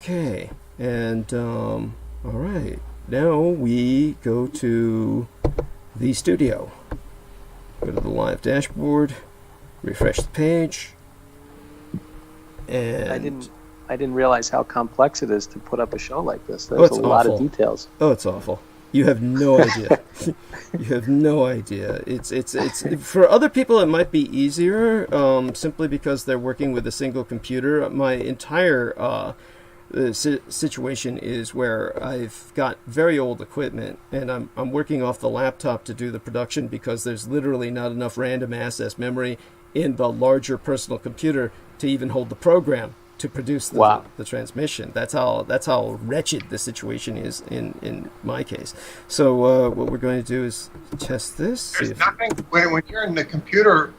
Okay, and all right, now we go to the studio. Go to the live dashboard, refresh the page, and I didn't realize how complex it is to put up a show like this. There's a lot of details. Oh, it's awful. You have no idea. You have no idea. It's for other people it might be easier, simply because they're working with a single computer. My entire situation is where I've got very old equipment, and I'm working off the laptop to do the production because there's literally not enough random access memory in the larger personal computer to even hold the program to produce the transmission. That's how wretched the situation is in my case. So what we're going to do is test this. There's nothing when you're in the computer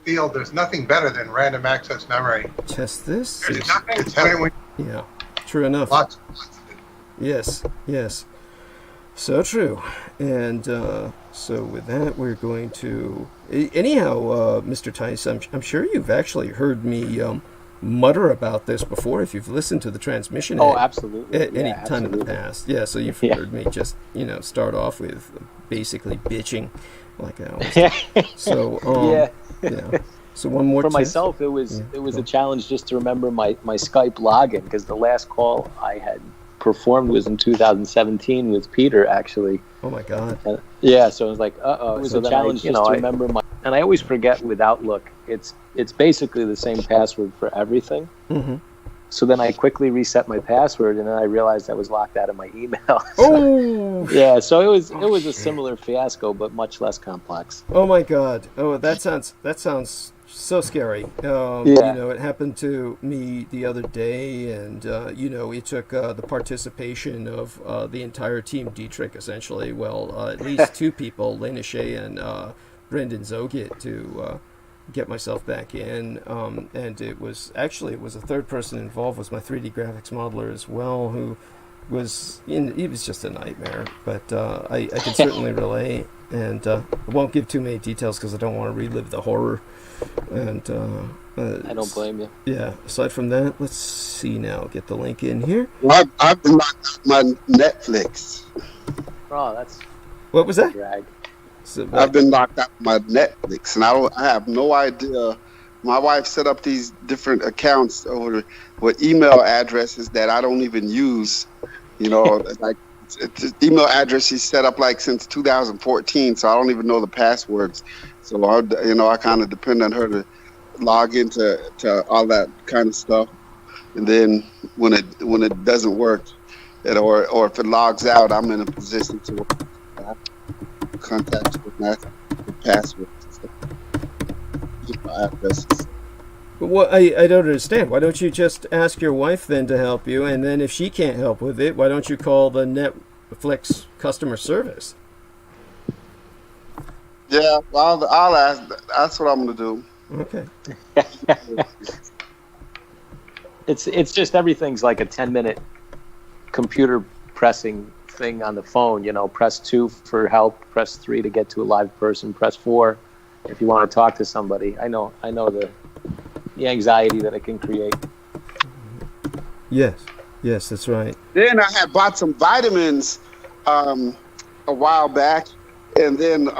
field. There's nothing better than random access memory. Test this. There's nothing. Yeah, true enough. Lots of it. Yes. So true. And so with that, we're going to... Anyhow, Mr. Tice, I'm sure you've actually heard me mutter about this before if you've listened to the transmission. Oh, absolutely. At any time in the past. Yeah, so you've heard me just, start off with basically bitching like I always do. So, yeah. So one more for myself, it was a challenge just to remember my Skype login, because the last call I had performed was in 2017 with Peter, actually. Oh my God. So it was like, it was a challenge just to remember and I always forget with Outlook, it's basically the same password for everything. Mm-hmm. So then I quickly reset my password, and then I realized I was locked out of my email. So it was a similar fiasco, but much less complex. Oh my God. Oh, that sounds so scary. It happened to me the other day, and it took the participation of the entire team Dietrich, essentially. Well, at least two people, Lena Shea and Brendan Zogit, to get myself back in. And it was a third person involved, was my 3D graphics modeler as well, who was he was just a nightmare. But I can certainly relate, and I won't give too many details because I don't want to relive the horror. And I don't blame you. Yeah. Aside from that, let's see now. Get the link in here. Well, I've been locked out my Netflix. Oh, that's what was that? Drag. So, I've been locked out my Netflix, and I have no idea. My wife set up these different accounts with email addresses that I don't even use. Like it's email address she set up like since 2014, so I don't even know the passwords. So I kind of depend on her to log into all that kind of stuff, and then when it doesn't work, or if it logs out, I'm in a position to contact with the passwords and stuff. Addresses. But what I don't understand. Why don't you just ask your wife then to help you, and then if she can't help with it, why don't you call the Netflix customer service? Yeah, well, I'll ask. That's what I'm going to do. Okay. It's just everything's like a 10-minute computer pressing thing on the phone. Press 2 for help, press 3 to get to a live person, press 4 if you want to talk to somebody. I know the anxiety that it can create. Yes, that's right. Then I had bought some vitamins a while back, and then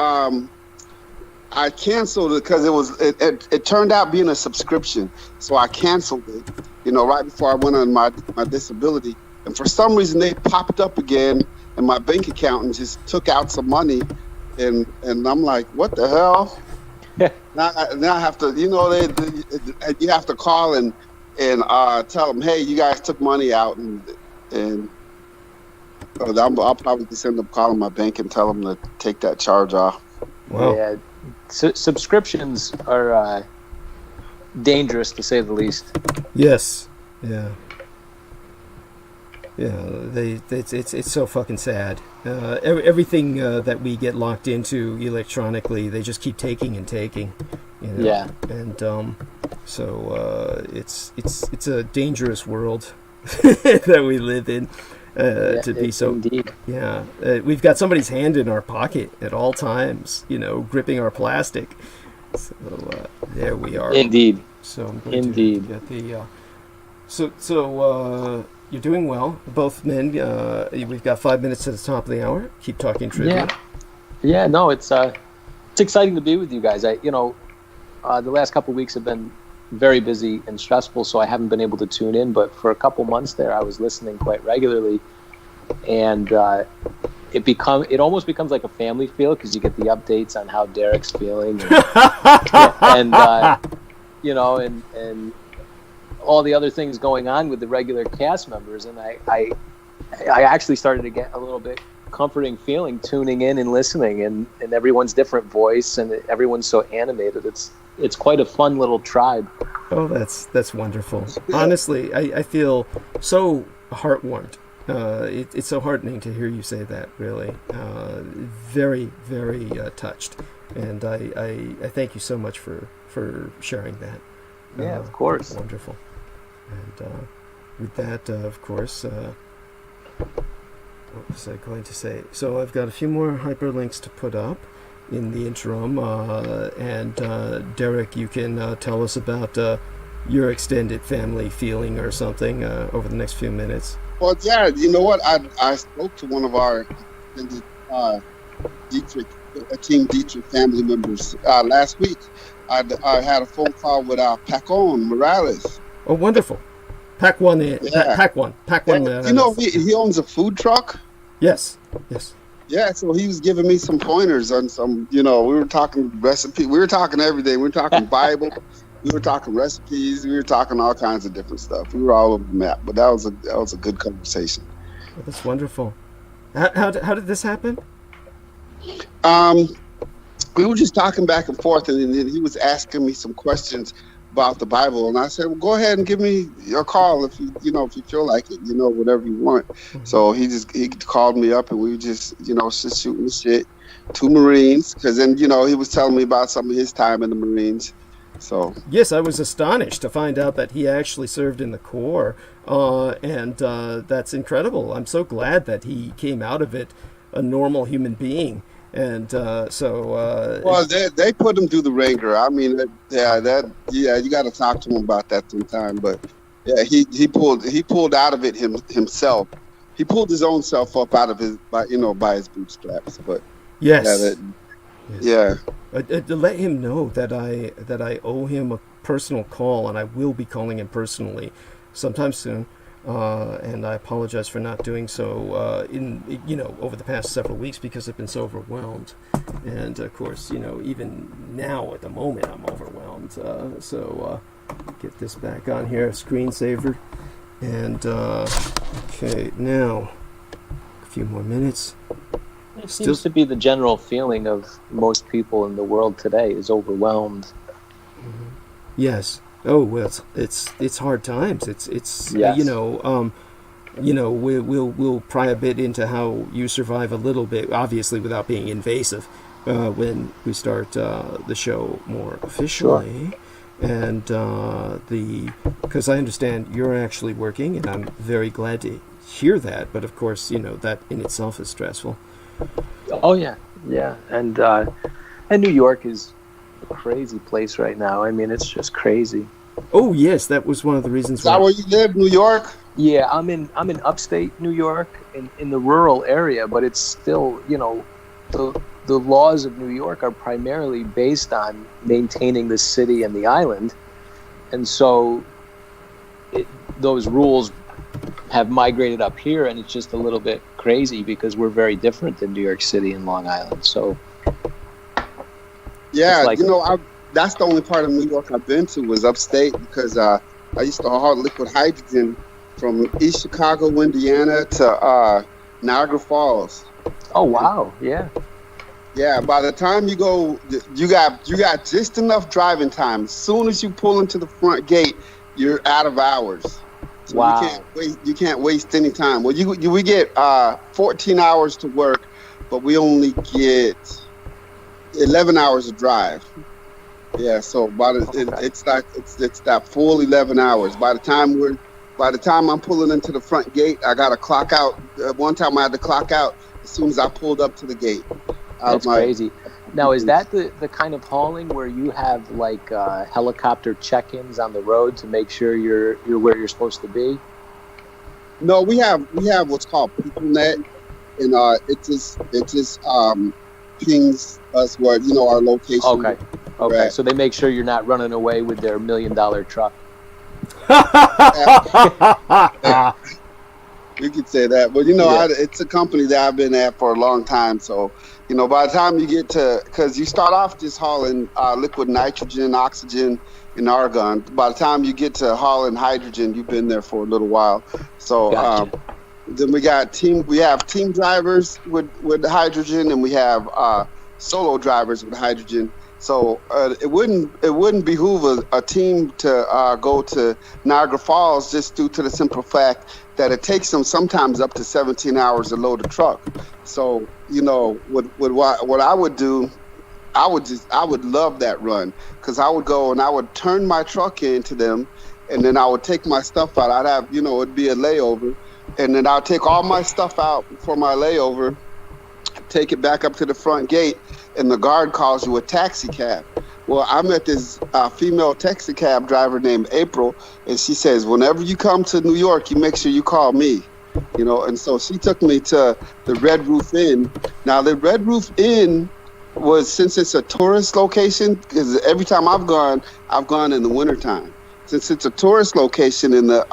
I canceled it because it turned out being a subscription. So I canceled it, right before I went on my disability. And for some reason they popped up again in my bank account and just took out some money. And I'm like, what the hell? now I have to, you have to call and tell them, hey, you guys took money out, and I'll probably just end up calling my bank and tell them to take that charge off. Wow. Yeah, subscriptions are dangerous, to say the least. Yes. Yeah. It's so fucking sad. Everything that we get locked into electronically, they just keep taking and taking. Yeah. And so it's a dangerous world that we live in. To be so, indeed. Yeah, we've got somebody's hand in our pocket at all times, gripping our plastic. So there we are. Indeed. So I'm going Indeed. to get the So you're doing well, both men. We've got 5 minutes to the top of the hour. Keep talking trivia. Yeah. No, it's exciting to be with you guys. The last couple of weeks have been very busy and stressful, so I haven't been able to tune in. But for a couple months there, I was listening quite regularly, and it almost becomes like a family feel because you get the updates on how Derek's feeling, and all the other things going on with the regular cast members. And I actually started to get a little bit comforting feeling tuning in and listening, and everyone's different voice, and everyone's so animated. It's quite a fun little tribe. Oh, that's wonderful. Honestly, I feel so heartwarmed. It's so heartening to hear you say that, really. Very, very touched. And I thank you so much for sharing that. Yeah, of course. Wonderful. And with that, of course, what was I going to say? So I've got a few more hyperlinks to put up in the interim. And Derek, you can tell us about your extended family feeling or something over the next few minutes. Well, yeah, you know what? I spoke to one of our Dietrich, Team Dietrich family members last week. I had a phone call with Pacon Morales. Oh, wonderful. Pack one. Yeah. You know, he owns a food truck. Yes. Yeah, so he was giving me some pointers on some, we were talking recipe. We were talking everything. We were talking Bible. We were talking recipes. We were talking all kinds of different stuff. We were all over the map, but that was a good conversation. Oh, that's wonderful. How did this happen? We were just talking back and forth, and then he was asking me some questions about the Bible, and I said, "Well, go ahead and give me your call if you feel like it, whatever you want." Mm-hmm. So he called me up, and we were just shooting the shit. 2 Marines, because then he was telling me about some of his time in the Marines. So yes, I was astonished to find out that he actually served in the Corps, and that's incredible. I'm so glad that he came out of it a normal human being. And well, they put him through the ringer. I mean, you got to talk to him about that sometime. But yeah, he pulled out of it himself. He pulled his own self up out of by his bootstraps. But yes, yeah. To let him know that I owe him a personal call, and I will be calling him personally sometime soon. And I apologize for not doing so over the past several weeks because I've been so overwhelmed. And of course, even now at the moment I'm overwhelmed. So get this back on here, screensaver. And okay, now a few more minutes. It seems to be the general feeling of most people in the world today is overwhelmed. Mm-hmm. Yes. Oh well, it's hard times. It's yes. We'll pry a bit into how you survive a little bit, obviously without being invasive, when we start the show more officially. Sure. And because I understand you're actually working, and I'm very glad to hear that. But of course, that in itself is stressful. Oh yeah, and New York is a crazy place right now. I mean, it's just crazy. Oh yes, that was one of the reasons. Is that where you live, New York? Yeah, I'm in upstate New York, in the rural area, but it's still, the laws of New York are primarily based on maintaining the city and the island, and so those rules have migrated up here, and it's just a little bit crazy because we're very different than New York City and Long Island. So yeah, that's the only part of New York I've been to was upstate, because I used to haul liquid hydrogen from East Chicago, Indiana to Niagara Falls. Oh wow, yeah. Yeah, by the time you go, you got just enough driving time. As soon as you pull into the front gate, you're out of hours. So wow. You can't waste any time. Well, we get 14 hours to work, but we only get 11 hours to drive. Yeah, so it's that full 11 hours. By the time I'm pulling into the front gate, I got to clock out. One time I had to clock out as soon as I pulled up to the gate. That's crazy. Now, is that the kind of hauling where you have like helicopter check-ins on the road to make sure you're where you're supposed to be? No, we have what's called PeopleNet, and it just pings us where our location. Okay. Right. So they make sure you're not running away with their $1 million truck. You could say that, but it's a company that I've been at for a long time. So, by the time you get because you start off just hauling liquid nitrogen, oxygen, and argon. By the time you get to hauling hydrogen, you've been there for a little while. So Gotcha. then we have team drivers with hydrogen, and we have solo drivers with hydrogen. So it wouldn't behoove a team to go to Niagara Falls just due to the simple fact that it takes them sometimes up to 17 hours to load a truck. So what I would do, I would love that run, because I would go and I would turn my truck into them, and then I would take my stuff out. I'd have it'd be a layover, and then I'll take all my stuff out for my layover, take it back up to the front gate, and the guard calls you a taxi cab. Well, I met this female taxi cab driver named April, and she says, whenever you come to New York, you make sure you call me. And so she took me to the Red Roof Inn. Now, the Red Roof Inn since it's a tourist location, because every time I've gone in the wintertime. Since it's a tourist location in the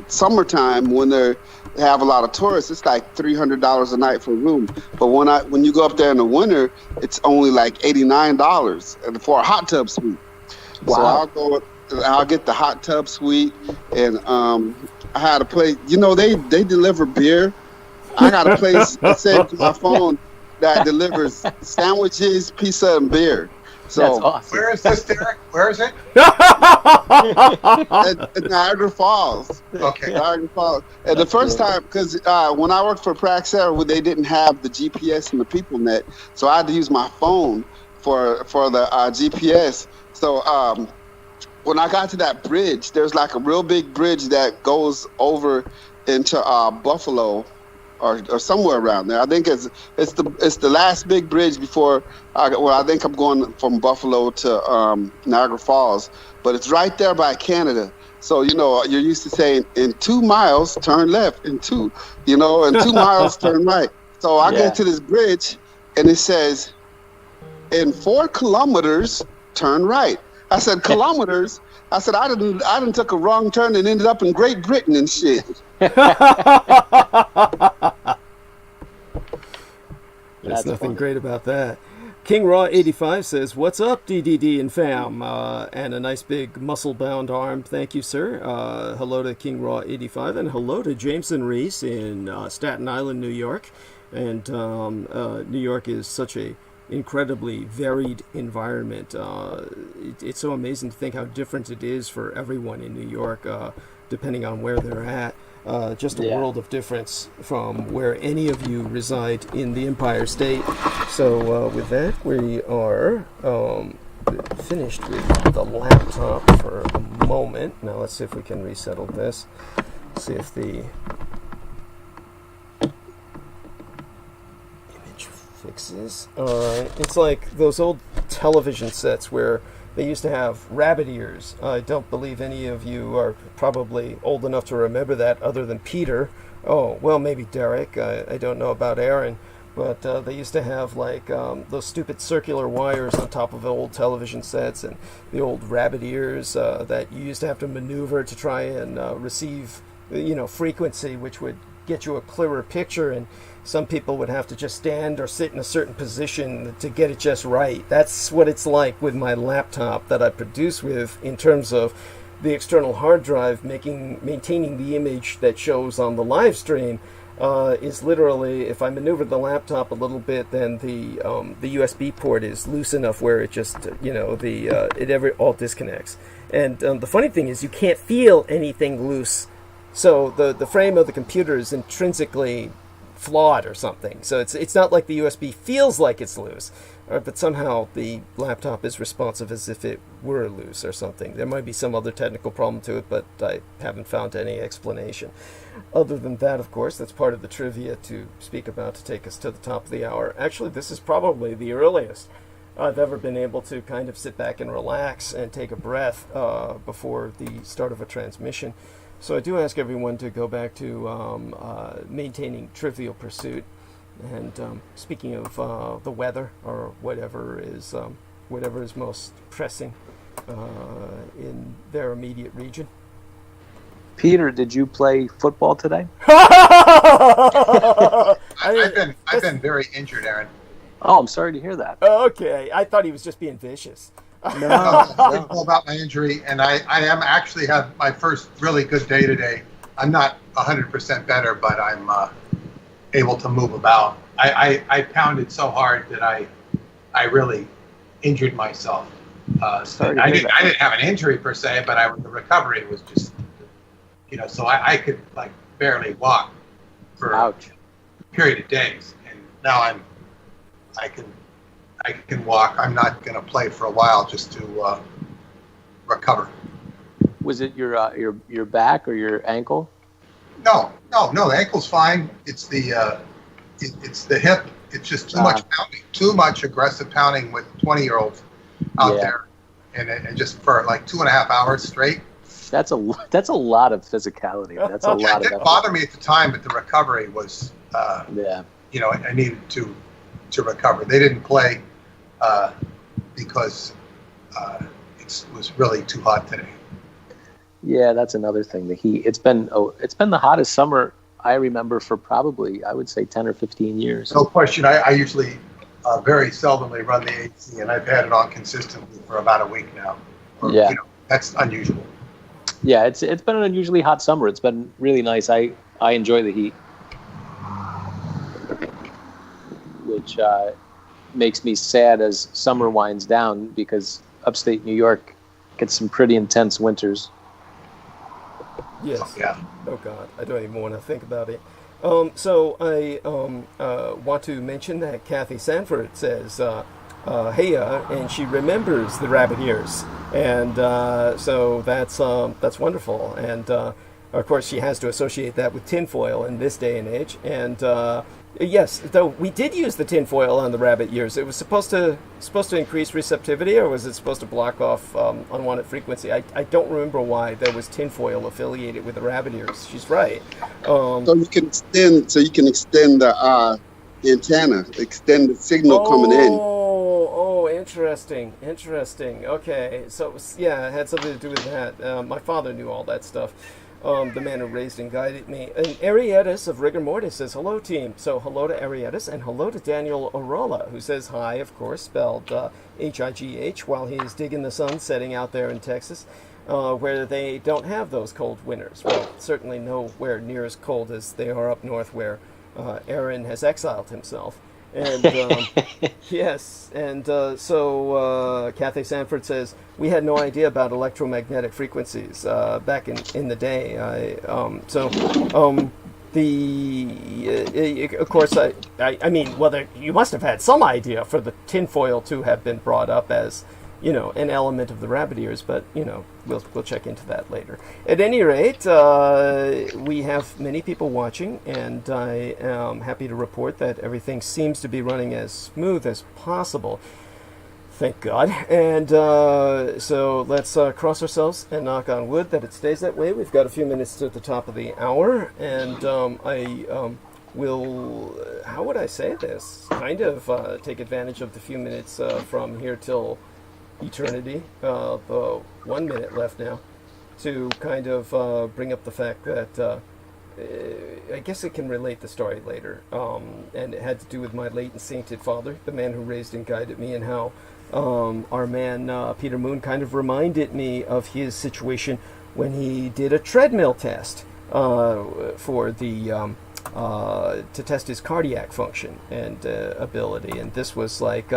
summertime, when they have a lot of tourists, it's like $300 a night for a room. But when you go up there in the winter, it's only like $89 for a hot tub suite. Wow. So I'll get the hot tub suite, and I had a place. They deliver beer. I got a place saved to my phone that delivers sandwiches, pizza, and beer. So that's awesome. Where is this, Derek? Where is it? at Niagara Falls. Okay. Niagara Falls. And the first time, because when I worked for Praxair, they didn't have the GPS and the PeopleNet, so I had to use my phone for the GPS. So when I got to that bridge, there's like a real big bridge that goes over into Buffalo, or somewhere around there. I think it's the last big bridge before. I think I'm going from Buffalo to Niagara Falls, but it's right there by Canada. So you're used to saying, in 2 miles turn left, in 2 miles turn right. So I get to this bridge, and it says, in 4 kilometers turn right. I said, kilometers? I said, I done took a wrong turn and ended up in Great Britain and shit. There's nothing great about that. King Raw 85 says, "What's up, DDD and fam?" And a nice big muscle-bound arm. Thank you, sir. Hello to King Raw 85, and hello to Jameson Reese in Staten Island, New York. And New York is such a incredibly varied environment. It's so amazing to think how different it is for everyone in New York, depending on where they're at. Just a world of difference from where any of you reside in the Empire State. So with that, we are finished with the laptop for a moment. Now let's see if we can resettle this. See if the image fixes. Alright, it's like those old television sets where they used to have rabbit ears. I don't believe any of you are probably old enough to remember that, other than Peter. Oh, well, maybe Derek. I don't know about Aaron. But they used to have like those stupid circular wires on top of old television sets, and the old rabbit ears that you used to have to maneuver to try and receive, frequency, which would get you a clearer picture. And some people would have to just stand or sit in a certain position to get it just right. That's what it's like with my laptop that I produce with, in terms of the external hard drive. Maintaining the image that shows on the live stream is literally, if I maneuver the laptop a little bit, then the USB port is loose enough where it just, it all disconnects. And the funny thing is, you can't feel anything loose. So the frame of the computer is intrinsically flawed or something. So it's not like the USB feels like it's loose. but somehow the laptop is responsive as if it were loose or something. There might be some other technical problem to it, but I haven't found any explanation. Other than that, of course, that's part of the trivia to speak about to take us to the top of the hour. Actually, this is probably the earliest I've ever been able to kind of sit back and relax and take a breath before the start of a transmission. So I do ask everyone to go back to maintaining trivial pursuit. And speaking of the weather or whatever is most pressing in their immediate region. Peter, did you play football today? I've been very injured, Aaron. Oh, I'm sorry to hear that. Okay, I thought he was just being vicious. No, I know about my injury, and I am actually have my first really good day today. I'm not 100% better, but I'm able to move about. I pounded so hard that I really injured myself. I didn't have an injury per se, but the recovery was just, so I could like barely walk for a period of days, and now I can walk. I'm not going to play for a while just to recover. Was it your back or your ankle? No. The ankle's fine. It's the hip. It's just too much pounding, too much aggressive pounding with 20-year-olds out there, and just for like 2.5 hours straight. That's a lot of physicality. That's a lot. It didn't bother me at the time, but the recovery was. I needed to recover. They didn't play because it was really too hot today. Yeah, that's another thing. The heat. It's been the hottest summer I remember for probably, I would say, 10 or 15 years. No question. I usually very seldomly run the AC, and I've had it on consistently for about a week now. That's unusual. Yeah, it's been an unusually hot summer. It's been really nice. I enjoy the heat, which makes me sad as summer winds down because upstate New York gets some pretty intense winters. Yes. Yeah. Oh God, I don't even want to think about it. So I want to mention that Kathy Sanford says, "Hey," and she remembers the rabbit ears, and so that's wonderful. And of course, she has to associate that with tinfoil in this day and age. And yes, though we did use the tinfoil on the rabbit ears. It was supposed to increase receptivity, or was it supposed to block off unwanted frequency? I don't remember why there was tinfoil affiliated with the rabbit ears. She's right. So you can extend the antenna, extend the signal coming in. Oh, interesting. Okay, so yeah, it had something to do with that. My father knew all that stuff. The man who raised and guided me. And Arietis of Rigor Mortis says, hello, team. So hello to Arietis, and hello to Daniel Orola, who says hi, of course, spelled H-I-G-H, while he is digging the sun setting out there in Texas, where they don't have those cold winters. Well, certainly nowhere near as cold as they are up north, where Aaron has exiled himself. And yes, and so Cathay Sanford says, we had no idea about electromagnetic frequencies back in the day. Of course, I mean, well, you must have had some idea for the tinfoil to have been brought up as, an element of the rabbit ears, but, we'll check into that later. At any rate, we have many people watching, and I am happy to report that everything seems to be running as smooth as possible. Thank God. And so let's cross ourselves and knock on wood that it stays that way. We've got a few minutes to the top of the hour, and I will, how would I say this, kind of take advantage of the few minutes from here till eternity, the 1 minute left now, to kind of bring up the fact that I guess it can relate the story later, and it had to do with my late and sainted father, the man who raised and guided me, and how our man Peter Moon kind of reminded me of his situation when he did a treadmill test for the to test his cardiac function and ability, and this was like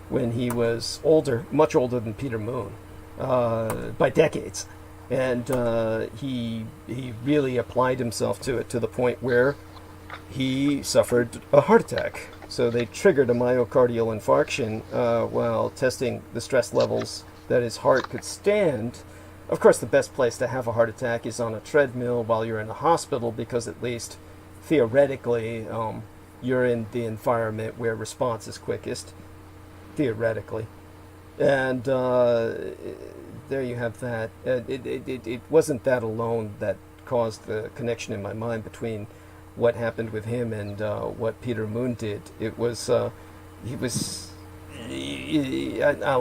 when he was older, much older than Peter Moon, by decades. And he really applied himself to it to the point where he suffered a heart attack. So they triggered a myocardial infarction while testing the stress levels that his heart could stand. Of course, the best place to have a heart attack is on a treadmill while you're in the hospital, because at least theoretically you're in the environment where response is quickest, theoretically. And there you have that. It wasn't that alone that caused the connection in my mind between what happened with him and what Peter Moon did. It was, I'll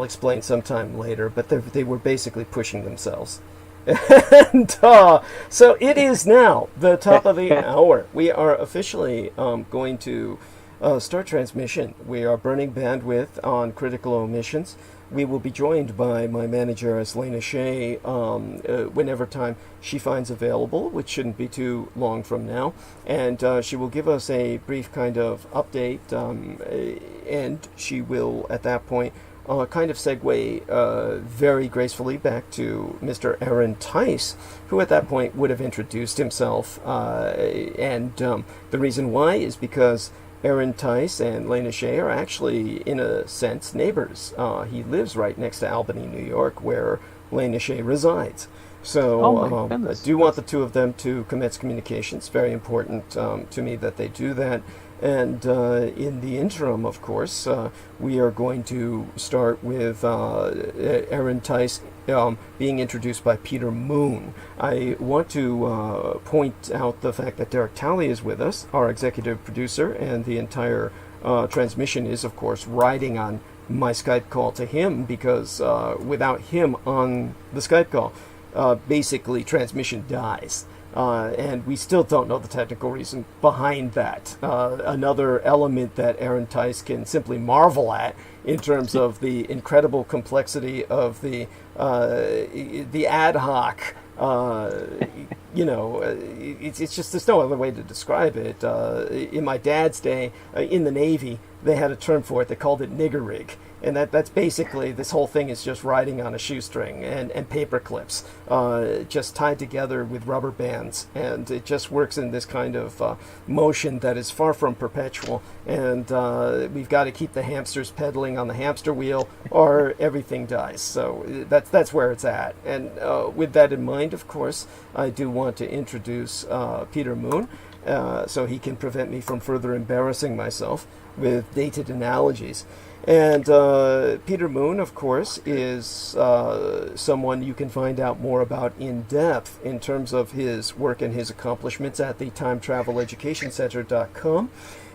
explain sometime later, but they were basically pushing themselves. And so it is now the top of the hour. We are officially going to start transmission. We are burning bandwidth on critical omissions. We will be joined by my manager, Lena Shea, whenever time she finds available, which shouldn't be too long from now. And she will give us a brief kind of update, and she will, at that point, kind of segue very gracefully back to Mr. Aaron Tice, who at that point would have introduced himself. And the reason why is because Aaron Tice and Lena Shea are actually, in a sense, neighbors. He lives right next to Albany, New York, where Lena Shea resides. So I do want the two of them to commence communication. It's very important to me that they do that. And in the interim, of course, we are going to start with Aaron Tice being introduced by Peter Moon. I want to point out the fact that Derek Talley is with us, our executive producer, and the entire transmission is, of course, riding on my Skype call to him, because without him on the Skype call, basically transmission dies. And we still don't know the technical reason behind that. Another element that Aaron Tice can simply marvel at in terms of the incredible complexity of the ad hoc, it's just, there's no other way to describe it. In my dad's day, in the Navy, they had a term for it. They called it nigger rig. And that's basically, this whole thing is just riding on a shoestring and paper clips, just tied together with rubber bands. And it just works in this kind of motion that is far from perpetual. And we've got to keep the hamsters pedaling on the hamster wheel, or everything dies. So that's where it's at. And with that in mind, of course, I do want to introduce Peter Moon, so he can prevent me from further embarrassing myself with dated analogies. And Peter Moon, of course, is someone you can find out more about in depth in terms of his work and his accomplishments at the TimeTravelEducationCenter.com.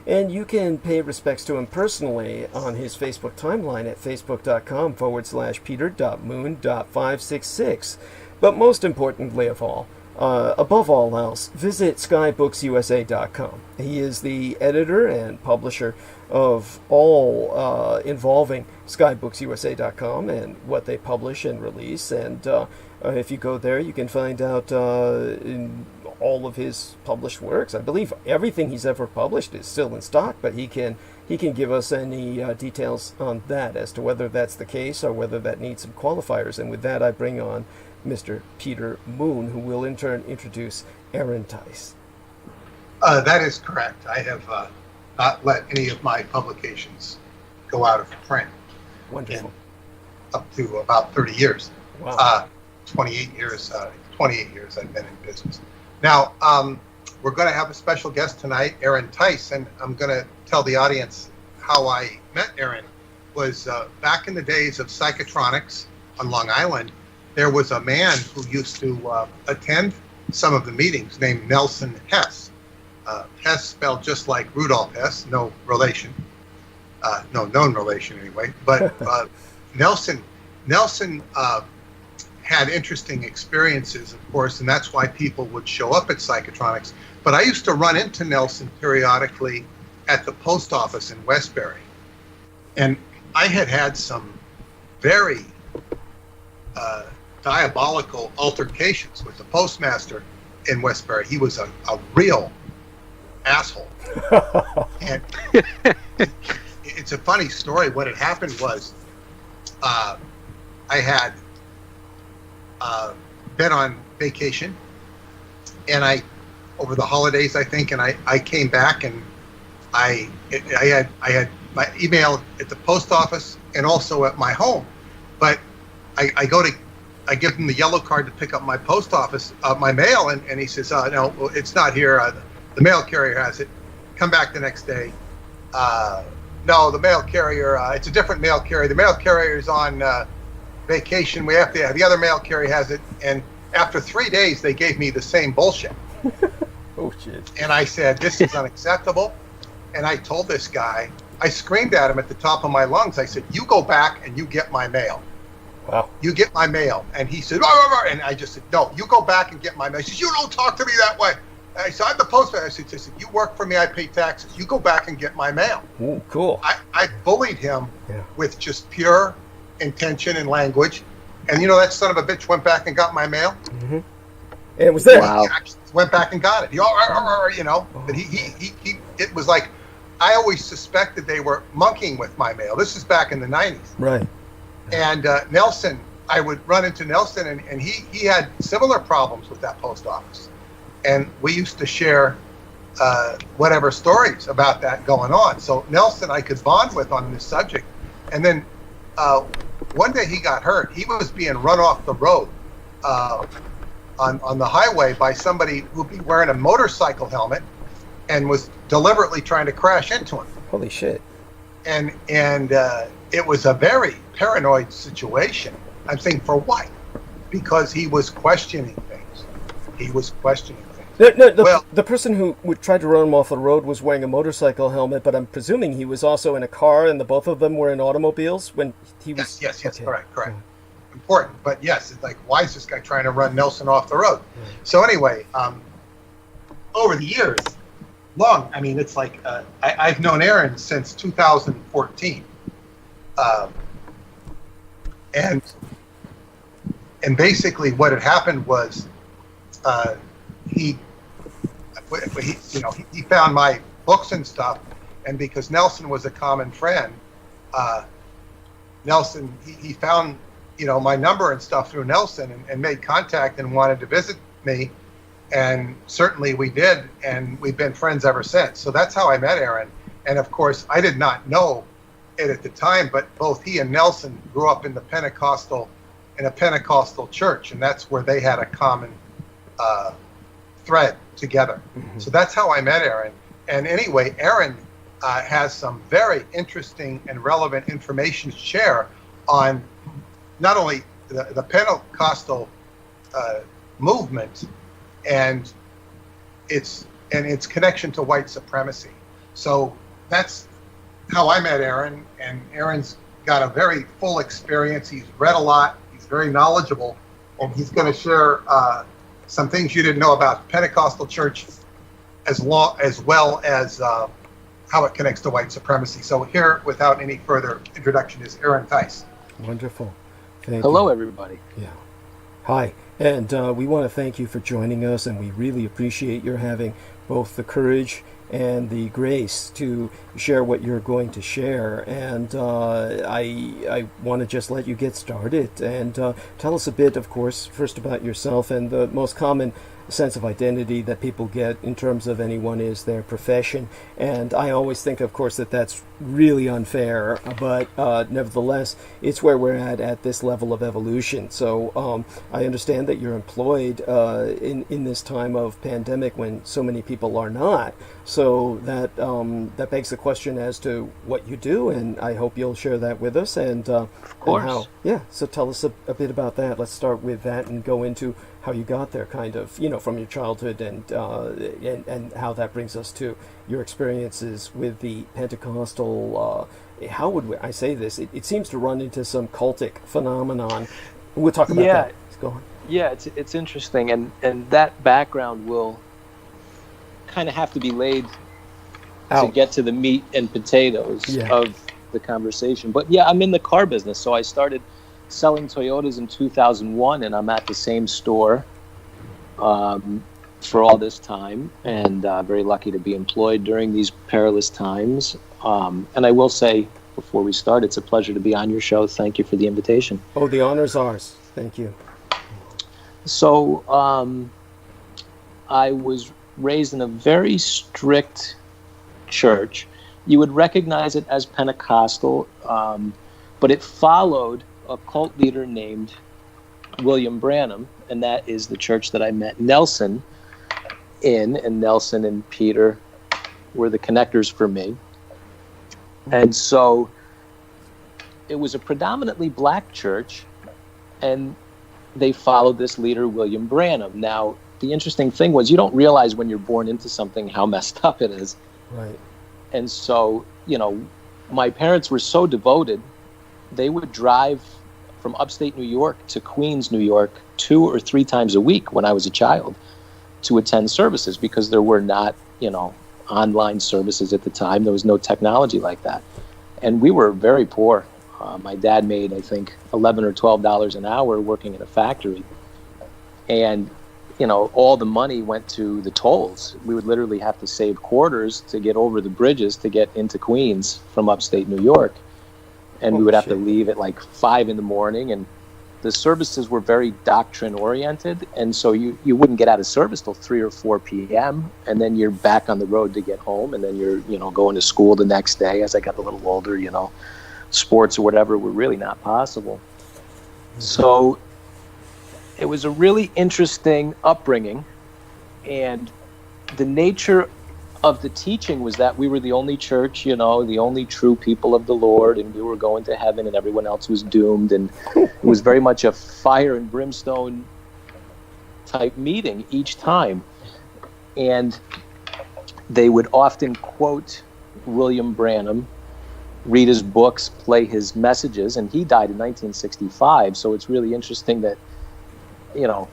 And you can pay respects to him personally on his Facebook timeline at facebook.com/peter.moon.566. But most importantly of all, above all else, visit skybooks.usa.com. He is the editor and publisher of all involving skybooks.usa.com and what they publish and release. And if you go there, you can find out in all of his published works. I believe everything he's ever published is still in stock, but he can give us any details on that as to whether that's the case or whether that needs some qualifiers. And with that, I bring on Mr. Peter Moon, who will in turn introduce Aaron Tice. That is correct. I have not let any of my publications go out of print. Wonderful. In up to about 30 years. Wow. 28 years I've been in business. Now, we're going to have a special guest tonight, Aaron Tice, and I'm going to tell the audience how I met Aaron. Was back in the days of psychotronics on Long Island. There was a man who used to attend some of the meetings named Nelson Hess. Hess spelled just like Rudolph Hess, no relation, no known relation anyway. But Nelson had interesting experiences, of course, and that's why people would show up at psychotronics. But I used to run into Nelson periodically at the post office in Westbury, and I had some very diabolical altercations with the postmaster in Westbury. He was a real asshole. And it's a funny story. What had happened was I had been on vacation, and over the holidays, I think, and I came back, and I had my email at the post office and also at my home, but I give him the yellow card to pick up my post office, my mail, and he says, no, it's not here. The mail carrier has it. Come back the next day. No, the mail carrier, it's a different mail carrier. The mail carrier is on vacation. We have to have the other mail carrier has it. And after 3 days, they gave me the same bullshit. Oh, shit. And I said, this is unacceptable. And I told this guy, I screamed at him at the top of my lungs. I said, you go back and you get my mail. Wow. You get my mail. And he said, oh, and I just said, no, you go back and get my mail. He says, you don't talk to me that way. I said, I'm the postman. I said, you work for me, I pay taxes. You go back and get my mail. Ooh, cool. I bullied him with just pure intention and language. And that son of a bitch went back and got my mail. Mm-hmm. And it was there. Wow. He actually went back and got it. But he it was like, I always suspected they were monkeying with my mail. This is back in the 90s. Right. And Nelson, I would run into Nelson, and he had similar problems with that post office. And we used to share whatever stories about that going on. So Nelson I could bond with on this subject. And then one day he got hurt. He was being run off the road on the highway by somebody who'd be wearing a motorcycle helmet and was deliberately trying to crash into him. Holy shit. And it was a very paranoid situation. I'm saying, for what? Because he was questioning things. He was questioning things. The person who tried to run him off the road was wearing a motorcycle helmet, but I'm presuming he was also in a car, and both of them were in automobiles when he was... Yes, okay. Correct. Important, but yes, it's like, why is this guy trying to run Nelson off the road? So anyway, over the years, it's like, I've known Aaron since 2014. And basically what had happened was he found my books and stuff, and because Nelson was a common friend, Nelson he found my number and stuff through Nelson and made contact and wanted to visit me, and certainly we did, and we've been friends ever since. So that's how I met Aaron. And of course I did not know it at the time, but both he and Nelson grew up in a Pentecostal church, and that's where they had a common thread together. Mm-hmm. So that's how I met Aaron. And anyway, Aaron has some very interesting and relevant information to share on not only the Pentecostal movement and its connection to white supremacy. So that's how I met Aaron, and Aaron's got a very full experience. He's read a lot. He's very knowledgeable, and he's going to share some things you didn't know about Pentecostal church, as well as how it connects to white supremacy. So here, without any further introduction, is Aaron Theis. Wonderful. Thank Hello, you. everybody. Yeah. Hi. And we want to thank you for joining us, and we really appreciate your having both the courage and the grace to share what you're going to share. And I want to just let you get started and tell us a bit, of course, first about yourself. And the most common sense of identity that people get in terms of anyone is their profession. And I always think, of course, that that's really unfair, but nevertheless, it's where we're at this level of evolution. So I understand that you're employed in this time of pandemic when so many people are not. So that begs the question as to what you do, and I hope you'll share that with us. And of course. So tell us a bit about that. Let's start with that and go into how you got there, kind of, from your childhood, and how that brings us to your experiences with the Pentecostal. How would I say this? It seems to run into some cultic phenomenon. We'll talk about that. Let's go on. Yeah, it's interesting, and that background will kind of have to be laid to get to the meat and potatoes of the conversation. But yeah, I'm in the car business, so I started selling Toyotas in 2001, and I'm at the same store for all this time, and very lucky to be employed during these perilous times. And I will say, before we start, it's a pleasure to be on your show. Thank you for the invitation. Oh, the honor's ours. Thank you. So I was raised in a very strict church. You would recognize it as Pentecostal, but it followed a cult leader named William Branham, and that is the church that I met Nelson in, and Nelson and Peter were the connectors for me. And so it was a predominantly black church, and they followed this leader, William Branham. Now, the interesting thing was, you don't realize when you're born into something how messed up it is. Right. And so, you know, my parents were so devoted, they would drive from upstate New York to Queens, New York, 2 or 3 times a week when I was a child to attend services, because there were not, you know, online services at the time. There was no technology like that. And we were very poor. My dad made, I think, $11 or $12 an hour working in a factory. And, you know, all the money went to the tolls. We would literally have to save quarters to get over the bridges to get into Queens from upstate New York. And we would have to leave at like 5 in the morning. And the services were very doctrine-oriented. And so you wouldn't get out of service till 3 or 4 p.m. And then you're back on the road to get home. And then you're, you know, going to school the next day. As I got a little older, you know, sports or whatever were really not possible. So it was a really interesting upbringing, and the nature of the teaching was that we were the only church, you know, the only true people of the Lord, and we were going to heaven and everyone else was doomed. And it was very much a fire and brimstone type meeting each time. And they would often quote William Branham, read his books, play his messages, and he died in 1965. So it's really interesting that, you know,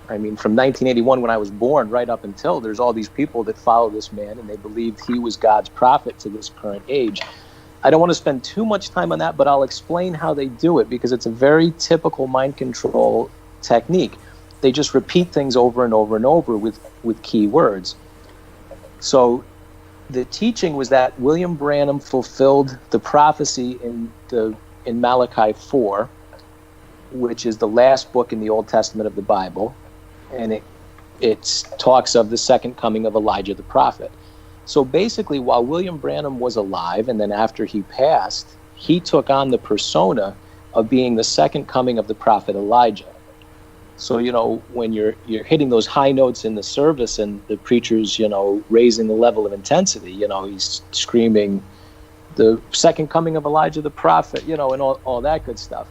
I mean, from 1981 when I was born right up until, there's all these people that follow this man and they believed he was God's prophet to this current age. I don't want to spend too much time on that, but I'll explain how they do it, because it's a very typical mind control technique. They just repeat things over and over and over with key words. So the teaching was that William Branham fulfilled the prophecy in Malachi 4, which is the last book in the Old Testament of the Bible, and it talks of the second coming of Elijah the prophet. So basically, while William Branham was alive, and then after he passed, he took on the persona of being the second coming of the prophet Elijah. So, you know, when you're hitting those high notes in the service and the preacher's, you know, raising the level of intensity, you know, he's screaming the second coming of Elijah the prophet, you know, and all that good stuff.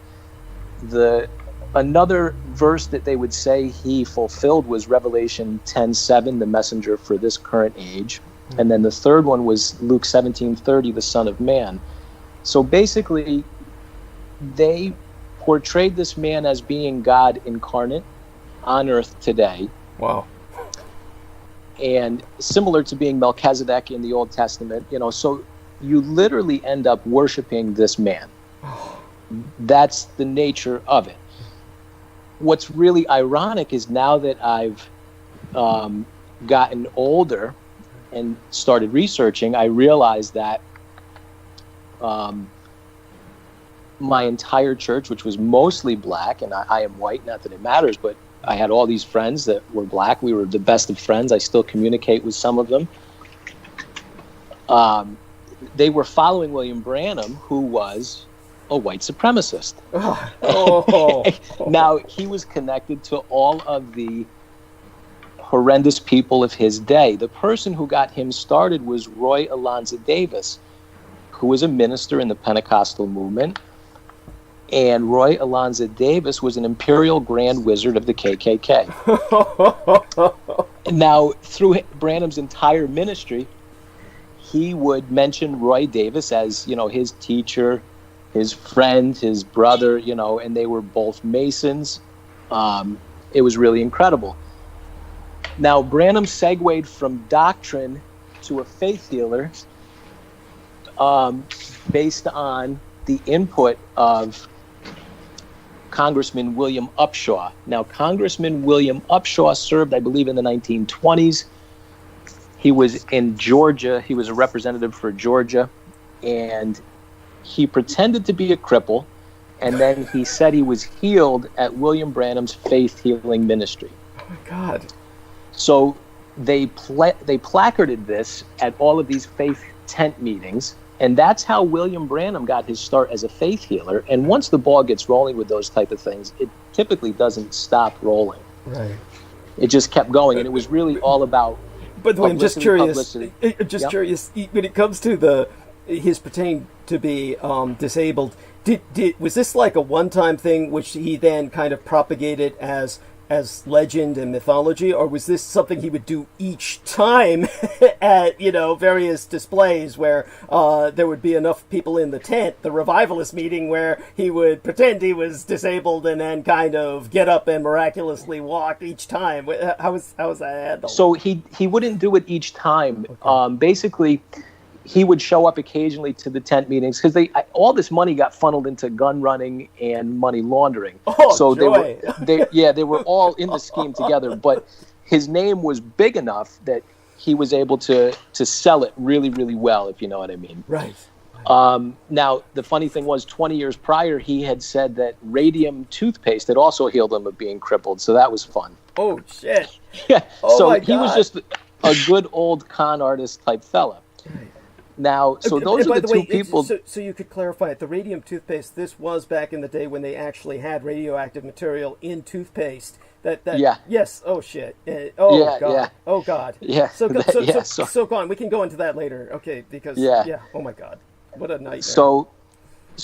Another verse that they would say he fulfilled was Revelation 10:7, the messenger for this current age. And then the third one was Luke 17:30, the Son of Man. So basically, they portrayed this man as being God incarnate on earth today. Wow. And similar to being Melchizedek in the Old Testament, you know, so you literally end up worshiping this man. That's the nature of it. What's really ironic is now that I've gotten older and started researching, I realized that my entire church, which was mostly black, and I am white, not that it matters, but I had all these friends that were black. We were the best of friends. I still communicate with some of them. They were following William Branham, who was a white supremacist. Now, he was connected to all of the horrendous people of his day. The person who got him started was Roy Alonzo Davis, who was a minister in the Pentecostal movement. And Roy Alonzo Davis was an Imperial Grand Wizard of the KKK. Now, through Branham's entire ministry, he would mention Roy Davis as, you know, his teacher, his friend, his brother, you know, and they were both Masons. It was really incredible. Now, Branham segued from doctrine to a faith healer based on the input of Congressman William Upshaw. Now, Congressman William Upshaw served, I believe, in the 1920s. He was in Georgia. He was a representative for Georgia, and he pretended to be a cripple, and then he said he was healed at William Branham's faith healing ministry. Oh, my God. So they placarded this at all of these faith tent meetings, and that's how William Branham got his start as a faith healer. And once the ball gets rolling with those type of things, it typically doesn't stop rolling. Right. It just kept going, and it was really all about. By the way, I'm just curious. Curious when it comes to his pretending to be disabled. Was this like a one-time thing, which he then kind of propagated as legend and mythology, or was this something he would do each time at various displays where there would be enough people in the tent, the revivalist meeting, where he would pretend he was disabled and then kind of get up and miraculously walk each time? How was that handled? So he wouldn't do it each time. Okay. Basically, he would show up occasionally to the tent meetings because all this money got funneled into gun running and money laundering. Oh, so joy. They were all in the scheme together. But his name was big enough that he was able to sell it really, really well, if you know what I mean. Right. Now, the funny thing was, 20 years prior, he had said that radium toothpaste had also healed him of being crippled. So that was fun. Oh, shit. Yeah. Oh, so my he God. was just a good old con artist type fella. Right. Now, so those are the two people. So you could clarify it. The radium toothpaste. This was back in the day when they actually had radioactive material in toothpaste. Yeah. Yes. Oh shit. God. Yeah. Oh God. Yeah. So go on. We can go into that later. Okay. Because yeah. Oh my God. What a nightmare. So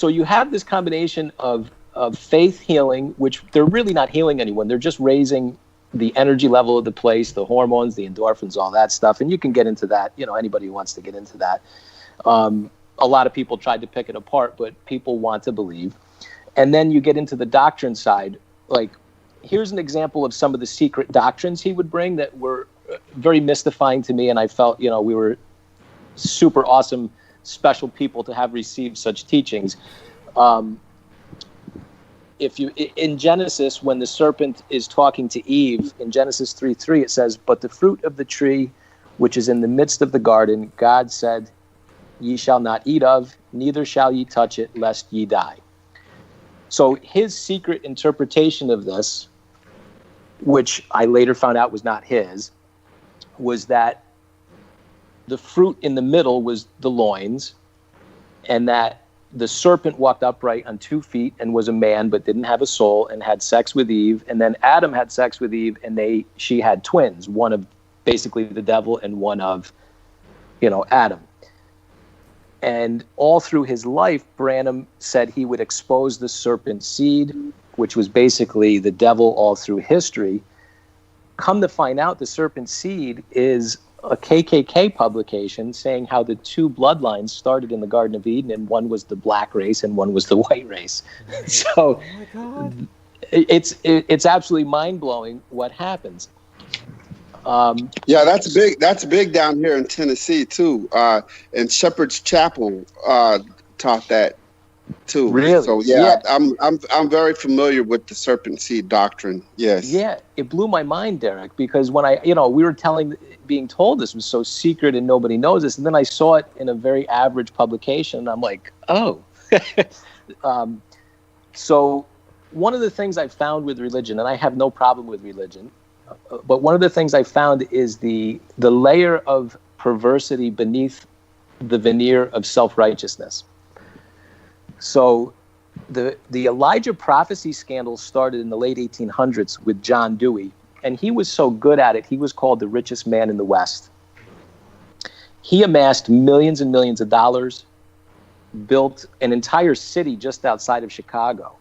you have this combination of faith healing, which they're really not healing anyone. They're just raising the energy level of the place, the hormones, the endorphins, all that stuff. And you can get into that, anybody who wants to get into that. A lot of people tried to pick it apart, but people want to believe. And then you get into the doctrine side. Like, here's an example of some of the secret doctrines he would bring that were very mystifying to me. And I felt, we were super awesome, special people to have received such teachings. In Genesis, when the serpent is talking to Eve, in Genesis 3:3, it says, "But the fruit of the tree which is in the midst of the garden, God said, ye shall not eat of, neither shall ye touch it, lest ye die." So his secret interpretation of this, which I later found out was not his, was that the fruit in the middle was the loins, and that the serpent walked upright on 2 feet and was a man but didn't have a soul and had sex with Eve. And then Adam had sex with Eve, and she had twins, one of basically the devil and one of, Adam. And all through his life, Branham said he would expose the serpent's seed, which was basically the devil all through history. Come to find out, the serpent's seed is a KKK publication saying how the two bloodlines started in the Garden of Eden, and one was the black race and one was the white race. So it's absolutely mind-blowing what happens. Yeah, that's big down here in Tennessee too. And Shepherd's Chapel taught that too. Really? So yeah. I'm very familiar with the serpent seed doctrine. Yes. Yeah, it blew my mind, Derek, because when we were being told this was so secret and nobody knows this, and then I saw it in a very average publication, and I'm like, oh. So one of the things I found with religion, and I have no problem with religion, but one of the things I found is the layer of perversity beneath the veneer of self-righteousness. So the Elijah prophecy scandal started in the late 1800s with John Dewey, and he was so good at it, he was called the richest man in the West. He amassed millions and millions of dollars, built an entire city just outside of Chicago,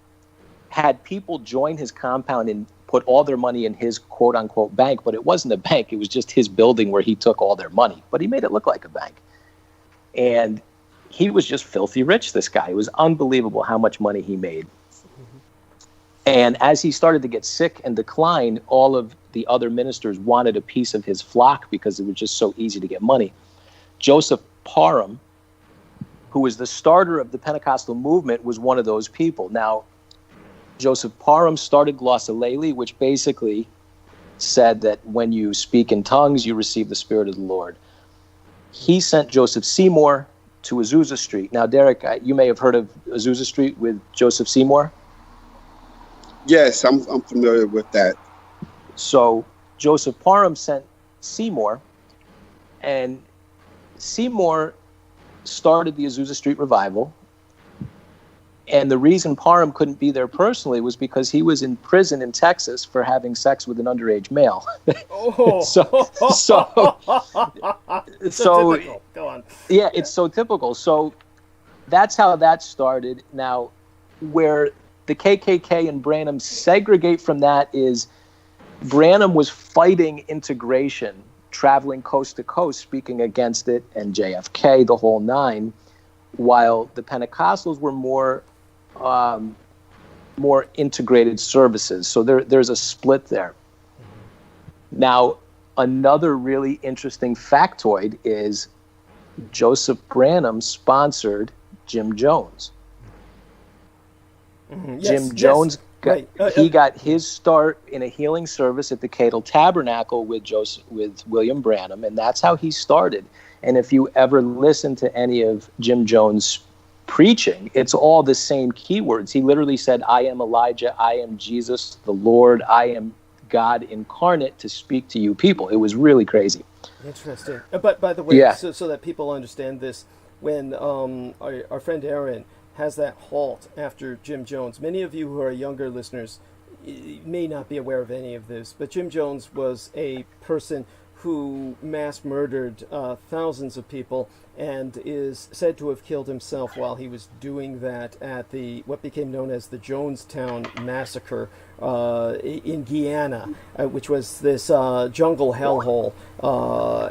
had people join his compound and put all their money in his quote-unquote bank, but it wasn't a bank. It was just his building where he took all their money, but he made it look like a bank. And he was just filthy rich, this guy. It was unbelievable how much money he made. And as he started to get sick and decline, all of the other ministers wanted a piece of his flock because it was just so easy to get money. Joseph Parham, who was the starter of the Pentecostal movement, was one of those people. Now, Joseph Parham started glossolalia, which basically said that when you speak in tongues, you receive the Spirit of the Lord. He sent Joseph Seymour to Azusa Street. Now, Derek, you may have heard of Azusa Street with Joseph Seymour. Yes, I'm familiar with that. So Joseph Parham sent Seymour, and Seymour started the Azusa Street Revival. And the reason Parham couldn't be there personally was because he was in prison in Texas for having sex with an underage male. Oh. so typical. Go on. Yeah, it's so typical. So that's how that started. Now, where the KKK and Branham segregate from that is Branham was fighting integration, traveling coast to coast, speaking against it, and JFK, the whole nine, while the Pentecostals were more integrated services. So there's a split there. Now, another really interesting factoid is Joseph Branham sponsored Jim Jones. Mm-hmm. Jim Jones, he got his start in a healing service at the Cadle Tabernacle with William Branham, and that's how he started. And if you ever listen to any of Jim Jones' preaching, it's all the same keywords. He literally said, I am Elijah, I am Jesus, the Lord, I am God incarnate to speak to you people. It was really crazy. Interesting. But by the way, so that people understand this, when our friend Aaron has that halt after Jim Jones, many of you who are younger listeners may not be aware of any of this, but Jim Jones was a person who mass murdered thousands of people and is said to have killed himself while he was doing that at what became known as the Jonestown Massacre in Guyana, which was this jungle hellhole.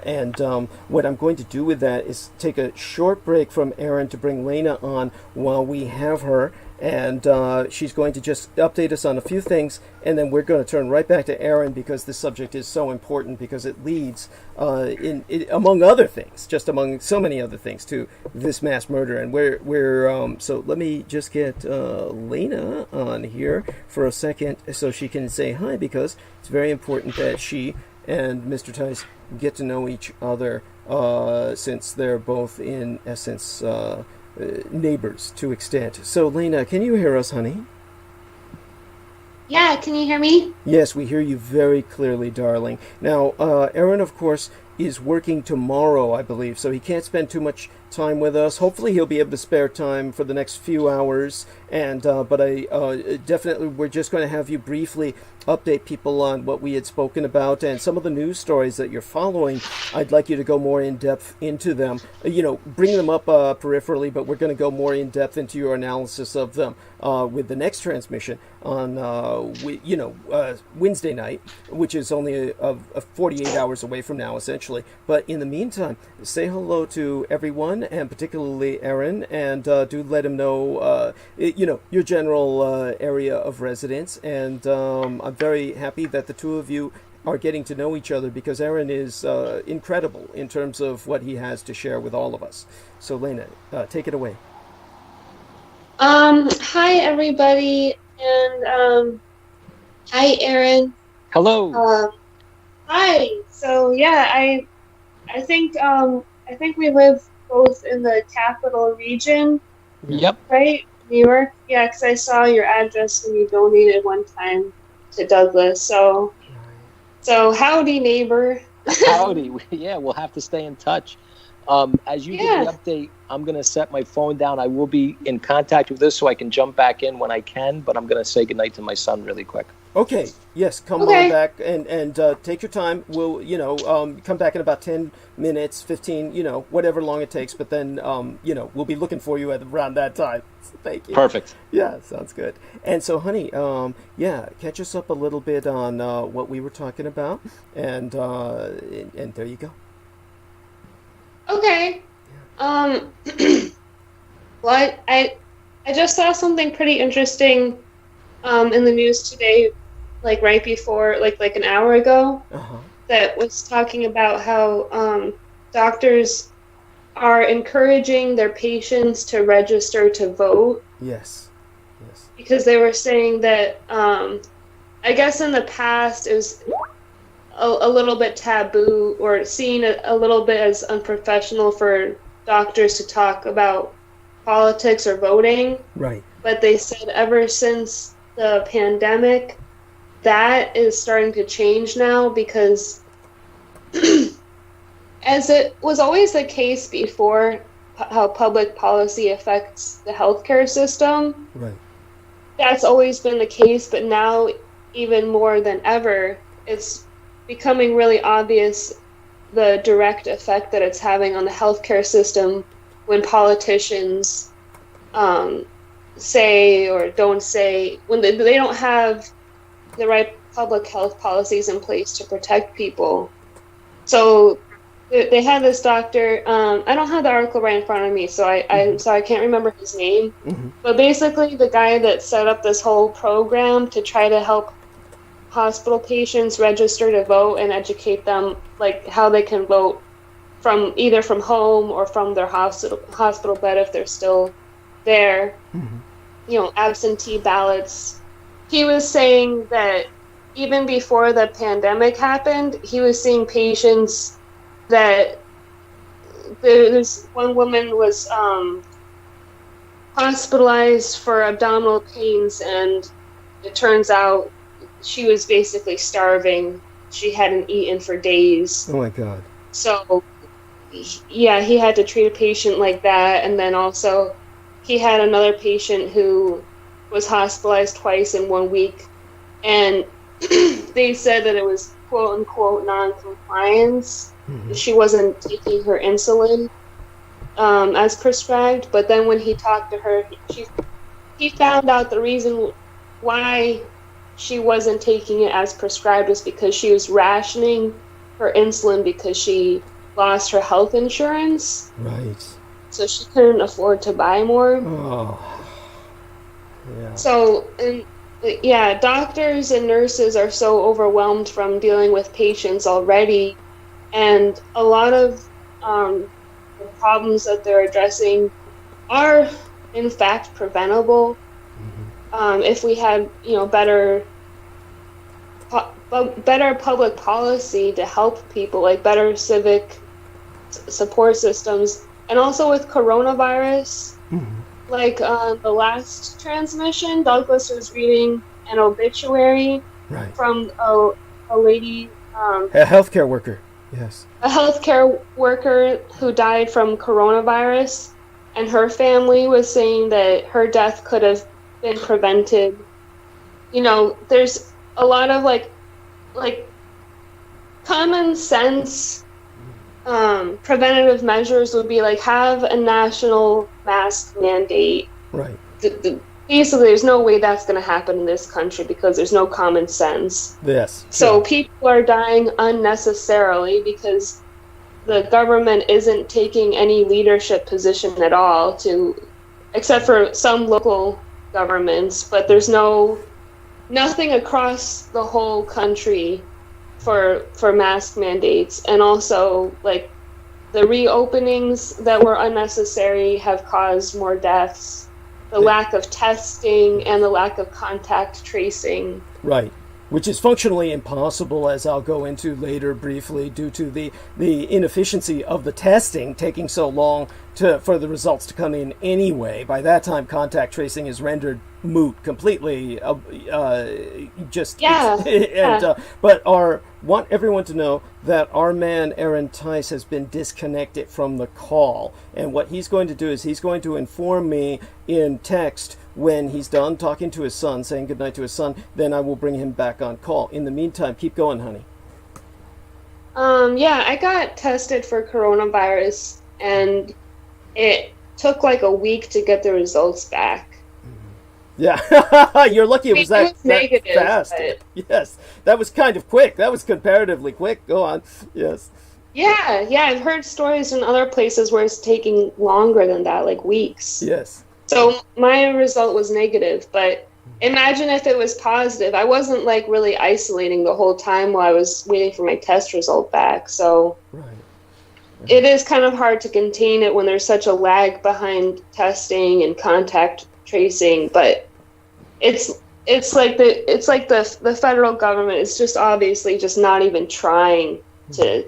And what I'm going to do with that is take a short break from Aaron to bring Lena on while we have her. And she's going to just update us on a few things, and then we're going to turn right back to Aaron because this subject is so important because it leads, among other things, just among so many other things, to this mass murder. And so let me just get Lena on here for a second so she can say hi, because it's very important that she and Mr. Tice get to know each other since they're both in essence neighbors to extent. So Lena, can you hear us, honey? Yeah, can you hear me? Yes, we hear you very clearly, darling. Now, Aaron, of course, is working tomorrow, I believe, so he can't spend too much time with us. Hopefully he'll be able to spare time for the next few hours, and but I definitely, we're just going to have you briefly update people on what we had spoken about and some of the news stories that you're following. I'd like you to go more in depth into them, bring them up peripherally, but we're going to go more in depth into your analysis of them with the next transmission on Wednesday night, which is only 48 hours away from now, essentially. But in the meantime, say hello to everyone, and particularly Aaron, and do let him know your general area of residence. And I'm very happy that the two of you are getting to know each other, because Aaron is incredible in terms of what he has to share with all of us. So Lena, take it away. Hi everybody, and hi Aaron. Hello. Hi. So yeah, I think we live both in the capital region. Yep. Right, New York. Yeah, because I saw your address when you donated one time to Douglas. So howdy, neighbor. Howdy. Yeah, we'll have to stay in touch. As you give the update, I'm going to set my phone down. I will be in contact with this so I can jump back in when I can, but I'm going to say goodnight to my son really quick. Okay. Yes, come on back and take your time. We'll, come back in about 10 minutes, 15, whatever long it takes. But then, we'll be looking for you at around that time. Thank you. Perfect. Yeah, sounds good. And so, honey, catch us up a little bit on what we were talking about. And there you go. Okay. Well, I just saw something pretty interesting in the news today, like right before, like an hour ago, that was talking about how doctors are encouraging their patients to register to vote. Yes. Because they were saying that, I guess in the past it was a little bit taboo or seen a little bit as unprofessional for doctors to talk about politics or voting. Right. But they said ever since the pandemic, that is starting to change now, because as it was always the case before, how public policy affects the healthcare system. Right. That's always been the case, but now even more than ever, it's becoming really obvious the direct effect that it's having on the healthcare system when politicians say or don't say, when they don't have the right public health policies in place to protect people. So they had this doctor, I don't have the article right in front of me, so I'm sorry, I can't remember his name. Mm-hmm. But basically the guy that set up this whole program to try to help hospital patients register to vote and educate them, like how they can vote from either from home or from their hospital bed if they're still there, you know, absentee ballots. He was saying that even before the pandemic happened, he was seeing patients that there's one woman was hospitalized for abdominal pains, and it turns out she was basically starving. She hadn't eaten for days. Oh my God. So, yeah, he had to treat a patient like that. And then also he had another patient who was hospitalized twice in 1 week. And they said that it was quote unquote non-compliance. She wasn't taking her insulin as prescribed. But then when he talked to her, he found out the reason why she wasn't taking it as prescribed is because she was rationing her insulin because she lost her health insurance. Right. So she couldn't afford to buy more. Oh. Yeah. So, and yeah, doctors and nurses are so overwhelmed from dealing with patients already, and a lot of the problems that they're addressing are in fact preventable. If we had, you know, better public policy to help people, like better civic support systems, and also with coronavirus, like the last transmission, Douglas was reading an obituary from a lady, a healthcare worker. Yes. A healthcare worker who died from coronavirus, and her family was saying that her death could have been prevented. You know, there's a lot of like common sense preventative measures would be like have a national mask mandate. Right. Basically, there's no way that's going to happen in this country because there's no common sense. Yes. So people are dying unnecessarily because the government isn't taking any leadership position at all, except for some local governments, but there's nothing across the whole country for mask mandates. And also, like, the reopenings that were unnecessary have caused more deaths. The lack of testing and the lack of contact tracing. Right. Which is functionally impossible, as I'll go into later briefly, due to the inefficiency of the testing taking so long for the results to come in anyway. By that time, contact tracing is rendered moot completely. But want everyone to know that our man Aaron Tice has been disconnected from the call, and what he's going to do is he's going to inform me in text when he's done talking to his son, saying goodnight to his son. Then I will bring him back on call. In the meantime, keep going, honey. Yeah, I got tested for coronavirus, and it took like a week to get the results back. Yeah, you're lucky it was that negative, fast. But... Yes, that was kind of quick. That was comparatively quick. Go on. Yes. Yeah, I've heard stories in other places where it's taking longer than that, like weeks. Yes. So my result was negative, but imagine if it was positive. I wasn't like really isolating the whole time while I was waiting for my test result back. So it is kind of hard to contain it when there's such a lag behind testing and contact tracing, but it's like the federal government is just obviously just not even trying to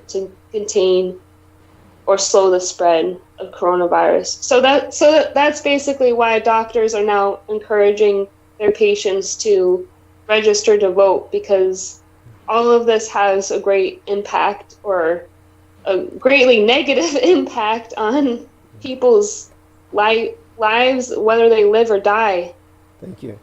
contain or slow the spread of coronavirus. So that's basically why doctors are now encouraging their patients to register to vote, because all of this has a great impact or a greatly negative impact on people's lives, whether they live or die. Thank you.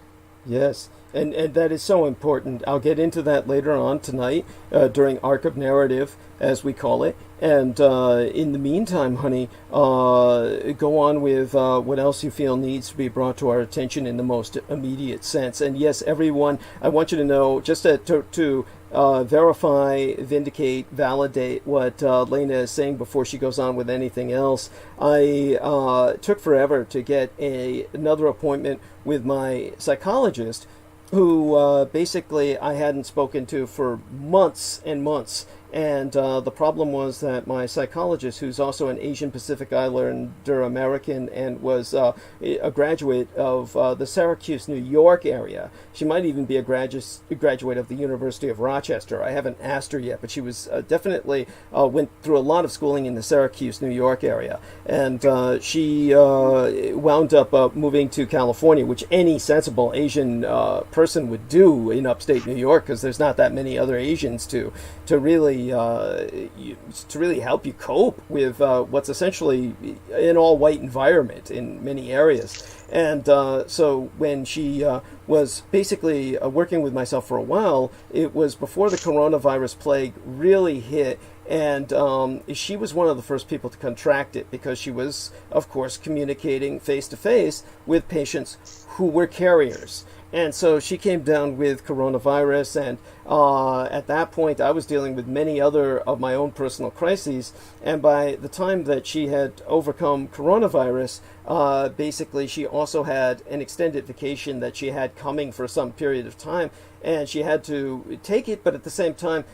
Yes. And that is so important. I'll get into that later on tonight during Arc of Narrative, as we call it. And in the meantime, honey, go on with what else you feel needs to be brought to our attention in the most immediate sense. And yes, everyone, I want you to know, just to verify, vindicate, validate what Lena is saying before she goes on with anything else. I took forever to get another appointment with my psychologist, who basically I hadn't spoken to for months and months. And the problem was that my psychologist, who's also an Asian Pacific Islander American and was a graduate of the Syracuse, New York area. She might even be a graduate of the University of Rochester. I haven't asked her yet, but she was definitely went through a lot of schooling in the Syracuse, New York area. And she wound up moving to California, which any sensible Asian person would do in upstate New York, because there's not that many other Asians to really help you cope with what's essentially an all-white environment in many areas. And so when she was basically working with myself for a while, it was before the coronavirus plague really hit. And she was one of the first people to contract it, because she was, of course, communicating face-to-face with patients who were carriers. And so she came down with coronavirus, and at that point I was dealing with many other of my own personal crises. And by the time that she had overcome coronavirus, basically she also had an extended vacation that she had coming for some period of time, and she had to take it, but at the same time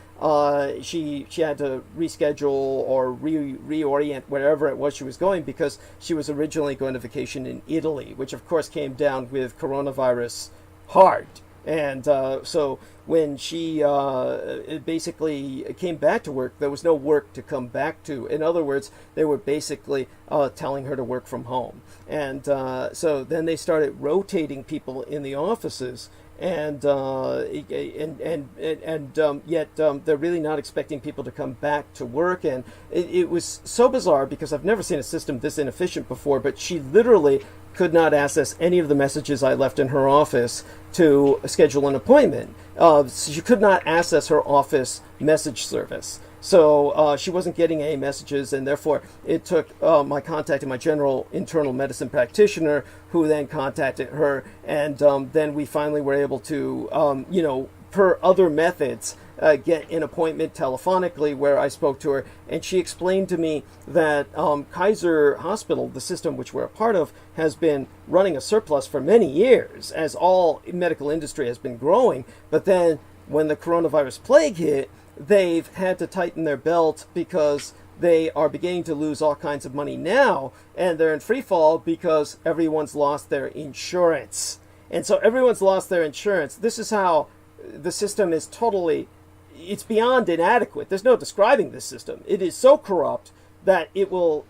she had to reschedule or reorient wherever it was she was going, because she was originally going to vacation in Italy, which of course came down with coronavirus hard. And so when she basically came back to work, there was no work to come back to. In other words, they were basically telling her to work from home. And so then they started rotating people in the offices, and yet they're really not expecting people to come back to work. And it was so bizarre, because I've never seen a system this inefficient before, but she literally could not access any of the messages I left in her office to schedule an appointment. She could not access her office message service. So she wasn't getting any messages, and therefore it took my contact to my general internal medicine practitioner, who then contacted her, and then we finally were able to, per other methods, get an appointment telephonically, where I spoke to her, and she explained to me that Kaiser Hospital, the system which we're a part of, has been running a surplus for many years, as all medical industry has been growing. But then when the coronavirus plague hit, they've had to tighten their belt, because they are beginning to lose all kinds of money now, and they're in free fall because everyone's lost their insurance. And so everyone's lost their insurance. This is how the system is totally, it's beyond inadequate. There's no describing this system. It is so corrupt that it will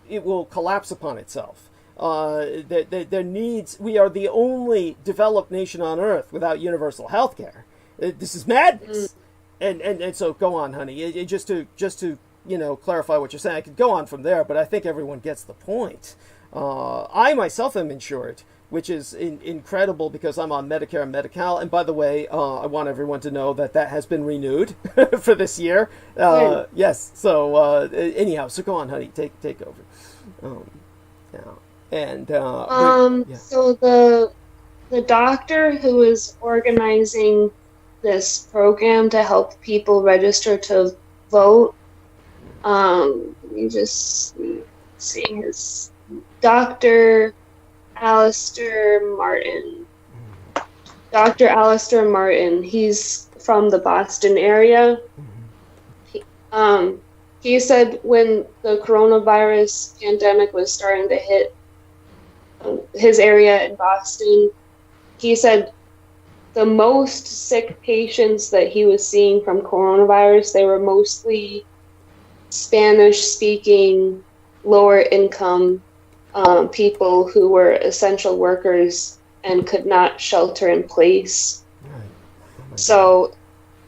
collapse upon itself. There needs, we are the only developed nation on earth without universal health care. This is madness. And so go on, honey. Just to clarify what you're saying. I could go on from there, but I think everyone gets the point. I myself am insured, which is incredible, because I'm on Medicare and Medi-Cal. And by the way, I want everyone to know that has been renewed for this year. Yes. So anyhow, so go on, honey. Take over. Now and yeah. So the doctor who is organizing this program to help people register to vote, let me just see his Dr. Alistair Martin. Dr. Alistair Martin, he's from the Boston area. He said when the coronavirus pandemic was starting to hit his area in Boston, he said the most sick patients that he was seeing from coronavirus, they were mostly Spanish-speaking, lower-income people who were essential workers and could not shelter in place. Right. Oh, so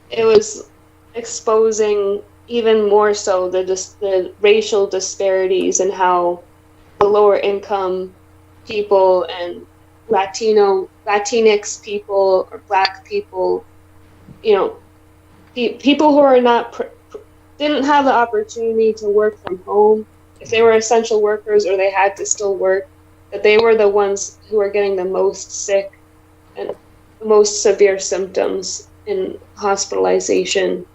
it was exposing even more so the racial disparities and how the lower income people and Latinx people or Black people, you know, people who are not didn't have the opportunity to work from home, if they were essential workers or they had to still work, that they were the ones who were getting the most sick and the most severe symptoms in hospitalization.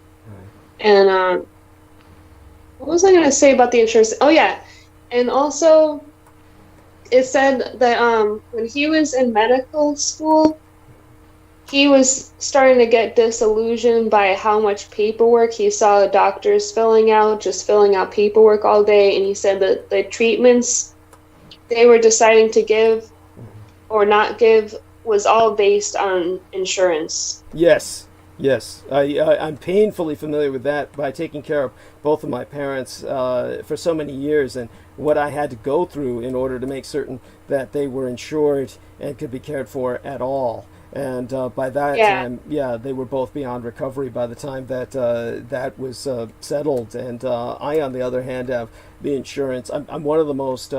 And what was I going to say about the insurance? Oh, yeah. And also, it said that when he was in medical school, he was starting to get disillusioned by how much paperwork he saw the doctors filling out paperwork all day. And he said that the treatments they were deciding to give or not give was all based on insurance. Yes. I'm painfully familiar with that by taking care of both of my parents for so many years, and what I had to go through in order to make certain that they were insured and could be cared for at all. And by that time, they were both beyond recovery by the time that that was settled. And I, on the other hand, have the insurance. I'm one of the most,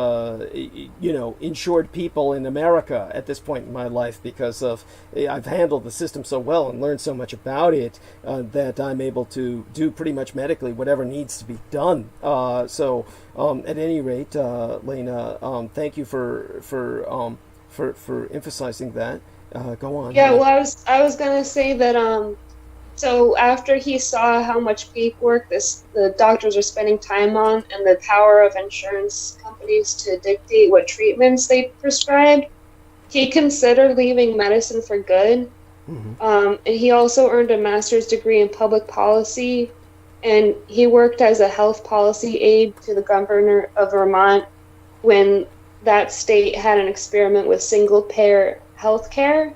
insured people in America at this point in my life because of I've handled the system so well and learned so much about it that I'm able to do pretty much medically whatever needs to be done. So at any rate, Lena, thank you for emphasizing that. Go on. Yeah, well, I was gonna say that so after he saw how much paperwork the doctors are spending time on and the power of insurance companies to dictate what treatments they prescribed, he considered leaving medicine for good. And he also earned a master's degree in public policy, and he worked as a health policy aide to the governor of Vermont when that state had an experiment with single-payer healthcare.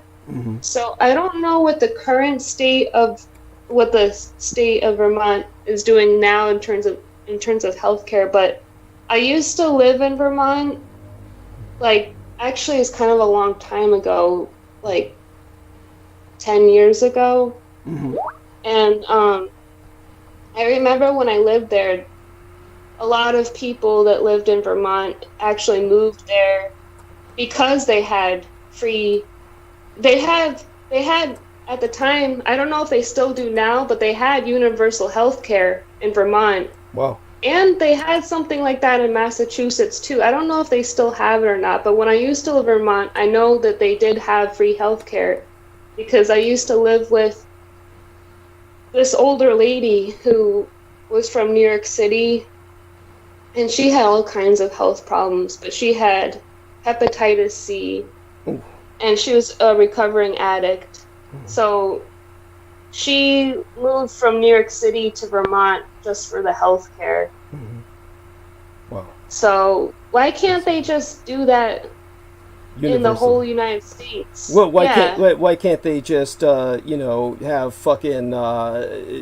So I don't know what the current state of Vermont is doing now in terms of healthcare, but I used to live in Vermont. Like, actually, it's kind of a long time ago, like 10 years ago. And I remember when I lived there, a lot of people that lived in Vermont actually moved there because they had they had at the time, I don't know if they still do now, but they had universal health care in Vermont. Wow. And they had something like that in Massachusetts too. I don't know if they still have it or not, but when I used to live in Vermont, I know that they did have free health care because I used to live with this older lady who was from New York City, and she had all kinds of health problems, but she had hepatitis C. Ooh. And she was a recovering addict. So she moved from New York City to Vermont just for the health care. Wow. So why can't they just do that in the whole United States? Well, why can't they just have fucking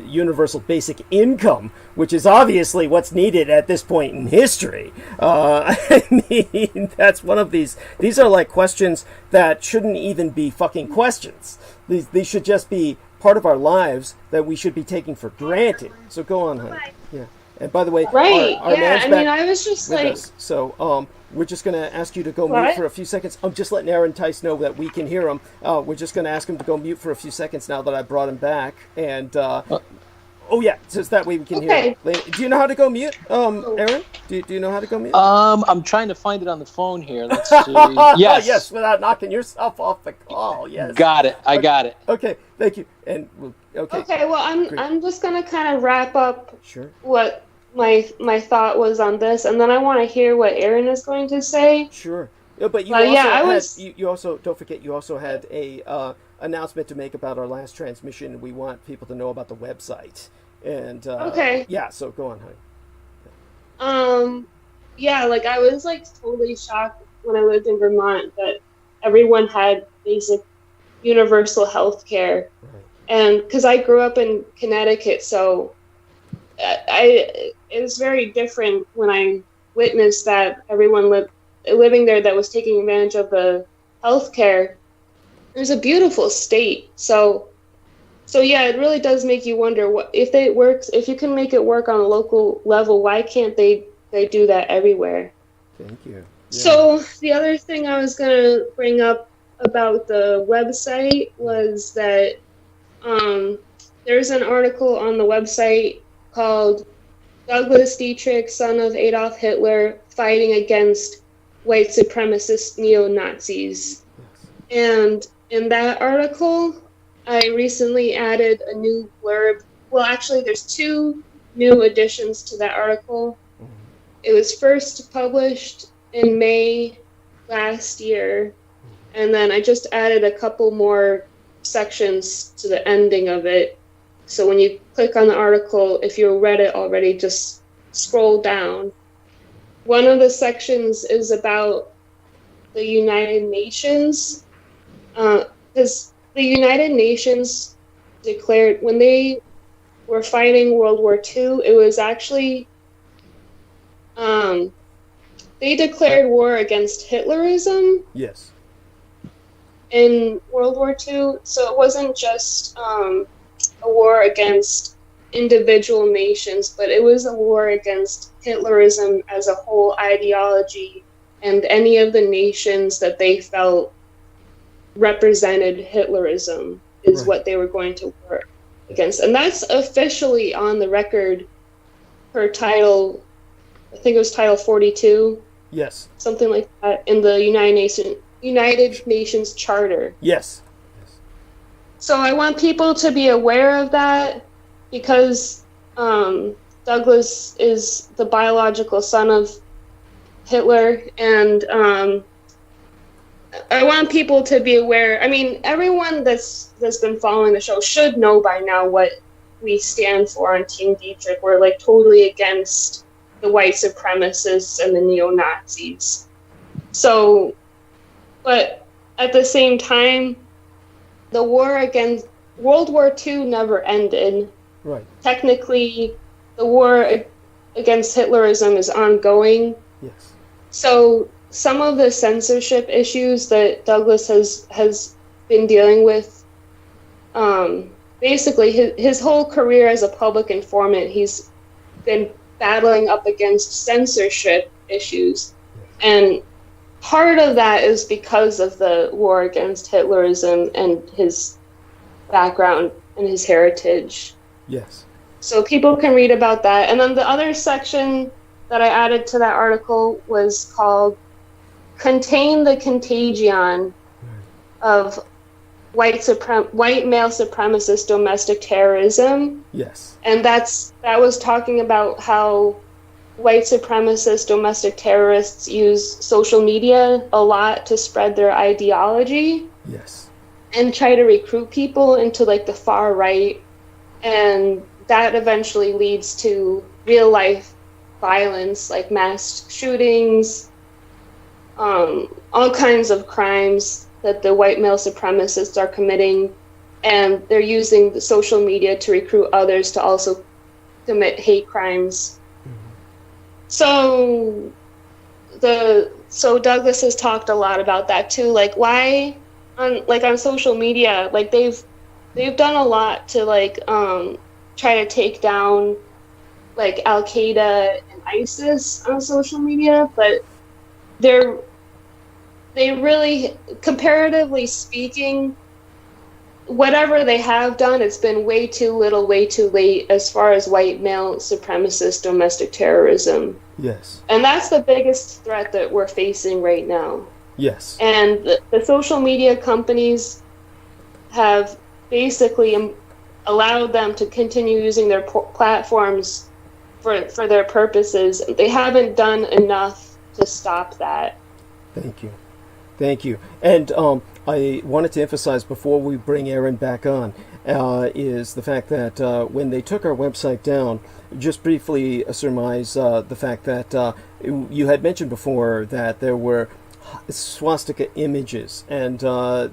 universal basic income, which is obviously what's needed at this point in history? I mean, that's one of these are like questions that shouldn't even be fucking questions. These should just be part of our lives that we should be taking for granted. So go on, honey. Yeah. And by the way, right? our man's back I was just like, us. So we're just going to ask you to go mute for a few seconds. I'm just letting Aaron Tice know that we can hear him. We're just going to ask him to go mute for a few seconds now that I brought him back. And oh yeah, so that way we can hear him. Do you know how to go mute, Aaron? Do you know how to go mute? I'm trying to find it on the phone here. Let's see. Yes. Yes, without knocking yourself off the call. Yes. Got it. I got it. Okay, thank you. And okay. Well, I'm just gonna kind of wrap up Sure. what my thought was on this, and then I want to hear what Aaron is going to say. Sure. But you you also don't forget you also had a announcement to make about our last transmission. We want people to know about the website. And okay. Yeah, so go on, honey. Yeah, like I was like totally shocked when I lived in Vermont that everyone had basic universal health care. Right. And because I grew up in Connecticut, so it was very different when I witnessed that everyone living there that was taking advantage of the health care. It was a beautiful state. So So yeah, it really does make you wonder what if you can make it work on a local level, why can't they do that everywhere? Thank you. Yeah. So the other thing I was gonna bring up about the website was that there's an article on the website called Douglas Dietrich, son of Adolf Hitler, fighting against white supremacist neo-Nazis. And in that article, I recently added a new blurb. Well, actually, there's 2 new additions to that article. It was first published in May last year, and then I just added a couple more sections to the ending of it. So when you click on the article, if you read it already, just scroll down. One of the sections is about the United Nations, because the United Nations declared, when they were fighting World War II, it was actually, they declared war against Hitlerism. Yes. In World War II, so it wasn't just a war against individual nations, but it was a war against Hitlerism as a whole ideology and any of the nations that they felt represented Hitlerism is Right. what they were going to war against. And that's officially on the record per title, I think it was title 42, Yes. something like that, in the United Nations Charter. Yes. So I want people to be aware of that because Douglas is the biological son of Hitler, and I want people to be aware. I mean, everyone that's been following the show should know by now what we stand for on Team Dietrich. We're like totally against the white supremacists and the neo-Nazis. So, but at the same time, the war against World War II never ended. Right. Technically, the war against Hitlerism is ongoing. Yes. So some of the censorship issues that Douglas has been dealing with, basically his whole career as a public informant, he's been battling up against censorship issues. And part of that is because of the war against Hitlerism and his background and his heritage. Yes. So people can read about that. And then the other section that I added to that article was called"Contain the Contagion of White Male Supremacist Domestic Terrorism." Yes. And that was talking about how white supremacist domestic terrorists use social media a lot to spread their ideology. Yes. And try to recruit people into like the far right. And that eventually leads to real life violence, like mass shootings, all kinds of crimes that the white male supremacists are committing. And they're using the social media to recruit others to also commit hate crimes. So Douglas has talked a lot about that too. Like why on social media, like they've done a lot to like try to take down like Al Qaeda and ISIS on social media, but they really, comparatively speaking, whatever they have done, it's been way too little, way too late as far as white male supremacist domestic terrorism. Yes. And that's the biggest threat that we're facing right now. Yes. And the social media companies have basically allowed them to continue using their platforms for their purposes. They haven't done enough to stop that. Thank you. Thank you. And I wanted to emphasize before we bring Aaron back on is the fact that when they took our website down, just briefly surmise the fact that you had mentioned before that there were swastika images, and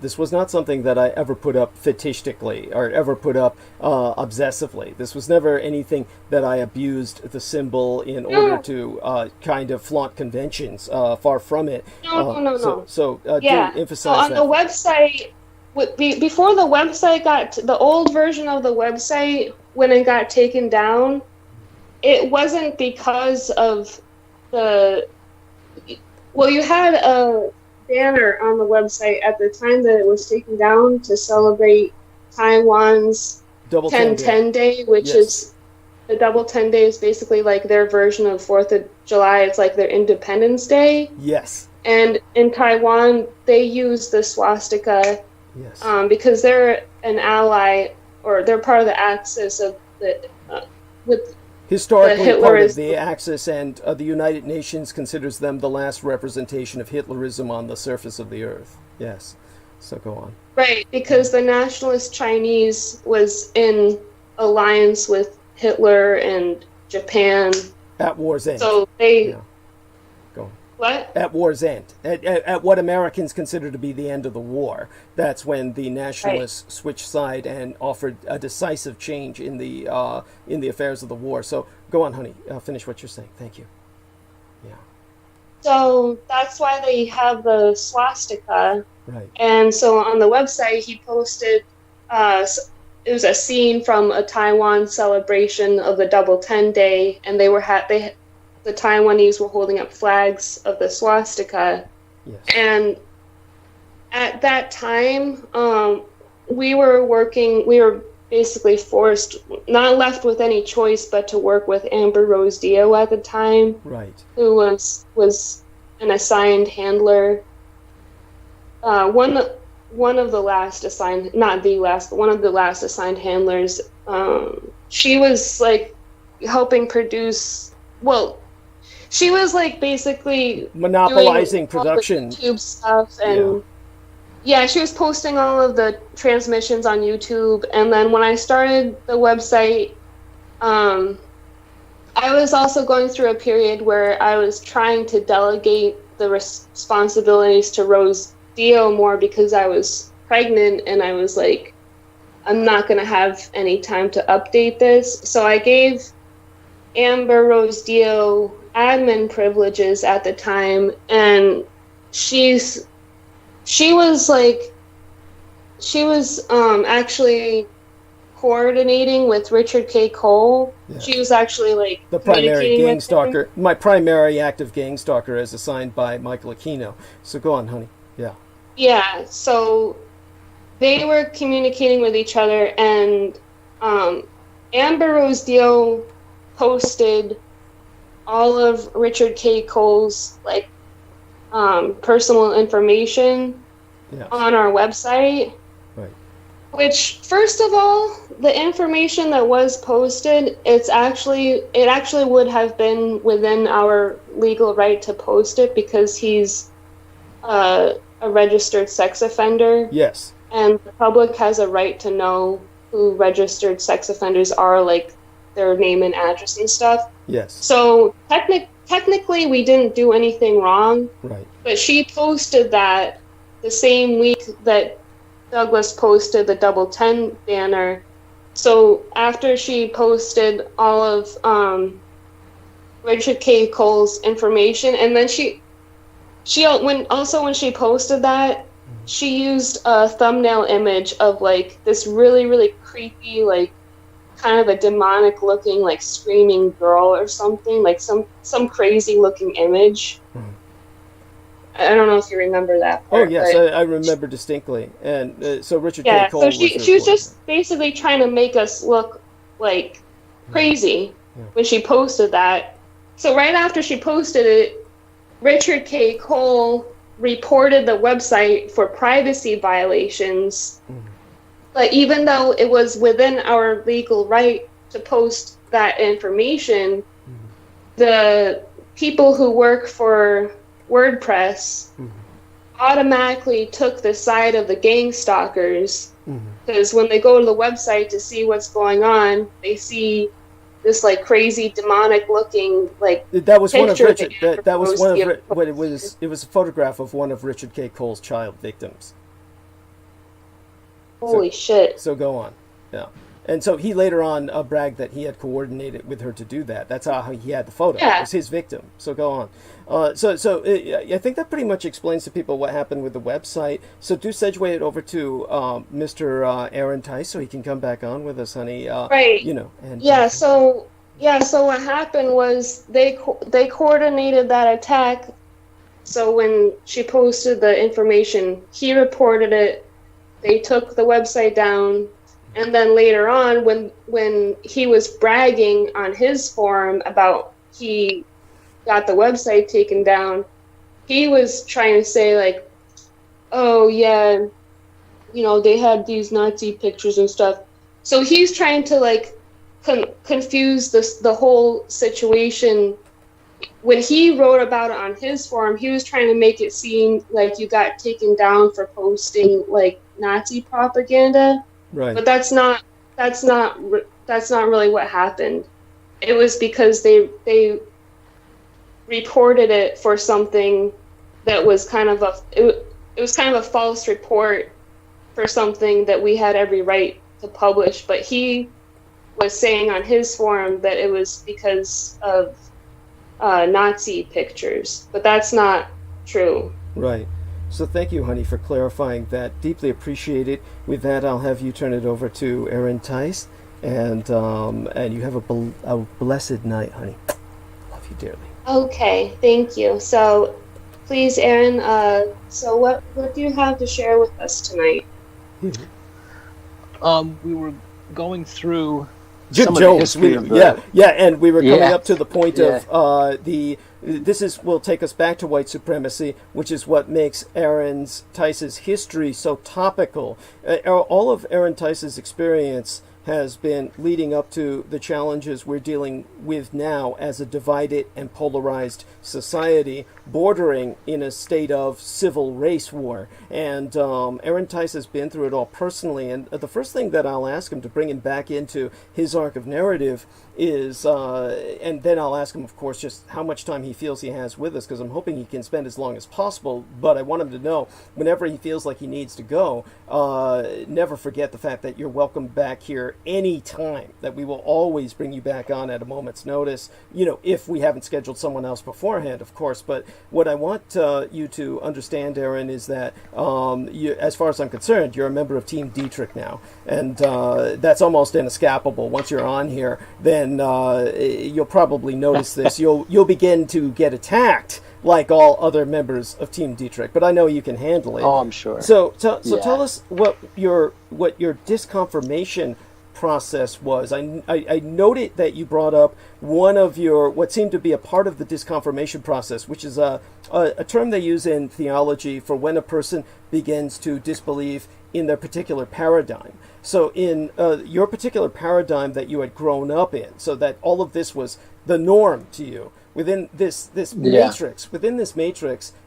this was not something that I ever put up fetishistically or ever put up obsessively. This was never anything that I abused the symbol in order to kind of flaunt conventions. Far from it. No. So Yeah. do emphasize on that. the website, before the website the old version of the website, when it got taken down, it wasn't because of you had a banner on the website at the time that it was taken down to celebrate Taiwan's 10-10 Day, which is the double 10 day is basically like their version of 4th of July. It's like their Independence Day. Yes. And in Taiwan, they use the swastika because they're an ally, or they're part of the Axis of with historically part of the Axis, and the United Nations considers them the last representation of Hitlerism on the surface of the earth. Yes. So go on. Right, because the nationalist Chinese was in alliance with Hitler and Japan. At war's end. So they... Yeah. Go on. What? At war's end. At what Americans consider to be the end of the war. That's when the nationalists switched side and offered a decisive change in the affairs of the war. So go on, honey. Finish what you're saying. Thank you. Yeah. So that's why they have the swastika. Right. And so on the website, he posted, it was a scene from a Taiwan celebration of the Double 10 Day, and the Taiwanese were holding up flags of the swastika. Yes. And at that time, we were basically forced, not left with any choice but to work with Amber Rose Dio at the time. Right. Who was an assigned handler. One of the last assigned, not the last, but one of the last assigned handlers. She was like helping produce. Well, she was like basically monopolizing production, YouTube stuff, and she was posting all of the transmissions on YouTube. And then when I started the website, I was also going through a period where I was trying to delegate the responsibilities to Rose Dio more, because I was pregnant and I was like, I'm not going to have any time to update this. So I gave Amber Rose Dio admin privileges at the time, and she was actually coordinating with Richard K. Cole. Yeah. She was actually like the primary gang stalker, my primary active gang stalker, as assigned by Michael Aquino. So go on, honey. Yeah. Yeah. So they were communicating with each other, and Amber Rose Dio posted all of Richard K. Cole's personal information on our website. Right. Which, first of all, the information that was posted, it actually would have been within our legal right to post it, because he's a registered sex offender. Yes. And the public has a right to know who registered sex offenders are, like their name and address and stuff. Yes. So technically we didn't do anything wrong. Right. But she posted that the same week that Douglas posted the Double 10 banner. So after she posted all of Richard K. Cole's information, and then when she posted that, she used a thumbnail image of like this really, really creepy, like kind of a demonic looking, like screaming girl or something, like some crazy looking image. I don't know if you remember that part. Oh yes, I remember distinctly. And so Richard K. Cole. So she was just basically trying to make us look like crazy when she posted that. So right after she posted it, Richard K. Cole reported the website for privacy violations. But even though it was within our legal right to post that information, the people who work for WordPress automatically took the side of the gang stalkers, because when they go to the website to see what's going on, they see this like crazy demonic looking like that was one of Richard. That was one of what it was. It was a photograph of one of Richard K. Cole's child victims. Holy shit! So go on. Yeah. And so he later on bragged that he had coordinated with her to do that. That's how he had the photo. Yeah. It was his victim. So go on. I think that pretty much explains to people what happened with the website. So do segue it over to Mr. Aaron Tice so he can come back on with us, honey. Right. You know. And, So what happened was they coordinated that attack. So when she posted the information, he reported it. They took the website down. And then later on, when he was bragging on his forum about he got the website taken down, he was trying to say like, oh yeah, you know, they had these Nazi pictures and stuff. So he's trying to like confuse the whole situation. When he wrote about it on his forum, he was trying to make it seem like you got taken down for posting like Nazi propaganda. Right. But that's not really what happened. It was because they reported it for something that was kind of a false report for something that we had every right to publish. But he was saying on his forum that it was because of Nazi pictures, but that's not true. Right. So thank you, honey, for clarifying that. Deeply appreciated. With that, I'll have you turn it over to Aaron Tice, and you have a blessed night, honey. Love you dearly. Okay, thank you. So, please, Aaron. So what do you have to share with us tonight? We were going through Jim some Jones, of the history of the, and we were coming Yeah. up to the point of will take us back to white supremacy, which is what makes Aaron Tice's history so topical. All of Aaron Tice's experience has been leading up to the challenges we're dealing with now as a divided and polarized society, bordering in a state of civil race war. And Aaron Tice has been through it all personally. And the first thing that I'll ask him to bring him back into his arc of narrative is, and then I'll ask him, of course, just how much time he feels he has with us, because I'm hoping he can spend as long as possible. But I want him to know, whenever he feels like he needs to go, never forget the fact that you're welcome back here any time, that we will always bring you back on at a moment's notice, you know, if we haven't scheduled someone else beforehand, of course. But what I want you to understand, Aaron, is that as far as I'm concerned, you're a member of Team Dietrich now, and that's almost inescapable. Once you're on here, then you'll probably notice this. You'll begin to get attacked like all other members of Team Dietrich, but I know you can handle it. Oh, I'm sure. So tell us what your disconfirmation process was. I noted that you brought up one of what seemed to be a part of the disconfirmation process, which is a term they use in theology for when a person begins to disbelieve in their particular paradigm. So in your particular paradigm that you had grown up in, so that all of this was the norm to you, within this matrix,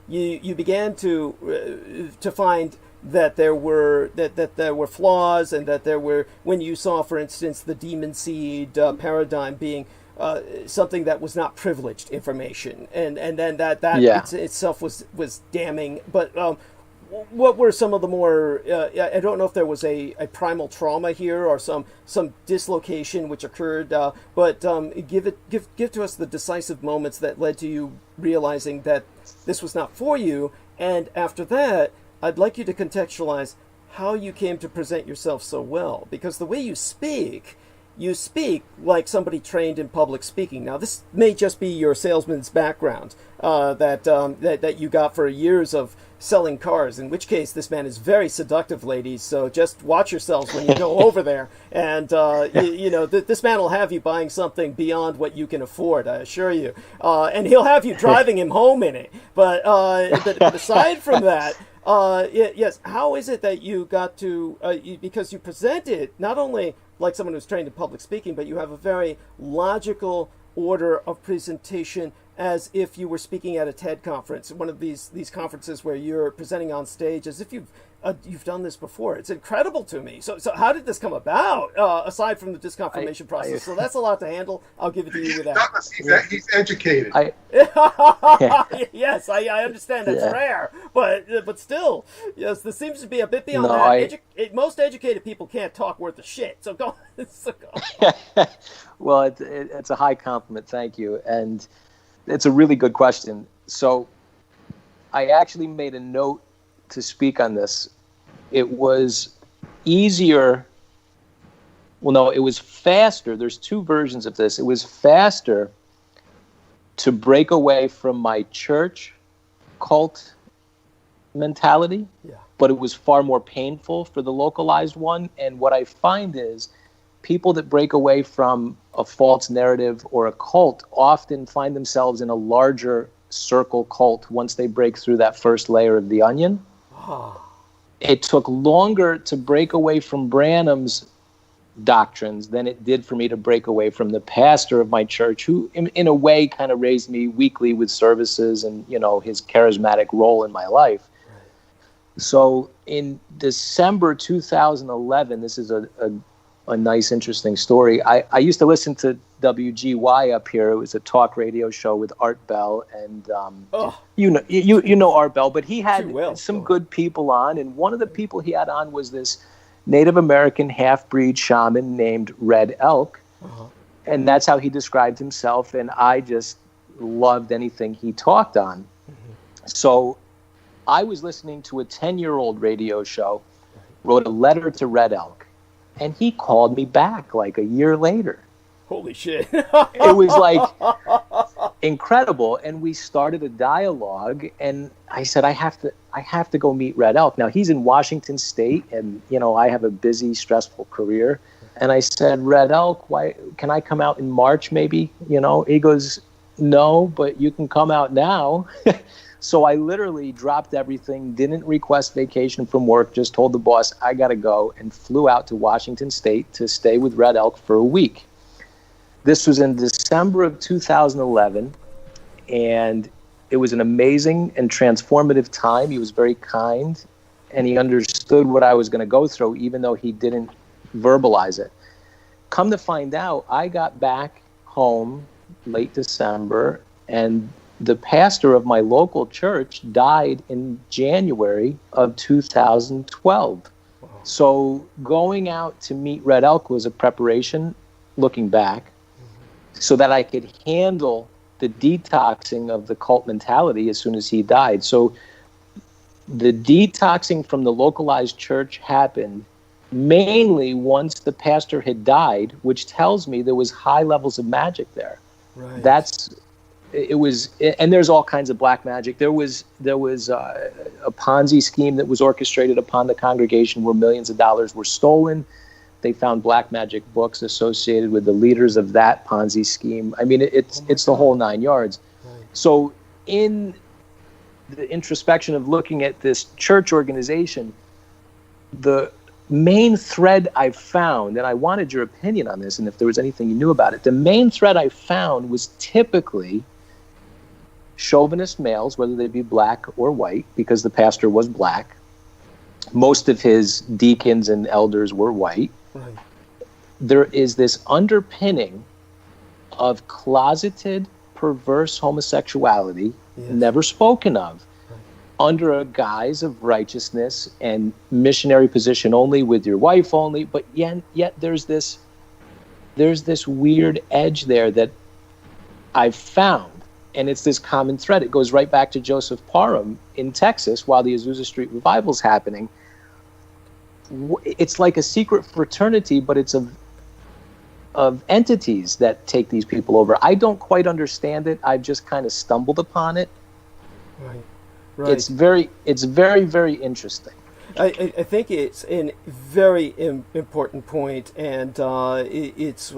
you began to find that there were flaws, and that there were, when you saw, for instance, the demon seed paradigm being something that was not privileged information, and then that itself was damning. But what were some of the more? I don't know if there was a primal trauma here or some dislocation which occurred, but give to us the decisive moments that led to you realizing that this was not for you, and after that, I'd like you to contextualize how you came to present yourself so well, because the way you speak like somebody trained in public speaking. Now, this may just be your salesman's background that you got for years of selling cars, in which case this man is very seductive, ladies, so just watch yourselves when you go over there. And, this man will have you buying something beyond what you can afford, I assure you. And he'll have you driving him home in it. But aside from that, yes, how is it that you got to, because you presented not only like someone who's trained in public speaking, but you have a very logical order of presentation as if you were speaking at a TED conference, one of these conferences where you're presenting on stage, as if you've done this before. It's incredible to me. So how did this come about, aside from the disconfirmation process? So that's a lot to handle. I'll give it to you with that. He's educated. Yes, I understand that's rare, but still, yes, this seems to be a bit beyond that. Most educated people can't talk worth a shit. So go. Well, it's a high compliment. Thank you, and it's a really good question. So I actually made a note to speak on this. It was easier. Well, no, it was faster. There's two versions of this. It was faster to break away from my church cult mentality, but it was far more painful for the localized one. And what I find is people that break away from a false narrative or a cult often find themselves in a larger circle cult once they break through that first layer of the onion. It took longer to break away from Branham's doctrines than it did for me to break away from the pastor of my church, who in a way kind of raised me weekly with services and, you know, his charismatic role in my life. So in December 2011, this is a nice, interesting story. I used to listen to WGY up here. It was a talk radio show with Art Bell, and you know Art Bell, but he had some good people on, and one of the people he had on was this Native American half-breed shaman named Red Elk, and that's how he described himself, and I just loved anything he talked on. So I was listening to a 10-year-old radio show, wrote a letter to Red Elk, and he called me back like a year later. Holy shit. It was like incredible. And we started a dialogue, and I said, I have to go meet Red Elk. Now he's in Washington State, and, you know, I have a busy, stressful career. And I said, Red Elk, why can I come out in March maybe? You know, he goes, no, but you can come out now. So I literally dropped everything, didn't request vacation from work, just told the boss I got to go, and flew out to Washington State to stay with Red Elk for a week. This was in December of 2011, and it was an amazing and transformative time. He was very kind, and he understood what I was going to go through, even though he didn't verbalize it. Come to find out, I got back home late December, and the pastor of my local church died in January of 2012. Wow. So going out to meet Red Elk was a preparation, looking back, so that I could handle the detoxing of the cult mentality as soon as he died. So the detoxing from the localized church happened mainly once the pastor had died, which tells me there was high levels of magic there. Right. It was, and there's all kinds of black magic. There was a Ponzi scheme that was orchestrated upon the congregation where millions of dollars were stolen. They found black magic books associated with the leaders of that Ponzi scheme. I mean, it's the whole nine yards. Right. So in the introspection of looking at this church organization, the main thread I found, and I wanted your opinion on this, and if there was anything you knew about it, the main thread I found was typically chauvinist males, whether they be black or white, because the pastor was black. Most of his deacons and elders were white. Right. There is this underpinning of closeted, perverse homosexuality, never spoken of, under a guise of righteousness and missionary position only, with your wife only. But yet there's this weird edge there that I've found. And it's this common thread. It goes right back to Joseph Parham in Texas while the Azusa Street revival's happening. It's like a secret fraternity, but it's of entities that take these people over. I don't quite understand it. I've just kind of stumbled upon it. Right. It's very, very interesting. I think it's a very important point, and it's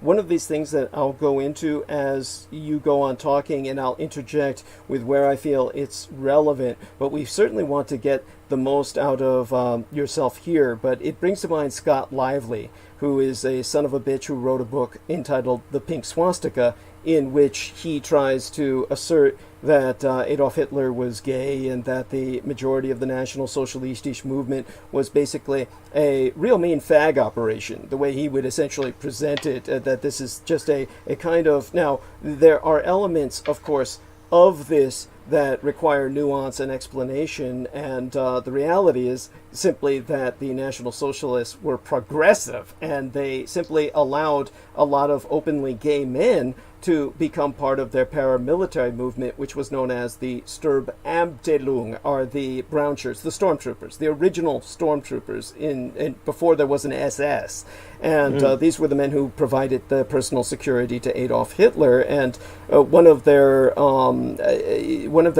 one of these things that I'll go into as you go on talking, and I'll interject with where I feel it's relevant. But we certainly want to get the most out of yourself here. But it brings to mind Scott Lively, who is a son of a bitch who wrote a book entitled The Pink Swastika in which he tries to assert that Adolf Hitler was gay and that the majority of the National-So̶Ialistiche movement was basically a real mean fag operation, the way he would essentially present it, that this is just a kind of... Now, there are elements, of course, of this that require nuance and explanation, and the reality is simply that the National Socialists were progressive, and they simply allowed a lot of openly gay men to become part of their paramilitary movement, which was known as the Sturmabteilung, or the brown shirts, the stormtroopers, the original stormtroopers in before there was an SS. And these were the men who provided the personal security to Adolf Hitler. And one of their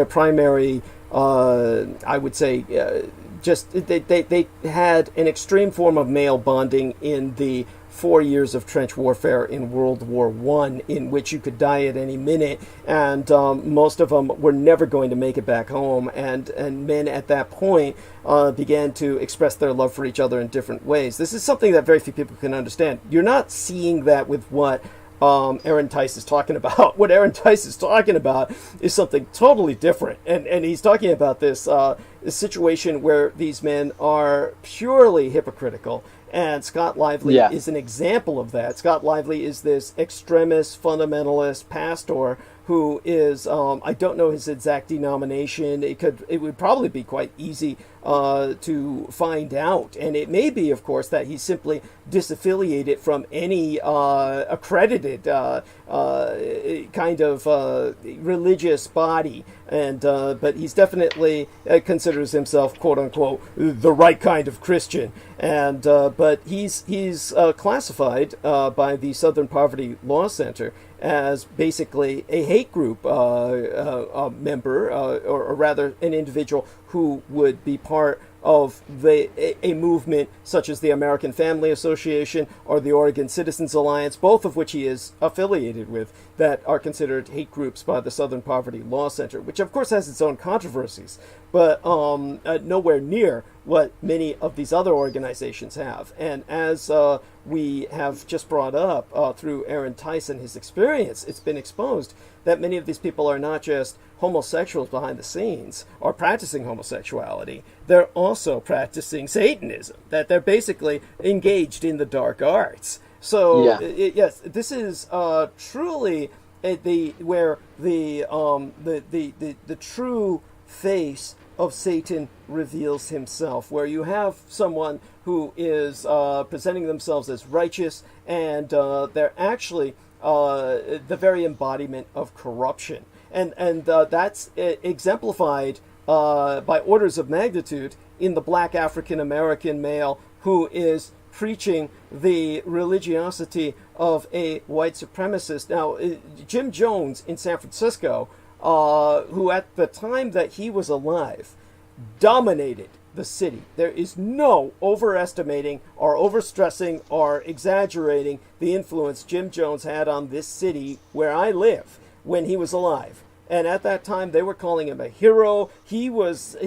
primary, I would say, just they had an extreme form of male bonding in the 4 years of trench warfare in World War I, in which you could die at any minute, and most of them were never going to make it back home, and men at that point began to express their love for each other in different ways. This is something that very few people can understand. You're not seeing that with what Aaron Tice is talking about. What Aaron Tice is talking about is something totally different, and he's talking about this situation where these men are purely hypocritical. And Scott Lively is an example of that. Scott Lively is this extremist, fundamentalist pastor who is, I don't know his exact denomination. It would probably be quite easy to find out. And it may be, of course, that he's simply disaffiliated from any accredited kind of religious body. And but he's definitely considers himself, quote unquote, the right kind of Christian. And but he's classified by the Southern Poverty Law Center as basically a hate group member, or rather an individual who would be part of a movement such as the American Family Association or the Oregon Citizens Alliance, both of which he is affiliated with, that are considered hate groups by the Southern Poverty Law Center, which of course has its own controversies, but nowhere near what many of these other organizations have. And as we have just brought up through Aaron Tice and his experience, it's been exposed that many of these people are not just homosexuals behind the scenes or practicing homosexuality, they're also practicing Satanism, that they're basically engaged in the dark arts. So yes, this is truly where the true face of Satan reveals himself, where you have someone who is presenting themselves as righteous, and they're actually the very embodiment of corruption. And that's exemplified by orders of magnitude in the black African-American male who is preaching the religiosity of a white supremacist. Now, Jim Jones in San Francisco, who at the time that he was alive dominated the city. There is no overestimating or overstressing or exaggerating the influence Jim Jones had on this city where I live when he was alive. And at that time, they were calling him a hero. He was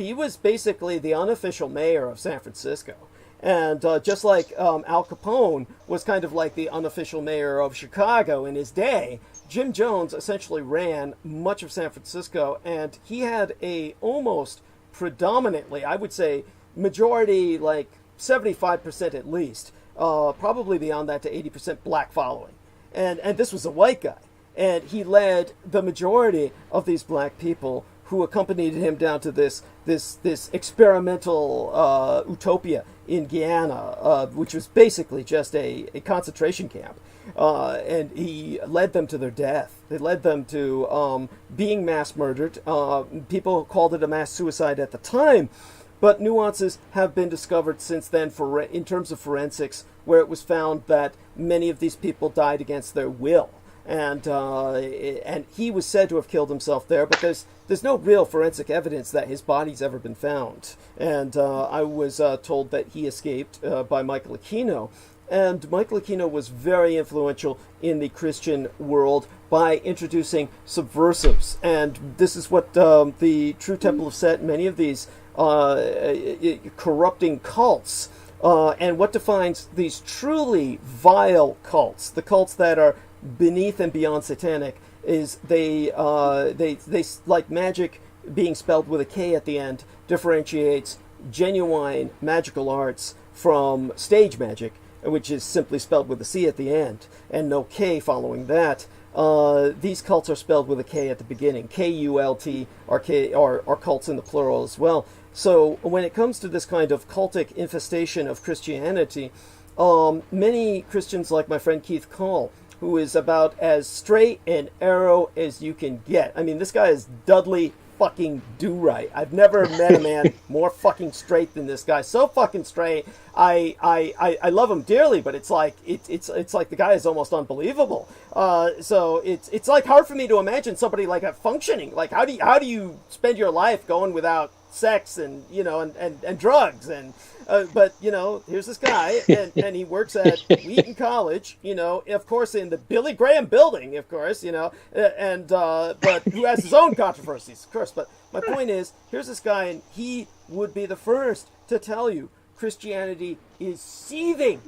basically the unofficial mayor of San Francisco. And just like Al Capone was kind of like the unofficial mayor of Chicago in his day, Jim Jones essentially ran much of San Francisco, and he had a almost predominantly, I would say, majority, like 75% at least, probably beyond that to 80% black following. And this was a white guy. And he led the majority of these black people who accompanied him down to this experimental utopia in Guyana, which was basically just a concentration camp. And he led them to their death. They led them to being mass murdered. People called it a mass suicide at the time, but nuances have been discovered since then in terms of forensics, where it was found that many of these people died against their will. And he was said to have killed himself there, but there's no real forensic evidence that his body's ever been found. And I was told that he escaped by Michael Aquino. And Michael Aquino was very influential in the Christian world by introducing subversives. And this is what the True Temple of Set, many of these corrupting cults, and what defines these truly vile cults, the cults that are beneath and beyond satanic, is they like magic being spelled with a K at the end differentiates genuine magical arts from stage magic, which is simply spelled with a C at the end and no K following that. These cults are spelled with a K at the beginning. K-U-L-T are cults in the plural as well. So when it comes to this kind of cultic infestation of Christianity, many Christians, like my friend Keith Call, who is about as straight and arrow as you can get. I mean, this guy is Dudley fucking do-right. I've never met a man more fucking straight than this guy. So fucking straight. I love him dearly, but it's like it's like the guy is almost unbelievable. So it's like hard for me to imagine somebody like a functioning. Like how do you spend your life going without sex and and drugs and but here's this guy and he works at Wheaton College, of course in the Billy Graham building, of course, but who has his own controversies, of course. But my point is, here's this guy and he would be the first to tell you Christianity is seething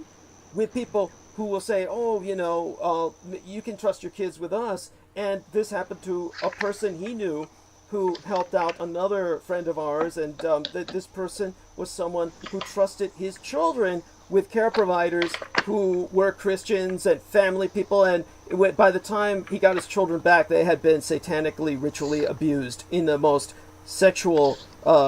with people who will say, you can trust your kids with us. And this happened to a person he knew who helped out another friend of ours, and this person was someone who trusted his children with care providers who were Christians and family people, and by the time he got his children back, they had been satanically, ritually abused in the most sexual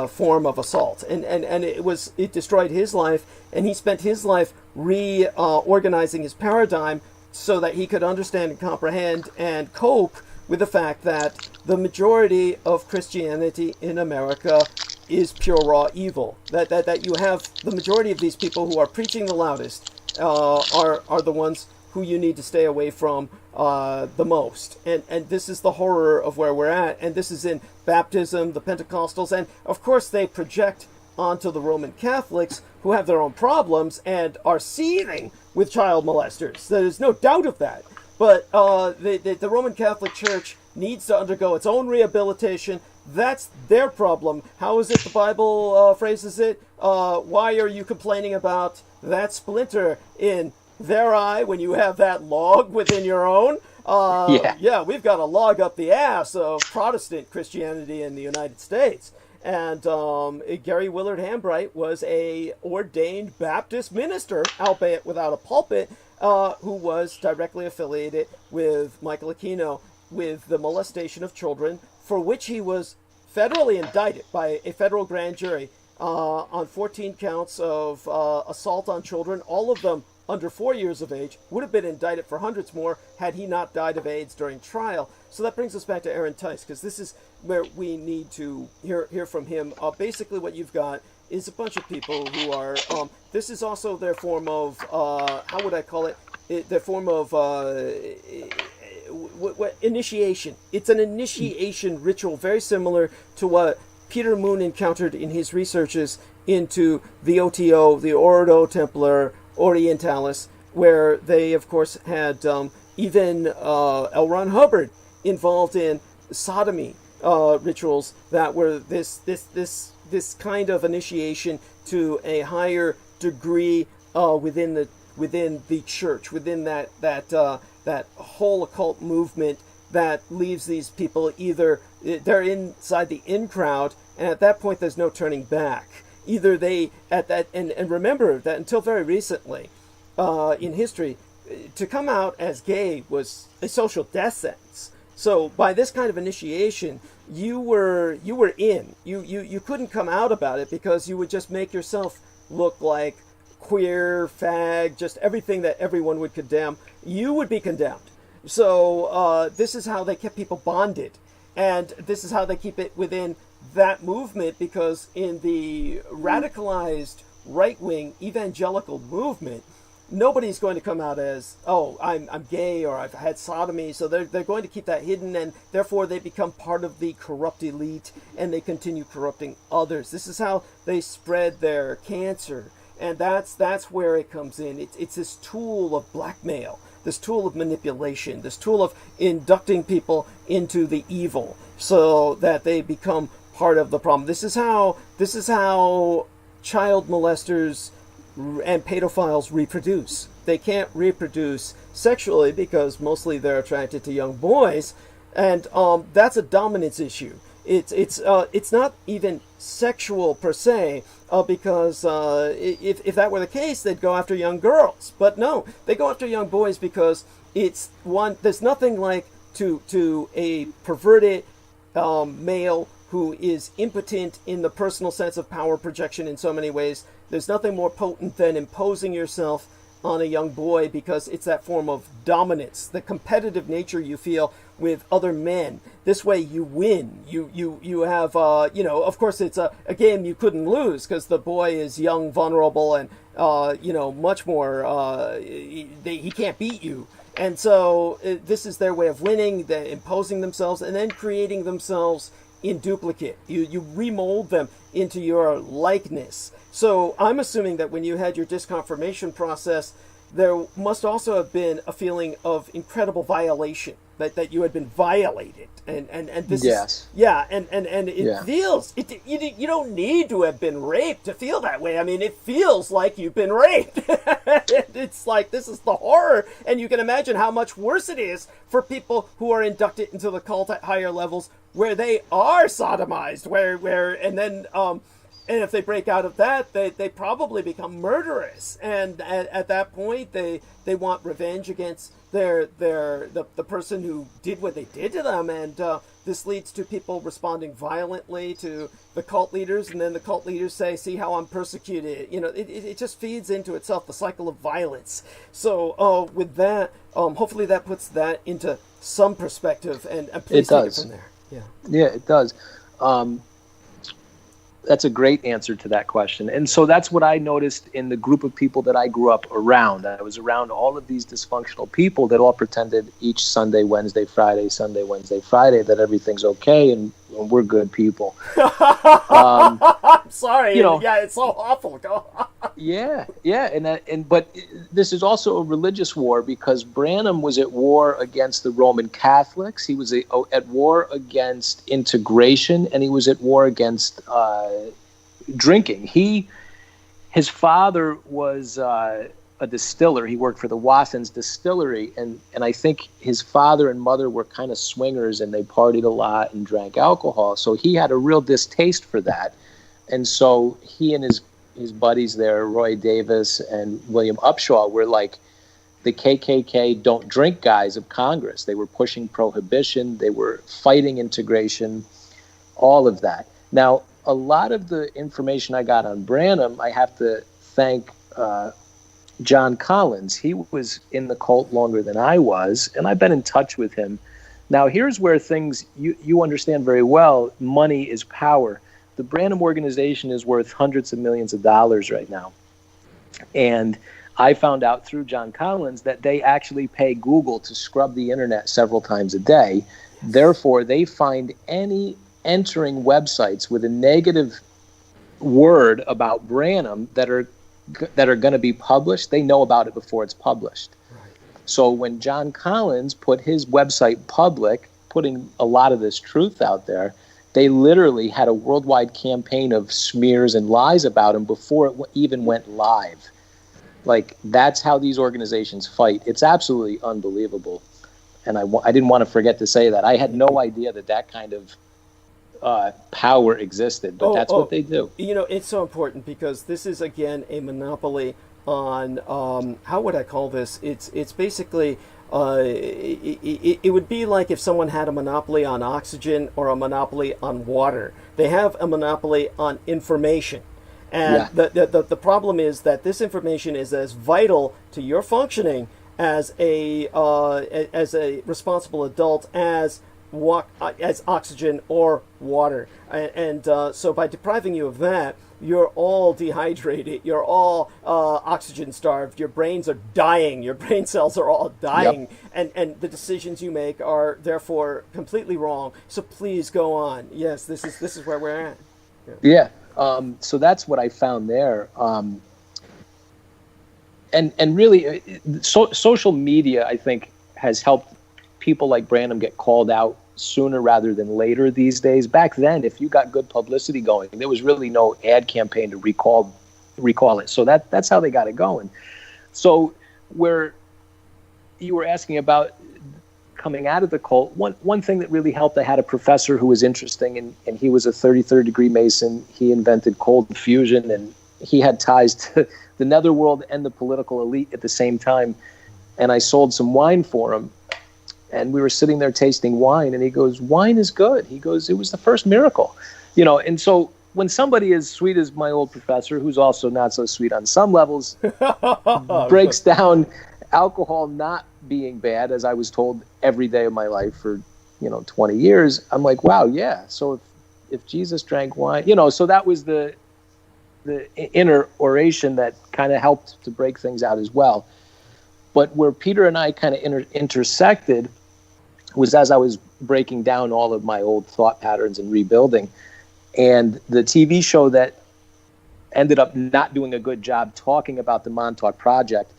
form of assault, and it destroyed his life, and he spent his life reorganizing his paradigm so that he could understand and comprehend and cope with the fact that the majority of Christianity in America is pure raw evil. That you have the majority of these people who are preaching the loudest are the ones who you need to stay away from the most. And this is the horror of where we're at. And this is in baptism, the Pentecostals, and of course they project onto the Roman Catholics who have their own problems and are seething with child molesters. There's no doubt of that. But the Roman Catholic Church needs to undergo its own rehabilitation. That's their problem. How is it the Bible phrases it? Why are you complaining about that splinter in their eye when you have that log within your own? Yeah, we've got a log up the ass of Protestant Christianity in the United States. And Gary Willard Hambright was a ordained Baptist minister, albeit without a pulpit, who was directly affiliated with Michael Aquino with the molestation of children, for which he was federally indicted by a federal grand jury on 14 counts of assault on children, all of them under 4 years of age. Would have been indicted for hundreds more had he not died of AIDS during trial. So that brings us back to Aaron Tice, because this is where we need to hear from him. Basically what you've got is a bunch of people who are, this is also their form of, how would I call it? Their form of initiation. It's an initiation ritual, very similar to what Peter Moon encountered in his researches into the OTO, the Ordo Templar Orientalis, where they, of course, had even L. Ron Hubbard involved in sodomy rituals that were this kind of initiation to a higher degree within the church, within that whole occult movement that leaves these people either they're inside the in crowd, and at that point there's no turning back. Either they at that and remember that until very recently in history, to come out as gay was a social death sentence. So by this kind of initiation, you were in. You couldn't come out about it because you would just make yourself look like queer, fag, just everything that everyone would condemn. You would be condemned. So this is how they kept people bonded, and this is how they keep it within that movement, because in the radicalized right-wing evangelical movement, nobody's going to come out as, oh, I'm gay or I've had sodomy. So they're going to keep that hidden, and therefore they become part of the corrupt elite and they continue corrupting others. This is how they spread their cancer, and that's where it comes in. It's this tool of blackmail, this tool of manipulation, this tool of inducting people into the evil so that they become part of the problem. This is how child molesters and pedophiles reproduce. They can't reproduce sexually because mostly they're attracted to young boys, and that's a dominance issue. It's not even sexual per se, because if that were the case, they'd go after young girls. But no, they go after young boys because there's nothing like to a perverted male who is impotent in the personal sense of power projection in so many ways. There's nothing more potent than imposing yourself on a young boy, because it's that form of dominance, the competitive nature you feel with other men. This way you win. You have, of course it's a game you couldn't lose, because the boy is young, vulnerable, and, much more, he can't beat you. And so this is their way of winning, imposing themselves, and then creating themselves in duplicate. You remold them into your likeness. So I'm assuming that when you had your disconfirmation process, there must also have been a feeling of incredible violation, that you had been violated, and this yes. And it feels you don't need to have been raped to feel that way. I mean, it feels like you've been raped. It's like, this is the horror, and you can imagine how much worse it is for people who are inducted into the cult at higher levels, where they are sodomized, and if they break out of that, they probably become murderous, and at that point they want revenge against the person who did what they did to them, and this leads to people responding violently to the cult leaders, and then the cult leaders say, "See how I'm persecuted." It just feeds into itself, the cycle of violence. So with that, hopefully that puts that into some perspective, and please take it from there. Yeah, it does. That's a great answer to that question. And so that's what I noticed in the group of people that I grew up around. I was around all of these dysfunctional people that all pretended each Sunday, Wednesday, Friday, Sunday, Wednesday, Friday, that everything's okay and we're good people. I'm sorry. It's so awful. Yeah. But this is also a religious war, because Branham was at war against the Roman Catholics. He was at war against integration, and he was at war against drinking. His father was a distiller. He worked for the Wassons distillery, and I think his father and mother were kind of swingers, and they partied a lot and drank alcohol. So he had a real distaste for that, and so he and his buddies there, Roy Davis and William Upshaw, were like the KKK don't drink guys of Congress. They were pushing prohibition. They were fighting integration, all of that. Now, a lot of the information I got on Branham, I have to thank John Collins. He was in the cult longer than I was, and I've been in touch with him. Now, here's where things, you understand very well, money is power. The Branham organization is worth hundreds of millions of dollars right now. And I found out through John Collins that they actually pay Google to scrub the internet several times a day. Therefore, they find any entering websites with a negative word about Branham that are going to be published. They know about it before it's published. Right. So when John Collins put his website public, putting a lot of this truth out there, they literally had a worldwide campaign of smears and lies about him before it even went live. Like, that's how these organizations fight. It's absolutely unbelievable. And I didn't want to forget to say that. I had no idea that kind of power existed, but that's what they do. It's so important, because this is, again, a monopoly on, how would I call this? It's basically... it would be like if someone had a monopoly on oxygen or a monopoly on water. They have a monopoly on information. And the problem is that this information is as vital to your functioning as a responsible adult as oxygen or water. And so by depriving you of that, you're all dehydrated, you're all oxygen starved, your brains are dying, your brain cells are all dying, and the decisions you make are therefore completely wrong. So please go on. Yes, this is where we're at. Yeah. So that's what I found there. And really, social media, I think, has helped people like Branham get called out sooner rather than later these days. Back then, if you got good publicity going, there was really no ad campaign to recall it. So that's how they got it going. So where you were asking about coming out of the cult, one thing that really helped, I had a professor who was interesting, and he was a 33rd degree Mason. He invented cold fusion, and he had ties to the netherworld and the political elite at the same time. And I sold some wine for him, and we were sitting there tasting wine, and he goes, "Wine is good." He goes, "It was the first miracle." And so when somebody as sweet as my old professor, who's also not so sweet on some levels, breaks down alcohol not being bad, as I was told every day of my life for 20 years, I'm like, wow, yeah. So if Jesus drank wine, so that was the inner oration that kind of helped to break things out as well. But where Peter and I kind of intersected was as I was breaking down all of my old thought patterns and rebuilding. And the TV show that ended up not doing a good job talking about the Montauk Project,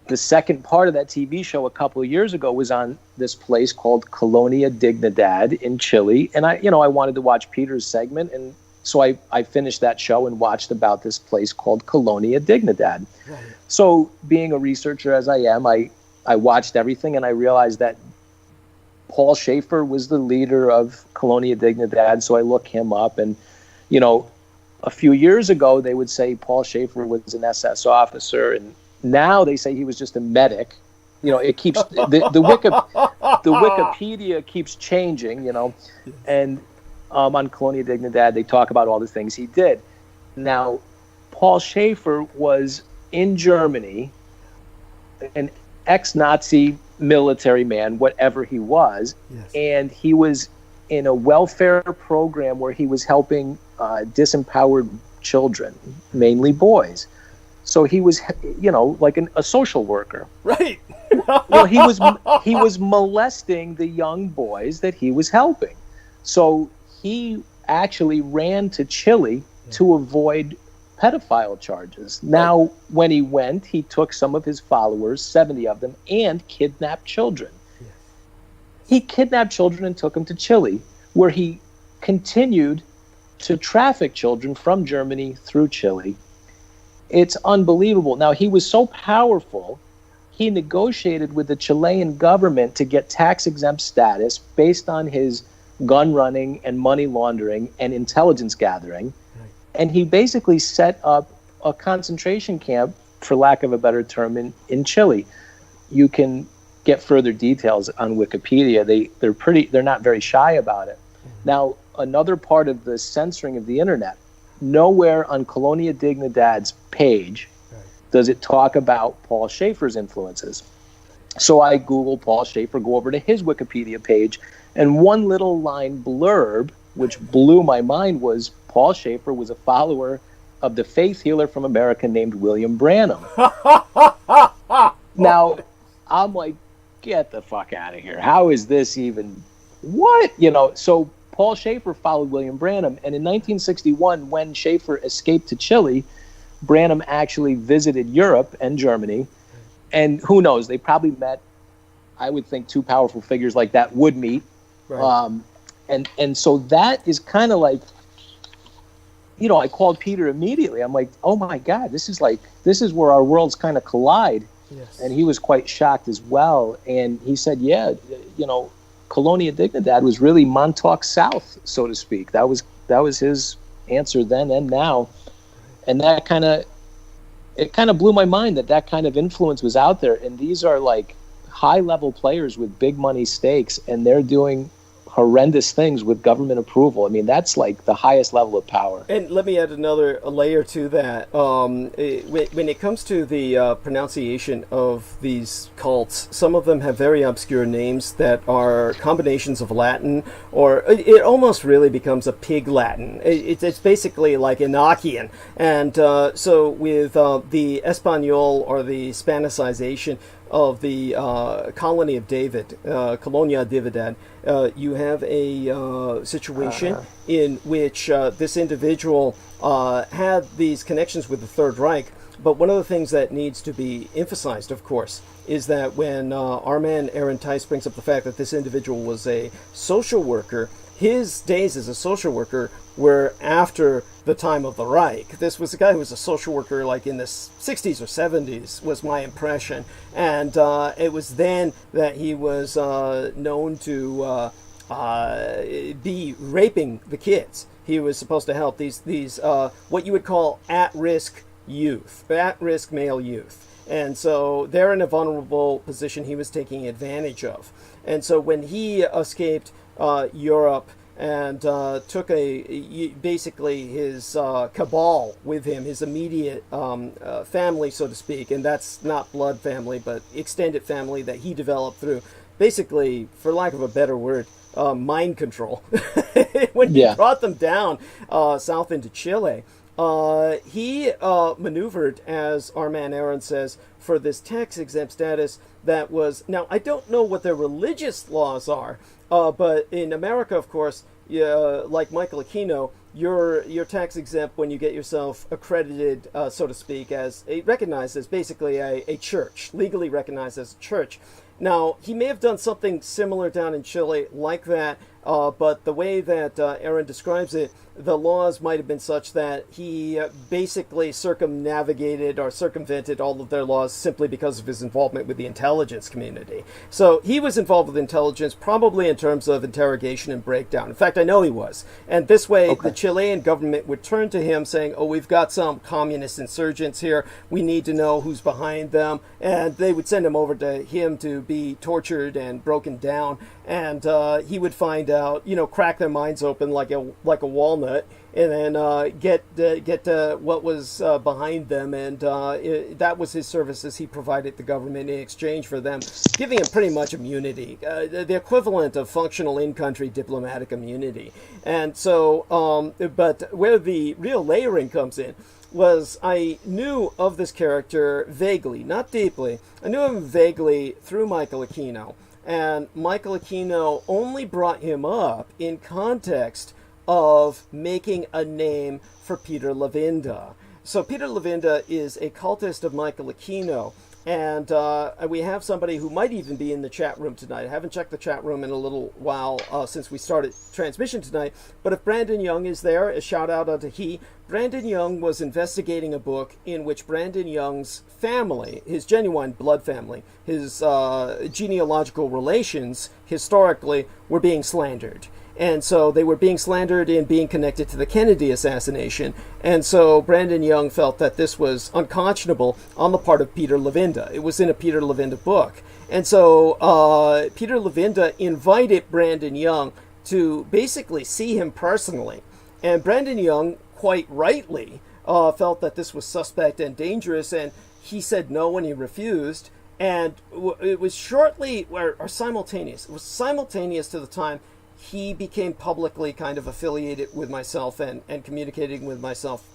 the second part of that TV show a couple of years ago was on this place called Colonia Dignidad in Chile. And I wanted to watch Peter's segment. And so I finished that show and watched about this place called Colonia Dignidad. Right. So being a researcher as I am, I watched everything, and I realized that Paul Schaefer was the leader of Colonia Dignidad. So I look him up, and, a few years ago, they would say Paul Schaefer was an SS officer, and now they say he was just a medic. It keeps the Wikipedia keeps changing. And on Colonia Dignidad they talk about all the things he did. Now, Paul Schaefer was in Germany, an ex-Nazi military man, whatever he was, yes. And he was in a welfare program where he was helping disempowered children, mainly boys. So he was, like a social worker. Right. He was molesting the young boys that he was helping. So he actually ran to Chile to avoid pedophile charges. Now, when he went, he took some of his followers, 70 of them, and kidnapped children. Yes. He kidnapped children and took them to Chile, where he continued to traffic children from Germany through Chile. It's unbelievable. Now, he was so powerful, he negotiated with the Chilean government to get tax-exempt status based on his gun running and money laundering and intelligence gathering. Right. And he basically set up a concentration camp, for lack of a better term, in Chile. You can get further details on Wikipedia. They're not very shy about it. Mm-hmm. Now, another part of the censoring of the internet, nowhere on Colonia Dignidad's page does it talk about Paul Schaefer's influences. So I Google Paul Schaefer, go over to his Wikipedia page, and one little line blurb, which blew my mind, was Paul Schaefer was a follower of the faith healer from America named William Branham. Now, I'm like, get the fuck out of here. How is this even, what? So Paul Schaefer followed William Branham, and in 1961, when Schaefer escaped to Chile, Branham actually visited Europe and Germany, and who knows, they probably met. I would think two powerful figures like that would meet. Right. And so that is kind of like, I called Peter immediately. I'm like, oh my God, this is where our worlds kind of collide. Yes. And he was quite shocked as well. And he said, yeah, Colonia Dignidad was really Montauk South, so to speak. That was his answer then and now. And it kind of blew my mind that kind of influence was out there. And these are like high-level players with big money stakes, and they're doing horrendous things with government approval. I mean, that's like the highest level of power. And let me add another layer to that. When it comes to the pronunciation of these cults, some of them have very obscure names that are combinations of Latin, or it almost really becomes a pig Latin. It's basically like Enochian. And so with the Espanol, or the Spanicization of the colony of David, Colonia Dignidad, you have a situation in which this individual had these connections with the Third Reich. But one of the things that needs to be emphasized, of course, is that when our man Aaron Tice brings up the fact that this individual was a social worker, his days as a social worker were after the time of the Reich. This was a guy who was a social worker like in the 60s or 70s, was my impression. And it was then that he was known to be raping the kids. He was supposed to help these what you would call at-risk youth, at-risk male youth. And so they're in a vulnerable position he was taking advantage of. And so when he escaped Europe and took basically his cabal with him, his immediate family, so to speak, and that's not blood family, but extended family that he developed through, basically, for lack of a better word, mind control. When he brought them down south into Chile, he maneuvered, as our man Aaron says, for this tax-exempt status that was... Now, I don't know what their religious laws are, but in America, of course, like Michael Aquino, you're tax-exempt when you get yourself accredited, so to speak, as recognized as basically a church, legally recognized as a church. Now, he may have done something similar down in Chile like that, but the way that Aaron describes it, the laws might have been such that he basically circumnavigated or circumvented all of their laws simply because of his involvement with the intelligence community. So he was involved with intelligence probably in terms of interrogation and breakdown. In fact, I know he was. And this way, the Chilean government would turn to him saying, oh, we've got some communist insurgents here. We need to know who's behind them. And they would send him over to him to be tortured and broken down. And he would find out, crack their minds open like a walnut, and then get what was behind them, and that was his services he provided the government in exchange for them giving him pretty much immunity, the equivalent of functional in-country diplomatic immunity. And so, but where the real layering comes in was I knew of this character vaguely, not deeply. I knew him vaguely through Michael Aquino. And Michael Aquino only brought him up in context of making a name for Peter Levenda. So Peter Levenda is a cultist of Michael Aquino, and we have somebody who might even be in the chat room tonight. I haven't checked the chat room in a little while since we started transmission tonight, but if Brandon Young is there, a shout out unto he. Brandon Young was investigating a book in which Brandon Young's family, his genuine blood family, his genealogical relations, historically, were being slandered. And so they were being slandered in being connected to the Kennedy assassination. And so Brandon Young felt that this was unconscionable on the part of Peter Levenda. It was in a Peter Levenda book. And so Peter Levenda invited Brandon Young to basically see him personally. And Brandon Young, quite rightly, felt that this was suspect and dangerous, and he said no when he refused. And it was shortly, or simultaneous, it was simultaneous to the time he became publicly kind of affiliated with myself and communicating with myself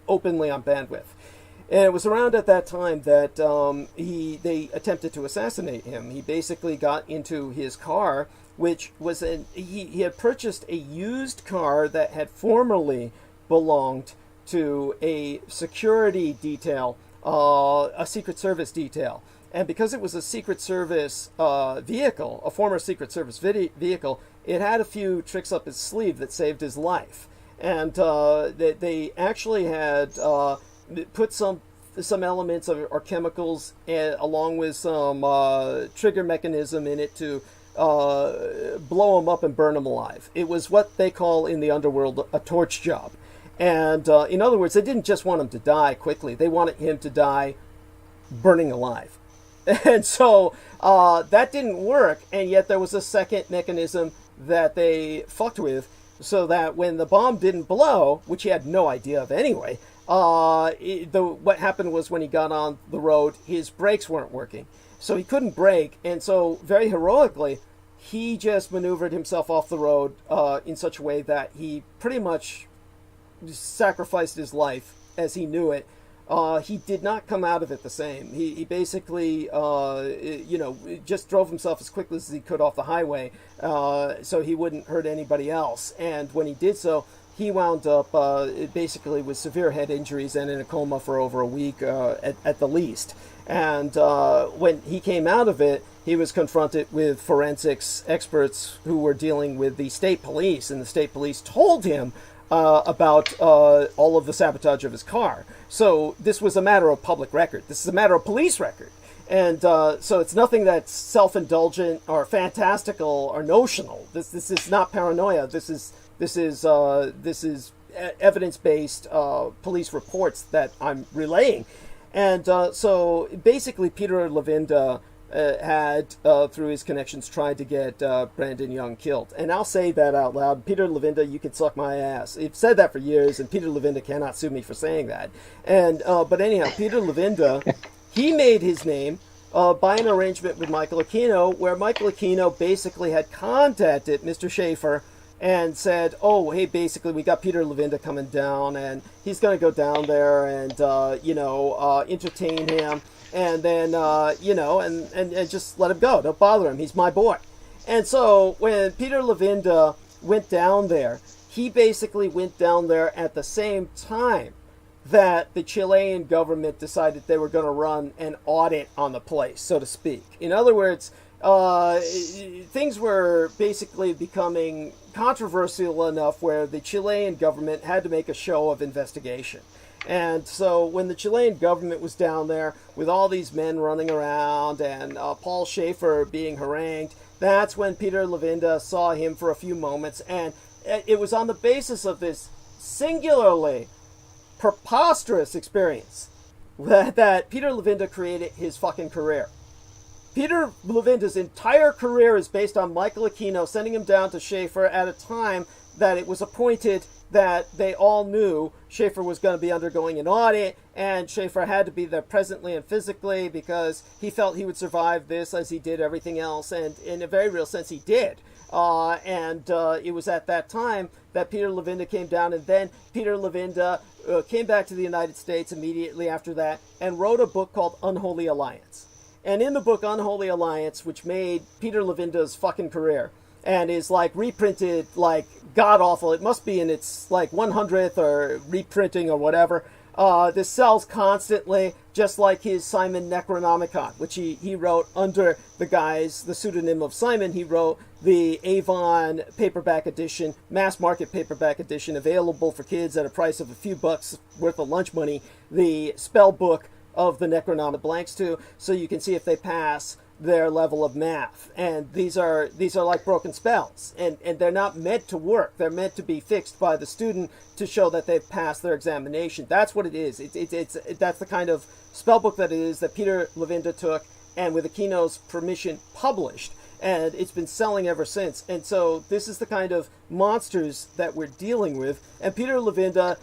openly on bandwidth. And it was around at that time that they attempted to assassinate him. He basically got into his car, which was he had purchased a used car that had formerly belonged to a security detail, a Secret Service detail. And because it was a Secret Service vehicle, a former Secret Service vehicle, it had a few tricks up his sleeve that saved his life. And they actually had put some elements or chemicals along with some trigger mechanism in it to blow him up and burn him alive. It was what they call in the underworld a torch job. And in other words, they didn't just want him to die quickly. They wanted him to die burning alive. And so that didn't work, and yet there was a second mechanism that they fucked with, so that when the bomb didn't blow, which he had no idea of anyway, what happened was when he got on the road, his brakes weren't working. So he couldn't brake, and so very heroically, he just maneuvered himself off the road in such a way that he pretty much sacrificed his life as he knew it. He did not come out of it the same. He basically, just drove himself as quickly as he could off the highway so he wouldn't hurt anybody else. And when he did so, he wound up basically with severe head injuries and in a coma for over a week at the least. And when he came out of it, he was confronted with forensics experts who were dealing with the state police, and the state police told him about all of the sabotage of his car. So this was a matter of public record. This is a matter of police record. And so it's nothing that's self-indulgent or fantastical or notional. This is not paranoia. This is evidence-based police reports that I'm relaying. And so basically Peter Levenda had, through his connections, tried to get Brandon Young killed. And I'll say that out loud. Peter Levenda, you can suck my ass. I've said that for years, and Peter Levenda cannot sue me for saying that. And but anyhow, Peter Levenda, he made his name by an arrangement with Michael Aquino, where Michael Aquino basically had contacted Mr. Schaefer and said, oh, hey, basically, we got Peter Levenda coming down, and he's going to go down there and, entertain him, and then, and just let him go. Don't bother him. He's my boy. And so when Peter Levenda went down there, he basically went down there at the same time that the Chilean government decided they were going to run an audit on the place, so to speak. In other words, things were basically becoming controversial enough where the Chilean government had to make a show of investigation. And so when the Chilean government was down there with all these men running around and Paul Schaefer being harangued, that's when Peter Levenda saw him for a few moments. And it was on the basis of this singularly preposterous experience that Peter Levenda created his fucking career. Peter Levenda's entire career is based on Michael Aquino sending him down to Schaefer at a time that it was appointed that they all knew Schaefer was going to be undergoing an audit, and Schaefer had to be there presently and physically because he felt he would survive this as he did everything else, and in a very real sense he did. It was at that time that Peter Levenda came down, and then Peter Levenda came back to the United States immediately after that and wrote a book called Unholy Alliance. And in the book Unholy Alliance, which made Peter Levenda's fucking career, and is like reprinted like god awful, it must be in its like 100th or reprinting or whatever. This sells constantly, just like his Simon Necronomicon, which he wrote under the pseudonym of Simon. He wrote the Avon paperback edition, mass market paperback edition, available for kids at a price of a few bucks worth of lunch money, the spell book of the Necronomicon blanks to, so you can see if they pass their level of math. And these are like broken spells, and they're not meant to work. They're meant to be fixed by the student to show that they've passed their examination. That's what it is. That's the kind of spell book that it is that Peter Levenda took and with Aquino's permission published, and it's been selling ever since. And so this is the kind of monsters that we're dealing with. And Peter Levenda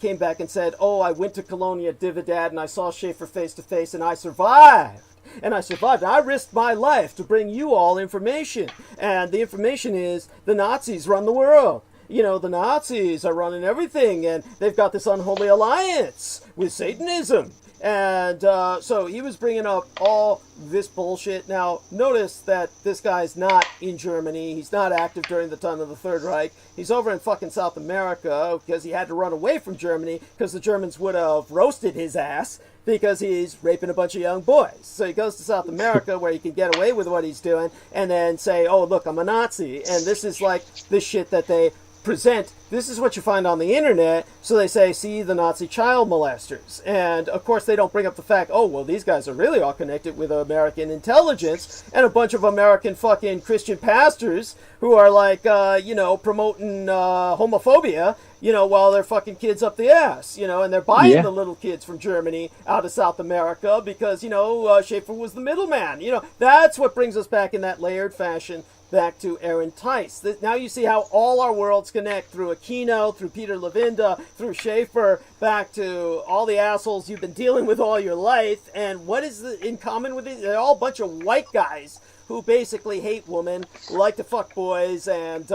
came back and said, oh, I went to Colonia Dividad and I saw Schaefer face to face and I survived. And I survived. I risked my life to bring you all information. And the information is the Nazis run the world. You know, the Nazis are running everything, and they've got this unholy alliance with Satanism. And so he was bringing up all this bullshit. Now, notice that this guy's not in Germany. He's not active during the time of the Third Reich. He's over in fucking South America because he had to run away from Germany because the Germans would have roasted his ass because he's raping a bunch of young boys. So he goes to South America where he can get away with what he's doing and then say, oh, look, I'm a Nazi. And this is like the shit that they present. This is what you find on the internet. So they say, see, the Nazi child molesters. And of course they don't bring up the fact, oh, well, these guys are really all connected with American intelligence and a bunch of American fucking Christian pastors who are like, promoting homophobia, while they're fucking kids up the ass, and they're buying the little kids from Germany out of South America because, Schaefer was the middleman. That's what brings us back in that layered fashion back to Aaron Tice. Now you see how all our worlds connect through Aquino, through Peter Levenda, through Schaefer, back to all the assholes you've been dealing with all your life. And what is in common with it? They're all a bunch of white guys who basically hate women, like to fuck boys, and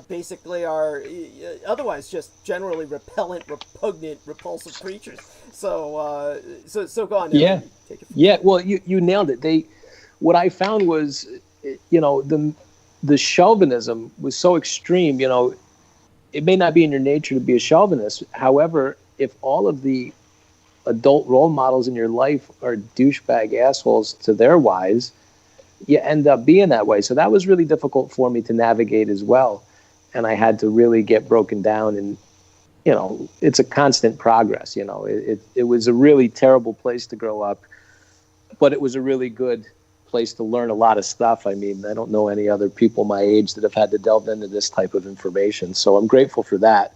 basically are otherwise just generally repellent, repugnant, repulsive creatures. So go on. Yeah, yeah. Well, you nailed it. What I found was, the chauvinism was so extreme. It may not be in your nature to be a chauvinist. However, if all of the adult role models in your life are douchebag assholes to their wives, you end up being that way. So that was really difficult for me to navigate as well. And I had to really get broken down, and, you know, it's a constant progress. You know, it was a really terrible place to grow up, but it was a really good place to learn a lot of stuff. I mean, I don't know any other people my age that have had to delve into this type of information. So I'm grateful for that.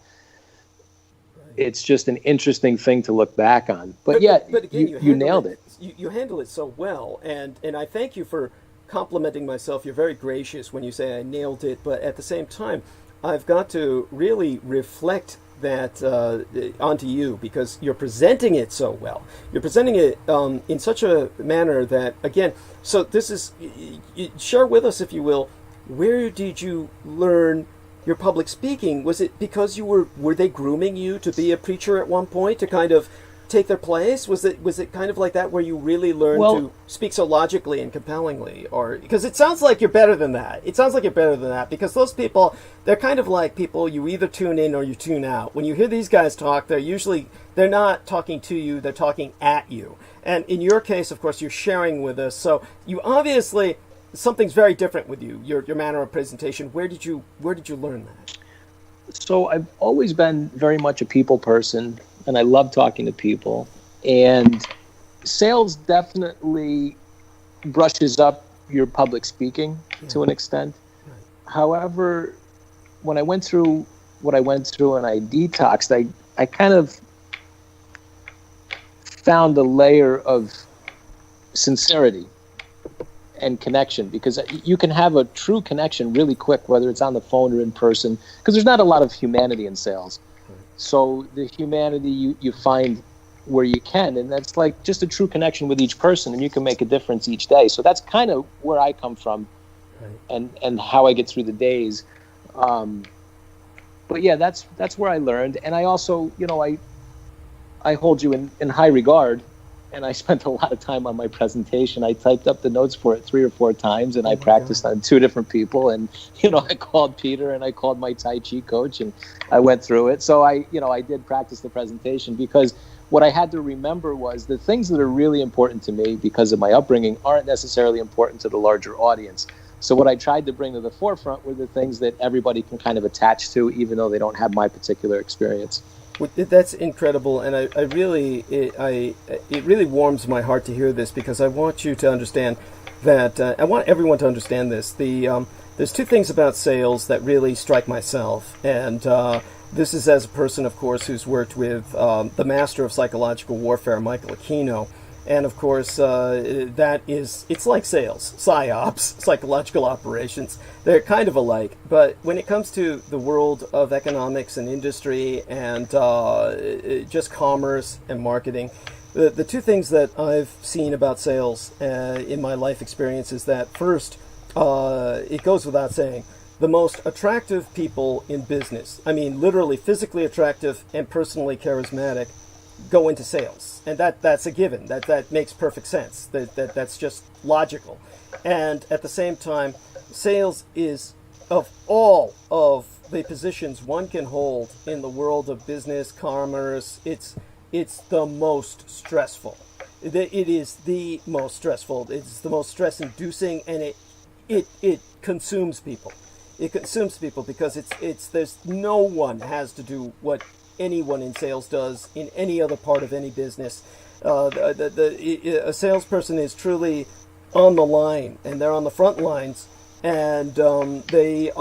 It's just an interesting thing to look back on. But yeah, but again, you nailed it. You handle it so well, and I thank you for complimenting myself. You're very gracious when you say I nailed it, but at the same time, I've got to really reflect that onto you, because you're presenting it so well. You're presenting it in such a manner that, again, so this is, share with us, if you will, where did you learn your public speaking? Was it because you were they grooming you to be a preacher at one point, to kind of take their place? Was it kind of like that, where you really learned to speak so logically and compellingly? Or, because it sounds like you're better than that. It sounds like you're better than that, because those people, they're kind of like people you either tune in or you tune out. When you hear these guys talk, they're not talking to you, they're talking at you. And in your case, of course, you're sharing with us, so you obviously, something's very different with you, your manner of presentation. Where did you learn that? So I've always been very much a people person, and I love talking to people. And sales definitely brushes up your public speaking to an extent. However, when I went through what I went through and I detoxed, I kind of found a layer of sincerity and connection, because you can have a true connection really quick, whether it's on the phone or in person, because there's not a lot of humanity in sales. So the humanity you find where you can, and that's like just a true connection with each person, and you can make a difference each day. So that's kind of where I come from, and how I get through the days. But yeah, that's where I learned. And I also, you know, I hold you in high regard, and I spent a lot of time on my presentation. I typed up the notes for it 3 or 4 times, and I practiced on 2 different people. And, you know, I called Peter and I called my Tai Chi coach, and I went through it. So I did practice the presentation, because what I had to remember was the things that are really important to me because of my upbringing aren't necessarily important to the larger audience. So what I tried to bring to the forefront were the things that everybody can kind of attach to, even though they don't have my particular experience. That's incredible, and it really warms my heart to hear this, because I want you to understand that I want everyone to understand this. There's 2 things about sales that really strike myself, and this is as a person, of course, who's worked with the master of psychological warfare, Michael Aquino. And of course, it's like sales, psyops, psychological operations. They're kind of alike. But when it comes to the world of economics and industry and just commerce and marketing, the 2 things that I've seen about sales in my life experience is that, first, it goes without saying, the most attractive people in business, I mean literally physically attractive and personally charismatic, go into sales, and that's a given. That makes perfect sense. That's just logical. And at the same time, sales is, of all of the positions one can hold in the world of business, commerce, it's the most stressful. It is the most stressful. It's the most stress-inducing, and it consumes people. It consumes people because there's no one has to do what anyone in sales does in any other part of any business. A salesperson is truly on the line, and they're on the front lines, and they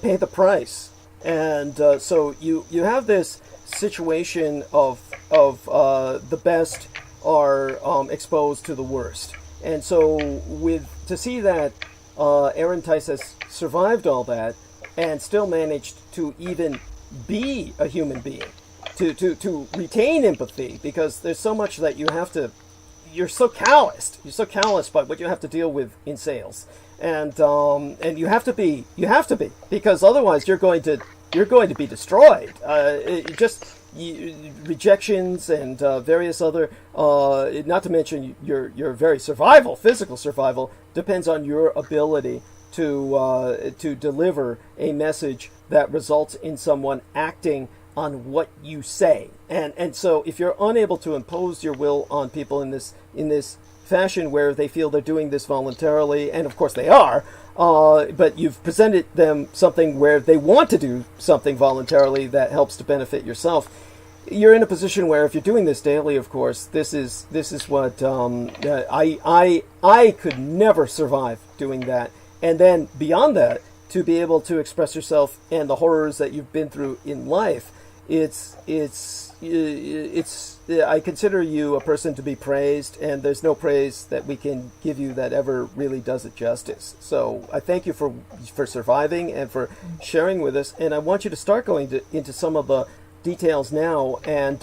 pay the price. And so you have this situation of the best are exposed to the worst. And so to see that Aaron Tice has survived all that and still managed to even be a human being, to retain empathy, because there's so much that you're so calloused by what you have to deal with in sales, and you have to be, because otherwise you're going to be destroyed. Rejections and various other, not to mention your very physical survival depends on your ability to deliver a message that results in someone acting on what you say. And so if you're unable to impose your will on people in this fashion where they feel they're doing this voluntarily, and of course they are, but you've presented them something where they want to do something voluntarily that helps to benefit yourself, you're in a position where if you're doing this daily, of course, this is what I could never survive doing that. And then beyond that, to be able to express yourself and the horrors that you've been through in life, it's I consider you a person to be praised, and there's no praise that we can give you that ever really does it justice. So I thank you for surviving and for sharing with us, and I want you to start going into some of the details now. And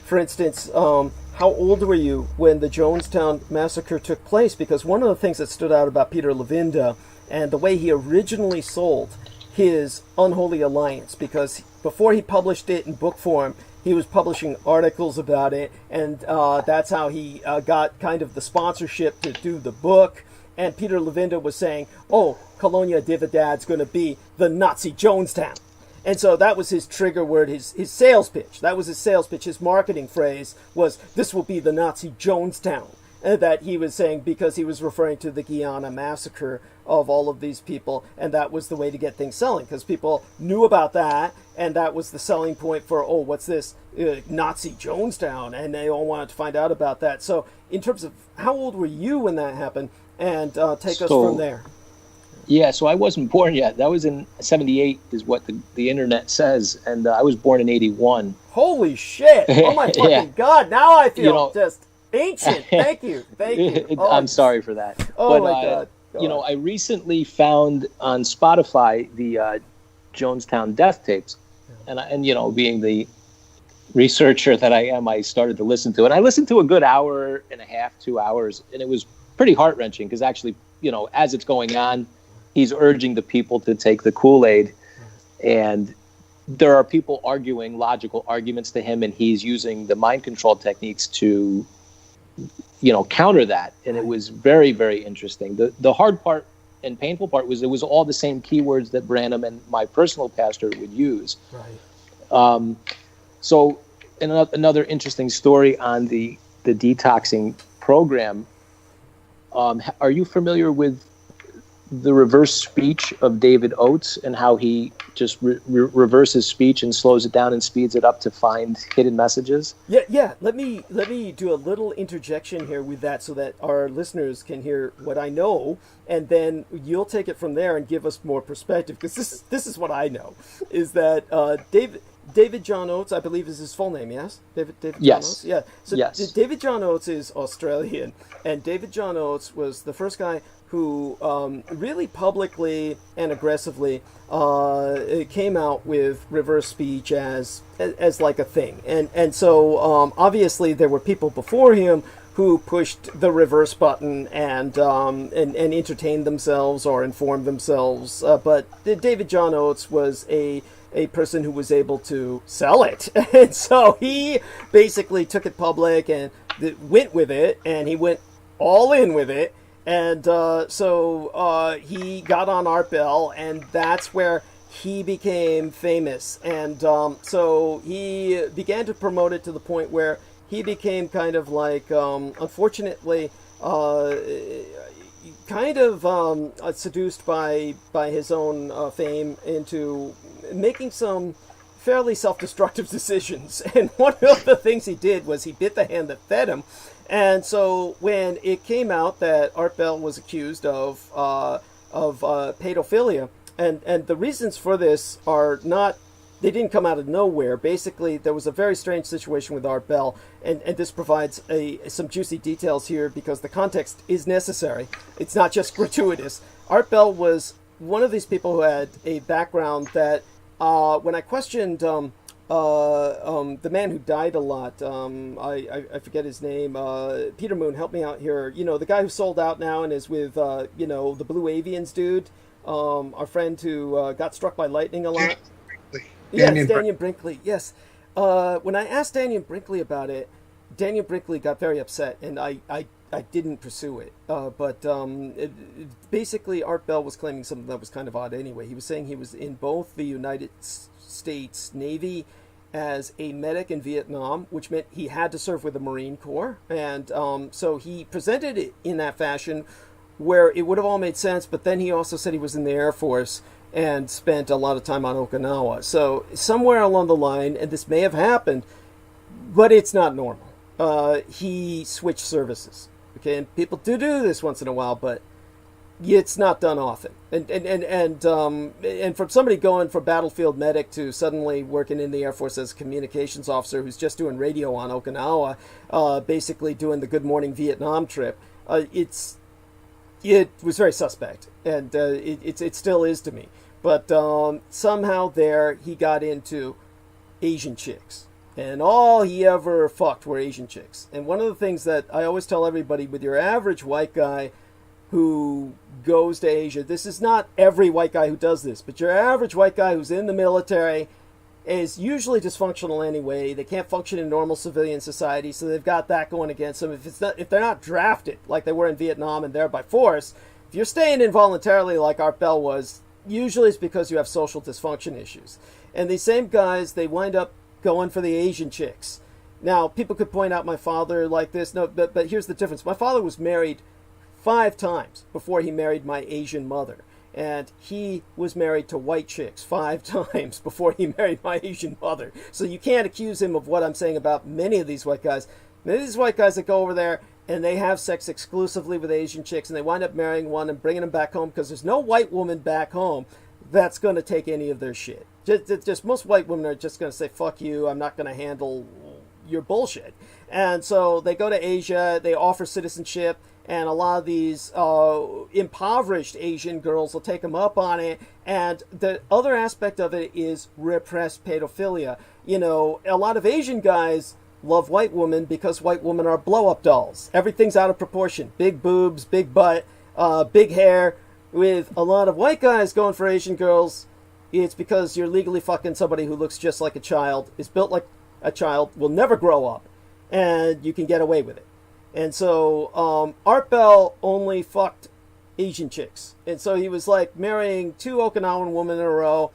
for instance, how old were you when the Jonestown massacre took place? Because one of the things that stood out about Peter Levenda and the way he originally sold his Unholy Alliance, because before he published it in book form, he was publishing articles about it, and that's how he got kind of the sponsorship to do the book. And Peter Levenda was saying, oh, Colonia Dividad's going to be the Nazi Jonestown. And so that was his trigger word, his sales pitch. That was his sales pitch. His marketing phrase was, this will be the Nazi Jonestown. That he was saying because he was referring to the Guyana massacre of all of these people, and that was the way to get things selling, because people knew about that, and that was the selling point for, oh, what's this, Nazi Jonestown, and they all wanted to find out about that. So in terms of how old were you when that happened, and take us from there. Yeah, so I wasn't born yet. That was in 78 is what the internet says, and I was born in 81. Holy shit! Oh my fucking Yeah. God, now I feel just ancient. Thank you. Oh, I'm sorry for that. Oh but, my God. I recently found on Spotify the Jonestown death tapes, and being the researcher that I am, I started to listen to it. And I listened to a good hour and a half, 2 hours, and it was pretty heart-wrenching because actually, as it's going on, he's urging the people to take the Kool-Aid, and there are people arguing logical arguments to him, and he's using the mind control techniques to counter that. And it was very, very interesting. The hard part and painful part was it was all the same keywords that Branham and my personal pastor would use. Right. So another interesting story on the detoxing program. Are you familiar with the reverse speech of David Oates and how he just reverses speech and slows it down and speeds it up to find hidden messages? Yeah. Let me do a little interjection here with that so that our listeners can hear what I know, and then you'll take it from there and give us more perspective, because this is what I know, is that David John Oates, I believe is his full name, yes? David Yes. John Oates? Yeah. So yes. David John Oates is Australian, and David John Oates was the first guy who really publicly and aggressively came out with reverse speech as like a thing. And so obviously there were people before him who pushed the reverse button and entertained themselves or informed themselves. But David John Oates was a person who was able to sell it. And so he basically took it public and went with it, and he went all in with it. And so he got on Art Bell, and that's where he became famous. And so he began to promote it to the point where he became kind of like, unfortunately, kind of seduced by his own fame into making some fairly self-destructive decisions. And one of the things he did was he bit the hand that fed him. And so when it came out that Art Bell was accused of pedophilia, and the reasons for this are not, they didn't come out of nowhere. Basically, there was a very strange situation with Art Bell, and this provides some juicy details here because the context is necessary. It's not just gratuitous. Art Bell was one of these people who had a background that, when I questioned the man who died a lot, I forget his name, Peter Moon, help me out here. The guy who sold out now and is with, the Blue Avians dude, our friend who got struck by lightning a lot. Yes, Daniel Brinkley, yes. When I asked Daniel Brinkley about it, Daniel Brinkley got very upset, and I didn't pursue it. But basically, Art Bell was claiming something that was kind of odd anyway. He was saying he was in both the United States Navy as a medic in Vietnam, which meant he had to serve with the Marine Corps. And so he presented it in that fashion where it would have all made sense, but then he also said he was in the Air Force and spent a lot of time on Okinawa. So somewhere along the line, and this may have happened, but it's not normal, he switched services. Okay, and people do this once in a while, but it's not done often. And from somebody going from battlefield medic to suddenly working in the Air Force as a communications officer who's just doing radio on Okinawa, basically doing the Good Morning Vietnam trip, it was very suspect, and it still is to me. But somehow there he got into Asian chicks. And all he ever fucked were Asian chicks. And one of the things that I always tell everybody, with your average white guy who goes to Asia, this is not every white guy who does this, but your average white guy who's in the military is usually dysfunctional anyway. They can't function in normal civilian society, so they've got that going against them. If they're not drafted like they were in Vietnam and there by force, if you're staying involuntarily like Art Bell was, usually it's because you have social dysfunction issues. And these same guys, they wind up going for the Asian chicks. Now, people could point out my father like this. No, but here's the difference. My father was married 5 times before he married my Asian mother. And he was married to white chicks 5 times before he married my Asian mother. So you can't accuse him of what I'm saying about many of these white guys. Many of these white guys that go over there and they have sex exclusively with Asian chicks, and they wind up marrying one and bringing them back home because there's no white woman back home that's going to take any of their shit. Just most white women are just going to say, fuck you, I'm not going to handle your bullshit. And so they go to Asia, they offer citizenship, and a lot of these impoverished Asian girls will take them up on it. And the other aspect of it is repressed pedophilia. You know, a lot of Asian guys love white women because white women are blow-up dolls. Everything's out of proportion. Big boobs, big butt, big hair. With a lot of white guys going for Asian girls, it's because you're legally fucking somebody who looks just like a child, is built like a child, will never grow up, and you can get away with it. And so Art Bell only fucked Asian chicks. And so he was like marrying 2 Okinawan women in a row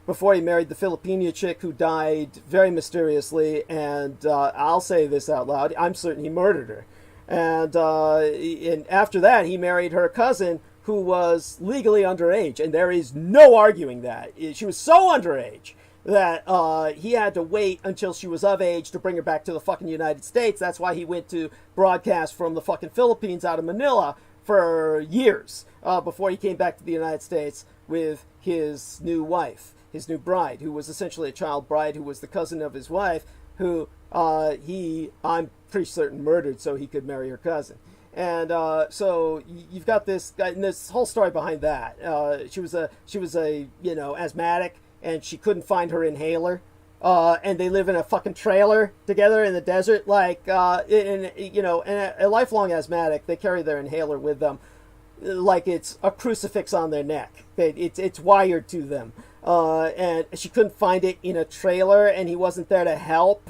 before he married the Filipina chick who died very mysteriously. And I'll say this out loud, I'm certain he murdered her. And after that, he married her cousin, who was legally underage, and there is no arguing that. She was so underage that he had to wait until she was of age to bring her back to the fucking United States. That's why he went to broadcast from the fucking Philippines out of Manila for years before he came back to the United States with his new wife, his new bride, who was essentially a child bride, who was the cousin of his wife, who I'm pretty certain, murdered so he could marry her cousin. And so you've got this guy, and this whole story behind that. She was a asthmatic, and she couldn't find her inhaler. And they live in a fucking trailer together in the desert, and a lifelong asthmatic. They carry their inhaler with them, like it's a crucifix on their neck. It's wired to them. And she couldn't find it in a trailer, and he wasn't there to help,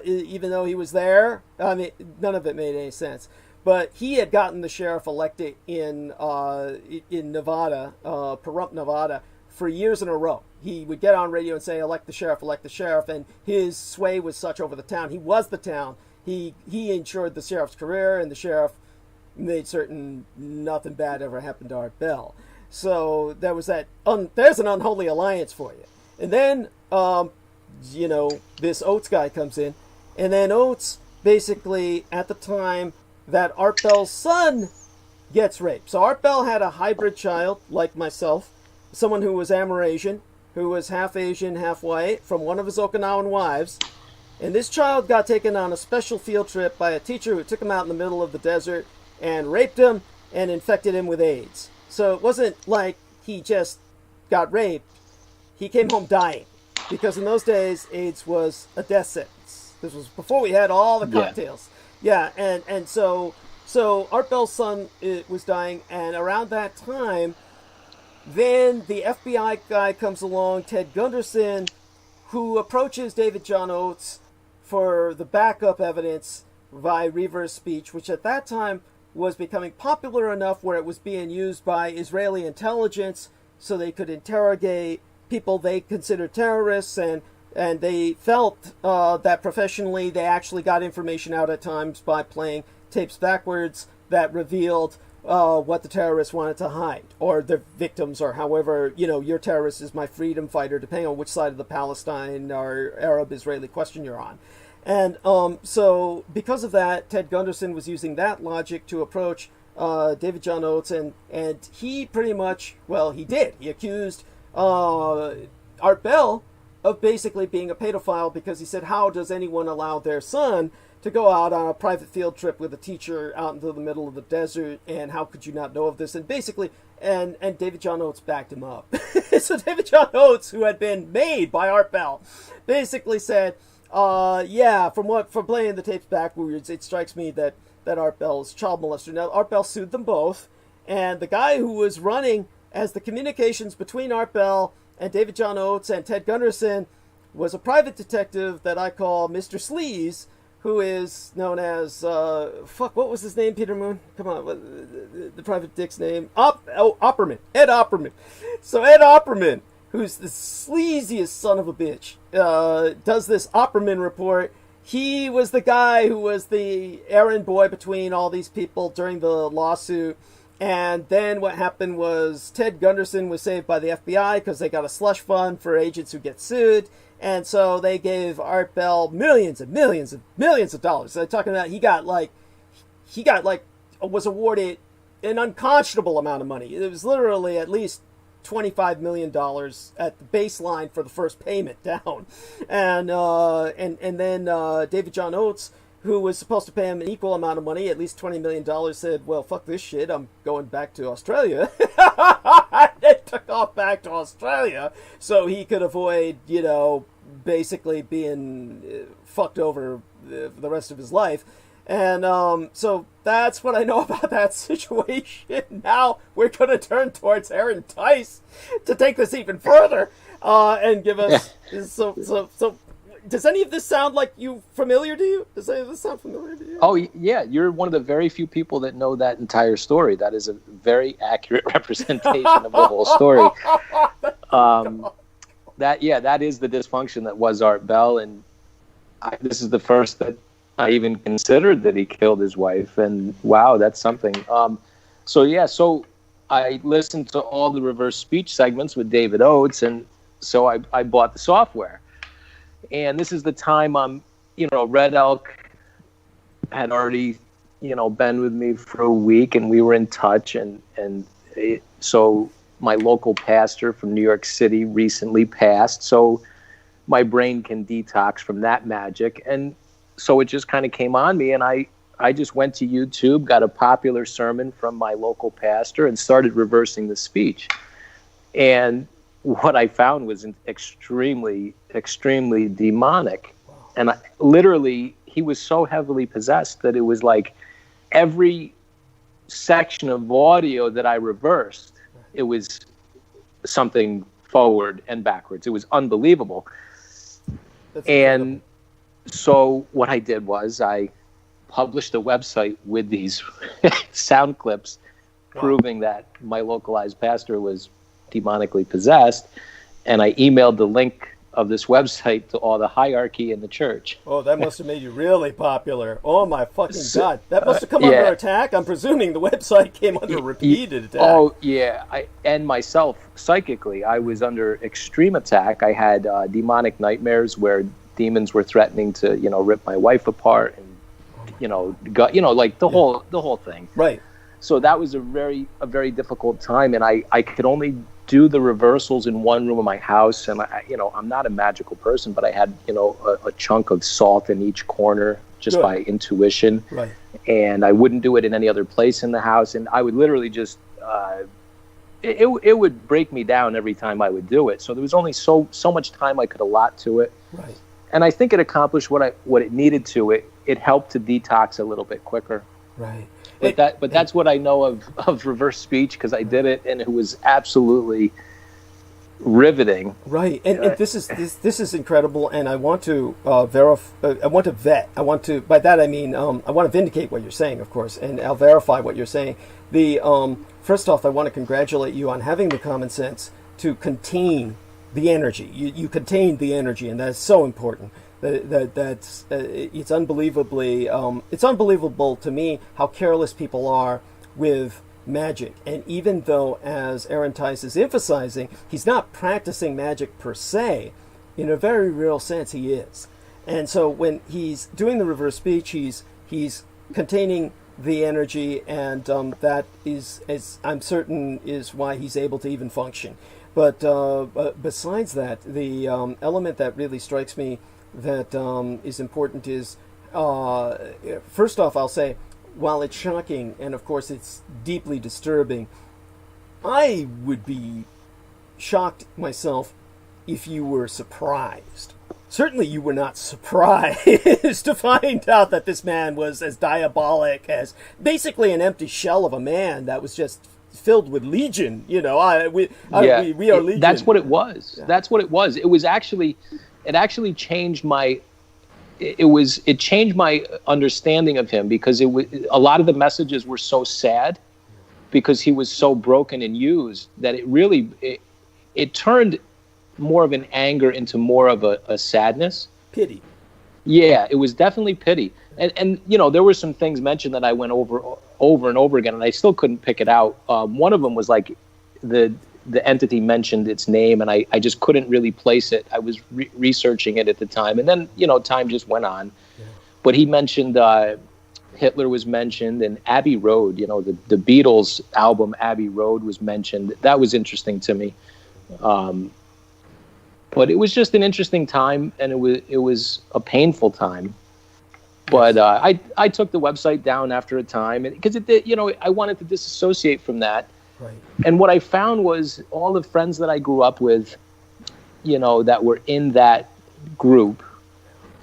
even though he was there. I mean, none of it made any sense. But he had gotten the sheriff elected in Nevada, Pahrump, Nevada, for years in a row. He would get on radio and say, elect the sheriff, and his sway was such over the town. He was the town. He ensured the sheriff's career, and the sheriff made certain nothing bad ever happened to Art Bell. So there was that, there's an unholy alliance for you. And then, this Oates guy comes in, and then Oates, basically, at the time that Art Bell's son gets raped. So Art Bell had a hybrid child, like myself, someone who was Amerasian, who was half Asian, half white, from one of his Okinawan wives. And this child got taken on a special field trip by a teacher who took him out in the middle of the desert and raped him and infected him with AIDS. So it wasn't like he just got raped. He came home dying. Because in those days, AIDS was a death sentence. This was before we had all the cocktails. Yeah, and so Art Bell's son was dying, and around that time, then the FBI guy comes along, Ted Gunderson, who approaches David John Oates for the backup evidence by reverse speech, which at that time was becoming popular enough where it was being used by Israeli intelligence so they could interrogate people they considered terrorists, and And they felt that professionally they actually got information out at times by playing tapes backwards that revealed what the terrorists wanted to hide, or the victims, or however, your terrorist is my freedom fighter, depending on which side of the Palestine or Arab-Israeli question you're on. And so because of that, Ted Gunderson was using that logic to approach David John Oates, and he pretty much, he accused Art Bell of basically being a pedophile, because he said, how does anyone allow their son to go out on a private field trip with a teacher out into the middle of the desert, and how could you not know of this? And basically, and David John Oates backed him up. So David John Oates, who had been made by Art Bell, basically said, from playing the tapes backwards, it strikes me that Art Bell's child molester. Now, Art Bell sued them both, and the guy who was running as the communications between Art Bell and David John Oates and Ted Gunderson was a private detective that I call Mr. Sleaze, who is known as, what was his name, Peter Moon? Come on, the private dick's name? Opperman. Ed Opperman. So Ed Opperman, who's the sleaziest son of a bitch, does this Opperman report. He was the guy who was the errand boy between all these people during the lawsuit. And then what happened was Ted Gunderson was saved by the FBI because they got a slush fund for agents who get sued. And so they gave Art Bell millions and millions and millions of dollars. So they're talking about was awarded an unconscionable amount of money. It was literally at least $25 million at the baseline for the first payment down. And then David John Oates, who was supposed to pay him an equal amount of money, at least $20 million, said, well, fuck this shit, I'm going back to Australia. They took off back to Australia so he could avoid, basically being fucked over the rest of his life. And so that's what I know about that situation. Now we're going to turn towards Aaron Tice to take this even further and give us... So does any of this sound familiar to you? Does any of this sound familiar to you? Oh, yeah. You're one of the very few people that know that entire story. That is a very accurate representation of the whole story. That is the dysfunction that was Art Bell. And this is the first that I even considered that he killed his wife. And wow, that's something. So I listened to all the reverse speech segments with David Oates. And so I bought the software. And this is the time Red Elk had already, been with me for a week, and we were in touch. So my local pastor from New York City recently passed, so my brain can detox from that magic. And so it just kind of came on me, and I just went to YouTube, got a popular sermon from my local pastor, and started reversing the speech. And what I found was extremely, extremely demonic. And literally, he was so heavily possessed that it was like every section of audio that I reversed, it was something forward and backwards. It was unbelievable. And so what I did was I published a website with these sound clips proving that my localized pastor was demonically possessed, and I emailed the link of this website to all the hierarchy in the church. Oh, that must have made you really popular. Oh my fucking God. That must have come under attack. I'm presuming the website came under repeated attack. Oh, yeah. And myself, psychically, I was under extreme attack. I had demonic nightmares where demons were threatening to, rip my wife apart and, the whole thing. Right. So that was a very difficult time, and I could only do the reversals in one room of my house. And I'm not a magical person, but I had a chunk of salt in each corner just by intuition. Right. And I wouldn't do it in any other place in the house, and I would literally just it would break me down every time I would do it. So there was only so much time I could allot to it. Right. And I think it accomplished what it needed to. It helped to detox a little bit quicker. Right. But that's what I know of reverse speech, because I did it, and it was absolutely riveting. Right, and this is incredible, and I want to verify. I want to vet. I want to. By that I mean I want to vindicate what you're saying, of course, and I'll verify what you're saying. The first off, I want to congratulate you on having the common sense to contain the energy. You contain the energy, and that's so important. It's unbelievable to me how careless people are with magic. And even though, as Aaron Tice is emphasizing, he's not practicing magic per se, in a very real sense he is. And so when he's doing the reverse speech, he's containing the energy, and that is, as I'm certain, is why he's able to even function. But besides that, the element that really strikes me that is important is, first off, I'll say, while it's shocking and of course it's deeply disturbing, I would be shocked myself if you were surprised. Certainly you were not surprised to find out that this man was as diabolic as basically an empty shell of a man that was just filled with legion. We are legion. That's what it was. Yeah. That's what it was. It actually changed my. It changed my understanding of him, because a lot of the messages were so sad, because he was so broken and used, that it turned more of an anger into more of a sadness. Pity. Yeah, it was definitely pity. And there were some things mentioned that I went over and over again, and I still couldn't pick it out. One of them was like the entity mentioned its name, and I just couldn't really place it. I was researching it at the time, and then time just went on. Yeah. But he mentioned Hitler was mentioned, and Abbey Road. The Beatles album Abbey Road was mentioned. That was interesting to me. But it was just an interesting time, and it was a painful time. But I took the website down after a time, because I wanted to disassociate from that. Right. And what I found was all the friends that I grew up with, that were in that group,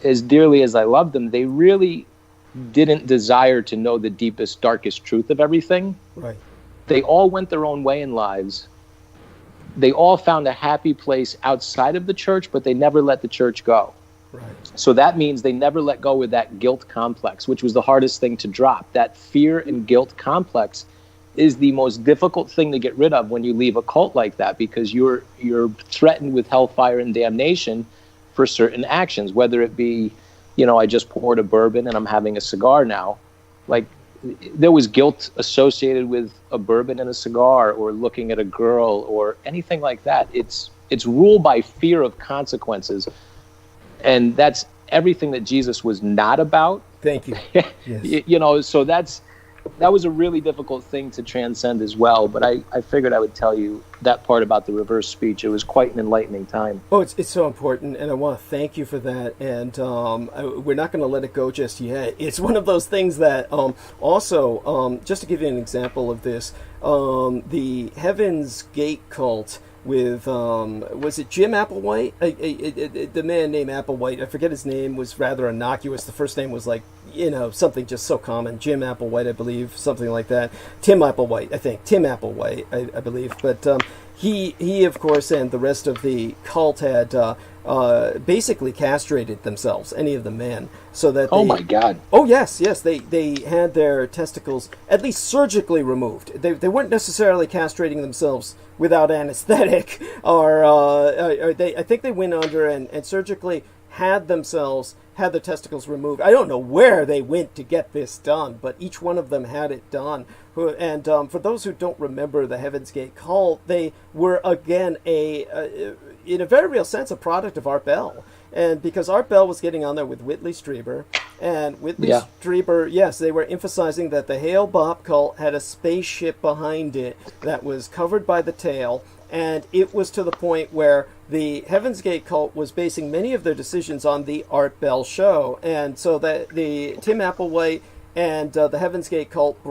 as dearly as I loved them, they really didn't desire to know the deepest, darkest truth of everything. Right. They all went their own way in lives. They all found a happy place outside of the church, but they never let the church go. Right. So that means they never let go of that guilt complex, which was the hardest thing to drop. That fear and guilt complex is the most difficult thing to get rid of when you leave a cult like that, because you're threatened with hellfire and damnation for certain actions, whether it be, I just poured a bourbon and I'm having a cigar now. Like, there was guilt associated with a bourbon and a cigar, or looking at a girl, or anything like that. It's ruled by fear of consequences. And that's everything that Jesus was not about. Thank you. Yes. So that was a really difficult thing to transcend as well. But I figured I would tell you that part about the reverse speech. It was quite an enlightening time. Oh, it's so important, and I want to thank you for that. And we're not going to let it go just yet. It's one of those things that also, just to give you an example of this, the Heaven's Gate cult with, was it Jim Applewhite? The man named Applewhite, I forget his name, was rather innocuous. The first name was like, something just so common. Jim Applewhite, I believe, something like that. Tim Applewhite, I think. Tim Applewhite, I believe. But he, of course, and the rest of the cult had basically castrated themselves, any of the men, so that oh my God. Oh yes, they had their testicles at least surgically removed. They weren't necessarily castrating themselves without anesthetic, or I think they went under and surgically had their testicles removed. I don't know where they went to get this done, but each one of them had it done. And for those who don't remember the Heaven's Gate cult, they were again in a very real sense, a product of Art Bell. And because Art Bell was getting on there with Whitley Strieber, and Whitley Strieber, yes, they were emphasizing that the Hale Bopp cult had a spaceship behind it that was covered by the tail, and it was to the point where the Heaven's Gate cult was basing many of their decisions on the Art Bell show. And so that the Tim Applewhite and the Heaven's Gate cult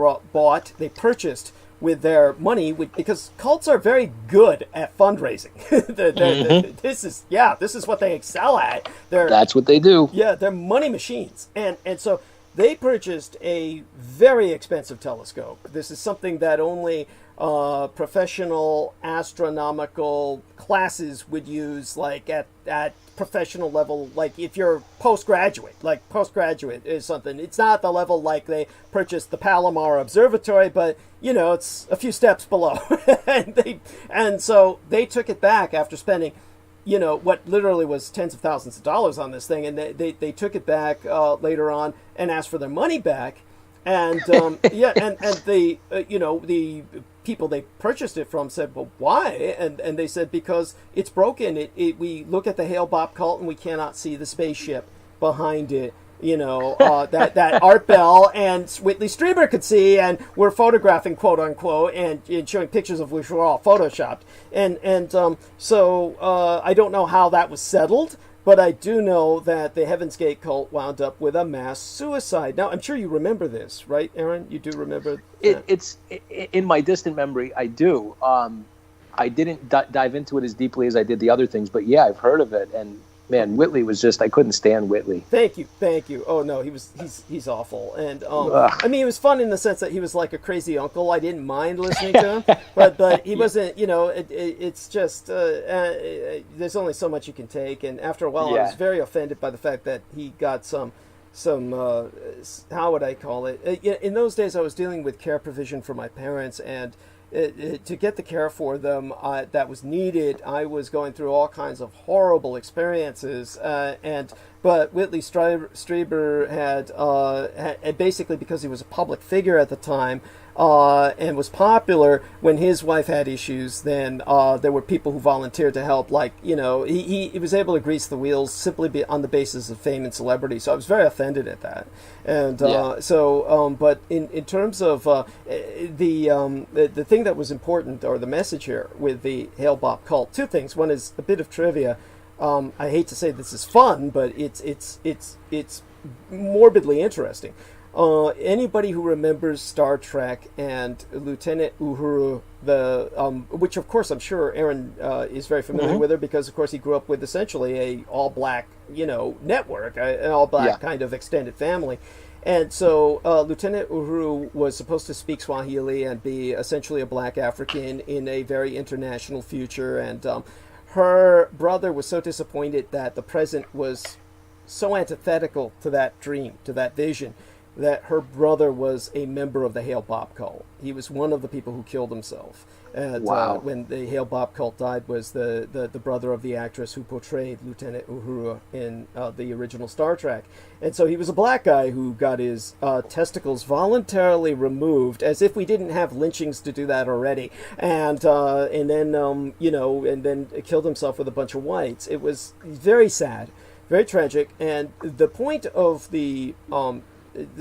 they purchased with their money, because cults are very good at fundraising. This is what they excel at. That's what they do. Yeah, they're money machines. And so they purchased a very expensive telescope. This is something that only professional astronomical classes would use, like at professional level. Like if you're postgraduate is something. It's not the level like they purchased the Palomar Observatory, but it's a few steps below. And so they took it back after spending what literally was tens of thousands of dollars on this thing, and they took it back later on and asked for their money back. And and the the people they purchased it from said, well, why? And they said, because it's broken. We look at the Hale-Bopp cult and we cannot see the spaceship behind it. That Art Bell and Whitley Strieber could see, and we're photographing, quote unquote, and showing pictures of which were all photoshopped. So I don't know how that was settled, but I do know that the Heaven's Gate cult wound up with a mass suicide. Now, I'm sure you remember this, right, Aaron? You do remember that? It's in my distant memory, I do. I didn't dive into it as deeply as I did the other things, but yeah, I've heard of it. And man, Whitley was just, I couldn't stand Whitley. Thank you. Oh no, he's awful. And I mean, it was fun in the sense that he was like a crazy uncle. I didn't mind listening to him, but he wasn't, it's just, there's only so much you can take. And after a while, I was very offended by the fact that he got some how would I call it? In those days, I was dealing with care provision for my parents, and to get the care for them that was needed, I was going through all kinds of horrible experiences. But Whitley Strieber had basically, because he was a public figure at the time and was popular, when his wife had issues, then there were people who volunteered to help. Like, he was able to grease the wheels simply on the basis of fame and celebrity. So I was very offended at that. And but in terms of the thing that was important, or the message here with the Hale-Bopp cult, two things. One is a bit of trivia. I hate to say this is fun, but it's morbidly interesting. Anybody who remembers Star Trek and Lieutenant Uhuru, which of course I'm sure Aaron is very familiar with her, because of course he grew up with essentially a all-black, network, an all-black kind of extended family. And so Lieutenant Uhuru was supposed to speak Swahili and be essentially a black African in a very international future. And her brother was so disappointed that the present was so antithetical to that dream, to that vision, that her brother was a member of the Hale-Bopp cult. He was one of the people who killed himself. And when the Hale-Bopp cult died, was the brother of the actress who portrayed Lieutenant Uhuru in the original Star Trek. And so he was a black guy who got his testicles voluntarily removed, as if we didn't have lynchings to do that already. And then killed himself with a bunch of whites. It was very sad, very tragic. And the point of the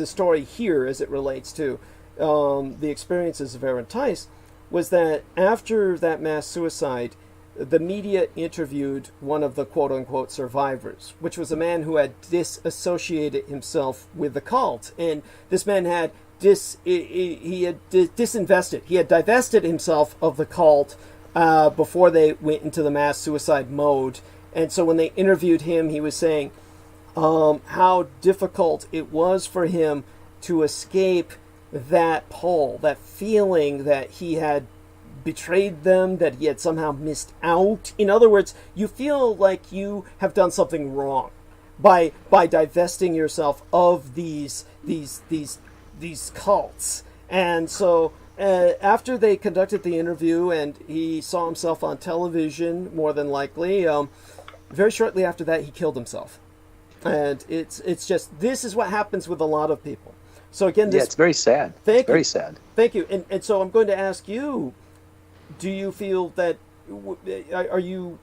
story here, as it relates to the experiences of Aaron Tice, was that after that mass suicide, the media interviewed one of the quote-unquote survivors, which was a man who had disassociated himself with the cult. And this man had disinvested. He had divested himself of the cult before they went into the mass suicide mode. And so when they interviewed him, he was saying how difficult it was for him to escape that pull, that feeling that he had betrayed them, that he had somehow missed out. In other words, you feel like you have done something wrong by divesting yourself of these cults. And so after they conducted the interview and he saw himself on television, more than likely, very shortly after that he killed himself. And it's just, this is what happens with a lot of people. So again, it's very sad. Very sad. Thank you. And so I'm going to ask you, do you feel that, are you,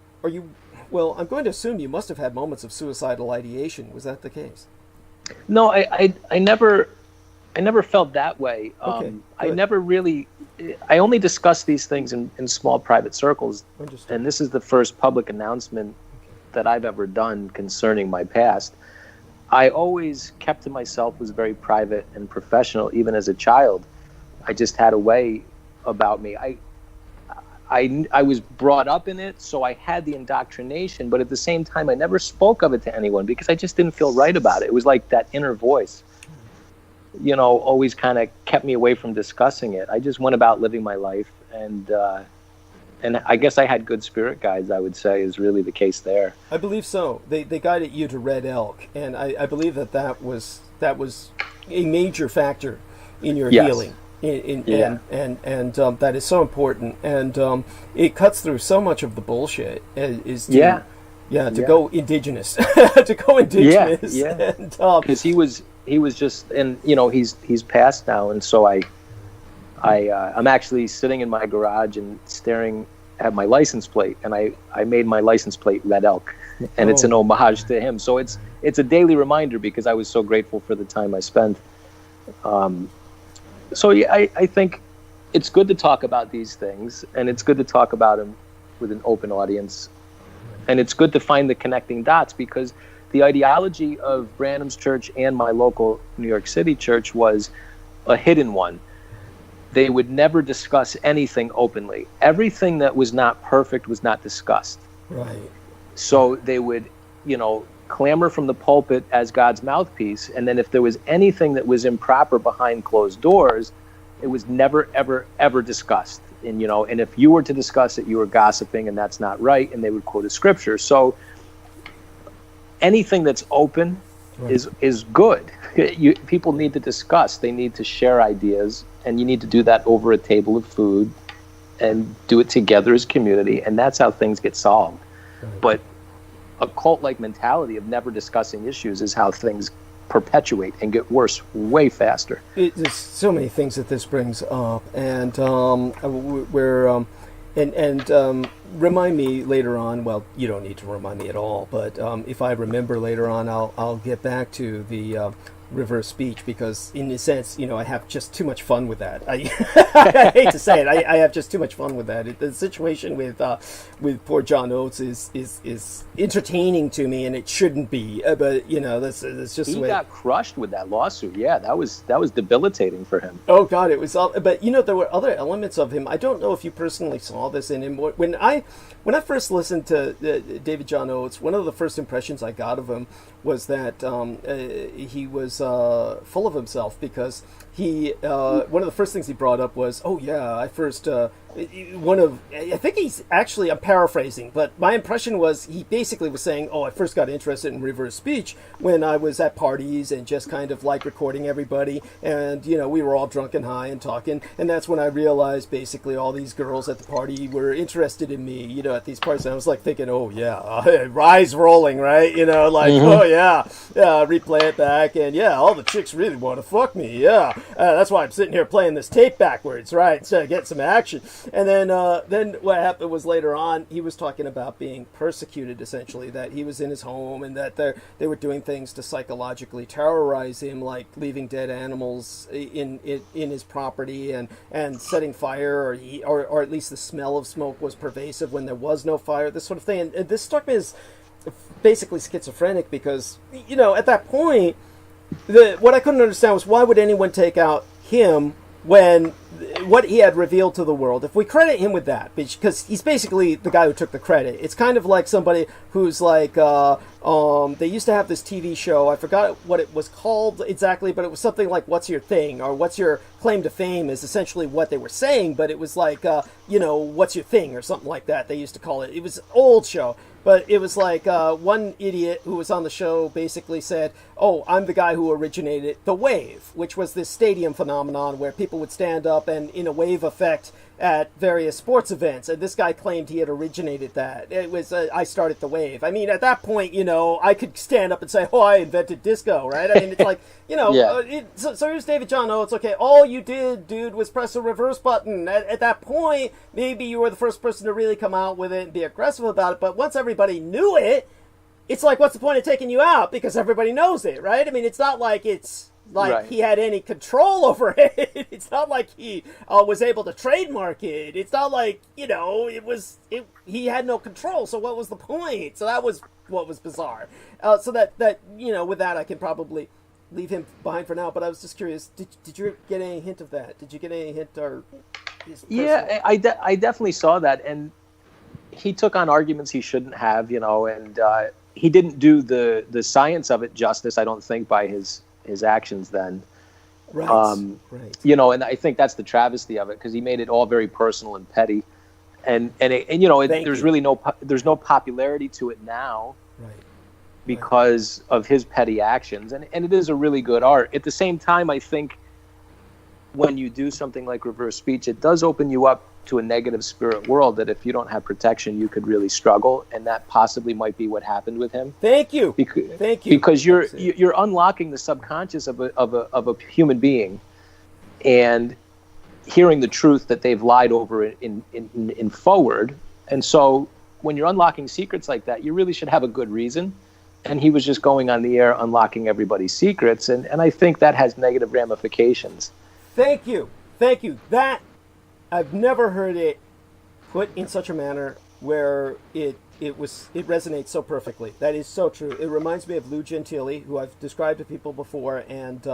well, I'm going to assume you must have had moments of suicidal ideation. Was that the case? No, I never felt that way. Okay, I never really, I only discussed these things in small private circles. Understood. And this is the first public announcement that I've ever done concerning my past. I always kept to myself, was very private and professional, even as a child. I just had a way about me. I was brought up in it, so I had the indoctrination, but at the same time, I never spoke of it to anyone because I just didn't feel right about it. It was like that inner voice, always kind of kept me away from discussing it. I just went about living my life, and I guess I had good spirit guides, I would say, is really the case there. I believe so. They guided you to Red Elk, and I believe that was a major factor in your healing. And that is so important, and it cuts through so much of the bullshit. to go indigenous, to go indigenous. Yeah. And, because he was just, and he's passed now, and so I'm actually sitting in my garage and staring at my license plate, and I made my license plate Red Elk, and it's an homage to him. So it's a daily reminder because I was so grateful for the time I spent. So yeah, I think it's good to talk about these things, and it's good to talk about them with an open audience, and it's good to find the connecting dots, because the ideology of Branham's church and my local New York City church was a hidden one. They would never discuss anything openly. Everything that was not perfect was not discussed. Right. So they would, clamor from the pulpit as God's mouthpiece, and then if there was anything that was improper behind closed doors, it was never, ever, ever discussed. And and if you were to discuss it, you were gossiping, and that's not right. And they would quote a scripture. So anything that's open is good. People need to discuss. They need to share ideas, and you need to do that over a table of food, and do it together as community, and that's how things get solved. Right. But a cult-like mentality of never discussing issues is how things perpetuate and get worse way faster. There's so many things that this brings up, and remind me later on. Well, you don't need to remind me at all, but if I remember later on, I'll get back to the reverse speech, because in a sense, I have just too much fun with that. I hate to say it, I have just too much fun with that. The situation with poor John Oates is entertaining to me, and it shouldn't be. But that's just he got crushed with that lawsuit. Yeah, that was debilitating for him. Oh God, it was all. But there were other elements of him. I don't know if you personally saw this in him. When I first listened to David John Oates, one of the first impressions I got of him was that he was full of himself, because he one of the first things he brought up was, I think he's actually, I'm paraphrasing, but my impression was he basically was saying, I first got interested in reverse speech when I was at parties and just kind of like recording everybody, and we were all drunk and high and talking, and that's when I realized basically all these girls at the party were interested in me, at these parties, and I was like thinking, eyes rolling, right? Replay it back, and all the chicks really want to fuck me, that's why I'm sitting here playing this tape backwards, right, instead of getting some action. And then what happened was later on, he was talking about being persecuted, essentially, that he was in his home and that they were doing things to psychologically terrorize him, like leaving dead animals in his property and setting fire, or at least the smell of smoke was pervasive when there was no fire, this sort of thing. And this struck me as basically schizophrenic, because, at that point, what I couldn't understand was, why would anyone take out him when what he had revealed to the world, if we credit him with that, because he's basically the guy who took the credit. It's kind of like somebody who's like, they used to have this TV show, I forgot what it was called exactly, but it was something like What's Your Thing, or What's Your Claim to Fame is essentially what they were saying, but it was like, What's Your Thing, or something like that, they used to call it. It was an old show. But it was like one idiot who was on the show basically said, I'm the guy who originated the wave, which was this stadium phenomenon where people would stand up and in a wave effect at various sports events. And this guy claimed he had originated that. It was, I started the wave. I mean, at that point, I could stand up and say, I invented disco, right? I mean, it's like, so here's David John Oates. Okay, all you did, dude, was press a reverse button. At that point, maybe you were the first person to really come out with it and be aggressive about it. But once everybody knew it, it's like, what's the point of taking you out? Because everybody knows it, right? I mean, it's not like he had any control over it. It's not like he was able to trademark it. It's not like, he had no control. So what was the point? So that was what was bizarre. So that with that, I can probably leave him behind for now. But I was just curious, did you get any hint of that? Did you get any hint? Yeah, I definitely saw that. And he took on arguments he shouldn't have, and he didn't do the science of it justice, I don't think, by his actions then. Right. Right. And I think that's the travesty of it, because he made it all very personal and petty, and there's really no popularity to it now, right, because of his petty actions, and it is a really good art. At the same time, I think when you do something like reverse speech, it does open you up to a negative spirit world that if you don't have protection, you could really struggle, and that possibly might be what happened with him. Thank you. Thank you. Because you're unlocking the subconscious of a human being, and hearing the truth that they've lied over in forward. And so when you're unlocking secrets like that, you really should have a good reason. And he was just going on the air unlocking everybody's secrets, and I think that has negative ramifications. Thank you. That, I've never heard it put in such a manner where it resonates so perfectly. That is so true. It reminds me of Lou Gentili, who I've described to people before, and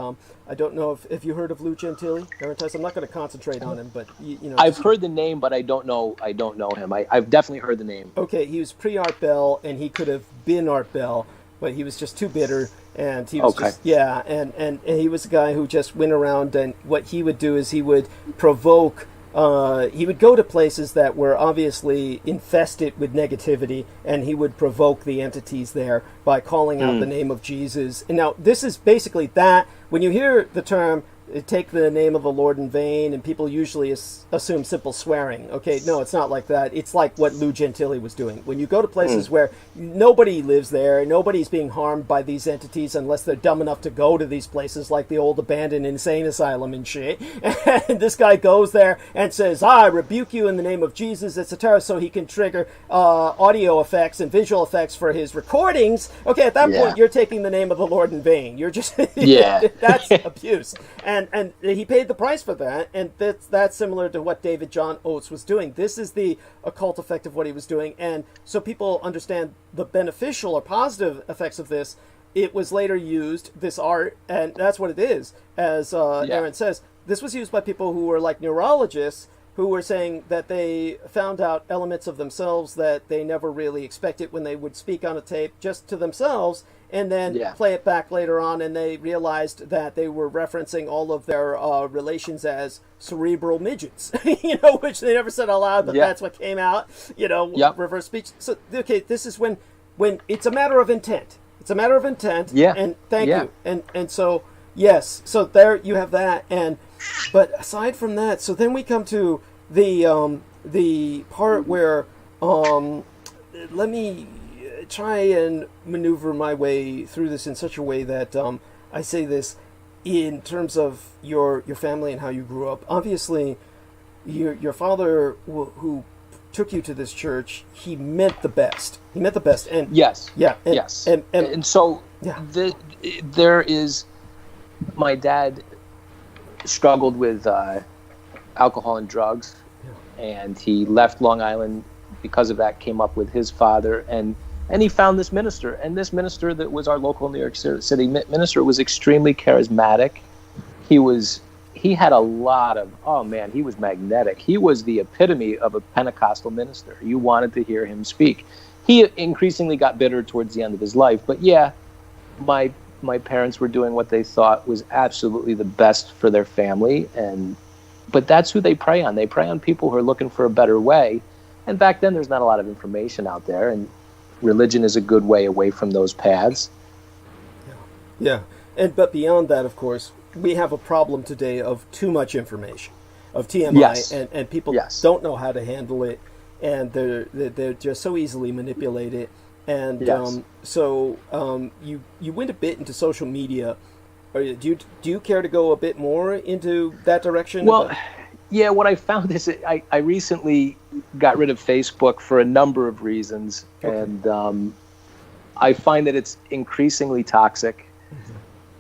I don't know if you heard of Lou Gentili. I'm not going to concentrate on him, but you know. I've heard the name, but I don't know him. I've definitely heard the name. Okay, he was pre-Art Bell, and he could have been Art Bell, but he was just too bitter, and he was and he was a guy who just went around, and what he would do is he would provoke. He would go to places that were obviously infested with negativity, and he would provoke the entities there by calling out the name of Jesus. And now, this is basically that. When you hear the term, take the name of the Lord in vain, and people usually assume simple swearing. Okay, no, it's not like that. It's like what Lou Gentili was doing. When you go to places where nobody lives there, nobody's being harmed by these entities unless they're dumb enough to go to these places, like the old abandoned insane asylum and shit. And this guy goes there and says, I rebuke you in the name of Jesus, etc., so he can trigger audio effects and visual effects for his recordings. Okay, at that point, you're taking the name of the Lord in vain. You're just... that's abuse. And he paid the price for that, and that's similar to what David John Oates was doing. This is the occult effect of what he was doing, and so people understand the beneficial or positive effects of this. It was later used, this art, and that's what it is. As Aaron says, this was used by people who were like neurologists, who were saying that they found out elements of themselves that they never really expected when they would speak on a tape just to themselves, and then play it back later on, and they realized that they were referencing all of their relations as cerebral midgets, which they never said aloud, but that's what came out, reverse speech. So, okay, this is when it's a matter of intent. It's a matter of intent, and thank you. And so, yes, so there you have that, but aside from that, so then we come to the part where, let me try and maneuver my way through this in such a way that I say this in terms of your family and how you grew up. Obviously, your father, who took you to this church, he meant the best. He meant the best, and and so there is. My dad struggled with alcohol and drugs, and he left Long Island because of that. Came up with his father, and he found this minister, and this minister that was our local New York City minister was extremely charismatic. He had a lot of, he was magnetic. He was the epitome of a Pentecostal minister. You wanted to hear him speak. He increasingly got bitter towards the end of his life, but my parents were doing what they thought was absolutely the best for their family, but that's who they prey on. They prey on people who are looking for a better way, and back then there's not a lot of information out there, and religion is a good way away from those paths. But beyond that, of course, we have a problem today of too much information, of TMI, and people don't know how to handle it, and they're just so easily manipulated. And so you went a bit into social media. Do you care to go a bit more into that direction? Well, what I found is I recently got rid of Facebook for a number of reasons, and I find that it's increasingly toxic.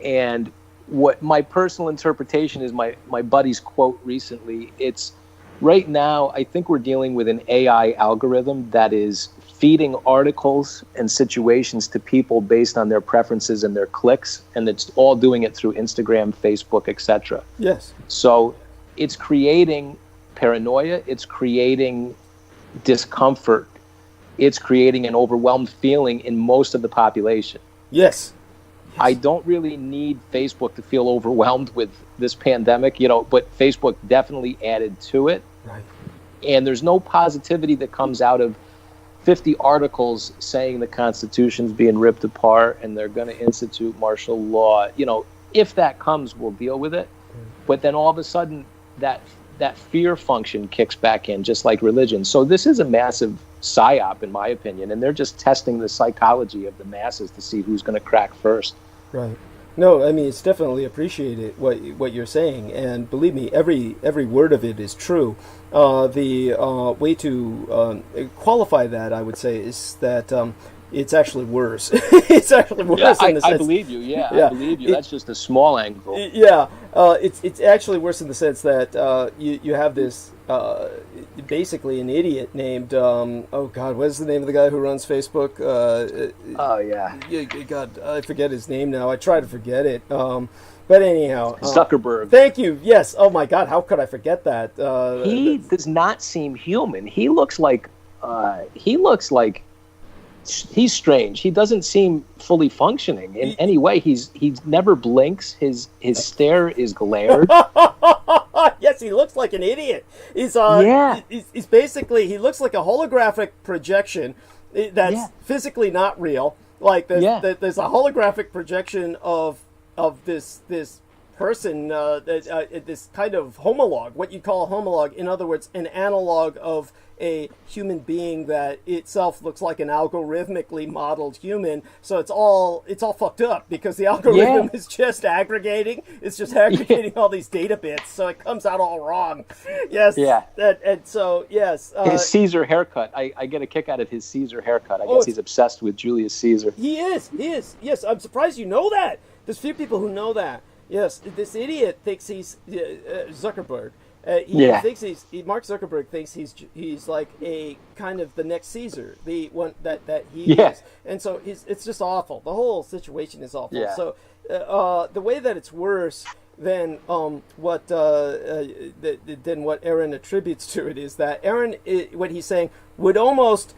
And what my personal interpretation is, my buddy's quote recently, it's right now I think we're dealing with an AI algorithm that is feeding articles and situations to people based on their preferences and their clicks, and it's all doing it through Instagram, Facebook, etc. Yes. So it's creating paranoia, it's creating discomfort, it's creating an overwhelmed feeling in most of the population. Yes. I don't really need Facebook to feel overwhelmed with this pandemic, but Facebook definitely added to it. Right. And there's no positivity that comes out of 50 articles saying the Constitution's being ripped apart and they're going to institute martial law. If that comes, we'll deal with it. But then all of a sudden, that that fear function kicks back in, just like religion. So this is a massive psyop, in my opinion, and they're just testing the psychology of the masses to see who's going to crack first. Right. No, I mean, it's definitely appreciated what you're saying, and believe me, every word of it is true. The way to qualify that, I would say, is that it's actually worse. It's actually worse in the sense. I believe you. Yeah, I believe you. That's just a small angle. Yeah, it's actually worse in the sense that you have this basically an idiot named oh God, what is the name of the guy who runs Facebook? God, I forget his name now. I try to forget it. But anyhow, Zuckerberg. Thank you. Yes. Oh my God, how could I forget that? He does not seem human. He looks like he's strange. He doesn't seem fully funcking in any way. He never blinks. His stare is glared. Yes, he looks like an idiot. He's basically, he looks like a holographic projection that's physically not real. Like there's a holographic projection of this person, this kind of homologue, what you call a homologue. In other words, an analog of a human being that itself looks like an algorithmically modeled human. So it's all fucked up because the algorithm is just aggregating. It's just aggregating all these data bits, so it comes out all wrong. Yes. Yeah. And so yes. His Caesar haircut. I get a kick out of his Caesar haircut. I guess he's obsessed with Julius Caesar. He is. Yes, I'm surprised you know that. There's few people who know that. Yes, this idiot thinks he's Zuckerberg. Mark Zuckerberg thinks he's like a kind of the next Caesar, the one that he is, and so it's just awful. The whole situation is awful. Yeah. So the way that it's worse than what Aaron attributes to it is that Aaron, what he's saying, would almost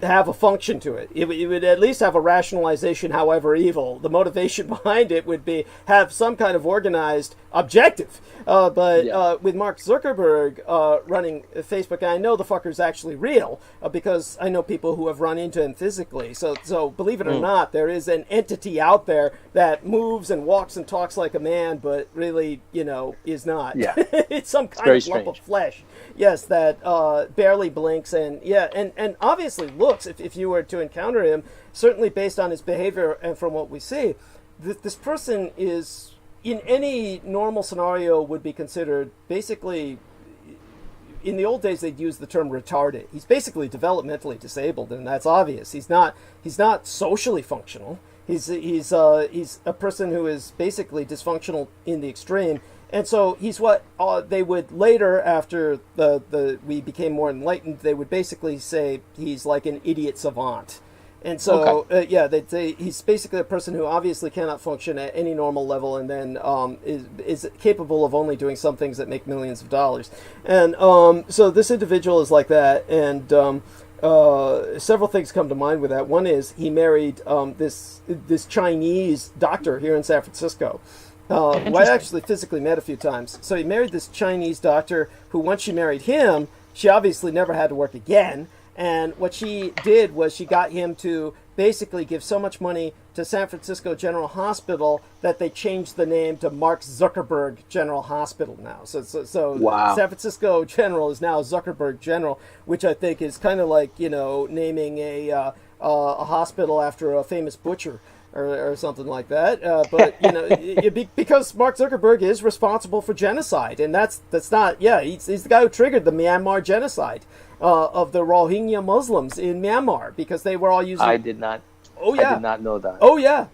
have a function to it. It would at least have a rationalization, however evil. The motivation behind it would be have some kind of organized objective. But with Mark Zuckerberg running Facebook, and I know the fucker's actually real because I know people who have run into him physically. So believe it or not, there is an entity out there that moves and walks and talks like a man, but really, is not. Yeah. It's some kind of lump of flesh. Yes, that barely blinks and obviously looks, if you were to encounter him, certainly based on his behavior and from what we see, this person is, in any normal scenario, would be considered basically, in the old days they'd use the term retarded. He's basically developmentally disabled, and that's obvious. He's not socially functional. He's a person who is basically dysfunctional in the extreme. And so he's what they would later, after we became more enlightened, they would basically say he's like an idiot savant. And so, they'd say he's basically a person who obviously cannot function at any normal level, and then is capable of only doing some things that make millions of dollars. And so this individual is like that, and several things come to mind with that. One is he married this Chinese doctor here in San Francisco. Who I actually physically met a few times. So he married this Chinese doctor who, once she married him, she obviously never had to work again. And what she did was she got him to basically give so much money to San Francisco General Hospital that they changed the name to Mark Zuckerberg General Hospital now. So wow. San Francisco General is now Zuckerberg General, which I think is kind of like, naming a hospital after a famous butcher. Or something like that, but because Mark Zuckerberg is responsible for genocide, and that's not he's the guy who triggered the Myanmar genocide of the Rohingya Muslims in Myanmar because they were all using. I did not know that. Oh yeah,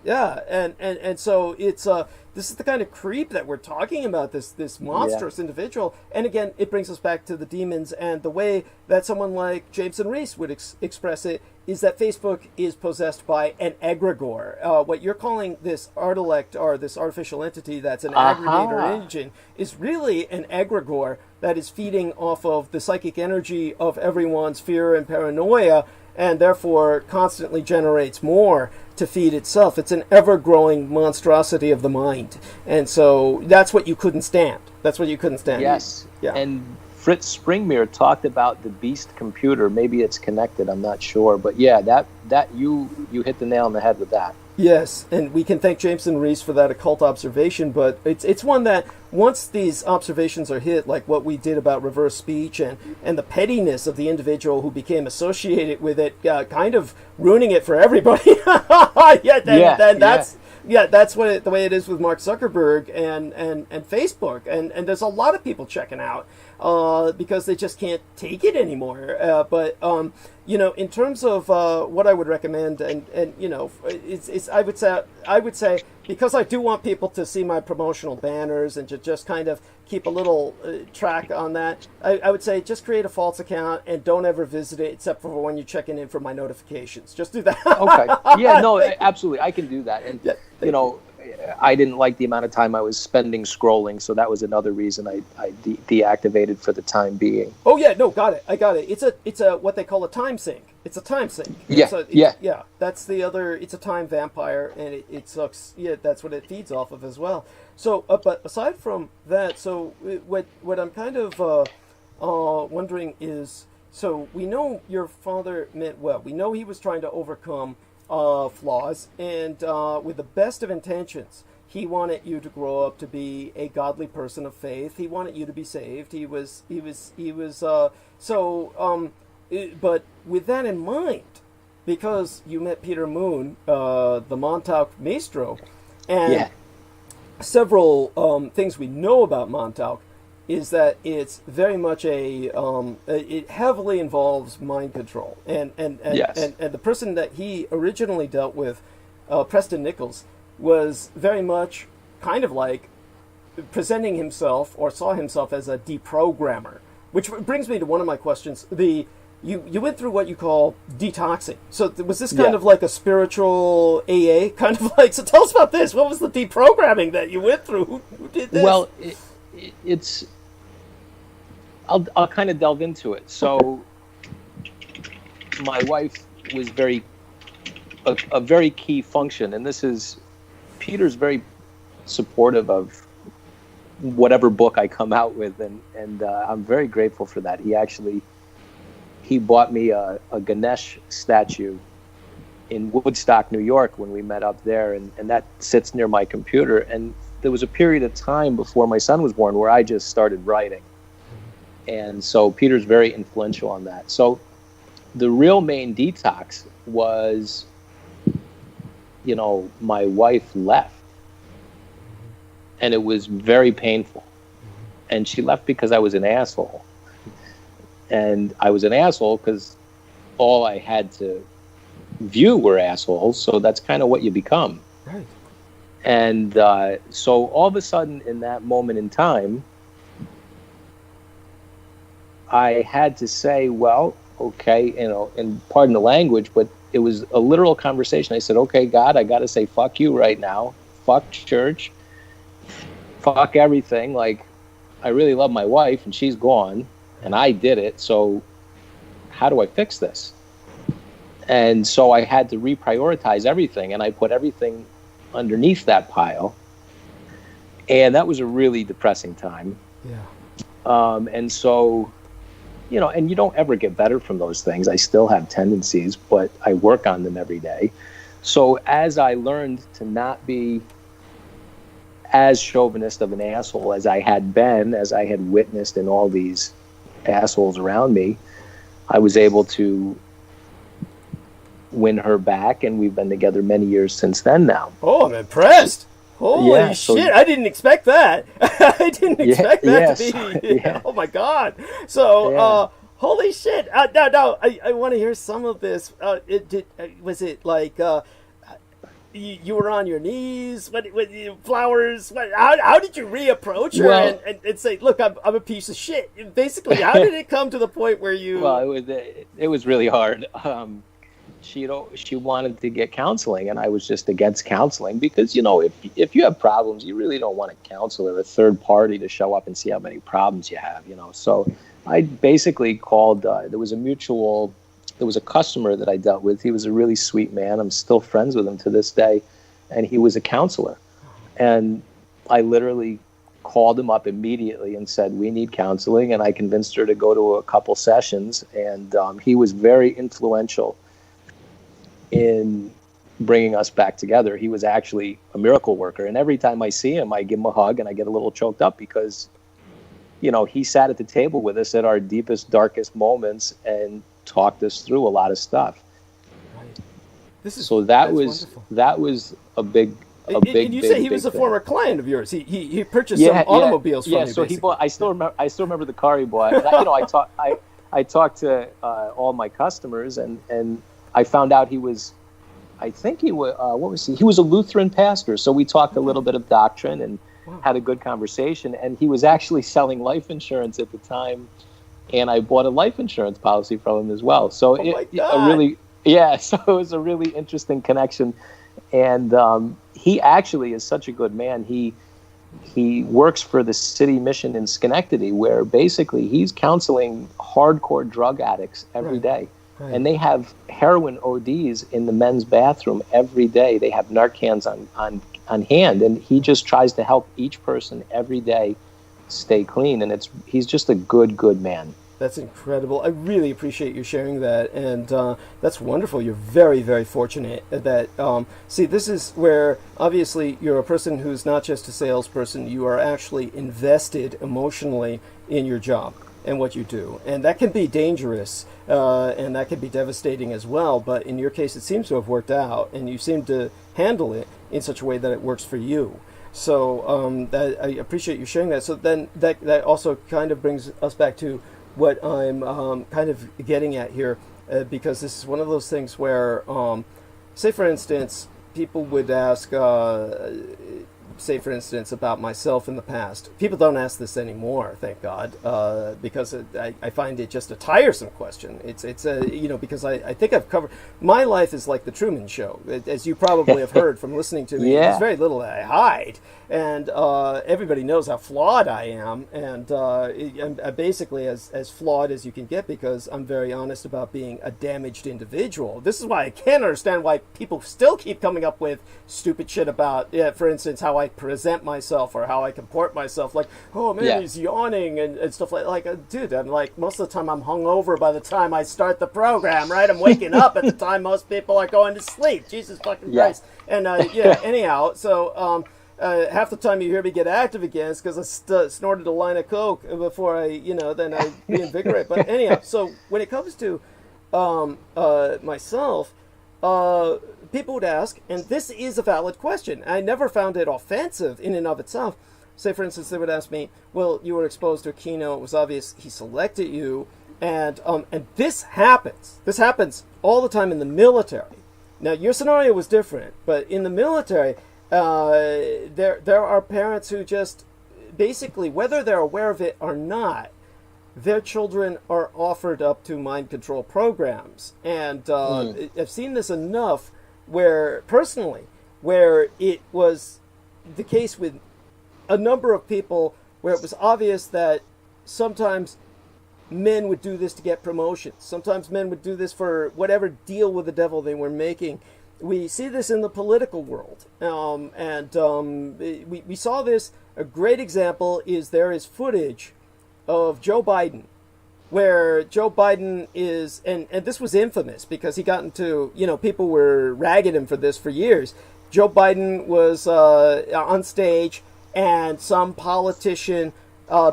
and so it's this is the kind of creep that we're talking about. This monstrous individual, and again, it brings us back to the demons and the way that someone like Jameson Reese would express it. Is that Facebook is possessed by an egregore. What you're calling this artilect or this artificial entity that's an aggregator engine is really an egregore that is feeding off of the psychic energy of everyone's fear and paranoia, and therefore constantly generates more to feed itself. It's an ever-growing monstrosity of the mind. And so that's what you couldn't stand. Yes. Yeah. And Fritz Springmere talked about the beast computer. Maybe it's connected, I'm not sure. But yeah, that you hit the nail on the head with that. Yes, and we can thank Jameson Rees for that occult observation, but it's one that once these observations are hit, like what we did about reverse speech and the pettiness of the individual who became associated with it, kind of ruining it for everybody. That's what the way it is with Mark Zuckerberg and Facebook, and there's a lot of people checking out because they just can't take it anymore. But in terms of what I would recommend, and it's I would say because I do want people to see my promotional banners and to just kind of keep a little track on that, I would say just create a false account and don't ever visit it except for when you're checking in for my notifications. Just do that. Okay. Yeah, no, absolutely. I can do that. And, I didn't like the amount of time I was spending scrolling, so that was another reason I deactivated for the time being. Oh, yeah, no, got it. I got it. It's a what they call a time sink. It's a time sink. Yeah. That's the other. It's a time vampire, and it sucks. Yeah, that's what it feeds off of as well. So, but aside from that, so what I'm kind of wondering is, so we know your father meant well. We know he was trying to overcome flaws, and with the best of intentions, he wanted you to grow up to be a godly person of faith. He wanted you to be saved. But with that in mind, because you met Peter Moon, the Montauk Maestro, and several things we know about Montauk is that it's very much it heavily involves mind control, and the person that he originally dealt with, Preston Nichols, was very much kind of like presenting himself or saw himself as a deprogrammer, which brings me to one of my questions. You went through what you call detoxing. So was this kind of like a spiritual AA kind of like? So tell us about this. What was the deprogramming that you went through? Who did this? Well, it's. I'll kind of delve into it. So, my wife was a very key function, and this is Peter's very supportive of whatever book I come out with, and I'm very grateful for that. He bought me a Ganesh statue in Woodstock, New York, when we met up there, and that sits near my computer. And there was a period of time before my son was born where I just started writing. And so Peter's very influential on that. So the real main detox was, my wife left. And it was very painful. And she left because I was an asshole. And I was an asshole because all I had to view were assholes. So that's kind of what you become. Right. And so all of a sudden in that moment in time, I had to say, well, okay, and pardon the language, but it was a literal conversation. I said, okay, God, I got to say, fuck you right now. Fuck church. Fuck everything. Like, I really love my wife and she's gone and I did it. So how do I fix this? And so I had to reprioritize everything, and I put everything underneath that pile. And that was a really depressing time. Yeah. And so, and you don't ever get better from those things. I still have tendencies, but I work on them every day. So as I learned to not be as chauvinist of an asshole as I had been, as I had witnessed in all these assholes around me, I was able to win her back, and we've been together many years since then now. Oh, I'm impressed. Holy shit, I didn't expect that. I didn't expect that to be... Oh, my God. So, holy shit. No, I want to hear some of this. Was it like... You were on your knees? What flowers? How did you reapproach her and say, look, I'm a piece of shit? Basically, how did it come to the point where you... Well, it was really hard. She wanted to get counseling, and I was just against counseling because, if you have problems, you really don't want a counselor or a third party to show up and see how many problems you have, So I basically called, there was a customer that I dealt with. He was a really sweet man. I'm still friends with him to this day. And he was a counselor. And I literally called him up immediately and said, we need counseling. And I convinced her to go to a couple sessions. And he was very influential in bringing us back together. He was actually a miracle worker. And every time I see him, I give him a hug and I get a little choked up because, you know, he sat at the table with us at our deepest, darkest moments and talked us through a lot of stuff. So that was a big. And you say he was a former client of yours. He purchased some automobiles from you. Yeah, so he bought. I still remember the car he bought. And I talked to all my customers, and I found out he was. I think he was. What was he? He was a Lutheran pastor. So we talked a little bit of doctrine and had a good conversation. And he was actually selling life insurance at the time, and I bought a life insurance policy from him as well. So so it was a really interesting connection. And he actually is such a good man. He works for the city mission in Schenectady, where basically he's counseling hardcore drug addicts every day. Right. And they have heroin ODs in the men's bathroom every day. They have Narcans on hand, and he just tries to help each person every day stay clean. And he's just a good man. That's incredible. I really appreciate you sharing that, and that's wonderful. You're very, very fortunate that, see, this is where, obviously, you're a person who's not just a salesperson. You are actually invested emotionally in your job and what you do, and that can be dangerous, and that can be devastating as well, but in your case, it seems to have worked out, and you seem to handle it in such a way that it works for you. So I appreciate you sharing that. So then that also kind of brings us back to what I'm kind of getting at here, because this is one of those things where, say for instance, people would ask, say for instance, about myself in the past. People don't ask this anymore, thank God, because I find it just a tiresome question. It's because I think I've covered, my life is like the Truman Show, as you probably have heard from listening to me. Yeah. There's very little that I hide. And everybody knows how flawed I am, and I'm basically as flawed as you can get, because I'm very honest about being a damaged individual. This is why I can't understand why people still keep coming up with stupid shit about, for instance, how I present myself or how I comport myself. Like, oh man, he's yawning and stuff like, dude, I'm like, most of the time I'm hungover by the time I start the program, right? I'm waking up at the time most people are going to sleep. Jesus fucking Christ. And anyhow, so half the time you hear me get active again, it's because I snorted a line of coke before then I reinvigorate. But anyhow, so when it comes to myself, people would ask, and this is a valid question. I never found it offensive in and of itself. Say, for instance, they would ask me, well, you were exposed to Aquino. It was obvious he selected you. And this happens. This happens all the time in the military. Now, your scenario was different, but in the military, there are parents who just basically, whether they're aware of it or not, their children are offered up to mind control programs. And I've seen this enough where it was the case with a number of people where it was obvious that sometimes men would do this to get promotions. Sometimes men would do this for whatever deal with the devil they were making. We see this in the political world. We saw this. A great example is there is footage of Joe Biden, where Joe Biden is, and this was infamous because he got into, people were ragging him for this for years. Joe Biden was on stage, and some politician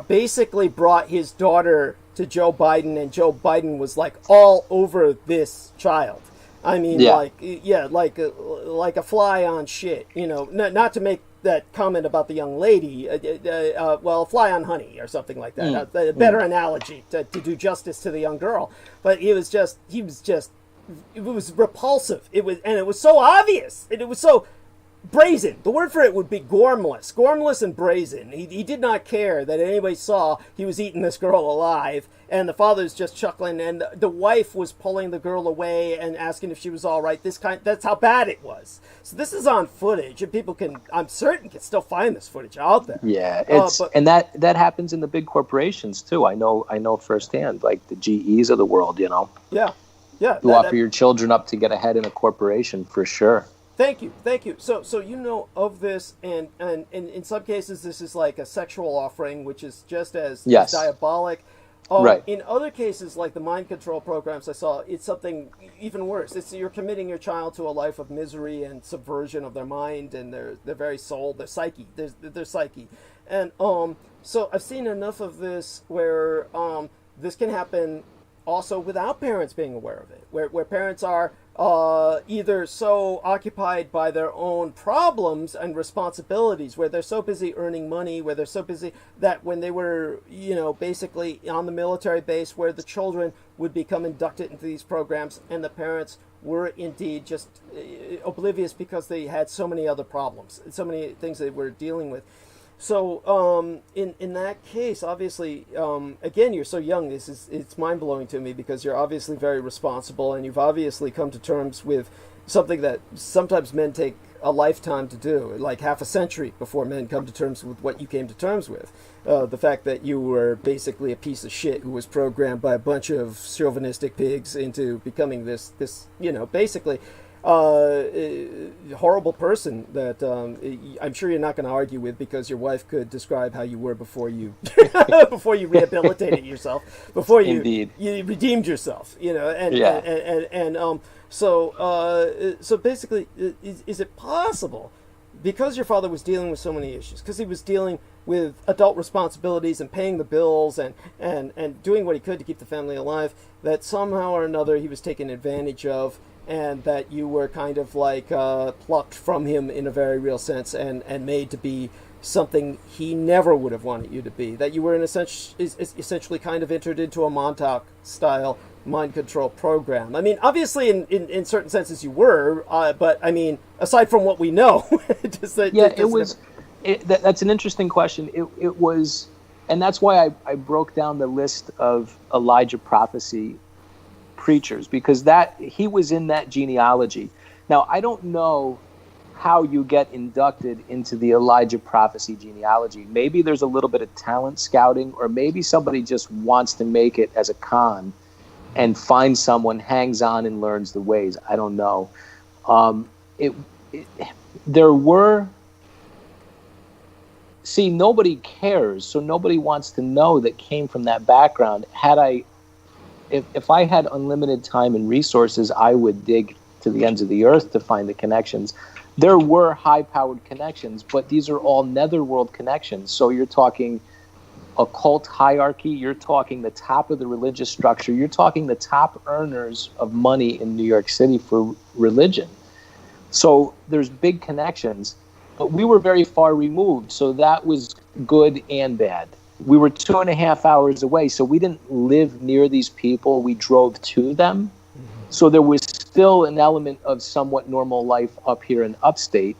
basically brought his daughter to Joe Biden, and Joe Biden was like all over this child. I mean, like a fly on shit, not to make that comment about the young lady, fly on honey or something like that. A better analogy to do justice to the young girl. But it was repulsive. It was so obvious. It was so brazen. The word for it would be gormless and brazen. He did not care that anybody saw he was eating this girl alive, and the father's just chuckling, and the wife was pulling the girl away and asking if she was all right. That's how bad it was. So this is on footage, and people I'm certain can still find this footage out there. Yeah, and that happens in the big corporations too. I know firsthand, like the GEs of the world, Yeah. You offer your children up to get ahead in a corporation for sure. Thank you. So of this, and in some cases this is like a sexual offering, which is just as diabolic. Right. In other cases, like the mind control programs I saw, it's something even worse. It's you're committing your child to a life of misery and subversion of their mind and their very soul, their psyche, their psyche. And so I've seen enough of this where this can happen also without parents being aware of it, where parents are either so occupied by their own problems and responsibilities, where they're so busy earning money, where they're so busy that when they were, basically on the military base, where the children would become inducted into these programs, and the parents were indeed just oblivious because they had so many other problems, so many things they were dealing with. So in that case, obviously, again, you're so young. It's mind blowing to me because you're obviously very responsible, and you've obviously come to terms with something that sometimes men take a lifetime to do, like half a century before men come to terms with what you came to terms with. The fact that you were basically a piece of shit who was programmed by a bunch of chauvinistic pigs into becoming this basically horrible person that I'm sure you're not going to argue with, because your wife could describe how you were before you before you rehabilitated yourself, before you redeemed yourself, so basically, is it possible, because your father was dealing with so many issues, because he was dealing with adult responsibilities and paying the bills and doing what he could to keep the family alive, that somehow or another he was taken advantage of, and that you were kind of like plucked from him in a very real sense and made to be something he never would have wanted you to be, that you were essentially kind of entered into a Montauk-style mind control program? I mean, obviously in certain senses you were, but I mean, aside from what we know, that's an interesting question. It was, and that's why I broke down the list of Elijah prophecy preachers, because that he was in that genealogy. Now, I don't know how you get inducted into the Elijah prophecy genealogy. Maybe there's a little bit of talent scouting, or maybe somebody just wants to make it as a con and finds someone, hangs on, and learns the ways. I don't know. Nobody cares, so nobody wants to know that came from that background. If I had unlimited time and resources, I would dig to the ends of the earth to find the connections. There were high-powered connections, but these are all netherworld connections. So you're talking occult hierarchy, you're talking the top of the religious structure, you're talking the top earners of money in New York City for religion. So there's big connections, but we were very far removed, so that was good and bad. We were 2.5 hours away, so we didn't live near these people. We drove to them. So there was still an element of somewhat normal life up here in upstate,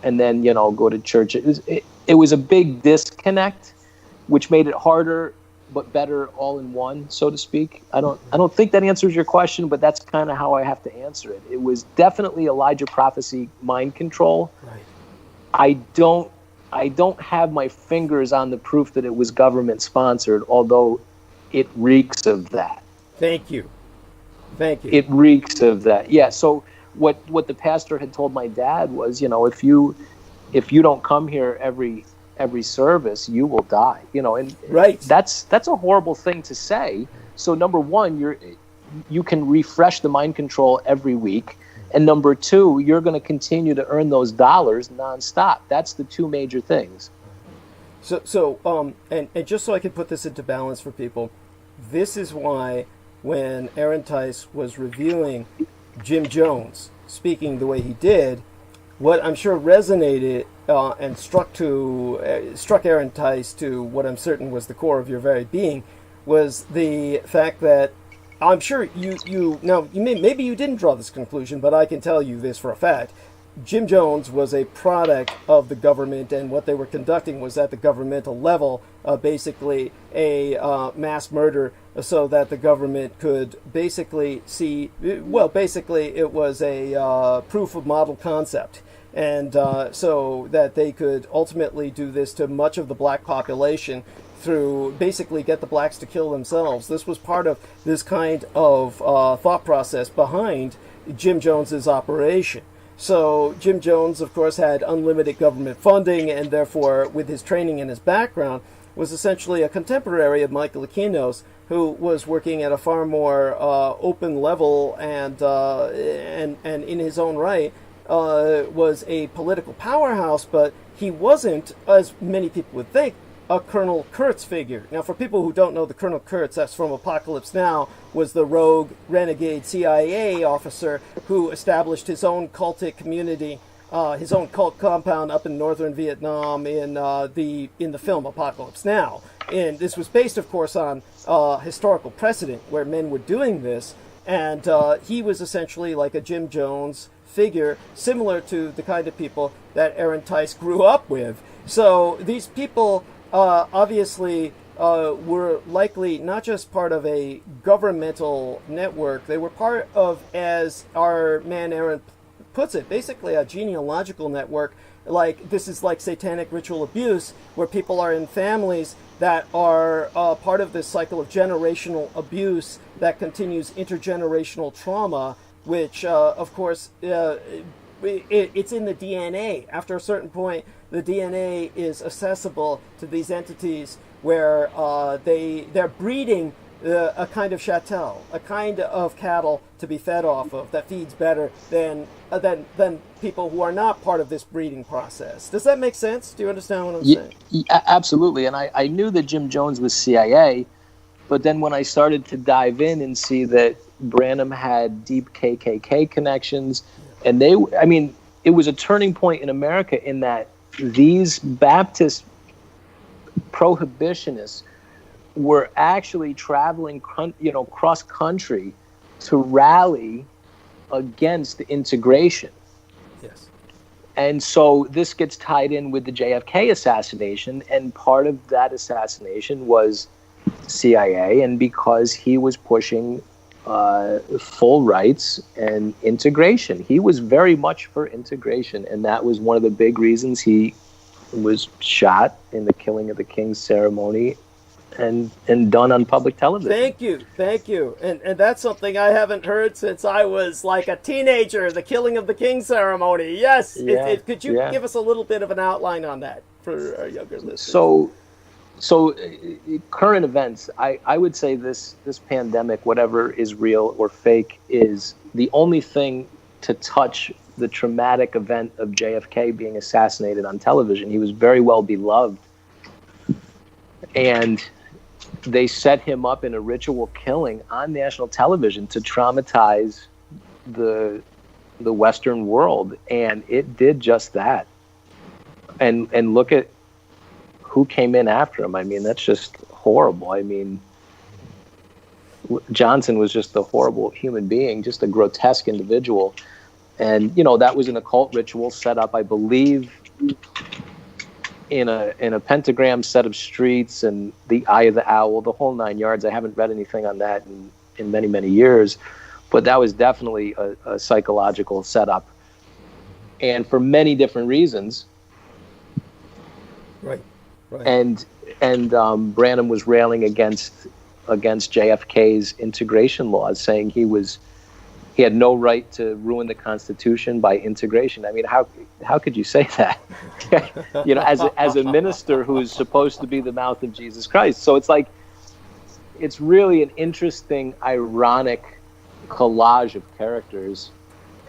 and then, go to church. It was a big disconnect, which made it harder but better all in one, so to speak. I don't think that answers your question, but that's kind of how I have to answer it. It was definitely Elijah prophecy mind control. Right. I don't have my fingers on the proof that it was government sponsored, although it reeks of that. Thank you. It reeks of that. Yeah. So what the pastor had told my dad was, if you don't come here every service, you will die. And right. That's a horrible thing to say. So number one, you can refresh the mind control every week. And number two, you're going to continue to earn those dollars nonstop. That's the two major things. So just so I can put this into balance for people, this is why when Aaron Tice was reviewing Jim Jones speaking the way he did, what I'm sure resonated and struck Aaron Tice to what I'm certain was the core of your very being was the fact that I'm sure maybe you didn't draw this conclusion, but I can tell you this for a fact. Jim Jones was a product of the government, and what they were conducting was at the governmental level, basically a mass murder, so that the government could basically basically it was a proof of model concept. And so that they could ultimately do this to much of the black population through basically get the blacks to kill themselves. This was part of this kind of thought process behind Jim Jones's operation. So Jim Jones, of course, had unlimited government funding, and therefore, with his training and his background, was essentially a contemporary of Michael Aquino's, who was working at a far more open level and in his own right was a political powerhouse, but he wasn't, as many people would think, a Colonel Kurtz figure. Now, for people who don't know the Colonel Kurtz, that's from Apocalypse Now, was the rogue, renegade CIA officer who established his own cultic community, his own cult compound up in northern Vietnam in the film Apocalypse Now. And this was based, of course, on historical precedent where men were doing this, and he was essentially like a Jim Jones figure, similar to the kind of people that Aaron Tice grew up with. So these people obviously were likely not just part of a governmental network, they were part of, as our man Aaron puts it, basically a genealogical network. Like, this is like satanic ritual abuse, where people are in families that are part of this cycle of generational abuse that continues intergenerational trauma, which, of course, it's in the DNA. After a certain point, the DNA is accessible to these entities where they're breeding a kind of chattel, a kind of cattle to be fed off of that feeds better than people who are not part of this breeding process. Does that make sense? Do you understand what I'm saying? Yeah, absolutely. And I knew that Jim Jones was CIA, but then when I started to dive in and see that Branham had deep KKK connections, and it was a turning point in America in that these Baptist prohibitionists were actually traveling, cross country to rally against integration. Yes. And so this gets tied in with the JFK assassination, and part of that assassination was CIA, and because he was pushing full rights and integration. He was very much for integration, and that was one of the big reasons he was shot in the Killing of the King ceremony and done on public television. Thank you. And that's something I haven't heard since I was like a teenager, the Killing of the King ceremony. Yes. Yeah, could you give us a little bit of an outline on that for our younger listeners? So current events, I would say this pandemic, whatever is real or fake, is the only thing to touch the traumatic event of JFK being assassinated on television. He was very well beloved, and they set him up in a ritual killing on national television to traumatize the Western world, and it did just that. And look at who came in after him. I mean, that's just horrible. I mean, Johnson was just a horrible human being, just a grotesque individual. And, that was an occult ritual set up, I believe, in a pentagram set of streets and the Eye of the Owl, the whole 9 yards. I haven't read anything on that in many, many years, but that was definitely a psychological setup. And for many different reasons. Right. And Branham was railing against JFK's integration laws, saying he had no right to ruin the Constitution by integration. I mean, how could you say that? As a minister who is supposed to be the mouth of Jesus Christ. So it's really an interesting, ironic collage of characters,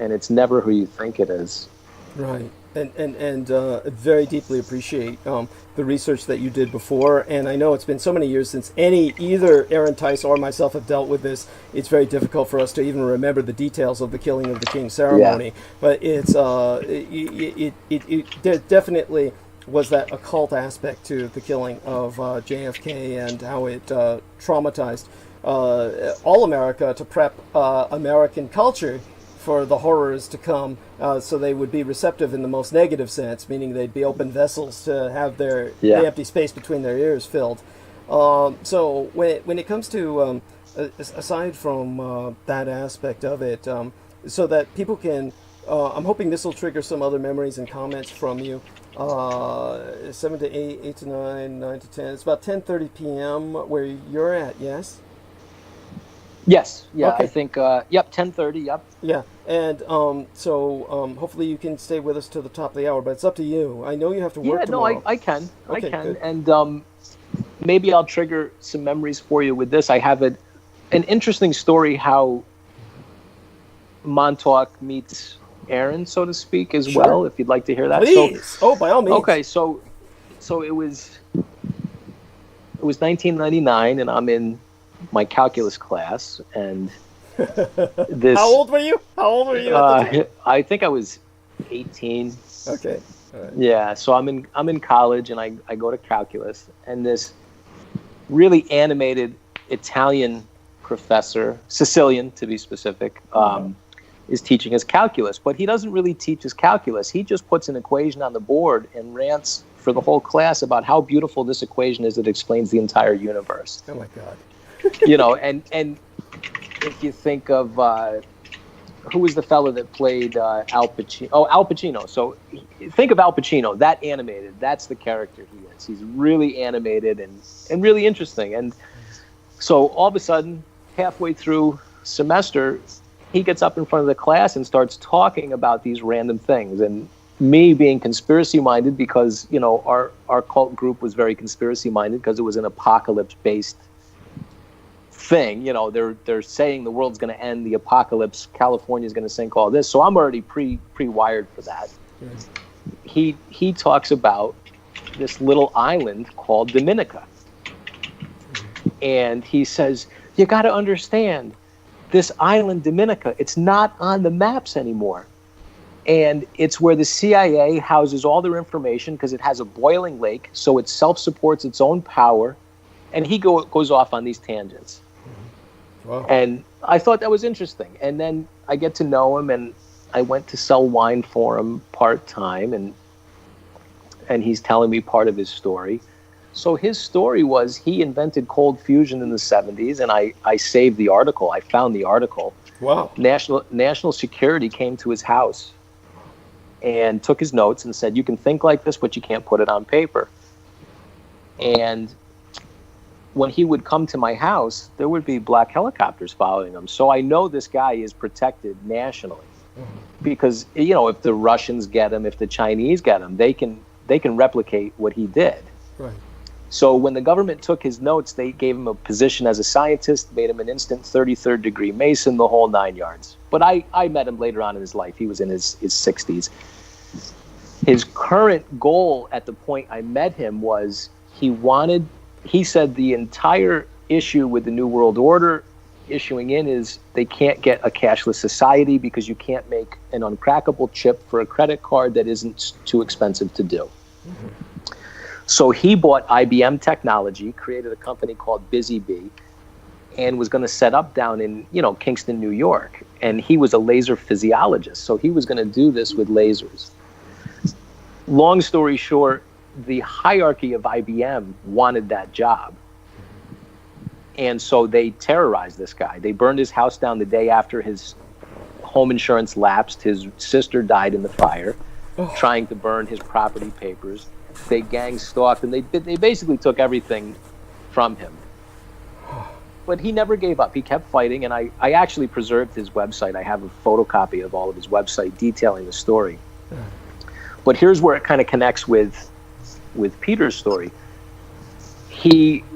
and it's never who you think it is. Right. And very deeply appreciate the research that you did before. And I know it's been so many years since either Aaron Tice or myself have dealt with this. It's very difficult for us to even remember the details of the Killing of the King ceremony. Yeah. But it's there definitely was that occult aspect to the killing of JFK and how it traumatized all America to prep American culture for the horrors to come, so they would be receptive in the most negative sense, meaning they'd be open vessels to have the empty space between their ears filled. So when it comes to, aside from that aspect of it, so that people can, I'm hoping this will trigger some other memories and comments from you. 7 to 8, 8 to 9, 9 to 10. It's about 10:30 p.m. where you're at, yes? Yes. Yeah. Okay. I think. Yep. 10:30. Yep. Yeah. And so hopefully you can stay with us to the top of the hour, but it's up to you. I know you have to work tomorrow. I can. Okay, I can. good. And maybe I'll trigger some memories for you with this. I have an interesting story how Montauk meets Aaron, so to speak, as well, if you'd like to hear that. Please. By all means. Okay, so it was 1999, and I'm in my calculus class, and this. How old were you? I think I was 18. Okay. All right. Yeah, so I'm in college, and I go to calculus, and this really animated Italian professor, Sicilian to be specific, is teaching us calculus. But he doesn't really teach us calculus. He just puts an equation on the board and rants for the whole class about how beautiful this equation is that explains the entire universe. Oh my God. You know, and if you think of who was the fellow that played Al Pacino? Oh, Al Pacino. So think of Al Pacino, that animated. That's the character he is. He's really animated and really interesting. And so all of a sudden, halfway through semester, he gets up in front of the class and starts talking about these random things. And me being conspiracy-minded, because, you know, our cult group was very conspiracy-minded because it was an apocalypse-based thing. You know, they're saying the world's going to end, the apocalypse, California's going to sink, all this. So I'm already pre-wired for that. He talks about this little island called Dominica. And he says, you got to understand, this island, Dominica, it's not on the maps anymore. And it's where the CIA houses all their information because it has a boiling lake, so it self-supports its own power. And he goes off on these tangents. Wow. And I thought that was interesting. And then I get to know him, and I went to sell wine for him part-time, and he's telling me part of his story. So his story was he invented cold fusion in the 70s, and I saved the article. I found the article. Wow. National security came to his house and took his notes and said, you can think like this, but you can't put it on paper. And when he would come to my house, there would be black helicopters following him. So I know this guy is protected nationally because, you know, if the Russians get him, if the Chinese get him, they can replicate what he did. Right. So when the government took his notes, they gave him a position as a scientist, made him an instant 33rd degree Mason, the whole 9 yards. But I met him later on in his life. He was in his 60s. His current goal at the point I met him was he said the entire issue with the New World Order issuing in is they can't get a cashless society because you can't make an uncrackable chip for a credit card that isn't too expensive to do. Mm-hmm. So he bought IBM technology, created a company called Busy Bee, and was going to set up down in, you know, Kingston, New York. And he was a laser physiologist, so he was going to do this with lasers. Long story short, the hierarchy of IBM wanted that job. And so they terrorized this guy. They burned his house down the day after his home insurance lapsed. His sister died in the fire, trying to burn his property papers. They gang stalked, and they basically took everything from him. But he never gave up. He kept fighting, and I actually preserved his website. I have a photocopy of all of his website detailing the story. But here's where it kind of connects with Peter's story.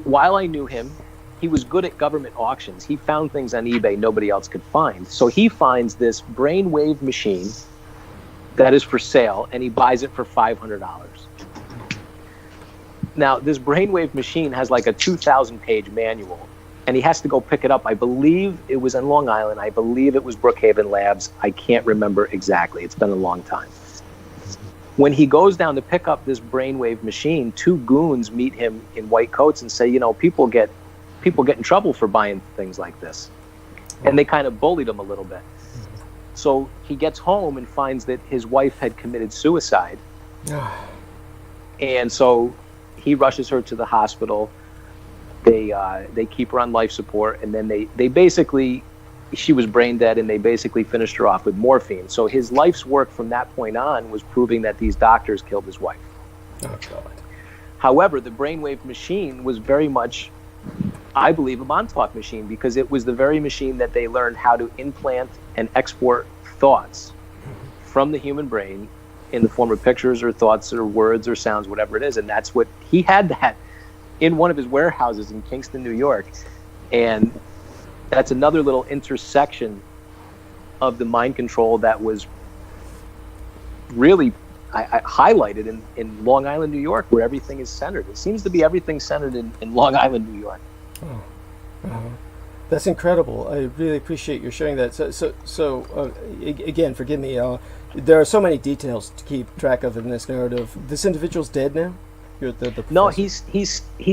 While I knew him, he was good at government auctions. He found things on eBay nobody else could find. So he finds this brainwave machine that is for sale, and he buys it for $500. Now, this brainwave machine has like a 2,000-page manual, and he has to go pick it up. I believe it was in Long Island. I believe it was Brookhaven Labs. I can't remember exactly. It's been a long time. When he goes down to pick up this brainwave machine, two goons meet him in white coats and say, you know, people get in trouble for buying things like this. And they kind of bullied him a little bit. So he gets home and finds that his wife had committed suicide. And so he rushes her to the hospital. They keep her on life support, and then they basically, she was brain dead, and they basically finished her off with morphine. So his life's work from that point on was proving that these doctors killed his wife. Oh, God. However, the brainwave machine was very much, I believe, a Montauk machine, because it was the very machine that they learned how to implant and export thoughts from the human brain in the form of pictures or thoughts or words or sounds, whatever it is. And that's what he had that in one of his warehouses in Kingston, New York. And that's another little intersection of the mind control that was really I highlighted in Long Island, New York, where everything is centered. It seems to be everything centered in Long Island, New York. That's incredible. I really appreciate your sharing that. So again, forgive me. There are so many details to keep track of in this narrative. This individual's dead now? You're the No, he's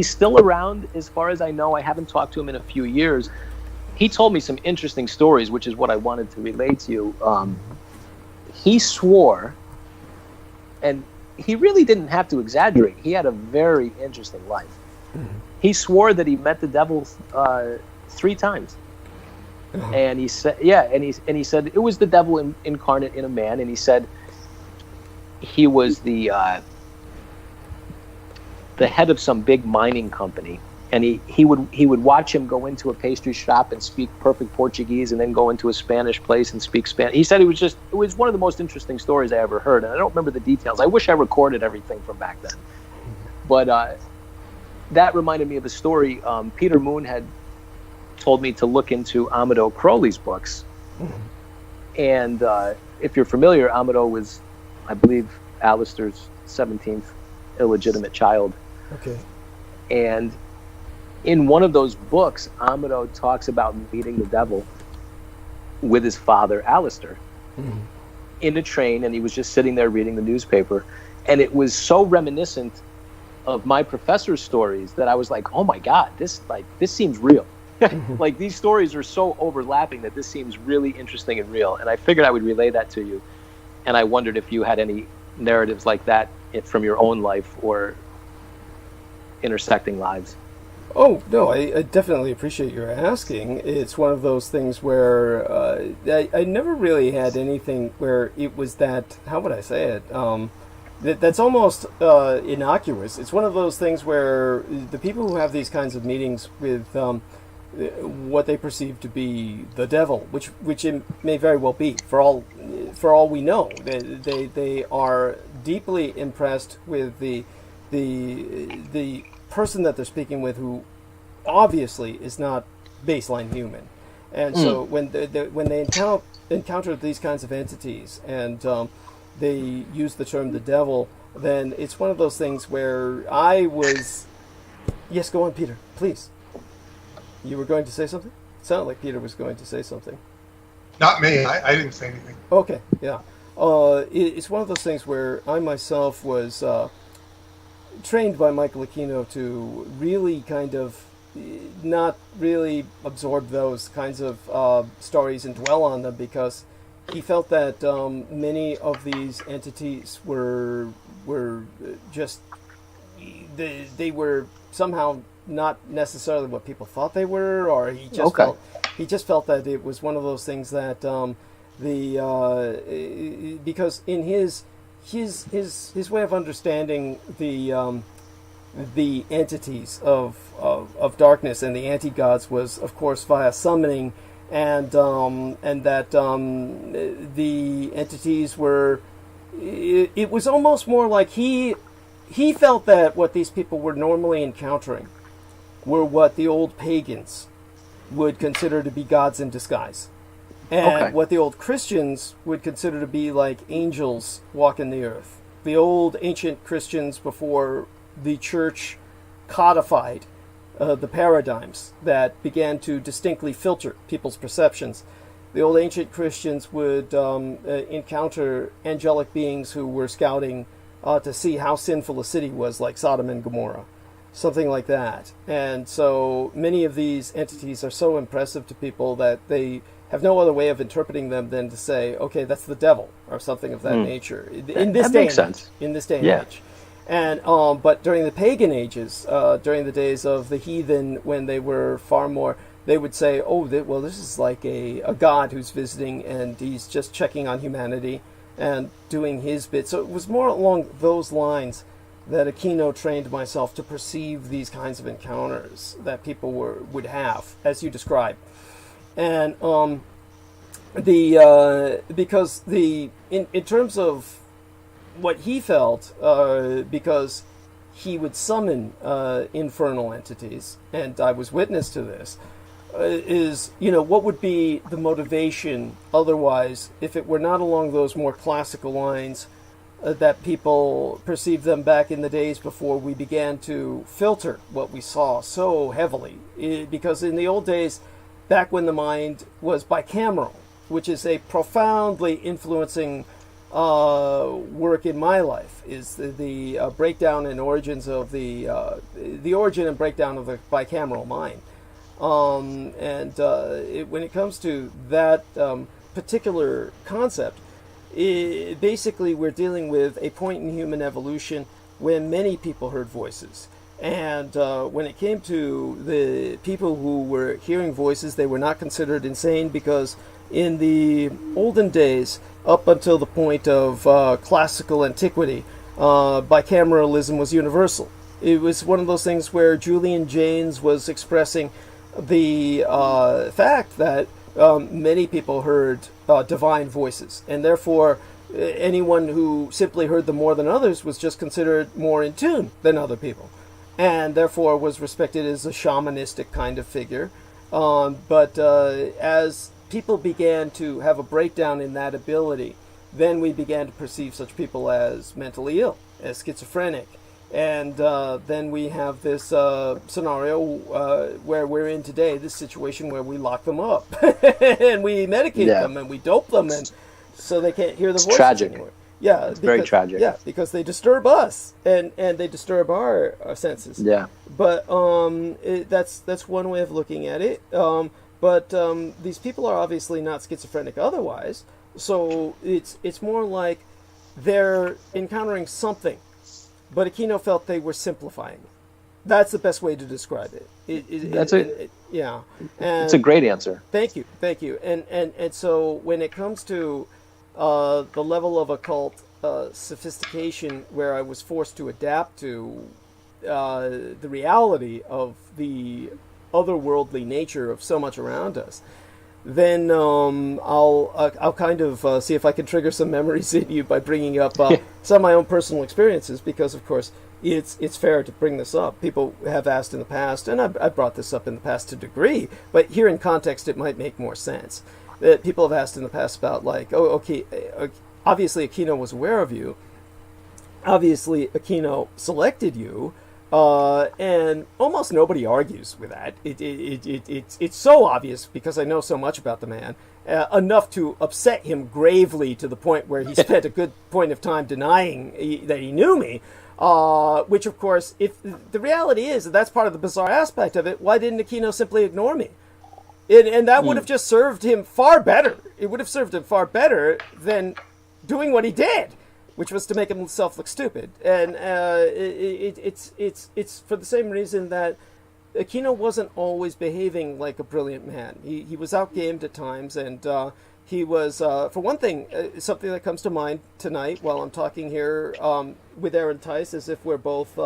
still around as far as I know. I haven't talked to him in a few years. He told me some interesting stories, which is what I wanted to relate to you. He swore, and he really didn't have to exaggerate. He had a very interesting life. He swore that he met the devil 3 times. And he said, and he said it was the devil incarnate in a man. And he said he was the head of some big mining company, and he would watch him go into a pastry shop and speak perfect Portuguese, and then go into a Spanish place and speak Spanish. He said it was one of the most interesting stories I ever heard, and I don't remember the details. I wish I recorded everything from back then, but that reminded me of a story. Peter Moon had told me to look into Amadou Crowley's books, and if you're familiar, Amadou was, I believe, Alistair's 17th illegitimate child. Okay. And in one of those books, Amadou talks about meeting the devil with his father, Alistair, in a train, and he was just sitting there reading the newspaper. And it was so reminiscent of my professor's stories that I was like, oh my God, this seems real. Like, these stories are so overlapping that this seems really interesting and real. And I figured I would relay that to you. And I wondered if you had any narratives like that from your own life or intersecting lives. Oh, no, I definitely appreciate your asking. It's one of those things where I never really had anything where it was that, how would I say it, that's almost innocuous. It's one of those things where the people who have these kinds of meetings with what they perceive to be the devil, which it may very well be, for all we know, they are deeply impressed with the person that they're speaking with, who obviously is not baseline human. And so when they encounter these kinds of entities, and they use the term the devil, then it's one of those things where I was... Yes, go on, Peter, please. You were going to say something? It sounded like Peter was going to say something. Not me. I didn't say anything. Okay, yeah. It's one of those things where I myself was trained by Michael Aquino to really kind of not really absorb those kinds of stories and dwell on them, because he felt that many of these entities were just, they were somehow not necessarily what people thought they were, or he just felt that it was one of those things that because in his way of understanding the entities of darkness and the anti-gods was, of course, via summoning, and that the entities were, it was almost more like he felt that what these people were normally encountering were what the old pagans would consider to be gods in disguise, and what the old Christians would consider to be like angels walking the earth. The old ancient Christians, before the church codified the paradigms that began to distinctly filter people's perceptions, the old ancient Christians would encounter angelic beings who were scouting to see how sinful a city was, like Sodom and Gomorrah, something like that. And so many of these entities are so impressive to people that they have no other way of interpreting them than to say, okay, that's the devil, or something of that nature. In this day and age. And but during the pagan ages, during the days of the heathen, when they were far more, they would say, oh, well, this is like a god who's visiting, and he's just checking on humanity and doing his bit. So it was more along those lines that Aquino trained myself to perceive these kinds of encounters that people would have, as you described. And because in terms of what he felt, because he would summon infernal entities, and I was witness to this, is, what would be the motivation otherwise if it were not along those more classical lines that people perceived them back in the days before we began to filter what we saw so heavily. Because in the old days, back when the mind was bicameral, which is a profoundly influencing work in my life, is the breakdown and origins of the origin and breakdown of the bicameral mind. When it comes to that particular concept, basically we're dealing with a point in human evolution when many people heard voices. And when it came to the people who were hearing voices, they were not considered insane, because in the olden days, up until the point of classical antiquity, bicameralism was universal. It was one of those things where Julian Jaynes was expressing the fact that many people heard divine voices, and therefore anyone who simply heard them more than others was just considered more in tune than other people, and therefore was respected as a shamanistic kind of figure. But as people began to have a breakdown in that ability, then we began to perceive such people as mentally ill, as schizophrenic. And then we have this scenario where we're in today, this situation where we lock them up and we medicate them and we dope them, and so they can't hear the voices tragic anymore. Yeah, it's very tragic. Yeah, because they disturb us and they disturb our senses. Yeah. But that's one way of looking at it. But these people are obviously not schizophrenic otherwise, so it's more like they're encountering something. But Aquino felt they were simplifying. That's the best way to describe it. Yeah. And it's a great answer. Thank you. And so when it comes to the level of occult sophistication, where I was forced to adapt to the reality of the otherworldly nature of so much around us, then I'll kind of see if I can trigger some memories in you by bringing up some of my own personal experiences, because of course it's fair to bring this up. People have asked in the past, and I brought this up in the past to a degree, but here in context it might make more sense. That people have asked in the past about, like, obviously Aquino was aware of you, obviously Aquino selected you, and almost nobody argues with that. It's so obvious, because I know so much about the man, enough to upset him gravely to the point where he spent a good point of time denying that he knew me. Which, of course, if the reality is that that's part of the bizarre aspect of it, why didn't Aquino simply ignore me? And that would have just served him far better. It would have served him far better than doing what he did, which was to make himself look stupid. And it's for the same reason that Aquino wasn't always behaving like a brilliant man. He was outgamed at times, and he was, for one thing, something that comes to mind tonight while I'm talking here with Aaron Tice, as if we're both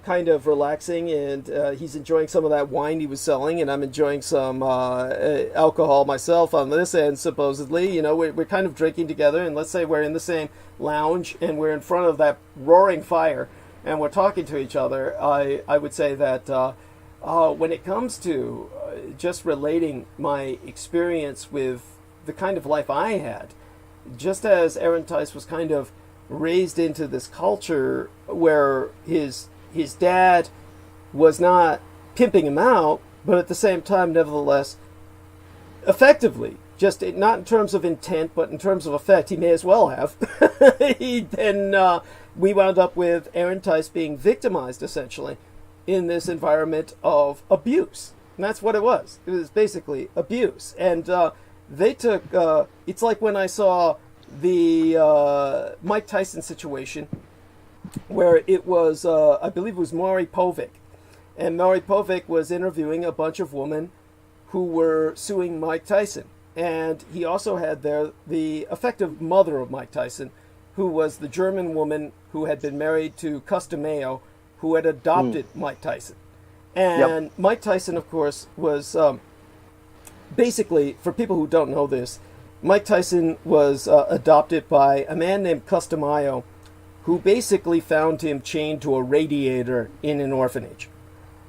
kind of relaxing, and he's enjoying some of that wine he was selling, and I'm enjoying some alcohol myself on this end, supposedly. We're kind of drinking together, and let's say we're in the same lounge, and we're in front of that roaring fire, and we're talking to each other. I would say that when it comes to just relating my experience with the kind of life I had, just as Aaron Tice was kind of raised into this culture where his dad was not pimping him out, but at the same time, nevertheless, effectively, just not in terms of intent, but in terms of effect, he may as well have. Then we wound up with Aaron Tice being victimized, essentially, in this environment of abuse. And that's what it was. It was basically abuse. And they took, it's like when I saw the Mike Tyson situation, where it was, I believe it was Maury Povich. And Maury Povich was interviewing a bunch of women who were suing Mike Tyson. And he also had there the effective mother of Mike Tyson, who was the German woman who had been married to Customeo, who had adopted Mike Tyson. And Mike Tyson, of course, was basically, for people who don't know this, Mike Tyson was adopted by a man named Customeo, who basically found him chained to a radiator in an orphanage.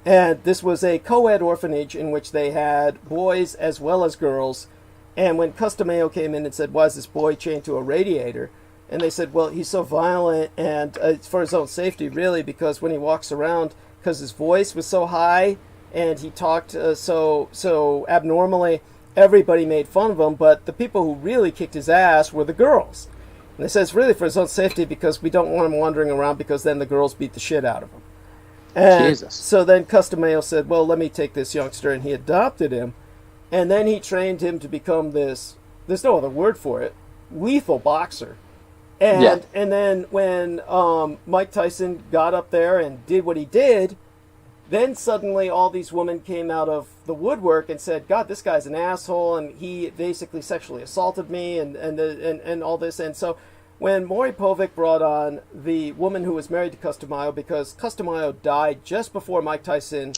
And this was a co-ed orphanage in which they had boys as well as girls. And when Customayo came in and said, why is this boy chained to a radiator? And they said, well, he's so violent, and it's for his own safety, really, because when he walks around, because his voice was so high and he talked so abnormally, everybody made fun of him, but the people who really kicked his ass were the girls. And they said it's really for his own safety because we don't want him wandering around because then the girls beat the shit out of him. And Jesus. so then Customayo said, well, let me take this youngster, and he adopted him. And then he trained him to become this, there's no other word for it, lethal boxer. And then when Mike Tyson got up there and did what he did, then suddenly all these women came out of the woodwork and said, God, this guy's an asshole, and he basically sexually assaulted me and all this. And so when Maury Povich brought on the woman who was married to Customayo, because Customayo died just before Mike Tyson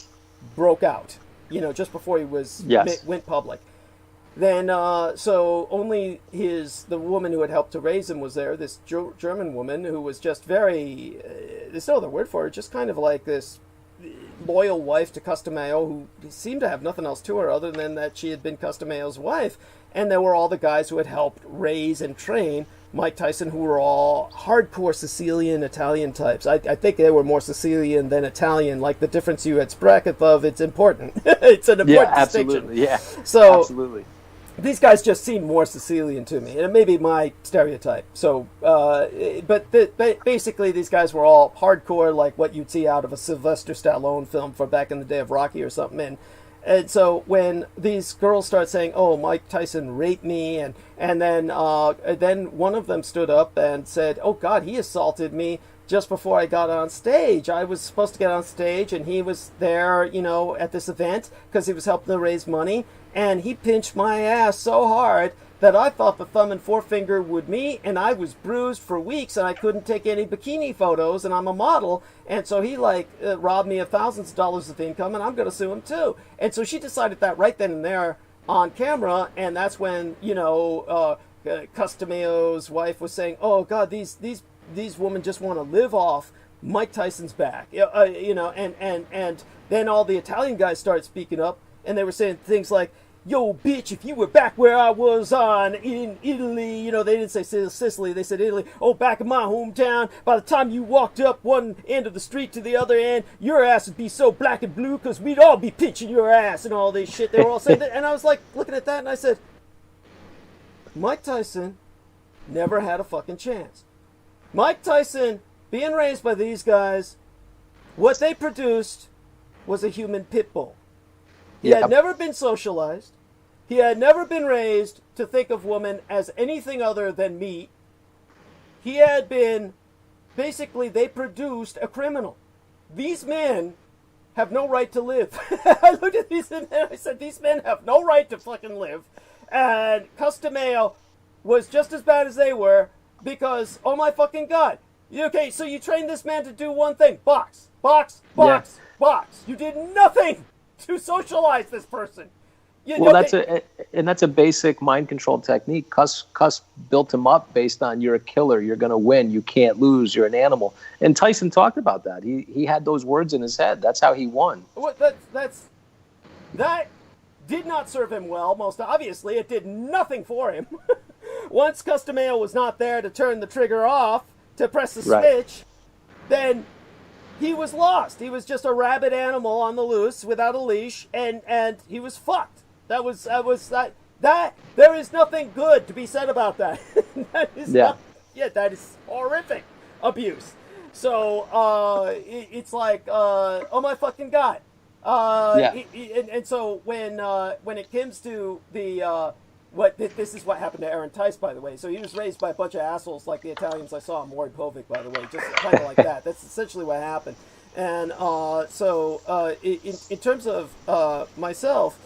broke out, just before he went public. Then, so only the woman who had helped to raise him was there, this German woman who was just very, there's no other word for it, just kind of like this loyal wife to Customayo, who seemed to have nothing else to her other than that she had been Customayo's wife. And there were all the guys who had helped raise and train Mike Tyson, who were all hardcore Sicilian Italian types. I think they were more Sicilian than Italian. Like the difference you had Spracketh of, it's important. It's an important distinction. Absolutely. Yeah, so, absolutely. These guys just seem more Sicilian to me, and it may be my stereotype. So, but basically, these guys were all hardcore, like what you'd see out of a Sylvester Stallone film for back in the day of Rocky or something. And so when these girls start saying, "Oh, Mike Tyson raped me," and then one of them stood up and said, "Oh God, he assaulted me just before I got on stage. I was supposed to get on stage, and he was there, at this event because he was helping to raise money." And he pinched my ass so hard that I thought the thumb and forefinger would meet, and I was bruised for weeks, and I couldn't take any bikini photos, and I'm a model. And so he robbed me of thousands of dollars of income, and I'm going to sue him too. And so she decided that right then and there on camera, and that's when, Customayo's wife was saying, "Oh God, these women just want to live off Mike Tyson's back," and then all the Italian guys started speaking up, and they were saying things like, "Yo, bitch, if you were back where I was in Italy," they didn't say Sicily, they said Italy. "Oh, back in my hometown, by the time you walked up one end of the street to the other end, your ass would be so black and blue because we'd all be pinching your ass," and all this shit. They were all saying that, and I was like looking at that, and I said, Mike Tyson never had a fucking chance. Mike Tyson, being raised by these guys, what they produced was a human pit bull. He had never been socialized. He had never been raised to think of women as anything other than meat. He had been, basically, they produced a criminal. These men have no right to live. I looked at these men and I said, these men have no right to fucking live. And Customayo was just as bad as they were because, oh my fucking God. Okay, so you trained this man to do one thing. Box, box, box, box. You did nothing to socialize this person. That's a basic mind control technique. Cuss built him up based on you're a killer, you're going to win, you can't lose, you're an animal. And Tyson talked about that. He had those words in his head. That's how he won. Well, that did not serve him well. Most obviously, it did nothing for him. Once Customayo was not there to turn the trigger off, to press the switch, then he was lost. He was just a rabid animal on the loose without a leash, and he was fucked. That there is nothing good to be said about that. That is horrific abuse. So it's like, oh my fucking God. And so when it comes to the this is what happened to Aaron Tice, by the way. So he was raised by a bunch of assholes like the Italians I saw on Maury Povich, by the way, just kind of like that. That's essentially what happened. And in terms of myself,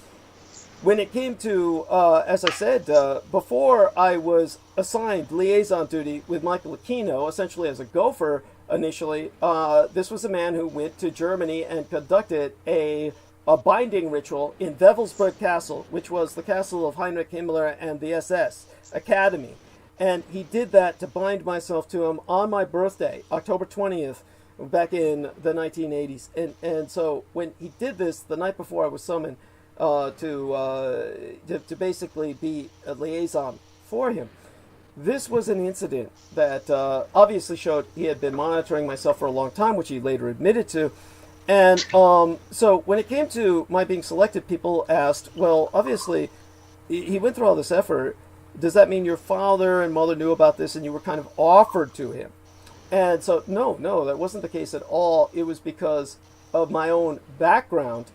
when it came to, as I said, before I was assigned liaison duty with Michael Aquino, essentially as a gopher initially, this was a man who went to Germany and conducted a binding ritual in Wewelsburg Castle, which was the castle of Heinrich Himmler and the SS Academy. And he did that to bind myself to him on my birthday, October 20th, back in the 1980s. And so when he did this, the night before I was summoned to basically be a liaison for him, this was an incident that obviously showed he had been monitoring myself for a long time, which he later admitted to. And so when it came to my being selected, people asked, well, obviously, he went through all this effort. Does that mean your father and mother knew about this and you were kind of offered to him? And so, no, that wasn't the case at all. It was because of my own background,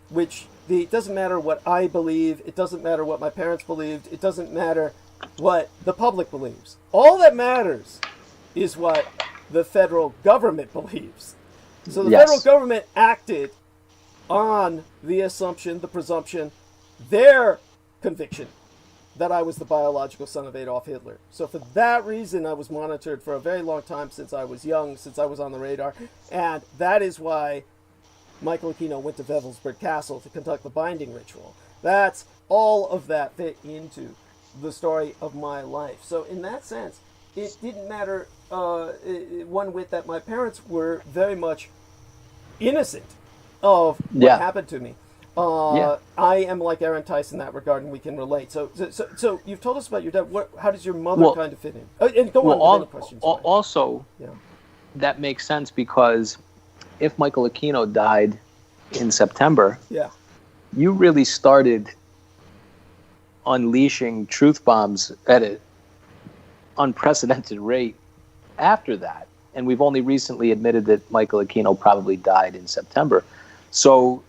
which it doesn't matter what I believe. It doesn't matter what my parents believed. It doesn't matter what the public believes. All that matters is what the federal government believes. So the federal government acted on the assumption, the presumption, their conviction that I was the biological son of Adolf Hitler. So for that reason, I was monitored for a very long time since I was young, since I was on the radar. And that is why Michael Aquino went to Wewelsburg Castle to conduct the binding ritual. That's all of that fit into the story of my life. So in that sense, it didn't matter one whit that my parents were very much innocent of what happened to me. I am like Aaron Tice in that regard, and we can relate. So you've told us about your dad. How does your mother kind of fit in? And go on with the questions. Also, that makes sense because if Michael Aquino died in September, you really started unleashing truth bombs at an unprecedented rate after that. And we've only recently admitted that Michael Aquino probably died in September. So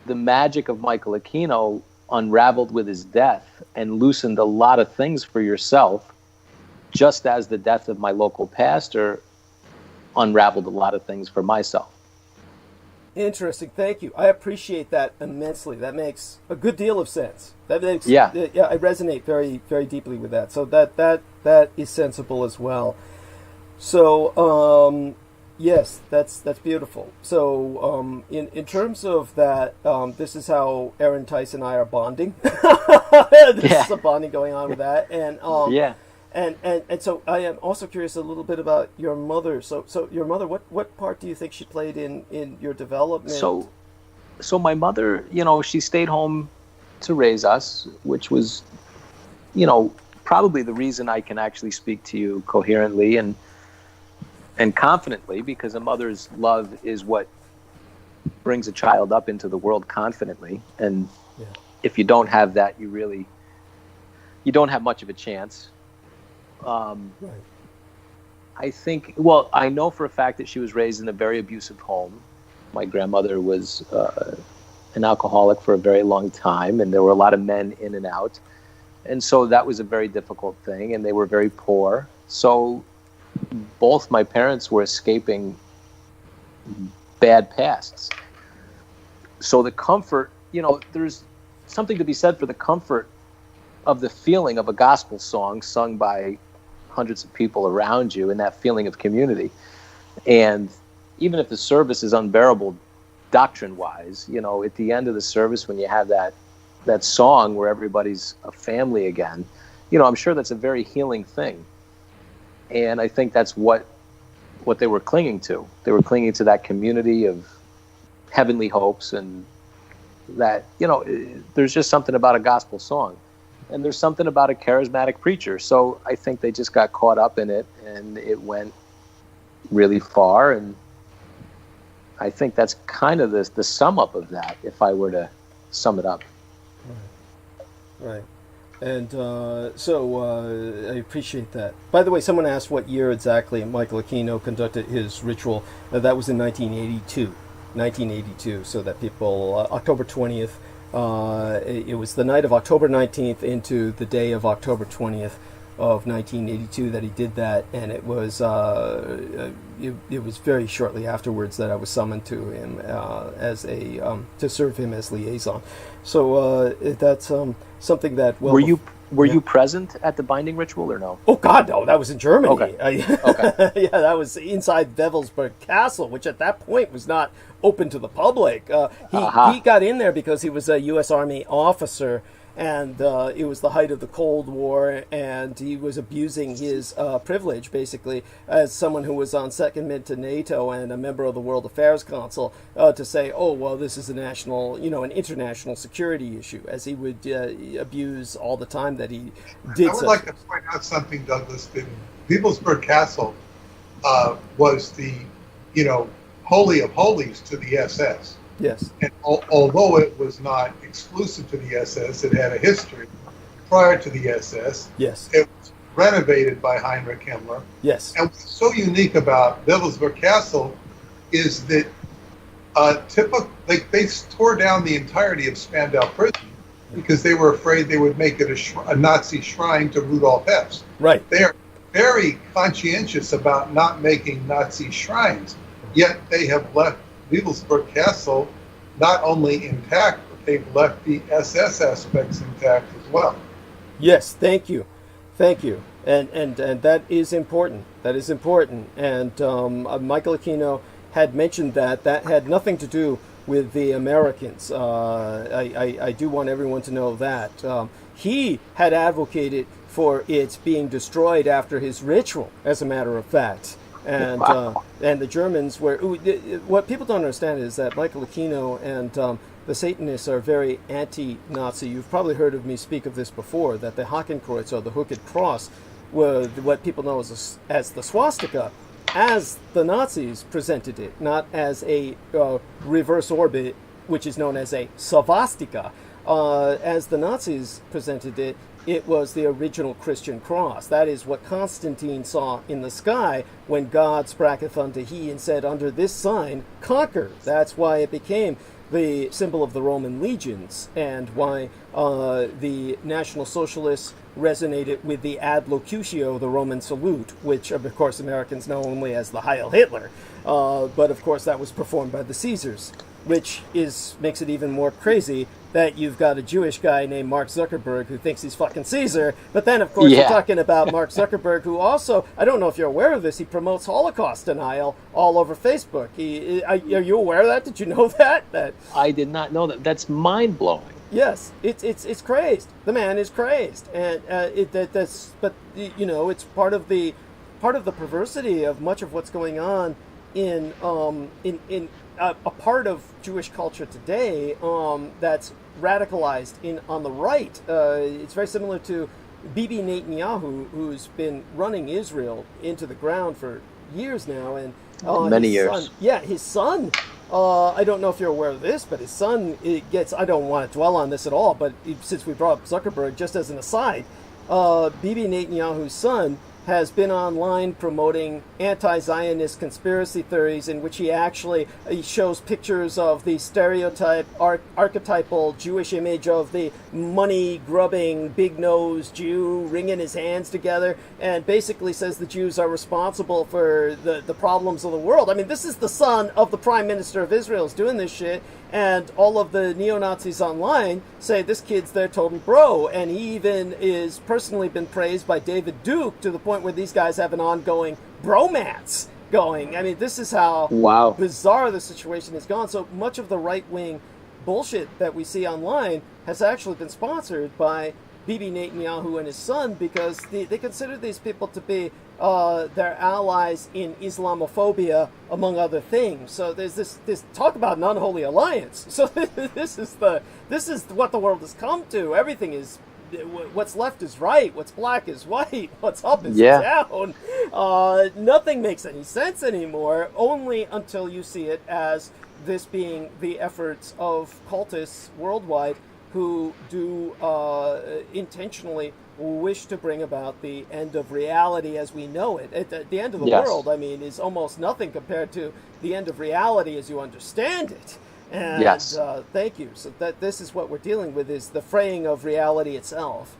the magic of Michael Aquino unraveled with his death and loosened a lot of things for yourself, just as the death of my local pastor unraveled a lot of things for myself. Interesting. Thank you. I appreciate that immensely. That makes a good deal of sense. That makes I resonate very, very deeply with that. So that is sensible as well. So yes, that's beautiful. So in terms of that, this is how Aaron Tice and I are bonding. There's some bonding going on with that, and And so I am also curious a little bit about your mother. So your mother, what part do you think she played in your development? So my mother, she stayed home to raise us, which was, probably the reason I can actually speak to you coherently and confidently, because a mother's love is what brings a child up into the world confidently. And if you don't have that, you don't have much of a chance. I think, I know for a fact that she was raised in a very abusive home. My grandmother was an alcoholic for a very long time, and there were a lot of men in and out. And so that was a very difficult thing, and they were very poor. So both my parents were escaping bad pasts. So the comfort, there's something to be said for the comfort of the feeling of a gospel song sung by hundreds of people around you, and that feeling of community. And even if the service is unbearable doctrine-wise, at the end of the service, when you have that song where everybody's a family again, I'm sure that's a very healing thing. And I think that's what they were clinging to. They were clinging to that community of heavenly hopes, and that, there's just something about a gospel song. And there's something about a charismatic preacher. So I think they just got caught up in it, and it went really far. And I think that's kind of the sum up of that, if I were to sum it up. Right. And so I appreciate that. By the way, someone asked what year exactly Michael Aquino conducted his ritual. That was in 1982. So that people, October 20th, it was the night of October 19th into the day of October 20th of 1982 that he did that, and it was very shortly afterwards that I was summoned to him as to serve him as liaison. So that's something that were you present at the binding ritual or no? Oh God, no! That was in Germany. Okay. Yeah, that was inside Wewelsburg Castle, which at that point was not open to the public. He got in there because he was a U.S. Army officer, and it was the height of the Cold War, and he was abusing his privilege, basically, as someone who was on secondment to NATO and a member of the World Affairs Council, to say, oh, well, this is a national, an international security issue, as he would abuse all the time that he did. I would like to point out something, Douglas. That Wilhelmsburg Castle was the, holy of holies to the SS. Yes. And although it was not exclusive to the SS, it had a history prior to the SS. Yes. It was renovated by Heinrich Himmler. Yes. And what's so unique about Wilhelmsburg Castle is that they tore down the entirety of Spandau Prison because they were afraid they would make it a Nazi shrine to Rudolf Hess. Right. They are very conscientious about not making Nazi shrines, yet they have left Wilhelmsburg Castle not only intact, but they've left the SS aspects intact as well. Yes, thank you. And that is important. That is important. And Michael Aquino had mentioned that had nothing to do with the Americans. I do want everyone to know that. He had advocated for its being destroyed after his ritual, as a matter of fact. And Wow. And the Germans were... What people don't understand is that Michael Aquino and the Satanists are very anti-Nazi. You've probably heard of me speak of this before, that the Hakenkreuz, or the Hooked Cross, were what people know as the swastika, as the Nazis presented it, not as a reverse orbit, which is known as a svastika. As the Nazis presented it, it was the original Christian cross. That is what Constantine saw in the sky when God spraketh unto he and said, under this sign, conquer. That's why it became the symbol of the Roman legions, and why the National Socialists resonated with the ad locutio, the Roman salute, which of course Americans know only as the Heil Hitler. But of course that was performed by the Caesars, which makes it even more crazy that you've got a Jewish guy named Mark Zuckerberg who thinks he's fucking Caesar. But then, of course, Yeah. you're talking about Mark Zuckerberg, who also, I don't know if you're aware of this, he promotes Holocaust denial all over Facebook. Are you aware of that? Did you know that? I did not know that. That's mind-blowing. Yes, it's crazed. The man is crazed, and it's part of the perversity of much of what's going on in a part of Jewish culture today that's radicalized on the right. It's very similar to Bibi Netanyahu, who's been running Israel into the ground for years now, and Many years. His son. I don't know if you're aware of this, but his son I don't want to dwell on this at all, but since we brought up Zuckerberg, just as an aside, Bibi Netanyahu's son has been online promoting anti-Zionist conspiracy theories, in which he shows pictures of the stereotype, archetypal Jewish image of the money-grubbing, big-nosed Jew wringing his hands together, and basically says the Jews are responsible for the problems of the world. I mean, this is the son of the Prime Minister of Israel is doing this shit, and all of the neo-Nazis online say this kid's their total bro, and he even is personally been praised by David Duke to the point where these guys have an ongoing bromance going. I mean, this is how bizarre the situation has gone. So much of the right-wing bullshit that we see online has actually been sponsored by Bibi Netanyahu and his son, because they consider these people to be their allies in Islamophobia, among other things. So there's this talk about an unholy alliance. So this is what the world has come to. Everything is, what's left is right, what's black is white, what's up is down. Nothing makes any sense anymore, only until you see it as this being the efforts of cultists worldwide who do intentionally wish to bring about the end of reality as we know it. The end of the world, I mean, is almost nothing compared to the end of reality as you understand it. And thank you. So this is what we're dealing with, is the fraying of reality itself.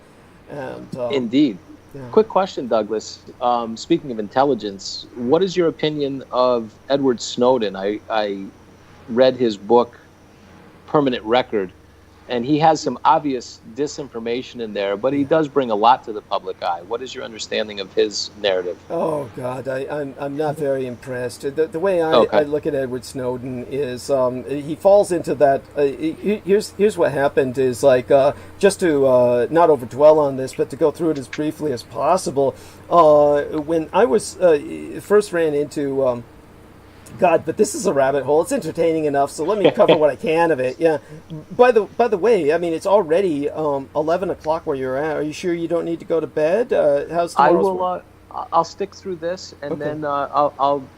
And Indeed. Yeah. Quick question, Douglas. Speaking of intelligence, what is your opinion of Edward Snowden? I read his book, Permanent Record, And he has some obvious disinformation in there, but he does bring a lot to the public eye. What is your understanding of his narrative? Oh God, I'm not very impressed. The way I look at Edward Snowden is he falls into that. Here's what happened is like just to not overdwell on this, but to go through it as briefly as possible. When I was first ran into. God, but this is a rabbit hole. It's entertaining enough, so let me cover what I can of it. Yeah. By the way, I mean it's already 11 o'clock where you're at. Are you sure you don't need to go to bed? How's tomorrow's work? I'll stick through this, and then I'll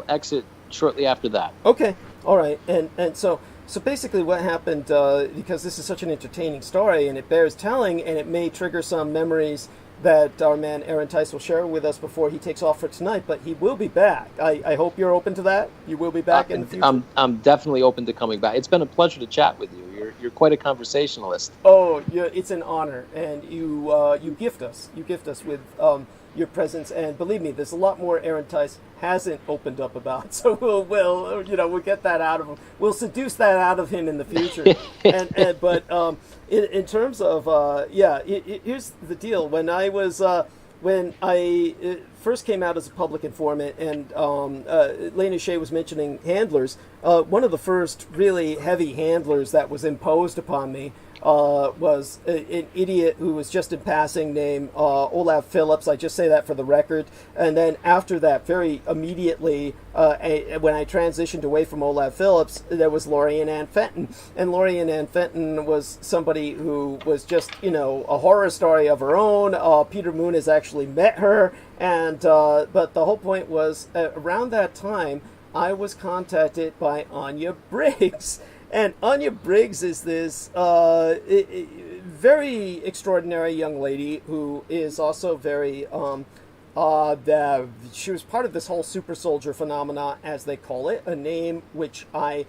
exit shortly after that. Okay. All right. And so basically, what happened? Because this is such an entertaining story, and it bears telling, and it may trigger some memories that our man Aaron Tice will share with us before he takes off for tonight, but he will be back. I hope you're open to that. You will be back in the future. I'm definitely open to coming back. It's been a pleasure to chat with you. You're quite a conversationalist. Oh, yeah, it's an honor, and you gift us. You gift us with your presence, and believe me, there's a lot more Aaron Tice hasn't opened up about. So we'll get that out of him. We'll seduce that out of him in the future. But in terms of here's the deal. When I first came out as a public informant, and Lena Shea was mentioning handlers, one of the first really heavy handlers that was imposed upon me was an idiot who was just in passing named Olaf Phillips. I just say that for the record. And then after that, very immediately, when I transitioned away from Olaf Phillips, there was Lorien Ann Fenton. And Lorien Ann Fenton was somebody who was just, a horror story of her own. Peter Moon has actually met her. And but the whole point was, around that time, I was contacted by Anya Briggs. And Anya Briggs is this very extraordinary young lady who is also very, she was part of this whole super soldier phenomena, as they call it, a name which I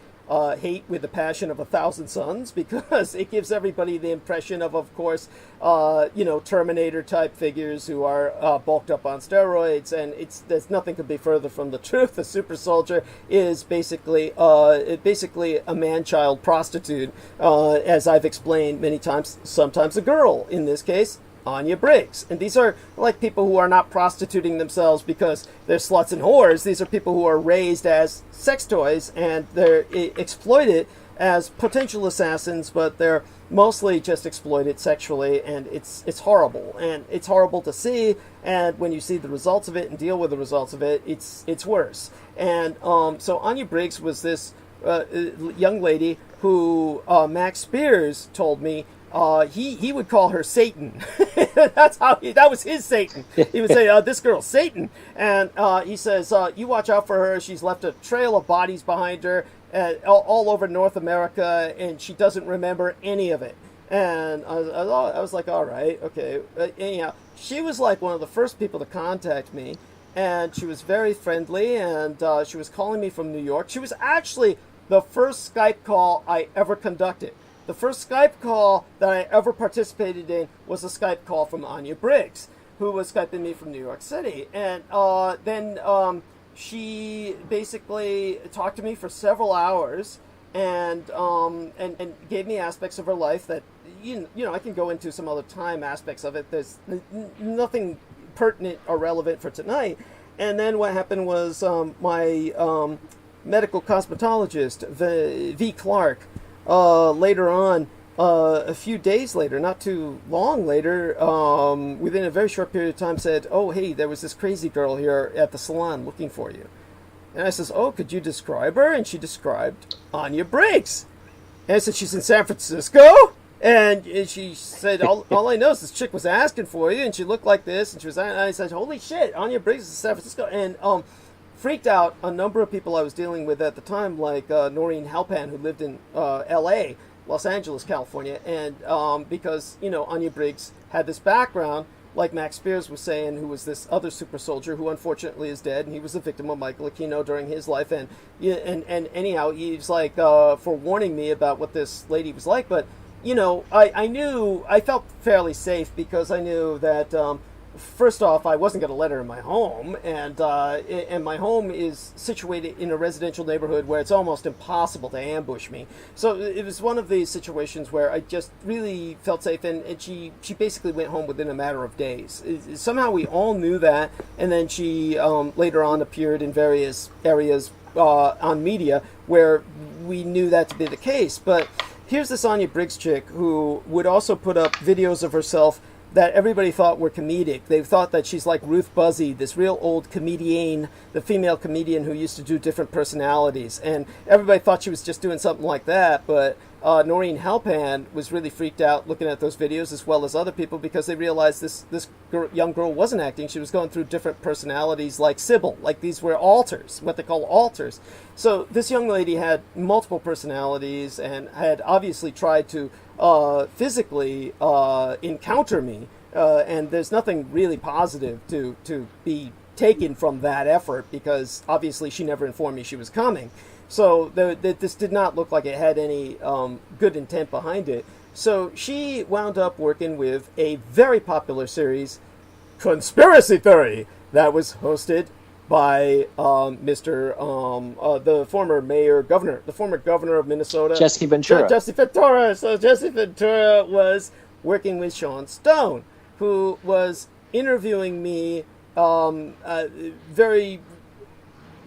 hate with the passion of 1,000 suns, because it gives everybody the impression of course, Terminator type figures who are bulked up on steroids, and there's nothing could be further from the truth. The super soldier is basically a man-child prostitute, as I've explained many times. Sometimes a girl, in this case Anya Briggs. And these are like people who are not prostituting themselves because they're sluts and whores. These are people who are raised as sex toys, and they're exploited as potential assassins, but they're mostly just exploited sexually, and it's horrible. And it's horrible to see, and when you see the results of it and deal with the results of it, it's worse. And so Anya Briggs was this young lady who Max Spears told me he would call her Satan. That was his Satan. He would say, this girl's Satan. And he says, you watch out for her. She's left a trail of bodies behind her all over North America, and she doesn't remember any of it. And I was like, all right, okay. Anyhow, she was like one of the first people to contact me, and she was very friendly, and she was calling me from New York. She was actually the first Skype call I ever conducted. The first Skype call that I ever participated in was a Skype call from Anya Briggs, who was Skyping me from New York City. And then she basically talked to me for several hours and gave me aspects of her life that, I can go into some other time aspects of it. There's nothing pertinent or relevant for tonight. And then what happened was my medical cosmetologist, V. Clark, later on, a few days later, not too long later, within a very short period of time, said, oh, hey, there was this crazy girl here at the salon looking for you. And I says, oh, could you describe her? And she described Anya Briggs. And I said, she's in San Francisco? And she said, all I know is this chick was asking for you, and she looked like this, and I said, holy shit, Anya Briggs is in San Francisco. And freaked out a number of people I was dealing with at the time, like Noreen Halpan, who lived in L.A., Los Angeles, California, and because, Anya Briggs had this background, like Max Spears was saying, who was this other super soldier who unfortunately is dead, and he was a victim of Michael Aquino during his life, and anyhow, he's like, forewarning me about what this lady was like, but, I felt fairly safe, because I knew that first off, I wasn't going to let her in my home, and my home is situated in a residential neighborhood where it's almost impossible to ambush me. So it was one of these situations where I just really felt safe, and she basically went home within a matter of days. Somehow we all knew that, and then she later on appeared in various areas on media where we knew that to be the case. But here's this Anya Briggs chick who would also put up videos of herself that everybody thought were comedic. They thought that she's like Ruth Buzzy, this real old comedian, the female comedian who used to do different personalities. And everybody thought she was just doing something like that, but Noreen Halpan was really freaked out looking at those videos, as well as other people, because they realized this young girl wasn't acting. She was going through different personalities like Sybil. Like, these were alters, what they call alters. So this young lady had multiple personalities and had obviously tried to physically encounter me, and there's nothing really positive to be taken from that effort, because obviously she never informed me she was coming. So this did not look like it had any good intent behind it. So she wound up working with a very popular series, Conspiracy Theory, that was hosted by the former governor of Minnesota, Jesse Ventura. Jesse Ventura. So Jesse Ventura was working with Sean Stone, who was interviewing me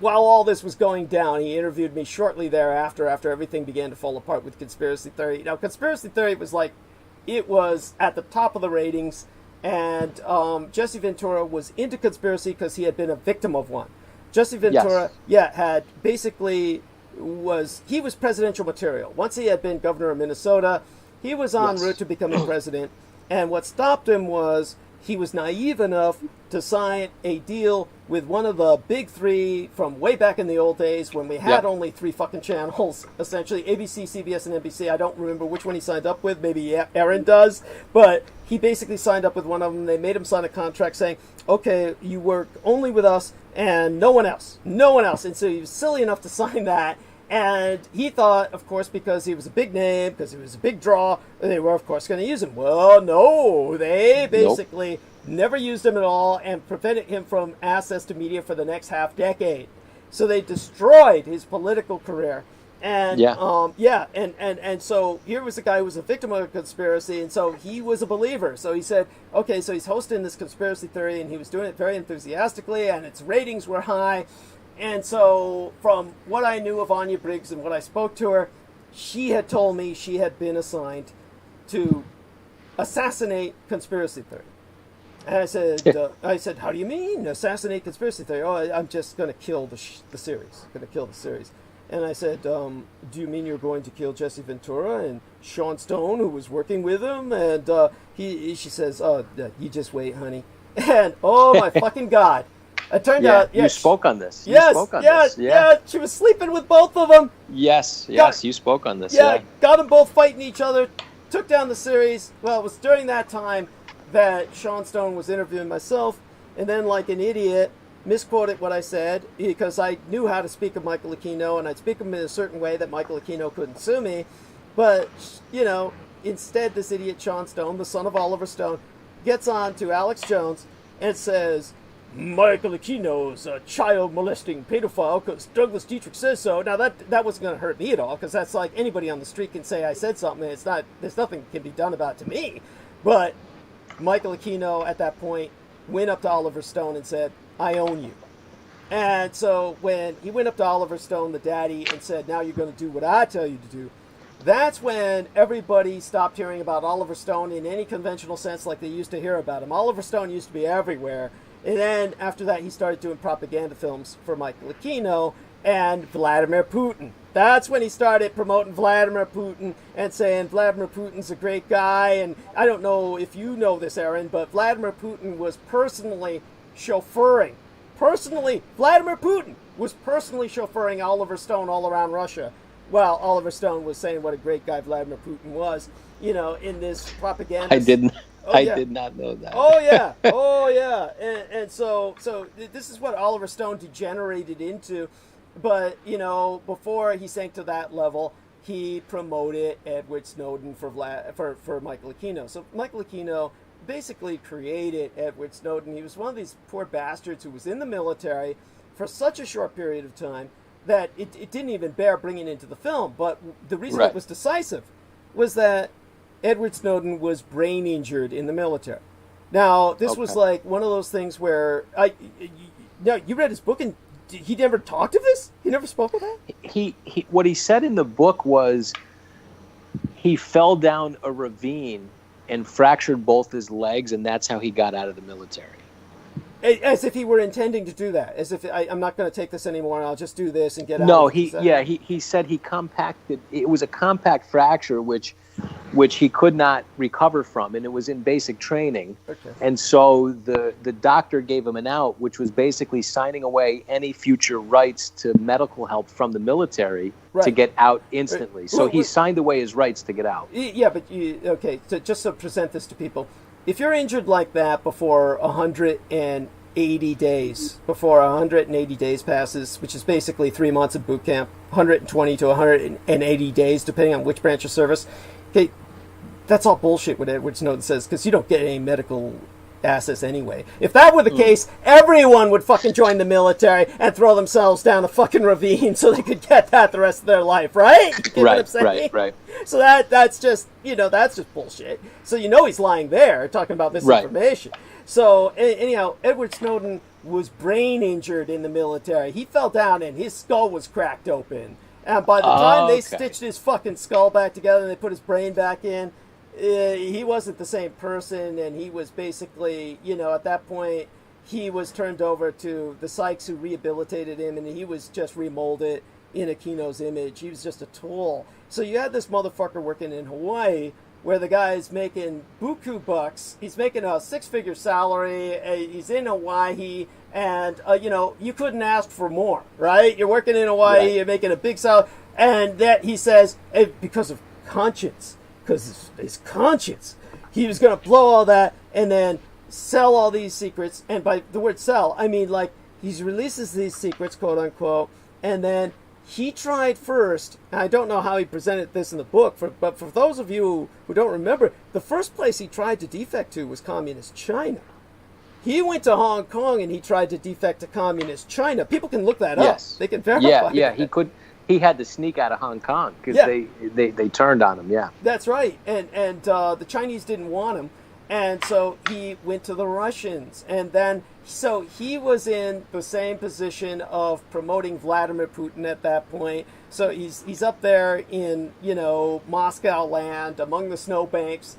while all this was going down. He interviewed me shortly thereafter, after everything began to fall apart with Conspiracy Theory. Now, Conspiracy Theory was at the top of the ratings, and Jesse Ventura was into conspiracy because he had been a victim of one. Jesse Ventura, had basically he was presidential material. Once he had been governor of Minnesota, he was en route to becoming president, and what stopped him was he was naive enough to sign a deal with one of the big three from way back in the old days when we had only three fucking channels, essentially, ABC, CBS, and NBC. I don't remember which one he signed up with. Maybe Aaron does. But he basically signed up with one of them. They made him sign a contract saying, okay, you work only with us and no one else. No one else. And so he was silly enough to sign that. And he thought, of course, because he was a big name, because he was a big draw, they were, of course, going to use him. Well, no, they basically never used him at all and prevented him from access to media for the next half decade. So they destroyed his political career. And and so here was a guy who was a victim of a conspiracy, and so he was a believer. So he said, okay, so he's hosting this conspiracy theory, and he was doing it very enthusiastically, and its ratings were high. And so from what I knew of Anya Briggs and what I spoke to her, she had told me she had been assigned to assassinate conspiracy theory. And I said, how do you mean assassinate conspiracy theory? Oh, I'm just going to kill the series. Going to kill the series. And I said, do you mean you're going to kill Jesse Ventura and Sean Stone, who was working with him? And she says, you just wait, honey. And oh my fucking God. It turned out, you spoke on this. She was sleeping with both of them. Yes, you spoke on this. Got them both fighting each other, took down the series. Well, it was during that time that Sean Stone was interviewing myself, and then, like an idiot, misquoted what I said, because I knew how to speak of Michael Aquino, and I'd speak of him in a certain way that Michael Aquino couldn't sue me. But, instead, this idiot Sean Stone, the son of Oliver Stone, gets on to Alex Jones and says, Michael Aquino's a child-molesting pedophile because Douglas Dietrich says so. Now, that wasn't going to hurt me at all, because that's like anybody on the street can say I said something, and there's nothing can be done about it to me. But Michael Aquino, at that point, went up to Oliver Stone and said, I own you. And so when he went up to Oliver Stone, the daddy, and said, now you're going to do what I tell you to do, that's when everybody stopped hearing about Oliver Stone in any conventional sense like they used to hear about him. Oliver Stone used to be everywhere. And then after that, he started doing propaganda films for Michael Aquino and Vladimir Putin. That's when he started promoting Vladimir Putin and saying Vladimir Putin's a great guy. And I don't know if you know this, Aaron, but Vladimir Putin was personally chauffeuring. Vladimir Putin was personally chauffeuring Oliver Stone all around Russia, while Oliver Stone was saying what a great guy Vladimir Putin was, in this propaganda. I did not know that. Oh yeah. And so this is what Oliver Stone degenerated into. But, before he sank to that level, he promoted Edward Snowden for Michael Aquino. So Michael Aquino basically created Edward Snowden. He was one of these poor bastards who was in the military for such a short period of time that it didn't even bear bringing into the film. But the reason it was decisive was that Edward Snowden was brain injured in the military. Now, this was like one of those things where you read his book and he never talked of this? He never spoke of that? He what he said in the book was he fell down a ravine and fractured both his legs, and that's how he got out of the military. As if he were intending to do that. As if I'm not going to take this anymore, and I'll just do this and get out. No, he said he compacted. It was a compact fracture, which he could not recover from, and it was in basic training. Okay. And so the doctor gave him an out, which was basically signing away any future rights to medical help from the military to get out instantly. So he signed away his rights to get out. Yeah, but just to present this to people, if you're injured like that before 180 days passes, which is basically 3 months of boot camp, 120 to 180 days, depending on which branch of service. Okay, that's all bullshit what Edward Snowden says, because you don't get any medical access anyway. If that were the case, everyone would fucking join the military and throw themselves down a fucking ravine so they could get that the rest of their life, right? You get what I'm saying? Right. So that's just bullshit. So he's lying there talking about this information. So anyhow, Edward Snowden was brain injured in the military. He fell down and his skull was cracked open. And by the time they stitched his fucking skull back together and they put his brain back in, he wasn't the same person, and he was basically, at that point, he was turned over to the psychs who rehabilitated him, and he was just remolded in Aquino's image. He was just a tool. So you had this motherfucker working in Hawaii, where the guy's making buku bucks. He's making a six-figure salary. He's in Hawaii, and you couldn't ask for more, right? You're working in Hawaii. You're making a big salary, and that he says because of conscience. Because his conscience, he was going to blow all that and then sell all these secrets. And by the word sell, I mean like he releases these secrets, quote unquote, and then he tried first. And I don't know how he presented this in the book, but for those of you who don't remember, the first place he tried to defect to was communist China. He went to Hong Kong and he tried to defect to communist China. People can look that up. They can verify. Yeah, he could. He had to sneak out of Hong Kong because they turned on him. Yeah, that's right. And the Chinese didn't want him, and so he went to the Russians. And then so he was in the same position of promoting Vladimir Putin at that point. So he's up there in Moscow land among the snowbanks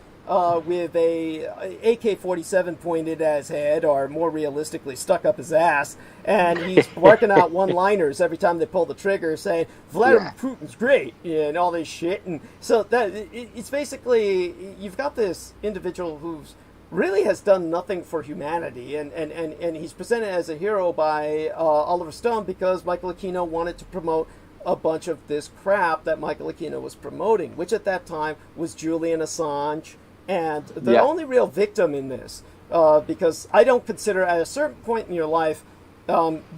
with a AK-47 pointed at his head, or more realistically, stuck up his ass, and he's barking out one-liners every time they pull the trigger, saying Vladimir Putin's great and all this shit. And so that it's basically you've got this individual who's really has done nothing for humanity, and he's presented as a hero by Oliver Stone because Michael Aquino wanted to promote a bunch of this crap that Michael Aquino was promoting, which at that time was Julian Assange. And the only real victim in this, because I don't consider at a certain point in your life,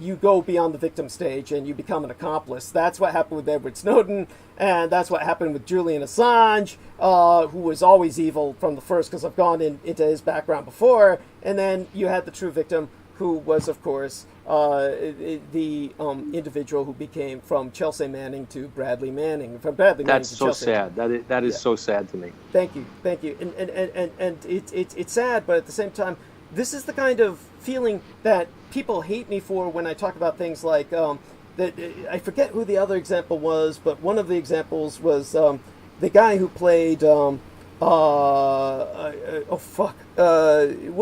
you go beyond the victim stage and you become an accomplice. That's what happened with Edward Snowden, and that's what happened with Julian Assange, who was always evil from the first, because I've gone into his background before. And then you had the true victim, who was, of course, the individual who became from Chelsea Manning to Bradley Manning. From Bradley Manning to Chelsea. That's so sad. That is so sad to me. Thank you. And it's sad, but at the same time, this is the kind of feeling that people hate me for when I talk about things like that. I forget who the other example was, but one of the examples was the guy who played. What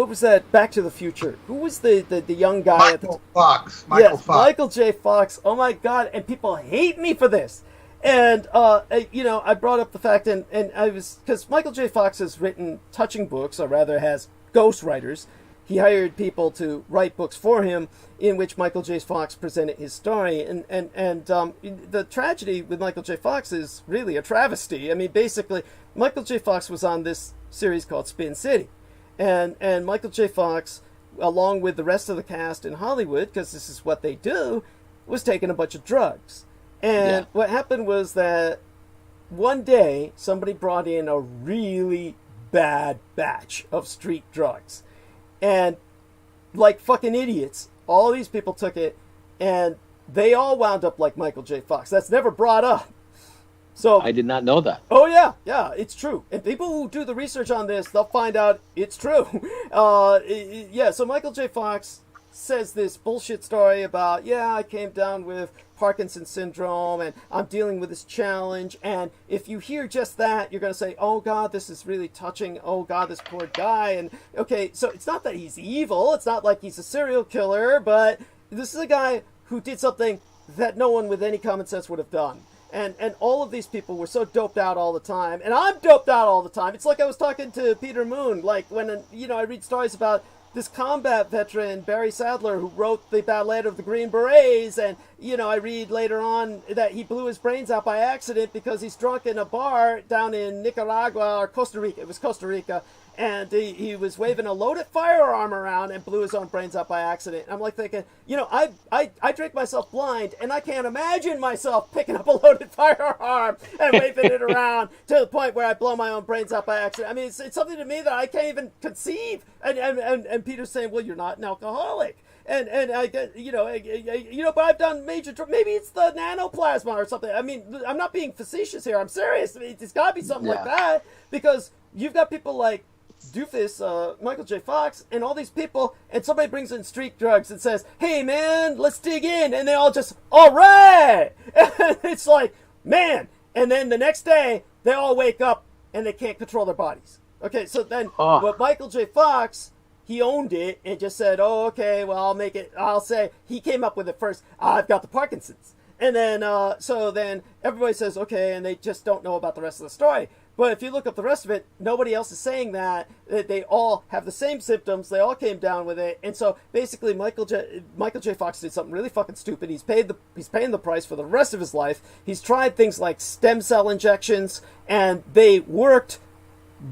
was that? Back to the Future. Who was the young guy? Michael Fox. Michael J. Fox. Oh my God! And people hate me for this. And I brought up the fact, and I was because Michael J. Fox has written touching books, or rather has ghostwriters. He hired people to write books for him, in which Michael J. Fox presented his story. And the tragedy with Michael J. Fox is really a travesty. I mean, basically, Michael J. Fox was on this series called Spin City. And Michael J. Fox, along with the rest of the cast in Hollywood, because this is what they do, was taking a bunch of drugs. And what happened was that one day, somebody brought in a really bad batch of street drugs. And like fucking idiots, all these people took it, and they all wound up like Michael J. Fox. That's never brought up. So I did not know that. Oh yeah, it's true. And people who do the research on this, they'll find out it's true. So Michael J. Fox says this bullshit story about, I came down with Parkinson's syndrome and I'm dealing with this challenge. And if you hear just that, you're going to say, oh God, this is really touching. Oh God, this poor guy. And okay, so it's not that he's evil. It's not like he's a serial killer, but this is a guy who did something that no one with any common sense would have done. And all of these people were so doped out all the time. And I'm doped out all the time. It's like I was talking to Peter Moon, like when, I read stories about this combat veteran, Barry Sadler, who wrote the Ballet of the Green Berets. And, I read later on that he blew his brains out by accident because he's drunk in a bar down in Nicaragua or Costa Rica. It was Costa Rica. And he was waving a loaded firearm around and blew his own brains out by accident. I'm like thinking, I drink myself blind, and I can't imagine myself picking up a loaded firearm and waving it around to the point where I blow my own brains out by accident. I mean, it's something to me that I can't even conceive. And Peter's saying, well, you're not an alcoholic. And I get, but I've done major, maybe it's the nanoplasma or something. I mean, I'm not being facetious here. I'm serious. I mean, it's got to be something like that, because you've got people like Doofus, Michael J. Fox, and all these people, and somebody brings in street drugs and says, hey man, let's dig in, and they all just, all right! And it's like, man, and then the next day, they all wake up and they can't control their bodies. Okay, so then, what Michael J. Fox, he owned it and just said, oh, okay, well, I'll say, he came up with it first, I've got the Parkinson's. And then, so then everybody says, okay, and they just don't know about the rest of the story. But if you look up the rest of it, nobody else is saying that they all have the same symptoms. They all came down with it. And so basically Michael J. Fox did something really fucking stupid. He's paying the price for the rest of his life. He's tried things like stem cell injections, and they worked,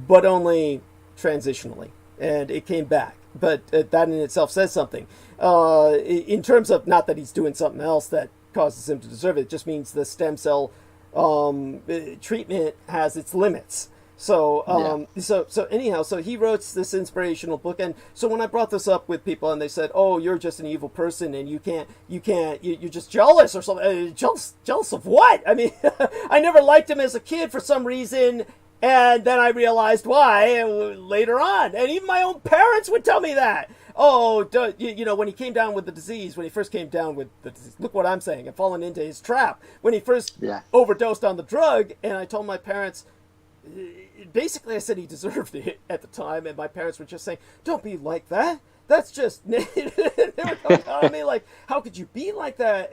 but only transitionally. And it came back. But that in itself says something. In terms of, not that he's doing something else that causes him to deserve it, it just means the stem cell treatment has its limits. So anyhow, so he wrote this inspirational book, and so when I brought this up with people, and they said, "Oh, you're just an evil person, and you're just jealous or something." Jealous of what? I mean, I never liked him as a kid for some reason, and then I realized why later on, and even my own parents would tell me that. Oh, when he came down with the disease, when he first came down with the disease, look what I'm saying, and fallen into his trap. When he first overdosed on the drug, and I told my parents, basically I said he deserved it at the time, and my parents were just saying, don't be like that. That's just, they were coming on me like, how could you be like that?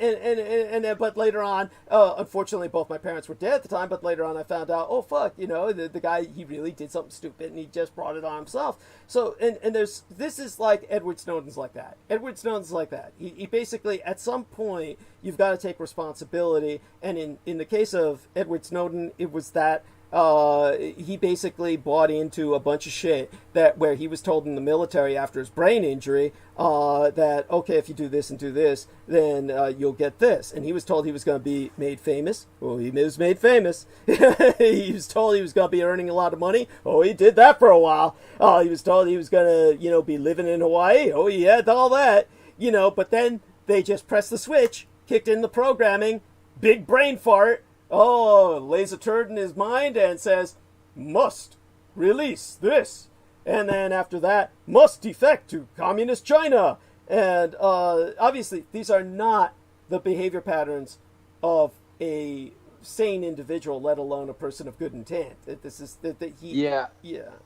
But later on, unfortunately, both my parents were dead at the time, but later on I found out, oh, fuck, the guy, he really did something stupid, and he just brought it on himself. So, this is like Edward Snowden's like that. Edward Snowden's like that. He basically, at some point, you've got to take responsibility, and in the case of Edward Snowden, it was that he basically bought into a bunch of shit where he was told in the military after his brain injury that, okay, if you do this and do this, then you'll get this. And he was told he was going to be made famous. Well, he was made famous. He was told he was going to be earning a lot of money. Oh, he did that for a while. He was told he was going to, be living in Hawaii. Oh, he had all that. But then they just pressed the switch, kicked in the programming, big brain fart. Lays a turd in his mind and says, must release this. And then after that, must defect to communist China. And obviously, these are not the behavior patterns of a sane individual, let alone a person of good intent. This is that he. Yeah.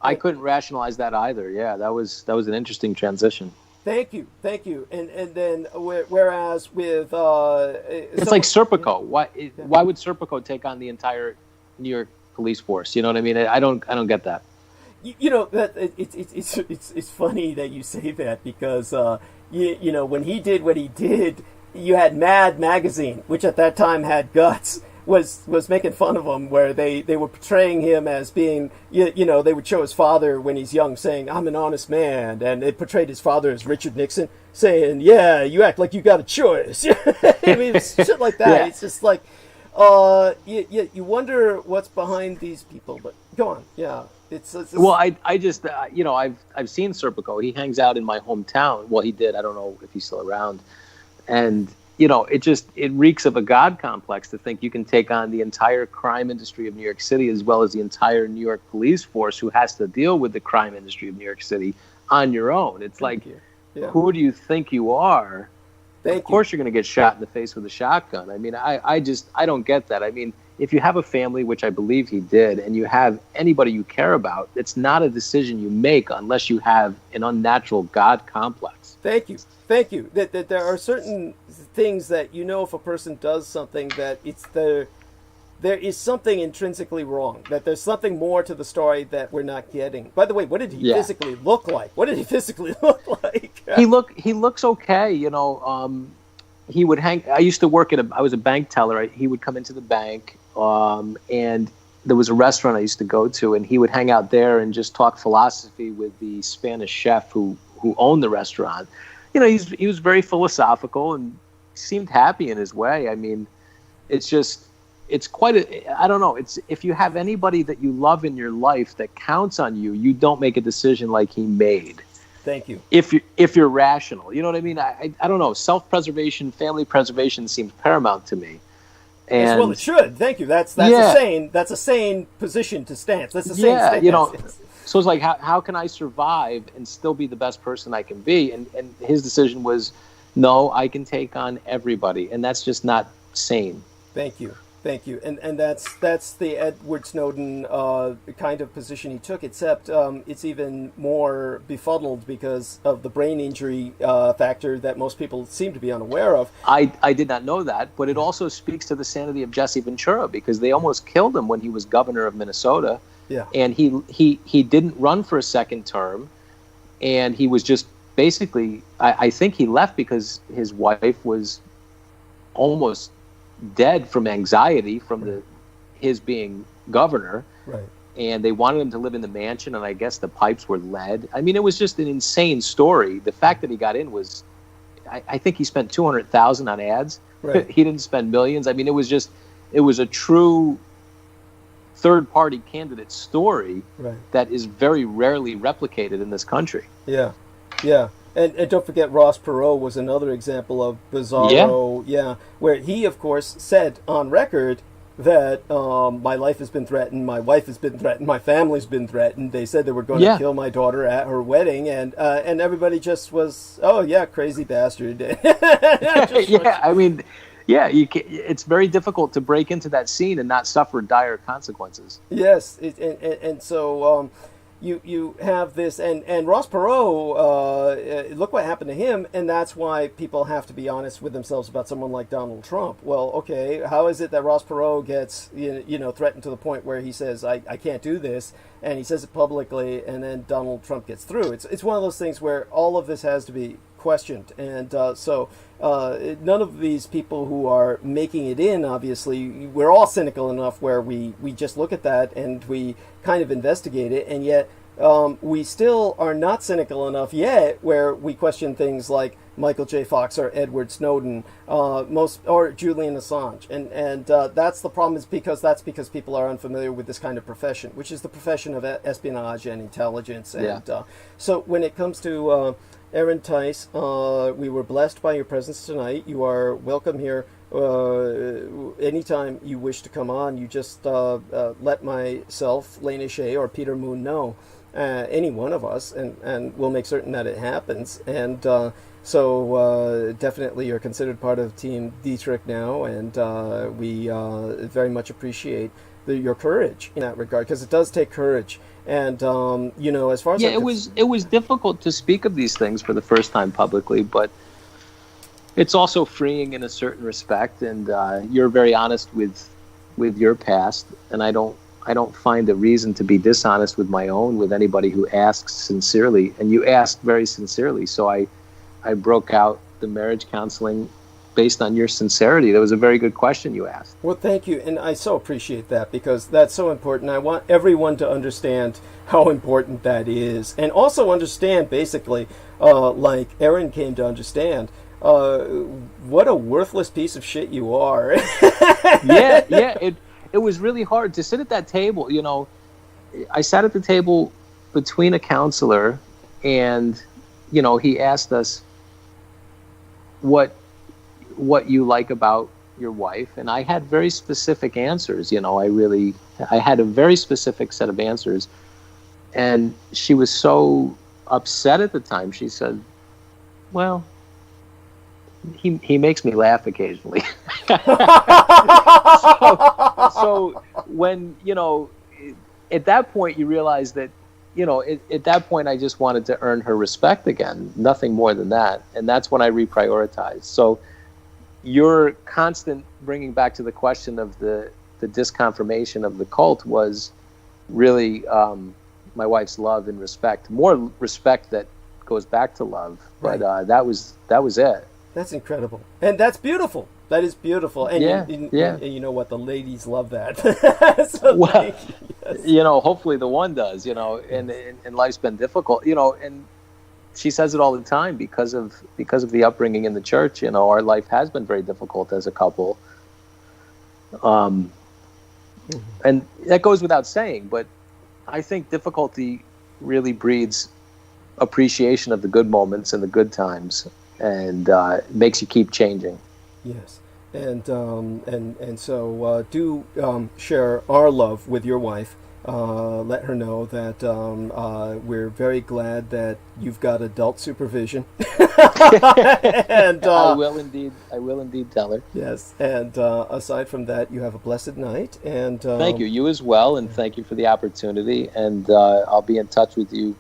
I couldn't rationalize that either. Yeah, that was an interesting transition. Thank you. And then whereas with it's like Serpico. Why would Serpico take on the entire New York police force? You know what I mean? I don't get that. That it's funny that you say that, because when he did what he did, you had Mad Magazine, which at that time had Guts, was making fun of him, where they were portraying him as being, they would show his father when he's young saying, I'm an honest man, and they portrayed his father as Richard Nixon saying, yeah, you act like you got a choice. I mean, shit like that. Yeah. It's just like, you wonder what's behind these people, but Go on. Yeah. It's Well, I just you know, I've seen Serpico. He hangs out in my hometown. Well, he did. I don't know if he's still around. And you know, it reeks of a god complex to think you can take on the entire crime industry of New York City as well as the entire New York police force who has to deal with the crime industry of New York City on your own. It's like, who do you think you are? Of course you're going to get shot in the face with a shotgun. I mean, I don't get that. I mean, if you have a family, which I believe he did, and you have anybody you care about, it's not a decision you make unless you have an unnatural God complex. Thank you. That there are certain things that, you know, if a person does something, that there is something intrinsically wrong, that there's something more to the story that we're not getting. By the way, what did he physically look like? He looks okay, you know. He would hang. I used to work I was a bank teller. He would come into the bank, and there was a restaurant I used to go to, and he would hang out there and just talk philosophy with the Spanish chef who owned the restaurant. You know, he was very philosophical and seemed happy in his way. I mean, it's quite I don't know. It's, if you have anybody that you love in your life that counts on you, you don't make a decision like he made. Thank you. If you're rational, you know what I mean? I don't know. Self-preservation, family preservation seems paramount to me. And yes, well, it should. Thank you. That's a sane position to stance. That's a sane stance. You know. So it's like, how can I survive and still be the best person I can be? And his decision was, no, I can take on everybody, and that's just not sane. Thank you. And that's the Edward Snowden kind of position he took, except it's even more befuddled because of the brain injury factor that most people seem to be unaware of. I did not know that, but it also speaks to the sanity of Jesse Ventura, because they almost killed him when he was governor of Minnesota. Yeah. And he didn't run for a second term, and he was just basically, I think he left because his wife was almost dead from anxiety from his being governor. Right. And they wanted him to live in the mansion, and I guess the pipes were lead. I mean, it was just an insane story. The fact that he got in was, I think he spent $200,000 on ads. Right. He didn't spend millions. I mean, it was a true third-party candidate story that is very rarely replicated in this country. Yeah. And don't forget, Ross Perot was another example of bizarro, where he, of course, said on record that my life has been threatened, my wife has been threatened, my family's been threatened. They said they were going to kill my daughter at her wedding, and everybody just was, oh yeah, crazy bastard. I mean, it's very difficult to break into that scene and not suffer dire consequences. Yes, and so you have this, and Ross Perot, look what happened to him, and that's why people have to be honest with themselves about someone like Donald Trump. Well, okay, how is it that Ross Perot gets threatened to the point where he says, I can't do this, and he says it publicly, and then Donald Trump gets through? It's one of those things where all of this has to be questioned, and so none of these people who are making it in, obviously, we're all cynical enough where we just look at that and we kind of investigate it, and yet we still are not cynical enough yet where we question things like Michael J. Fox or Edward Snowden, or Julian Assange, and that's the problem. Is because people are unfamiliar with this kind of profession, which is the profession of espionage and intelligence, and so when it comes to Aaron Tice, we were blessed by your presence tonight. You are welcome here anytime you wish to come on. You just let myself, Lena Shea, or Peter Moon know, any one of us, and we'll make certain that it happens. And so definitely you're considered part of Team Dietrich now, and we very much appreciate your courage in that regard, because it does take courage. And as far as it was difficult to speak of these things for the first time publicly, but it's also freeing in a certain respect. And you're very honest with your past, and I don't find a reason to be dishonest with my own with anybody who asks sincerely. And you asked very sincerely, so I broke out the marriage counseling based on your sincerity. That was a very good question you asked. Well, thank you, and I so appreciate that, because that's so important. I want everyone to understand how important that is, and also understand, basically, like Aaron came to understand, what a worthless piece of shit you are. It was really hard to sit at that table. I sat at the table between a counselor, and he asked us what you like about your wife, and I had very specific answers. I had a very specific set of answers, and she was so upset at the time. She said, "Well, he makes me laugh occasionally." so when at that point you realize that at that point I just wanted to earn her respect again, nothing more than that, and that's when I reprioritized. So your constant bringing back to the question of the disconfirmation of the cult was really my wife's love and respect, more respect that goes back to love, but that was it. That's incredible, and that's beautiful. That is beautiful, and and you know what, the ladies love that. So well, yes. Hopefully the one does, and life's been difficult, and she says it all the time because of the upbringing in the church. Our life has been very difficult as a couple, and that goes without saying. But I think difficulty really breeds appreciation of the good moments and the good times, and makes you keep changing. Yes, and so do share our love with your wife. Let her know that we're very glad that you've got adult supervision. And I will indeed tell her. Yes, and aside from that, you have a blessed night. And thank you. You as well, and thank you for the opportunity. And I'll be in touch with you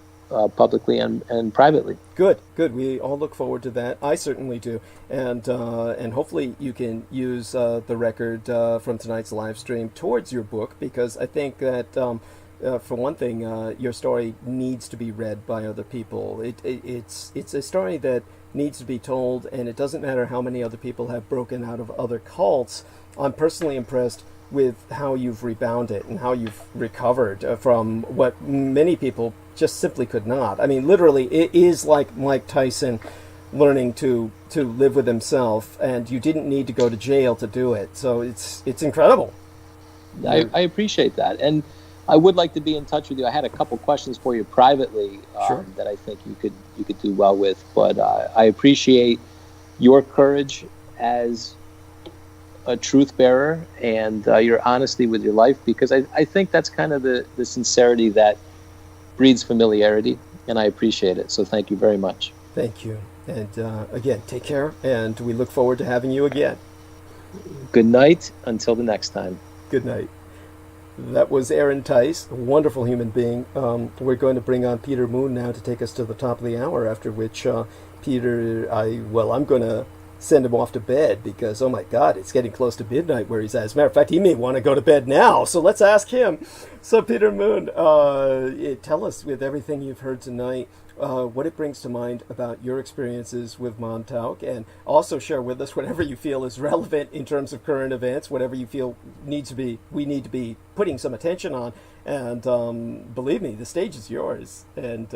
publicly and privately. Good. We all look forward to that. I certainly do. And hopefully you can use the record from tonight's live stream towards your book, because I think that for one thing, your story needs to be read by other people. It's a story that needs to be told, and it doesn't matter how many other people have broken out of other cults. I'm personally impressed with how you've rebounded and how you've recovered from what many people just simply could not. I mean, literally, it is like Mike Tyson learning to live with himself, and you didn't need to go to jail to do it. So it's incredible. I appreciate that, and I would like to be in touch with you. I had a couple questions for you privately Sure. that I think you could do well with, but I appreciate your courage as a truth bearer and your honesty with your life, because I think that's kind of the sincerity that breeds familiarity, and I appreciate it. So thank you very much. Thank you. And again, take care, and we look forward to having you again. Good night until the next time. Good night. That was Aaron Tice, a wonderful human being. We're going to bring on Peter Moon now to take us to the top of the hour, after which Peter, I'm going to send him off to bed, because, oh my God, it's getting close to midnight where he's at. As a matter of fact, he may want to go to bed now, so let's ask him. So Peter Moon, tell us, with everything you've heard tonight, what it brings to mind about your experiences with Montauk, and also share with us whatever you feel is relevant in terms of current events, whatever you feel we need to be putting some attention on. And believe me, the stage is yours. And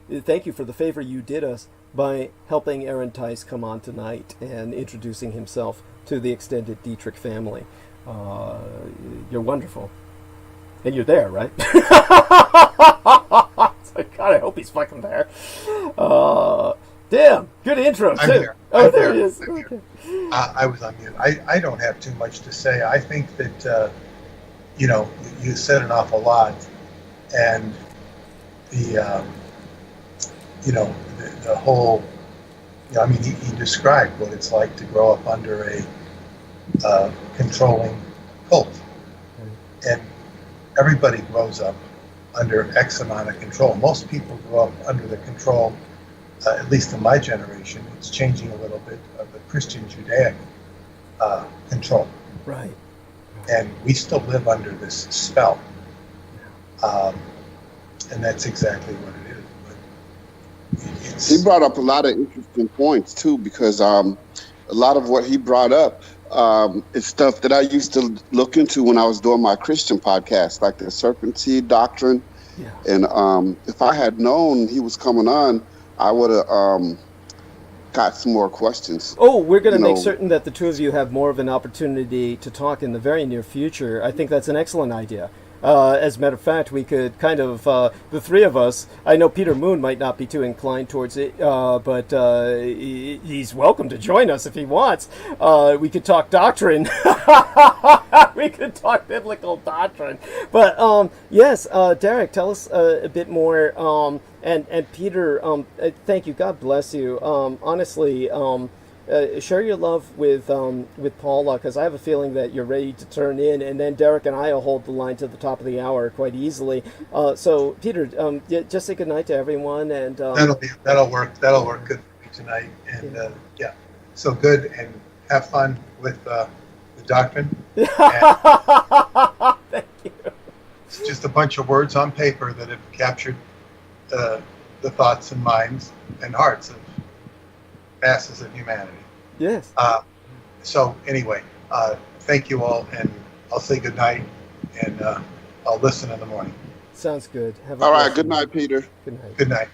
thank you for the favor you did us by helping Aaron Tice come on tonight and introducing himself to the extended Dietrich family. You're wonderful. And you're there, right? God, I hope he's fucking there. Damn, good intro, I'm too. here. Oh, I'm there here. he is. I'm here. Okay. I was on mute. I don't have too much to say. I think that, you said an awful lot. And the whole, he described what it's like to grow up under a controlling cult. And everybody grows up under X amount of control. Most people grow up under the control, at least in my generation, it's changing a little bit, of the Christian Judaic control. Right. And we still live under this spell. And that's exactly what it is. He brought up a lot of interesting points too, because a lot of what he brought up is stuff that I used to look into when I was doing my Christian podcast, like the serpent seed doctrine. Yeah. And if I had known he was coming on, I would have got some more questions. Oh, we're going to make certain that the two of you have more of an opportunity to talk in the very near future. I think that's an excellent idea. As a matter of fact, we could kind of, the three of us, I know Peter Moon might not be too inclined towards it, but he's welcome to join us if he wants. We could talk doctrine. We could talk biblical doctrine. But yes, Derek, tell us a bit more. And Peter, thank you. God bless you. Honestly, share your love with Paula, because I have a feeling that you're ready to turn in, and then Derek and I will hold the line to the top of the hour quite easily. So Peter, just say good night to everyone, and that'll work good for me tonight. And yeah, so good, and have fun with the doctrine. Thank you. It's just a bunch of words on paper that have captured the thoughts and minds and hearts of masses of humanity. Yes. So anyway, thank you all, and I'll say good night, and I'll listen in the morning. Sounds good. Have a all right. Good night, Peter. Good night. Good night.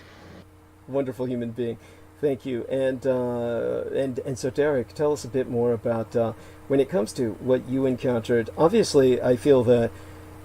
Wonderful human being. Thank you. And so Derek, tell us a bit more about when it comes to what you encountered. Obviously, I feel that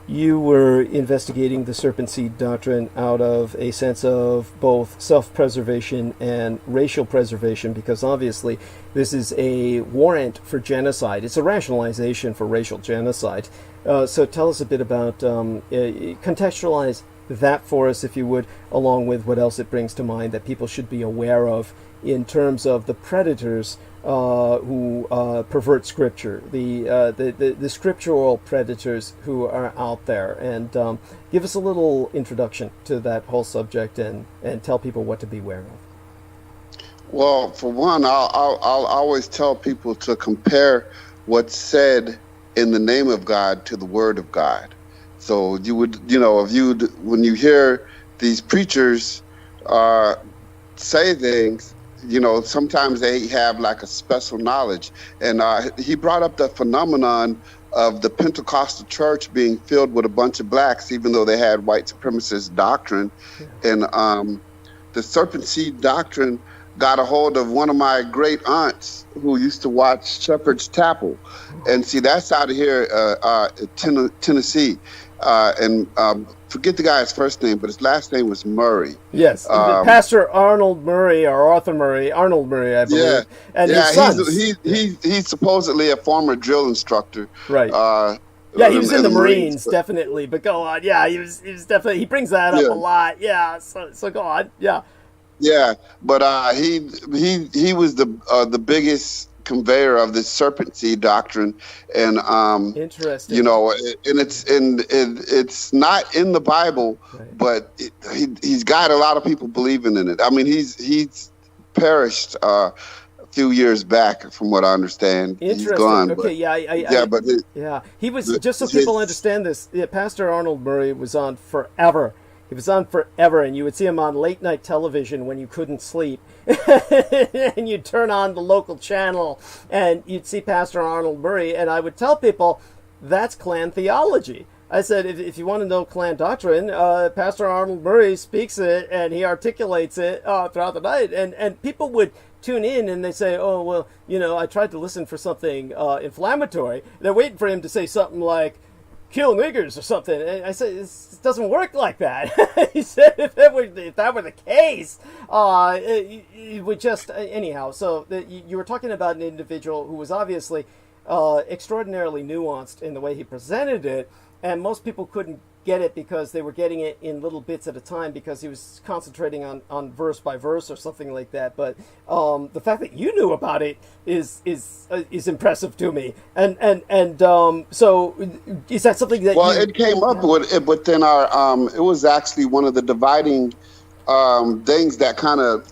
you were investigating the serpent seed doctrine out of a sense of both self-preservation and racial preservation, because obviously this is a warrant for genocide. It's a rationalization for racial genocide. So tell us a bit about, contextualize that for us, if you would, along with what else it brings to mind that people should be aware of in terms of the predators who pervert scripture, the scriptural predators who are out there, and give us a little introduction to that whole subject, and tell people what to beware of. Well, for one, I'll always tell people to compare what's said in the name of God to the Word of God. So you would, when you hear these preachers say things, sometimes they have like a special knowledge. And he brought up the phenomenon of the Pentecostal church being filled with a bunch of blacks, even though they had white supremacist doctrine. And the serpent seed doctrine got a hold of one of my great aunts who used to watch Shepherd's Chapel. And see, that's out of here, Tennessee. And forget the guy's first name, but his last name was Murray. Yes, Pastor Arnold Murray, or Arthur Murray, Arnold Murray, I believe. Yeah, and his sons. He's supposedly a former drill instructor. Right. Yeah, he was in the Marines, definitely. But go on. Yeah, he was definitely. He brings that up a lot. Yeah. So go on. Yeah. Yeah, but he was the biggest conveyor of this serpent seed doctrine, and interesting. And it's not in the Bible, right, but he's got a lot of people believing in it. I mean, he's perished a few years back, from what I understand. Interesting. He's gone, okay, he was, just so people understand this. Pastor Arnold Murray was on forever. He was on forever, and you would see him on late-night television when you couldn't sleep. And you'd turn on the local channel, and you'd see Pastor Arnold Murray, and I would tell people, that's Klan theology. I said, if you want to know Klan doctrine, Pastor Arnold Murray speaks it, and he articulates it throughout the night. And people would tune in, and they say, oh, well, I tried to listen for something inflammatory. They're waiting for him to say something like, kill niggers or something. And I said, it doesn't work like that. He said, if that were the case, it would just, anyhow. So you were talking about an individual who was obviously extraordinarily nuanced in the way he presented it, and most people couldn't get it because they were getting it in little bits at a time, because he was concentrating on verse by verse or something like that. But the fact that you knew about it is impressive to me. And so is that something that it came up within our it was actually one of the dividing things that kind of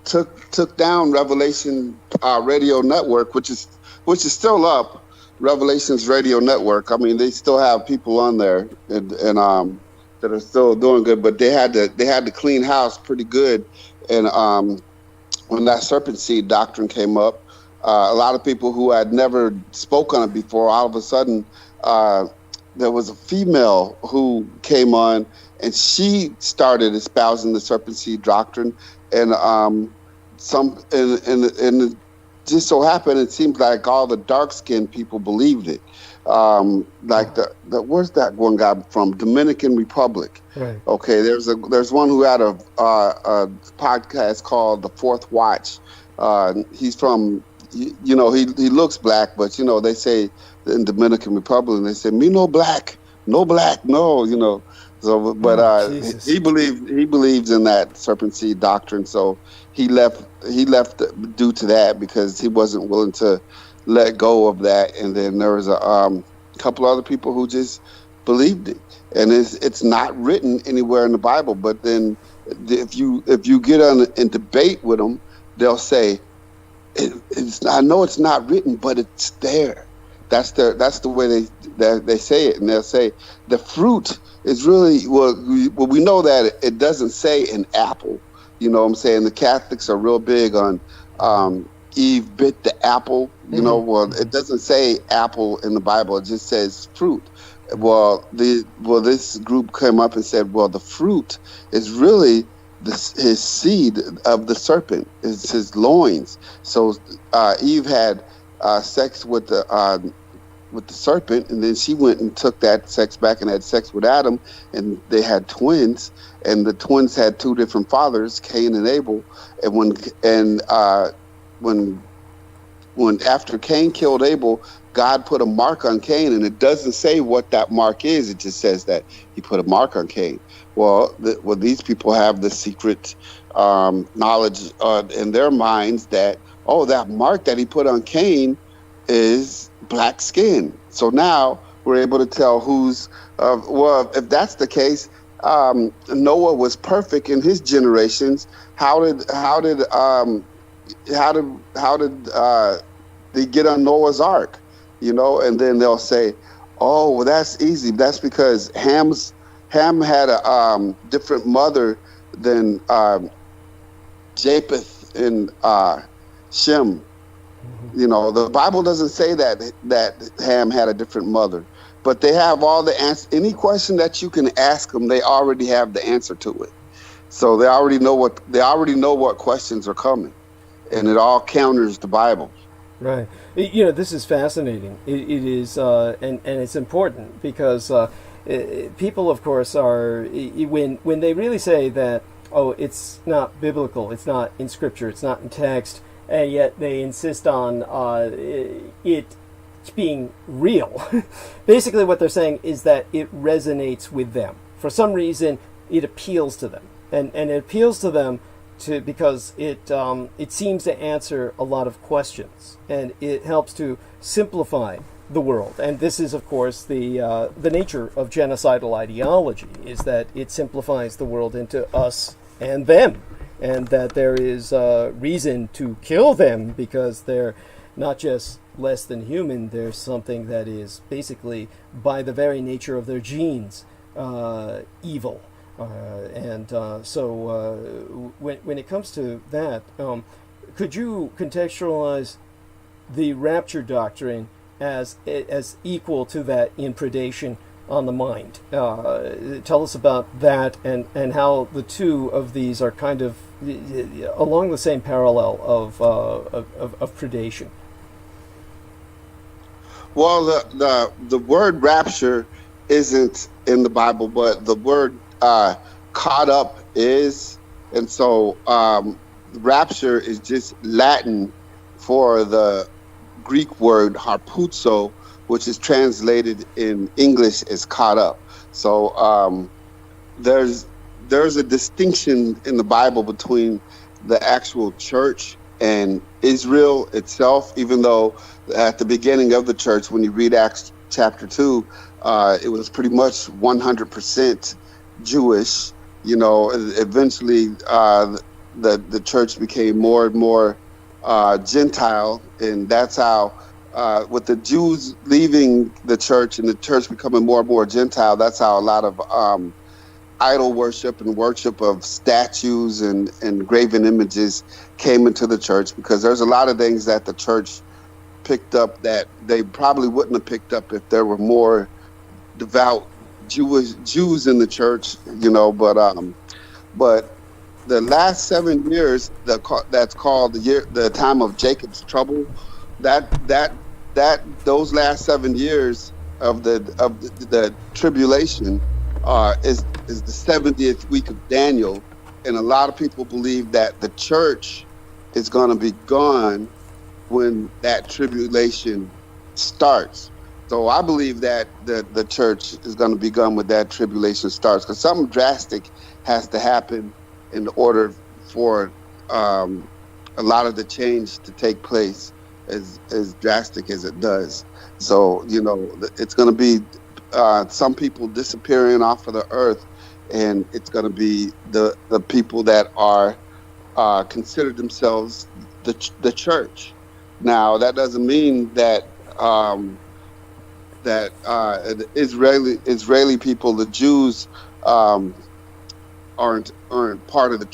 took down Revelation Radio Network, which is still up. Revelations Radio Network. I mean, they still have people on there and that are still doing good, but they had to clean house pretty good. And when that serpent seed doctrine came up, a lot of people who had never spoken on it before, all of a sudden, there was a female who came on, and she started espousing the serpent seed doctrine, and just so happened, it seems like all the dark-skinned people believed it. like the where's that one guy from? Dominican Republic. Right. Okay, there's one who had a podcast called The Fourth Watch. He's from, he looks black, but they say in Dominican Republic, they say me no black, no. So, but he believes in that serpent seed doctrine. So he left due to that, because he wasn't willing to let go of that. And then there was a couple other people who just believed it, and it's not written anywhere in the Bible. But then if you get in debate with them, they'll say, I know it's not written, but it's there. That's the way they say it, and they'll say the fruit is really we know that it doesn't say an apple. You know what I'm saying? The Catholics are real big on Eve bit the apple. Well, it doesn't say apple in the Bible. It just says fruit. Well, this group came up and said, well, the fruit is really his seed of the serpent. It's his loins. So Eve had sex with the serpent, and then she went and took that sex back and had sex with Adam, and they had twins, and the twins had two different fathers, Cain and Abel. And when after Cain killed Abel, God put a mark on Cain, and it doesn't say what that mark is. It just says that he put a mark on Cain. Well, these people have the secret knowledge in their minds that, that mark that he put on Cain is black skin. So now we're able to tell who's. If that's the case, Noah was perfect in his generations. How did they get on Noah's Ark? And then they'll say, "Oh, well, that's easy. That's because Ham had a different mother than Japheth and Shem." The Bible doesn't say that Ham had a different mother, but they have all the answers. Any question that you can ask them, they already have the answer to it. So they already know what questions are coming, and it all counters the Bible. Right. This is fascinating. It is, and it's important, because people, of course, are when they really say that, it's not biblical, it's not in Scripture, it's not in text, and yet they insist on it being real. Basically, what they're saying is that it resonates with them. For some reason, it appeals to them, and it appeals to them because it seems to answer a lot of questions, and it helps to simplify the world. And this is, of course, the nature of genocidal ideology, is that it simplifies the world into us and them, and that there is reason to kill them because they're not just less than human, there's something that is basically, by the very nature of their genes, evil. So when it comes to that, could you contextualize the rapture doctrine as equal to that in predation on the mind? Tell us about that, and how the two of these are kind of along the same parallel of predation. Well, the word rapture isn't in the Bible, but the word caught up is, and so rapture is just Latin for the Greek word harpuzo, which is translated in English as caught up. So there's a distinction in the Bible between the actual church and Israel itself, even though at the beginning of the church, when you read Acts chapter 2, it was pretty much 100% Jewish. Eventually the church became more and more Gentile, and that's how with the Jews leaving the church and the church becoming more and more Gentile, that's how a lot of idol worship and worship of statues and graven images came into the church, because there's a lot of things that the church picked up that they probably wouldn't have picked up if there were more devout Jews in the church, but the last 7 years, that's called the time of Jacob's trouble. Those last 7 years of the tribulation is the 70th week of Daniel, and a lot of people believe that the church is going to be gone when that tribulation starts. So I believe that the church is going to be gone when that tribulation starts, because something drastic has to happen in order for a lot of the change to take place as drastic as it does. So, you know, it's going to be some people disappearing off of the earth, and it's going to be the people that are consider themselves the church. Now, that doesn't mean that the Israeli people, the Jews, aren't part of the,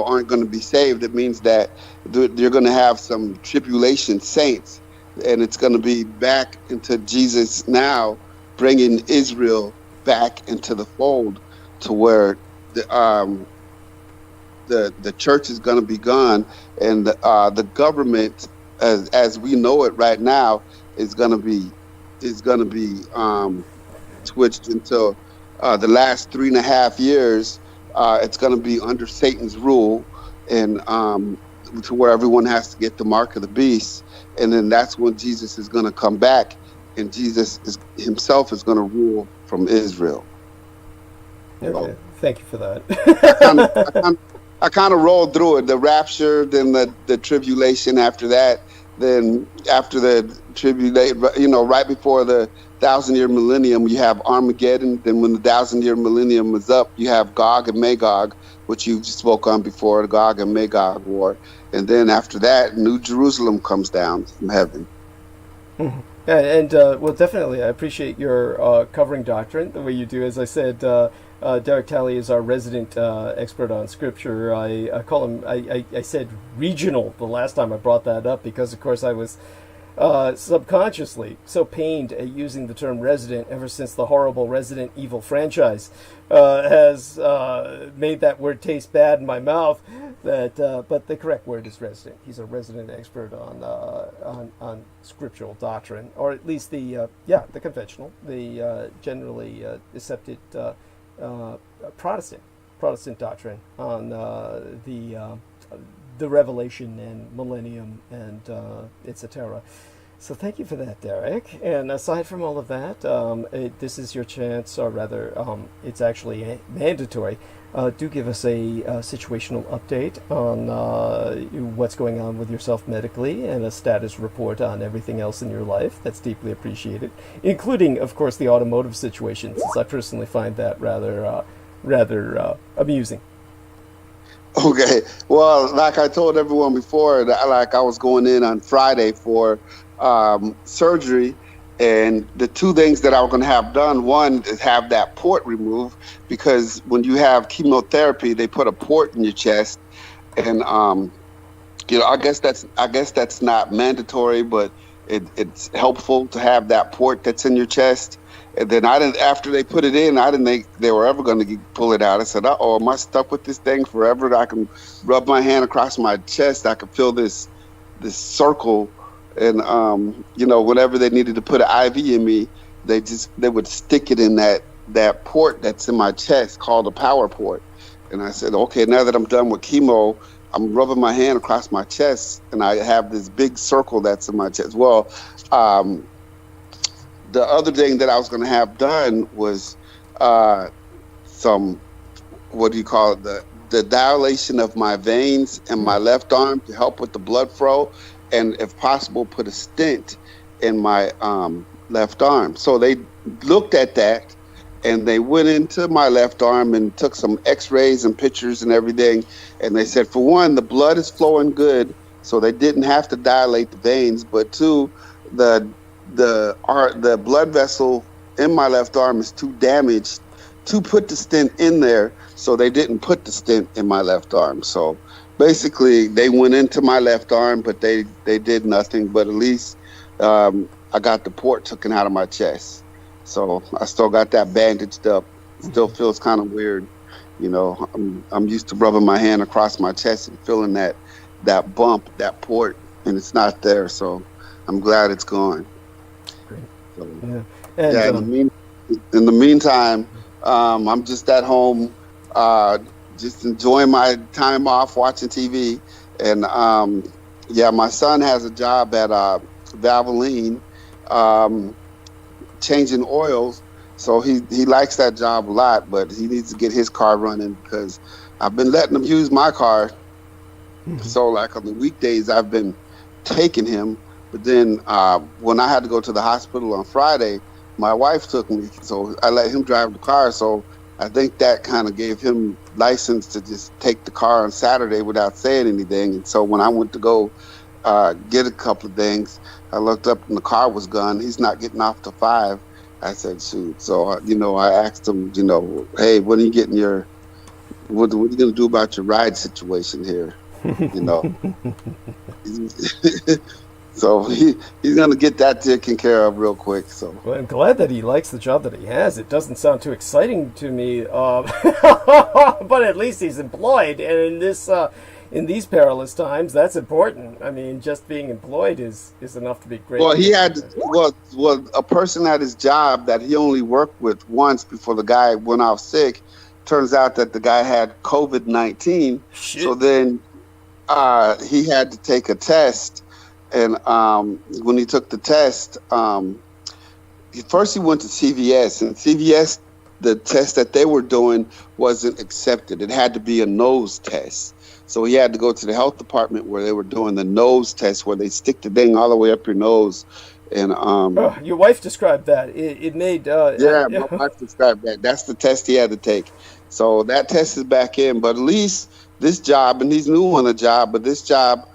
aren't going to be saved. It means that you're going to have some tribulation saints, and it's going to be back into Jesus now, bringing Israel back into the fold, to where the church is going to be gone, and the government, as we know it right now, is going to be switched into the last 3.5 years. It's going to be under Satan's rule, and to where everyone has to get the mark of the beast, and then that's when Jesus is going to come back, and Jesus himself is going to rule from Israel. Okay. Thank you for that. I kind of rolled through it. The rapture, then the tribulation after that, then after the tribulation, right before the 1,000-year millennium, you have Armageddon. Then when the 1,000-year millennium is up, you have Gog and Magog, which you spoke on before, the Gog and Magog war. And then after that, New Jerusalem comes down from heaven. Mm-hmm. And well, definitely, I appreciate your covering doctrine the way you do. As I said, Derek Talley is our resident expert on Scripture. I call him, I said regional the last time I brought that up, because, of course, I was subconsciously so pained at using the term resident ever since the horrible Resident Evil franchise has made that word taste bad in my mouth. But the correct word is resident. He's a resident expert on scriptural doctrine, or at least the conventional, the generally accepted Protestant doctrine on the Revelation and Millennium and etc. So thank you for that, Derek. And aside from all of that, this is your chance, or rather, it's actually mandatory. Do give us a situational update on what's going on with yourself medically, and a status report on everything else in your life. That's deeply appreciated, including, of course, the automotive situation, since I personally find that rather amusing. Okay. Well, like I told everyone before, I was going in on Friday for surgery, and the two things that I was going to have done, one is have that port removed, because when you have chemotherapy, they put a port in your chest, and I guess that's not mandatory, but it's helpful to have that port that's in your chest. And then after they put it in, I didn't think they were ever going to pull it out. I said, "Uh-oh, am I stuck with this thing forever?" I can rub my hand across my chest. I can feel this circle. And, whenever they needed to put an IV in me, they would stick it in that port that's in my chest, called a power port. And I said, okay, now that I'm done with chemo, I'm rubbing my hand across my chest, and I have this big circle that's in my chest. Well, the other thing that I was going to have done was some, the dilation of my veins in my left arm to help with the blood flow, and if possible, put a stent in my left arm. So they looked at that, and they went into my left arm and took some x-rays and pictures and everything. And they said, for one, the blood is flowing good, so they didn't have to dilate the veins. But two, the blood vessel in my left arm is too damaged to put the stent in there, so they didn't put the stent in my left arm. So basically, they went into my left arm, but they did nothing. But at least I got the port taken out of my chest. So I still got that bandaged up. Still feels kind of weird. I'm used to rubbing my hand across my chest and feeling that bump, that port, and it's not there. So I'm glad it's gone. Great. So, Yeah. And, yeah. In the meantime, I'm just at home, just enjoying my time off watching TV. And yeah, my son has a job at Valvoline, changing oils. So he likes that job a lot, but he needs to get his car running because I've been letting him use my car. So like on the weekdays, I've been taking him. But then when I had to go to the hospital on Friday, my wife took me. So I let him drive the car. So I think that kind of gave him license to just take the car on Saturday without saying anything. And so when I went to go get a couple of things, I looked up and the car was gone. He's not getting off till 5. I said, shoot. So, I asked him, hey, when are you getting what are you going to do about your ride situation here? So he's going to get that taken care of real quick. So well, I'm glad that he likes the job that he has. It doesn't sound too exciting to me, but at least he's employed. And in these perilous times, that's important. I mean, just being employed is enough to be great. Well, he had a person at his job that he only worked with once before the guy went off sick. Turns out that the guy had COVID-19. So then he had to take a test. And when he took the test, first he went to CVS. And CVS, the test that they were doing wasn't accepted. It had to be a nose test. So he had to go to the health department where they were doing the nose test, where they stick the thing all the way up your nose. And your wife described that. It made yeah, my wife described that. That's the test he had to take. So that test is back in. But at least this job, and he's new on the job, but this job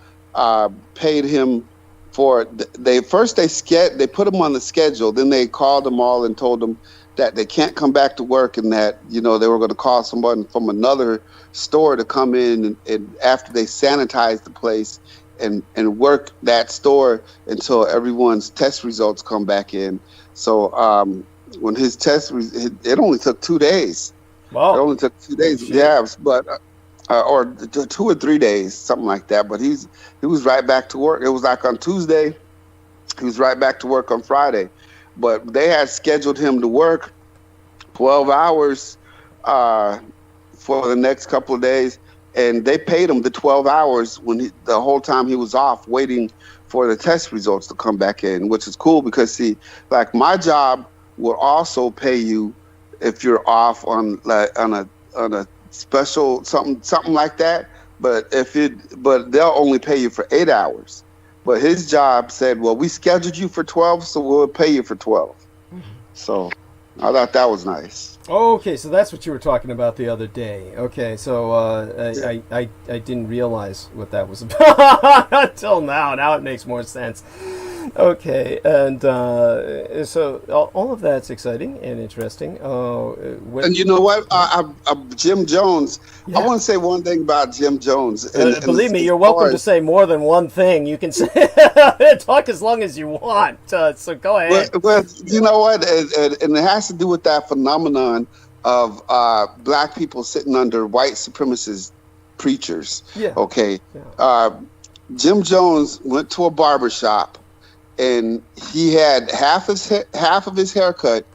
paid him for. They put him on the schedule. Then they called them all and told them that they can't come back to work, and that they were going to call someone from another store to come in and after they sanitize the place and work that store until everyone's test results come back in. So when his test, it only took 2 days. Wow. It only took 2 days. Yeah, but or 2 or 3 days, something like that. But he was right back to work. It was like on Tuesday. He was right back to work on Friday. But they had scheduled him to work 12 hours for the next couple of days, and they paid him the 12 hours the whole time he was off, waiting for the test results to come back in, which is cool because, see, like my job will also pay you if you're off on a special something like that, but they'll only pay you for 8 hours. But his job said, well, we scheduled you for 12, so we'll pay you for 12. So I thought that was nice. Okay, so that's what you were talking about the other day. Okay, so I didn't realize what that was about until now. Now it makes more sense. Okay, and so all of that's exciting and interesting. And you know what? Jim Jones. Yeah. I want to say one thing about Jim Jones. And believe me, you're welcome to say more than one thing. You can say talk as long as you want. So go ahead. Well, you know what? And it has to do with that phenomenon of black people sitting under white supremacist preachers. Yeah. Okay. Yeah. Jim Jones went to a barber shop, and he had half of his haircut,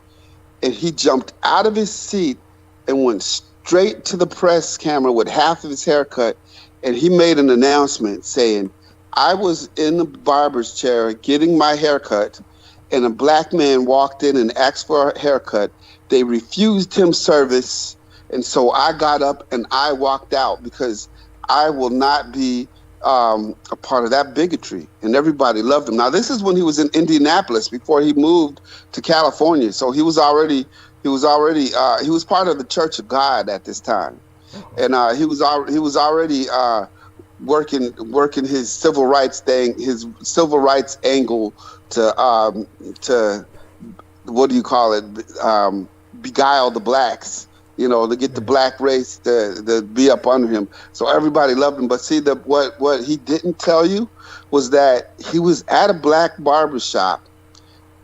and he jumped out of his seat and went straight to the press camera with half of his haircut, and he made an announcement saying, I was in the barber's chair getting my haircut, and a black man walked in and asked for a haircut. They refused him service, and so I got up and I walked out because I will not be a part of that bigotry. And everybody loved him. Now, this is when he was in Indianapolis before he moved to California. So he was part of the Church of God at this time, and he was already working his civil rights thing, his civil rights angle to what do you call it? Beguile the blacks, to get the black race to be up under him. So everybody loved him. But see, what he didn't tell you was that he was at a black barber shop,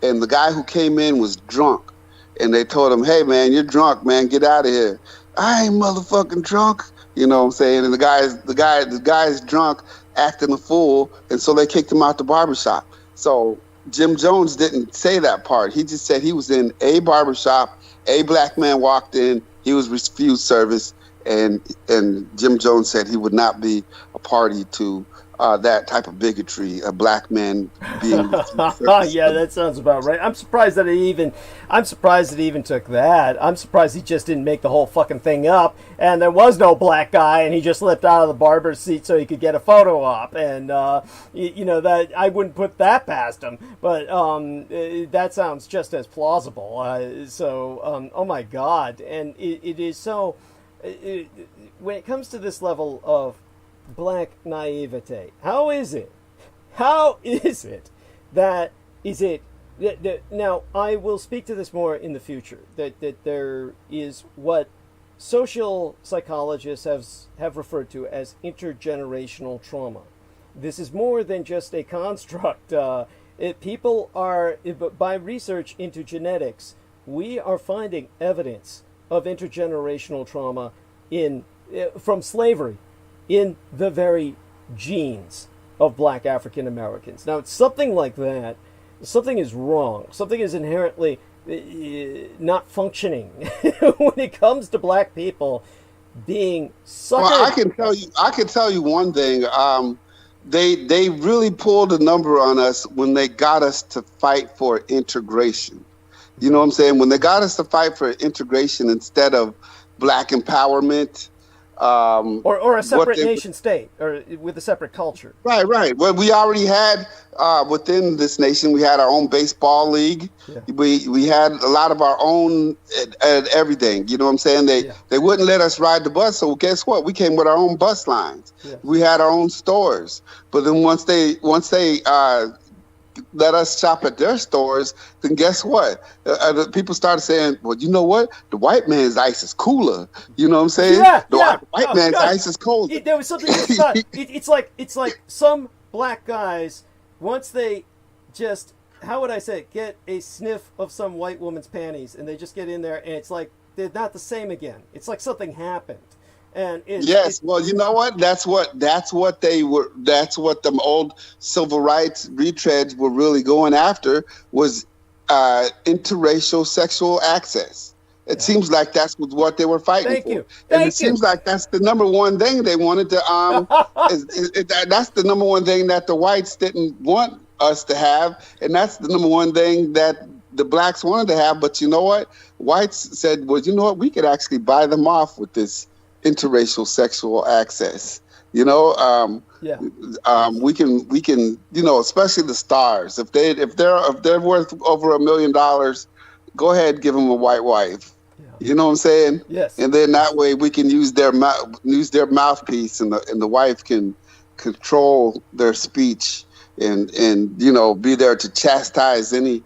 and the guy who came in was drunk, and they told him, "Hey man, you're drunk, man. Get out of here." I ain't motherfucking drunk. You know what I'm saying? And the guy's drunk, acting a fool, and so they kicked him out the barber shop. So Jim Jones didn't say that part. He just said he was in a barbershop. A black man walked in. He was refused service, and Jim Jones said he would not be a party to that type of bigotry. A black man being refused service. Yeah, that sounds about right. I'm surprised that he even took that. I'm surprised he just didn't make the whole fucking thing up, and there was no black guy, and he just slipped out of the barber's seat so he could get a photo op. And that I wouldn't put that past him, but that sounds just as plausible. Oh my God, and it is so. When it comes to this level of black naivete, how is it that now I will speak to this more in the future, that there is what social psychologists have referred to as intergenerational trauma. This is more than just a construct. People are, by research into genetics, we are finding evidence of intergenerational trauma from slavery in the very genes of black African Americans. Now, it's something like that. Something is wrong. Something is inherently not functioning when it comes to black people being suckered. Well, I can tell you one thing. They really pulled a number on us when they got us to fight for integration. You know what I'm saying? When they got us to fight for integration instead of black empowerment. Or a separate nation state, or with a separate culture. Right. Well, we already had within this nation, we had our own baseball league. Yeah. We had a lot of our own everything. You know what I'm saying? They wouldn't let us ride the bus. So guess what? We came with our own bus lines. Yeah. We had our own stores. But then once they let us shop at their stores, then guess what? People started saying, well, you know what? The white man's ice is cooler. You know what I'm saying? The white man's ice is colder. There was something it's like some black guys, once they just, how would I say it, get a sniff of some white woman's panties, and they just get in there, and it's like they're not the same again. It's like something happened. And well, you know what? That's what the old civil rights retreads were really going after, was interracial sexual access. It seems like that's what they were fighting for. It seems like that's the number one thing they wanted to. That's the number one thing that the whites didn't want us to have, and that's the number one thing that the blacks wanted to have. But you know what? Whites said, well, you know what? We could actually buy them off with this interracial sexual access. We can, especially the stars. If they're worth over $1 million, go ahead and give them a white wife. Yeah. You know what I'm saying? Yes. And then that way we can use their mouthpiece, and the wife can control their speech and be there to chastise any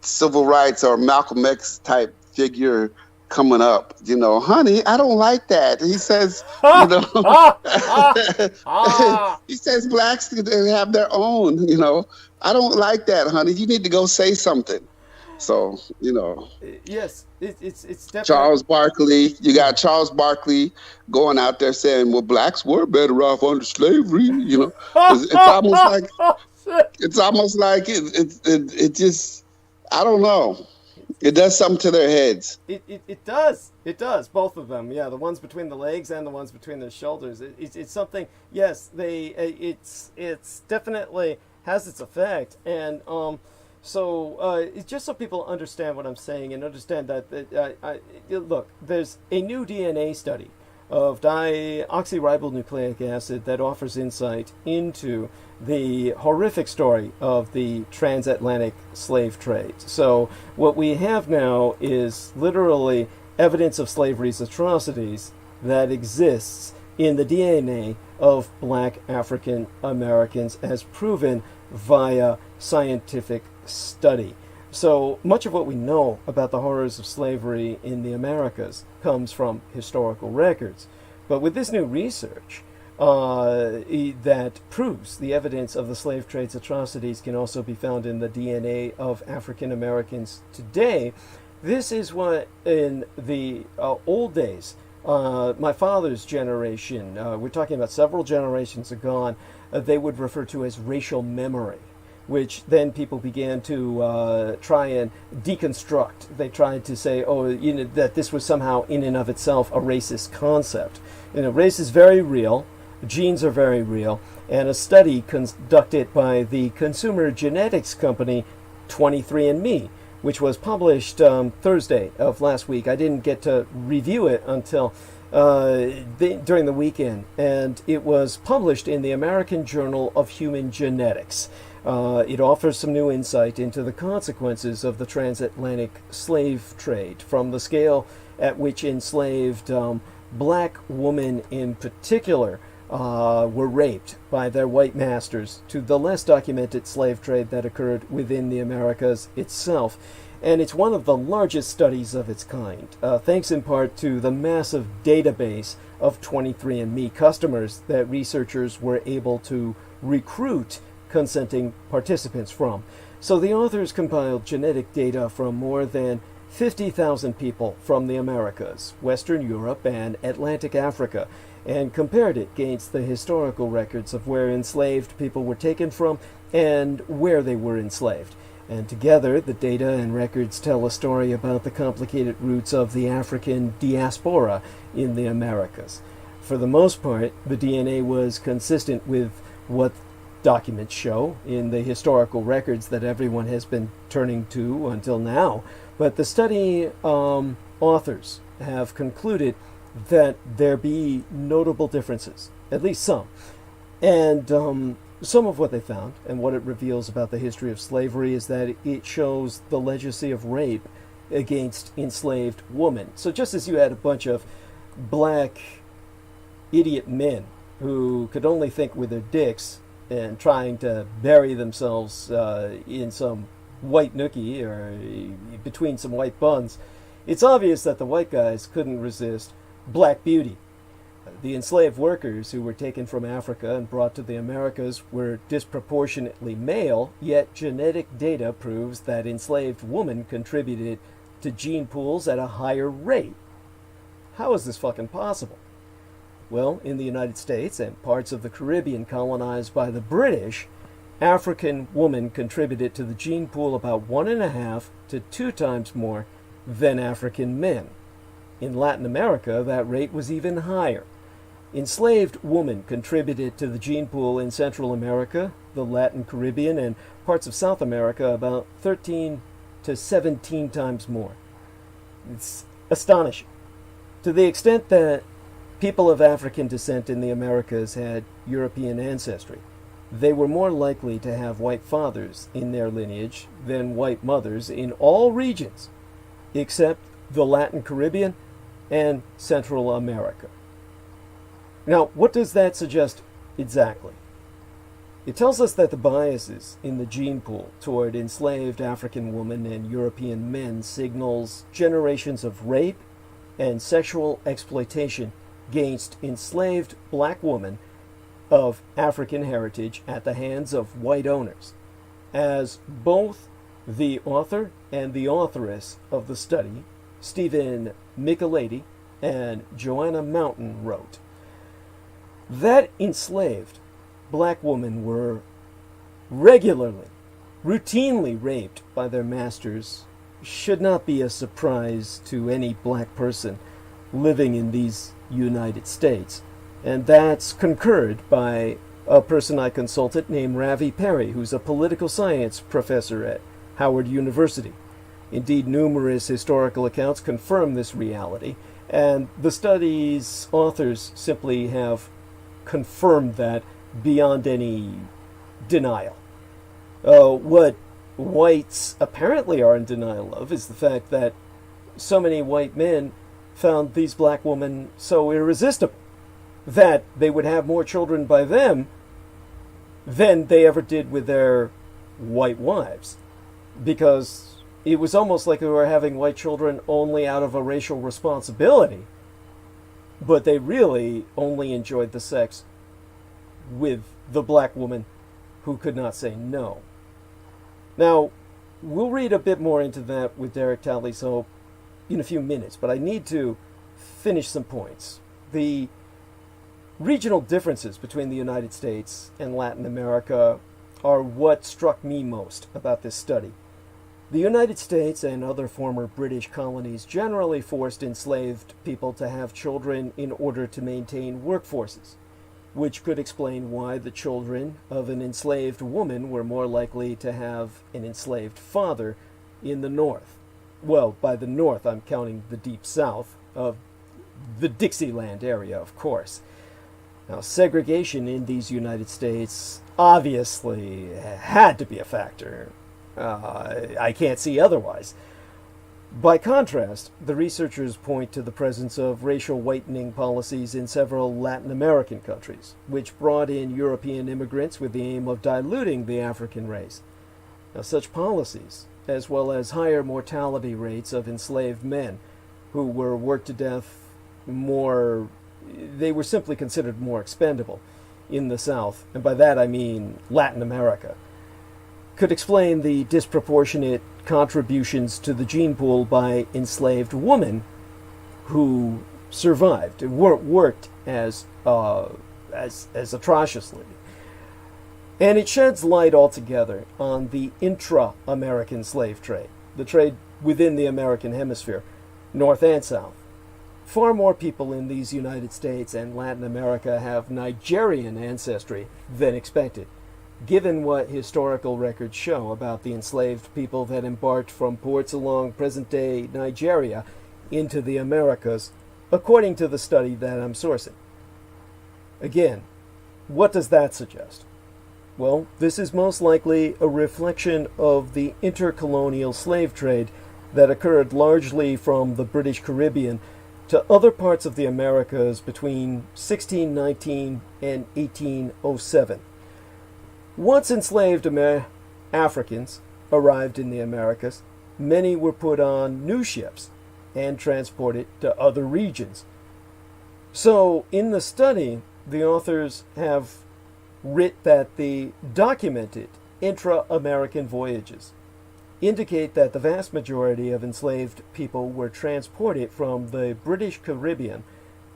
civil rights or Malcolm X type figure coming up. Honey, I don't like that. He says, he says blacks have their own. I don't like that, honey. You need to go say something. So, Yes, it's definitely. Charles Barkley, you got Charles Barkley going out there saying, well, blacks were better off under slavery. It's almost like it just, I don't know. It does something to their heads. It does. It does. Both of them. Yeah, the ones between the legs and the ones between their shoulders. It's something. Yes, it's definitely has its effect. And it's just so people understand what I'm saying and understand that look, there's a new DNA study of deoxyribonucleic acid that offers insight into the horrific story of the transatlantic slave trade. So what we have now is literally evidence of slavery's atrocities that exists in the DNA of black African Americans, as proven via scientific study. So much of what we know about the horrors of slavery in the Americas comes from historical records. But with this new research that proves the evidence of the slave trade's atrocities can also be found in the DNA of African Americans today, this is what in the old days, my father's generation, we're talking about several generations ago, they would refer to as racial memory. which then people began to try and deconstruct. They tried to say, oh, that this was somehow in and of itself a racist concept. Race is very real, genes are very real, and a study conducted by the consumer genetics company 23andMe, which was published Thursday of last week. I didn't get to review it until during the weekend, and it was published in the American Journal of Human Genetics. It offers some new insight into the consequences of the transatlantic slave trade, from the scale at which enslaved black women in particular were raped by their white masters, to the less documented slave trade that occurred within the Americas itself. And it's one of the largest studies of its kind, thanks in part to the massive database of 23andMe customers that researchers were able to recruit consenting participants from. So the authors compiled genetic data from more than 50,000 people from the Americas, Western Europe, and Atlantic Africa, and compared it against the historical records of where enslaved people were taken from and where they were enslaved. And together, the data and records tell a story about the complicated roots of the African diaspora in the Americas. For the most part, the DNA was consistent with what documents show in the historical records that everyone has been turning to until now. But the study authors have concluded that there be notable differences, at least some. And some of what they found and what it reveals about the history of slavery is that it shows the legacy of rape against enslaved women. So just as you had a bunch of black idiot men who could only think with their dicks and trying to bury themselves in some white nookie or between some white buns, it's obvious that the white guys couldn't resist black beauty. The enslaved workers who were taken from Africa and brought to the Americas were disproportionately male, yet genetic data proves that enslaved women contributed to gene pools at a higher rate. How is this fucking possible? Well, in the United States and parts of the Caribbean colonized by the British, African women contributed to the gene pool about 1.5 to 2 times more than African men. In Latin America, that rate was even higher. Enslaved women contributed to the gene pool in Central America, the Latin Caribbean, and parts of South America about 13 to 17 times more. It's astonishing. To the extent that people of African descent in the Americas had European ancestry, they were more likely to have white fathers in their lineage than white mothers in all regions, except the Latin Caribbean and Central America. Now, what does that suggest exactly? It tells us that the biases in the gene pool toward enslaved African women and European men signals generations of rape and sexual exploitation against enslaved black women of African heritage at the hands of white owners, as both the author and the authoress of the study, Stephen Micheletti and Joanna Mountain, wrote. That enslaved black women were regularly, routinely raped by their masters should not be a surprise to any black person living in these United States. And that's concurred by a person I consulted named Ravi Perry, who's a political science professor at Howard University. Indeed, numerous historical accounts confirm this reality, and the study's authors simply have confirmed that beyond any denial. What whites apparently are in denial of is the fact that so many white men found these black women so irresistible that they would have more children by them than they ever did with their white wives, because it was almost like they were having white children only out of a racial responsibility, but they really only enjoyed the sex with the black woman who could not say no. Now, we'll read a bit more into that with Derek Talley's in a few minutes, but I need to finish some points. The regional differences between the United States and Latin America are what struck me most about this study. The United States and other former British colonies generally forced enslaved people to have children in order to maintain workforces, which could explain why the children of an enslaved woman were more likely to have an enslaved father in the North. Well, by the North, I'm counting the Deep South of the Dixieland area, of course. Now, segregation in these United States obviously had to be a factor. I can't see otherwise. By contrast, the researchers point to the presence of racial whitening policies in several Latin American countries, which brought in European immigrants with the aim of diluting the African race. Now, such policies, as well as higher mortality rates of enslaved men who were worked to death they were simply considered more expendable in the South, and by that I mean Latin America, could explain the disproportionate contributions to the gene pool by enslaved women who survived, worked as atrociously. And it sheds light altogether on the intra-American slave trade, the trade within the American hemisphere, North and South. Far more people in these United States and Latin America have Nigerian ancestry than expected, given what historical records show about the enslaved people that embarked from ports along present-day Nigeria into the Americas, according to the study that I'm sourcing. Again, what does that suggest? Well, this is most likely a reflection of the intercolonial slave trade that occurred largely from the British Caribbean to other parts of the Americas between 1619 and 1807. Once enslaved Africans arrived in the Americas, many were put on new ships and transported to other regions. So, in the study, the authors have writ that the documented intra-American voyages indicate that the vast majority of enslaved people were transported from the British Caribbean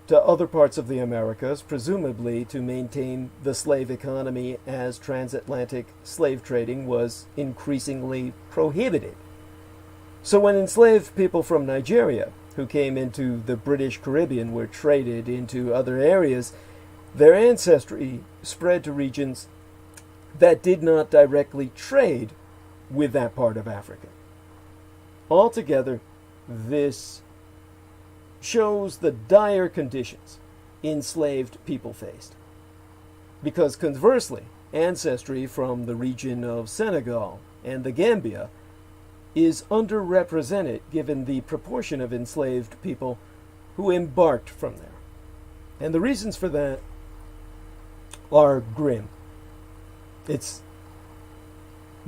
to other parts of the Americas, presumably to maintain the slave economy as transatlantic slave trading was increasingly prohibited. So when enslaved people from Nigeria who came into the British Caribbean were traded into other areas, their ancestry spread to regions that did not directly trade with that part of Africa. Altogether, this shows the dire conditions enslaved people faced. Because conversely, ancestry from the region of Senegal and the Gambia is underrepresented given the proportion of enslaved people who embarked from there. And the reasons for that are grim. It's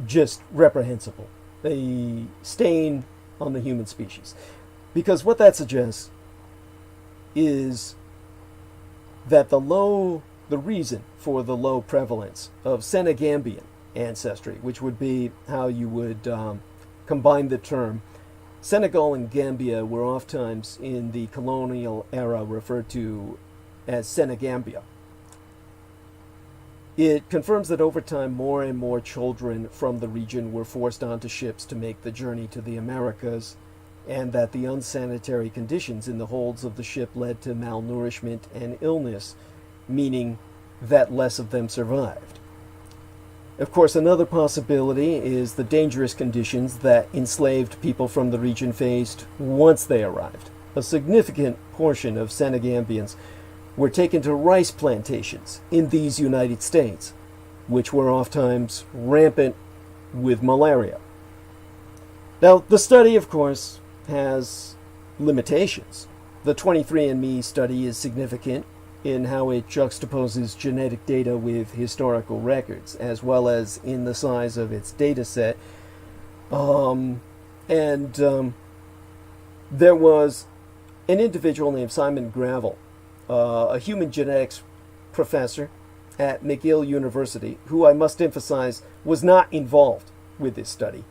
just reprehensible. A stain on the human species. Because what that suggests is that the reason for the low prevalence of Senegambian ancestry, which would be how you would combine the term. Senegal and Gambia were oftentimes in the colonial era referred to as Senegambia. It confirms that over time more and more children from the region were forced onto ships to make the journey to the Americas, and that the unsanitary conditions in the holds of the ship led to malnourishment and illness, meaning that less of them survived. Of course, another possibility is the dangerous conditions that enslaved people from the region faced once they arrived. A significant portion of Senegambians were taken to rice plantations in these United States, which were oftentimes rampant with malaria. Now, the study, of course, has limitations. The 23andMe study is significant in how it juxtaposes genetic data with historical records, as well as in the size of its data set. There was an individual named Simon Gravel, a human genetics professor at McGill University, who I must emphasize was not involved with this study,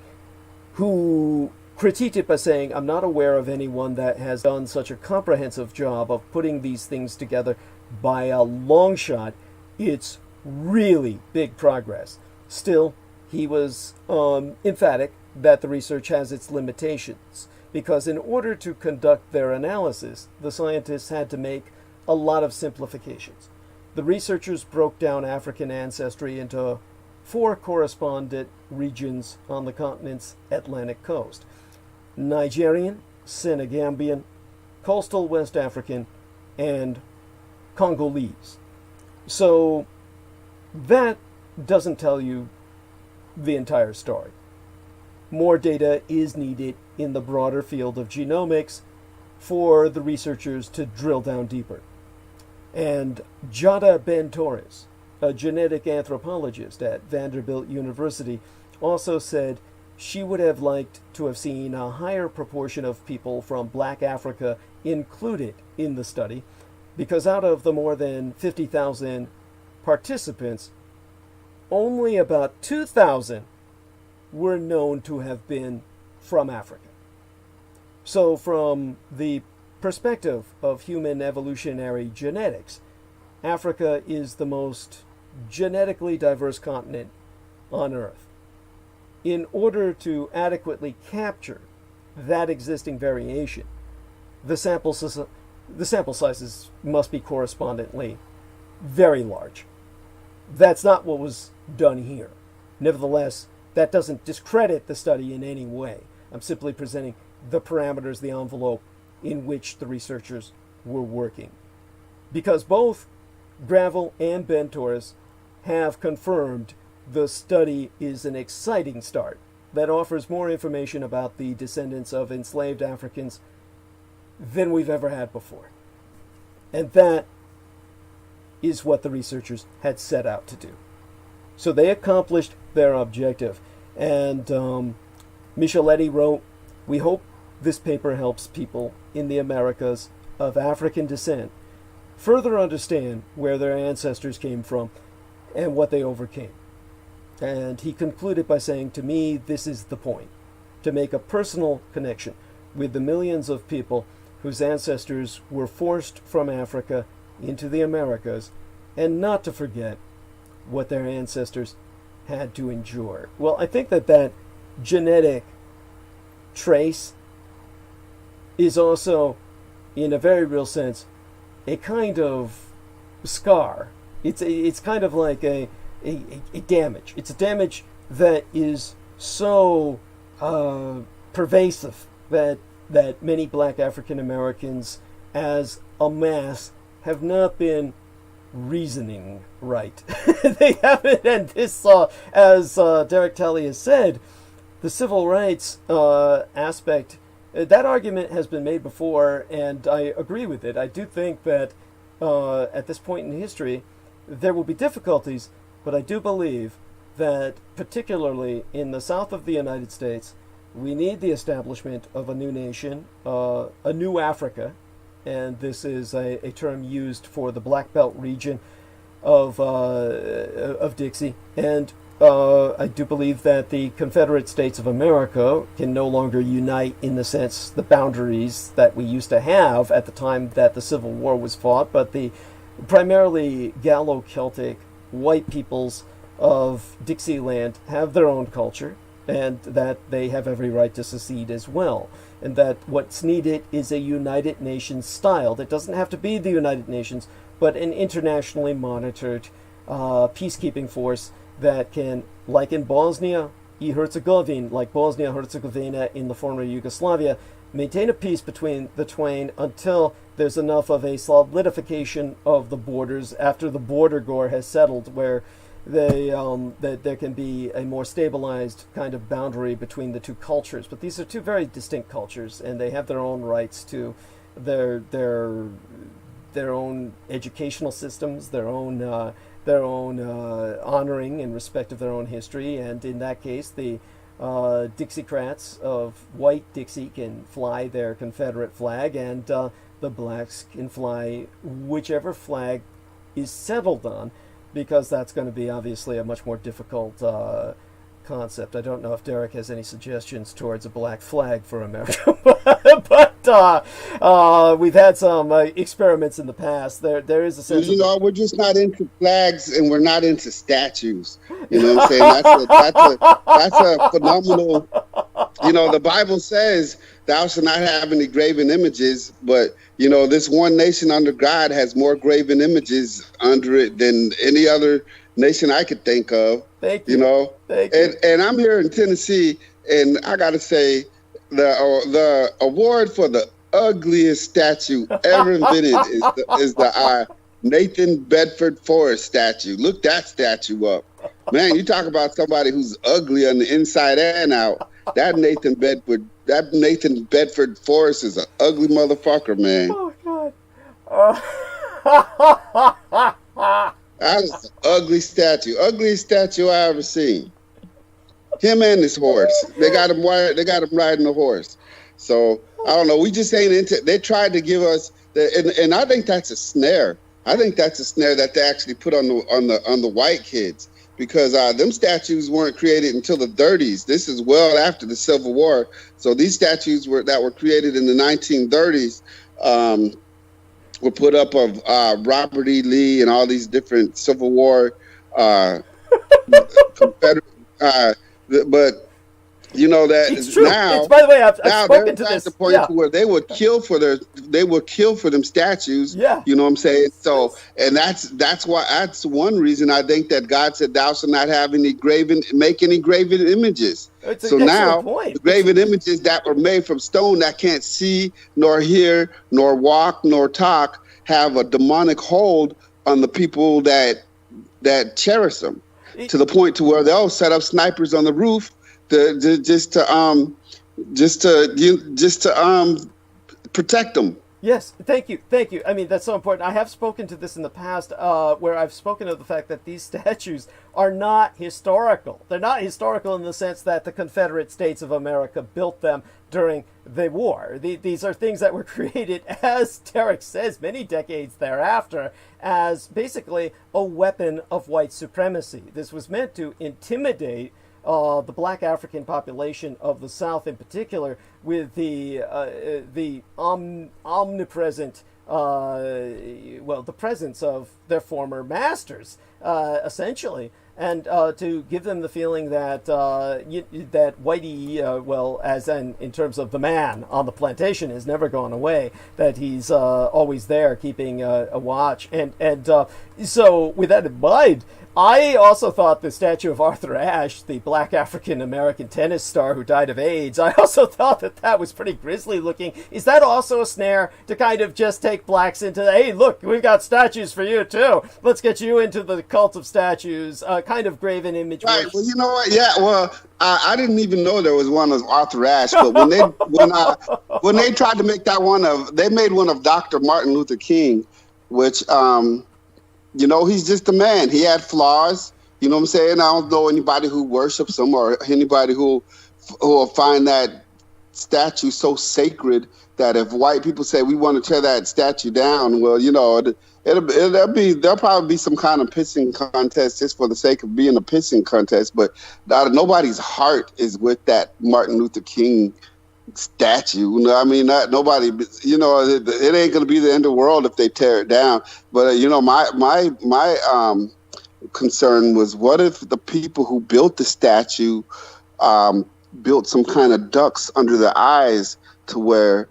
who critiqued it by saying, "I'm not aware of anyone that has done such a comprehensive job of putting these things together by a long shot. It's really big progress." Still, he was emphatic that the research has its limitations, because in order to conduct their analysis, the scientists had to make a lot of simplifications. The researchers broke down African ancestry into 4 correspondent regions on the continent's Atlantic coast: Nigerian, Senegambian, coastal West African, and Congolese. So that doesn't tell you the entire story. More data is needed in the broader field of genomics for the researchers to drill down deeper. And Jada Ben Torres, a genetic anthropologist at Vanderbilt University, also said she would have liked to have seen a higher proportion of people from Black Africa included in the study, because out of the more than 50,000 participants, only about 2,000 were known to have been from Africa. So from the perspective of human evolutionary genetics, Africa is the most genetically diverse continent on Earth. In order to adequately capture that existing variation, the sample sizes must be correspondingly very large. That's not what was done here. Nevertheless, that doesn't discredit the study in any way. I'm simply presenting the parameters, the envelope in which the researchers were working. Because both Gravel and Ben Torres have confirmed the study is an exciting start that offers more information about the descendants of enslaved Africans than we've ever had before. And that is what the researchers had set out to do. So they accomplished their objective. And Micheletti wrote, "We hope this paper helps people in the Americas of African descent further understand where their ancestors came from and what they overcame." And he concluded by saying, "To me, this is the point, to make a personal connection with the millions of people whose ancestors were forced from Africa into the Americas, and not to forget what their ancestors had to endure." Well, I think that genetic trace is also, in a very real sense, a kind of scar. It's kind of like a damage. It's a damage that is so pervasive that many Black African Americans as a mass have not been reasoning right. They haven't, and this, as Derek Talley has said, the civil rights aspect, that argument has been made before, and I agree with it. I do think that at this point in history, there will be difficulties, but I do believe that particularly in the south of the United States, we need the establishment of a new nation, a new Africa, and this is a term used for the Black Belt region of Dixie. And I do believe that the Confederate States of America can no longer unite in the sense, the boundaries that we used to have at the time that the Civil War was fought, but the primarily Gallo-Celtic white peoples of Dixieland have their own culture, and that they have every right to secede as well. And that what's needed is a United Nations style. That doesn't have to be the United Nations, but an internationally monitored peacekeeping force that can, like in Bosnia-Herzegovina, like Bosnia-Herzegovina in the former Yugoslavia, maintain a peace between the twain until there's enough of a solidification of the borders after the border gore has settled, where that there can be a more stabilized kind of boundary between the two cultures. But these are two very distinct cultures, and they have their own rights to their own educational systems, their own honoring and respect of their own history. And in that case, the Dixiecrats of white Dixie can fly their Confederate flag, and the blacks can fly whichever flag is settled on, because that's going to be obviously a much more difficult concept. I don't know if Derek has any suggestions towards a black flag for America, but we've had some experiments in the past. There is a sense of... we're just not into flags, and we're not into statues. You know what I'm saying? That's a phenomenal... the Bible says, thou shalt not have any graven images, but, this one nation under God has more graven images under it than any other nation I could think of. Thank you. Thank you. And I'm here in Tennessee, and I got to say, the award for the ugliest statue ever invented is the Nathan Bedford Forrest statue. Look that statue up. Man, you talk about somebody who's ugly on the inside and out. That Nathan Bedford Forrest is an ugly motherfucker, man. Oh, God. That is an ugly statue. Ugliest statue I ever seen. Him and his horse. They got him riding a horse. So I don't know. We just ain't into. They tried to give us, and I think that's a snare. I think that's a snare that they actually put on the white kids, because them statues weren't created until the 30s. This is well after the Civil War. So these statues that were created in the 1930s. Were put up of Robert E. Lee and all these different Civil War Confederate, but that it's true. Now. By the way, I've spoken to this. this. The point where they would kill for them statues. Yeah. You know what I'm saying? So, and that's one reason I think that God said, "Thou shalt not have make any graven images." So now, the graven images that were made from stone that can't see, nor hear, nor walk, nor talk, have a demonic hold on the people that cherish them, to the point to where they'll set up snipers on the roof just to protect them. Yes, thank you. I mean, that's so important. I have spoken to this in the past, where I've spoken of the fact that these statues are not historical. They're not historical in the sense that the Confederate States of America built them during the war. These are things that were created, as Derek says, many decades thereafter, as basically a weapon of white supremacy. This was meant to intimidate the black African population of the South in particular, with the omnipresent, the presence of their former masters, essentially, and to give them the feeling that that Whitey, as in terms of the man on the plantation, has never gone away, that he's always there keeping a watch, and so with that in mind, I also thought the statue of Arthur Ashe, the black African-American tennis star who died of AIDS, I also thought that was pretty grisly looking. Is that also a snare to kind of just take blacks into, hey, look, we've got statues for you too. Let's get you into the cult of statues, kind of graven image. Right, well, you know what? Yeah, well, I didn't even know there was one of Arthur Ashe, but when they tried to make that they made one of Dr. Martin Luther King, which... he's just a man. He had flaws. You know what I'm saying? I don't know anybody who worships him or anybody who will find that statue so sacred that if white people say we want to tear that statue down, well, there'll probably be some kind of pissing contest just for the sake of being a pissing contest. But nobody's heart is with that Martin Luther King statue. I mean, nobody, it ain't going to be the end of the world if they tear it down. But, my concern was, what if the people who built the statue built some kind of ducts under their eyes to where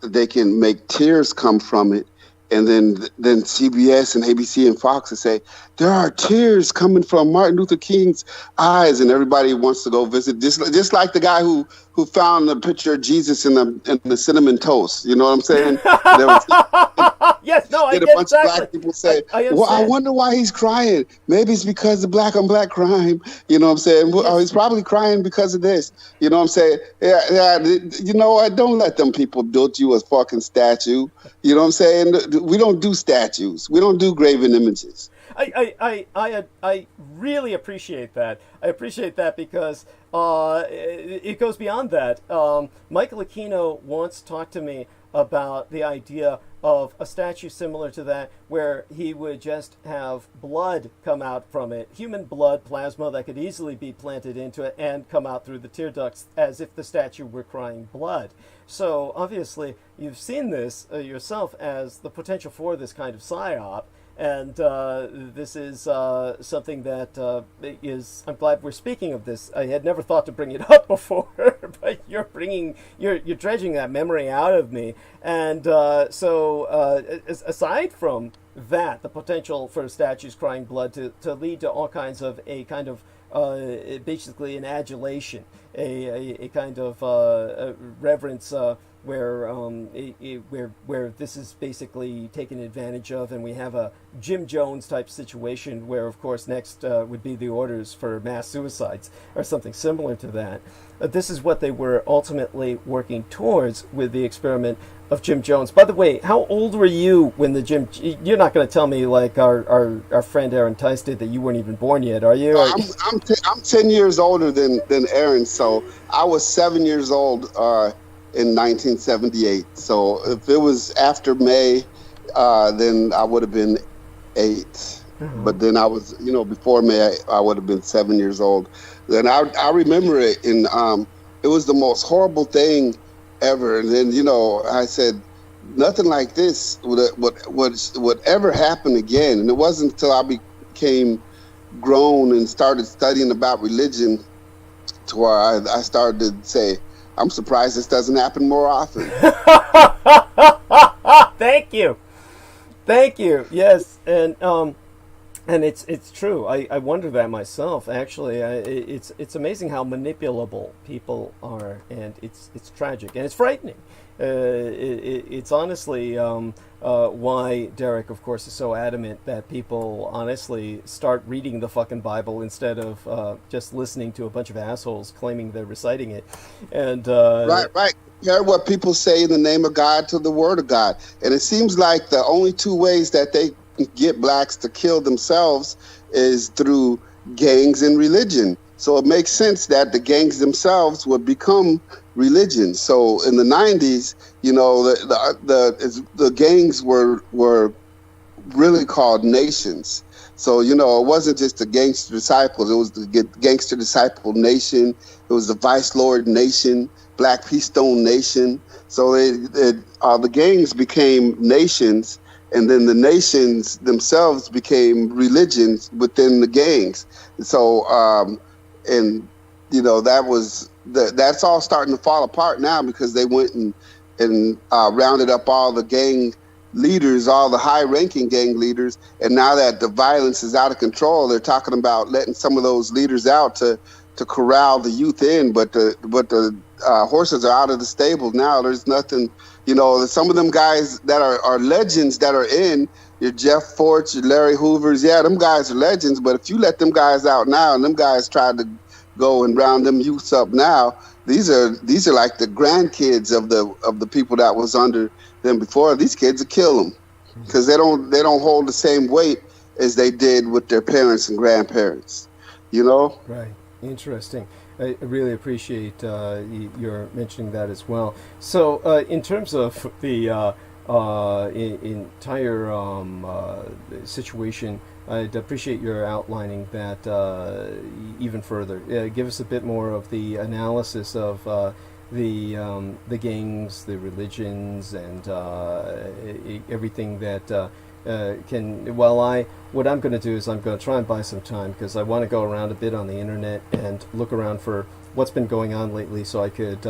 they can make tears come from it? And then CBS and ABC and Fox will say, there are tears coming from Martin Luther King's eyes, and everybody wants to go visit. Just like the guy who found the picture of Jesus in the cinnamon toast. You know what I'm saying? Yes, no, I get a bunch exactly. of black people say, I wonder why he's crying. Maybe it's because of black on black crime. You know what I'm saying? Well, he's probably crying because of this. You know what I'm saying? Yeah. You know what? Don't let them people build you a fucking statue. You know what I'm saying? We don't do statues. We don't do graven images. I really appreciate that. I appreciate that because it goes beyond that. Michael Aquino once talked to me about the idea of a statue similar to that, where he would just have blood come out from it, human blood, plasma that could easily be planted into it and come out through the tear ducts as if the statue were crying blood. So obviously you've seen this yourself as the potential for this kind of psyop. And this is something that is. I'm glad we're speaking of this. I had never thought to bring it up before, but you're dredging that memory out of me. And so, aside from that, the potential for statues crying blood to lead to all kinds of a kind of basically an adulation, a kind of a reverence. Where this is basically taken advantage of, and we have a Jim Jones type situation where, of course, next would be the orders for mass suicides or something similar to that. This is what they were ultimately working towards with the experiment of Jim Jones. By the way, how old were you when the Jim? You're not going to tell me like our friend Aaron Tice did that you weren't even born yet, are you? I'm 10 years older than Aaron, so I was 7 years old. In 1978. So if it was after May, then I would have been 8. Mm-hmm. But then I was, before May, I would have been 7 years old. Then I remember it, and it was the most horrible thing ever. And then, I said, nothing like this would ever happen again. And it wasn't until I became grown and started studying about religion to where I started to say, I'm surprised this doesn't happen more often. Thank you. Yes, and it's true. I wonder that myself. Actually, it's amazing how manipulable people are, and it's tragic and it's frightening. It's honestly why Derek, of course, is so adamant that people honestly start reading the fucking Bible instead of just listening to a bunch of assholes claiming they're reciting it. And right. Compare what people say in the name of God to the Word of God, and it seems like the only two ways that they get blacks to kill themselves is through gangs and religion. So it makes sense that the gangs themselves would become religion. So in the 90s, the gangs were really called nations. So, it wasn't just the gangster disciples. It was the gangster disciple nation. It was the Vice Lord nation, Black Peastone nation. So the gangs became nations, and then the nations themselves became religions within the gangs. So, that's all starting to fall apart now because they went and rounded up all the gang leaders, all the high-ranking gang leaders, and now that the violence is out of control, they're talking about letting some of those leaders out to corral the youth in, but the horses are out of the stable now. There's nothing, some of them guys that are legends that are in, your Jeff Forts, your Larry Hoovers, yeah, them guys are legends, but if you let them guys out now and them guys try to go and round them youths up now, these are like the grandkids of the people that was under them before. These kids will kill them because they don't hold the same weight as they did with their parents and grandparents. Right. Interesting. I really appreciate your mentioning that as well. So, in terms of the entire situation, I'd appreciate your outlining that even further. Give us a bit more of the analysis of the gangs, the religions, and everything that can. What I'm going to do is I'm going to try and buy some time because I want to go around a bit on the internet and look around for what's been going on lately, so I could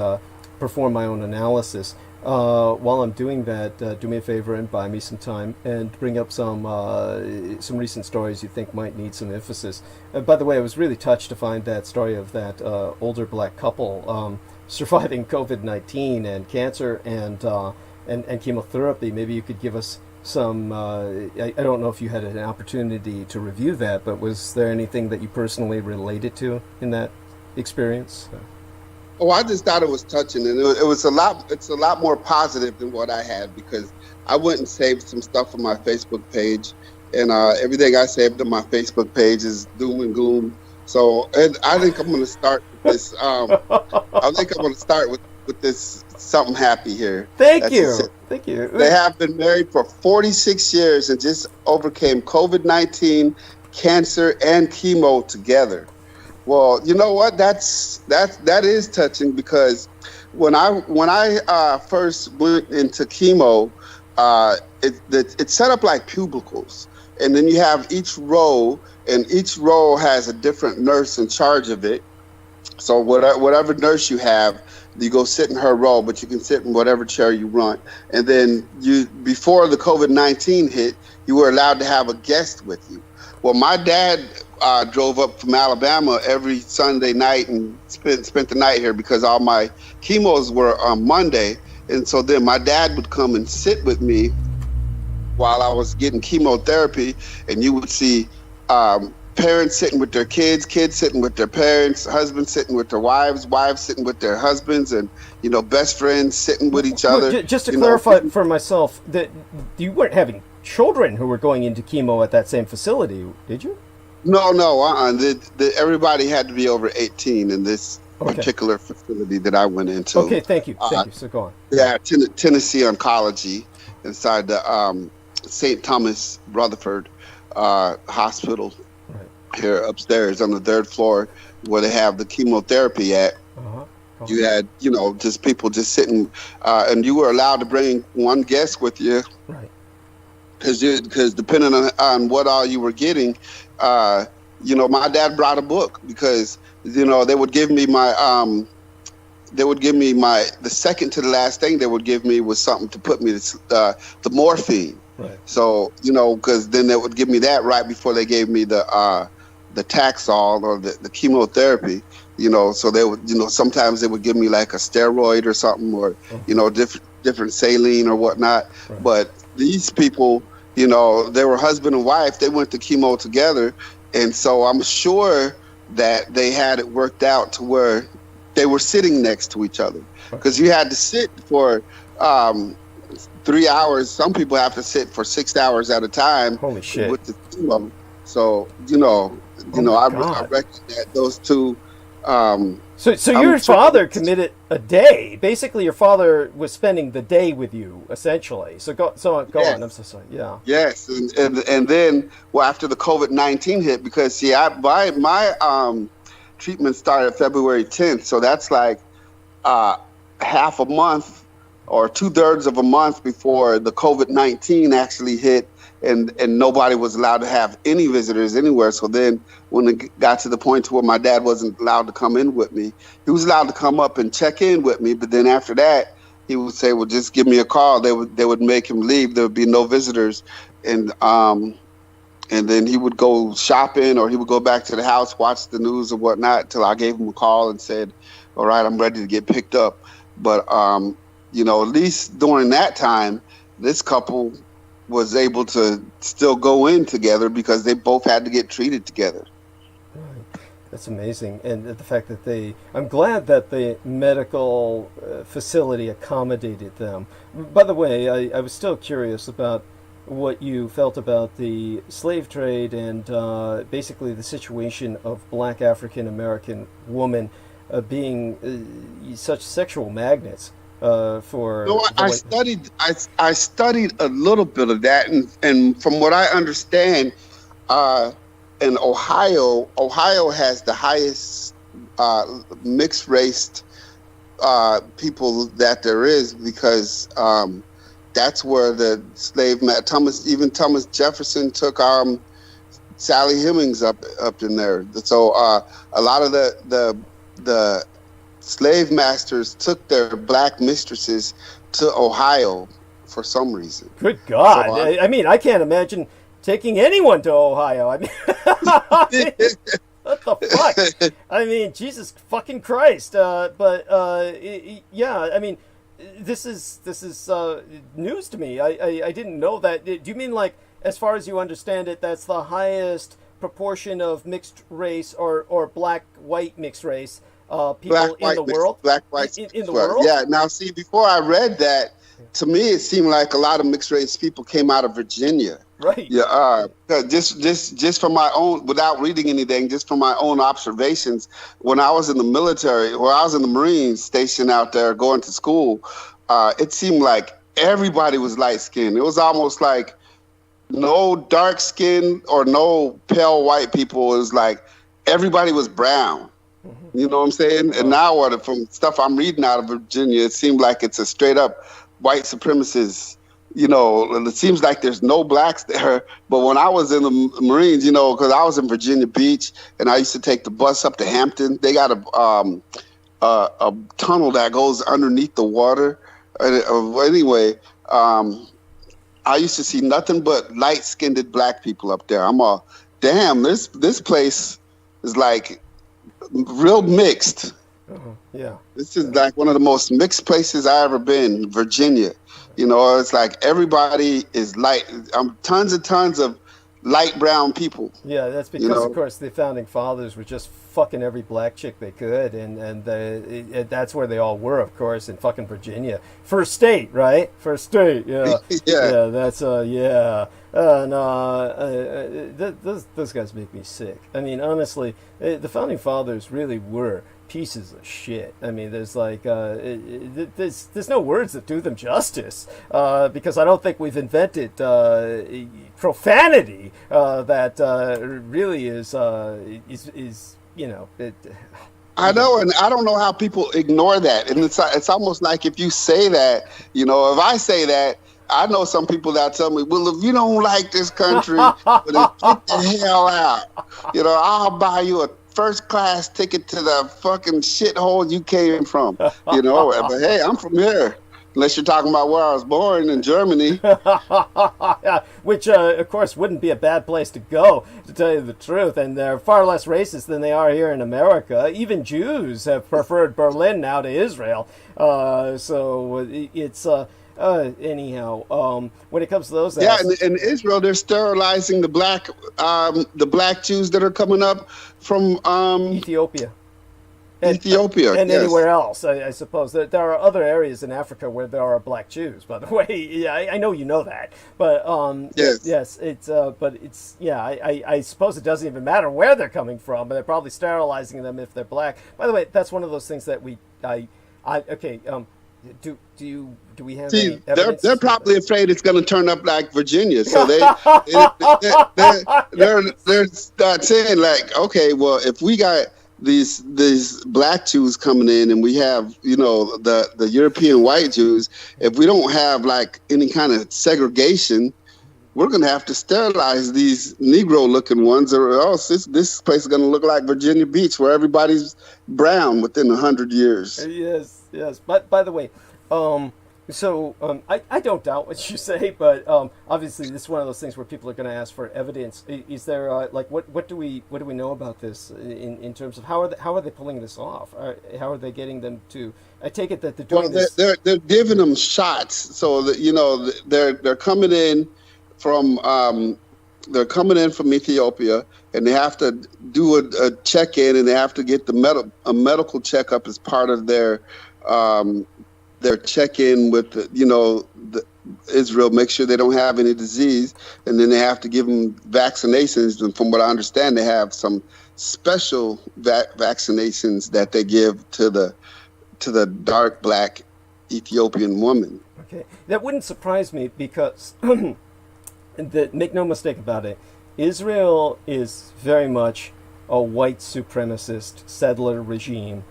perform my own analysis. While I'm doing that, do me a favor and buy me some time and bring up some recent stories you think might need some emphasis. By the way, I was really touched to find that story of that older black couple surviving COVID-19 and cancer and chemotherapy. Maybe you could give us some. I don't know if you had an opportunity to review that, but was there anything that you personally related to in that experience? Oh, I just thought it was touching, and it's a lot more positive than what I had, because I went and saved some stuff on my Facebook page, and everything I saved on my Facebook page is doom and gloom. So I think I'm going to start with this. I think I'm going to start with this something happy here. Thank you. Thank you. They have been married for 46 years and just overcame COVID-19, cancer, and chemo together. Well, you know what? That is touching, because when I first went into chemo, it's set up like cubicles, and then you have each row, and each row has a different nurse in charge of it. So whatever nurse you have, you go sit in her row, but you can sit in whatever chair you want. And then before the COVID-19 hit, you were allowed to have a guest with you. Well, my dad drove up from Alabama every Sunday night and spent the night here, because all my chemos were on Monday. And so then my dad would come and sit with me while I was getting chemotherapy, and you would see parents sitting with their kids, kids sitting with their parents, husbands sitting with their wives, wives sitting with their husbands, and, you know, best friends sitting with each other. Just to clarify for myself, that you weren't having children who were going into chemo at that same facility, did you? No. Everybody had to be over 18 in this particular facility that I went into. Okay, thank you. So go on. Yeah, Tennessee Oncology, inside the St. Thomas Rutherford Hospital. Here upstairs on the 3rd floor, where they have the chemotherapy at. You had, you know, just people just sitting, and you were allowed to bring one guest with you, right? Because depending on what all you were getting, you know, my dad brought a book, because, you know, they would give me the second to the last thing they would give me was something to put me to the morphine. Right. So, you know, because then they would give me that right before they gave me the Taxol or the chemotherapy, you know. So they would, you know, sometimes they would give me like a steroid or something, or, you know, different saline or whatnot. Right. But these people, you know, they were husband and wife. They went to chemo together. And so I'm sure that they had it worked out to where they were sitting next to each other, because you had to sit for 3 hours. Some people have to sit for 6 hours at a time. Holy shit. With the chemo. So, I reckon that those two. So your father committed a day. Basically, your father was spending the day with you, essentially. So go on. I'm so sorry. Yeah. Yes, and then after the COVID-19 hit, because my treatment started February 10th, so that's like half a month or 2/3 of a month before the COVID-19 actually hit. And nobody was allowed to have any visitors anywhere. So then when it got to the point to where my dad wasn't allowed to come in with me, he was allowed to come up and check in with me. But then after that, he would say, well, just give me a call. They would make him leave. There would be no visitors. And then he would go shopping, or he would go back to the house, watch the news or whatnot, till I gave him a call and said, all right, I'm ready to get picked up. But, you know, at least during that time, this couple was able to still go in together, because they both had to get treated together. Right. That's amazing. And the fact that I'm glad that the medical facility accommodated them. By the way, I was still curious about what you felt about the slave trade and basically the situation of black African American women being such sexual magnets. I studied a little bit of that, and from what I understand, in Ohio has the highest mixed race people that there is, because that's where the slave Thomas Jefferson took Sally Hemings up in there. So a lot of the slave masters took their black mistresses to Ohio for some reason. Good God. So, I mean, I can't imagine taking anyone to Ohio. I mean, what the fuck? I mean, Jesus fucking Christ. Yeah, I mean, this is news to me. I didn't know that. Do you mean, like, as far as you understand it, that's the highest proportion of mixed race or black-white mixed race people in the world? Black-white in the world? Yeah, now see, before I read that, to me it seemed like a lot of mixed race people came out of Virginia. Right. Yeah, just from my own, without reading anything, just from my own observations, when I was in the military, or I was in the Marines stationed out there going to school, it seemed like everybody was light skinned. It was almost like no dark skin or no pale white people. It was like everybody was brown. You know what I'm saying? And now, from stuff I'm reading out of Virginia, it seemed like it's a straight up white supremacist. You know, it seems like there's no blacks there. But when I was in the Marines, you know, because I was in Virginia Beach and I used to take the bus up to Hampton, they got a tunnel that goes underneath the water. Anyway, I used to see nothing but light-skinned black people up there. I'm all, damn, this place is like real mixed. Yeah. This is like one of the most mixed places I ever been, Virginia. You know, it's like everybody is light. Tons and tons of light brown people. Yeah, that's because, of course, the founding fathers were just fucking every black chick they could, and that's where they all were, of course, in fucking Virginia. First state, right? First state, yeah. Yeah, that's, yeah. Those guys make me sick. I mean, honestly, the founding fathers really were pieces of shit. I mean, there's like there's no words that do them justice, because I don't think we've invented profanity that really is you know. I know, and I don't know how people ignore that. And it's almost like if you say that, you know, if I say that, I know some people that tell me, well, if you don't like this country, well, then get the hell out. You know, I'll buy you a first-class ticket to the fucking shithole you came from. You know, but hey, I'm from here. Unless you're talking about where I was born, in Germany. Which, of course, wouldn't be a bad place to go, to tell you the truth. And they're far less racist than they are here in America. Even Jews have preferred Berlin now to Israel. So it's... anyhow, when it comes to those, in Israel, they're sterilizing the black Jews that are coming up from Ethiopia, and yes. Anywhere else. I suppose there are other areas in Africa where there are black Jews. By the way, yeah, I know you know that, but yes, it's but it's I suppose it doesn't even matter where they're coming from, but they're probably sterilizing them if they're black. By the way, that's one of those things that Do we have any evidence? They're probably afraid it's going to turn up like Virginia, so they're saying like, okay, well, if we got these black Jews coming in and we have, you know, the European white Jews, if we don't have like any kind of segregation, we're going to have to sterilize these Negro-looking ones, or else this place is going to look like Virginia Beach, where everybody's brown within 100 years. Yes. But by the way, I don't doubt what you say, but obviously this is one of those things where people are going to ask for evidence. Is there like what do we know about this in terms of how are they pulling this off? How are they getting them to? I take it that they're doing this. They're giving them shots, so that, you know, they're coming in from Ethiopia, and they have to do a check-in, and they have to get a medical checkup as part of their check-in with Israel, make sure they don't have any disease, and then they have to give them vaccinations. And from what I understand, they have some special vaccinations that they give to the dark black Ethiopian woman. Okay, that wouldn't surprise me because. Make no mistake about it, Israel is very much a white supremacist settler regime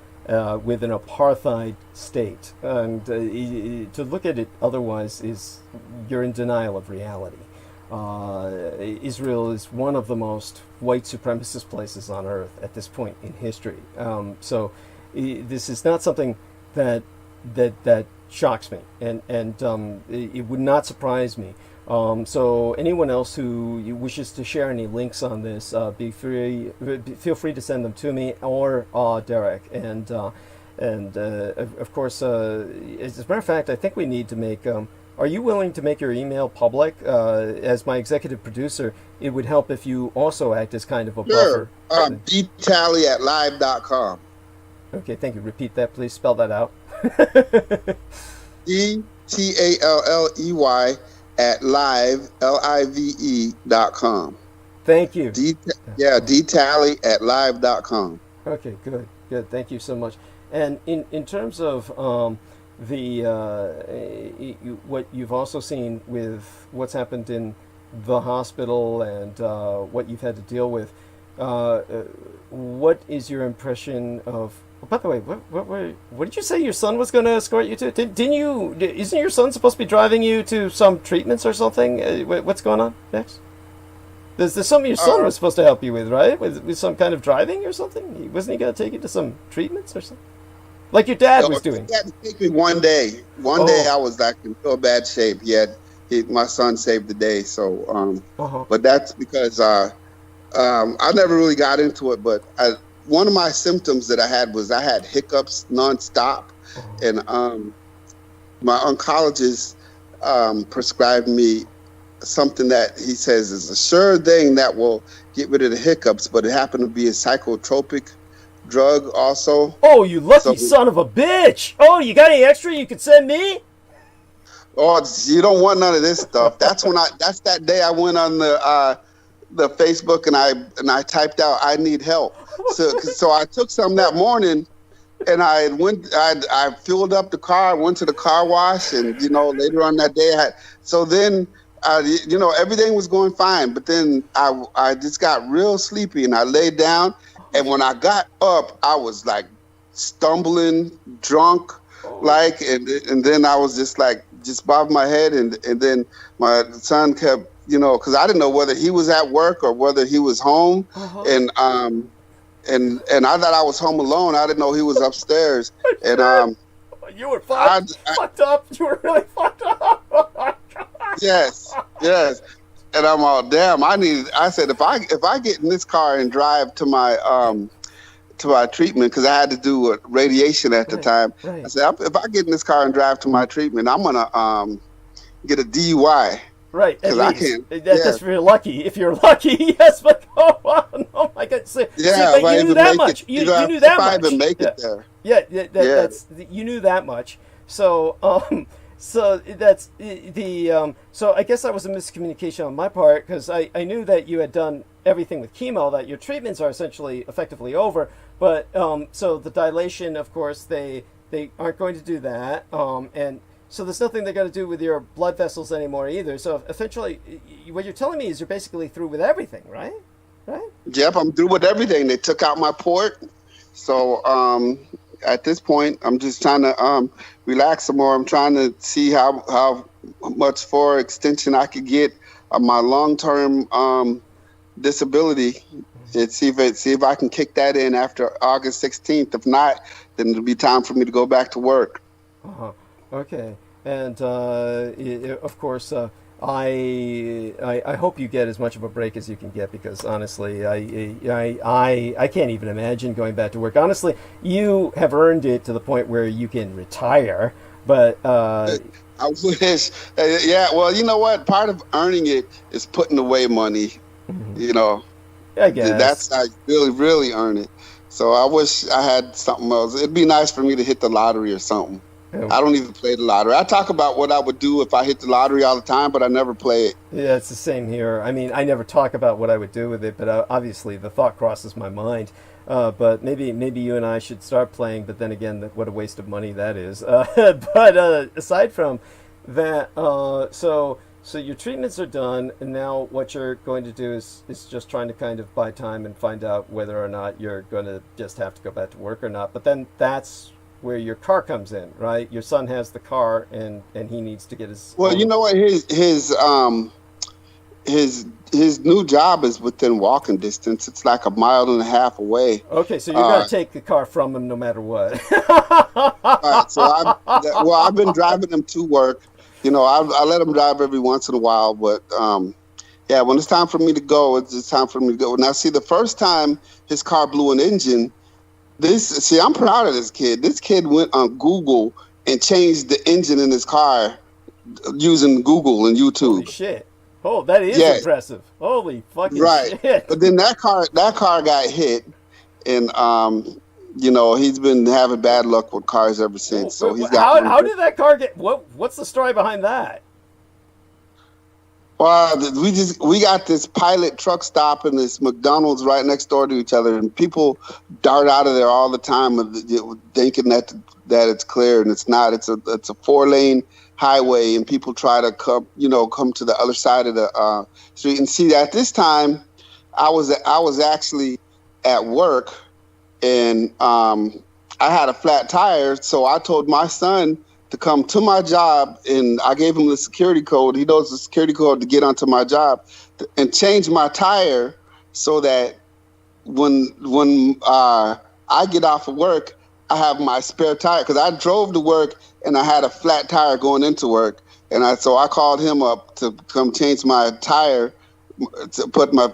with an apartheid state. And to look at it otherwise you're in denial of reality. Israel is one of the most white supremacist places on earth at this point in history. So this is not something that shocks me, and it would not surprise me. So anyone else who wishes to share any links on this, feel free to send them to me or Derek. And of course, as a matter of fact, I think we need to make. Are you willing to make your email public? As my executive producer, it would help if you also act as kind of a buffer. Sure. dtally@live.com. Okay, thank you. Repeat that, please. Spell that out. DTALLEY at live.com. Thank you. dtally@live.com. Okay, good. Thank you so much. And in terms of what you've also seen with what's happened in the hospital and what you've had to deal with. What is your impression of? Oh, by the way, what did you say your son was going to escort you to? Didn't you? Isn't your son supposed to be driving you to some treatments or something? What's going on next? There's something your son was supposed to help you with, right? With some kind of driving or something? Wasn't he going to take you to some treatments or something? Like your dad was doing. He had to take me one day. One day I was like in real bad shape. My son saved the day. So, but that's because I never really got into it. But one of my symptoms that I had was I had hiccups nonstop, and my oncologist prescribed me something that he says is a sure thing that will get rid of the hiccups, but it happened to be a psychotropic drug also. Oh, you lucky son of a bitch! Oh, you got any extra you could send me? Oh, you don't want none of this stuff. That's that day I went on the Facebook and I typed out I need help. So I took some that morning, and I filled up the car, went to the car wash, and later on that day everything was going fine, but then I just got real sleepy and I laid down, and when I got up, I was like stumbling, drunk, and then I was just bobbing my head, and then my son kept, because I didn't know whether he was at work or whether he was home, and I thought I was home alone. I didn't know he was upstairs, and you were fucked up. You were really fucked up. Yes. And I'm all, damn, I said, if I get in this car and drive to my treatment, because I had to do radiation at the time. Right. I said, if I get in this car and drive to my treatment, I'm going to get a DUI. Right. Because I can't. That's very lucky. If you're lucky, yes, but oh my God. So, you knew that much. You knew that much. Even make it there. That's you knew that much. So, so that's so I guess that was a miscommunication on my part, because I knew that you had done everything with chemo, that your treatments are essentially effectively over. But so the dilation, of course, they aren't going to do that. And so there's nothing they're going to do with your blood vessels anymore either. So essentially, what you're telling me is you're basically through with everything, right? Right? Yep, I'm through with everything. They took out my port. So at this point, I'm just trying to relax some more. I'm trying to see how much for extension I could get of my long-term disability, and see if I can kick that in after August 16th. If not, then it'll be time for me to go back to work. Okay, and of course, I hope you get as much of a break as you can get, because honestly, I can't even imagine going back to work. Honestly, you have earned it to the point where you can retire, but I wish. Yeah, well, you know what? Part of earning it is putting away money. I guess that's how you really earn it. So I wish I had something else. It'd be nice for me to hit the lottery or something. I don't even play the lottery. I talk about what I would do if I hit the lottery all the time, but I never play it. Yeah, it's the same here. I mean, I never talk about what I would do with it, but obviously the thought crosses my mind. But maybe you and I should start playing, but then again, what a waste of money that is. But aside from that, so your treatments are done, and now what you're going to do is just trying to kind of buy time and find out whether or not you're going to just have to go back to work or not. But then that's where your car comes in, right? Your son has the car, and he needs to get his. Well, you know what? His new job is within walking distance. It's like 1.5 miles away. Okay, so you're gonna take the car from him no matter what. Right, so I've been driving him to work. I let him drive every once in a while, but yeah, when it's time for me to go, it's time for me to go. Now, see, the first time his car blew an engine. I'm proud of this kid. This kid went on Google and changed the engine in his car using Google and YouTube. Holy shit. Oh, that is impressive. Holy fucking shit. But then that car got hit, and he's been having bad luck with cars ever since. So he's got. How did that car get? What's the story behind that? Well, we got this Pilot truck stop and this McDonald's right next door to each other, and people dart out of there all the time, thinking that it's clear, and it's not. It's a 4-lane highway, and people try to come to the other side of the street. And see, at this time, I was actually at work, and I had a flat tire, so I told my son to come to my job, and I gave him the security code. He knows the security code to get onto my job, and change my tire so that when I get off of work, I have my spare tire, because I drove to work and I had a flat tire going into work, and so I called him up to come change my tire, to put my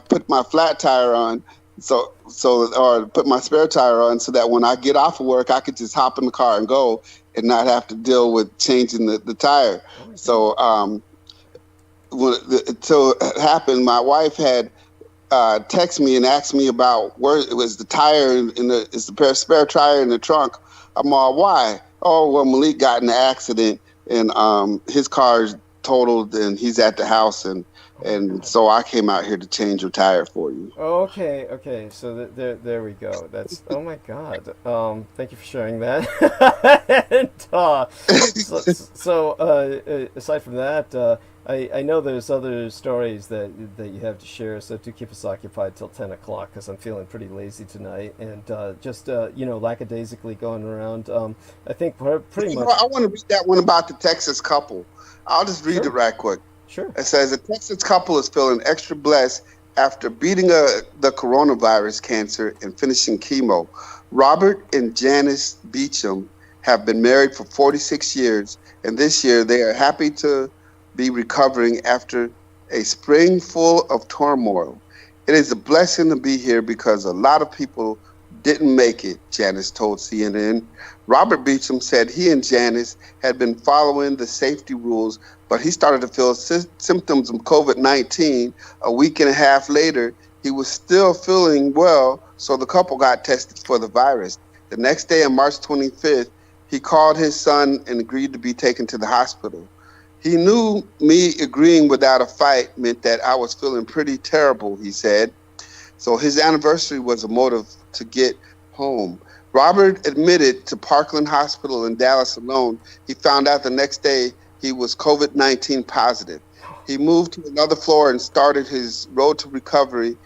flat tire on, or put my spare tire on, so that when I get off of work, I could just hop in the car and go, and not have to deal with changing the tire. So so it happened, my wife had texted me and asked me about where it was, the tire is the spare tire in the trunk. I'm all, why? Oh, well, Malik got in an accident, and his car is totaled, and he's at the house, and so I came out here to change your tire for you. Okay. So there we go. That's, oh my God. Thank you for sharing that. And, aside from that, I know there's other stories that you have to share, so do keep us occupied till 10 o'clock, because I'm feeling pretty lazy tonight, and just lackadaisically going around. I think pretty much. I want to read that one about the Texas couple. I'll just read it right quick. Sure. It says, a Texas couple is feeling extra blessed after beating the coronavirus cancer and finishing chemo. Robert and Janice Beecham have been married for 46 years, and this year they are happy to be recovering after a spring full of turmoil. It is a blessing to be here because a lot of people didn't make it, Janice told CNN. Robert Beecham said he and Janice had been following the safety rules, but he started to feel symptoms of COVID-19. A week and a half later, he was still feeling well, so the couple got tested for the virus. The next day, on March 25th, he called his son and agreed to be taken to the hospital. He knew me agreeing without a fight meant that I was feeling pretty terrible, he said. So his anniversary was a motive to get home. Robert admitted to Parkland Hospital in Dallas alone. He found out the next day he was COVID-19 positive. He moved to another floor and started his road to recovery,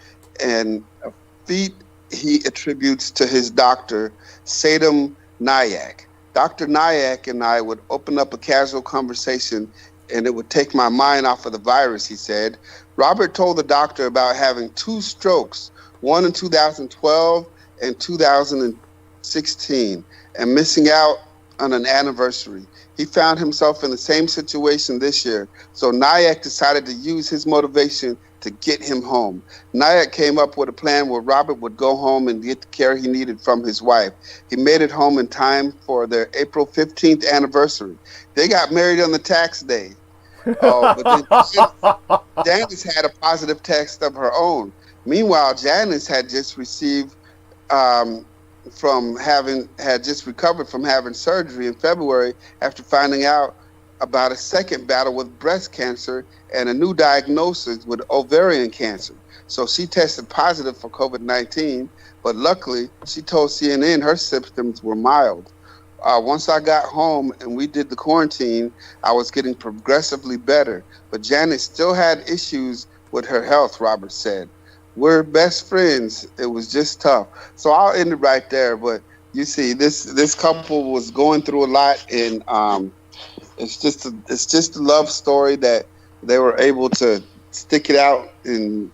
and a feat he attributes to his doctor, Sadam Nayak. Dr. Nayak and I would open up a casual conversation, and it would take my mind off of the virus, he said. Robert told the doctor about having 2 strokes, one in 2012 and 2016, and missing out on an anniversary. He found himself in the same situation this year, so Nayak decided to use his motivation to get him home. Nayak came up with a plan where Robert would go home and get the care he needed from his wife. He made it home in time for their April 15th anniversary. They got married on the tax day. But then Janice had a positive test of her own. Meanwhile, Janice had just received recovered from having surgery in February after finding out about a second battle with breast cancer and a new diagnosis with ovarian cancer. So she tested positive for COVID-19, but luckily she told CNN her symptoms were mild. Once I got home and we did the quarantine, I was getting progressively better, but Janice still had issues with her health, Robert said. We're best friends. It was just tough. So I'll end it right there, but you see, this couple was going through a lot, and it's just a love story that they were able to stick it out and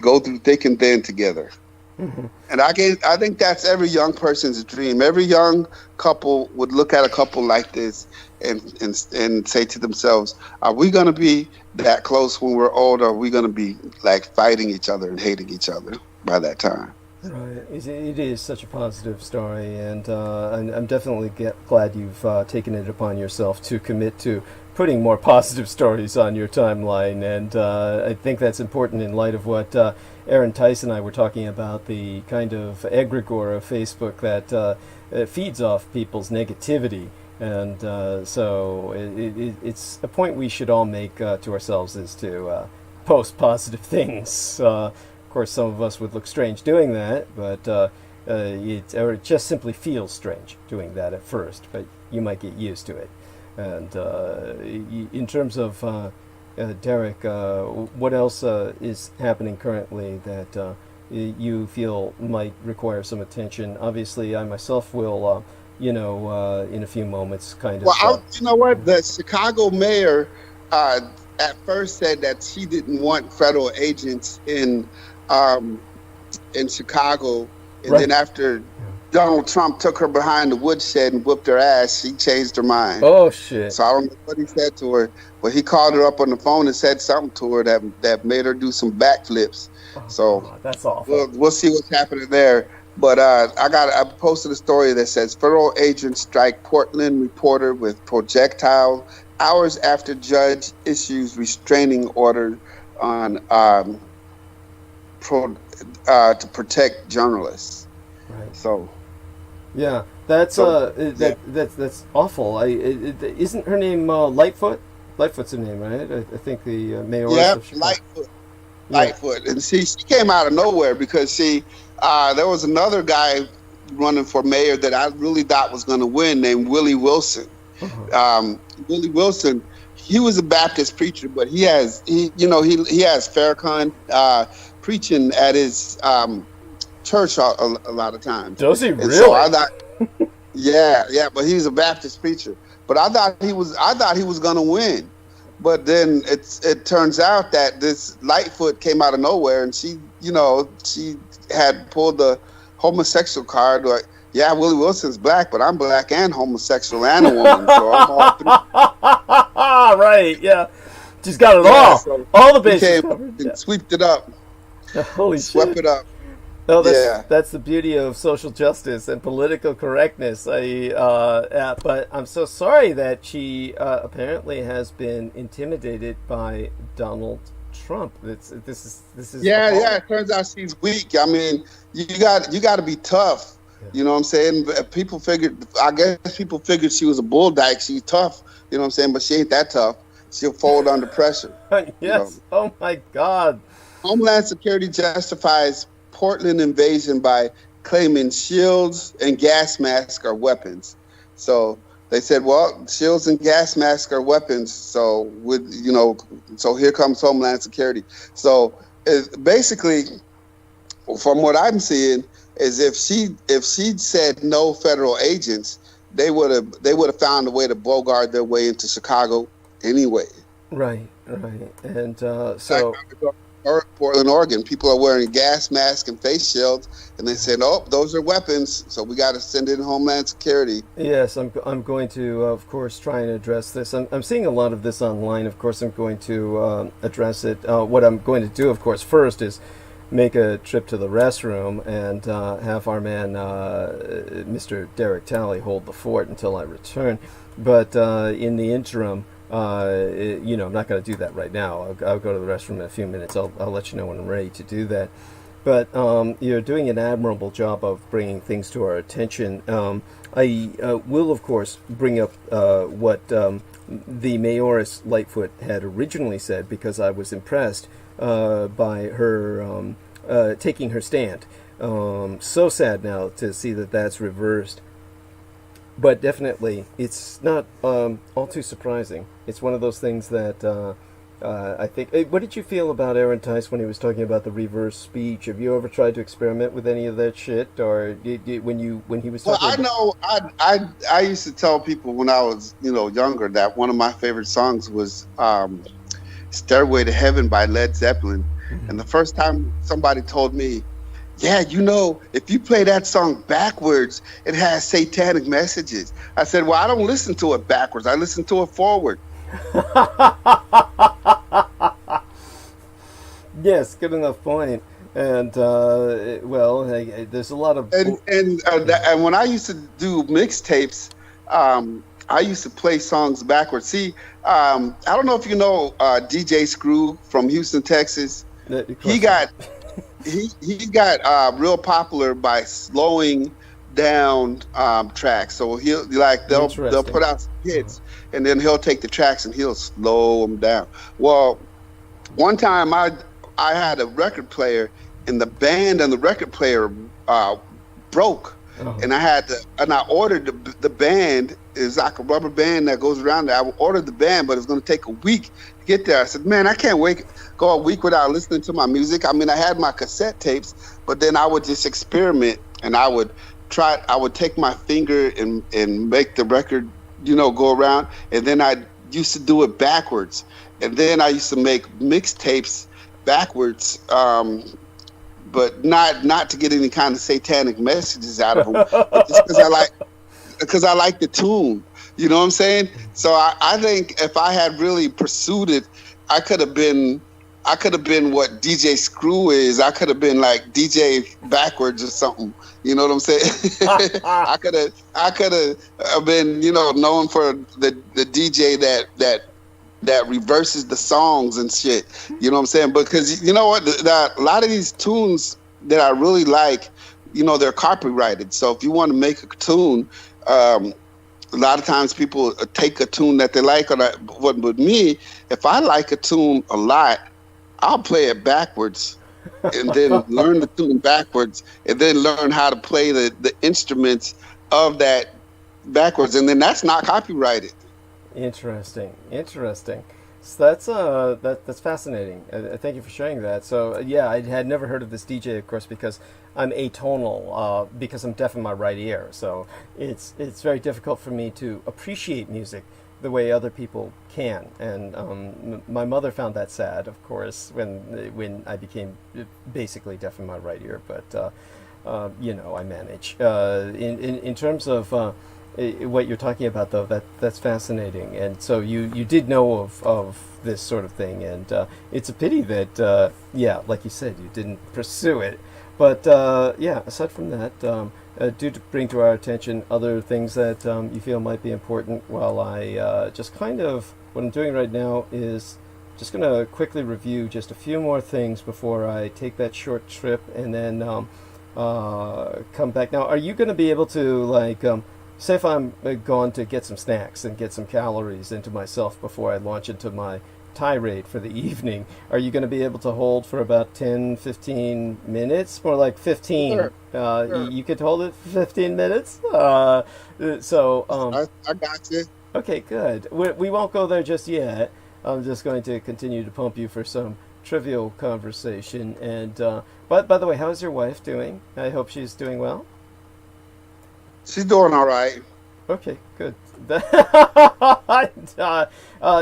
go through thick and thin together. Mm-hmm. And I think that's every young person's dream. Every young couple would look at a couple like this and say to themselves, are we going to be that close when we're old, or are we going to be like fighting each other and hating each other by that time? Right. It is such a positive story, and I'm definitely glad you've taken it upon yourself to commit to putting more positive stories on your timeline, and I think that's important in light of what Aaron Tice and I were talking about, the kind of egregore of Facebook that feeds off people's negativity. And so it's a point we should all make to ourselves, is to post positive things. Of course, some of us would look strange doing that, but it just simply feels strange doing that at first, but you might get used to it. And in terms of Derek, what else is happening currently that you feel might require some attention? Obviously, I myself will, in a few moments, kind of. Well, you know what? The Chicago mayor at first said that she didn't want federal agents in Chicago, and then after Donald Trump took her behind the woodshed and whooped her ass, she changed her mind. Oh shit! So I don't know what he said to her, but he called her up on the phone and said something to her that made her do some backflips. So that's awful. We'll see what's happening there. But I posted a story that says federal agents strike Portland reporter with projectile hours after judge issues restraining order on to protect journalists. Right. So. Yeah, that's that's awful. Isn't her name Lightfoot? Lightfoot's her name, right? I think the mayoress of Chicago. Lightfoot. Lightfoot, and she came out of nowhere because there was another guy running for mayor that I really thought was going to win, named Willie Wilson. Willie Wilson, he was a Baptist preacher, but he has Farrakhan preaching at his church a lot of times. Does he really? And so I thought, yeah, but he's a Baptist preacher. But I thought he was going to win. But then it turns out that this Lightfoot came out of nowhere, and she had pulled the homosexual card. Like, yeah, Willie Wilson's black, but I'm black and homosexual and a woman, so I'm all three. Right, yeah. She's got it all. So all the bases. And swept it up. Holy shit. Swept it up. Oh, that's the beauty of social justice and political correctness. But I'm so sorry that she apparently has been intimidated by Donald Trump. This is. Yeah. It turns out she's weak. I mean, you got to be tough. Yeah. You know what I'm saying? I guess people figured she was a bull dyke. She's tough. You know what I'm saying? But she ain't that tough. She'll fold under pressure. Yes. You know? Oh my God. Homeland Security justifies Portland invasion by claiming shields and gas masks are weapons. So they said, well, shields and gas masks are weapons. So so here comes Homeland Security. So basically, from what I'm seeing, is if she'd said no federal agents, they would have found a way to bogart their way into Chicago anyway. Right. And so. Portland, Oregon, people are wearing gas masks and face shields, and they said, "Oh, those are weapons, so we got to send in Homeland Security." Yes, I'm going to, of course, try and address this. I'm seeing a lot of this online. Of course, I'm going to address it. What I'm going to do, of course, first is make a trip to the restroom and have our man, Mr. Derek Talley, hold the fort until I return. But in the interim, I'm not going to do that right now. I'll go to the restroom in a few minutes. I'll let you know when I'm ready to do that. But you're doing an admirable job of bringing things to our attention. I will, of course, bring up what the Mayoress Lightfoot had originally said, because I was impressed by her taking her stand. So sad now to see that that's reversed. But definitely, it's not all too surprising. It's one of those things that I think. What did you feel about Aaron Tice when he was talking about the reverse speech? Have you ever tried to experiment with any of that shit, or when he was talking? Well, I used to tell people when I was younger that one of my favorite songs was "Stairway to Heaven" by Led Zeppelin, and the first time somebody told me, yeah, if you play that song backwards, it has satanic messages. I said, well, I don't listen to it backwards. I listen to it forward. Yes, good enough point. And, there's a lot of... And when I used to do mixtapes, I used to play songs backwards. See, I don't know if you know DJ Screw from Houston, Texas. He got real popular by slowing down tracks. So they'll put out some hits, and then he'll take the tracks and he'll slow them down. Well, one time I had a record player, and the band and the record player broke. And I ordered the band. It's like a rubber band that goes around there. I ordered the band, but it's going to take a week to get there. I said, man, I can't go a week without listening to my music. I mean, I had my cassette tapes, but then I would just experiment, and I would take my finger and make the record, go around. And then I used to do it backwards. And then I used to make mixtapes backwards, but not to get any kind of satanic messages out of them, but just because I like the tune. You know what I'm saying? So I think if I had really pursued it, I could have been what DJ Screw is. I could have been like DJ backwards or something. You know what I'm saying? I could have been, known for the DJ that reverses the songs and shit. You know what I'm saying? Because you know what? A lot of these tunes that I really like, they're copyrighted. So if you want to make a tune, a lot of times people take a tune that they like. But with me, if I like a tune a lot, I'll play it backwards and then learn the tune backwards and then learn how to play the instruments of that backwards. And then that's not copyrighted. Interesting. So that's fascinating. Thank you for sharing that. So yeah, I had never heard of this DJ, of course, because I'm atonal, because I'm deaf in my right ear. So it's very difficult for me to appreciate music the way other people can. And my mother found that sad, of course, when I became basically deaf in my right ear. But I manage. In terms of what you're talking about, though, that's fascinating. And so you did know of this sort of thing, and it's a pity that like you said, you didn't pursue it. But aside from that, do bring to our attention other things that you feel might be important, while I just kind of, what I'm doing right now is just going to quickly review just a few more things before I take that short trip and then come back. Now, are you going to be able to, say if I'm going to get some snacks and get some calories into myself before I launch into my tirade for the evening, are you going to be able to hold for about 10, 15 minutes? More like 15. Sure. You could hold it for 15 minutes? I got you. Okay, good. We won't go there just yet. I'm just going to continue to pump you for some trivial conversation. And by the way, how's your wife doing? I hope she's doing well. She's doing all right. Okay, good.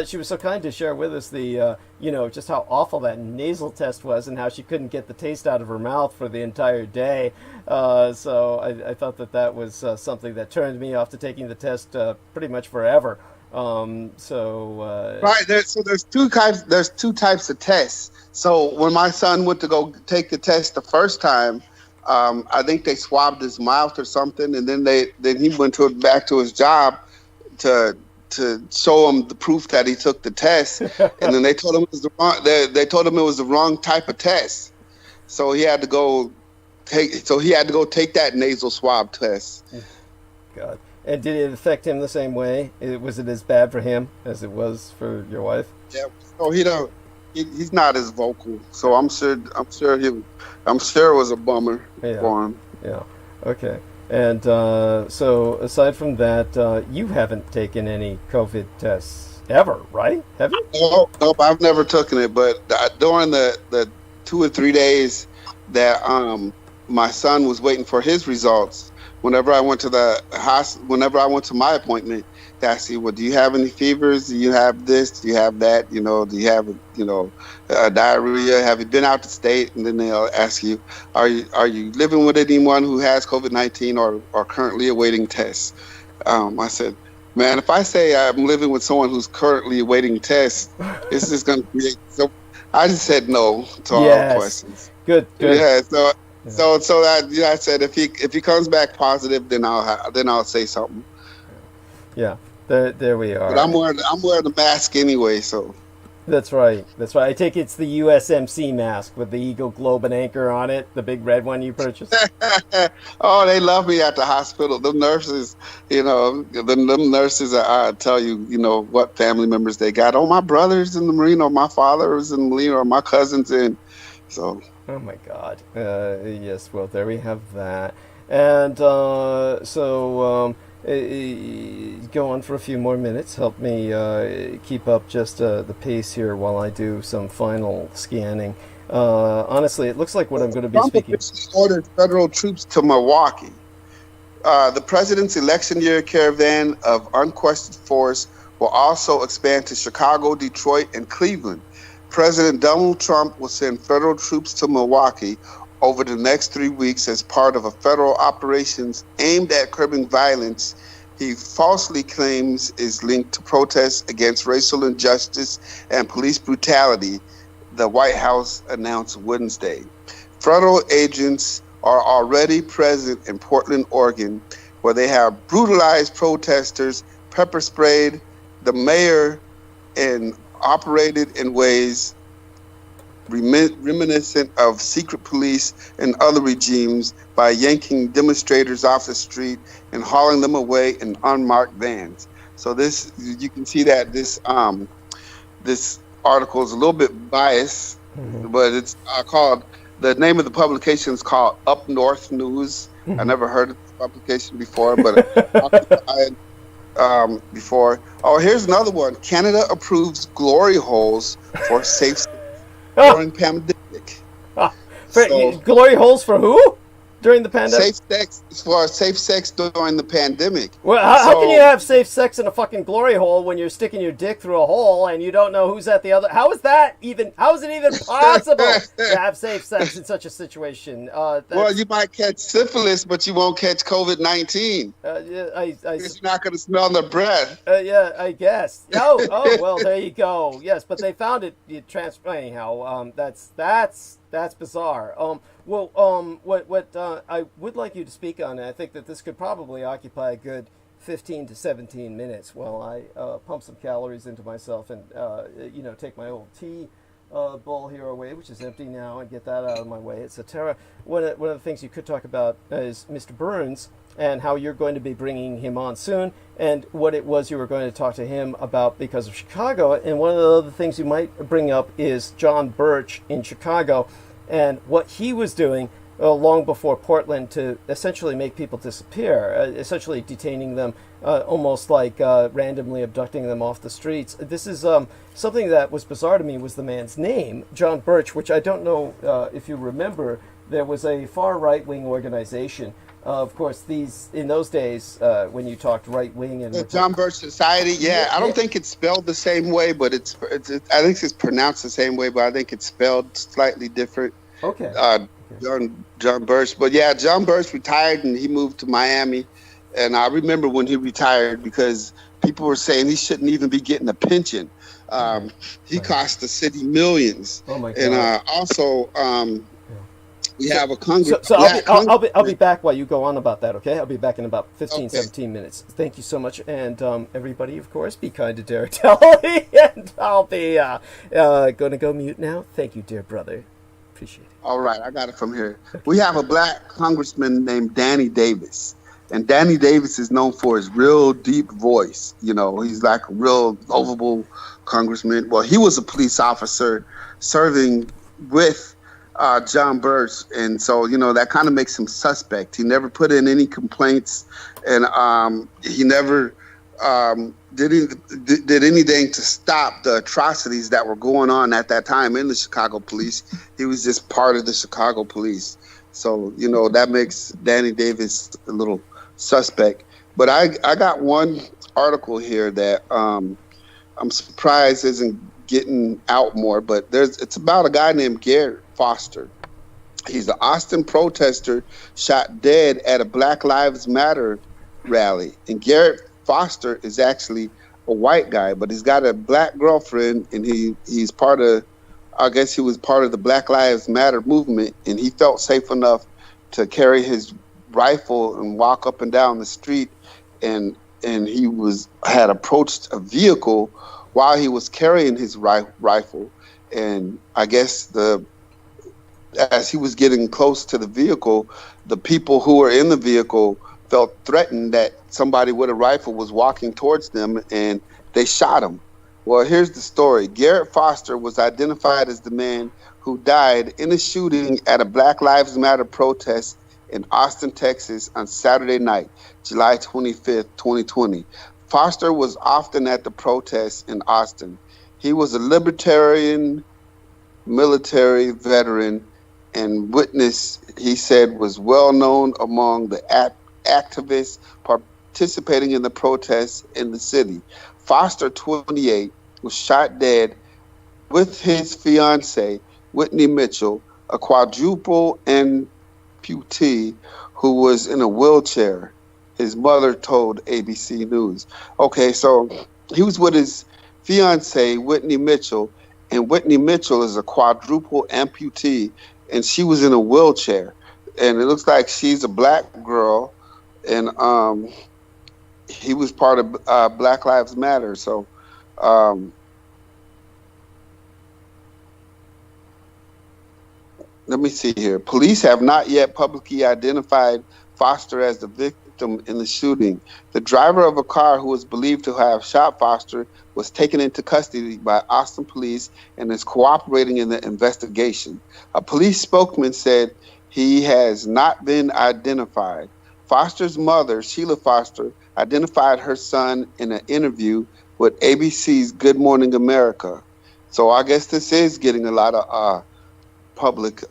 She was so kind to share with us the, just how awful that nasal test was and how she couldn't get the taste out of her mouth for the entire day. So I thought that was something that turned me off to taking the test pretty much forever. Right. So there's two types. There's two types of tests. So when my son went to go take the test the first time, I think they swabbed his mouth or something, and then he went back to his job to show him the proof that he took the test, and then they told him it was the wrong type of test, so he had to go take that nasal swab test. God. And did it affect him the same way? Was it as bad for him as it was for your wife? Yeah. So he's not as vocal, so I'm sure it was a bummer for him. Yeah. Okay. And so aside from that, you haven't taken any COVID tests ever, right? Have you? Nope, I've never taken it. But during the 2 or 3 days that my son was waiting for his results, whenever I went to the hospital, whenever I went to my appointment, they ask you, well, do you have any fevers? Do you have this? Do you have that? Do you have, diarrhea? Have you been out the state? And then they'll ask you, are you living with anyone who has COVID-19 or currently awaiting tests? I said, man, if I say I'm living with someone who's currently awaiting tests, this is going to create. So I just said no to all questions. Good. Yeah. So I said if he comes back positive, then I'll say something. Yeah. There we are. But I'm wearing the mask anyway, so. That's right. That's right. I take it's the USMC mask with the eagle, globe, and anchor on it, the big red one you purchased. Oh, they love me at the hospital. The nurses, them nurses, I tell you, what family members they got. Oh, my brother's in the Marine, or my father is in the Marine, or my cousin's in. So. Oh my God. Yes. Well, there we have that. And go on for a few more minutes. Help me keep up just the pace here while I do some final scanning. Honestly, it looks like what I'm going to be speaking. Trump ordered federal troops to Milwaukee. The president's election year caravan of unquestioned force will also expand to Chicago, Detroit, and Cleveland. President Donald Trump will send federal troops to Milwaukee over the next 3 weeks as part of a federal operations aimed at curbing violence he falsely claims is linked to protests against racial injustice and police brutality, the White House announced Wednesday. Federal agents are already present in Portland, Oregon, where they have brutalized protesters, pepper sprayed the mayor, and operated in ways reminiscent of secret police and other regimes by yanking demonstrators off the street and hauling them away in unmarked vans. So this, you can see that this article is a little bit biased, but it's called, the name of the publication is called Up North News. I never heard of this publication before, but before. Oh, here's another one. Canada approves glory holes for safe during pandemic. Glory holes for who? During the pandemic? Safe sex during the pandemic. Well, how can you have safe sex in a fucking glory hole when you're sticking your dick through a hole and you don't know who's at the other? How is it even possible to have safe sex in such a situation? Well, you might catch syphilis, but you won't catch COVID-19. Because you're not going to smell their breath. Yeah, I guess. Oh, well, there you go. Yes, but they found it. Anyhow, that's bizarre. What I would like you to speak on, and I think that this could probably occupy a good 15 to 17 minutes while I pump some calories into myself and take my old tea bowl here away, which is empty now, and get that out of my way, etc. One of the things you could talk about is Mr. Burns and how you're going to be bringing him on soon, and what it was you were going to talk to him about because of Chicago. And one of the other things you might bring up is John Birch in Chicago and what he was doing long before Portland to essentially make people disappear, essentially detaining them, almost like randomly abducting them off the streets. This is something that was bizarre to me was the man's name, John Birch, which I don't know if you remember. There was a far right-wing organization. Of course, in those days, when you talked right-wing and... The John Birch Society, yeah. I don't think it's spelled the same way, but I think it's pronounced the same way, but I think it's spelled slightly different. Okay. John Birch. But yeah, John Birch retired and he moved to Miami. And I remember when he retired because people were saying he shouldn't even be getting a pension. He cost the city millions. Oh my God. And also... we have a Congress. So I'll be back while you go on about that, okay? I'll be back in about 17 minutes. Thank you so much. And everybody, of course, be kind to Derek Talley. And I'll be going to go mute now. Thank you, dear brother. Appreciate it. All right, I got it from here. Okay. We have a black congressman named Danny Davis. And Danny Davis is known for his real deep voice. He's like a real lovable congressman. Well, he was a police officer serving with John Birch, and so that kind of makes him suspect. He never put in any complaints, and he never did anything to stop the atrocities that were going on at that time in the Chicago police. He was just part of the Chicago police, so that makes Danny Davis a little suspect. But I got one article here that I'm surprised isn't getting out more, but it's about a guy named Garrett Foster. He's an Austin protester shot dead at a Black Lives Matter rally. And Garrett Foster is actually a white guy, but he's got a black girlfriend, and he's part of, I guess he was part of the Black Lives Matter movement, and he felt safe enough to carry his rifle and walk up and down the street, and he had approached a vehicle while he was carrying his rifle. And I guess as he was getting close to the vehicle, the people who were in the vehicle felt threatened that somebody with a rifle was walking towards them, and they shot him. Well, here's the story. Garrett Foster was identified as the man who died in a shooting at a Black Lives Matter protest in Austin, Texas on Saturday night, July 25th, 2020. Foster was often at the protests in Austin. He was a libertarian military veteran and witness, he said, was well known among the activists participating in the protests in the city. Foster, 28, was shot dead with his fiancée, Whitney Mitchell, a quadruple amputee who was in a wheelchair, his mother told ABC News. Okay, so he was with his fiancée, Whitney Mitchell, and Whitney Mitchell is a quadruple amputee, and she was in a wheelchair. And it looks like she's a black girl, and he was part of Black Lives Matter. So let me see here. Police have not yet publicly identified Foster as the victim in the shooting. The driver of a car who was believed to have shot Foster was taken into custody by Austin police and is cooperating in the investigation. A police spokesman said he has not been identified. Foster's mother, Sheila Foster, identified her son in an interview with ABC's Good Morning America. So I guess this is getting a lot of public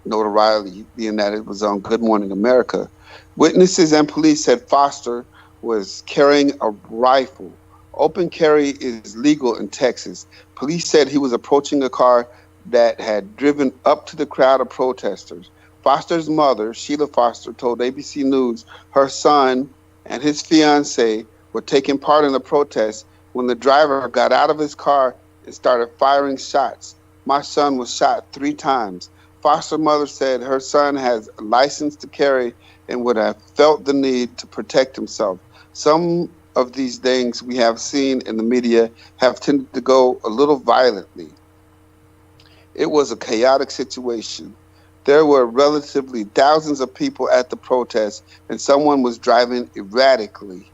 notoriety, being that it was on Good Morning America. Witnesses and police said Foster was carrying a rifle. Open carry is legal in Texas. Police said he was approaching a car that had driven up to the crowd of protesters. Foster's mother, Sheila Foster, told ABC News her son and his fiancée were taking part in the protest when the driver got out of his car and started firing shots. My son was shot 3 times. Foster's mother said her son has a license to carry and would have felt the need to protect himself. Some of these things we have seen in the media have tended to go a little violently. It was a chaotic situation. There were relatively thousands of people at the protest, and someone was driving erratically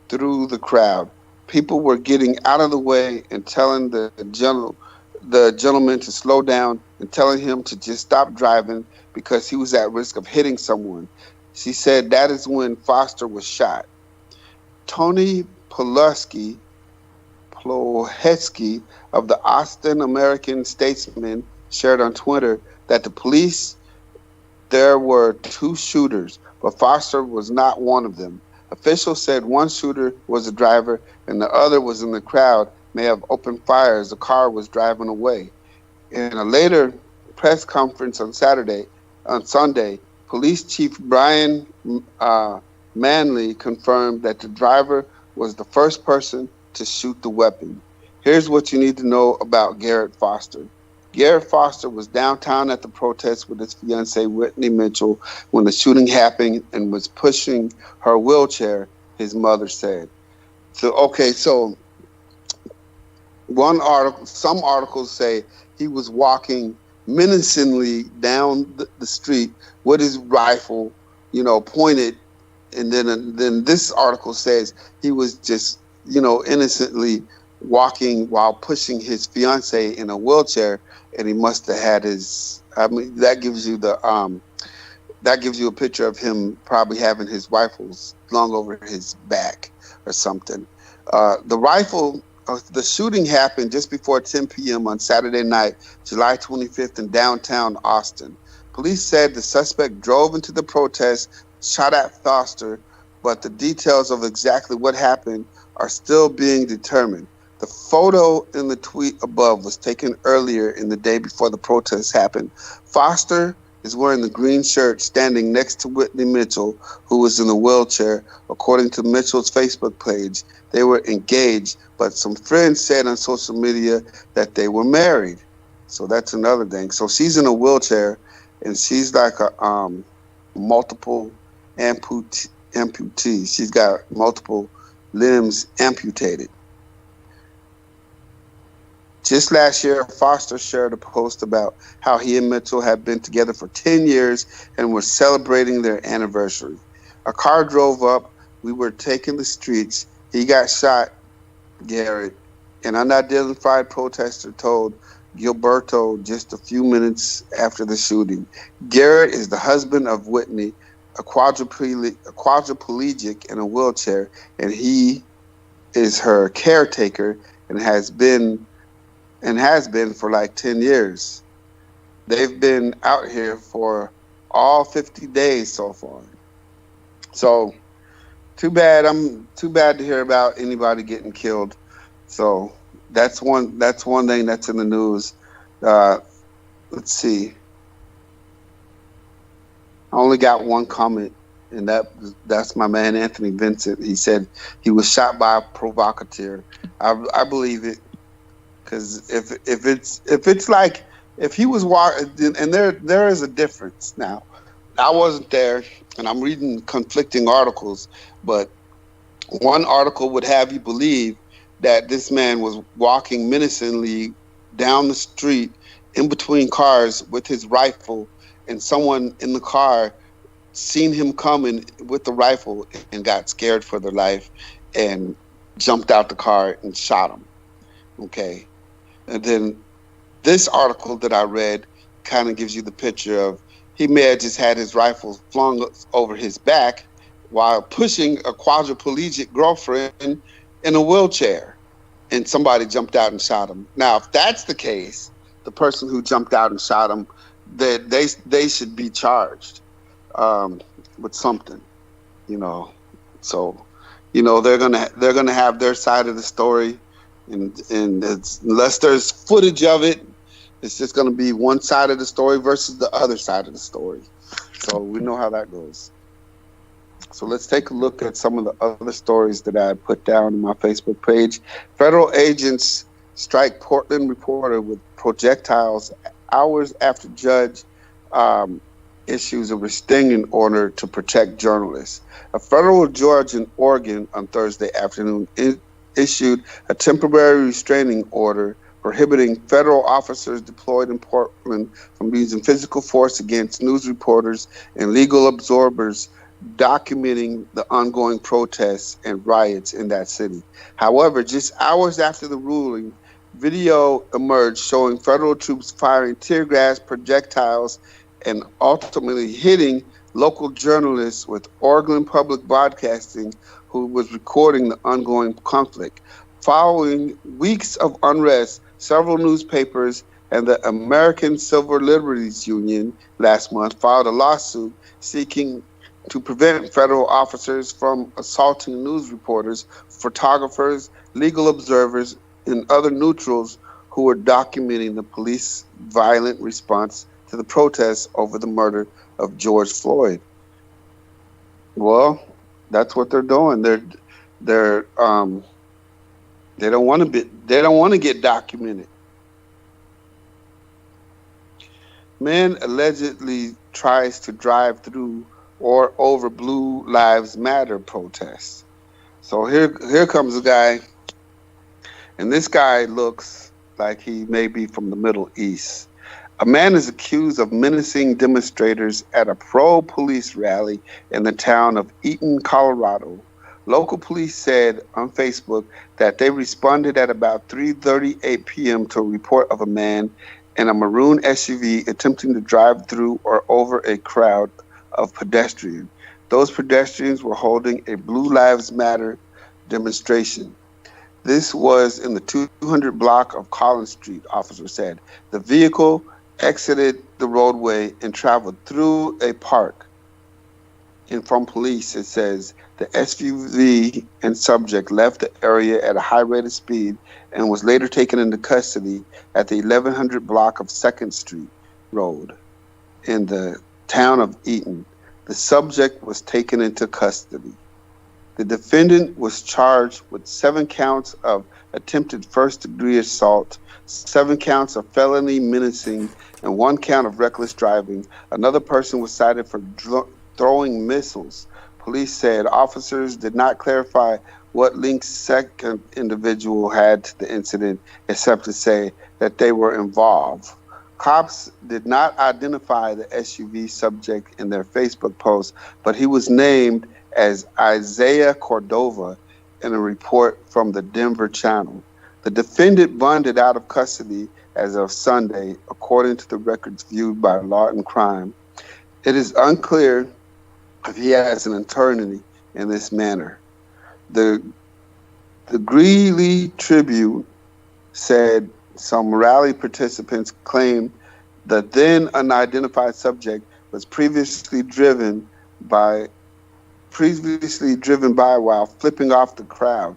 through the crowd. People were getting out of the way and telling the gentleman to slow down and telling him to just stop driving because he was at risk of hitting someone. She said that is when Foster was shot. Tony Plohetsky of the Austin American Statesman shared on Twitter that the police, there were 2 shooters, but Foster was not one of them. Officials said one shooter was the driver and the other was in the crowd, may have opened fire as the car was driving away. In a later press conference on Sunday, Police Chief Brian Manley confirmed that the driver was the first person to shoot the weapon. Here's what you need to know about Garrett Foster. Garrett Foster was downtown at the protest with his fiancée Whitney Mitchell when the shooting happened and was pushing her wheelchair, his mother said. So some articles say he was walking menacingly down the street with his rifle, pointed, and then this article says he was just, innocently walking while pushing his fiancée in a wheelchair, and he must have had that gives you a picture of him probably having his rifle slung over his back or something. The shooting happened just before 10 p.m. on Saturday night, July 25th in downtown Austin. Police said the suspect drove into the protest, shot at Foster, but the details of exactly what happened are still being determined. The photo in the tweet above was taken earlier in the day before the protest happened. Foster is wearing the green shirt standing next to Whitney Mitchell, who was in a wheelchair. According to Mitchell's Facebook page, they were engaged, but some friends said on social media that they were married. So that's another thing. So she's in a wheelchair, and she's like a multiple amputee. She's got multiple limbs amputated. Just last year, Foster shared a post about how he and Mitchell had been together for 10 years and were celebrating their anniversary. A car drove up. We were taking the streets. He got shot, Garrett. An unidentified protester told Gilberto just a few minutes after the shooting. Garrett is the husband of Whitney, a quadriplegic in a wheelchair, and he is her caretaker and has been for like 10 years. They've been out here for all 50 days so far. So too bad to hear about anybody getting killed. So that's one thing that's in the news. Let's see. I only got one comment, and that's my man Anthony Vincent. He said he was shot by a provocateur. I believe it, because if he was walking, and there is a difference now. I wasn't there, and I'm reading conflicting articles, but one article would have you believe that this man was walking menacingly down the street in between cars with his rifle, and someone in the car seen him coming with the rifle and got scared for their life and jumped out the car and shot him. Okay. And then this article that I read kind of gives you the picture of he may have just had his rifle flung over his back while pushing a quadriplegic girlfriend in a wheelchair, and somebody jumped out and shot him. Now, if that's the case, the person who jumped out and shot him, they should be charged with something, you know. So, you know, they're gonna have their side of the story, and unless there's footage of it, it's just gonna be one side of the story versus the other side of the story. So we know how that goes. So let's take a look at some of the other stories that I put down on my Facebook page. Federal agents strike Portland reporter with projectiles hours after judge issues a restraining order to protect journalists. A federal judge in Oregon on Thursday afternoon issued a temporary restraining order prohibiting federal officers deployed in Portland from using physical force against news reporters and legal observers documenting the ongoing protests and riots in that city. However, just hours after the ruling, video emerged showing federal troops firing tear gas projectiles and ultimately hitting local journalists with Oregon Public Broadcasting, who was recording the ongoing conflict. Following weeks of unrest, several newspapers and the American Civil Liberties Union last month filed a lawsuit seeking to prevent federal officers from assaulting news reporters, photographers, legal observers, and other neutrals who were documenting the police violent response to the protests over the murder of George Floyd. Well, that's what they're doing. They don't want to get documented. Man allegedly tries to drive through or over Blue Lives Matter protests. So here comes a guy, and this guy looks like he may be from the Middle East. A man is accused of menacing demonstrators at a pro-police rally in the town of Eaton, Colorado. Local police said on Facebook that they responded at about 3:38 p.m. to a report of a man in a maroon SUV attempting to drive through or over a crowd of pedestrians. Those pedestrians were holding a Blue Lives Matter demonstration. This was in the 200 block of Collins Street, officer said. The vehicle exited the roadway and traveled through a park. And from police, it says the SUV and subject left the area at a high rate of speed and was later taken into custody at the 1100 block of 2nd Street Road in the town of Eaton. The subject was taken into custody. The defendant was charged with 7 counts of attempted first-degree assault, 7 counts of felony menacing, and 1 count of reckless driving. Another person was cited for throwing missiles. Police said officers did not clarify what links second individual had to the incident, except to say that they were involved. Cops did not identify the SUV subject in their Facebook post, but he was named as Isaiah Cordova in a report from the Denver Channel. The defendant bonded out of custody as of Sunday, according to the records viewed by Law and Crime. It is unclear if he has an attorney in this manner. The Greeley Tribune said some rally participants claimed the then unidentified subject was previously driven by while flipping off the crowd.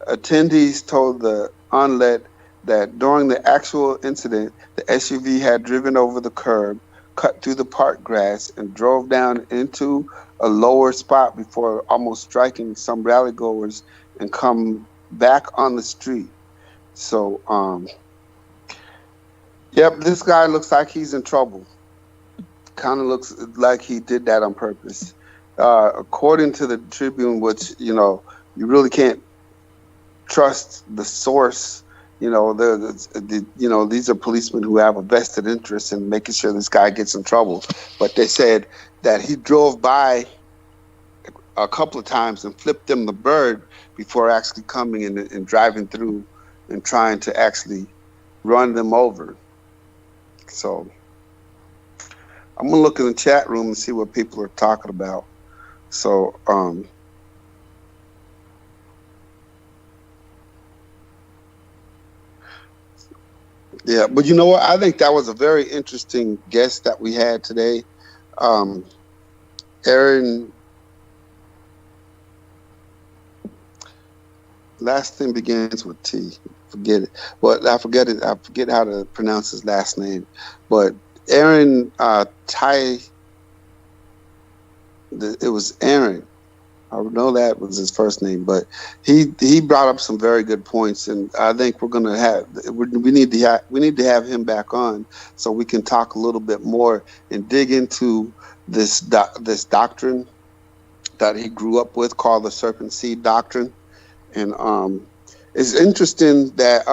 Attendees told the Onlet that during the actual incident, the SUV had driven over the curb, cut through the park grass, and drove down into a lower spot before almost striking some rally goers and come back on the street. So, yep, this guy looks like he's in trouble. Kind of looks like he did that on purpose. According to the Tribune, which, you really can't trust the source. These are policemen who have a vested interest in making sure this guy gets in trouble. But they said that he drove by a couple of times and flipped them the bird before actually coming in and driving through and trying to actually run them over. So I'm gonna look in the chat room and see what people are talking about. So yeah, but you know what? I think that was a very interesting guest that we had today. Aaron, last name begins with T. Forget it. But I forget it. I forget how to pronounce his last name. But Aaron it was Aaron. I know that was his first name, but he brought up some very good points, and I think we need to have him back on so we can talk a little bit more and dig into this doctrine that he grew up with called the serpent seed doctrine. And it's interesting that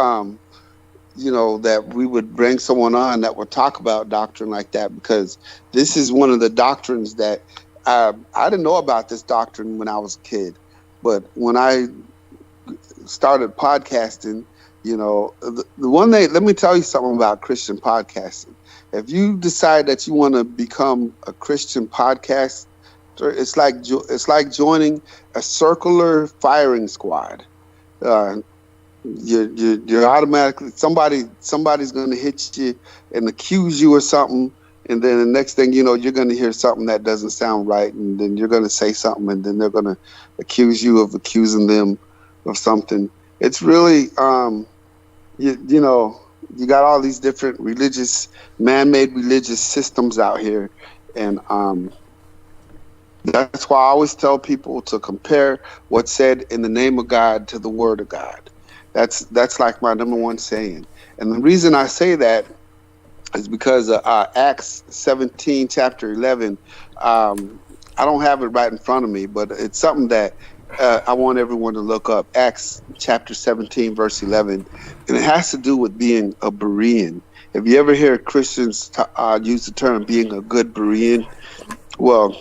that we would bring someone on that would talk about doctrine like that, because this is one of the doctrines that I didn't know about this doctrine when I was a kid, but when I started podcasting, the one thing, let me tell you something about Christian podcasting. If you decide that you want to become a Christian podcaster, it's like joining a circular firing squad. You're automatically somebody's going to hit you and accuse you or something. And then the next thing you know, you're going to hear something that doesn't sound right, and then you're going to say something, and then they're going to accuse you of accusing them of something. It's really, you got all these different man-made religious systems out here, and that's why I always tell people to compare what's said in the name of God to the Word of God. That's like my number one saying, and the reason I say that is because Acts 17, chapter 11, I don't have it right in front of me, but it's something that I want everyone to look up. Acts chapter 17, verse 11, and it has to do with being a Berean. If you ever hear Christians use the term being a good Berean, well,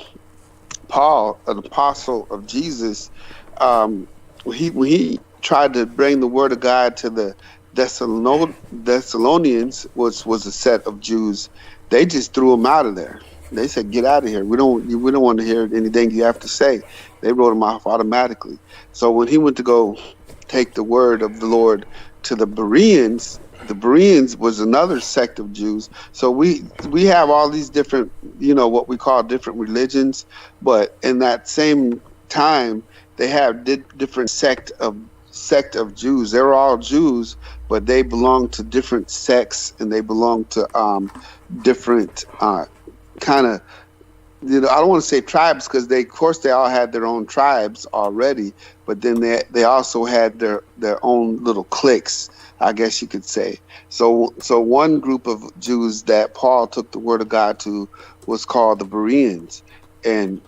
Paul, an apostle of Jesus, when he tried to bring the word of God to the Thessalonians, which was a set of Jews, they just threw him out of there. They said, "Get out of here. We don't want to hear anything you have to say." They wrote him off automatically. So when he went to go take the word of the Lord to the Bereans was another sect of Jews. So we have all these different, what we call different religions, but in that same time, they have different sect of Jews. They're all Jews, but they belong to different sects, and they belong to different kind of, I don't want to say tribes, because they all had their own tribes already, but then they also had their own little cliques, I guess you could say. So one group of Jews that Paul took the word of God to was called the Bereans, and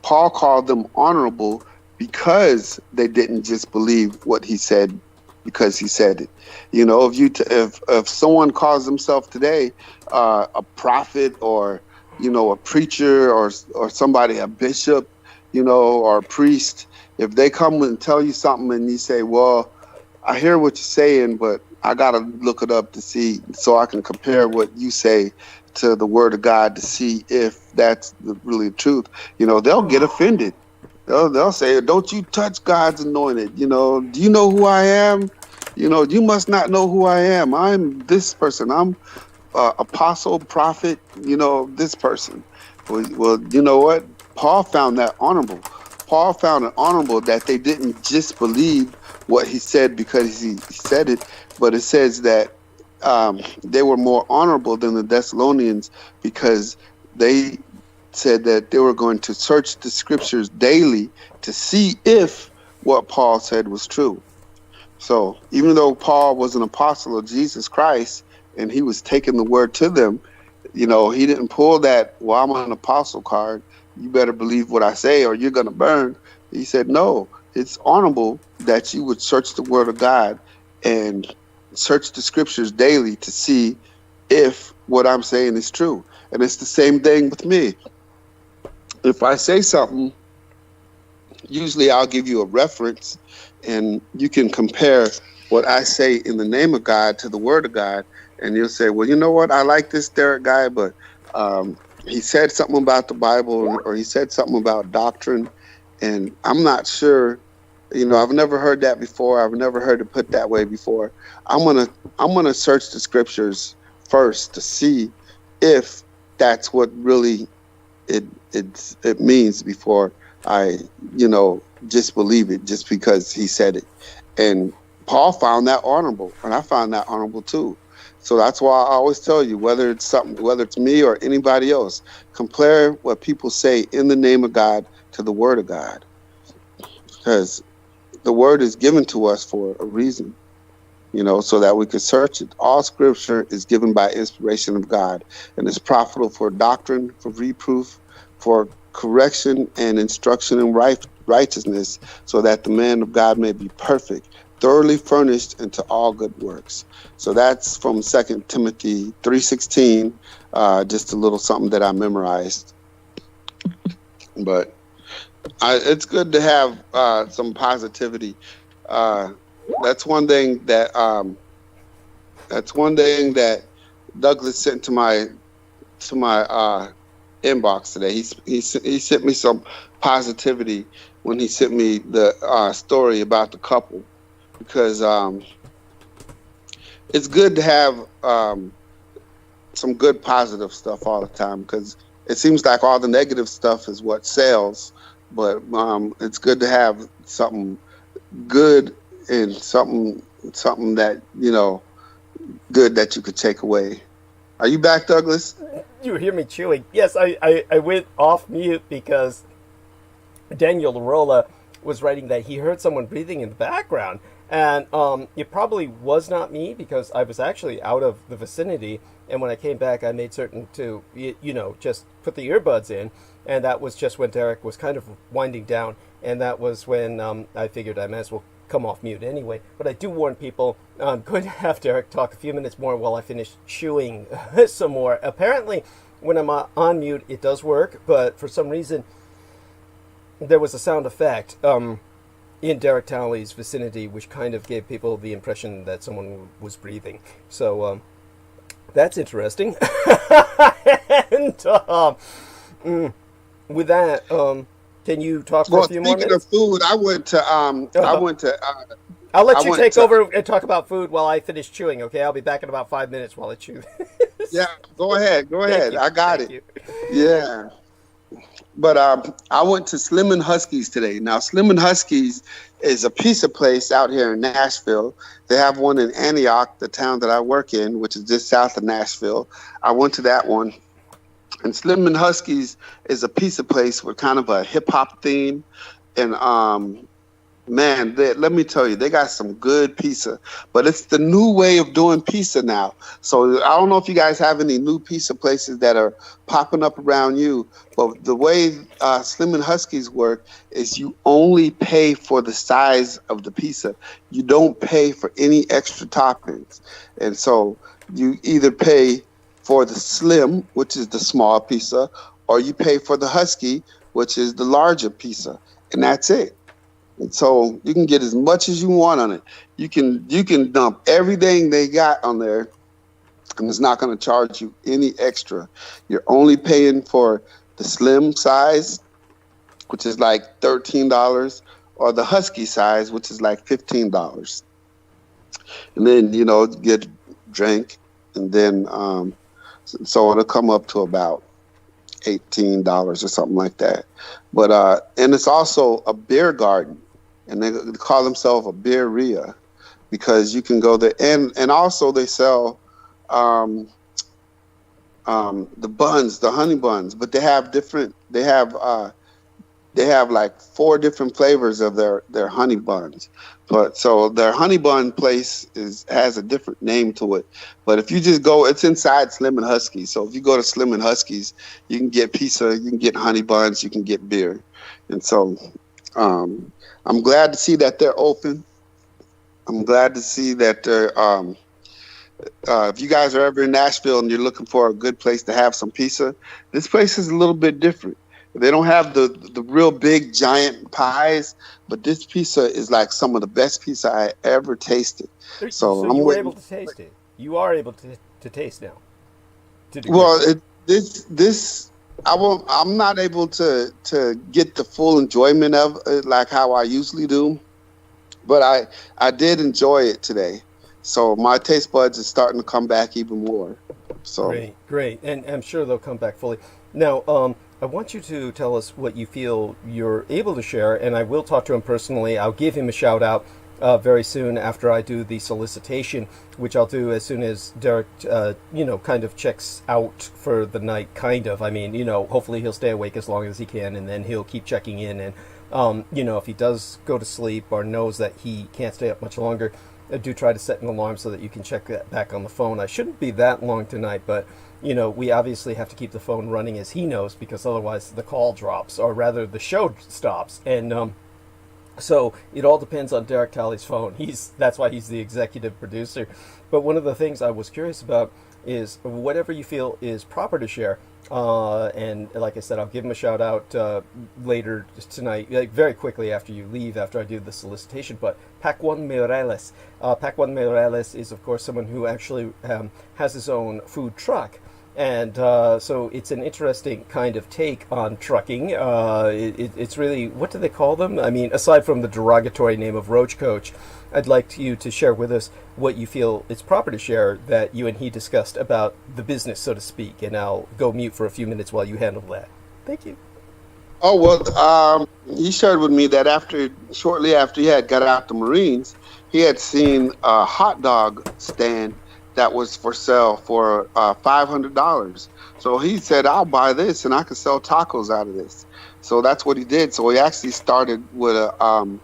Paul called them honorable because they didn't just believe what he said because he said it. You know, if someone calls himself today a prophet, or, you know, a preacher, or somebody, a bishop, you know, or a priest, if they come and tell you something and you say, well, I hear what you're saying, but I got to look it up to see, so I can compare what you say to the word of God to see if that's really the truth, you know, they'll get offended. They'll say, don't you touch God's anointed. You know, do you know who I am? You know, you must not know who I am. I'm this person. I'm apostle, prophet, you know, this person. Well, you know what? Paul found that honorable. Paul found it honorable that they didn't just believe what he said because he said it, but it says that they were more honorable than the Thessalonians because they said that they were going to search the scriptures daily to see if what Paul said was true. So even though Paul was an apostle of Jesus Christ and he was taking the word to them, you know, he didn't pull that, well, I'm an apostle card, you better believe what I say or you're going to burn. He said, no, it's honorable that you would search the word of God and search the scriptures daily to see if what I'm saying is true. And it's the same thing with me. If I say something, usually I'll give you a reference and you can compare what I say in the name of God to the word of God. And you'll say, well, you know what? I like this Derek guy, but he said something about the Bible or he said something about doctrine. And I'm not sure, you know, I've never heard that before. I've never heard it put that way before. I'm gonna search the scriptures first to see if that's what really it means before I, you know, just believe it just because he said it. And Paul found that honorable, and I found that honorable too. So that's why I always tell you, whether it's me or anybody else, compare what people say in the name of God to the word of God, because the word is given to us for a reason, you know, so that we can search it. All scripture is given by inspiration of God and is profitable for doctrine, for reproof, for correction and instruction in righteousness, so that the man of God may be perfect, thoroughly furnished into all good works. So that's from 2 Timothy 3:16, just a little something that I memorized. But it's good to have some positivity. That's one thing that Douglas sent to my inbox today. He sent me some positivity when he sent me the story about the couple, because it's good to have some good positive stuff all the time, because it seems like all the negative stuff is what sells, but it's good to have something good and something that, you know, good that you could take away. Are you back, Douglas? You hear me chewing. Yes, I went off mute because Daniel Larola was writing that he heard someone breathing in the background. And it probably was not me, because I was actually out of the vicinity. And when I came back, I made certain to, you know, just put the earbuds in. And that was just when Derek was kind of winding down. And that was when I figured I might as well come off mute anyway. But I do warn people, I'm going to have Derek talk a few minutes more while I finish chewing some more. Apparently, when I'm on mute, it does work. But for some reason, there was a sound effect in Derek Talley's vicinity, which kind of gave people the impression that someone was breathing. So that's interesting. And with that, can you talk for a few more minutes? Speaking of food, I went to. I'll let you take over and talk about food while I finish chewing. Okay, I'll be back in about 5 minutes while I chew. Yeah, go ahead. I got it. You. Yeah. But I went to Slim and Husky's today. Now, Slim and Husky's is a pizza place out here in Nashville. They have one in Antioch, the town that I work in, which is just south of Nashville. I went to that one. And Slim and Husky's is a pizza place with kind of a hip-hop theme. And Man, let me tell you, they got some good pizza, but it's the new way of doing pizza now. So I don't know if you guys have any new pizza places that are popping up around you, but the way Slim and Husky's work is you only pay for the size of the pizza. You don't pay for any extra toppings. And so you either pay for the Slim, which is the small pizza, or you pay for the Husky, which is the larger pizza, and that's it. And so you can get as much as you want on it. You can dump everything they got on there, and it's not going to charge you any extra. You're only paying for the Slim size, which is like $13, or the Husky size, which is like $15. And then, get drink, and then so it'll come up to about $18 or something like that. But and it's also a beer garden. And they call themselves a beeria because you can go there. And also they sell the buns, the honey buns, but they have like 4 different flavors of their honey buns. But so their honey bun place has a different name to it. But if you just go, it's inside Slim and Husky. So if you go to Slim and Husky's, you can get pizza, you can get honey buns, you can get beer. And so I'm glad to see that they're open. I'm glad to see that they're, if you guys are ever in Nashville and you're looking for a good place to have some pizza, this place is a little bit different. They don't have the real big giant pies, but this pizza is like some of the best pizza I ever tasted. So you were able to taste it. You are able to taste now. I'm not able to get the full enjoyment of it like how I usually do, but I did enjoy it today. So my taste buds is starting to come back even more. So great, and I'm sure they'll come back fully. Now, I want you to tell us what you feel you're able to share, and I will talk to him personally. I'll give him a shout out very soon after I do the solicitation, which I'll do as soon as Derek, kind of checks out for the night, kind of. I mean, hopefully he'll stay awake as long as he can, and then he'll keep checking in. And, if he does go to sleep or knows that he can't stay up much longer, do try to set an alarm so that you can check that back on the phone. I shouldn't be that long tonight, but, we obviously have to keep the phone running as he knows, because otherwise the call drops, or rather the show stops. And, so it all depends on Derek Talley's phone. That's why he's the executive producer. But one of the things I was curious about is whatever you feel is proper to share. And like I said, I'll give him a shout out later tonight, very quickly after you leave, after I do the solicitation. But Pac-1 Meireles. Pac-1 Meireles is, of course, someone who actually has his own food truck. And so it's an interesting kind of take on trucking. It's really, what do they call them? I mean, aside from the derogatory name of Roach Coach, I'd like you to share with us what you feel is proper to share that you and he discussed about the business, so to speak. And I'll go mute for a few minutes while you handle that. Thank you. Oh, well, he shared with me that shortly after he had got out the Marines, he had seen a hot dog stand that was for sale for $500. So he said, I'll buy this and I can sell tacos out of this. So that's what he did. So he actually started with a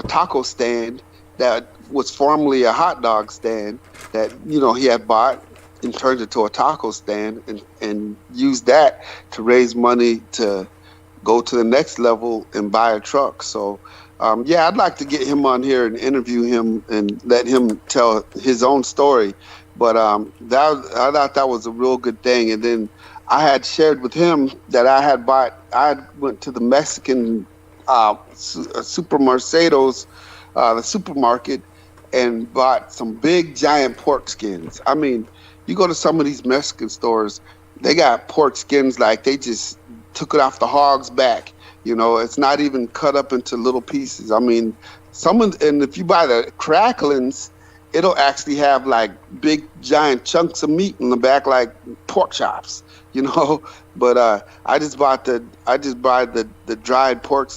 taco stand that was formerly a hot dog stand that, he had bought and turned it to a taco stand and used that to raise money to go to the next level and buy a truck. So, I'd like to get him on here and interview him and let him tell his own story. But I thought that was a real good thing. And then I had shared with him that I went to the Mexican Super Mercedos, the supermarket, and bought some big giant pork skins. I mean, you go to some of these Mexican stores, they got pork skins like they just took it off the hog's back. It's not even cut up into little pieces. I mean, and if you buy the cracklings, it'll actually have like big giant chunks of meat in the back, like pork chops, But I just buy the dried pork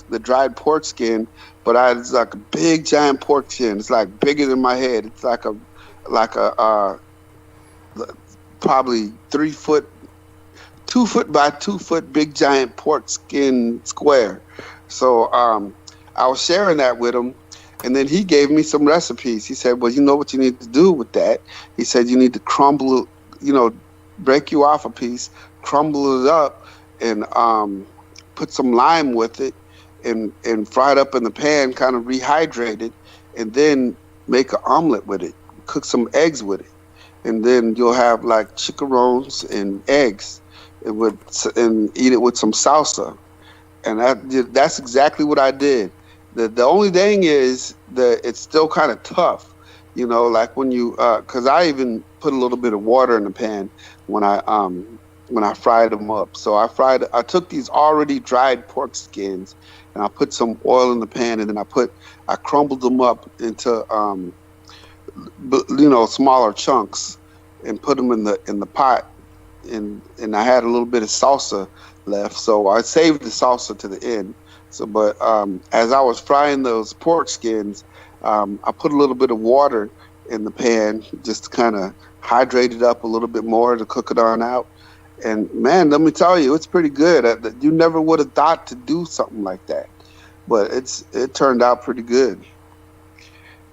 skin, but it's like a big giant pork skin. It's like bigger than my head. It's like a probably 3 foot, 2 foot by 2 foot big giant pork skin square. So I was sharing that with him, and then he gave me some recipes. He said, well, you know what you need to do with that? He said you need to crumble, break you off a piece, crumble it up, and put some lime with it, and fry it up in the pan, kind of rehydrate it, and then make an omelet with it, cook some eggs with it. And then you'll have like chicharrones and eggs, and eat it with some salsa. And that's exactly what I did. The only thing is that it's still kind of tough, like when you, because I even put a little bit of water in the pan when I fried them up. So I took these already dried pork skins, and I put some oil in the pan, and then I crumbled them up into smaller chunks, and put them in the pot, and I had a little bit of salsa left, so I saved the salsa to the end. So, but as I was frying those pork skins, I put a little bit of water in the pan just to kind of hydrate it up a little bit more to cook it on out. And man, let me tell you, it's pretty good. You never would have thought to do something like that, but it turned out pretty good.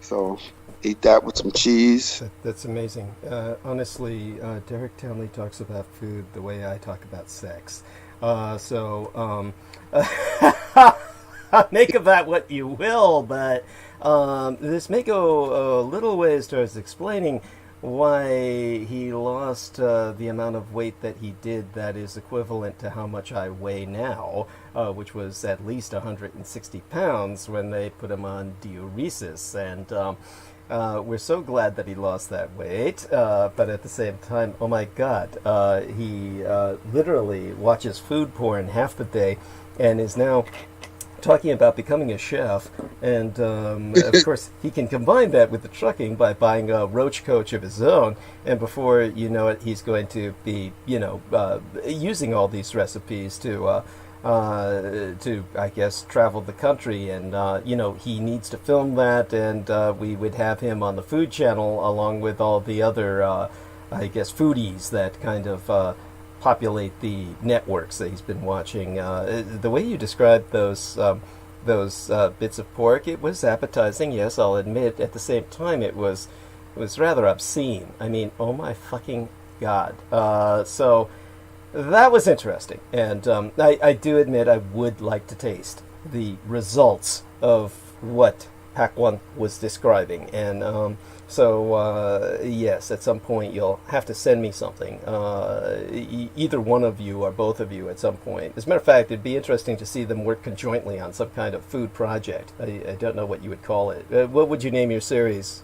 So eat that with some cheese. That's amazing. Honestly, Derek Townley talks about food the way I talk about sex. Make of that what you will, but this may go a little ways towards explaining why he lost the amount of weight that he did that is equivalent to how much I weigh now, which was at least 160 pounds when they put him on diuresis. And we're so glad that he lost that weight, but at the same time, oh my God, he literally watches food porn half the day and is now talking about becoming a chef. And of course, he can combine that with the trucking by buying a roach coach of his own. And before you know it, he's going to be, using all these recipes to I guess, travel the country, and he needs to film that, and we would have him on the Food Channel along with all the other, I guess, foodies that kind of populate the networks that he's been watching. The way you described those bits of pork, it was appetizing, yes, I'll admit. At the same time, it was rather obscene. I mean, oh my fucking God. So that was interesting, and I do admit I would like to taste the results of what Pak-One was describing, and yes, at some point you'll have to send me something, either one of you or both of you at some point. As a matter of fact, it'd be interesting to see them work conjointly on some kind of food project. I don't know what you would call it. What would you name your series?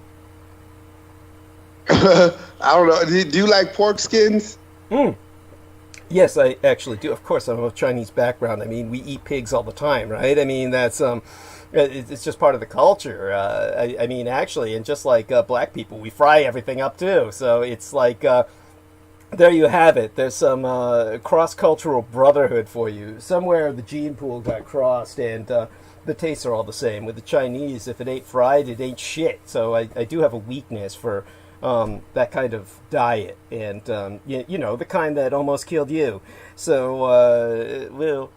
I don't know. Do you like pork skins? Yes, I actually do. Of course, I'm of a Chinese background. I mean, we eat pigs all the time, right? I mean, that's it's just part of the culture. I mean, actually, and just like black people, we fry everything up too. So it's like, there you have it. There's some cross-cultural brotherhood for you. Somewhere the gene pool got crossed, and the tastes are all the same. With the Chinese, if it ain't fried, it ain't shit. So I do have a weakness for that kind of diet, and the kind that almost killed you. So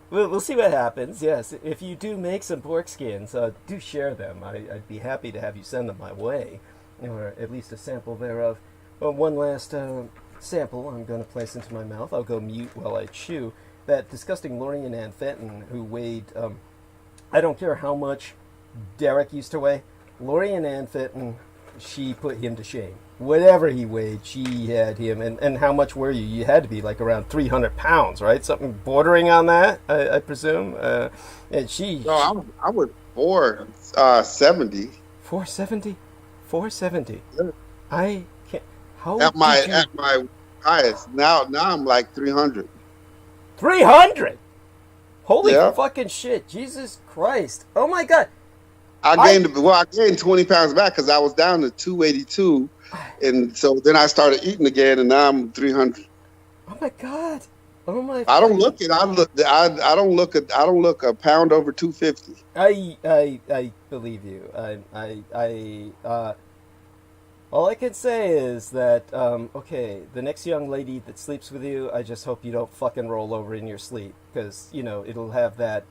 we'll see what happens. Yes, if you do make some pork skins, do share them. I'd be happy to have you send them my way, or at least a sample thereof. One last sample I'm going to place into my mouth. I'll go mute while I chew. That disgusting Lorien Ann Fenton, who weighed, I don't care how much Derek used to weigh, Lorien Ann Fenton, she put him to shame. Whatever he weighed, she had him. And how much were you? You had to be like around 300 pounds, right? Something bordering on that, I presume. And she... No, I was 470. 470? 470? Yeah. I can't... How at my highest. Now I'm like 300. 300? Holy Yeah. fucking shit. Jesus Christ. Oh my God. I gained 20 pounds back because I was down to 282, and so then I started eating again, and now I'm 300. Oh my God! Oh my! I don't look it. I don't look a pound over 250. I believe you. All I can say is that, okay, the next young lady that sleeps with you, I just hope you don't fucking roll over in your sleep, because, you know, it'll have that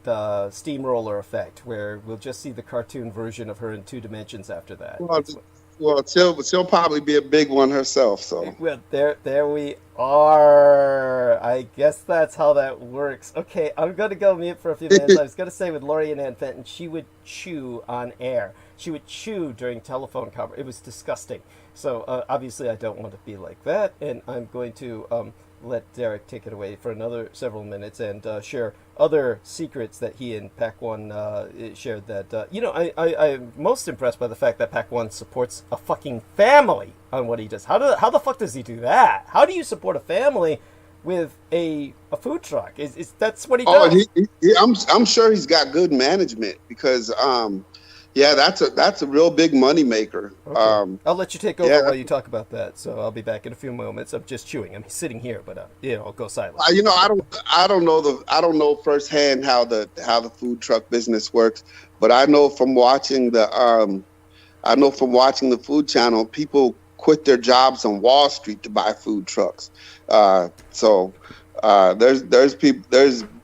steamroller effect, where we'll just see the cartoon version of her in 2 dimensions after that. Well, she'll probably be a big one herself, so. Well, there we are. I guess that's how that works. Okay, I'm going to go mute for a few minutes. I was going to say with Lori and Ann Fenton, she would chew on air. She would chew during telephone conversation. It was disgusting. So obviously I don't want to be like that, and I'm going to let Derek take it away for another several minutes and share other secrets that he and Pac-1 shared. That you know, I'm most impressed by the fact that Pac-1 supports a fucking family on what he does. How the fuck does he do that? How do you support a family with a food truck? Is that's what he does? I'm sure he's got good management, because yeah, that's a real big money maker. Okay. I'll let you take over while you talk about that. So I'll be back in a few moments. I'm just chewing. I'm sitting here, but you know, I'll go silent. You know, I don't know firsthand how the food truck business works, but I know from watching the Food Channel, people quit their jobs on Wall Street to buy food trucks. So there's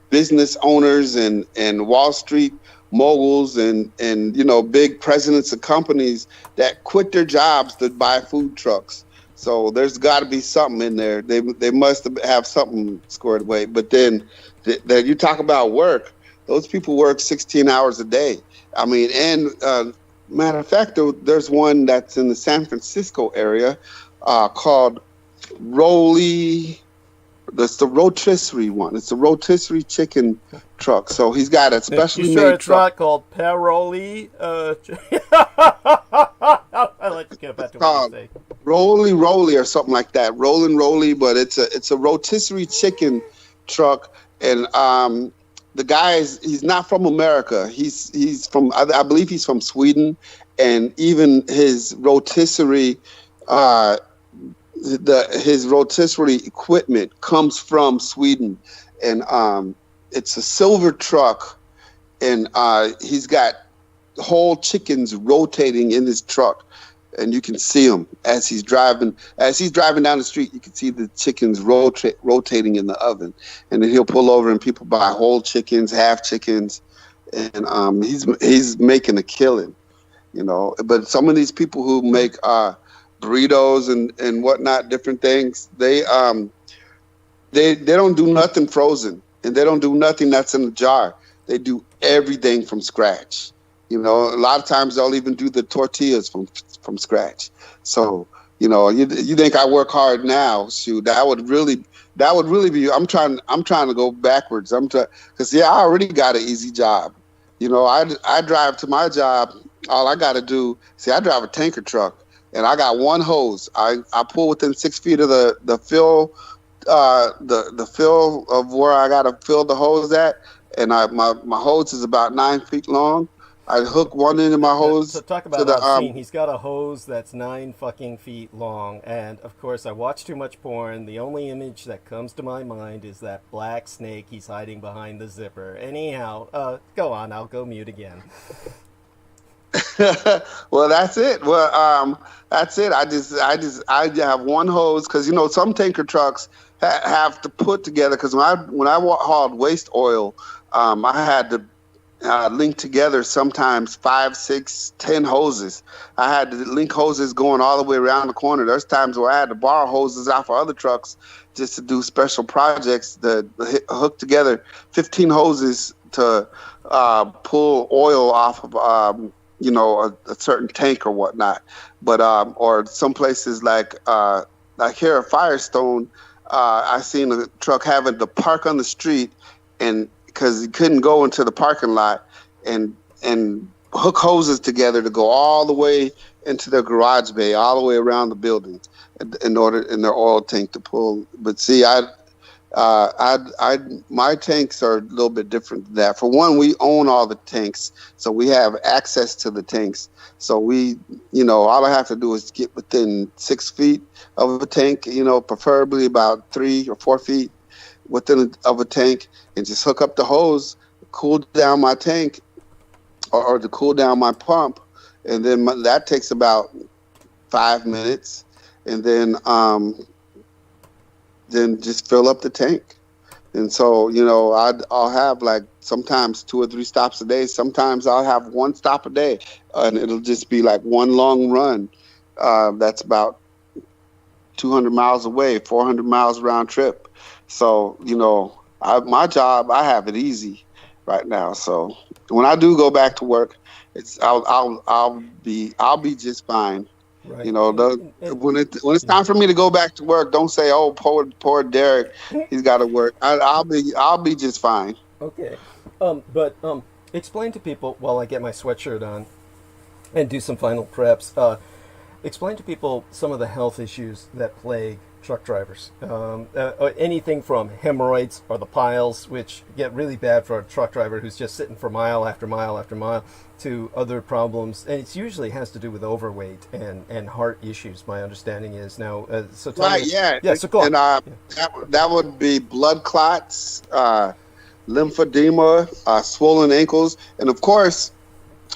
business owners and Wall Street moguls and you know, big presidents of companies that quit their jobs to buy food trucks. So there's got to be something in there. They must have something squared away. But then you talk about work. Those people work 16 hours a day. I mean, and matter of fact, there's one that's in the San Francisco area called Rolly. That's the rotisserie one. It's a rotisserie chicken truck. So he's got a specially made it's not called Paroli? I like to get back to what you say. Rolly or something like that. Rolly, but it's a rotisserie chicken truck, and the guy he's not from America. He's from, I believe he's from Sweden, and even his rotisserie his rotisserie equipment comes from Sweden, and it's a silver truck, and he's got whole chickens rotating in his truck, and you can see them as he's driving down the street. You can see the chickens rotating in the oven, and then he'll pull over and people buy whole chickens, half chickens, and he's making a killing, you know. But some of these people who make burritos and whatnot, different things, they don't do nothing frozen, and they don't do nothing that's in a jar. They do everything from scratch. You know, a lot of times they'll even do the tortillas from scratch. So, you know, you think I work hard now? Shoot, that would really be. I'm trying to go backwards. Because I already got an easy job. You know, I drive to my job. All I got to do, I drive a tanker truck. And I got one hose. I pull within 6 feet of the fill, the fill of where I got to fill the hose at, and my hose is about 9 feet long. I hook one end of my hose. So talk about obscene. He's got a hose that's 9 fucking feet long, and of course I watch too much porn. The only image that comes to my mind is that black snake he's hiding behind the zipper. Anyhow, go on. I'll go mute again. Well, that's it. Well, that's it. I have one hose, because, you know, some tanker trucks have to put together, because when I hauled waste oil, I had to link together sometimes 5, 6, 10 hoses. I had to link hoses going all the way around the corner. There's times where I had to borrow hoses out for other trucks just to do special projects, to hook together 15 hoses to pull oil off of you know, a certain tank or whatnot. But or some places like here at Firestone, I seen a truck having to park on the street, and because he couldn't go into the parking lot, and hook hoses together to go all the way into their garage bay, all the way around the building, in their oil tank to pull. But see, my tanks are a little bit different than that. For one, we own all the tanks, so we have access to the tanks. So we, you know, all I have to do is get within 6 feet of a tank, you know, preferably about 3 or 4 feet of a tank, and just hook up the hose, cool down my tank, or to cool down my pump, and then that takes about 5 minutes, and then just fill up the tank. And so, you know, I'll have like sometimes 2 or 3 stops a day. Sometimes I'll have 1 stop a day, and it'll just be like one long run. That's about 200 miles away, 400 miles round trip. So, you know, my job, I have it easy right now. So when I do go back to work, I'll be just fine. Right. You know, when it's time for me to go back to work, don't say, "Oh, poor Derek, he's got to work." I'll be just fine. Okay, but explain to people while I get my sweatshirt on and do some final preps. Explain to people some of the health issues that plague truck drivers. Anything from hemorrhoids or the piles, which get really bad for a truck driver who's just sitting for mile after mile after mile, to other problems, and it usually has to do with overweight and heart issues. My understanding is now. So tell me, So go on. And that would be blood clots, lymphedema, swollen ankles, and of course.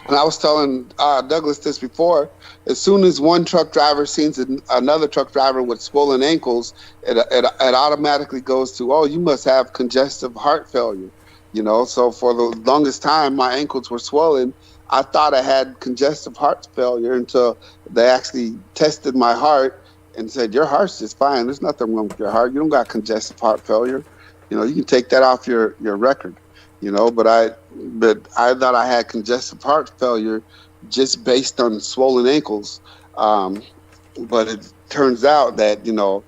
And I was telling Douglas this before. As soon as one truck driver sees another truck driver with swollen ankles, it automatically goes to, "Oh, you must have congestive heart failure." You know, so for the longest time, my ankles were swollen. I thought I had congestive heart failure until they actually tested my heart and said, "Your heart's just fine. There's nothing wrong with your heart. You don't got congestive heart failure. You know, you can take that off your record." You know, but I thought I had congestive heart failure just based on swollen ankles. But it turns out that, you know,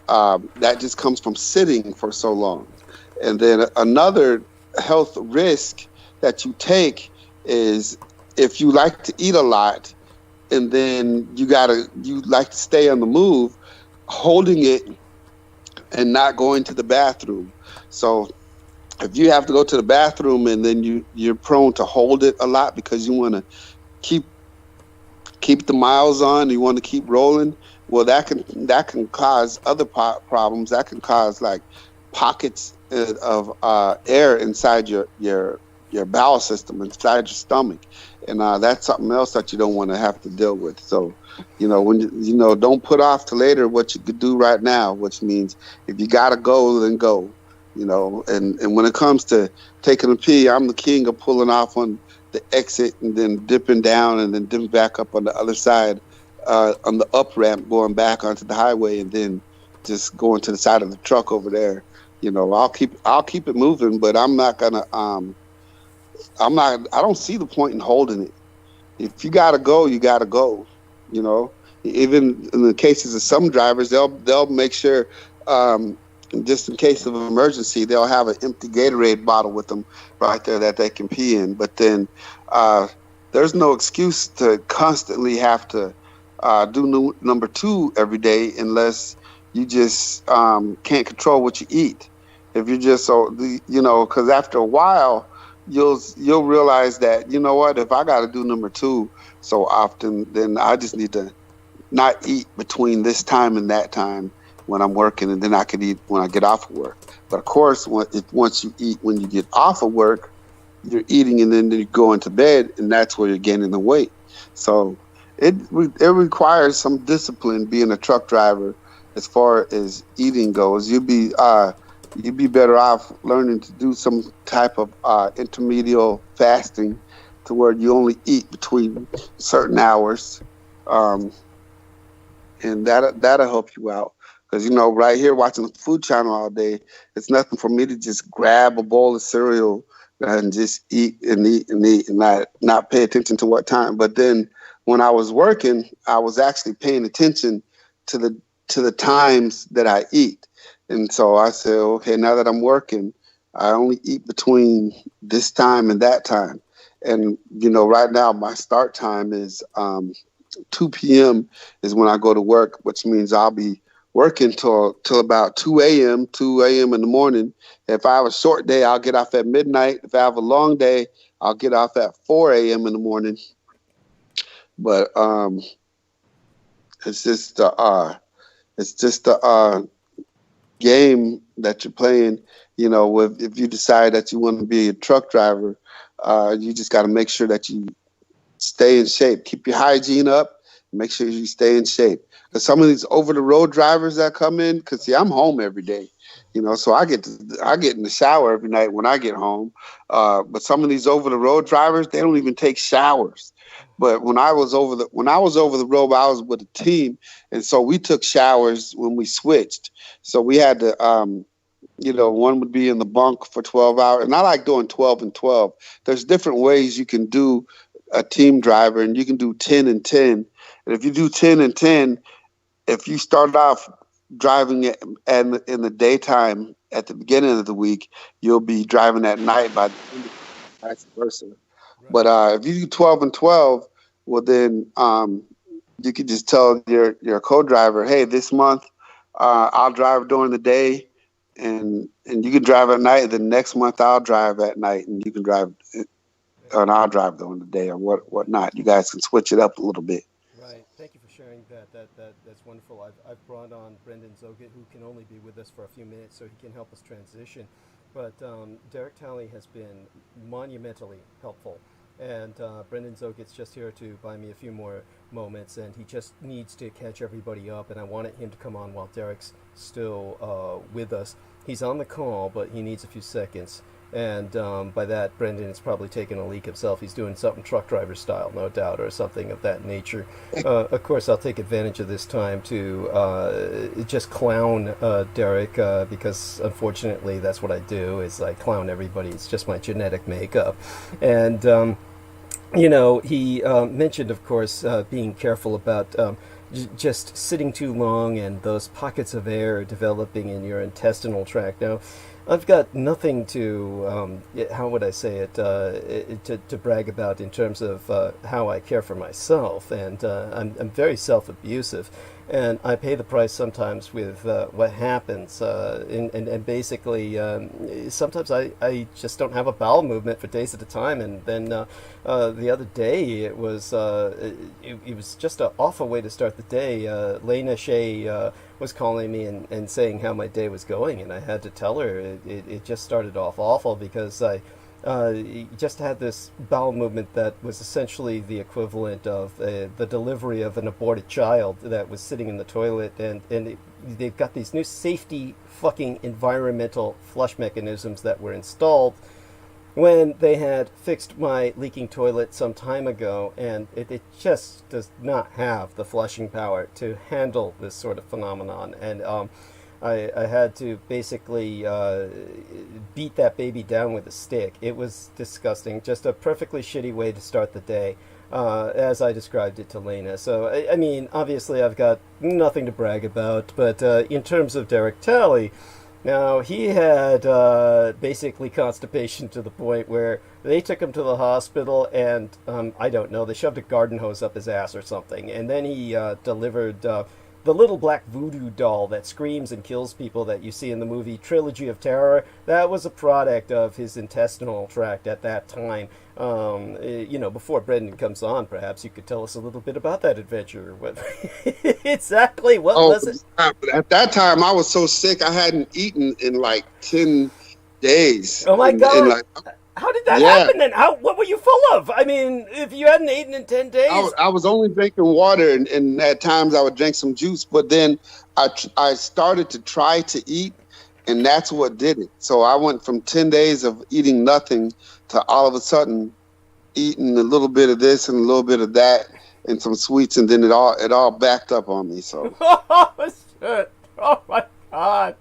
that just comes from sitting for so long. And then another health risk that you take is if you like to eat a lot and then you like to stay on the move, holding it and not going to the bathroom. So if you have to go to the bathroom and then you're prone to hold it a lot because you want to keep the miles on, you want to keep rolling, well, that can cause other problems. That can cause like pockets of air inside your bowel system, inside your stomach, and that's something else that you don't want to have to deal with. So, you know, don't put off to later what you could do right now, which means if you gotta go, then go. You know, and when it comes to taking a pee, I'm the king of pulling off on the exit and then dipping down and then dipping back up on the other side on the up ramp, going back onto the highway, and then just going to the side of the truck over there. You know, I'll keep it moving, but I'm not gonna. I don't see the point in holding it. If you gotta go, you gotta go. You know, even in the cases of some drivers, they'll make sure. Just in case of an emergency, they'll have an empty Gatorade bottle with them right there that they can pee in. But then there's no excuse to constantly have to do number 2 every day unless you just can't control what you eat. If you're just because after a while, you'll realize that, you know what, if I got to do number 2 so often, then I just need to not eat between this time and that time when I'm working, and then I could eat when I get off of work. But of course, once you eat when you get off of work, you're eating and then you go into bed, and that's where you're gaining the weight. So it requires some discipline being a truck driver as far as eating goes. You'd be better off learning to do some type of intermediate fasting to where you only eat between certain hours, and that'll help you out. Because, you know, right here watching the Food Channel all day, it's nothing for me to just grab a bowl of cereal and just eat and not pay attention to what time. But then when I was working, I was actually paying attention to the times that I eat. And so I said, okay, now that I'm working, I only eat between this time and that time. And, you know, right now my start time is 2 p.m. is when I go to work, which means I'll be working till about 2 a.m. in the morning. If I have a short day, I'll get off at midnight. If I have a long day, I'll get off at 4 a.m. in the morning. But it's just the game that you're playing. You know, if you decide that you want to be a truck driver, you just got to make sure that you stay in shape, keep your hygiene up, Make sure you stay in shape. Because some of these over-the-road drivers that come in, because see, I'm home every day, you know, so I get in the shower every night when I get home. But some of these over-the-road drivers, they don't even take showers. But when I was over the road, I was with a team, and so we took showers when we switched. So we had to, you know, one would be in the bunk for 12 hours, and I like doing 12 and 12. There's different ways you can do a team driver, and you can do 10 and 10. And if you do 10 and 10, if you start off driving it in the daytime at the beginning of the week, you'll be driving at night by the end of the week, vice versa. Right. But if you do 12 and 12, well then you could just tell your co-driver, hey, this month I'll drive during the day, and you can drive at night. Then next month I'll drive at night, and you can drive, and I'll drive during the day, or whatnot. You guys can switch it up a little bit. Right. Thank you for sharing that. That's wonderful. I've brought on Brendan Zogit, who can only be with us for a few minutes, so he can help us transition. But Derek Talley has been monumentally helpful. And Brendan Zogit's just here to buy me a few more moments, and he just needs to catch everybody up, and I wanted him to come on while Derek's still with us. He's on the call, but he needs a few seconds. And by that, Brendan is probably taking a leak himself. He's doing something truck driver style, no doubt, or something of that nature. Of course, I'll take advantage of this time to just clown Derek, because unfortunately that's what I do, is I clown everybody. It's just my genetic makeup. And, you know, he mentioned, of course, being careful about just sitting too long and those pockets of air developing in your intestinal tract. Now, I've got nothing to, how would I say it, to brag about in terms of how I care for myself, and I'm very self-abusive, and I pay the price sometimes with what happens, and basically sometimes I just don't have a bowel movement for days at a time, and then the other day it was just an awful way to start the day. Lena Shea was calling me and saying how my day was going, and I had to tell her it just started off awful, because I just had this bowel movement that was essentially the equivalent of the delivery of an aborted child that was sitting in the toilet, and they've got these new safety fucking environmental flush mechanisms that were installed when they had fixed my leaking toilet some time ago, and it just does not have the flushing power to handle this sort of phenomenon. And I had to basically beat that baby down with a stick. It was disgusting. Just a perfectly shitty way to start the day, as I described it to Lena. So, I mean, obviously I've got nothing to brag about, but in terms of Derek Talley, now, he had basically constipation to the point where they took him to the hospital, and I don't know, they shoved a garden hose up his ass or something, and then he delivered the little black voodoo doll that screams and kills people that you see in the movie Trilogy of Terror. That was a product of his intestinal tract at that time. You know, before Brendan comes on, perhaps you could tell us a little bit about that adventure. Exactly what was it? At that time, I was so sick, I hadn't eaten in like 10 days. Oh my God. How did that happen then? What were you full of? I mean, if you hadn't eaten in 10 days. I was only drinking water, and at times I would drink some juice, but then I started to try to eat, and that's what did it. So I went from 10 days of eating nothing to all of a sudden eating a little bit of this and a little bit of that and some sweets, and then it all backed up on me. So. Oh, shit. Oh, my God.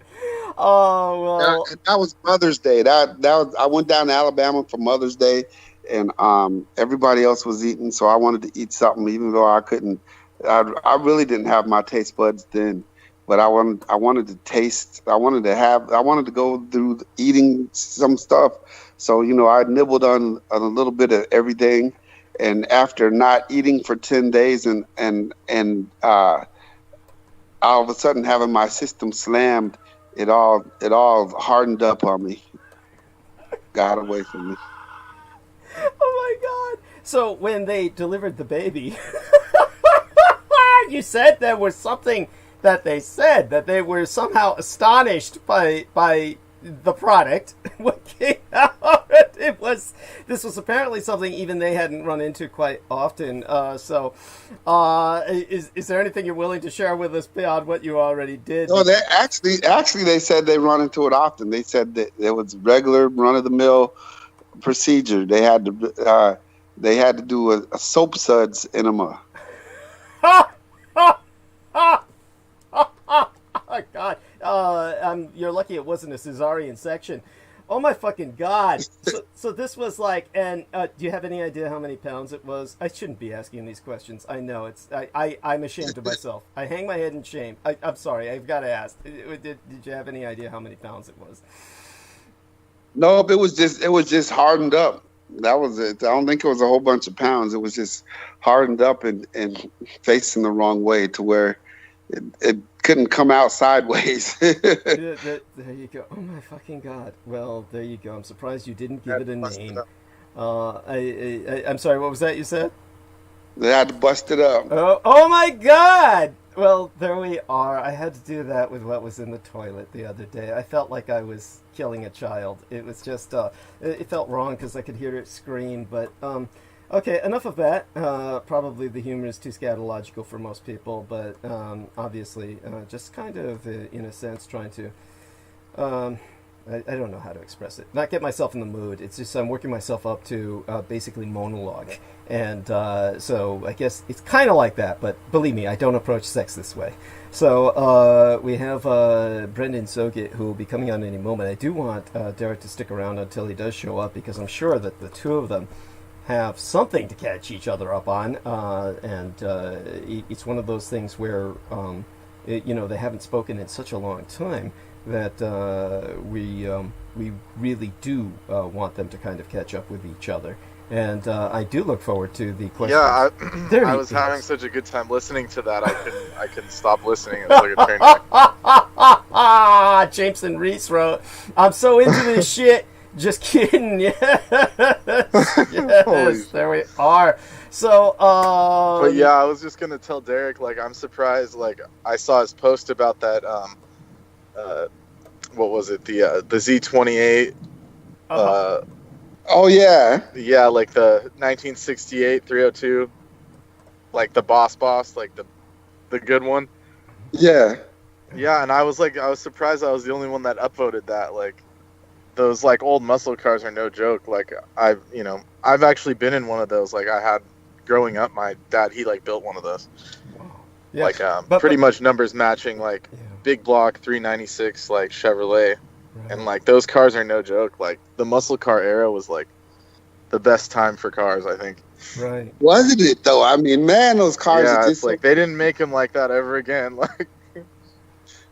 Oh, well. That was Mother's Day. That was, I went down to Alabama for Mother's Day, and everybody else was eating, so I wanted to eat something, even though I couldn't. I really didn't have my taste buds then, but I wanted to taste. I wanted to go through eating some stuff. So, you know, I nibbled on a little bit of everything, and after not eating for 10 days and all of a sudden having my system slammed, it all hardened up on me. Got away from me. Oh my God. So when they delivered the baby, you said there was something that they said, that they were somehow astonished by the product. What came out? This was apparently something even they hadn't run into quite often. Is there anything you're willing to share with us beyond what you already did? No, they actually they said they run into it often. They said that it was regular run-of-the-mill procedure. They had to do a soap suds enema. Oh God! You're lucky it wasn't a cesarean section. Oh my fucking God! So this was like, and do you have any idea how many pounds it was? I shouldn't be asking these questions. I know I'm ashamed of myself. I hang my head in shame. I'm sorry. I've got to ask. Did you have any idea how many pounds it was? No, it was just hardened up. That was it. I don't think it was a whole bunch of pounds. It was just hardened up and facing the wrong way to where it couldn't come out sideways. There you go. Oh my fucking God. Well, there you go. I'm surprised you didn't give it a name. I'm sorry, what was that you said? They had to bust it up. Oh my God! Well, there we are. I had to do that with what was in the toilet the other day. I felt like I was killing a child. It was just, it felt wrong because I could hear it scream, but, okay, enough of that. Probably the humor is too scatological for most people, but obviously just kind of, in a sense, trying to, I don't know how to express it. Not get myself in the mood. It's just I'm working myself up to basically monologue. And so I guess it's kind of like that, but believe me, I don't approach sex this way. So we have Brendan Sogit, who will be coming on any moment. I do want Derek to stick around until he does show up, because I'm sure that the two of them have something to catch each other up on, and it's one of those things where they haven't spoken in such a long time that we really do want them to kind of catch up with each other, and I do look forward to the question. Yeah, I was having such a good time listening to that. I couldn't stop listening. It was like a train wreck. Jameson Reese wrote, "I'm so into this shit." Just kidding. Yes, there we are. So, but yeah, I was just gonna tell Derek, like, I'm surprised. Like, I saw his post about that. What was it? The Z28. Oh yeah. Yeah, like the 1968 302. Like the boss, like the good one. Yeah. Yeah, and I was surprised I was the only one that upvoted that. Like, those like old muscle cars are no joke. Like I've actually been in one of those. Like I had growing up, my dad, he like built one of those. Wow. Yeah. Like pretty much numbers matching, like big block 396 like Chevrolet. Right. And like those cars are no joke. Like the muscle car era was like the best time for cars, I think. Right. Wasn't it though? I mean, man, those cars are just it's like they didn't make them like that ever again. Like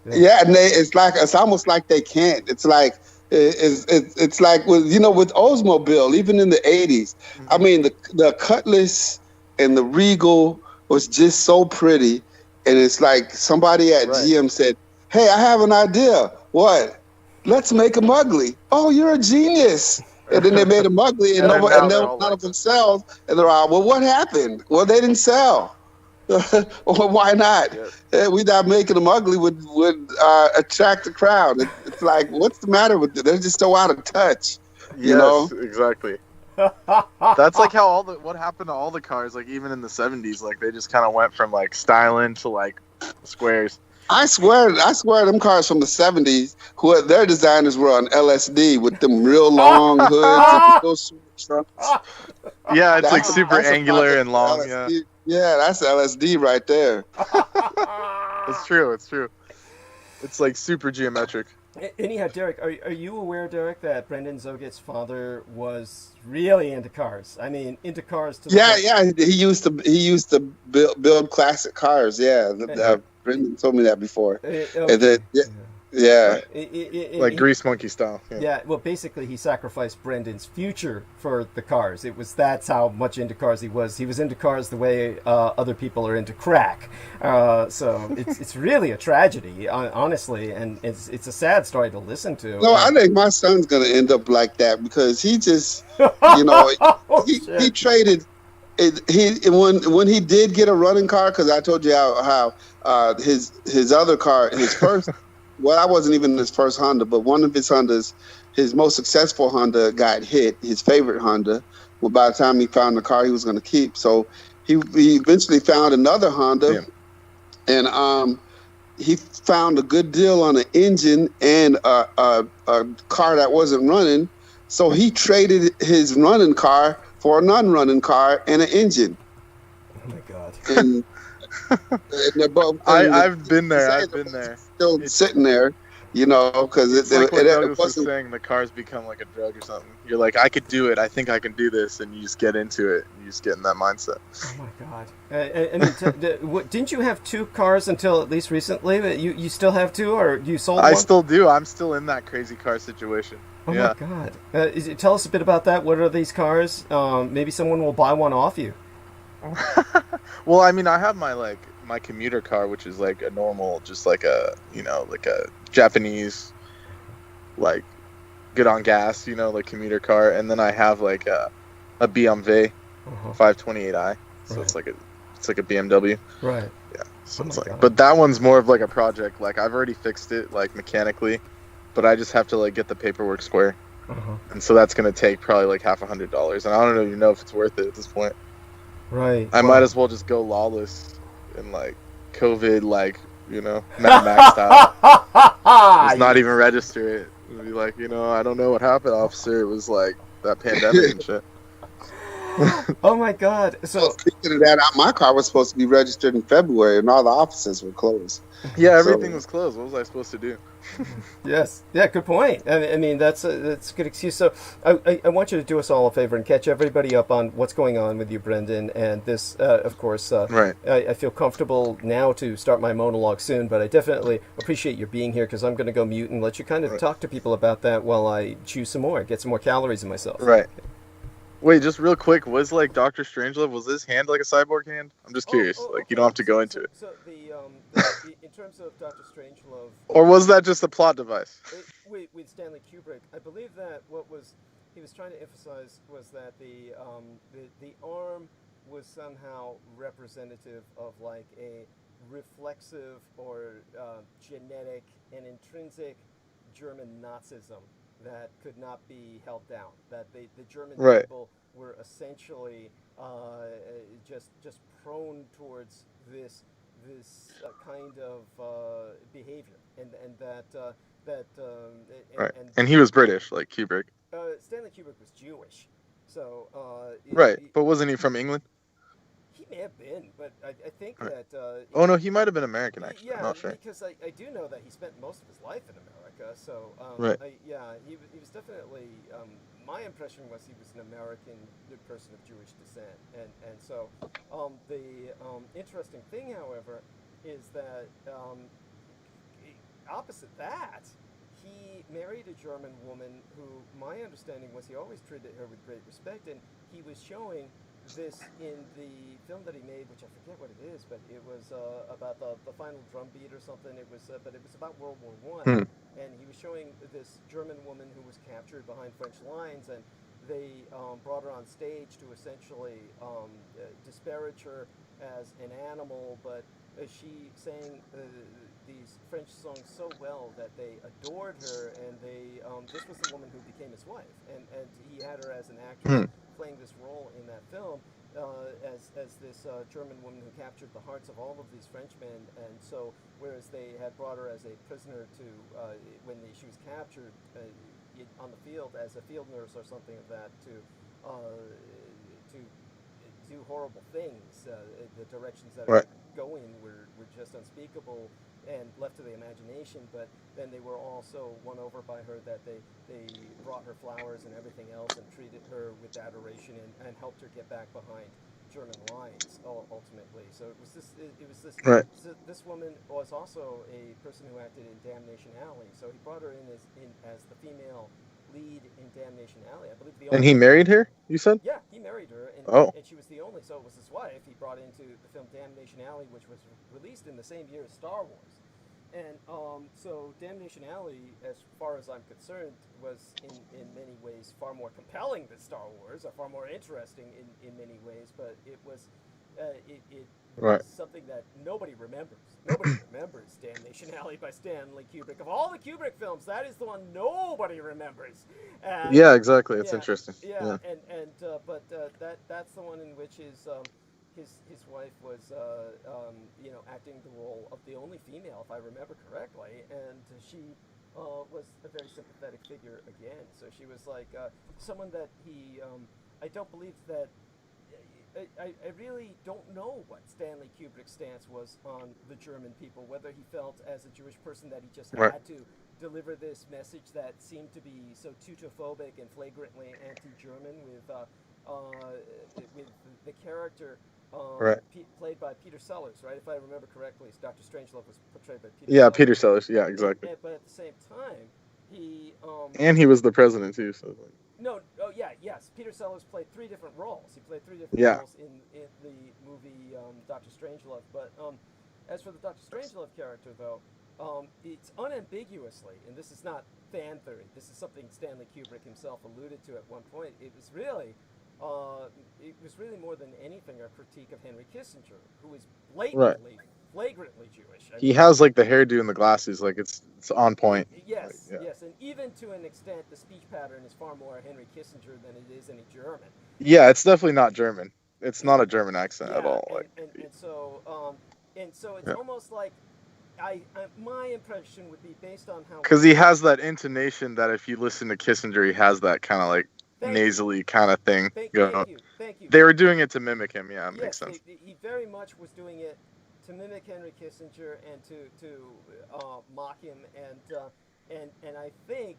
yeah, and it's almost like they can't. It's like it's like with Oldsmobile, even in the 80s. Mm-hmm. I mean, the Cutlass and the Regal was just so pretty, and it's like somebody at GM said, "Hey, I have an idea. What? Let's make them ugly." "Oh, you're a genius." And then they made them ugly, and none of them sell. And they're all, "Well, what happened?" "Well, they didn't sell." Well, why not? Yes. We not making them ugly would attract the crowd. It's like, what's the matter with them? They're just so out of touch. Yes, exactly. That's like how what happened to all the cars, like even in the 70s, like they just kind of went from like styling to like squares. I swear them cars from the 70s, their designers were on LSD with them real long hoods and those trunks. Yeah, it's like super angular and long. LSD. Yeah. Yeah, that's LSD right there. It's true. It's like super geometric. Anyhow, Derek, are you aware, Derek, that Brendan Zogit's father was really into cars? I mean, into cars. He used to build classic cars. Yeah, Brendan told me that before. Yeah. Like Grease Monkey style. Yeah, well, basically, he sacrificed Brendan's future for the cars. That's how much into cars he was. He was into cars the way other people are into crack. So it's really a tragedy, honestly, and it's a sad story to listen to. No, I think my son's going to end up like that because he just, he traded. When he did get a running car, because I told you how his other car, his first. Well, I wasn't even his first Honda, but one of his Hondas, his most successful Honda got hit, his favorite Honda. Well, by the time he found the car he was going to keep, so he eventually found another Honda, and he found a good deal on an engine and a car that wasn't running. So he traded his running car for a non-running car and an engine. Oh my God! And they're both. I've been there. I've been there. Still sitting there, you know, because it's like what Douglas was wasn't saying. The cars become like a drug or something. You're like, I could do it. I think I can do this, and you just get into it. You just get in that mindset. Oh my God! I mean, didn't you have 2 cars until at least recently? You still have 2, or you sold one? I still do. I'm still in that crazy car situation. Oh my God! Tell us a bit about that. What are these cars? Maybe someone will buy one off you. Well, I mean, I have my commuter car, which is like a normal, just like a, you know, like a Japanese, like good on gas, you know, like commuter car, and then I have like a BMW 528i, so it's like a BMW. Right. Yeah. So it's like, but that one's more of like a project. Like I've already fixed it like mechanically, but I just have to like get the paperwork square, and so that's gonna take probably like $100, and I don't even know if it's worth it at this point. Right. I might as well just go lawless and like COVID, like, you know, Mad Max style. Just not even register it. It'd be like, you know, I don't know what happened, officer. It was like that pandemic and shit. Oh my God! So speaking of that, my car was supposed to be registered in February, and all the offices were closed. Yeah, everything was closed. What was I supposed to do? Yes. Yeah. Good point. I mean, that's a good excuse. So I want you to do us all a favor and catch everybody up on what's going on with you, Brendan. And this, of course, right. I feel comfortable now to start my monologue soon, but I definitely appreciate your being here because I'm going to go mute and let you kind of talk to people about that while I chew some more, get some more calories in myself. Right. Wait, just real quick, was like Dr. Strangelove, was his hand like a cyborg hand? I'm just curious. Like, you don't have to go into it. So in terms of Dr. Strangelove, or was that just a plot device? With Stanley Kubrick, I believe that he was trying to emphasize was that the arm was somehow representative of like a reflexive or genetic and intrinsic German Nazism that could not be held down. That the German people were essentially just prone towards this kind of behavior, and that and he was British, like Kubrick. Stanley Kubrick was Jewish, so but wasn't he from England? He may have been, but I think that. Oh no, he might have been American actually. Yeah, I'm not sure. because I do know that he spent most of his life in America. So he was definitely. My impression was he was an American person of Jewish descent, and so the interesting thing, however, is that opposite that, he married a German woman who, my understanding was, he always treated her with great respect, and he was showing this in the film that he made, which I forget what it is, but it was about the final drum beat or something. It was, but it was about World War I, and he was showing this German woman who was captured behind French lines, and they brought her on stage to essentially disparage her as an animal, but she sang these French songs so well that they adored her, and they this was the woman who became his wife, and he had her as an actress playing this role in that film as this German woman who captured the hearts of all of these Frenchmen. And so whereas they had brought her as a prisoner to when she was captured on the field as a field nurse or something of that to do horrible things, the directions that were going were just unspeakable and left to the imagination, but then they were also won over by her, that they brought her flowers and everything else and treated her with adoration and helped her get back behind German lines ultimately. So it was this this woman was also a person who acted in Damnation Alley, so he brought her in as the female lead in Damnation Alley. I believe the only. And he married her, you said? Yeah, he married her, and she was the only, so it was his wife he brought into the film Damnation Alley, which was released in the same year as Star Wars. And so Damnation Alley, as far as I'm concerned, was in many ways far more compelling than Star Wars, or far more interesting in many ways, but it was Right. is something that nobody remembers. Nobody remembers Damnation Alley by Stanley Kubrick. Of all the Kubrick films, that is the one nobody remembers. And, Yeah, exactly. It's interesting. Yeah, but that's the one in which his wife was acting the role of the only female, if I remember correctly, and she was a very sympathetic figure again. So she was like someone that he. I don't believe that. I really don't know what Stanley Kubrick's stance was on the German people, whether he felt as a Jewish person that he just had to deliver this message that seemed to be so Teutophobic and flagrantly anti-German with the character played by Peter Sellers, right? If I remember correctly, Dr. Strangelove was portrayed by Peter Sellers. Yeah, Peter Sellers. Yeah, exactly. But at the same time, he... and he was the president, too. So. Yes. Peter Sellers played 3 different roles. He played 3 different roles in the movie Dr. Strangelove. But as for the Dr. Strangelove character, though, it's unambiguously, and this is not fan theory, this is something Stanley Kubrick himself alluded to at one point, it was really more than anything a critique of Henry Kissinger, who is blatantly, flagrantly Jewish. He has like the hairdo and the glasses, like it's on point. Yes, yes, and even to an extent, the speech pattern is far more Henry Kissinger than it is any German. Yeah, it's definitely not German. It's not a German accent at all. And so it's almost like my impression would be based on how, because he has that intonation that if you listen to Kissinger, he has that kind of like nasally kind of thing going. Thank you. They were doing it to mimic him. Yeah, it makes sense. He very much was doing it to mimic Henry Kissinger and to mock him, and I think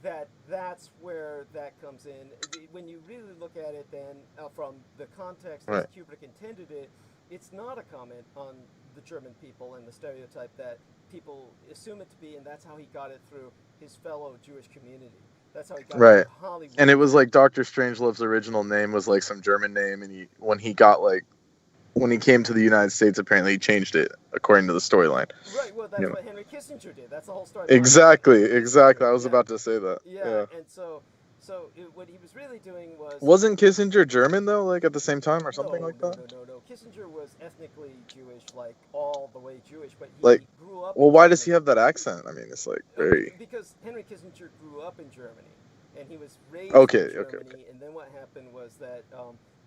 that's where that comes in. When you really look at it, then from the context as Kubrick intended it, it's not a comment on the German people and the stereotype that people assume it to be, and that's how he got it through his fellow Jewish community. That's how he got it through Hollywood. And it was like Dr. Strangelove's original name was like some German name, and when he came to the United States, apparently he changed it according to the storyline. Right, well, that's what Henry Kissinger did. That's the whole story. Exactly. I was about to say that. Yeah. And so what he was really doing was... Wasn't Kissinger German, though, like at the same time or something like that? No. Kissinger was ethnically Jewish, like all the way Jewish, but he grew up... Well, why does he have that accent? I mean, it's like very... Because Henry Kissinger grew up in Germany, and he was raised in Germany, and then what happened was that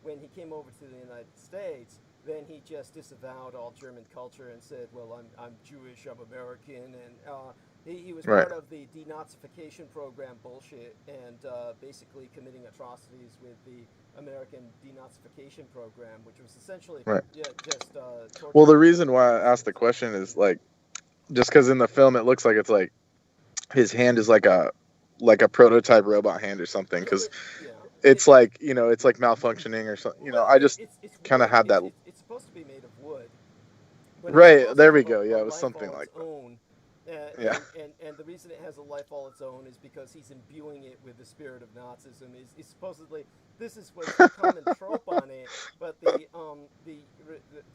when he came over to the United States... Then he just disavowed all German culture and said, well, I'm Jewish, I'm American, and he was part of the denazification program bullshit and basically committing atrocities with the American denazification program, which was essentially just torture. Well, the reason why I asked the question is, like, just because in the film it looks like it's like his hand is like a prototype robot hand or something, because it's like, it's like malfunctioning or something. I just kind of had that. It's supposed to be made of wood. There we go. Yeah, it was something like that. And the reason it has a life all its own is because he's imbuing it with the spirit of Nazism. Is supposedly, this is what's a common trope on it, but the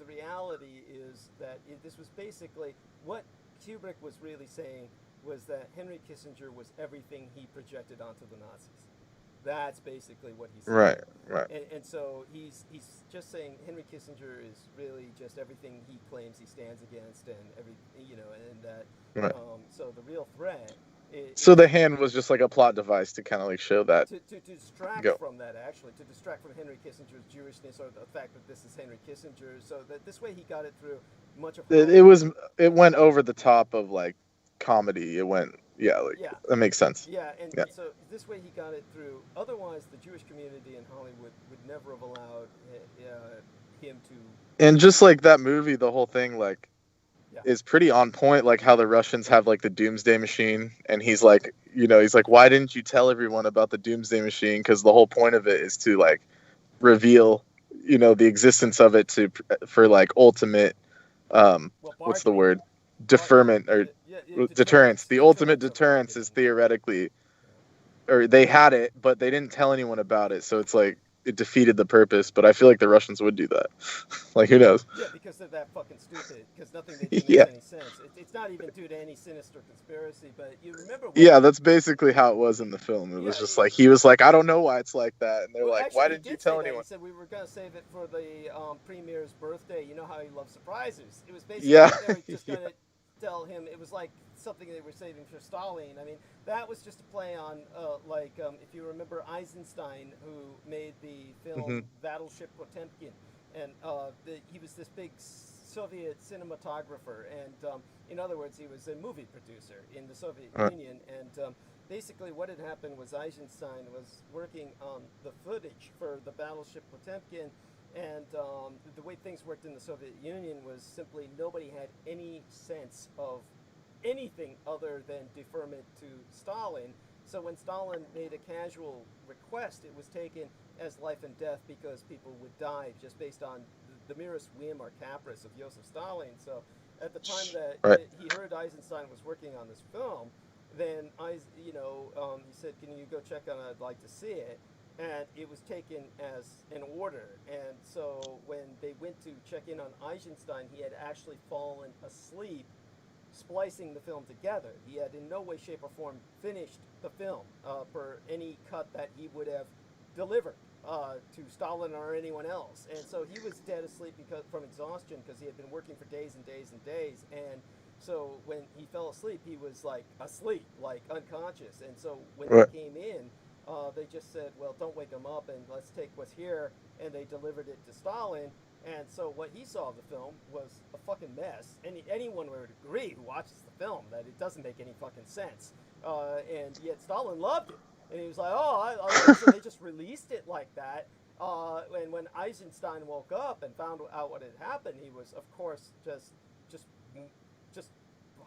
reality is that this was basically what Kubrick was really saying was that Henry Kissinger was everything he projected onto the Nazis. That's basically what he's saying. Right. And so he's just saying Henry Kissinger is really just everything he claims he stands against, and and that. So the real threat. So the hand was just like a plot device to kind of like show that. To distract from that, actually, to distract from Henry Kissinger's Jewishness or the fact that this is Henry Kissinger, so that this way he got it through much of. It went over the top of like comedy. It went. That makes sense. And so this way he got it through. Otherwise, the Jewish community in Hollywood would never have allowed him to. And just like that movie, the whole thing is pretty on point. Like how the Russians have like the Doomsday Machine, and he's like, why didn't you tell everyone about the Doomsday Machine? Because the whole point of it is to like reveal, the existence of it for like ultimate, what's the word? Deferment or deterrence. The ultimate deterrence is theoretically, or they had it, but they didn't tell anyone about it. So it's like it defeated the purpose. But I feel like the Russians would do that. Like, who knows? Yeah, because they're that fucking stupid. Because nothing they do makes Yeah. any sense. It's not even due to any sinister conspiracy. But you remember? Yeah, that's basically how it was in the film. It was just like he was like, I don't know why it's like that, and they're like, actually, why didn't you tell that. anyone? He said we were going to save it for the premier's birthday. You know how he loves surprises. It was basically Yeah. they were just going to tell him. It was like something they were saving for Stalin. I mean, that was just a play on if you remember Eisenstein, who made the film Battleship Potemkin, and he was this big Soviet cinematographer, and in other words, he was a movie producer in the Soviet Union, and basically what had happened was Eisenstein was working on the footage for the Battleship Potemkin, and the way things worked in the Soviet Union was simply nobody had any sense of anything other than deferment to Stalin. So when Stalin made a casual request, it was taken as life and death because people would die just based on the merest whim or caprice of Joseph Stalin. So at the time that he heard Eisenstein was working on this film, then he said, "Can you go check on it? I'd like to see it." And it was taken as an order. And so when they went to check in on Eisenstein, he had actually fallen asleep splicing the film together. He had in no way, shape, or form finished the film for any cut that he would have delivered to Stalin or anyone else. And so he was dead asleep from exhaustion because he had been working for days and days and days. And so when he fell asleep, he was like asleep, like unconscious. And so when they came in, they just said, well, don't wake him up and let's take what's here. And they delivered it to Stalin. And so what he saw of the film was a fucking mess. Anyone would agree who watches the film that it doesn't make any fucking sense. And yet Stalin loved it. And he was like, I love it. So they just released it like that. And when Eisenstein woke up and found out what had happened, he was, of course, just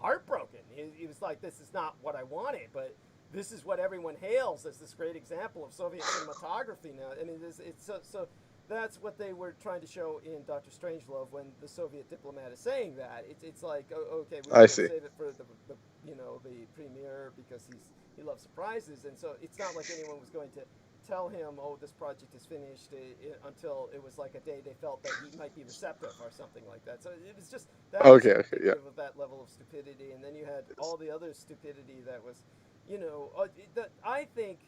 heartbroken. He was like, this is not what I wanted, but this is what everyone hails as this great example of Soviet cinematography now. I mean, it's so that's what they were trying to show in Dr. Strangelove when the Soviet diplomat is saying that. It's like, okay, we're going to save it for the premiere because he loves surprises, and so it's not like anyone was going to tell him, oh, this project is finished until it was like a day they felt that he might be receptive or something like that. So it was just that of that level of stupidity, and then you had all the other stupidity that was, I think.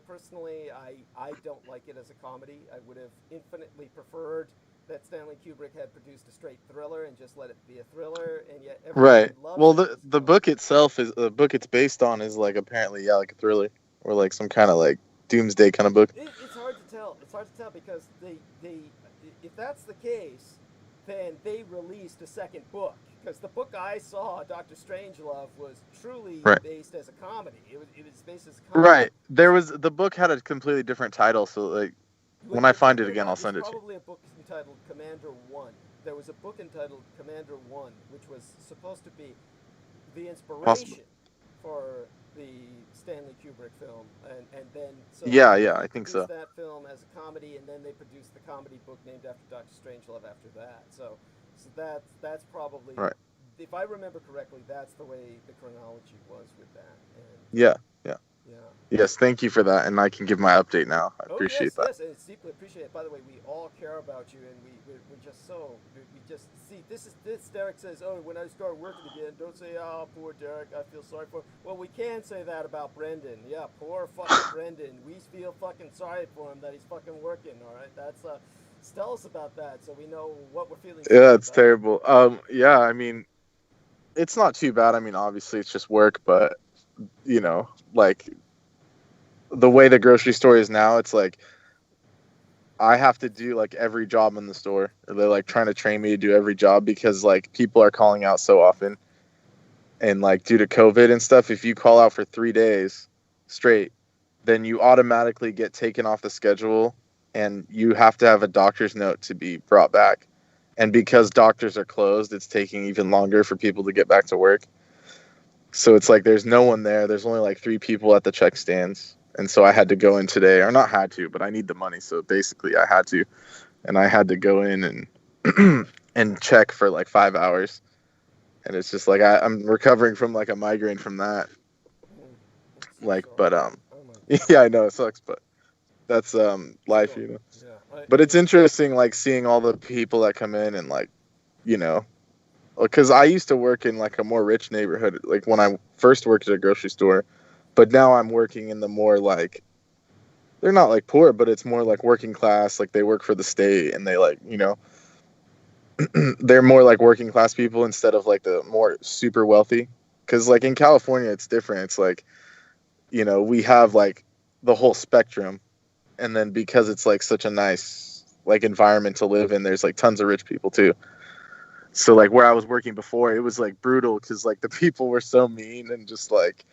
Personally, I don't like it as a comedy. I would have infinitely preferred that Stanley Kubrick had produced a straight thriller and just let it be a thriller, and yet everybody loves Well, it. the book itself is the book it's based on is like apparently like a thriller or like some kind of like doomsday kind of book. It's hard to tell. It's hard to tell because they if that's the case, then they released a second book. Because the book I saw, Dr. Strangelove, was truly based as a comedy. It was based as a comedy. Right. The book had a completely different title, so like when I find it again, I'll send it to you. Probably a book entitled Commander One. There was a book entitled Commander One, which was supposed to be the inspiration for the Stanley Kubrick film, and then I think so. That film as a comedy, and then they produced the comedy book named after Dr. Strangelove after that. So that's probably if I remember correctly, that's the way the chronology was with that. And Yes, thank you for that, and I can give my update now. I appreciate that. Yes, and it's deeply appreciated. By the way, we all care about you, and we're just so we just see this. Derek says, "Oh, when I start working again, don't say, oh, poor Derek, I feel sorry for him." Well, we can say that about Brendan. Yeah, poor fucking Brendan. We feel fucking sorry for him that he's fucking working. All right, that's tell us about that so we know what we're feeling. Yeah, it's terrible. I mean, it's not too bad. I mean, obviously it's just work, but like the way the grocery store is now, it's like I have to do like every job in the store. They're like trying to train me to do every job because like people are calling out so often, and like due to COVID and stuff, if you call out for 3 days straight, then you automatically get taken off the schedule, and you have to have a doctor's note to be brought back. And because doctors are closed, it's taking even longer for people to get back to work. So it's like there's no one there. There's only like 3 people at the check stands. And so I had to go in today, or not had to, but I need the money. So basically I had to. And I had to go in and and check for like 5 hours. And it's just like I'm recovering from like a migraine from that. Like, but yeah, I know it sucks, but that's life, you know. Yeah. But it's interesting, like, seeing all the people that come in and, like, you know, because I used to work in, like, a more rich neighborhood, like, when I first worked at a grocery store, but now I'm working in the more, like, they're not, like, poor, but it's more, like, working class, like, they work for the state, and they, like, you know, they're more, like, working class people instead of, like, the more super wealthy, because, like, in California, it's different. It's, like, you know, we have, like, the whole spectrum, and then because it's, like, such a nice, like, environment to live in, there's, like, tons of rich people too. So, like, where I was working before, it was, like, brutal because, like, the people were so mean, and just, like,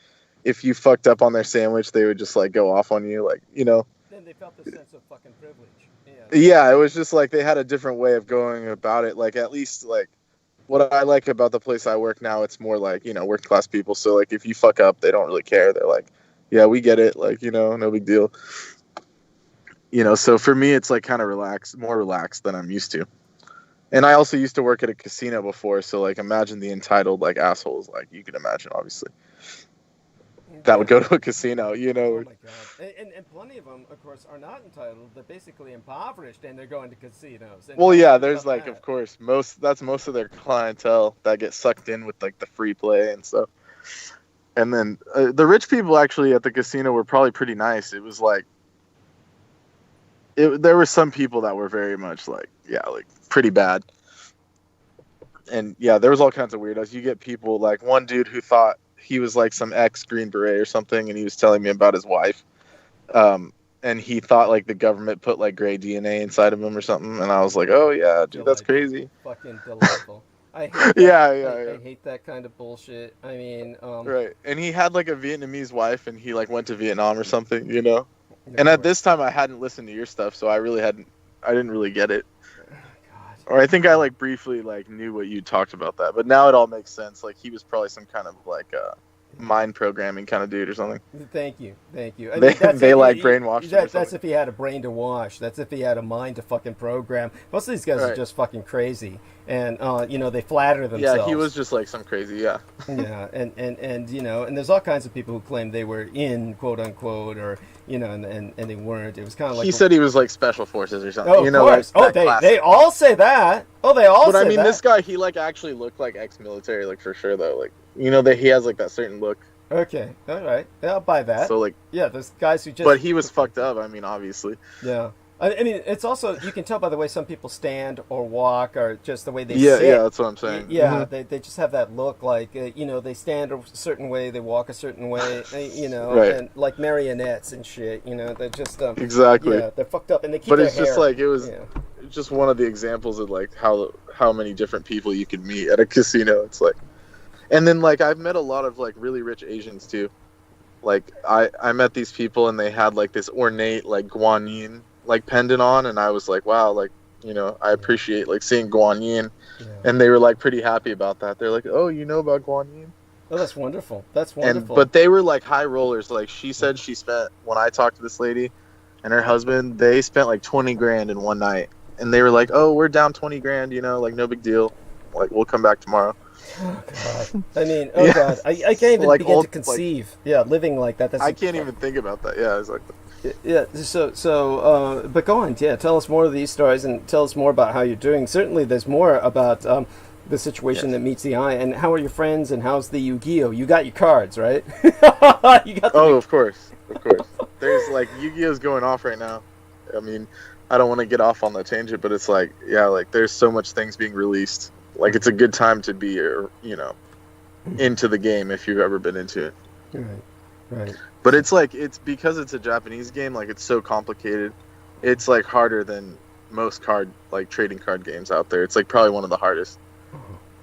if you fucked up on their sandwich, they would just, like, go off on you, like, you know. Then they felt the sense of fucking privilege. Yeah, it was just, like, they had a different way of going about it. Like, at least, like, what I like about the place I work now, it's more, like, you know, working class people. So, like, if you fuck up, they don't really care. They're like, yeah, we get it. Like, you know, no big deal. You know, so for me, it's, like, kind of more relaxed than I'm used to. And I also used to work at a casino before. So, like, imagine the entitled, like, assholes. Like, you can imagine, obviously. That would go to a casino, you know. Oh my god! And plenty of them, of course, are not entitled. They're basically impoverished, and they're going to casinos. And well, yeah, there's like, of course, that's most of their clientele that get sucked in with like the free play and stuff. And then the rich people actually at the casino were probably pretty nice. It was like, there were some people that were very much like, yeah, like pretty bad. And yeah, there was all kinds of weirdos. You get people like one dude who thought he was like some ex-Green Beret or something, and he was telling me about his wife. And he thought like the government put like gray DNA inside of him or something. And I was like, oh yeah, dude, that's crazy. Fucking delightful. I hate that. I hate that kind of bullshit. I mean, right. And he had like a Vietnamese wife, and he like went to Vietnam or something, you know. And at this time, I hadn't listened to your stuff, so I didn't really get it. Or I think I like briefly like knew what you talked about that, but now it all makes sense. Like he was probably some kind of like mind programming kind of dude or something. Thank you. I mean, they like brainwashed. That's if he had a brain to wash. That's if he had a mind to fucking program. Most of these guys are just fucking crazy, and you know, they flatter themselves. Yeah, he was just like some crazy. Yeah. Yeah, and you know, and there's all kinds of people who claim they were in quote unquote, or you know, and they weren't. It was kind of like he said he was like special forces or something. Oh, you know, of course. Like, they all say that. Oh, they all. But say I mean, that. this guy, he like actually looked like ex-military, like for sure though. Like you know, he has like that certain look. Okay, all right, yeah, I'll buy that. So like, yeah, there's guys who just. But he was fucked up. I mean, obviously. Yeah. I mean, it's also, you can tell by the way some people stand or walk, or just the way they sit. sit. Yeah, that's what I'm saying. Yeah, they just have that look, like, you know, they stand a certain way, they walk a certain way, you know, right. And like marionettes and shit, you know, they're just... exactly. Yeah, they're fucked up, and they keep But their it's hair. just like, it was just one of the examples of, like, how many different people you could meet at a casino. It's like... And then, like, I've met a lot of, like, really rich Asians, too. Like, I met these people, and they had, like, this ornate, like, guanyin like pendant on, and I was like, wow, like, you know, I appreciate like seeing guanyin. And they were like pretty happy about that. They're like, oh, you know about guanyin? Oh, that's wonderful. That's wonderful. But they were like high rollers. Like she said, she spent, when I talked to this lady and her husband, they spent like 20 grand in one night, and they were like, oh, we're down 20 grand, you know, like no big deal, like we'll come back tomorrow. Oh god! I mean, oh god! I can't even like begin to conceive. Like, living like that. I can't even think about that. Yeah, exactly. Yeah. So, but go on. Yeah, tell us more of these stories, and tell us more about how you're doing. Certainly, there's more about the situation that meets the eye. And how are your friends? And how's the Yu-Gi-Oh? You got your cards, right? You got. Of course. There's like Yu-Gi-Oh's going off right now. I mean, I don't want to get off on the tangent, but it's like, yeah, like there's so much things being released. Like it's a good time to be, you know, into the game if you've ever been into it. Right. But it's like, it's because it's a Japanese game, like it's so complicated. It's like harder than most trading card games out there. It's like probably one of the hardest.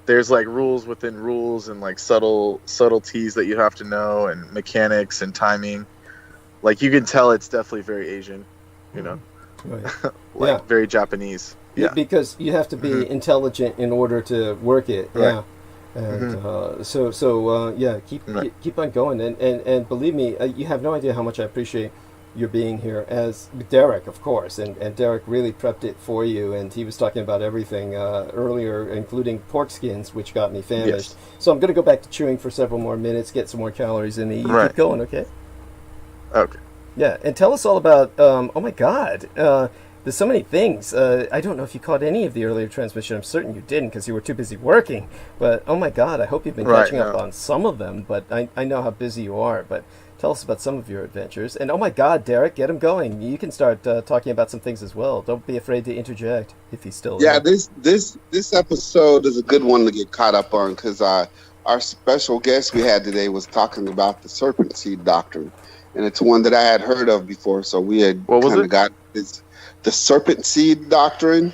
There's like rules within rules, and like subtleties that you have to know, and mechanics and timing. Like you can tell it's definitely very Asian, you know, very Japanese. Yeah. Because you have to be intelligent in order to work it. Right. Yeah. And keep on going. And believe me, you have no idea how much I appreciate your being here, as Derek, of course. And Derek really prepped it for you, and he was talking about everything earlier, including pork skins, which got me famished. Yes. So I'm going to go back to chewing for several more minutes, get some more calories in me. You keep going, okay? Okay. Yeah, and tell us all about, oh my god, there's so many things. I don't know if you caught any of the earlier transmission. I'm certain you didn't because you were too busy working. But, oh my god, I hope you've been catching up on some of them. But I know how busy you are. But tell us about some of your adventures. And, oh my god, Derek, get him going. You can start talking about some things as well. Don't be afraid to interject if he's still there. Yeah, this episode is a good one to get caught up on because our special guest we had today was talking about the serpent seed doctrine. And it's one that I had heard of before, so we had kind of got this, the serpent seed doctrine.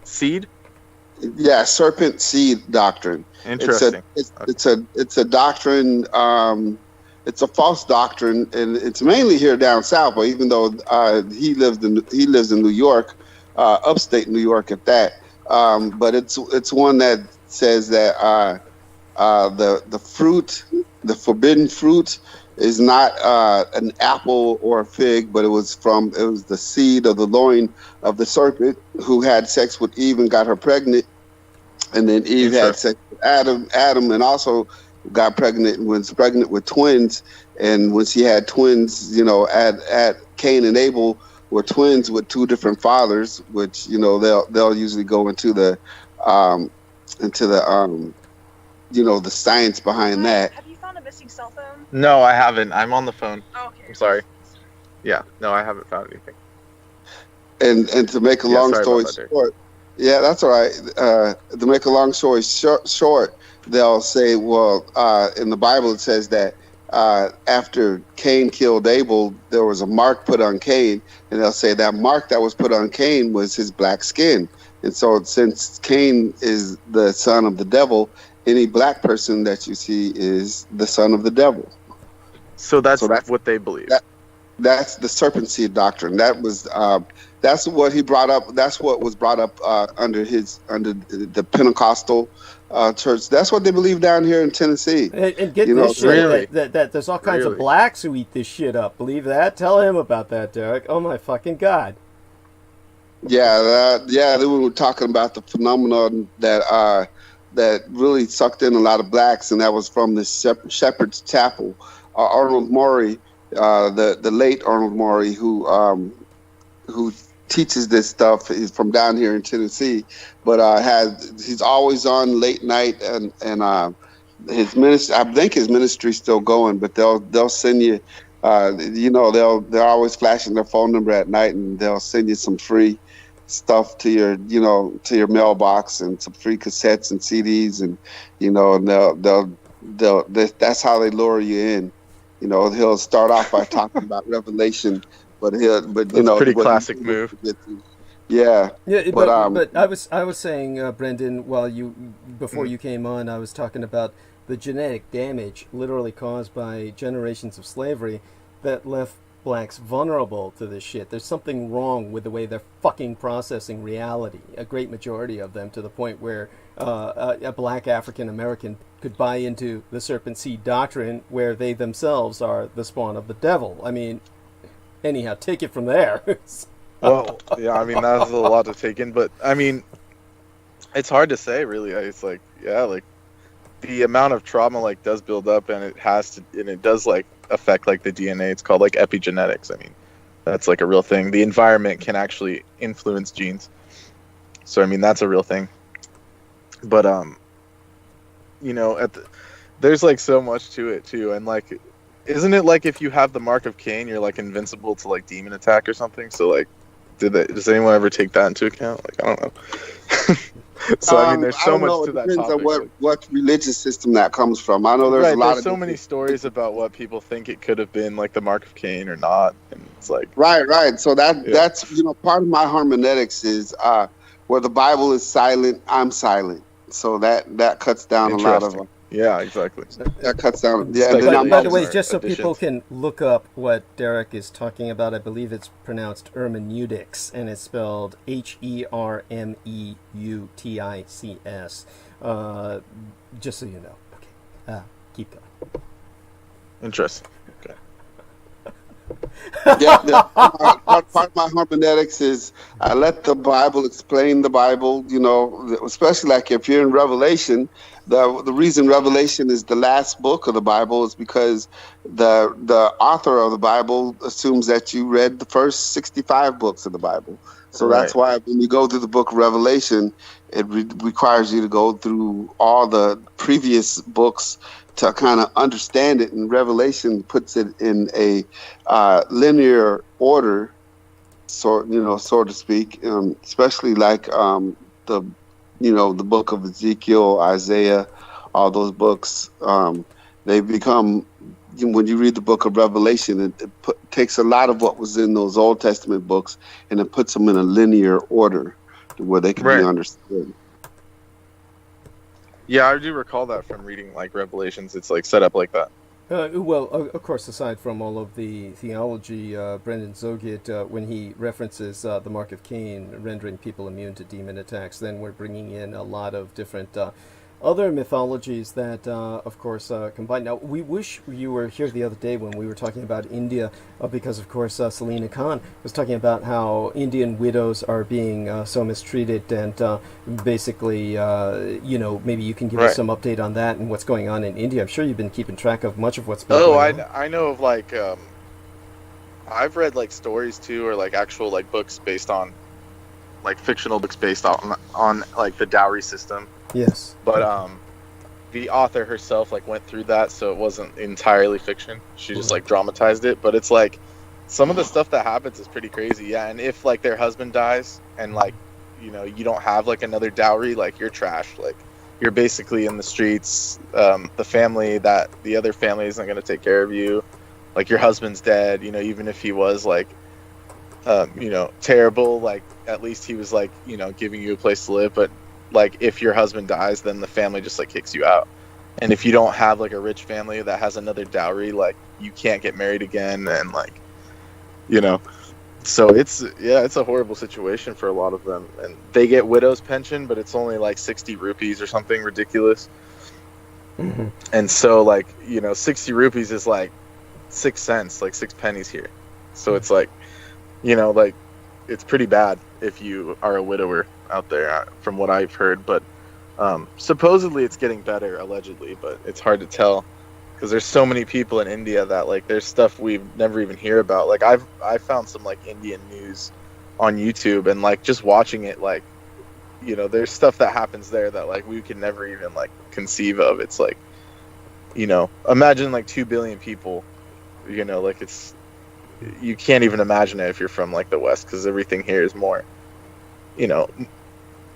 Seed? Yeah, serpent seed doctrine. Interesting. It's a doctrine. It's a false doctrine, and it's mainly here down south. But even though he lives in New York, upstate New York at that. But it's one that says that the fruit, the forbidden fruit, is not an apple or a fig, but it was the seed of the loin of the serpent who had sex with Eve and got her pregnant, and then Eve had sex with Adam, and also got pregnant and was pregnant with twins. And when she had twins, at Cain and Abel were twins with two different fathers, which they'll usually go into the the science behind that. Have you found a missing cell phone? No, I haven't. I'm on the phone. Oh, okay. I'm sorry. Yeah, no, I haven't found anything. And to make a long story short, yeah, that's all right. To make a long story short, they'll say, well, in the Bible it says that after Cain killed Abel, there was a mark put on Cain, and they'll say that mark that was put on Cain was his black skin. And so since Cain is the son of the devil, any black person that you see is the son of the devil. So that's what they believe. That's the serpent seed doctrine. That's what he brought up. That's what was brought up under the Pentecostal church. That's what they believe down here in Tennessee. And get this shit, really? that there's all kinds of blacks who eat this shit up. Believe that? Tell him about that, Derek. Oh my fucking god. Yeah, they were talking about the phenomenon that really sucked in a lot of blacks, and that was from the Shepherd's Chapel. Arnold Maury, the late Arnold Maury, who teaches this stuff, is from down here in Tennessee, but he's always on late night, and his ministry. I think his ministry's still going, but they'll send you. They're always flashing their phone number at night, and they'll send you some free stuff to your mailbox and some free cassettes and CDs, and that's how they lure you in. He'll start off by talking about Revelation, but pretty classic move. Yeah. Yeah, but I was saying, Brendan, before you came on, I was talking about the genetic damage literally caused by generations of slavery that left blacks vulnerable to this shit. There's something wrong with the way they're fucking processing reality, a great majority of them, to the point where a black African American could buy into the serpent seed doctrine, where they themselves are the spawn of the devil. I mean, anyhow, take it from there. Well, yeah, I mean, that's a lot to take in, but I mean, it's hard to say, really. It's like, yeah, like the amount of trauma does build up, and it does affect the DNA. It's called epigenetics. I mean, that's a real thing. The environment can actually influence genes. So I mean, that's a real thing. But there's so much to it too, and isn't it if you have the mark of Cain, you're invincible to demon attack or something? So does anyone ever take that into account? I don't know. So I mean, there's so much to that topic. It depends on what religious system that comes from. I know there's a lot of so many stories about what people think it could have been, the mark of Cain or not, and it's right. So that's part of my hermeneutics is where the Bible is silent, I'm silent. So that cuts down a lot of. Yeah, exactly. That cuts down. Yeah. By the way, just so people can look up what Derek is talking about, I believe it's pronounced hermeneutics, and it's spelled Hermeutics. Just so you know. Okay. Keep going. Interesting. Okay. Part of my hermeneutics is I let the Bible explain the Bible. Especially if you're in Revelation. the reason Revelation is the last book of the Bible is because the author of the Bible assumes that you read the first 65 books of the Bible. So that's why when you go through the book of Revelation, it requires you to go through all the previous books to kind of understand it. And Revelation puts it in a linear order, so to speak, especially like the book of Ezekiel, Isaiah, all those books. They become, when you read the book of Revelation, it takes a lot of what was in those Old Testament books and it puts them in a linear order to where they can be understood. Yeah, I do recall that from reading like Revelations. It's like set up like that. Well, of course, aside from all of the theology, Brendan Zogit, when he references the Mark of Cain rendering people immune to demon attacks, then we're bringing in a lot of different other mythologies that, of course, combine. Now, we wish you were here the other day when we were talking about India, because, of course, Selina Khan was talking about how Indian widows are being so mistreated, and basically, maybe you can give us some update on that and what's going on in India. I'm sure you've been keeping track of much of what's been going on. I know of, like, I've read, like, stories, too, or, like, actual, like, books based on, like, fictional books based on like, the dowry system. Yes. But the author herself like went through that, so it wasn't entirely fiction. She just like dramatized it, but it's like some of the stuff that happens is pretty crazy. Yeah, and if like their husband dies and like you don't have like another dowry, like you're trash. Like you're basically in the streets. The other family isn't going to take care of you. Like your husband's dead, even if he was like terrible, like at least he was like giving you a place to live. But like if your husband dies, then the family just like kicks you out. And if you don't have like a rich family that has another dowry, like you can't get married again, and like so it's a horrible situation for a lot of them. And they get widow's pension, but it's only like 60 rupees or something ridiculous. Mm-hmm. And so like 60 rupees is like 6 cents, like 6 pennies here. So it's like like it's pretty bad if you are a widower out there, from what I've heard. But supposedly it's getting better, allegedly, but it's hard to tell because there's so many people in India that like there's stuff we never even hear about. Like I found some like Indian news on YouTube, and like just watching it, like there's stuff that happens there that like we can never even like conceive of. It's like imagine like 2 billion people, like it's, you can't even imagine it if you're from like the West, because everything here is more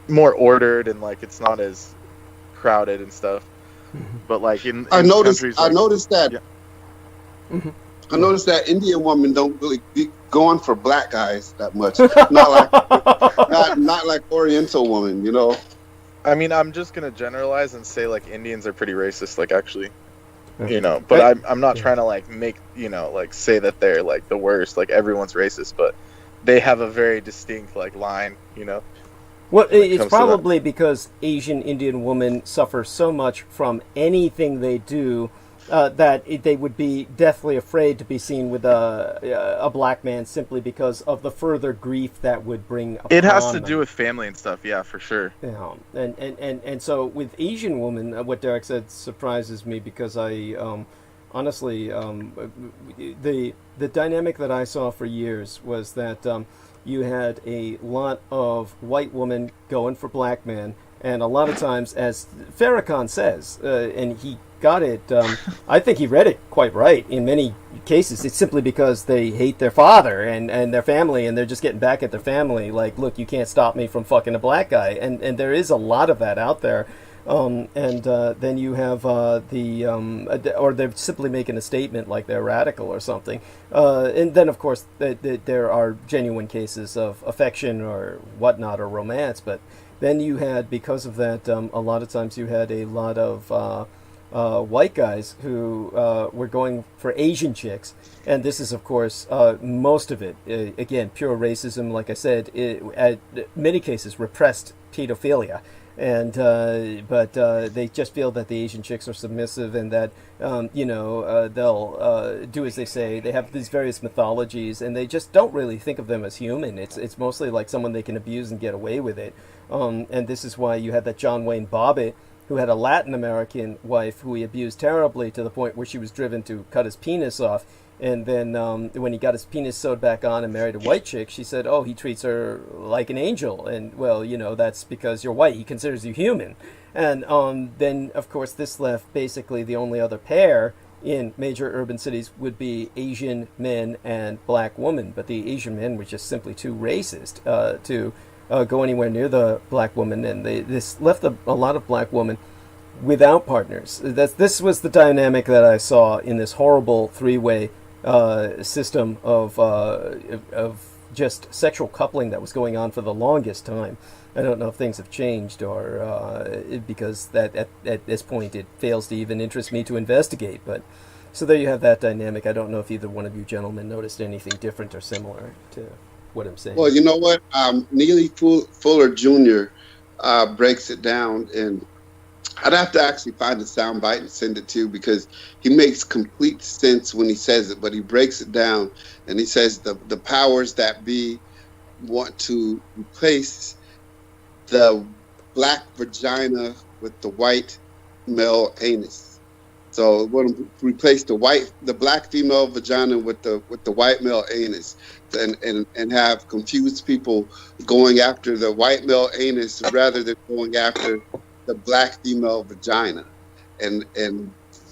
more ordered, and like it's not as crowded and stuff. But like I noticed that Mm-hmm. I noticed that Indian women don't really be going for black guys that much. not like Oriental women, I mean, I'm just gonna generalize and say like Indians are pretty racist, like actually, But I'm not trying to like make like say that they're like the worst. Like everyone's racist, but they have a very distinct like line, Well, it's probably because Asian Indian women suffer so much from anything they do that they would be deathly afraid to be seen with a black man, simply because of the further grief that would bring upon It has to them. do with family and stuff, yeah, for sure. Yeah, and so with Asian women, what Derek said surprises me, because I honestly the dynamic that I saw for years was that you had a lot of white women going for black men, and a lot of times, as Farrakhan says, and he got it, I think he read it quite right in many cases, it's simply because they hate their father and their family, and they're just getting back at their family, like, look, you can't stop me from fucking a black guy, and there is a lot of that out there. Then you have or they're simply making a statement like they're radical or something. And then, of course, there are genuine cases of affection or whatnot, or romance. But then you had, because of that, a lot of times you had a lot of white guys who were going for Asian chicks. And this is, of course, most of it, again, pure racism, like I said, at many cases repressed pedophilia. And but they just feel that the Asian chicks are submissive, and that they'll do as they say. They have these various mythologies, and they just don't really think of them as human. It's mostly like someone they can abuse and get away with it. And this is why you had that John Wayne Bobbitt, who had a Latin American wife who he abused terribly to the point where she was driven to cut his penis off. And then when he got his penis sewed back on and married a white chick, she said, oh, he treats her like an angel. And, well, you know, that's because you're white. He considers you human. And then, of course, this left basically the only other pair in major urban cities would be Asian men and black women. But the Asian men were just simply too racist to go anywhere near the black woman. And this left a lot of black women without partners. This was the dynamic that I saw in this horrible three-way system of just sexual coupling that was going on for the longest time. I don't know if things have changed or because that at this point it fails to even interest me to investigate. But so there you have that dynamic. I don't know if either one of you gentlemen noticed anything different or similar to what I'm saying. Well, you know what? Neely Fuller Jr. Breaks it down, and I'd have to actually find the soundbite and send it to you because he makes complete sense when he says it, but he breaks it down and he says the powers that be want to replace the black vagina with the white male anus. So want to replace the black female vagina with the white male anus, and have confused people going after the white male anus rather than going after the black female vagina, and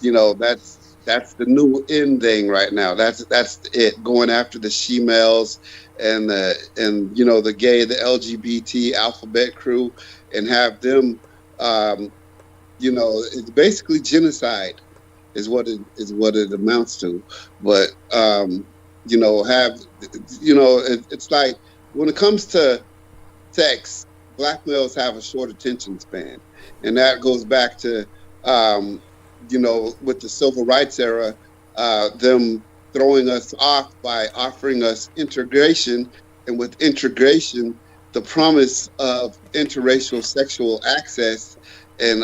you know that's the new in thing right now. That's it, going after the she-males and you know the gay, the LGBT alphabet crew, and have them you know, it's basically genocide is what it amounts to. But you know, it's like when it comes to sex, black males have a short attention span. And that goes back to, you know, with the civil rights era, them throwing us off by offering us integration. And with integration, the promise of interracial sexual access and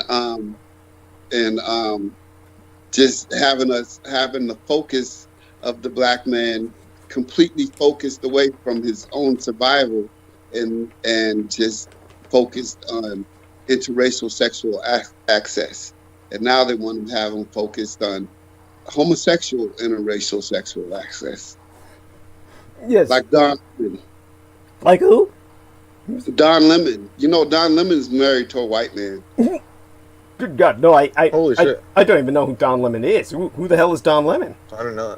just having the focus of the black man completely focused away from his own survival and just focused on interracial sexual access. And now they want to have them focused on homosexual interracial sexual access. Yes. Like Don Lemon. Like who? Don Lemon. You know, Don Lemon's married to a white man. Good God, no, Holy shit. I don't even know who Don Lemon is. Who the hell is Don Lemon? I don't know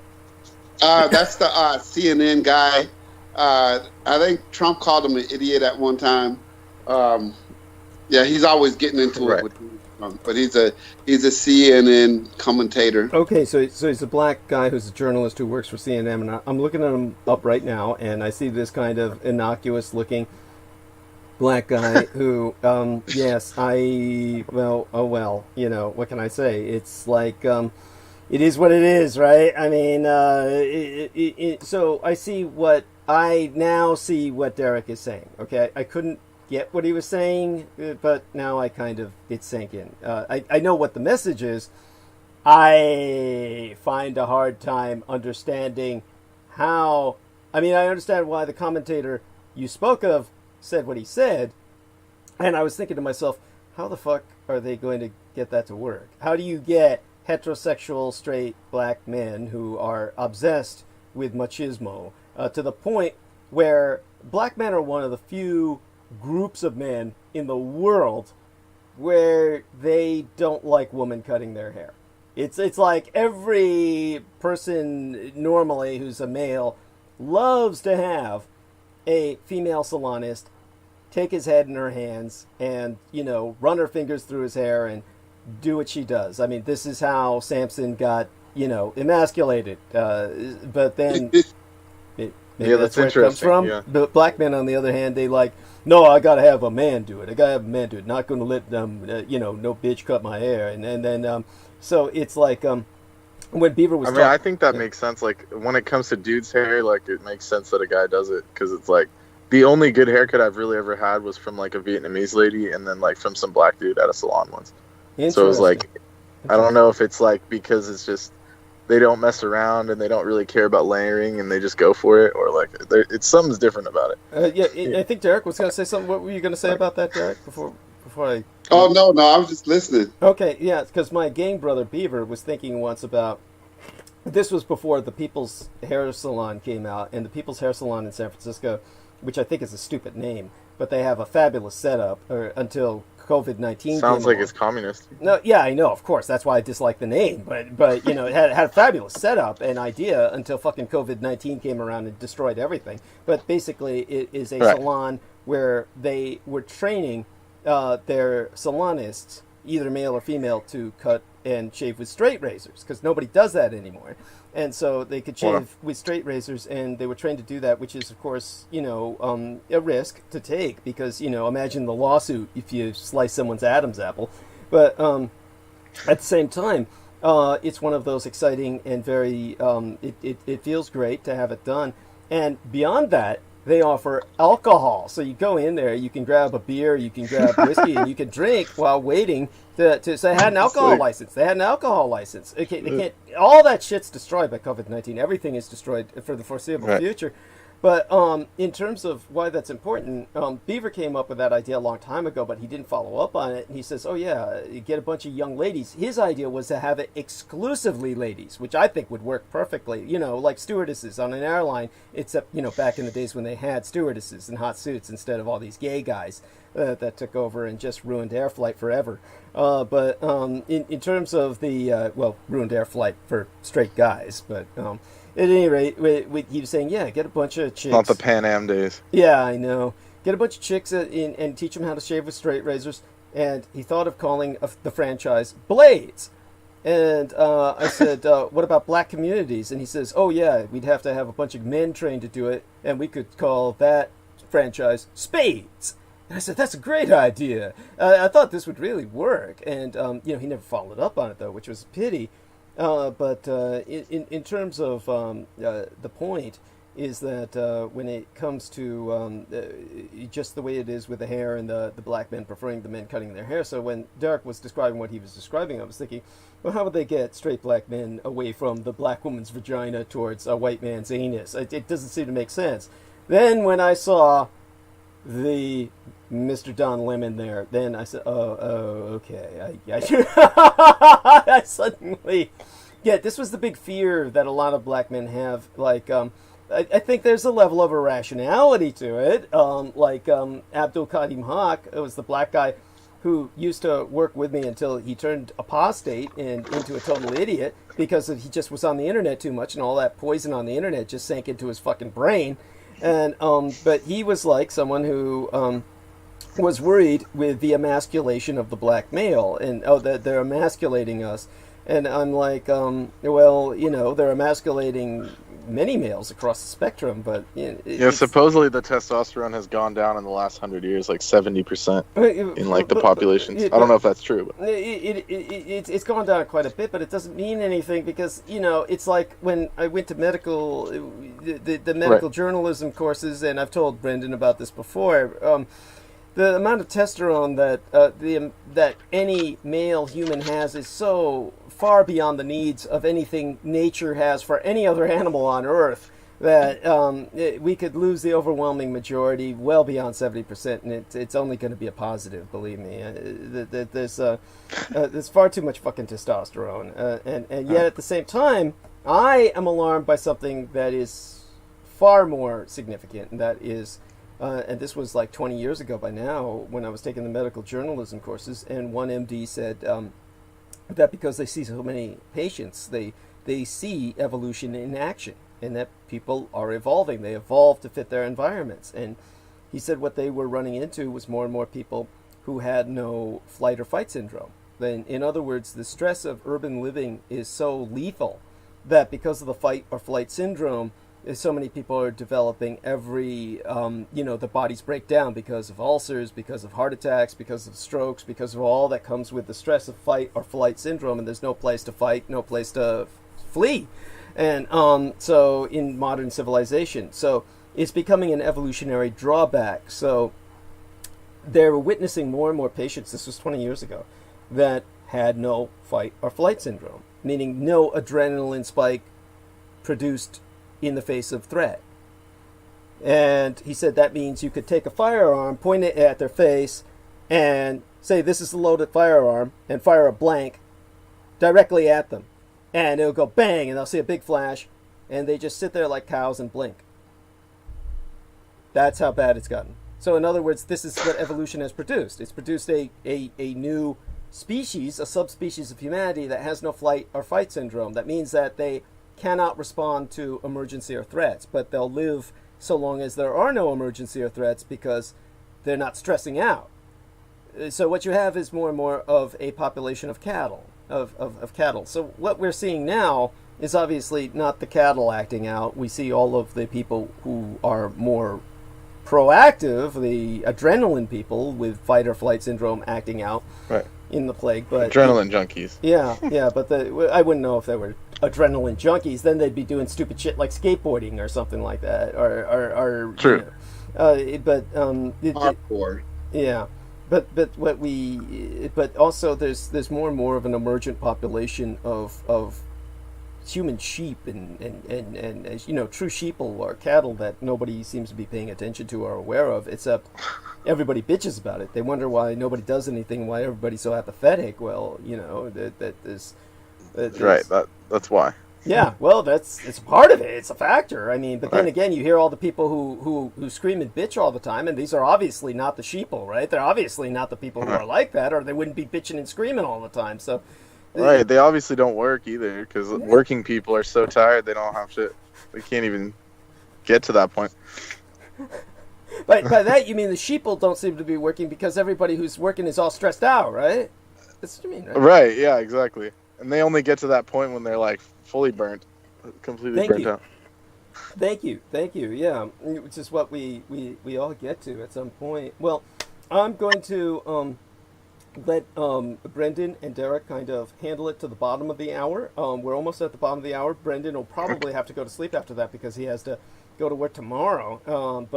that. That's the CNN guy. I think Trump called him an idiot at one time. Yeah, he's always getting into it with Trump, but he's a CNN commentator. Okay, so he's a black guy who's a journalist who works for CNN, and I'm looking at him up right now, and I see this kind of innocuous-looking black guy who, yes, you know, what can I say? It's like, it is what it is, right? I mean, so I now see what Derek is saying, okay? I couldn't get what he was saying, but now it sank in. I know what the message is. I find a hard time understanding how, I understand why the commentator you spoke of said what he said, and I was thinking to myself, how the fuck are they going to get that to work? How do you get heterosexual straight black men who are obsessed with machismo to the point where black men are one of the few groups of men in the world where they don't like women cutting their hair? It's like every person normally who's a male loves to have a female salonist take his head in her hands and, you know, run her fingers through his hair and do what she does. I mean, this is how Samson got, you know, emasculated. But then maybe that's where it comes from. Yeah. The black men, on the other hand, they like, no, I gotta have a man do it. Not gonna let them, you know, no bitch cut my hair. And then, so it's like, when Beaver was I think that makes sense. Like, when it comes to dudes' hair, like, it makes sense that a guy does it, because it's like, the only good haircut I've really ever had was from, like, a Vietnamese lady, and then, like, from some black dude at a salon once. So it was like, I don't know if it's, like, because it's just, they don't mess around, and they don't really care about layering, and they just go for it, or, like, something's different about it. I think Derek was going to say something. What were you going to say about that, Derek, before before I... Oh, no, I was just listening. Okay, yeah, because my gang brother Beaver was thinking once about... This was before the People's Hair Salon came out, and the People's Hair Salon in San Francisco, which I think is a stupid name, but they have a fabulous setup until COVID-19 Sounds came like along. it's communist. No, yeah, I know, of course. That's why I dislike the name. But you know, it had a fabulous setup and idea until fucking COVID-19 came around and destroyed everything. But basically, it is a salon where they were training their salonists, either male or female, to cut and shave with straight razors, because nobody does that anymore. And so they could shave with straight razors, and they were trained to do that, which is, of course, you know, a risk to take, because, you know, imagine the lawsuit if you slice someone's Adam's apple. But at the same time, it's one of those exciting and very, it feels great to have it done. And beyond that, they offer alcohol. So you go in there, you can grab a beer, you can grab whiskey, and you can drink while waiting so they had an alcohol license. They had an alcohol license. They can't, all that shit's destroyed by COVID-19. Everything is destroyed for the foreseeable future. But in terms of why that's important, Beaver came up with that idea a long time ago, but he didn't follow up on it. And he says, oh, yeah, you get a bunch of young ladies. His idea was to have it exclusively ladies, which I think would work perfectly, you know, like stewardesses on an airline, except, you know, back in the days when they had stewardesses in hot suits instead of all these gay guys that took over and just ruined air flight forever. But in terms of the, ruined air flight for straight guys, but... At any rate, he was saying, yeah, get a bunch of chicks. Not the Pan Am days. Yeah, I know. Get a bunch of chicks and teach them how to shave with straight razors. And he thought of calling the franchise Blades. And I said, what about black communities? And he says, oh, yeah, we'd have to have a bunch of men trained to do it. And we could call that franchise Spades. And I said, that's a great idea. I thought this would really work. And, you know, he never followed up on it, though, which was a pity. But in terms of the point is that when it comes to just the way it is with the hair and the black men preferring the men cutting their hair. So when Derek was describing what he was describing, I was thinking, well, how would they get straight black men away from the black woman's vagina towards a white man's anus? It doesn't seem to make sense. Then when I saw the Mr. Don Lemon there, then I said, okay. I suddenly... Yeah, this was the big fear that a lot of black men have. Like, I think there's a level of irrationality to it. Abdul Kadim Haq was the black guy who used to work with me until he turned apostate and into a total idiot because he just was on the internet too much, and all that poison on the internet just sank into his fucking brain. And but he was like someone who was worried with the emasculation of the black male, and that they're emasculating us. And I'm like, well, you know, they're emasculating many males across the spectrum, but... Supposedly the testosterone has gone down in the last 100 years, like 70% in, like, the populations. I don't know if that's true. But. It's gone down quite a bit, but it doesn't mean anything because, you know, it's like when I went to the medical journalism courses, and I've told Brendan about this before, the amount of testosterone that any male human has is so far beyond the needs of anything nature has for any other animal on Earth that we could lose the overwhelming majority well beyond 70%, and it's only going to be a positive, believe me. There's far too much fucking testosterone, and yet at the same time, I am alarmed by something that is far more significant, and that is... and this was like 20 years ago by now when I was taking the medical journalism courses, and one MD said that because they see so many patients, they see evolution in action, and that people are evolving. They evolve to fit their environments. And he said what they were running into was more and more people who had no flight or fight syndrome. Then, in other words, the stress of urban living is so lethal that because of the fight or flight syndrome, so many people are developing the bodies break down because of ulcers, because of heart attacks, because of strokes, because of all that comes with the stress of fight or flight syndrome, and there's no place to fight, no place to flee. And so in modern civilization, so it's becoming an evolutionary drawback. So they're witnessing more and more patients, this was 20 years ago, that had no fight or flight syndrome, meaning no adrenaline spike produced in the face of threat. And he said that means you could take a firearm, point it at their face, and say this is a loaded firearm and fire a blank directly at them. And it'll go bang, and they'll see a big flash, and they just sit there like cows and blink. That's how bad it's gotten. So in other words, this is what evolution has produced. It's produced a new species, a subspecies of humanity that has no flight or fight syndrome. That means that they cannot respond to emergency or threats, but they'll live so long as there are no emergency or threats because they're not stressing out. So what you have is more and more of a population of cattle, of cattle. So what we're seeing now is obviously not the cattle acting out. We see all of the people who are more proactive, the adrenaline people with fight or flight syndrome acting out in the plague. But adrenaline junkies. Yeah, but I wouldn't know if they were adrenaline junkies. Then they'd be doing stupid shit like skateboarding or something like that. Or true. Hardcore. Yeah. But also there's more and more of an emergent population of human sheep and true sheeple or cattle that nobody seems to be paying attention to or aware of, except everybody bitches about it. They wonder why nobody does anything, why everybody's so apathetic. Well, that's that's why. Yeah, well, it's part of it. It's a factor. I mean, but then again, you hear all the people who scream and bitch all the time, and these are obviously not the sheeple, right? They're obviously not the people who are like that, or they wouldn't be bitching and screaming all the time. So, they obviously don't work either, because working people are so tired they don't have shit. They can't even get to that point. By that you mean the sheeple don't seem to be working because everybody who's working is all stressed out, right? That's what you mean, right? Right. Yeah. Exactly. And they only get to that point when they're like fully burnt, completely burnt out. Thank you. Yeah, which is what we all get to at some point. Well, I'm going to let Brendan and Derek kind of handle it to the bottom of the hour. We're almost at the bottom of the hour. Brendan will probably have to go to sleep after that because he has to go to work tomorrow. And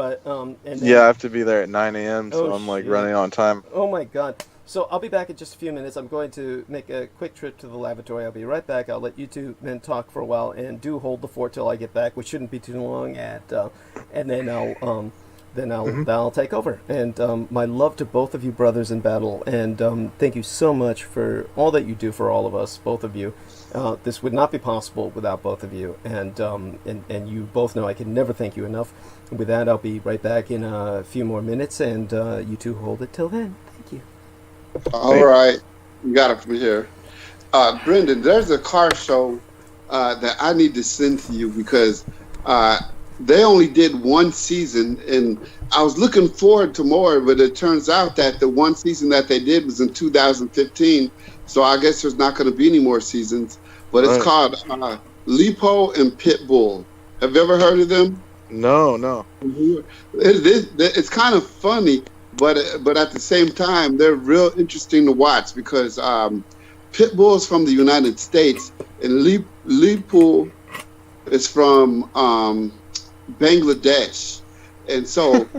then, I have to be there at 9 a.m. So I'm like running on time. Oh my God. So I'll be back in just a few minutes. I'm going to make a quick trip to the lavatory. I'll be right back. I'll let you two men talk for a while and do hold the fort till I get back, which shouldn't be too long. And then I'll take over. And my love to both of you brothers in battle. And thank you so much for all that you do for all of us, both of you. This would not be possible without both of you. And you both know I can never thank you enough. With that, I'll be right back in a few more minutes. And you two hold it till then. Thank you. All right, you got it from here. Brendan, there's a car show that I need to send to you because they only did one season, and I was looking forward to more, but it turns out that the one season that they did was in 2015, so I guess there's not going to be any more seasons, but it's called Lipo and Pitbull. Have you ever heard of them? No. It's kind of funny. But at the same time, they're real interesting to watch because Pitbull is from the United States and Lipo is from Bangladesh, and so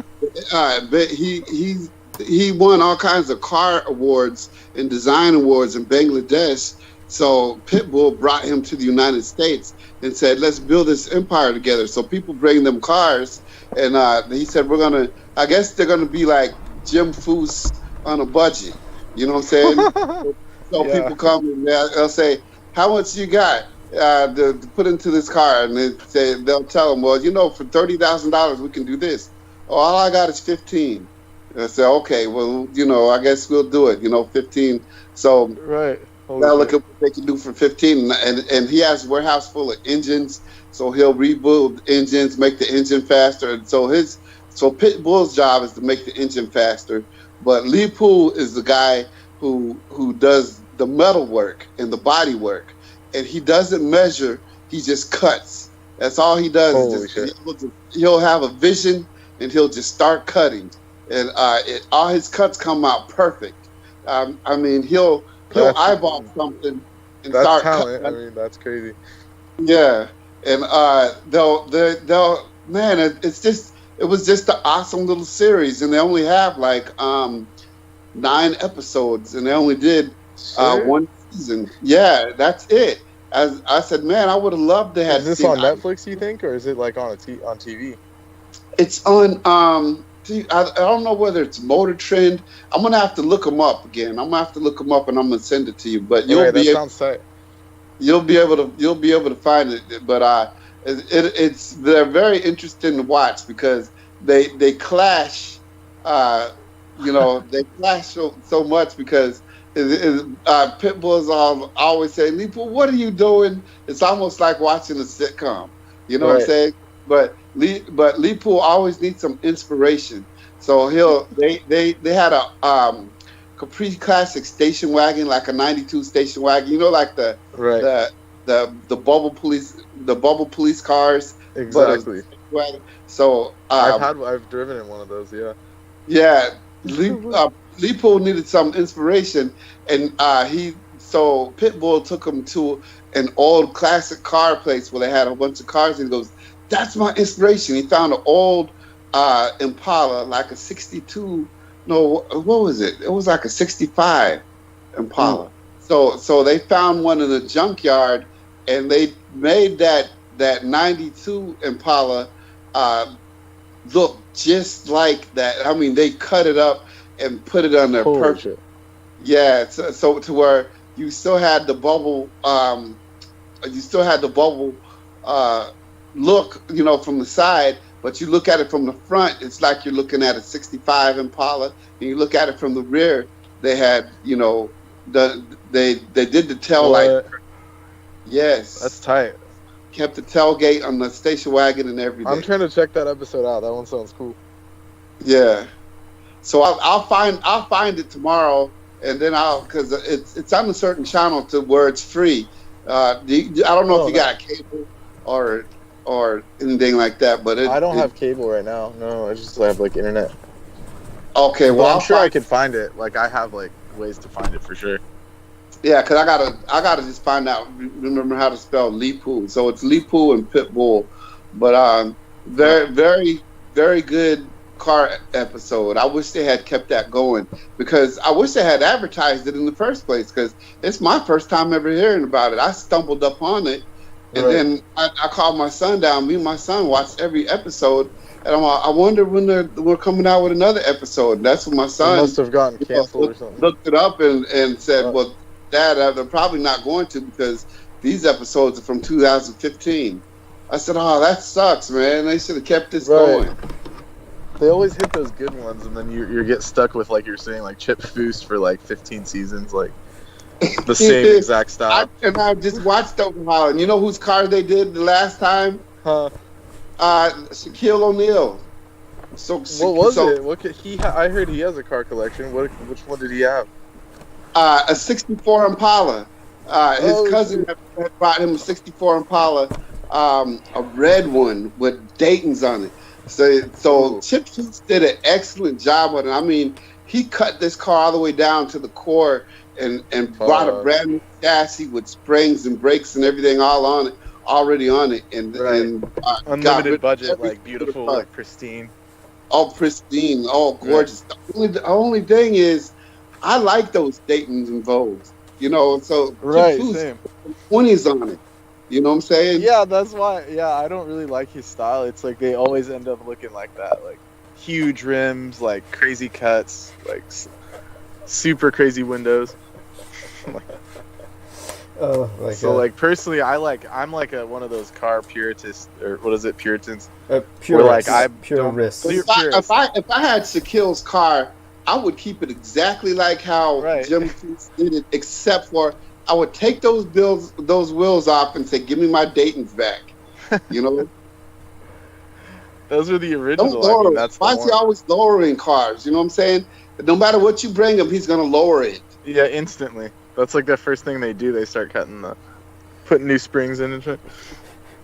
he won all kinds of car awards and design awards in Bangladesh. So Pitbull brought him to the United States and said, "Let's build this empire together." So people bring them cars, and he said, I guess they're gonna be like Jim Foose on a budget. You know what I'm saying? So people come and they'll say, "How much you got to put into this car?" And they'll tell them, "Well, for $30,000 we can do this." "Oh, all I got is 15. And I say, "Okay, well, I guess we'll do it. 15." So they'll look at what they can do for 15, and he has a warehouse full of engines, so he'll rebuild engines, make the engine faster. And so Pitbull's job is to make the engine faster, but Lipo is the guy who does the metal work and the body work, and he doesn't measure; he just cuts. That's all he does. He'll have a vision, and he'll just start cutting, and all his cuts come out perfect. I mean, he'll eyeball something and start cutting. I mean, that's crazy. Yeah, and it was just an awesome little series, and they only have like 9 episodes, and they only did one season. Yeah, that's it. As I said, man, I would have loved to have. Is this on Netflix, you think, or is it like on TV? It's on I don't know whether it's Motor Trend. I'm gonna have to look them up again. I'm gonna have to look them up, and I'm gonna send it to you. But you'll be able to find it. But they're very interesting to watch because they clash. They clash so much because Pitbull's always saying, "Leepool, what are you doing?" It's almost like watching a sitcom. You know what I'm saying? But Leepool always needs some inspiration. So they had a Capri Classic station wagon, like a '92 station wagon. You know, like the bubble police cars. Exactly. So I've driven in one of those. Yeah. Yeah. Leepool needed some inspiration, and so Pitbull took him to an old classic car place where they had a bunch of cars, and he goes, "That's my inspiration." He found an old Impala, like a 62. No, what was it? It was like a 65 Impala. So they found one in the junkyard, and they made that 92 Impala look just like that. I mean, they cut it up and put it on their perfect. Yeah, so to where you still had the bubble. Look, from the side, but you look at it from the front, it's like you're looking at a 65 Impala. And you look at it from the rear, they had, they did the tail light. Yes, that's tight. Kept the tailgate on the station wagon and everything. I'm trying to check that episode out. That one sounds cool. Yeah. So I'll find it tomorrow, and then because it's on a certain channel to where it's free. I don't know if you got a cable or anything like that, but I don't have cable right now. No, I just have like internet. Okay, well I'm sure I could find it. Like I have like ways to find it for sure. Yeah, because I gotta just find out. Remember how to spell Leepool. So it's Leepool and Pitbull, but very very very good car episode. I wish they had kept that going because I wish they had advertised it in the first place because it's my first time ever hearing about it. I stumbled up on it, and then I called my son down. Me and my son watched every episode, and I wonder when we're coming out with another episode. And that's when my son must have gotten canceled or something. Looked it up and said, "Well, Dad, they're probably not going to because these episodes are from 2015." I said, "Oh, that sucks, man. They should have kept this going." They always hit those good ones, and then you get stuck with, like you're saying, like Chip Foose for like 15 seasons, like the same exact style. I just watched over how, and you know whose car they did the last time? Shaquille O'Neal. What was it? I heard he has a car collection. Which one did he have? A 64 Impala. His cousin had brought him a 64 Impala, a red one with Dayton's on it. So Chip Foose did an excellent job with it. I mean, he cut this car all the way down to the core and brought a brand new chassis with springs and brakes and everything already on it. And unlimited budget, like beautiful, like pristine. Oh, pristine. Oh, gorgeous. Yeah. The only thing is, I like those Daytons and Vogues. So Chip Foose same. 20s on it. You know what I'm saying? Yeah, that's why. Yeah, I don't really like his style. It's like they always end up looking like that, like huge rims, like crazy cuts, like super crazy windows. Oh my so God. Like personally, I'm like one of those car purists, or what is it, Puritans? Purists. Purists. If I had Shaquille's car, I would keep it exactly like how Jim Foose did it, except for I would take those wheels off and say, "Give me my Daytons back." Those are the original. Why is he always lowering cars? You know what I'm saying? No matter what you bring him, he's gonna lower it. Yeah, instantly. That's like the first thing they do. They start putting new springs in and shit.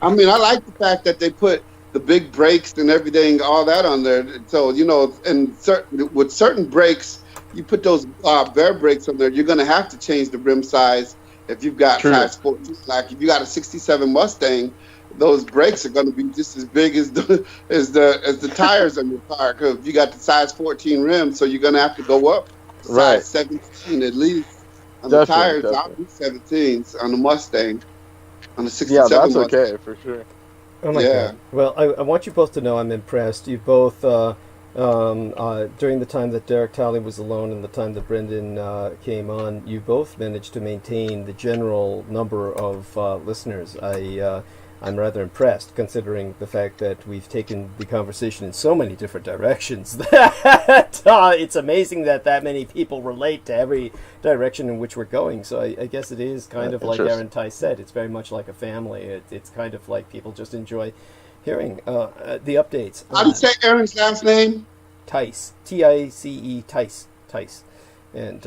I mean, I like the fact that they put the big brakes and everything, all that on there. So with certain brakes, you put those bare brakes on there, you're going to have to change the rim size if you've got size 14. Like if you got a 67 Mustang, those brakes are going to be just as big as the tires on your car. Because you got the size 14 rim, so you're going to have to go up size 17 at least. On the tires, I'll be 17s on the Mustang. On the 67 Yeah, that's Mustang. okay for sure. Oh my God. Well, I want you both to know I'm impressed. You both during the time that Derek Talley was alone and the time that Brendan came on, you both managed to maintain the general number of listeners. I'm rather impressed, considering the fact that we've taken the conversation in so many different directions that it's amazing that many people relate to every direction in which we're going. So I guess it is kind of like Aaron Tice said, it's very much like a family. It's kind of like people just enjoy hearing the updates. How do you say Aaron's last name? Tice. T-I-C-E, Tice. Tice. And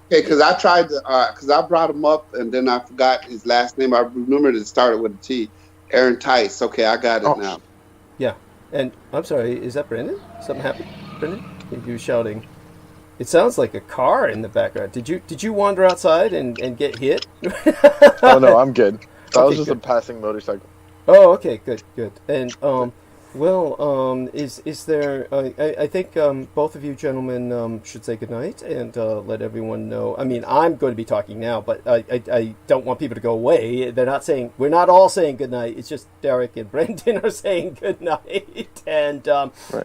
because I tried to, because I brought him up and then I forgot his last name. I remembered it started with a T. Aaron Tice. Okay, I got it now. Yeah. And I'm sorry, is that Brendan? Something happened, Brendan? You were shouting. It sounds like a car in the background. Did you wander outside and get hit? Oh no, I'm good. That was just good. a passing motorcycle. Oh, okay, good. And is there? I think both of you gentlemen should say goodnight and let everyone know. I mean, I'm going to be talking now, but I don't want people to go away. They're not saying. We're not all saying goodnight. It's just Derek and Brendan are saying goodnight. And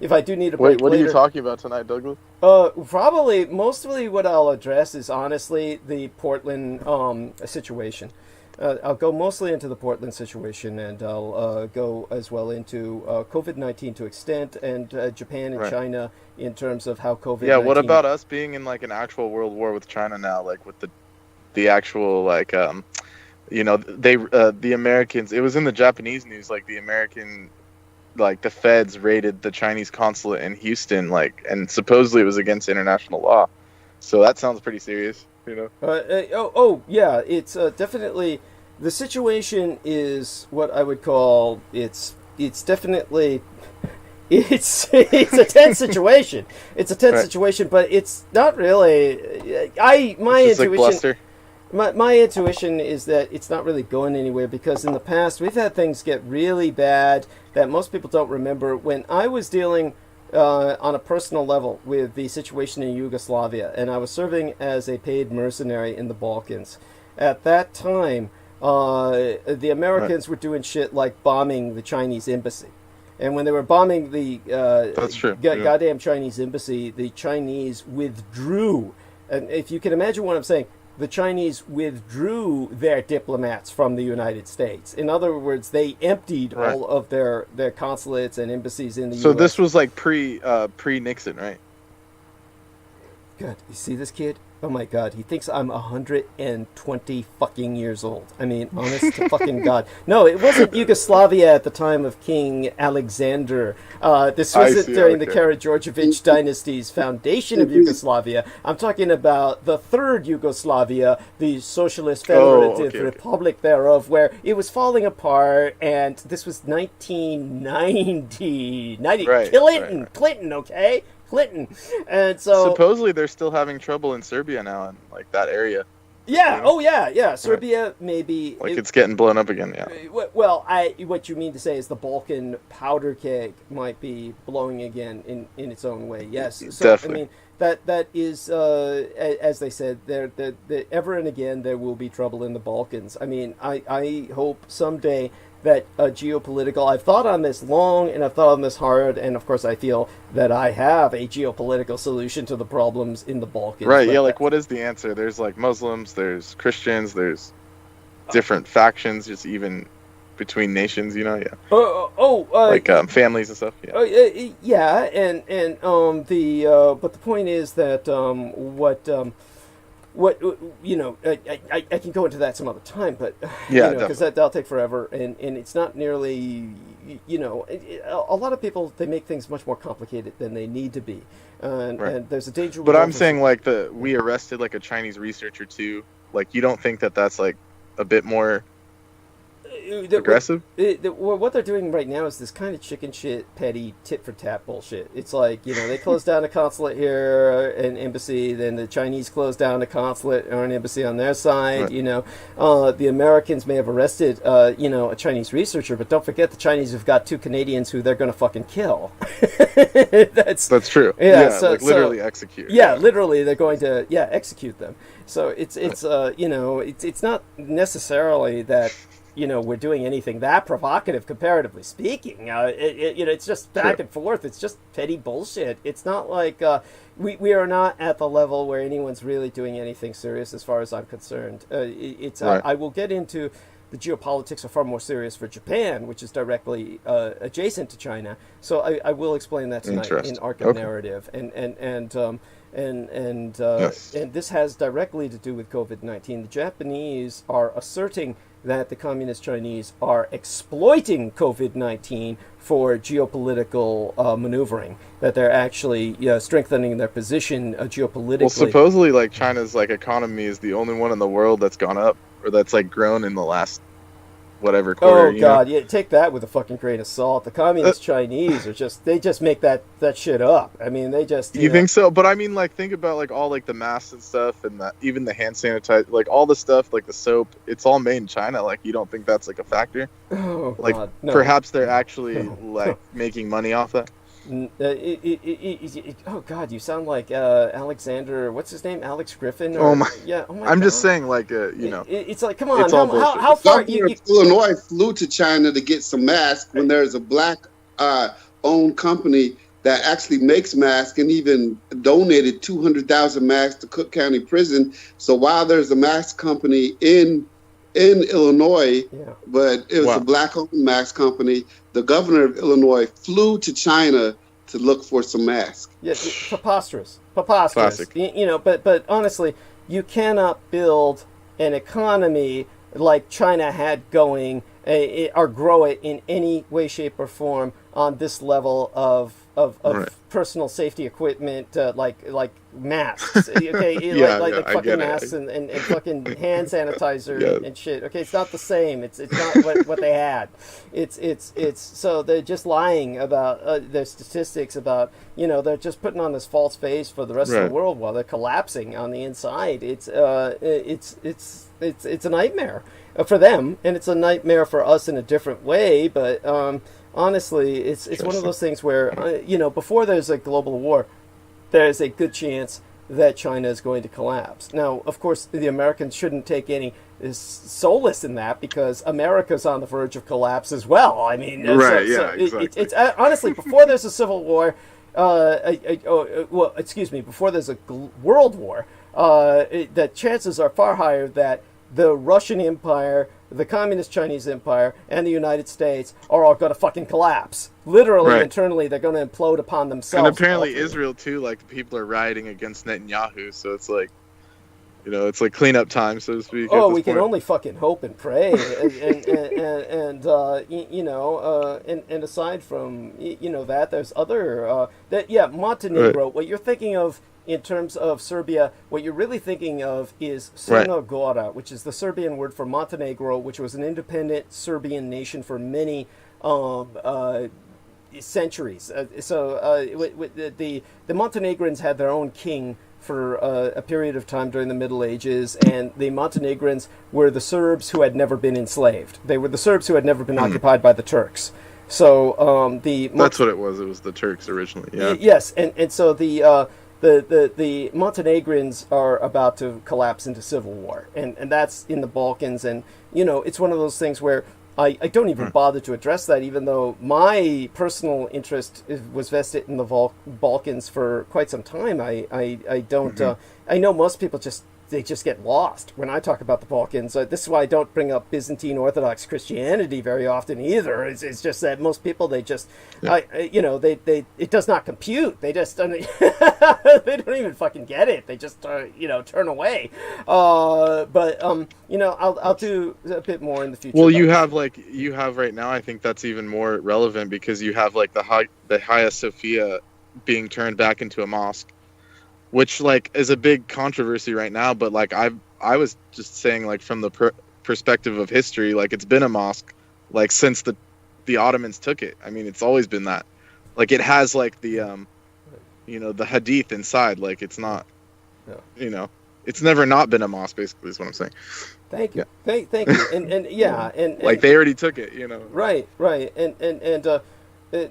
if I do need a break Wait, what later, are you talking about tonight, Douglas? Probably mostly what I'll address is honestly the Portland situation. I'll go mostly into the Portland situation, and I'll go as well into COVID-19 to extent, and Japan and China in terms of how COVID-19... Yeah, what about us being in like an actual world war with China now, like with the actual like the Americans? It was in the Japanese news, like the American, like the feds raided the Chinese consulate in Houston, like, and supposedly it was against international law. So that sounds pretty serious. You know? Yeah, it's definitely, the situation is what I would call, it's definitely, it's a tense situation. It's a tense situation, but it's not really, my intuition, like my intuition is that it's not really going anywhere, because in the past we've had things get really bad that most people don't remember. When I was dealing on a personal level with the situation in Yugoslavia, and I was serving as a paid mercenary in the Balkans. At that time, the Americans were doing shit like bombing the Chinese embassy. And when they were bombing the That's true. goddamn Chinese embassy, the Chinese withdrew. And if you can imagine what I'm saying, the Chinese withdrew their diplomats from the United States. In other words, they emptied all of their consulates and embassies in the U.S. So this was like pre-Nixon, right? God, you see this kid? Oh my God, he thinks I'm 120 fucking years old. I mean, honest to fucking God. No, it wasn't Yugoslavia at the time of King Alexander. This wasn't during the Karađorđević dynasty's foundation of Yugoslavia. I'm talking about the third Yugoslavia, the Socialist Federative Republic thereof, where it was falling apart, and this was 1990. Clinton, okay? Clinton, and so supposedly they're still having trouble in Serbia now, in like that area. Yeah. Serbia maybe it's getting blown up again. Yeah. Well, what you mean to say is the Balkan powder keg might be blowing again in its own way. Yes. So definitely. I mean that is as they said, there ever and again there will be trouble in the Balkans. I mean, I hope someday that geopolitical, I've thought on this long and I've thought on this hard, and of course I feel that I have a geopolitical solution to the problems in the Balkans. Right, yeah, like what is the answer? There's like Muslims, there's Christians, there's different factions, just even between nations, you know, like families and stuff. Yeah. But the point is that what you know, I can go into that some other time, but because that'll take forever, and it's not nearly, you know, a lot of people, they make things much more complicated than they need to be, and there's a danger. But I'm saying like we arrested like a Chinese researcher too. Like, you don't think that that's like a bit more aggressive? What they're doing right now is this kind of chicken shit, petty, tit-for-tat bullshit. It's like, you know, they closed down a consulate here, an embassy, then the Chinese closed down a consulate or an embassy on their side, you know. The Americans may have arrested, you know, a Chinese researcher, but don't forget the Chinese have got 2 Canadians who they're going to fucking kill. That's true. Literally execute. Yeah, literally they're going to, execute them. So it's you know, it's not necessarily that, we're doing anything that provocative, comparatively speaking. It's just back and forth. It's just petty bullshit. It's not like we are not at the level where anyone's really doing anything serious, as far as I'm concerned. I will get into the geopolitics are far more serious for Japan, which is directly adjacent to China. So I will explain that tonight in Arc of Narrative, and this has directly to do with COVID-19. The Japanese are asserting that the Communist Chinese are exploiting COVID-19 for geopolitical maneuvering, that they're actually strengthening their position geopolitically. Well, supposedly, like, China's like economy is the only one in the world that's gone up, or that's like grown in the last whatever quarter. Oh God, yeah, take that with a fucking grain of salt. The Communist Chinese are just make that shit up. I mean, they just you think so? But I mean, like, think about like all like the masks and stuff, and even the hand sanitizer, like all the stuff, like the soap. It's all made in China. Like, you don't think that's like a factor? Oh like, God, no. Perhaps they're actually like making money off that. Oh God, you sound like Alexander. What's his name? Alex Griffin? Oh my! I'm God. just saying, like, it's like, come on, it's all how far? Illinois flew to China to get some masks when there's a black owned company that actually makes masks, and even donated 200,000 masks to Cook County Prison. So while there's a mask company in Illinois, but it was a black-owned mask company, the governor of Illinois flew to China to look for some masks. Yeah, preposterous. Classic. But honestly, you cannot build an economy like China had going or grow it in any way, shape, or form on this level of personal safety equipment, like masks, okay, like fucking masks and fucking hand sanitizer and shit. Okay, it's not the same. It's not what they had. It's so they're just lying about their statistics about they're just putting on this false face for the rest of the world while they're collapsing on the inside. It's a nightmare for them, and it's a nightmare for us in a different way, but. Honestly, it's one of those things where, before there's a global war, there's a good chance that China is going to collapse. Now, of course, the Americans shouldn't take any solace in that, because America's on the verge of collapse as well. I mean, exactly. It's honestly, before there's a civil war, before there's a world war, the chances are far higher that the Russian Empire, the Communist Chinese Empire, and the United States are all going to fucking collapse. Literally, internally, they're going to implode upon themselves. And apparently Israel, too, like, the people are rioting against Netanyahu, so it's like, it's like cleanup time, so to speak. Oh, we can only fucking hope and pray. And aside from, that, there's other, Montenegro, what you're thinking of in terms of Serbia, what you're really thinking of is Crna Gora, which is the Serbian word for Montenegro, which was an independent Serbian nation for many centuries. The Montenegrins had their own king for a period of time during the Middle Ages, and the Montenegrins were the Serbs who had never been enslaved. They were the Serbs who had never been occupied by the Turks. So that's what it was. It was the Turks originally. Yeah. Yes, and so the Montenegrins are about to collapse into civil war, and that's in the Balkans, and it's one of those things where I don't even bother to address that, even though my personal interest was vested in the Balkans for quite some time. I don't I know most people just get lost when I talk about the Balkans. This is why I don't bring up Byzantine Orthodox Christianity very often either. It's just that most people, it does not compute. They just don't, they don't even fucking get it. They just turn away. I'll do a bit more in the future. Well, you have right now. I think that's even more relevant because you have like the Hagia Sophia being turned back into a mosque, which like is a big controversy right now. But like I was just saying, like from the perspective of history, like it's been a mosque like since the Ottomans took it. I mean, it's always been that. Like it has like the the hadith inside. Like it's not it's never not been a mosque. Basically, is what I'm saying. Thank you. Thank you. And like they already took it. Right. And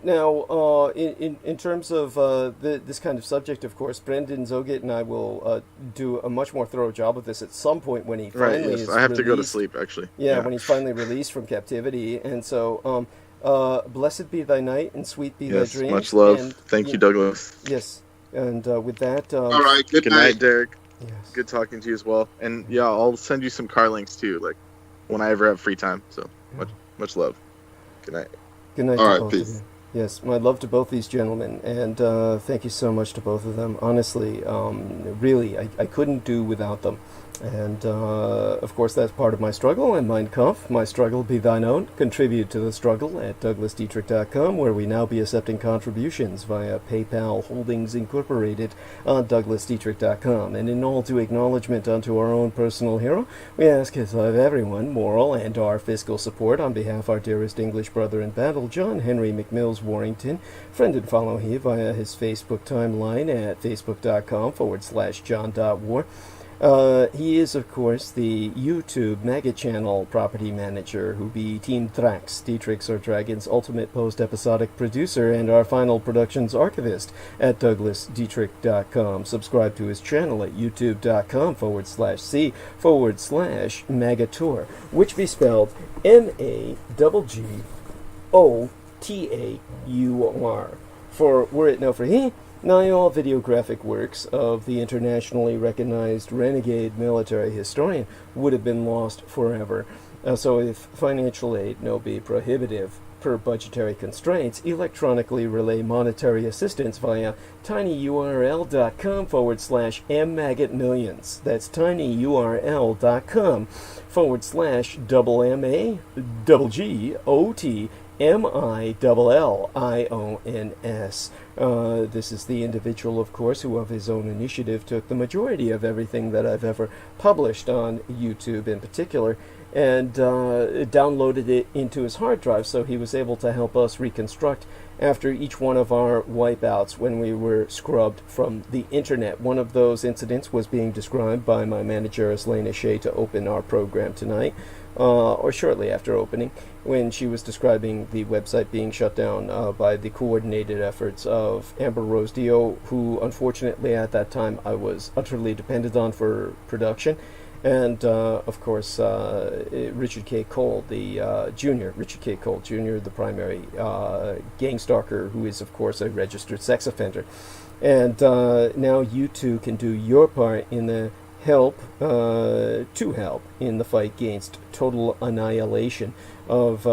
Now, in terms of this kind of subject, of course, Brendan Zogit and I will do a much more thorough job of this at some point when he finally is I have released. to go to sleep, actually. Yeah, when he's finally released from captivity. And so, blessed be thy night and sweet be thy dreams. Much love. And, Thank you, Douglas. Yes. And with that... all right, good night, Derek. Yes. Good talking to you as well. And yeah, I'll send you some car links too, like when I ever have free time. So much love. Good night. Good night. All to right, both peace. of you. Yes, my love to both these gentlemen, and thank you so much to both of them. Honestly, really, I couldn't do without them. And, of course, that's part of my struggle, and Mein Kampf, my struggle be thine own. Contribute to the struggle at DouglasDietrich.com, where we now be accepting contributions via PayPal Holdings Incorporated on DouglasDietrich.com. And in all due acknowledgement unto our own personal hero, we ask of everyone moral and our fiscal support on behalf of our dearest English brother in battle, John Henry McMills Warrington. Friend and follow him via his Facebook timeline at facebook.com/John.War. He is, of course, the YouTube mega channel property manager who be Team Thrax, Dietrich's or Dragon's ultimate post-episodic producer and our final productions archivist at DouglasDietrich.com. Subscribe to his channel at youtube.com/C/Magator, which be spelled MAGGOTAUR. For were it no for he, nigh all videographic works of the internationally recognized renegade military historian would have been lost forever. So if financial aid no be prohibitive per budgetary constraints, electronically relay monetary assistance via tinyurl.com/mmagotmillions. That's tinyurl.com/MAGGOTMILLIONS. This is the individual, of course, who of his own initiative took the majority of everything that I've ever published on YouTube in particular and downloaded it into his hard drive, so he was able to help us reconstruct after each one of our wipeouts when we were scrubbed from the internet. One of those incidents was being described by my manager, Elena Shea, to open our program tonight, or shortly after opening, when she was describing the website being shut down by the coordinated efforts of Amber Rose Dio, who unfortunately at that time I was utterly dependent on for production. And, of course, Richard K. Cole, the junior, Richard K. Cole Jr., the primary gang stalker, who is, of course, a registered sex offender. And now you too can do your part in the help in the fight against total annihilation of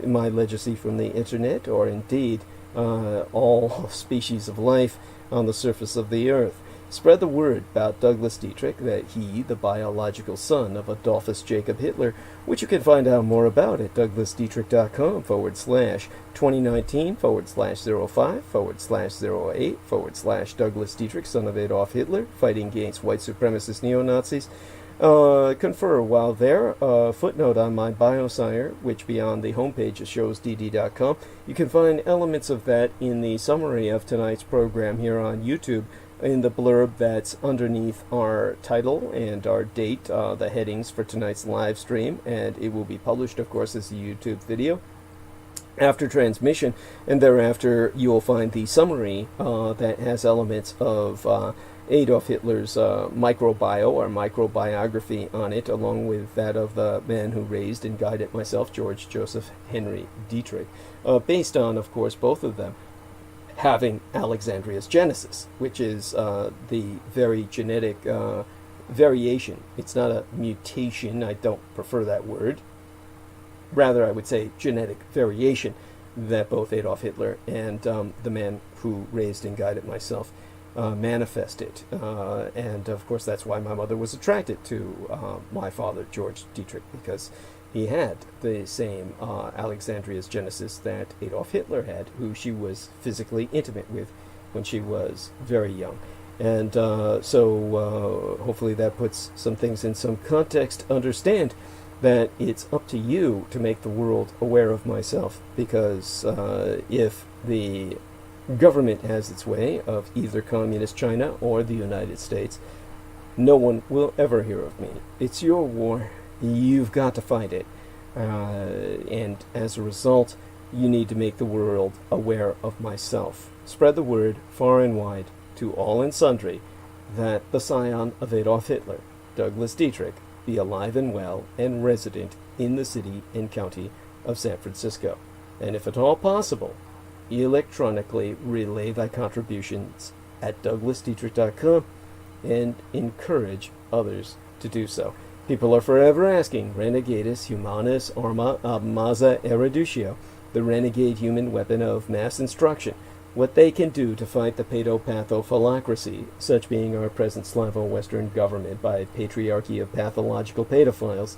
my legacy from the internet, or indeed all species of life on the surface of the earth. Spread the word about Douglas Dietrich, that he, the biological son of Adolfus Jacob Hitler, which you can find out more about at DouglasDietrich.com/2019/05/08/Douglas Dietrich, son of Adolf Hitler, fighting against white supremacist neo-Nazis. Confer while there. Footnote on my biosire, which be on the homepage of showsdd.com. You can find elements of that in the summary of tonight's program here on YouTube, in the blurb that's underneath our title and our date, the headings for tonight's live stream, and it will be published, of course, as a YouTube video after transmission, and thereafter you will find the summary that has elements of Adolf Hitler's microbio or microbiography on it, along with that of the man who raised and guided myself, George Joseph Henry Dietrich, based on, of course, both of them having Alexandria's genesis, which is the very genetic variation. It's not a mutation, I don't prefer that word. Rather, I would say genetic variation that both Adolf Hitler and the man who raised and guided myself manifested. And, of course, that's why my mother was attracted to my father, George Dietrich, because he had the same Alexandria's genesis that Adolf Hitler had, who she was physically intimate with when she was very young. And so hopefully that puts some things in some context. Understand that it's up to you to make the world aware of myself, because if the government has its way of either communist China or the United States, no one will ever hear of me. It's your war. You've got to fight it. And as a result, you need to make the world aware of myself. Spread the word far and wide to all and sundry that the scion of Adolf Hitler, Douglas Dietrich, be alive and well and resident in the city and county of San Francisco. And if at all possible, electronically relay thy contributions at douglasdietrich.com and encourage others to do so. People are forever asking, Renegatus Humanus Arma ab Masa Erudicio, the renegade human weapon of mass instruction, what they can do to fight the pedopathophilocracy, such being our present Slavo-Western government by patriarchy of pathological pedophiles.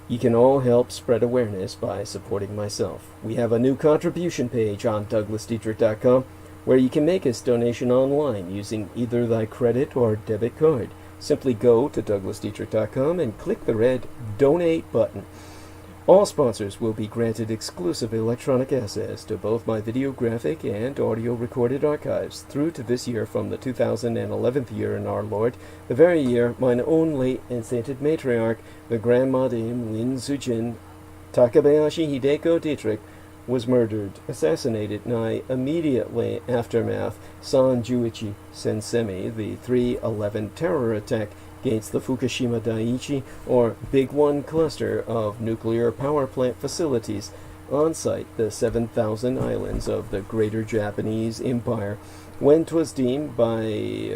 You can all help spread awareness by supporting myself. We have a new contribution page on douglasdietrich.com where you can make a donation online using either thy credit or debit card. Simply go to douglasdietrich.com and click the red Donate button. All sponsors will be granted exclusive electronic access to both my videographic and audio recorded archives through to this year from the 2011th year in our Lord, the very year mine own late and sainted matriarch, the Grandma Dame Lin Zujin Takabayashi Hideko Dietrich, was murdered, assassinated nigh immediately aftermath San Juichi Sensemi, the 3/11 terror attack against the Fukushima Daiichi, or Big One cluster of nuclear power plant facilities on site the 7,000 islands of the Greater Japanese Empire, when 'twas deemed by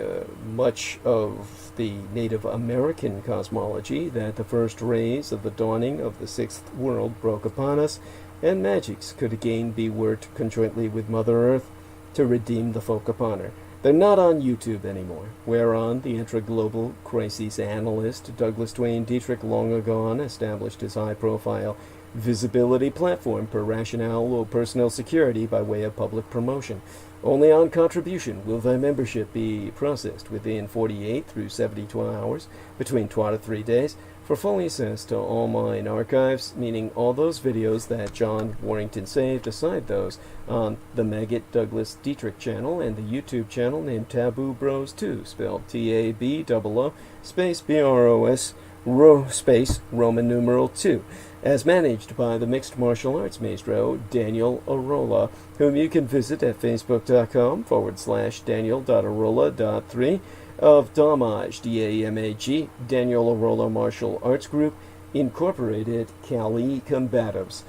much of the Native American cosmology that the first rays of the dawning of the sixth world broke upon us, and magics could again be worked conjointly with Mother Earth to redeem the folk upon her. They're not on YouTube anymore, whereon the intra-global crisis analyst Douglas Duane Dietrich long ago established his high-profile visibility platform per rationale or personal security by way of public promotion. Only on contribution will thy membership be processed within 48 through 72 hours, between 2 to 3 days, for full access to all mine archives, meaning all those videos that John Warrington saved, aside those on the Maggot Douglas Dietrich channel and the YouTube channel named Taboo Bros 2, spelled TABOO space BROS space Roman numeral 2, as managed by the mixed martial arts maestro Daniel Arola, whom you can visit at facebook.com/daniel.arola.3 of Damage, DAMAG, Daniel Arola Martial Arts Group, Incorporated, Cali Combatives.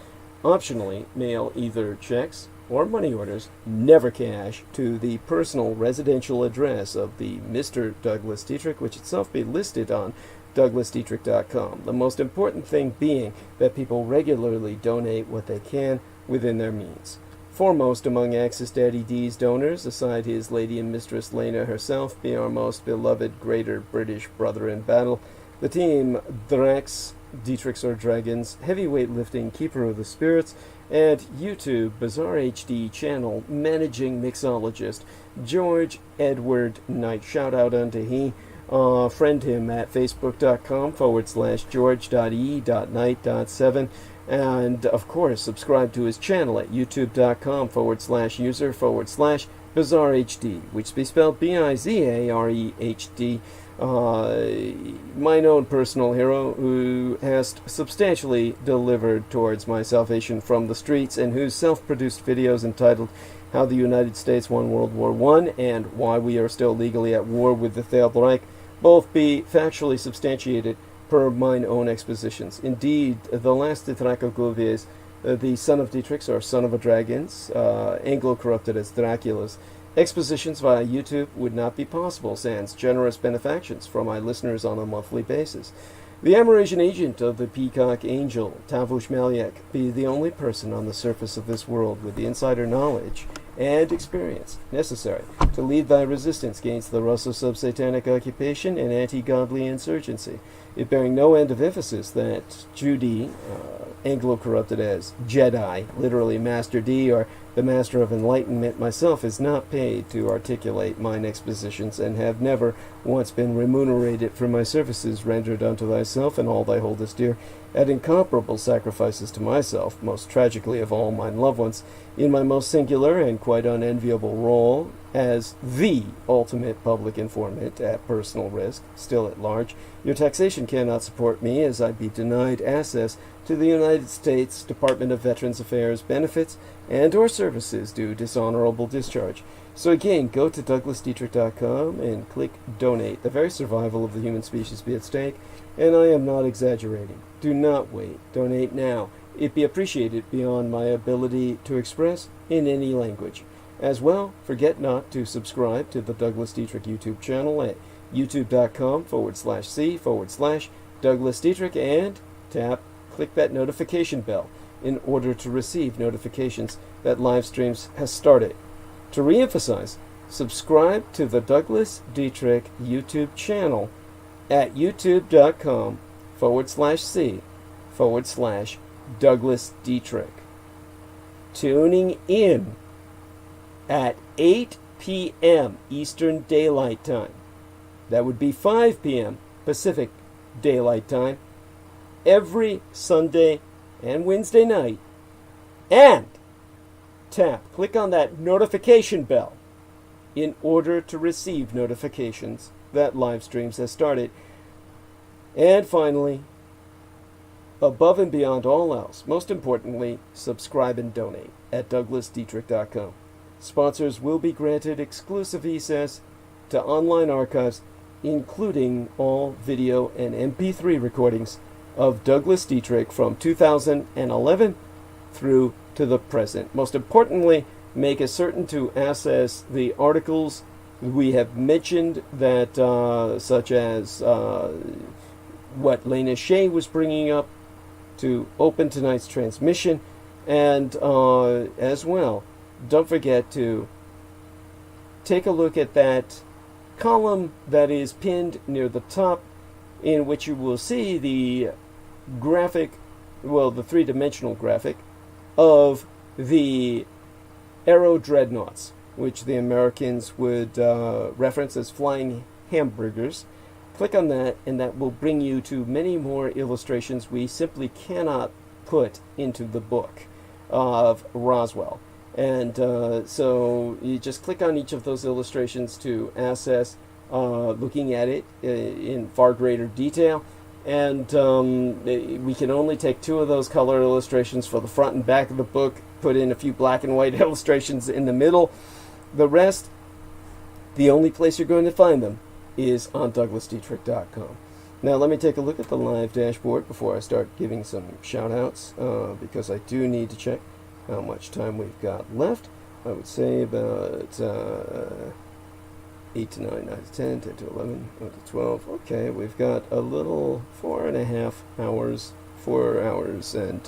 Optionally, mail either checks or money orders, never cash, to the personal residential address of the Mr. Douglas Dietrich, which itself be listed on douglasdietrich.com. The most important thing being that people regularly donate what they can within their means. Foremost among Axis Daddy D's donors, aside his lady and mistress Lena herself, be our most beloved greater British brother in battle, the team Drax, Dietrichs or Dragons, heavyweight lifting keeper of the spirits, and YouTube Bizarre HD channel managing mixologist George Edward Knight. Shout out unto he. Friend him at facebook.com/george.e.knight.7, and of course subscribe to his channel at youtube.com/user/bizarrehd, which be spelled BIZAREHD. Mine own personal hero, who has substantially delivered towards my salvation from the streets, and whose self-produced videos entitled How the United States Won World War I and Why We Are Still Legally at War with the Third Reich both be factually substantiated per mine own expositions. Indeed, the last Dietrich the son of Dietrichs, or son of a dragons, Anglo-corrupted as Dracula's, expositions via YouTube would not be possible sans generous benefactions from my listeners on a monthly basis. The Amerasian agent of the Peacock Angel, Tavush Maliak, be the only person on the surface of this world with the insider knowledge and experience necessary to lead thy resistance against the Russo-sub-satanic occupation and anti-godly insurgency, it bearing no end of emphasis that Judy, Anglo-corrupted as Jedi, literally Master D, or the Master of Enlightenment myself, is not paid to articulate mine expositions, and have never once been remunerated for my services rendered unto thyself and all thy holdest dear, at incomparable sacrifices to myself, most tragically of all mine loved ones, in my most singular and quite unenviable role as the ultimate public informant at personal risk, still at large. Your taxation cannot support me, as I'd be denied access to the United States Department of Veterans Affairs benefits and or services due dishonorable discharge. So again, go to DouglasDietrich.com and click Donate. The very survival of the human species be at stake, and I am not exaggerating. Do not wait. Donate now. It'd be appreciated beyond my ability to express in any language. As well, forget not to subscribe to the Douglas Dietrich YouTube channel at youtube.com/c/Douglas Dietrich and click that notification bell in order to receive notifications that live streams has started. To reemphasize, subscribe to the Douglas Dietrich YouTube channel at youtube.com/c/Douglas Dietrich. Tuning in at 8 p.m. Eastern Daylight Time. That would be 5 p.m. Pacific Daylight Time every Sunday and Wednesday night. And click on that notification bell in order to receive notifications that live streams has started. And finally, above and beyond all else, most importantly, subscribe and donate at DouglasDietrich.com. Sponsors will be granted exclusive access to online archives, including all video and MP3 recordings of Douglas Dietrich from 2011 through to the present. Most importantly, make it certain to access the articles we have mentioned, that such as what Lena Shea was bringing up to open tonight's transmission, and as well, don't forget to take a look at that column that is pinned near the top, in which you will see the graphic, well, the three-dimensional graphic of the Aero Dreadnoughts, which the Americans would reference as flying hamburgers. Click on that, and that will bring you to many more illustrations we simply cannot put into the book of Roswell. And so you just click on each of those illustrations to access looking at it in far greater detail. And we can only take 2 of those color illustrations for the front and back of the book, put in a few black and white illustrations in the middle. The rest, the only place you're going to find them is on DouglasDietrich.com. Now let me take a look at the live dashboard before I start giving some shout-outs, because I do need to check how much time we've got left. I would say about 8 to 9, 9 to 10, 10 to 11, 11 to 12. Okay, we've got a little 4.5 hours, 4 hours, and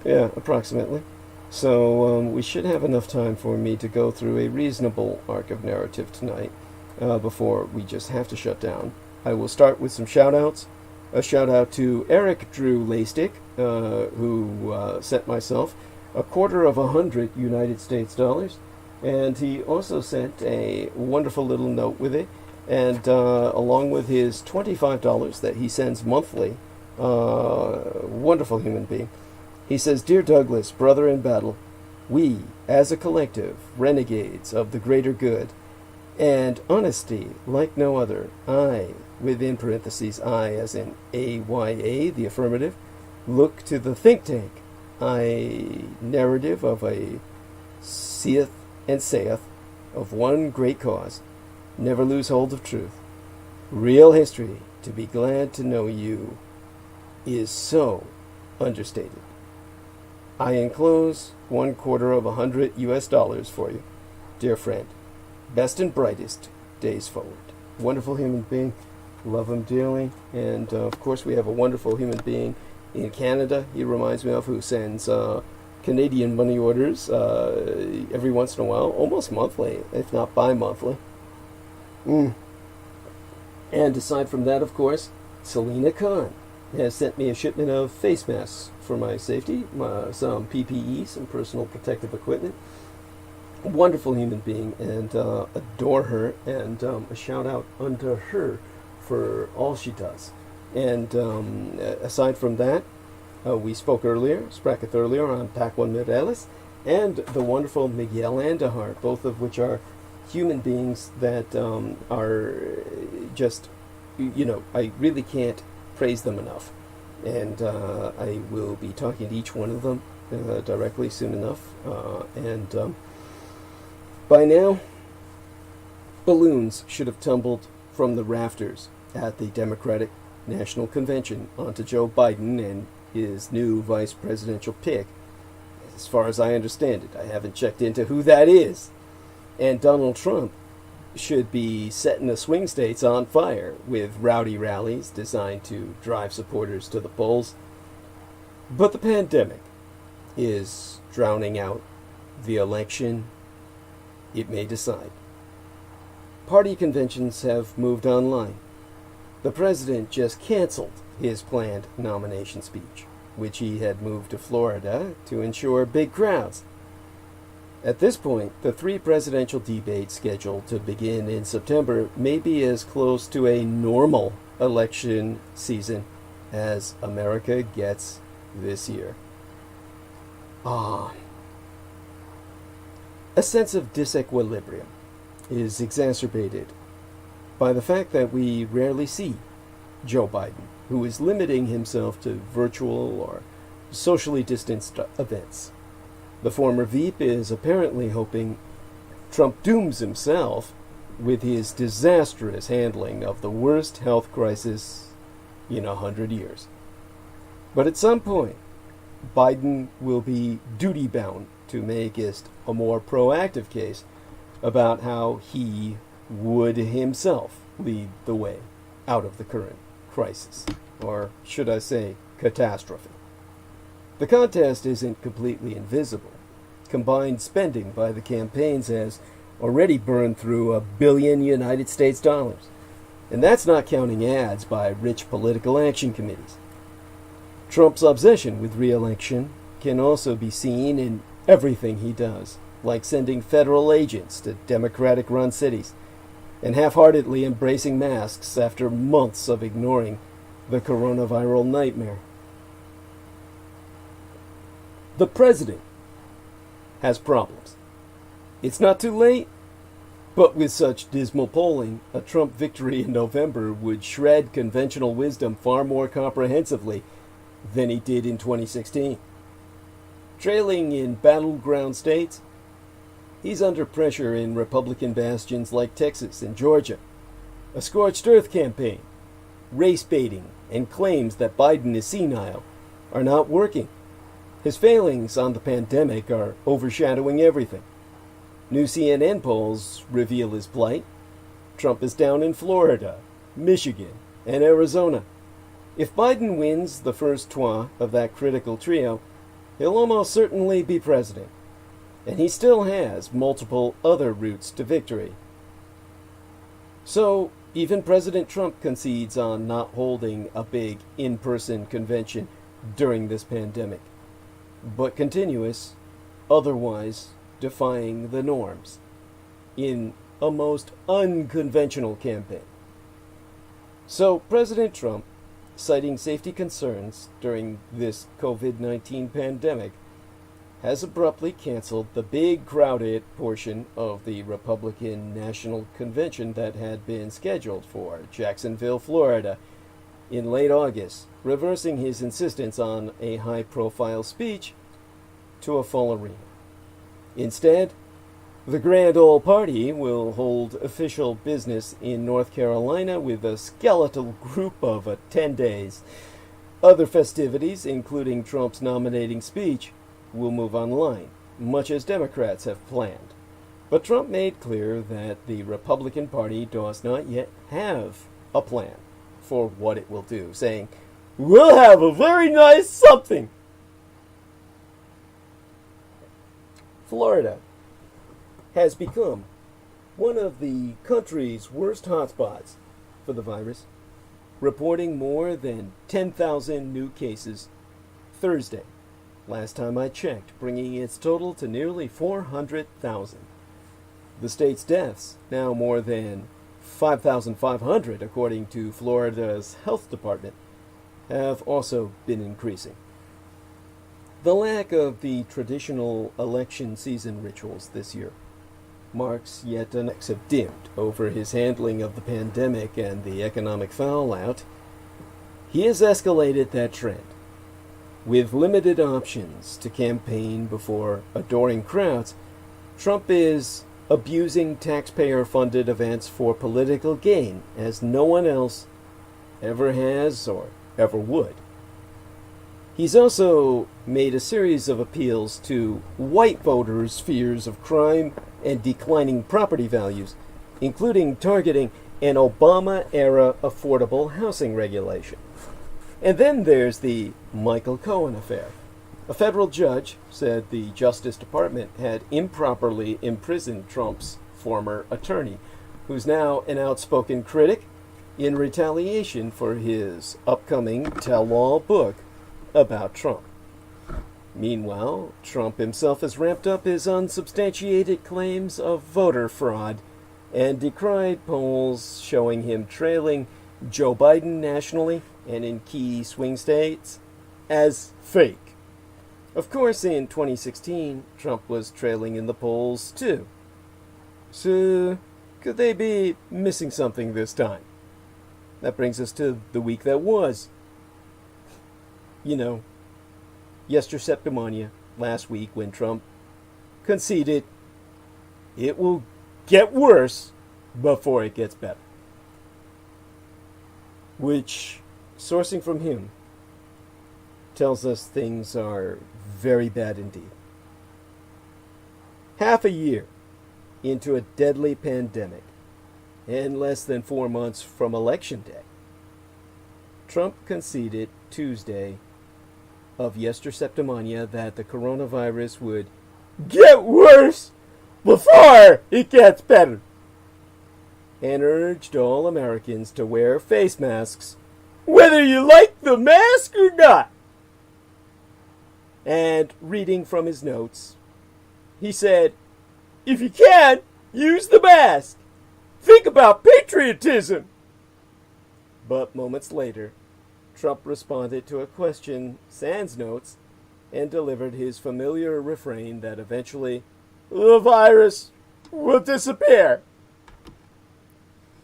yeah, approximately. So we should have enough time for me to go through a reasonable arc of narrative tonight before we just have to shut down. I will start with some shout-outs. A shout-out to Eric Drew Laystick, who sent myself $250 United States dollars, and he also sent a wonderful little note with it, and along with his $25 that he sends monthly, wonderful human being. He says, "Dear Douglas, brother in battle, we, as a collective, renegades of the greater good, and honesty like no other, I, within parentheses, I as in AYA, the affirmative, look to the think tank, I narrative of a seeth and saith of one great cause, never lose hold of truth. Real history, to be glad to know you, is so understated. I enclose $250 US for you, dear friend. Best and brightest days forward." Wonderful human being. Love him dearly. And of course we have a wonderful human being in Canada, he reminds me of, who sends Canadian money orders every once in a while, almost monthly, if not bi-monthly. And aside from that, of course, Selena Khan has sent me a shipment of face masks for my safety, some PPE, some personal protective equipment. Wonderful human being, and adore her, and a shout out unto her for all she does. And aside from that, we spoke earlier, on Pac One Mireles, and the wonderful Miguel Andahar, both of which are human beings that are just, I really can't praise them enough. And I will be talking to each one of them directly soon enough. And by now, balloons should have tumbled from the rafters at the Democratic National Convention onto Joe Biden and his new vice presidential pick. As far as I understand it, I haven't checked into who that is. And Donald Trump should be setting the swing states on fire with rowdy rallies designed to drive supporters to the polls. But the pandemic is drowning out the election it may decide. Party conventions have moved online. The president just canceled his planned nomination speech, which he had moved to Florida to ensure big crowds. At this point, the 3 presidential debates scheduled to begin in September may be as close to a normal election season as America gets this year. A sense of disequilibrium is exacerbated by the fact that we rarely see Joe Biden, who is limiting himself to virtual or socially distanced events. The former Veep is apparently hoping Trump dooms himself with his disastrous handling of the worst health crisis in 100 years. But at some point, Biden will be duty-bound to make a more proactive case about how he would himself lead the way out of the current crisis, or should I say, catastrophe. The contest isn't completely invisible. Combined spending by the campaigns has already burned through $1 billion United States dollars, and that's not counting ads by rich political action committees. Trump's obsession with re-election can also be seen in everything he does, like sending federal agents to Democratic-run cities and half-heartedly embracing masks after months of ignoring the coronavirus nightmare. The president has problems. It's not too late, but with such dismal polling, a Trump victory in November would shred conventional wisdom far more comprehensively than he did in 2016. Trailing in battleground states, he's under pressure in Republican bastions like Texas and Georgia. A scorched earth campaign, race baiting, and claims that Biden is senile are not working. His failings on the pandemic are overshadowing everything. New CNN polls reveal his plight. Trump is down in Florida, Michigan, and Arizona. If Biden wins the first trois of that critical trio, he'll almost certainly be president. And he still has multiple other routes to victory. So, even President Trump concedes on not holding a big in-person convention during this pandemic, but continuous, otherwise defying the norms, in a most unconventional campaign. So, President Trump, citing safety concerns during this COVID-19 pandemic, has abruptly canceled the big crowded portion of the Republican National Convention that had been scheduled for Jacksonville, Florida, in late August, reversing his insistence on a high-profile speech to a full arena. Instead, the Grand Ole Party will hold official business in North Carolina with a skeletal group of 10 days. Other festivities, including Trump's nominating speech, will move online, much as Democrats have planned. But Trump made clear that the Republican Party does not yet have a plan for what it will do, saying, "We'll have a very nice something." Florida has become one of the country's worst hotspots for the virus, reporting more than 10,000 new cases Thursday, last time I checked, bringing its total to nearly 400,000. The state's deaths, now more than 5,500 according to Florida's health department, have also been increasing. The lack of the traditional election season rituals this year marks yet an dimmed over his handling of the pandemic and the economic fallout, he has escalated that trend. With limited options to campaign before adoring crowds, Trump is abusing taxpayer-funded events for political gain as no one else ever has or ever would. He's also made a series of appeals to white voters' fears of crime and declining property values, including targeting an Obama-era affordable housing regulation. And then there's the Michael Cohen affair. A federal judge said the Justice Department had improperly imprisoned Trump's former attorney, who's now an outspoken critic, in retaliation for his upcoming tell-all book about Trump. Meanwhile, Trump himself has ramped up his unsubstantiated claims of voter fraud and decried polls showing him trailing Joe Biden nationally and in key swing states as fake. Of course, in 2016, Trump was trailing in the polls too. So, could they be missing something this time? That brings us to the week that was. You know, Yesterday, last week, when Trump conceded it will get worse before it gets better. Which, sourcing from him, tells us things are very bad indeed. Half a year into a deadly pandemic, and less than 4 months from Election Day, Trump conceded Tuesday of Yesterday that the coronavirus would get worse before it gets better, and urged all Americans to wear face masks whether you like the mask or not. And reading from his notes, he said, "If you can, use the mask. Think about patriotism." But moments later, Trump responded to a question sans notes and delivered his familiar refrain that eventually the virus will disappear.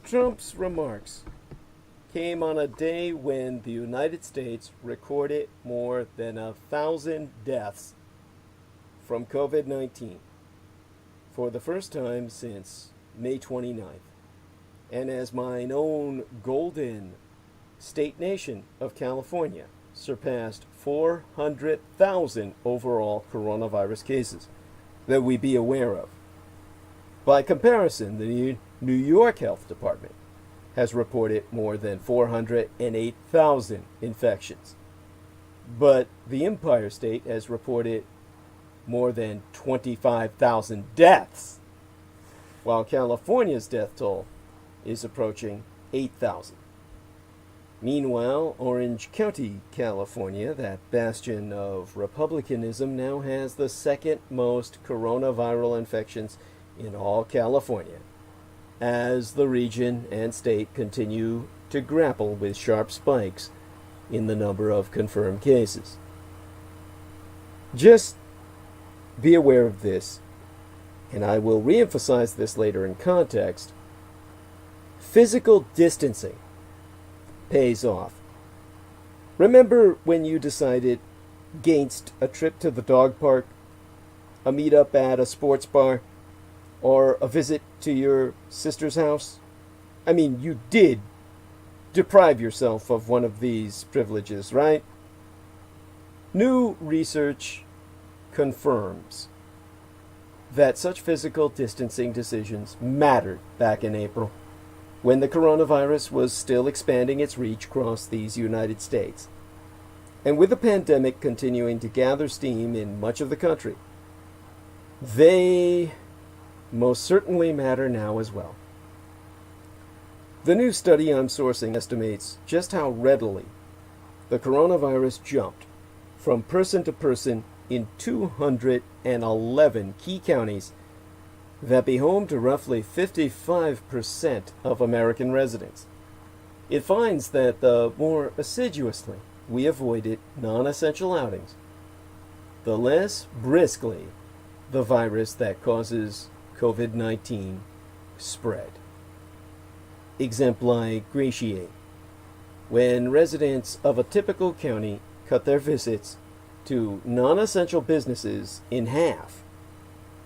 Trump's remarks came on a day when the United States recorded more than 1,000 deaths from COVID-19 for the first time since May 29th. And as mine own golden state nation of California surpassed 400,000 overall coronavirus cases that we be aware of. By comparison, the New York Health Department has reported more than 408,000 infections. But the Empire State has reported more than 25,000 deaths, while California's death toll is approaching 8,000. Meanwhile, Orange County, California, that bastion of republicanism, now has the second most coronavirus infections in all California, as the region and state continue to grapple with sharp spikes in the number of confirmed cases. Just be aware of this, and I will reemphasize this later in context. Physical distancing pays off. Remember when you decided against a trip to the dog park, a meetup at a sports bar, or a visit to your sister's house? I mean, you did deprive yourself of one of these privileges, right? New research confirms that such physical distancing decisions mattered back in April, when the coronavirus was still expanding its reach across these United States. And with the pandemic continuing to gather steam in much of the country, they most certainly matter now as well. The new study I'm sourcing estimates just how readily the coronavirus jumped from person to person in 211 key counties that be home to roughly 55% of American residents. It finds that the more assiduously we avoided non-essential outings, the less briskly the virus that causes COVID-19 spread. Exempli gratiae. When residents of a typical county cut their visits to non-essential businesses in half,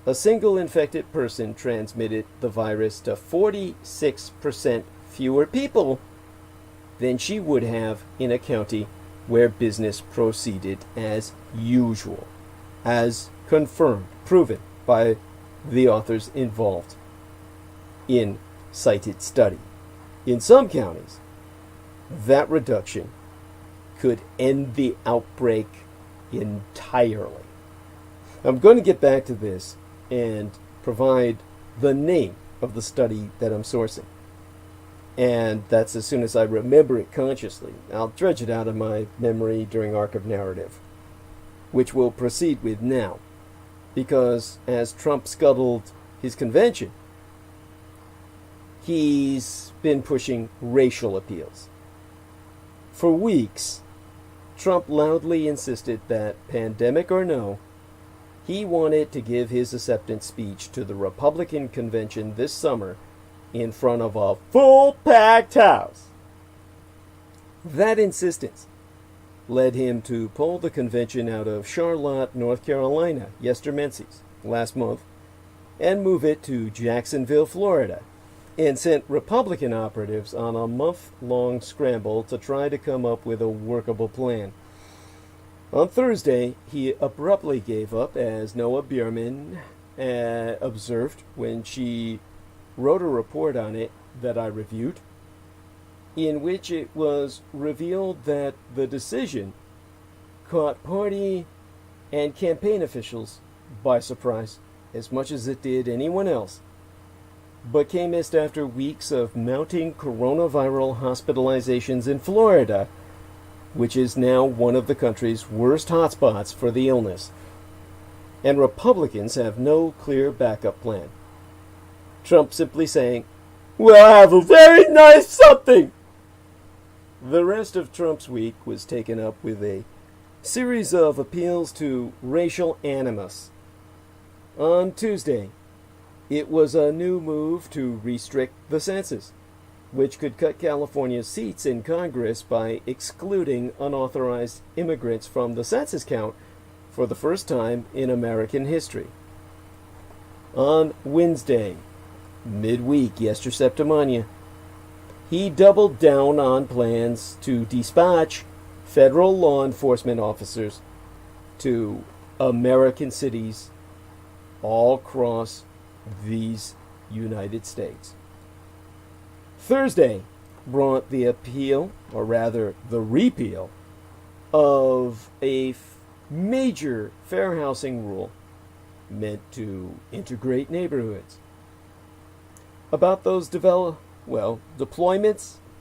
a single infected person transmitted the virus to 46% fewer people than she would have in a county where business proceeded as usual, as confirmed, proven by the authors involved in cited study. In some counties, that reduction could end the outbreak entirely. I'm going to get back to this and provide the name of the study that I'm sourcing. And that's as soon as I remember it consciously. I'll dredge it out of my memory during Arc of Narrative, which we'll proceed with now. Because as Trump scuttled his convention, he's been pushing racial appeals. For weeks, Trump loudly insisted that, pandemic or no, he wanted to give his acceptance speech to the Republican convention this summer in front of a full-packed house. That insistence led him to pull the convention out of Charlotte, North Carolina, yestermencies, last month, and move it to Jacksonville, Florida, and sent Republican operatives on a month-long scramble to try to come up with a workable plan. On Thursday, he abruptly gave up, as Noah Bierman observed when she wrote a report on it that I reviewed, in which it was revealed that the decision caught party and campaign officials by surprise, as much as it did anyone else, but came just after weeks of mounting coronavirus hospitalizations in Florida, which is now one of the country's worst hotspots for the illness. And Republicans have no clear backup plan. Trump simply saying, "We'll have a very nice something." The rest of Trump's week was taken up with a series of appeals to racial animus. On Tuesday, it was a new move to restrict the census, which could cut California's seats in Congress by excluding unauthorized immigrants from the census count for the first time in American history. On Wednesday, midweek, Yester Septimania, he doubled down on plans to dispatch federal law enforcement officers to American cities all across these United States. Thursday brought the appeal, or rather the repeal, of a major fair housing rule meant to integrate neighborhoods. About those deployments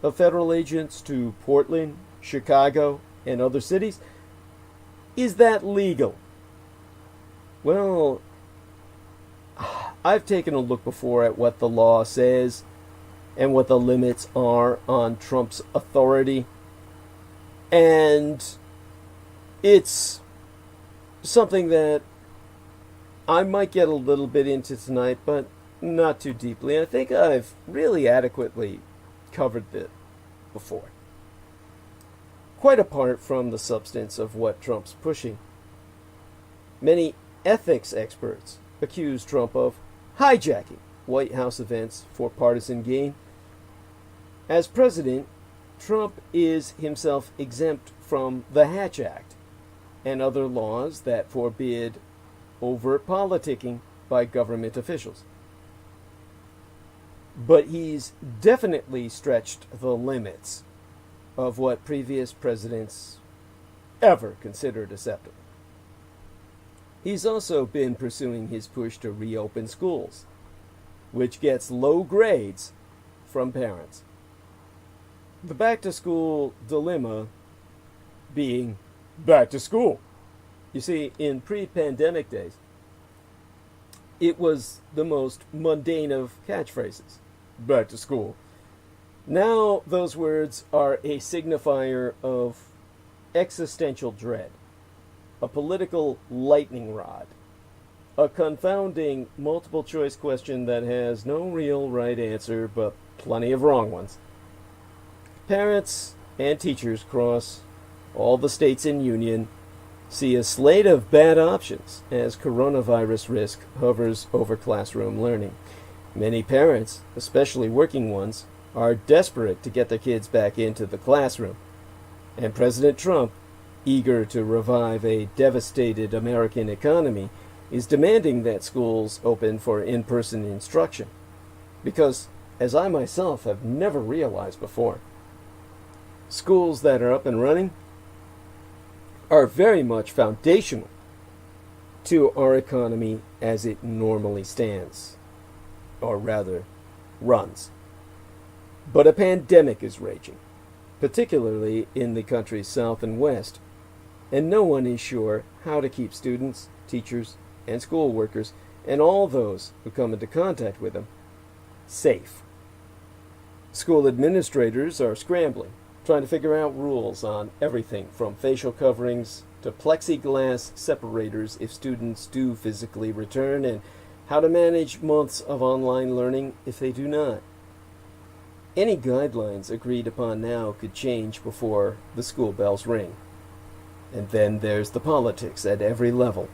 of federal agents to Portland, Chicago, and other cities, is that legal? Well, I've taken a look before at what the law says and what the limits are on Trump's authority, and it's something that I might get a little bit into tonight, but not too deeply. I think I've really adequately covered it before. Quite apart from the substance of what Trump's pushing, many ethics experts accuse Trump of hijacking White House events for partisan gain. As president, Trump is himself exempt from the Hatch Act and other laws that forbid overt politicking by government officials. But he's definitely stretched the limits of what previous presidents ever considered acceptable. He's also been pursuing his push to reopen schools, which gets low grades from parents. The back-to-school dilemma being back to school. You see, in pre-pandemic days, it was the most mundane of catchphrases. Back to school. Now those words are a signifier of existential dread, a political lightning rod a confounding multiple-choice question that has no real right answer, but plenty of wrong ones. Parents and teachers across all the states in Union see a slate of bad options as coronavirus risk hovers over classroom learning. Many parents, especially working ones, are desperate to get their kids back into the classroom. And President Trump, eager to revive a devastated American economy, is demanding that schools open for in-person instruction. Because, as I myself have never realized before, schools that are up and running are very much foundational to our economy as it normally stands, or rather, runs. But a pandemic is raging, particularly in the country's south and west, and no one is sure how to keep students, teachers, and school workers, and all those who come into contact with them, safe. School administrators are scrambling, trying to figure out rules on everything from facial coverings to plexiglass separators if students do physically return, and how to manage months of online learning if they do not. Any guidelines agreed upon now could change before the school bells ring. And then there's the politics at every level.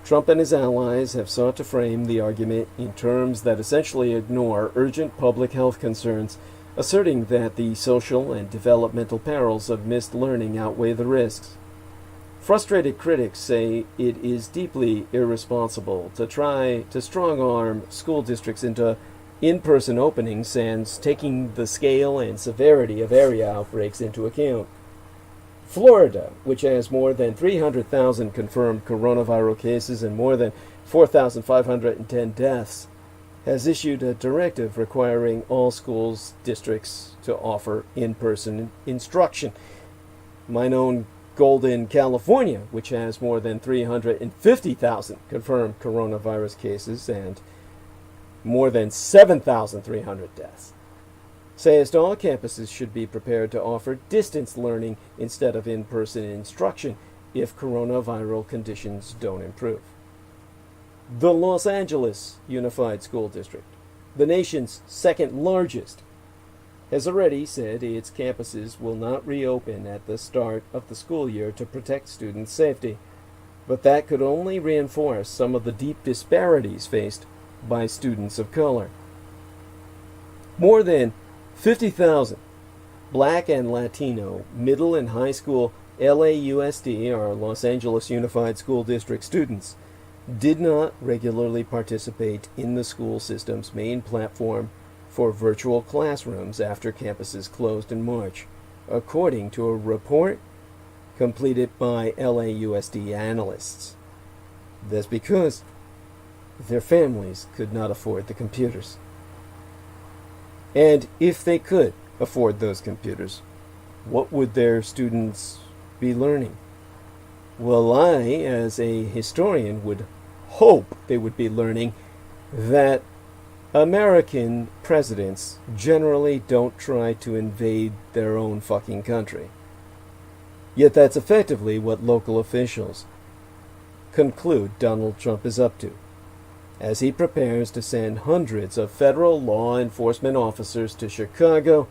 Trump and his allies have sought to frame the argument in terms that essentially ignore urgent public health concerns, asserting that the social and developmental perils of missed learning outweigh the risks. Frustrated critics say it is deeply irresponsible to try to strong-arm school districts into in-person openings, sans taking the scale and severity of area outbreaks into account. Florida, which has more than 300,000 confirmed coronavirus cases and more than 4,510 deaths, has issued a directive requiring all schools districts to offer in-person instruction. My own Golden, California, which has more than 350,000 confirmed coronavirus cases and more than 7,300 deaths, says all campuses should be prepared to offer distance learning instead of in-person instruction if coronavirus conditions don't improve. The Los Angeles Unified School District, the nation's second largest, has already said its campuses will not reopen at the start of the school year to protect students' safety, but that could only reinforce some of the deep disparities faced by students of color. More than 50,000 Black and Latino middle and high school LAUSD, or Los Angeles Unified School District students, did not regularly participate in the school system's main platform for virtual classrooms after campuses closed in March, according to a report completed by LAUSD analysts. That's because their families could not afford the computers. And if they could afford those computers, what would their students be learning? Well, I, as a historian, would hope they would be learning that American presidents generally don't try to invade their own fucking country. Yet that's effectively what local officials conclude Donald Trump is up to, as he prepares to send hundreds of federal law enforcement officers to Chicago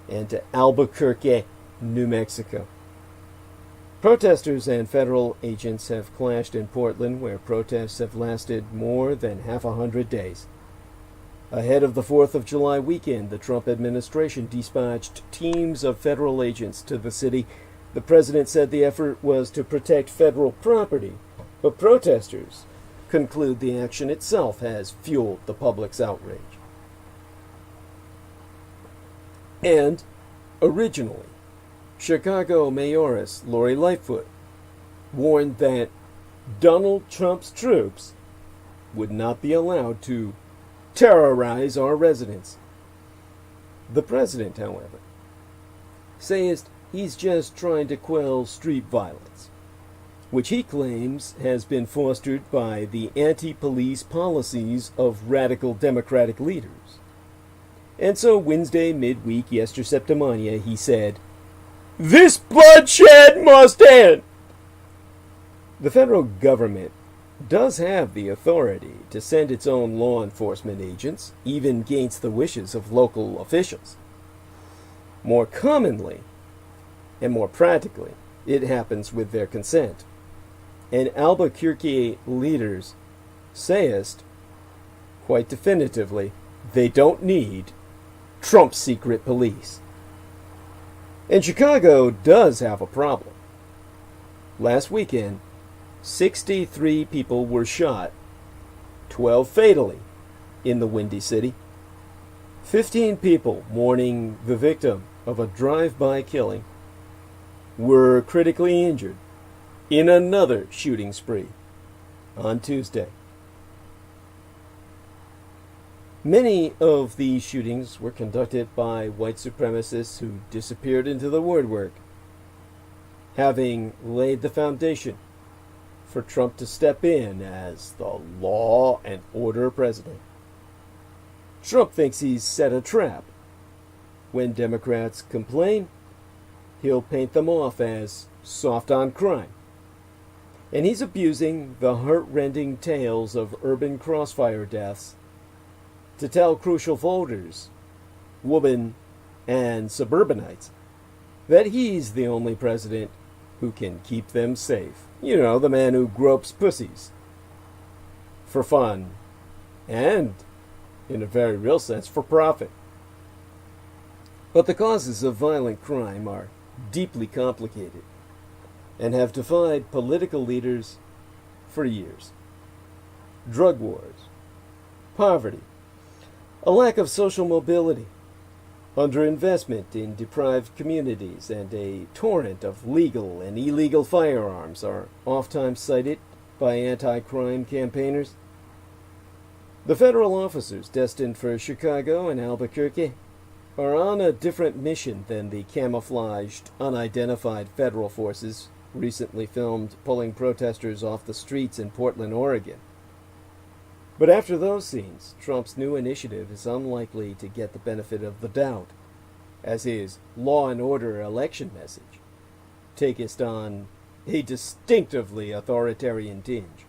and to Albuquerque, New Mexico. Protesters and federal agents have clashed in Portland, where protests have lasted more than half 100 days. Ahead of the 4th of July weekend, the Trump administration dispatched teams of federal agents to the city. The president said the effort was to protect federal property, but protesters conclude the action itself has fueled the public's outrage. And, originally, Chicago Mayoress Lori Lightfoot warned that Donald Trump's troops would not be allowed to terrorize our residents. The president, however, says he's just trying to quell street violence, which he claims has been fostered by the anti-police policies of radical Democratic leaders. And so Wednesday midweek, Yester Septimania, he said, "This bloodshed must end!" The federal government does have the authority to send its own law enforcement agents, even against the wishes of local officials. More commonly, and more practically, it happens with their consent. And Albuquerque leaders sayest, quite definitively, they don't need Trump's secret police. And Chicago does have a problem. Last weekend, 63 people were shot, 12 fatally, in the Windy City. 15 people mourning the victim of a drive-by killing were critically injured in another shooting spree on Tuesday. Many of these shootings were conducted by white supremacists who disappeared into the woodwork, having laid the foundation for Trump to step in as the law and order president. Trump thinks he's set a trap. When Democrats complain, he'll paint them off as soft on crime. And he's abusing the heart-rending tales of urban crossfire deaths to tell crucial voters, women, and suburbanites that he's the only president who can keep them safe. You know, the man who gropes pussies for fun and, in a very real sense, for profit. But the causes of violent crime are deeply complicated and have defied political leaders for years. Drug wars, poverty, a lack of social mobility, underinvestment in deprived communities, and a torrent of legal and illegal firearms are oftentimes cited by anti-crime campaigners. The federal officers destined for Chicago and Albuquerque are on a different mission than the camouflaged, unidentified federal forces recently filmed pulling protesters off the streets in Portland, Oregon. But after those scenes, Trump's new initiative is unlikely to get the benefit of the doubt, as his law and order election message taketh on a distinctively authoritarian tinge.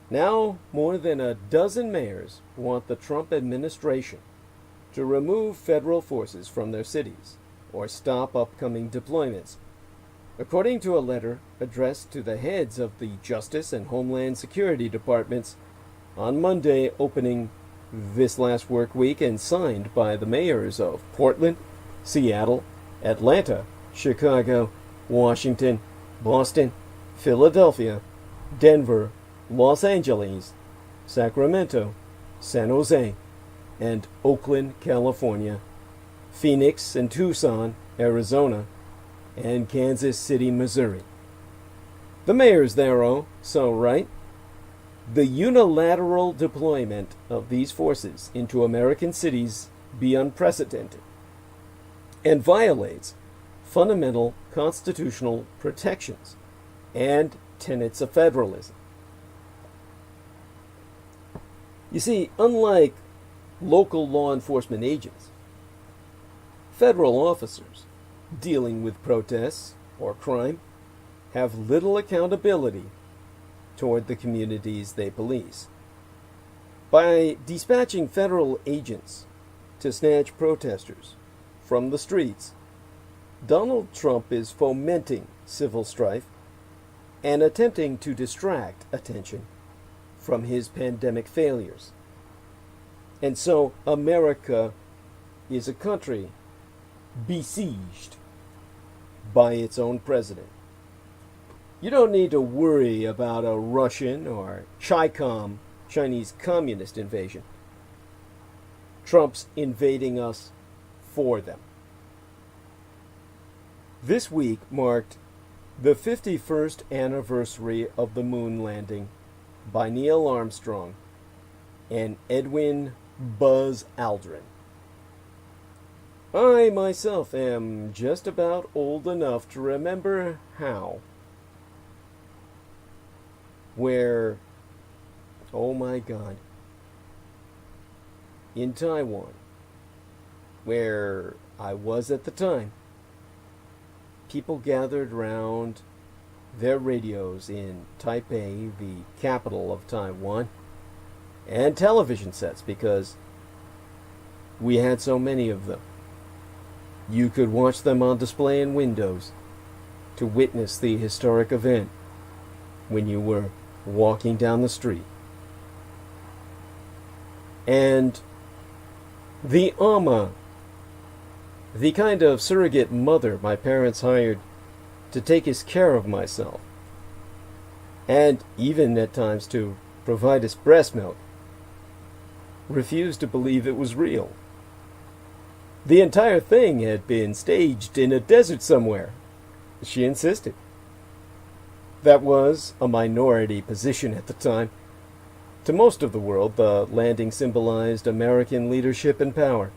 Now, more than a dozen mayors want the Trump administration to remove federal forces from their cities or stop upcoming deployments, according to a letter addressed to the heads of the Justice and Homeland Security Departments on Monday opening this last work week and signed by the mayors of Portland, Seattle, Atlanta, Chicago, Washington, Boston, Philadelphia, Denver, Los Angeles, Sacramento, San Jose, and Oakland, California, Phoenix and Tucson, Arizona, and Kansas City, Missouri. The mayors thereof so write, the unilateral deployment of these forces into American cities be unprecedented and violates fundamental constitutional protections and tenets of federalism. You see, unlike local law enforcement agents, federal officers dealing with protests or crime have little accountability toward the communities they police. By dispatching federal agents to snatch protesters from the streets, Donald Trump is fomenting civil strife and attempting to distract attention from his pandemic failures. And so America is a country besieged by its own president. You don't need to worry about a Russian or Chinese communist invasion. Trump's invading us for them. This week marked the 51st anniversary of the moon landing by Neil Armstrong and Edwin Buzz Aldrin. I myself am just about old enough to remember how, where, oh my God, in Taiwan, where I was at the time, people gathered around their radios in Taipei, the capital of Taiwan, and television sets because we had so many of them. You could watch them on display in windows to witness the historic event when you were walking down the street. And the Amma, the kind of surrogate mother my parents hired to take his care of myself, and even at times to provide us breast milk, refused to believe it was real. The entire thing had been staged in a desert somewhere. She insisted. That was a minority position at the time. To most of the world, the landing symbolized American leadership and power.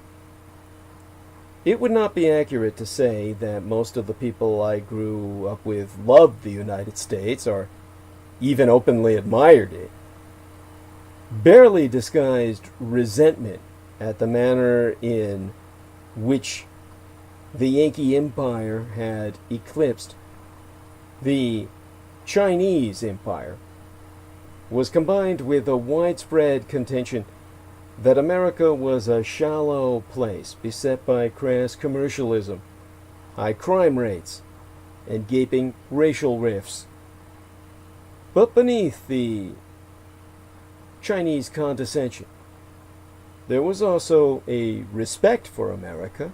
It would not be accurate to say that most of the people I grew up with loved the United States or even openly admired it. Barely disguised resentment at the manner in which the Yankee Empire had eclipsed the Chinese Empire was combined with a widespread contention that America was a shallow place beset by crass commercialism, high crime rates, and gaping racial rifts. But beneath the Chinese condescension, there was also a respect for America,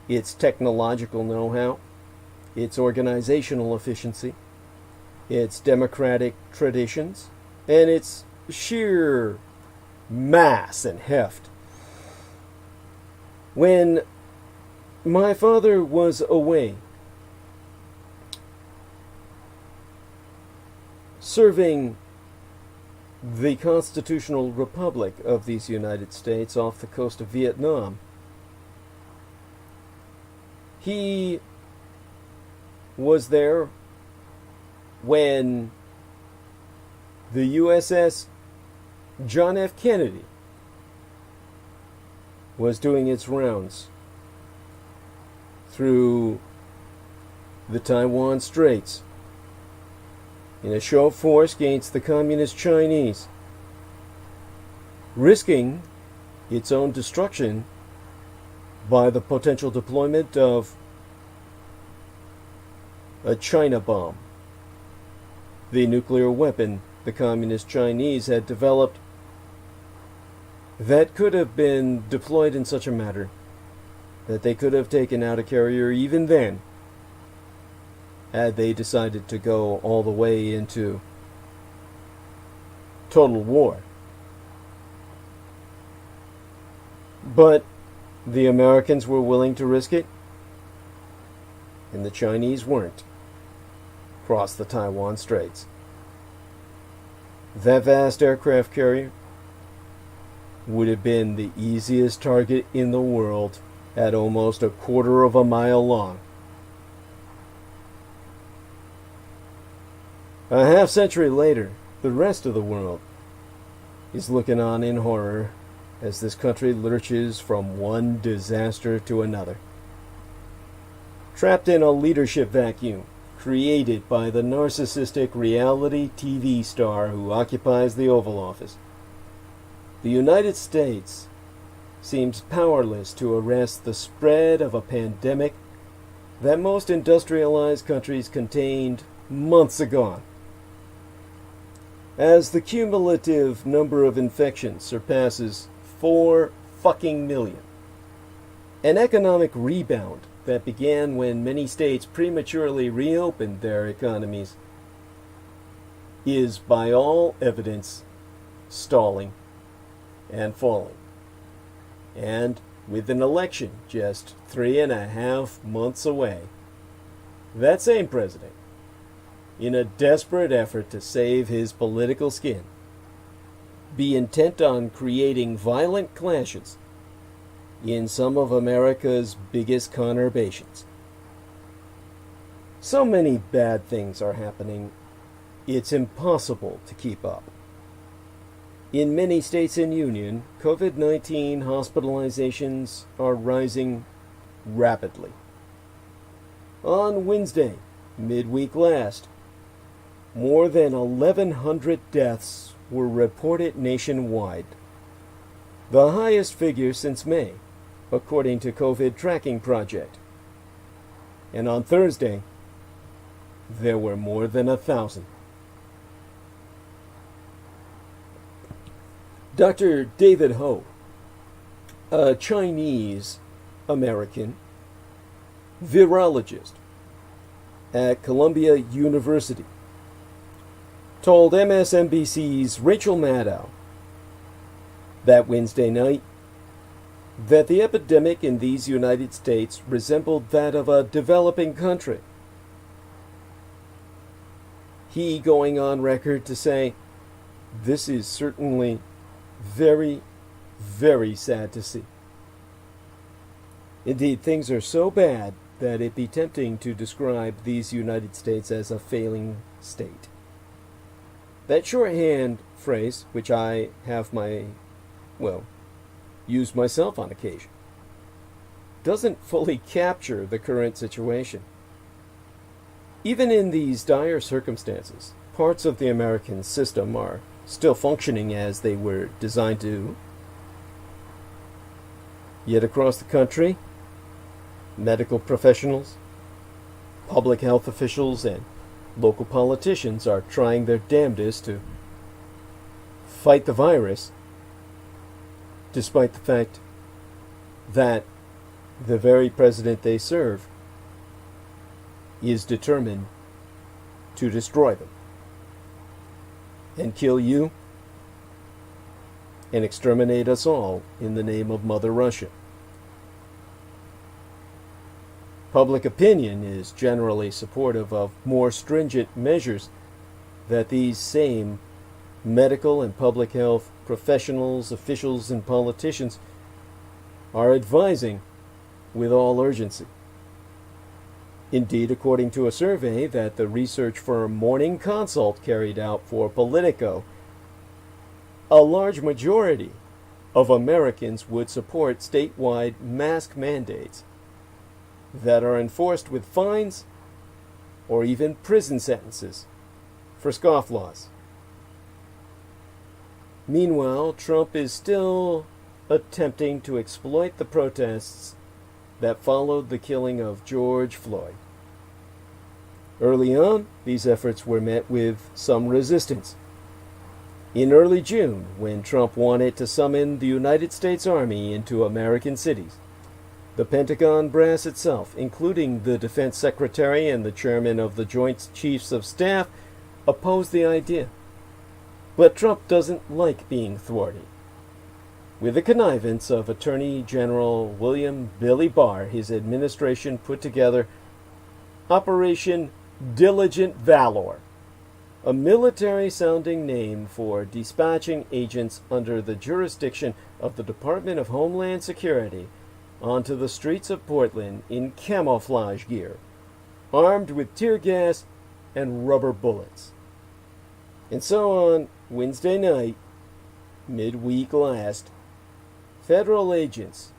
its technological know-how, its organizational efficiency, its democratic traditions, and its sheer mass and heft. When my father was away serving the constitutional republic of these United States off the coast of Vietnam, he was there when the USS John F. Kennedy was doing its rounds through the Taiwan Straits in a show of force against the Communist Chinese, risking its own destruction by the potential deployment of a China bomb, the nuclear weapon the Communist Chinese had developed that could have been deployed in such a manner that they could have taken out a carrier even then, had they decided to go all the way into total war. But the Americans were willing to risk it, and the Chinese weren't. Across the Taiwan Straits. That vast aircraft carrier would have been the easiest target in the world at almost a quarter of a mile long. A half-century later, the rest of the world is looking on in horror as this country lurches from one disaster to another. Trapped in a leadership vacuum created by the narcissistic reality TV star who occupies the Oval Office, the United States seems powerless to arrest the spread of a pandemic that most industrialized countries contained months ago. As the cumulative number of infections surpasses 4 fucking million, an economic rebound that began when many states prematurely reopened their economies is, by all evidence, stalling and falling. And with an election just 3.5 months away, that same president, in a desperate effort to save his political skin, be intent on creating violent clashes in some of America's biggest conurbations. So many bad things are happening, it's impossible to keep up. In many states and union, COVID-19 hospitalizations are rising rapidly. On Wednesday, midweek last, more than 1,100 deaths were reported nationwide, the highest figure since May, according to COVID Tracking Project. And on Thursday, there were more than 1,000. Dr. David Ho, a Chinese-American virologist at Columbia University, told MSNBC's Rachel Maddow that Wednesday night that the epidemic in these United States resembled that of a developing country. He going on record to say, "This is certainly very, very sad to see. Indeed, things are so bad that it'd be tempting to describe these United States as a failing state." That shorthand phrase, which I have used myself on occasion, doesn't fully capture the current situation. Even in these dire circumstances, parts of the American system are still functioning as they were designed to. Yet across the country, medical professionals, public health officials, and local politicians are trying their damnedest to fight the virus, despite the fact that the very president they serve is determined to destroy them and kill you and exterminate us all in the name of Mother Russia. Public opinion is generally supportive of more stringent measures that these same medical and public health professionals, officials, and politicians are advising with all urgency. Indeed, according to a survey that the research firm Morning Consult carried out for Politico, a large majority of Americans would support statewide mask mandates that are enforced with fines or even prison sentences for scofflaws. Meanwhile, Trump is still attempting to exploit the protests that followed the killing of George Floyd. Early on, these efforts were met with some resistance. In early June, when Trump wanted to summon the United States Army into American cities, the Pentagon brass itself, including the Defense Secretary and the Chairman of the Joint Chiefs of Staff, opposed the idea. But Trump doesn't like being thwarted. With the connivance of Attorney General William Billy Barr, his administration put together Operation Diligent Valor, a military-sounding name for dispatching agents under the jurisdiction of the Department of Homeland Security onto the streets of Portland in camouflage gear, armed with tear gas and rubber bullets. And so on Wednesday night, midweek last, federal agents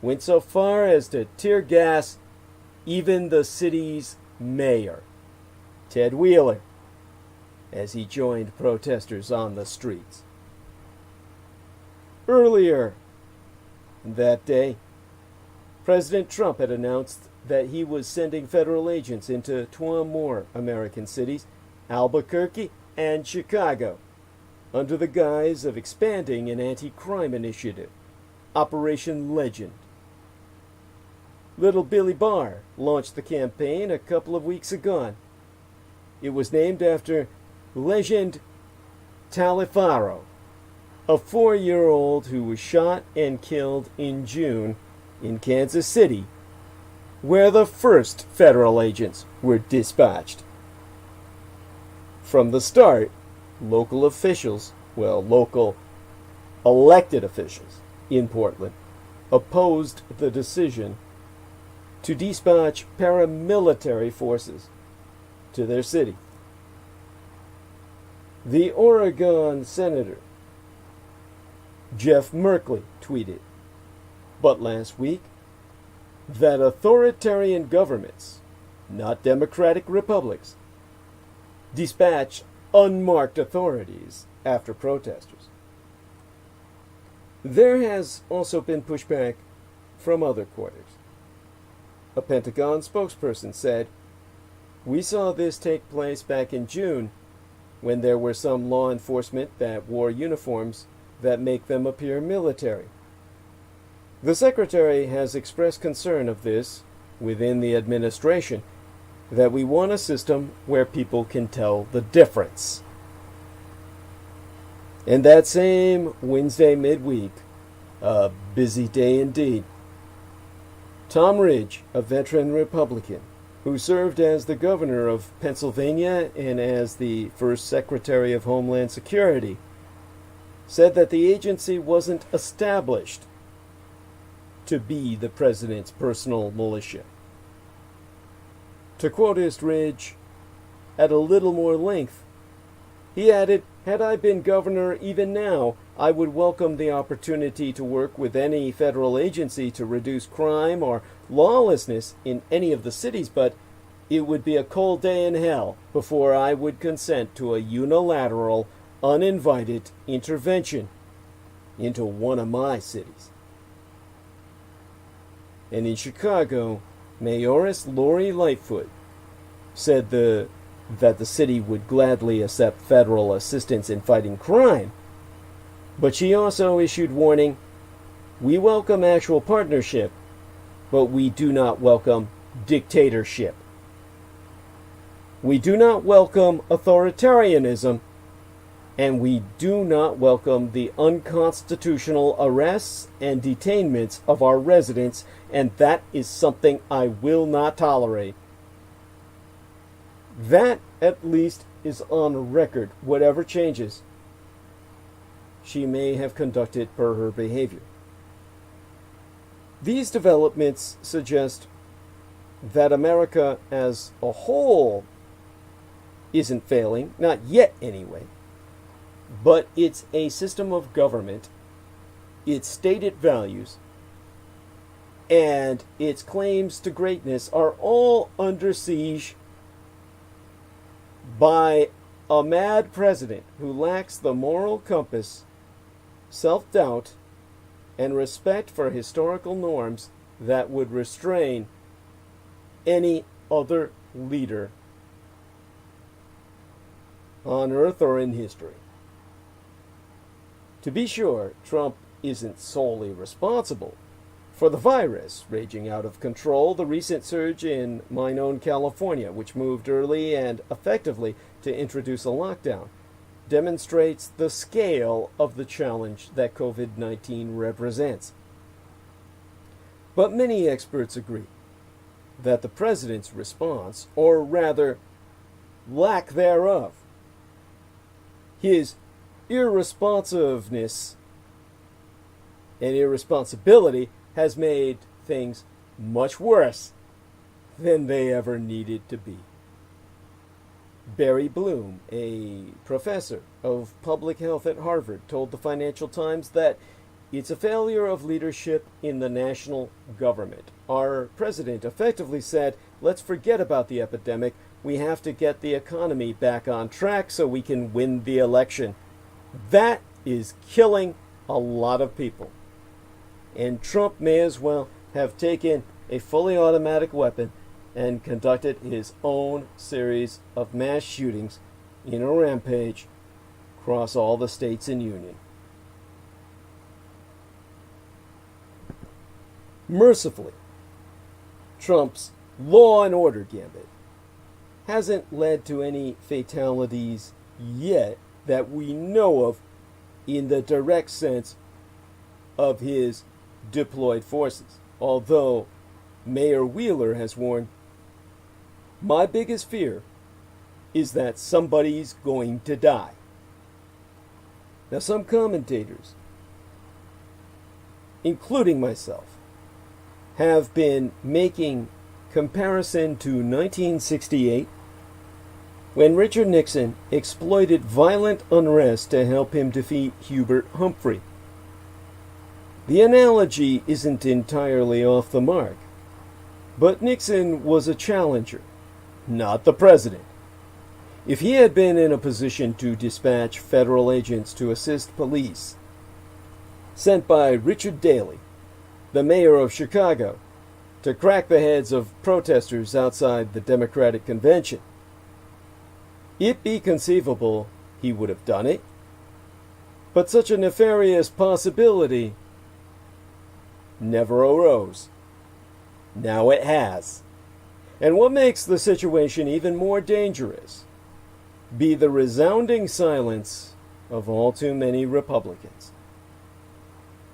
went so far as to tear gas even the city's mayor, Ted Wheeler, as he joined protesters on the streets. Earlier that day, President Trump had announced that he was sending federal agents into two more American cities, Albuquerque and Chicago, under the guise of expanding an anti-crime initiative, Operation Legend. Little Billy Barr launched the campaign a couple of weeks ago. It was named after Legend Taliaferro, a 4-year-old who was shot and killed in June in Kansas City, where the first federal agents were dispatched. From the start, local elected officials in Portland opposed the decision to dispatch paramilitary forces to their city. The Oregon Senator Jeff Merkley tweeted, "But last week, that authoritarian governments, not democratic republics, dispatch unmarked authorities after protesters. There has also been pushback from other quarters. A Pentagon spokesperson said, "We saw this take place back in June when there were some law enforcement that wore uniforms that make them appear military. The Secretary has expressed concern of this within the administration, that we want a system where people can tell the difference." And that same Wednesday midweek, a busy day indeed, Tom Ridge, a veteran Republican, who served as the governor of Pennsylvania and as the first Secretary of Homeland Security, said that the agency wasn't established to be the president's personal militia. To quote Ridge at a little more length, he added, "Had I been governor even now, I would welcome the opportunity to work with any federal agency to reduce crime or lawlessness in any of the cities, but it would be a cold day in hell before I would consent to a unilateral, uninvited intervention into one of my cities." And in Chicago, Mayoress Lori Lightfoot said that the city would gladly accept federal assistance in fighting crime, but she also issued warning, "We welcome actual partnership, but we do not welcome dictatorship. We do not welcome authoritarianism, and we do not welcome the unconstitutional arrests and detainments of our residents, and that is something I will not tolerate." That, at least, is on record, whatever changes she may have conducted per her behavior. These developments suggest that America as a whole isn't failing, not yet anyway, but it's a system of government, its stated values, and its claims to greatness are all under siege by a mad president who lacks the moral compass, self-doubt, and respect for historical norms that would restrain any other leader on earth or in history. To be sure, Trump isn't solely responsible for the virus raging out of control. The recent surge in mine own California, which moved early and effectively to introduce a lockdown, demonstrates the scale of the challenge that COVID-19 represents. But many experts agree that the president's response, or rather lack thereof, his irresponsiveness and irresponsibility, has made things much worse than they ever needed to be. Barry Bloom, a professor of public health at Harvard, told the Financial Times that it's a failure of leadership in the national government. Our president effectively said, "Let's forget about the epidemic. We have to get the economy back on track so we can win the election." That is killing a lot of people. And Trump may as well have taken a fully automatic weapon and conducted his own series of mass shootings in a rampage across all the states in Union. Mercifully, Trump's law and order gambit hasn't led to any fatalities yet that we know of in the direct sense of his deployed forces. Although Mayor Wheeler has warned, "My biggest fear is that somebody's going to die." Now, some commentators, including myself, have been making comparison to 1968, when Richard Nixon exploited violent unrest to help him defeat Hubert Humphrey. The analogy isn't entirely off the mark, but Nixon was a challenger, not the president. If he had been in a position to dispatch federal agents to assist police, sent by Richard Daley, the mayor of Chicago, to crack the heads of protesters outside the Democratic Convention, it be conceivable he would have done it. But such a nefarious possibility never arose. Now it has. And what makes the situation even more dangerous be the resounding silence of all too many Republicans.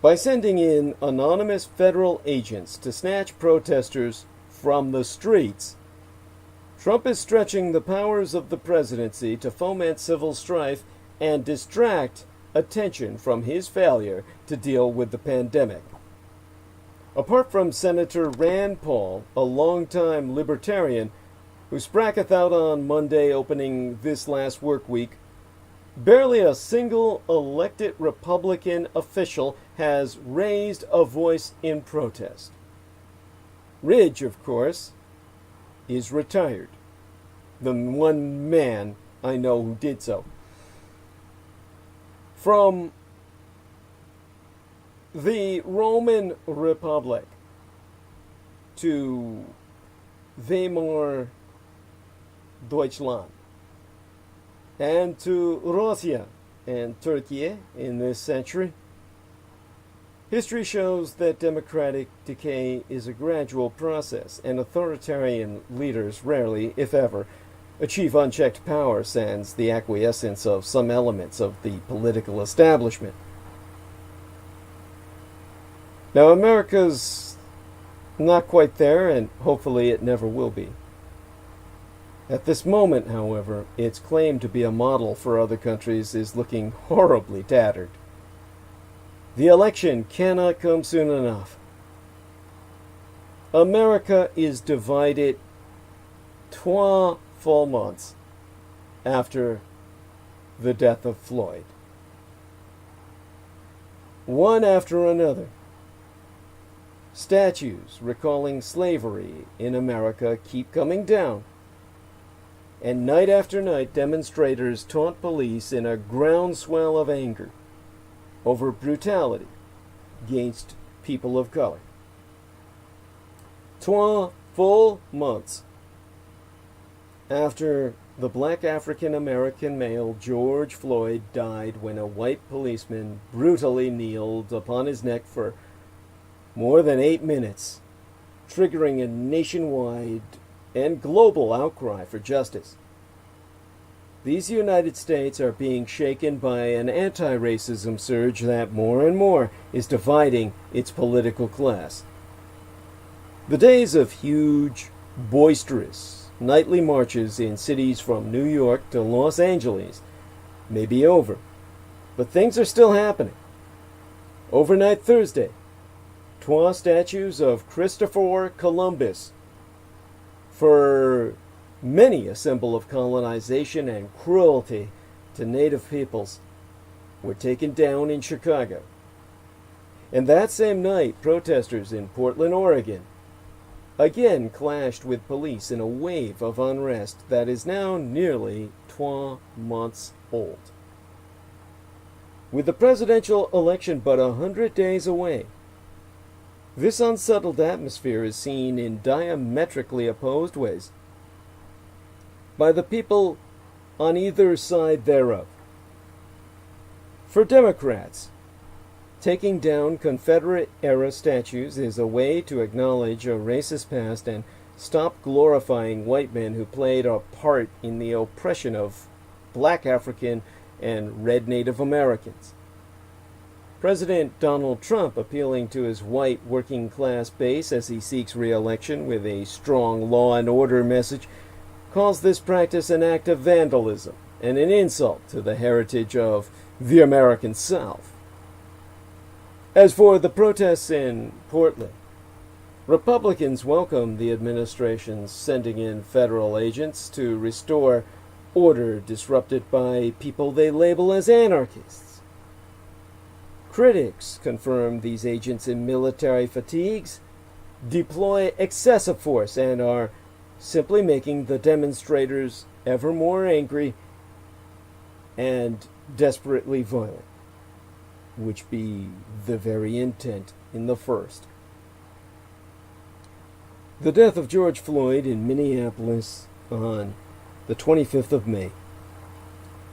By sending in anonymous federal agents to snatch protesters from the streets, Trump is stretching the powers of the presidency to foment civil strife and distract attention from his failure to deal with the pandemic. Apart from Senator Rand Paul, a longtime libertarian who spracketh out on Monday opening this last work week, barely a single elected Republican official has raised a voice in protest. Ridge, of course, is retired. The one man I know who did so. From the Roman Republic to Weimar Deutschland and to Russia and Turkey in this century, history shows that democratic decay is a gradual process, and authoritarian leaders rarely, if ever, achieve unchecked power sans the acquiescence of some elements of the political establishment. Now, America's not quite there, and hopefully it never will be. At this moment, however, its claim to be a model for other countries is looking horribly tattered. The election cannot come soon enough. America is divided 3 full months after the death of Floyd. One after another, statues recalling slavery in America keep coming down, and night after night demonstrators taunt police in a groundswell of anger over brutality against people of color. 3 full months after the black African-American male George Floyd died when a white policeman brutally kneeled upon his neck for more than 8 minutes, triggering a nationwide and global outcry for justice. These United States are being shaken by an anti-racism surge that more and more is dividing its political class. The days of huge, boisterous, nightly marches in cities from New York to Los Angeles may be over, but things are still happening. Overnight Thursday, 3 statues of Christopher Columbus, for many a symbol of colonization and cruelty to native peoples, were taken down in Chicago. And that same night, protesters in Portland, Oregon, again clashed with police in a wave of unrest that is now nearly 3 months old. With the presidential election but 100 days away, this unsettled atmosphere is seen in diametrically opposed ways by the people on either side thereof. For Democrats, taking down Confederate-era statues is a way to acknowledge a racist past and stop glorifying white men who played a part in the oppression of black African and red Native Americans. President Donald Trump, appealing to his white working-class base as he seeks re-election with a strong law and order message, calls this practice an act of vandalism and an insult to the heritage of the American South. As for the protests in Portland, Republicans welcome the administration's sending in federal agents to restore order disrupted by people they label as anarchists. Critics confirm these agents in military fatigues deploy excessive force and are simply making the demonstrators ever more angry and desperately violent, which be the very intent in the first. The death of George Floyd in Minneapolis on the 25th of May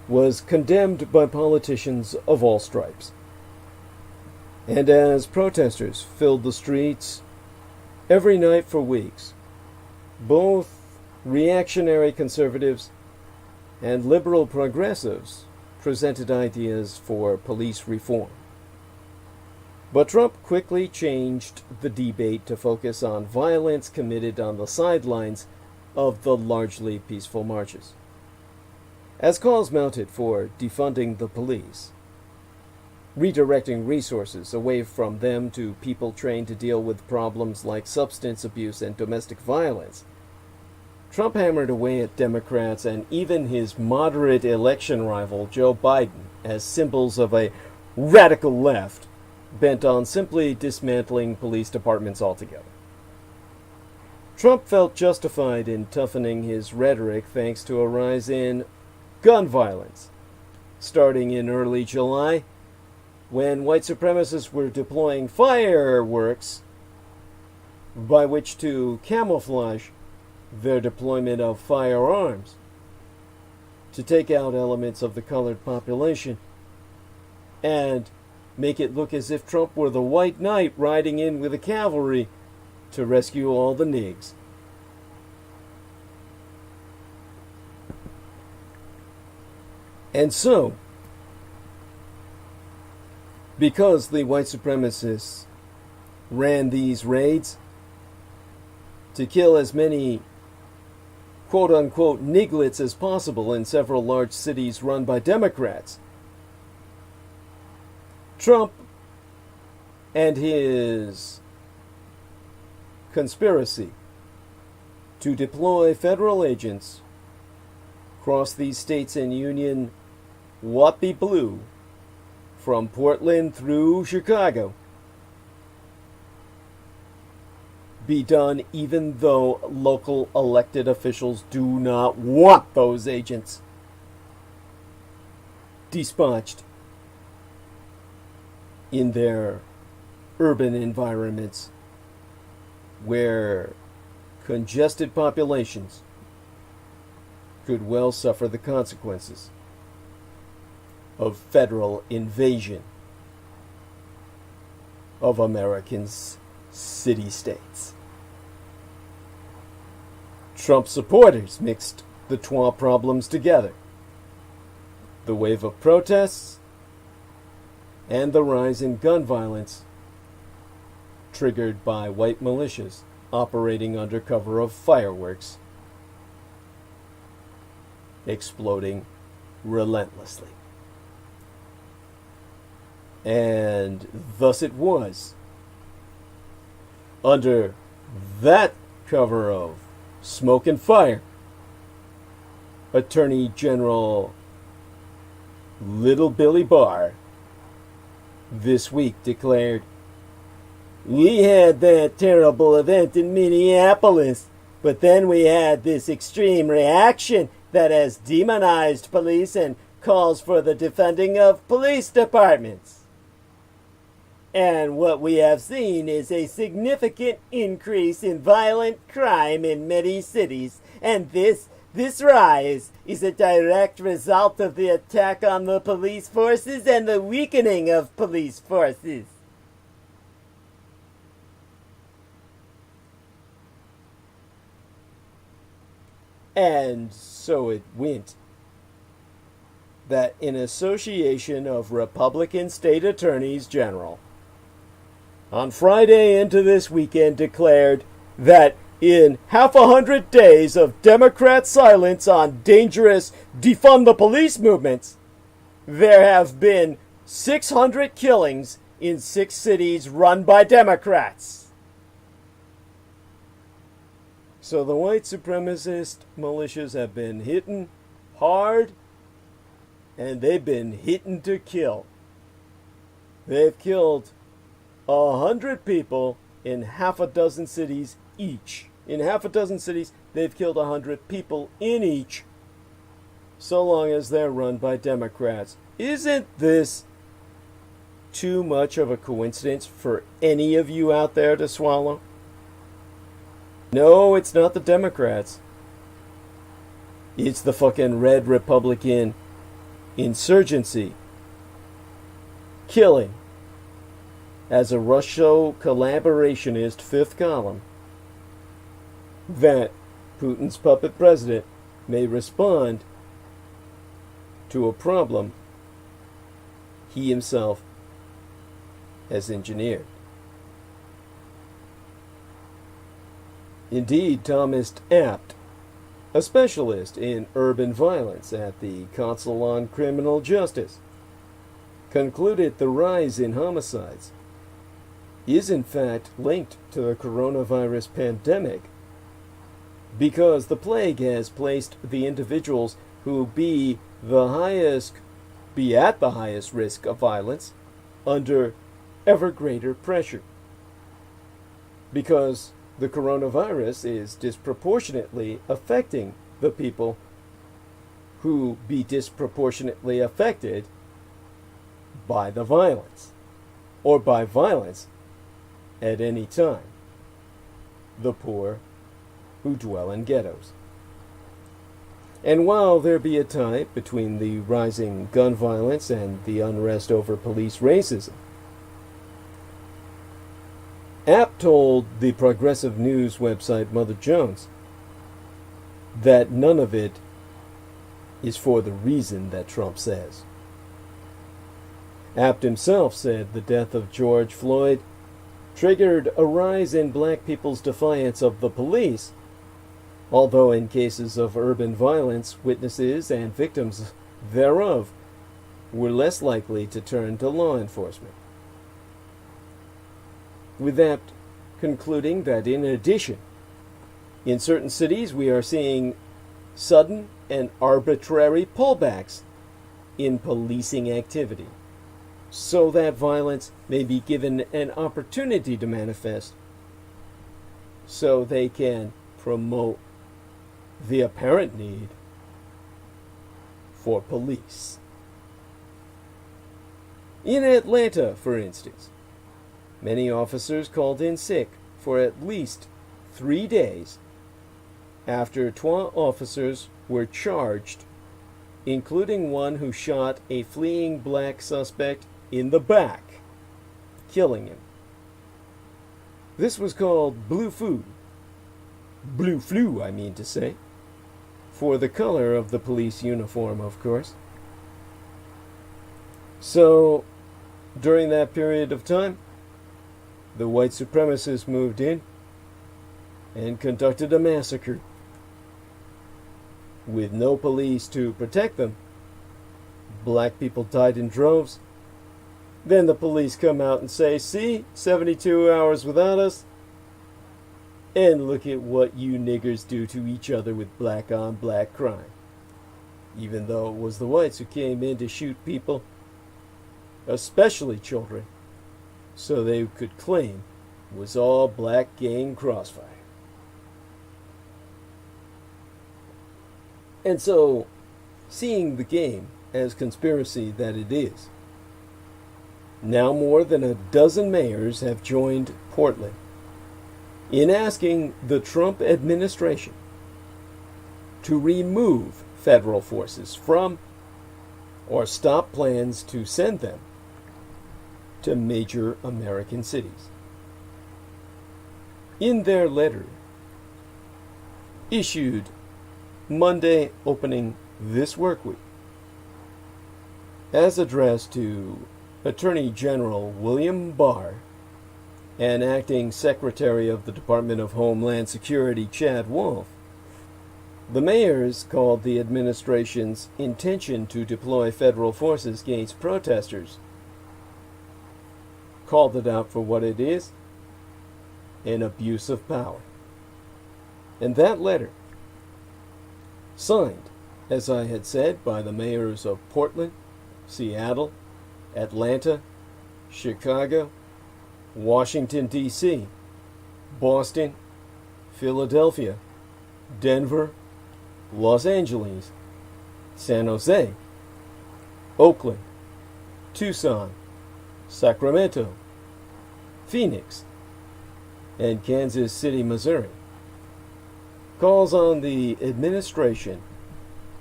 was condemned by politicians of all stripes. And as protesters filled the streets every night for weeks, both reactionary conservatives and liberal progressives presented ideas for police reform. But Trump quickly changed the debate to focus on violence committed on the sidelines of the largely peaceful marches. As calls mounted for defunding the police, redirecting resources away from them to people trained to deal with problems like substance abuse and domestic violence, Trump hammered away at Democrats and even his moderate election rival Joe Biden as symbols of a radical left bent on simply dismantling police departments altogether. Trump felt justified in toughening his rhetoric thanks to a rise in gun violence, starting in early July, when white supremacists were deploying fireworks by which to camouflage their deployment of firearms to take out elements of the colored population and make it look as if Trump were the white knight riding in with the cavalry to rescue all the nigs. And so, because the white supremacists ran these raids to kill as many quote-unquote niglets as possible in several large cities run by Democrats, Trump and his conspiracy to deploy federal agents across these states in Union what be blue from Portland through Chicago be done even though local elected officials do not want those agents dispatched in their urban environments where congested populations could well suffer the consequences of federal invasion of Americans' city-states. Trump supporters mixed the two problems together: the wave of protests and the rise in gun violence triggered by white militias operating under cover of fireworks exploding relentlessly. And thus it was under that cover of smoke and fire, Attorney General Little Billy Barr this week declared, "We had that terrible event in Minneapolis, but then we had this extreme reaction that has demonized police and calls for the defunding of police departments. And what we have seen is a significant increase in violent crime in many cities, and this rise is a direct result of the attack on the police forces and the weakening of police forces." And so it went that an association of Republican state attorneys general on Friday into this weekend declared that in 100 days of Democrat silence on dangerous defund the police movements, there have been 600 killings in 6 cities run by Democrats. So the white supremacist militias have been hitting hard, and they've been hitting to kill. They've killed 100 people in 6 cities each. In 6 cities, they've killed 100 people in each, so long as they're run by Democrats. Isn't this too much of a coincidence for any of you out there to swallow? No, it's not the Democrats. It's the fucking red Republican insurgency killing as a Russo-collaborationist fifth column that Putin's puppet president may respond to a problem he himself has engineered. Indeed, Thomas Abt, a specialist in urban violence at the Council on Criminal Justice, concluded the rise in homicides is in fact linked to the coronavirus pandemic because the plague has placed the individuals who be at the highest risk of violence under ever greater pressure. Because the coronavirus is disproportionately affecting the people who be disproportionately affected by the violence, or by violence at any time. The poor who dwell in ghettos. And while there be a tie between the rising gun violence and the unrest over police racism, Abt told the progressive news website Mother Jones that none of it is for the reason that Trump says. Abt himself said the death of George Floyd triggered a rise in black people's defiance of the police, although in cases of urban violence, witnesses and victims thereof were less likely to turn to law enforcement. With Abt concluding that in addition, in certain cities we are seeing sudden and arbitrary pullbacks in policing activity, so that violence may be given an opportunity to manifest, so they can promote the apparent need for police. In Atlanta, for instance, many officers called in sick for at least 3 days after 12 officers were charged, including one who shot a fleeing black suspect in the back, killing him. This was called blue flu, I mean to say, for the color of the police uniform, of course. So, during that period of time, the white supremacists moved in and conducted a massacre. With no police to protect them, black people died in droves. Then the police come out and say, see, 72 hours without us, and look at what you niggers do to each other with black on black crime. Even though it was the whites who came in to shoot people, especially children, so they could claim it was all black gang crossfire. And so, seeing the game as conspiracy that it is, now more than a dozen mayors have joined Portland in asking the Trump administration to remove federal forces from or stop plans to send them to major American cities. In their letter, issued Monday opening this work week, as addressed to Attorney General William Barr and Acting Secretary of the Department of Homeland Security Chad Wolf, the mayors called the administration's intention to deploy federal forces against protesters, called it out for what it is, an abuse of power. And that letter, signed, as I had said, by the mayors of Portland, Seattle, Atlanta, Chicago, Washington, D.C., Boston, Philadelphia, Denver, Los Angeles, San Jose, Oakland, Tucson, Sacramento, Phoenix, and Kansas City, Missouri, calls on the administration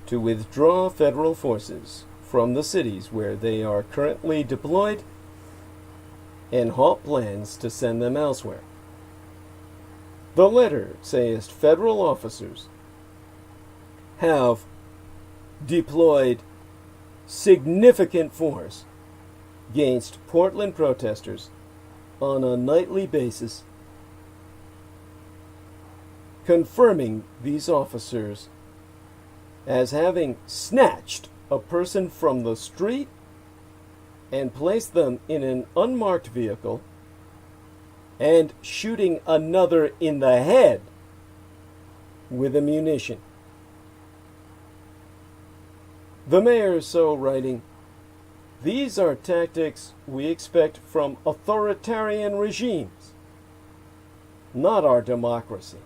to withdraw federal forces from the cities where they are currently deployed and halt plans to send them elsewhere. The letter says federal officers have deployed significant force against Portland protesters on a nightly basis, confirming these officers as having snatched a person from the street and placed them in an unmarked vehicle and shooting another in the head with ammunition. The mayor is so writing, "These are tactics we expect from authoritarian regimes, not our democracy."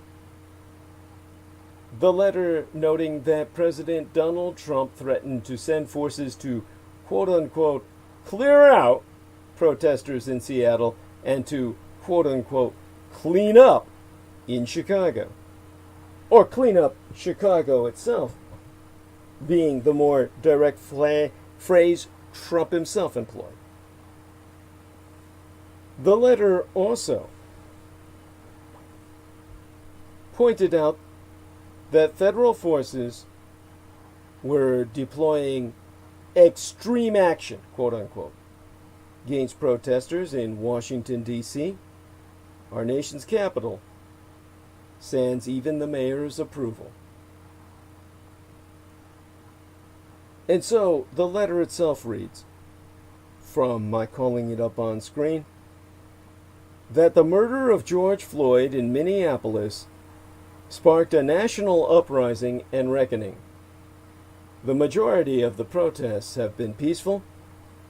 The letter noting that President Donald Trump threatened to send forces to quote-unquote clear out protesters in Seattle and to quote-unquote clean up in Chicago, or clean up Chicago itself, being the more direct phrase Trump himself employed. The letter also pointed out that federal forces were deploying extreme action, quote-unquote, against protesters in Washington, D.C., our nation's capital, sans even the mayor's approval. And so the letter itself reads, from my calling it up on screen, that the murder of George Floyd in Minneapolis sparked a national uprising and reckoning. The majority of the protests have been peaceful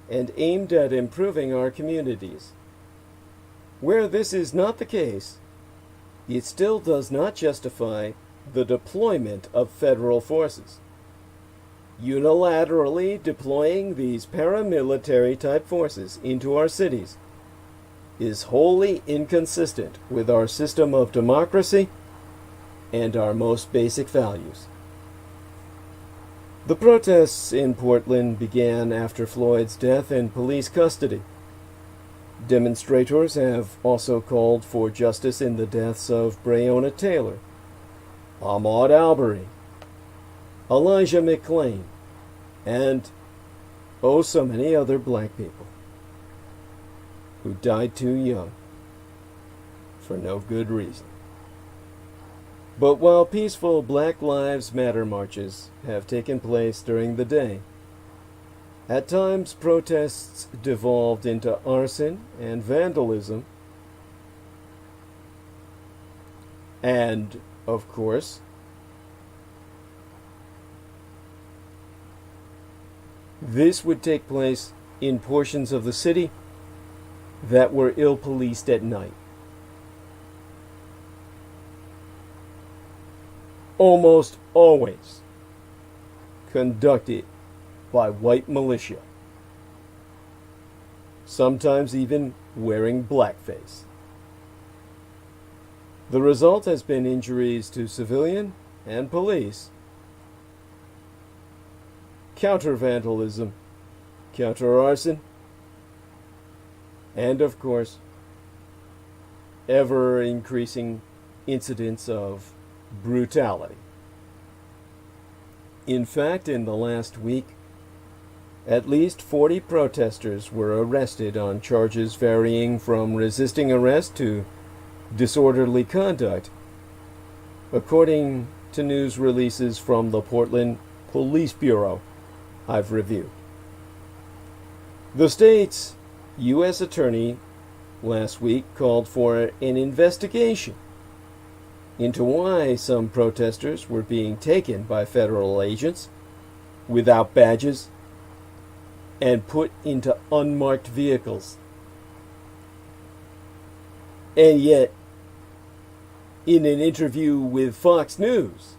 and aimed at improving our communities. Where this is not the case, it still does not justify the deployment of federal forces. Unilaterally deploying these paramilitary-type forces into our cities is wholly inconsistent with our system of democracy and our most basic values. The protests in Portland began after Floyd's death in police custody. Demonstrators have also called for justice in the deaths of Breonna Taylor, Ahmaud Arbery, Elijah McClain, and oh so many other black people who died too young for no good reason. But while peaceful Black Lives Matter marches have taken place during the day, at times protests devolved into arson and vandalism, and, of course, this would take place in portions of the city that were ill-policed at night. Almost always conducted by white militia, sometimes even wearing blackface. The result has been injuries to civilian and police, counter-vandalism, counter-arson, and, of course, ever-increasing incidents of brutality. In fact, in the last week, at least 40 protesters were arrested on charges varying from resisting arrest to disorderly conduct, according to news releases from the Portland Police Bureau I've reviewed. The state's U.S. attorney last week called for an investigation into why some protesters were being taken by federal agents without badges and put into unmarked vehicles. And yet, In an interview with Fox News,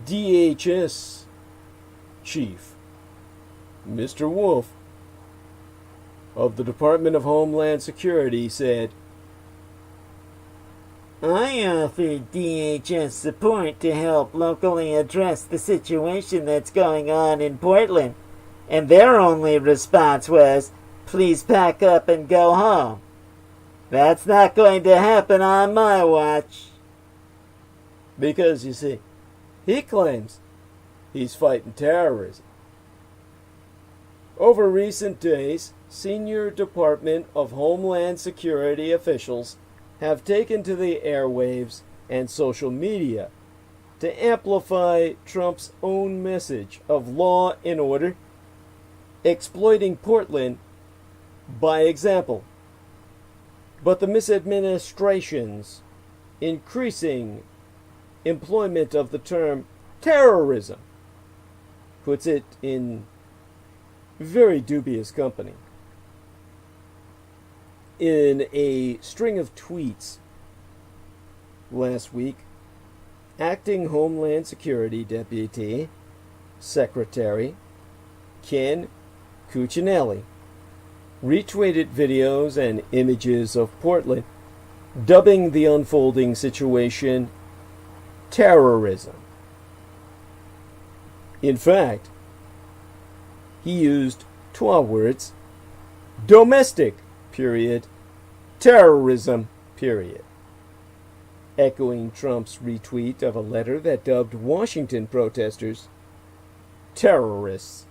DHS Chief Mr. Wolf of the Department of Homeland Security said, I offered DHS support to help locally address the situation that's going on in Portland, and their only response was, please pack up and go home. That's not going to happen on my watch. Because, you see, he claims he's fighting terrorism. Over recent days, senior Department of Homeland Security officials have taken to the airwaves and social media to amplify Trump's own message of law and order, exploiting Portland by example. But the misadministration's increasing employment of the term terrorism puts it in very dubious company. In a string of tweets last week, Acting Homeland Security Deputy Secretary Ken Cuccinelli retweeted videos and images of Portland, dubbing the unfolding situation terrorism. In fact, he used 12 words: domestic, period, terrorism, period, echoing Trump's retweet of a letter that dubbed Washington protesters terrorists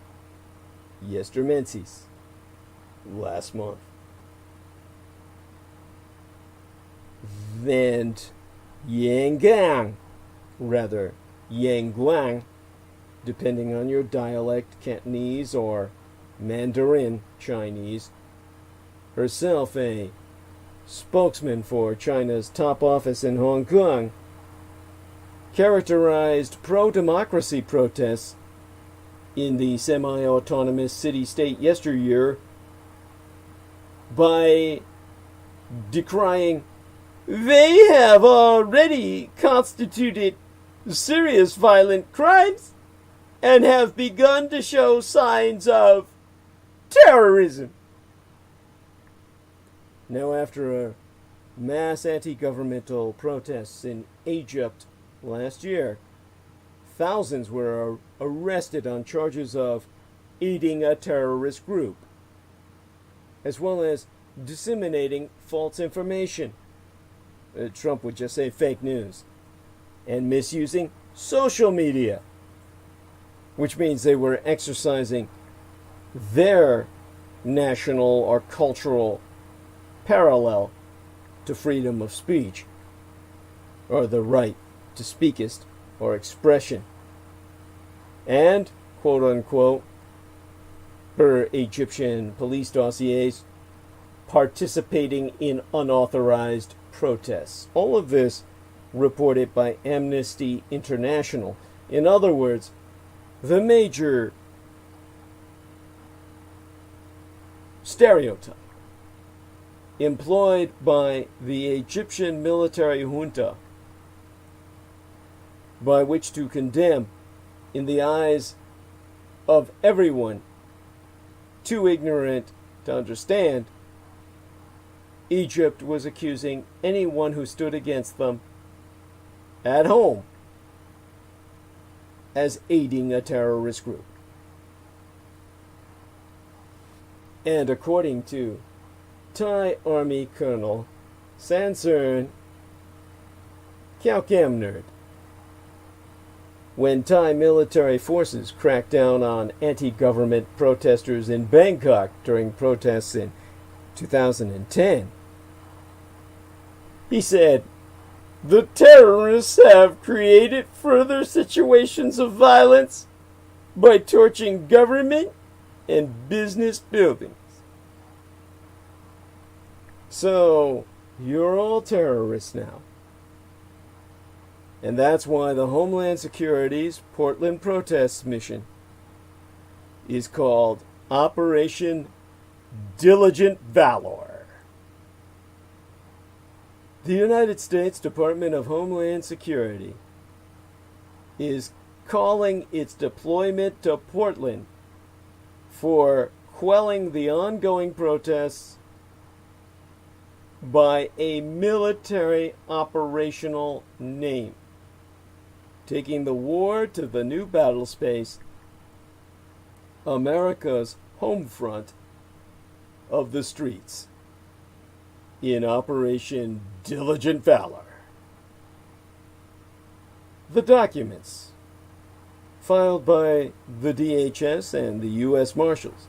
yesterday, last month. Then Yanguang, depending on your dialect, Cantonese or Mandarin Chinese, herself a spokesman for China's top office in Hong Kong, characterized pro-democracy protests in the semi-autonomous city-state yesteryear by decrying they have already constituted serious violent crimes and have begun to show signs of terrorism. Now, after a mass anti-governmental protests in Egypt last year, thousands were arrested on charges of aiding a terrorist group, as well as disseminating false information. Trump would just say fake news, and misusing social media, which means they were exercising their national or cultural parallel to freedom of speech, or the right to speakist or expression, and, quote unquote, per Egyptian police dossiers, participating in unauthorized protests. All of this reported by Amnesty International. In other words, the major stereotype employed by the Egyptian military junta by which to condemn, in the eyes of everyone too ignorant to understand, Egypt was accusing anyone who stood against them at home as aiding a terrorist group. And according to Thai Army Colonel Sansern Kyaukhamnerd, when Thai military forces cracked down on anti-government protesters in Bangkok during protests in 2010, he said, "The terrorists have created further situations of violence by torching government and business buildings. So, you're all terrorists now." And that's why the Homeland Security's Portland protests mission is called Operation Diligent Valor. The United States Department of Homeland Security is calling its deployment to Portland for quelling the ongoing protests by a military operational name, taking the war to the new battle space, America's home front of the streets, in Operation Diligent Valor. The documents, filed by the DHS and the U.S. Marshals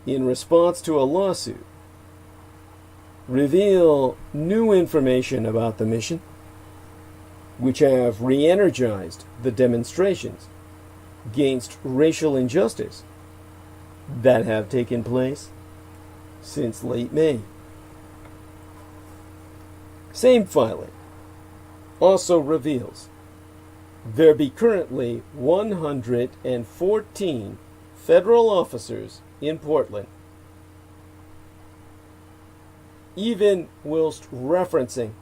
in response to a lawsuit, reveal new information about the mission, which have re-energized the demonstrations against racial injustice that have taken place since late May. Same filing also reveals there be currently 114 federal officers in Portland, even whilst referencing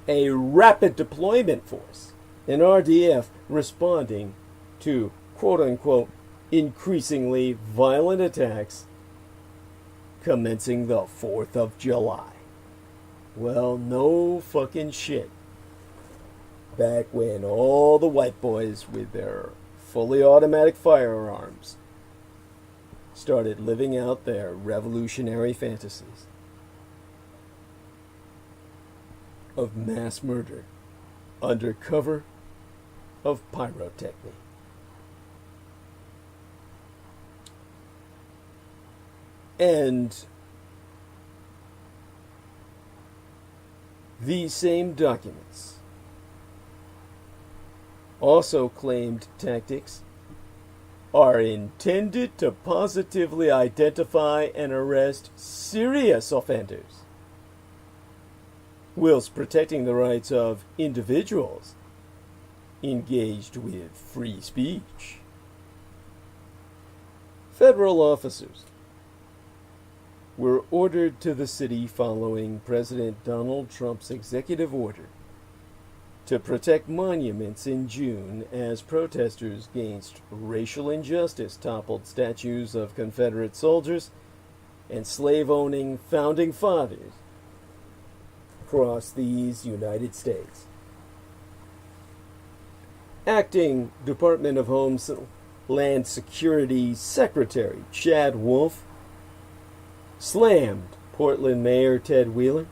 a rapid deployment force, an RDF responding to quote-unquote increasingly violent attacks commencing the 4th of July. Well, no fucking shit. Back when all the white boys with their fully automatic firearms started living out their revolutionary fantasies of mass murder under cover of pyrotechny. And these same documents also claimed tactics are intended to positively identify and arrest serious offenders, whilst protecting the rights of individuals engaged with free speech. Federal officers were ordered to the city following President Donald Trump's executive order to protect monuments in June as protesters against racial injustice toppled statues of Confederate soldiers and slave-owning founding fathers across these United States. Acting Department of Homeland Security Secretary Chad Wolf slammed Portland Mayor Ted Wheeler,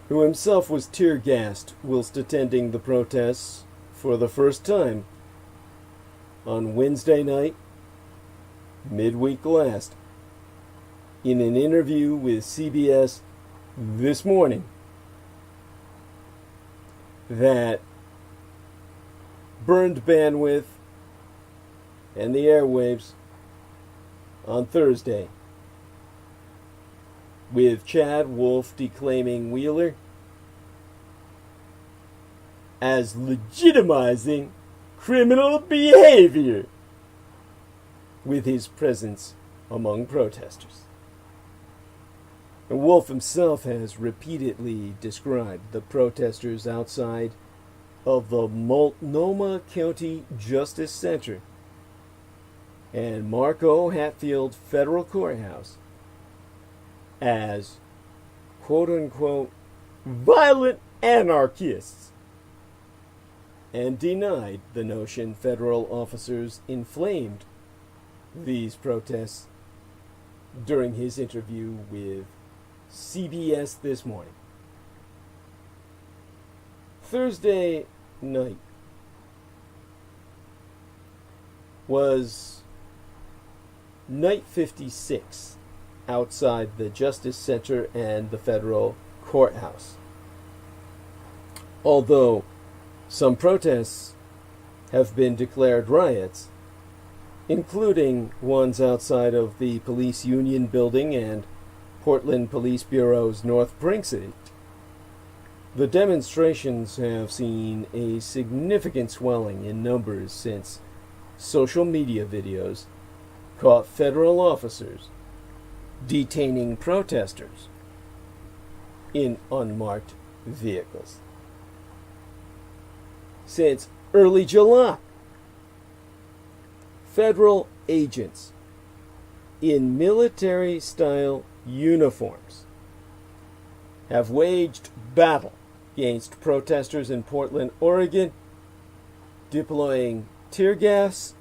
who himself was tear-gassed whilst attending the protests for the first time on Wednesday night, midweek last, in an interview with CBS this morning, that burned bandwidth and the airwaves on Thursday, with Chad Wolf declaiming Wheeler as legitimizing criminal behavior with his presence among protesters. And Wolf himself has repeatedly described the protesters outside of the Multnomah County Justice Center and Mark O. Hatfield Federal Courthouse as quote-unquote violent anarchists, and denied the notion federal officers inflamed these protests during his interview with CBS this morning. Thursday night was night 56 outside the Justice Center and the federal courthouse. Although some protests have been declared riots, including ones outside of the police union building and Portland Police Bureau's North Precinct, the demonstrations have seen a significant swelling in numbers since social media videos caught federal officers detaining protesters in unmarked vehicles. Since early July, federal agents in military-style uniforms have waged battle against protesters in Portland, Oregon, deploying tear gas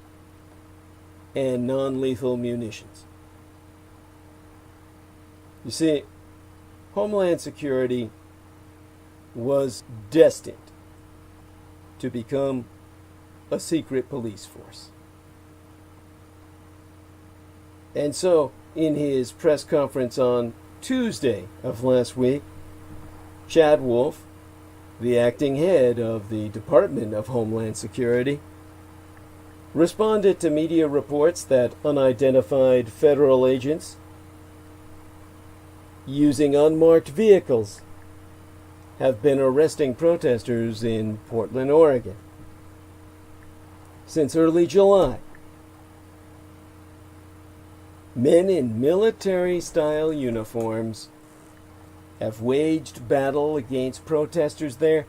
and non-lethal munitions. You see, Homeland Security was destined to become a secret police force. And so, in his press conference on Tuesday of last week, Chad Wolf, the acting head of the Department of Homeland Security, responded to media reports that unidentified federal agents using unmarked vehicles have been arresting protesters in Portland, Oregon. Since early July, men in military-style uniforms have waged battle against protesters there,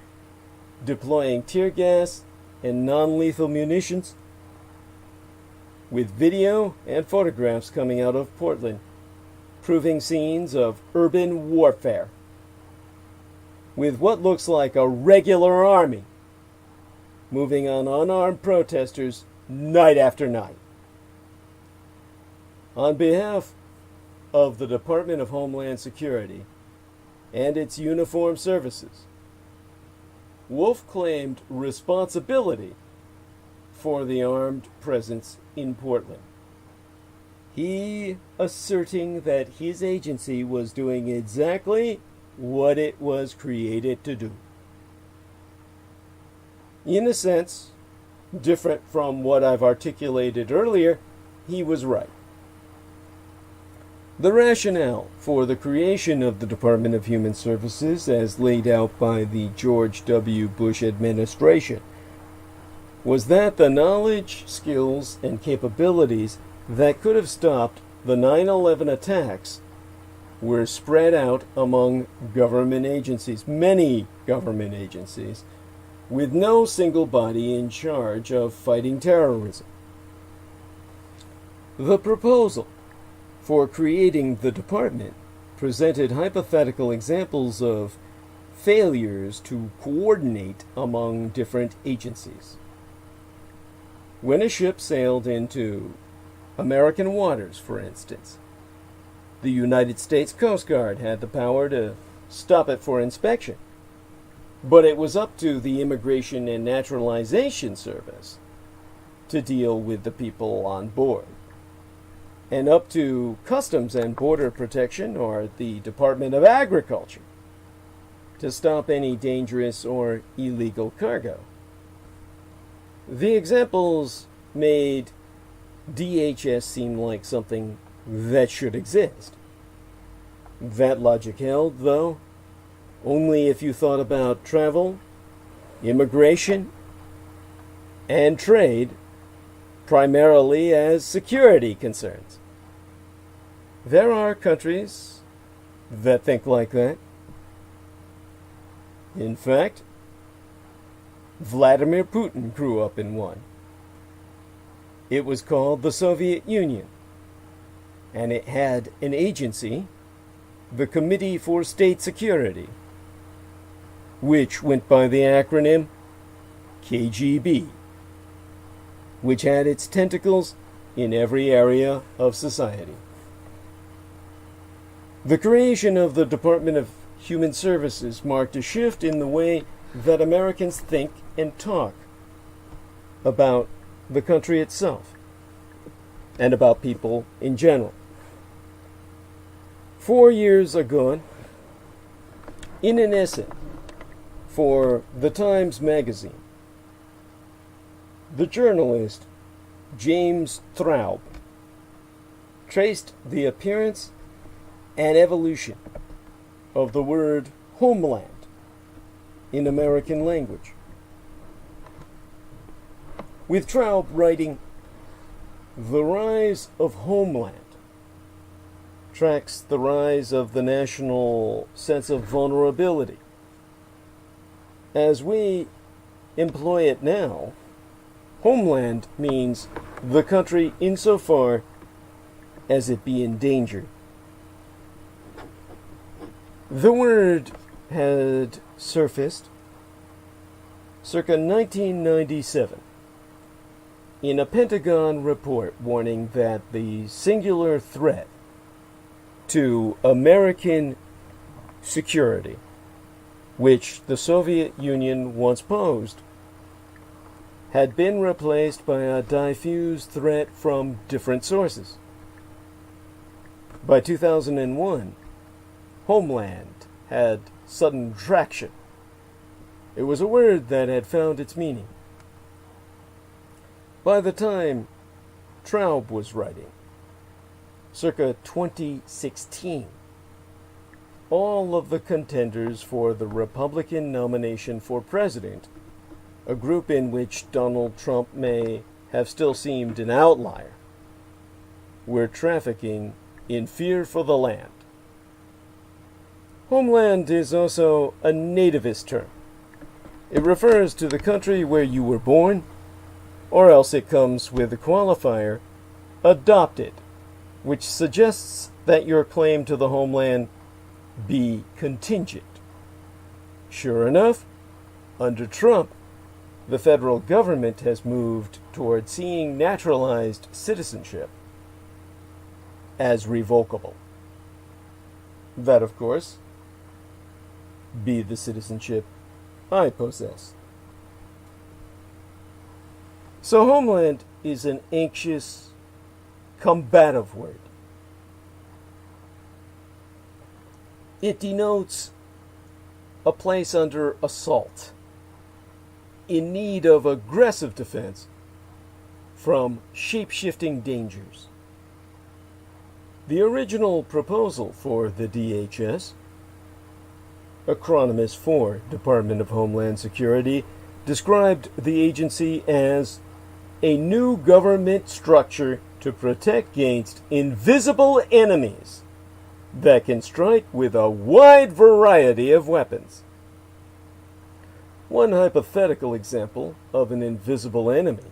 deploying tear gas and non-lethal munitions, with video and photographs coming out of Portland, proving scenes of urban warfare, with what looks like a regular army moving on unarmed protesters night after night. On behalf of the Department of Homeland Security and its uniformed services, Wolf claimed responsibility for the armed presence in Portland. He asserting that his agency was doing exactly what it was created to do. In a sense, different from what I've articulated earlier, he was right. The rationale for the creation of the Department of Human Services, as laid out by the George W. Bush administration, was that the knowledge, skills, and capabilities that could have stopped the 9/11 attacks were spread out among government agencies, many government agencies, with no single body in charge of fighting terrorism. The proposal for creating the department presented hypothetical examples of failures to coordinate among different agencies. When a ship sailed into American waters, for instance, the United States Coast Guard had the power to stop it for inspection, but it was up to the Immigration and Naturalization Service to deal with the people on board, and up to Customs and Border Protection or the Department of Agriculture to stop any dangerous or illegal cargo. The examples made DHS seem like something that should exist. That logic held, though, only if you thought about travel, immigration, and trade primarily as security concerns. There are countries that think like that. In fact, Vladimir Putin grew up in one. It was called the Soviet Union, and it had an agency, the Committee for State Security, which went by the acronym KGB, which had its tentacles in every area of society. The creation of the Department of Human Services marked a shift in the way that Americans think and talk about the country itself and about people in general. 4 years ago, in an essay for The Times magazine, the journalist James Traub traced the appearance and evolution of the word homeland in American language, with Traub writing, "The rise of homeland tracks the rise of the national sense of vulnerability. As we employ it now, homeland means the country insofar as it be endangered. The word had surfaced circa 1997 in a Pentagon report warning that the singular threat to American security, which the Soviet Union once posed, had been replaced by a diffuse threat from different sources. By 2001, homeland had sudden traction. It was a word that had found its meaning. By the time Traub was writing, circa 2016, all of the contenders for the Republican nomination for president, a group in which Donald Trump may have still seemed an outlier, were trafficking in fear for the land. Homeland is also a nativist term. It refers to the country where you were born, or else it comes with the qualifier adopted, which suggests that your claim to the homeland be contingent. Sure enough, under Trump, the federal government has moved toward seeing naturalized citizenship as revocable. That, of course, be the citizenship I possess. So homeland is an anxious, combative word. It denotes a place under assault, in need of aggressive defense from shape-shifting dangers. The original proposal for the DHS, acronymous for Department of Homeland Security, described the agency as a new government structure to protect against invisible enemies that can strike with a wide variety of weapons. One hypothetical example of an invisible enemy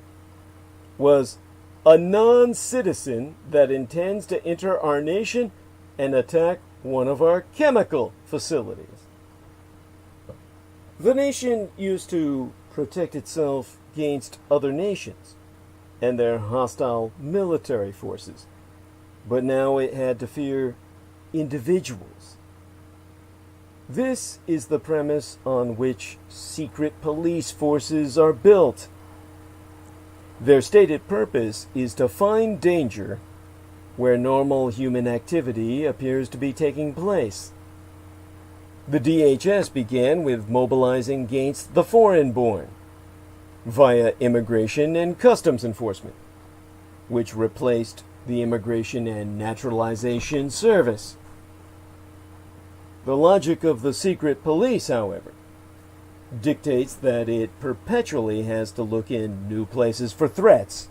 was a non-citizen that intends to enter our nation and attack one of our chemical facilities. The nation used to protect itself against other nations and their hostile military forces, but now it had to fear individuals. This is the premise on which secret police forces are built. Their stated purpose is to find danger where normal human activity appears to be taking place. The DHS began with mobilizing against the foreign-born via Immigration and Customs Enforcement, which replaced the Immigration and Naturalization Service. The logic of the secret police, however, dictates that it perpetually has to look in new places for threats.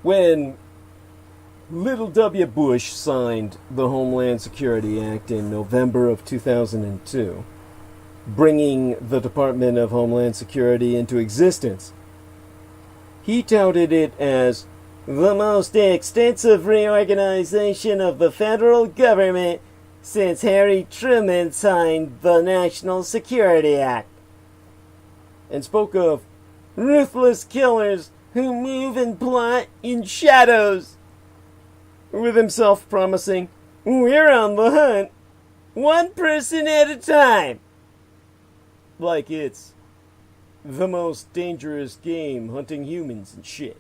When Little W. Bush signed the Homeland Security Act in November of 2002, bringing the Department of Homeland Security into existence, he touted it as the most extensive reorganization of the federal government since Harry Truman signed the National Security Act, and spoke of ruthless killers who move and plot in shadows, with himself promising, "We're on the hunt, one person at a time," like it's the most dangerous game, hunting humans and shit.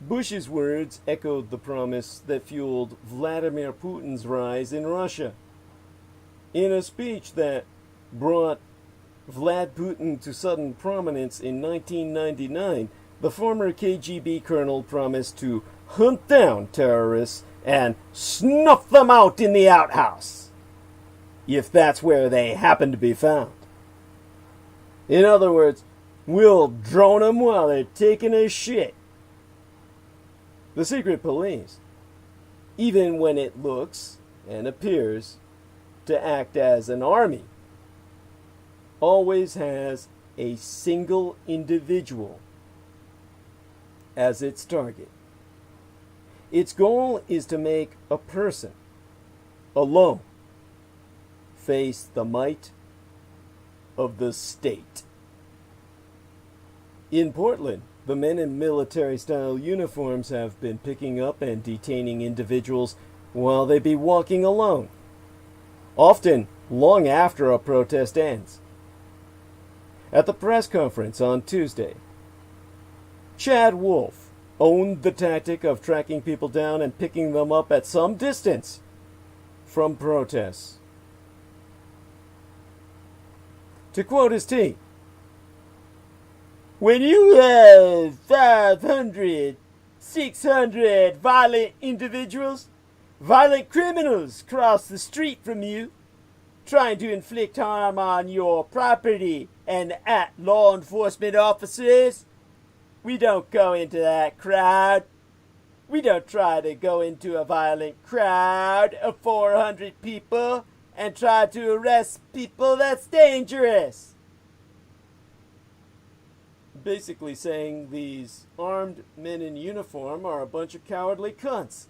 Bush's words echoed the promise that fueled Vladimir Putin's rise in Russia. In a speech that brought Vlad Putin to sudden prominence in 1999, the former KGB colonel promised to hunt down terrorists and snuff them out in the outhouse, if that's where they happen to be found. In other words, we'll drone them while they're taking a shit. The secret police even when it looks and appears to act as an army, always has a single individual as its target. Its goal is to make a person alone face the might of the state. In Portland, the men in military-style uniforms have been picking up and detaining individuals while they be walking alone, often long after a protest ends. At the press conference on Tuesday, Chad Wolf owned the tactic of tracking people down and picking them up at some distance from protests. To quote his team, "When you have 500, 600 violent individuals, violent criminals cross the street from you, trying to inflict harm on your property and at law enforcement officers, we don't go into that crowd. We don't try to go into a violent crowd of 400 people and try to arrest people. That's dangerous." Basically saying these armed men in uniform are a bunch of cowardly cunts.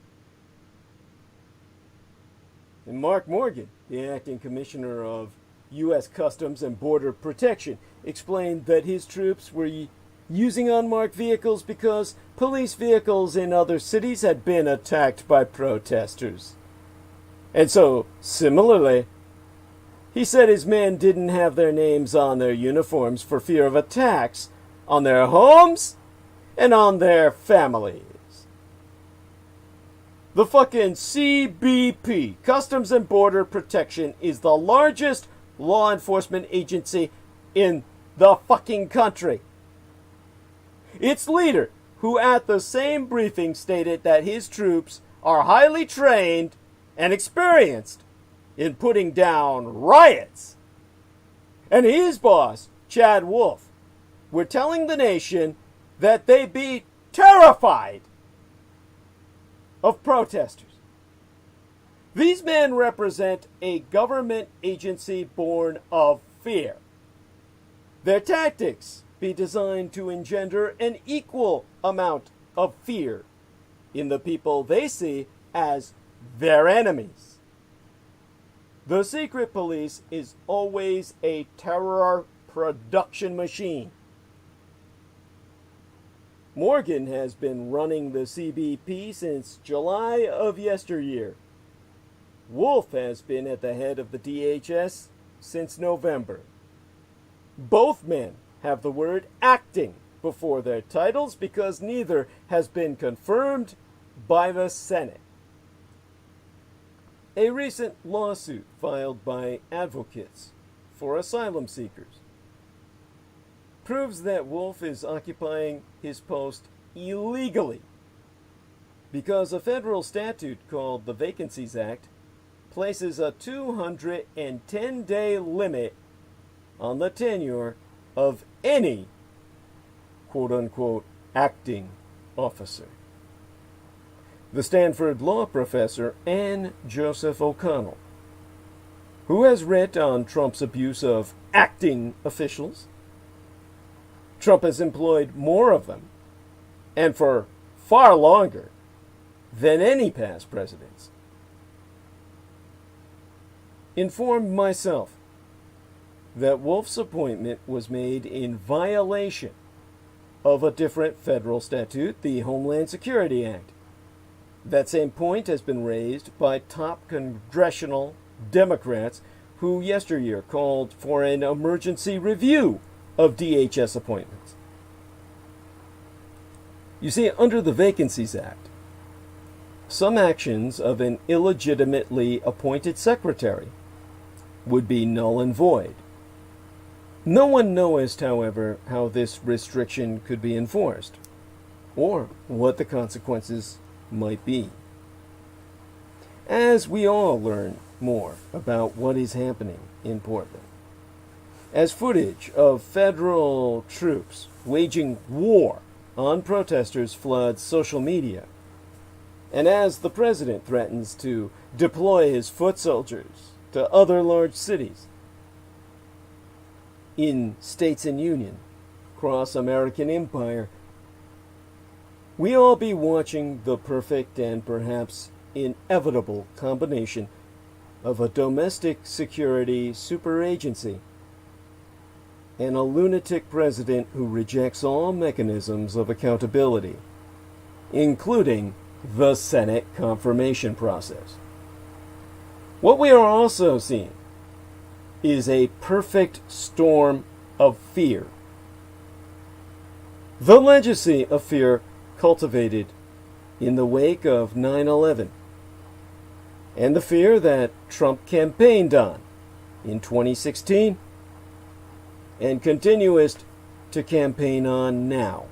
And Mark Morgan, the acting commissioner of U.S. Customs and Border Protection, explained that his troops were using unmarked vehicles because police vehicles in other cities had been attacked by protesters. And so, similarly, he said his men didn't have their names on their uniforms for fear of attacks on their homes and on their families. The fucking CBP, Customs and Border Protection, is the largest law enforcement agency in the fucking country. Its leader, who at the same briefing stated that his troops are highly trained and experienced in putting down riots, and his boss, Chad Wolf, were telling the nation that they be terrified of protesters. These men represent a government agency born of fear. Their tactics be designed to engender an equal amount of fear in the people they see as their enemies. The secret police is always a terror production machine. Morgan has been running the CBP since July of yesteryear. Wolf has been at the head of the DHS since November. Both men have the word acting before their titles because neither has been confirmed by the Senate. A recent lawsuit filed by advocates for asylum seekers proves that Wolf is occupying his post illegally because a federal statute called the Vacancies Act places a 210-day limit on the tenure of any quote-unquote acting officer. The Stanford law professor Ann Joseph O'Connell, who has writ on Trump's abuse of acting officials. Trump has employed more of them, and for far longer, than any past presidents. Informed myself that Wolf's appointment was made in violation of a different federal statute, the Homeland Security Act. That same point has been raised by top congressional Democrats who yesteryear called for an emergency review of DHS appointments. You see, under the Vacancies Act, some actions of an illegitimately appointed secretary would be null and void. No one knows, however, how this restriction could be enforced, or what the consequences might be. As we all learn more about what is happening in Portland, as footage of federal troops waging war on protesters floods social media, And as the president threatens to deploy his foot soldiers to other large cities in states in union across American empire, we all be watching the perfect and perhaps inevitable combination of a domestic security superagency and a lunatic president who rejects all mechanisms of accountability, including the Senate confirmation process. What we are also seeing is a perfect storm of fear. The legacy of fear cultivated in the wake of 9/11, and the fear that Trump campaigned on in 2016 and continues to campaign on now.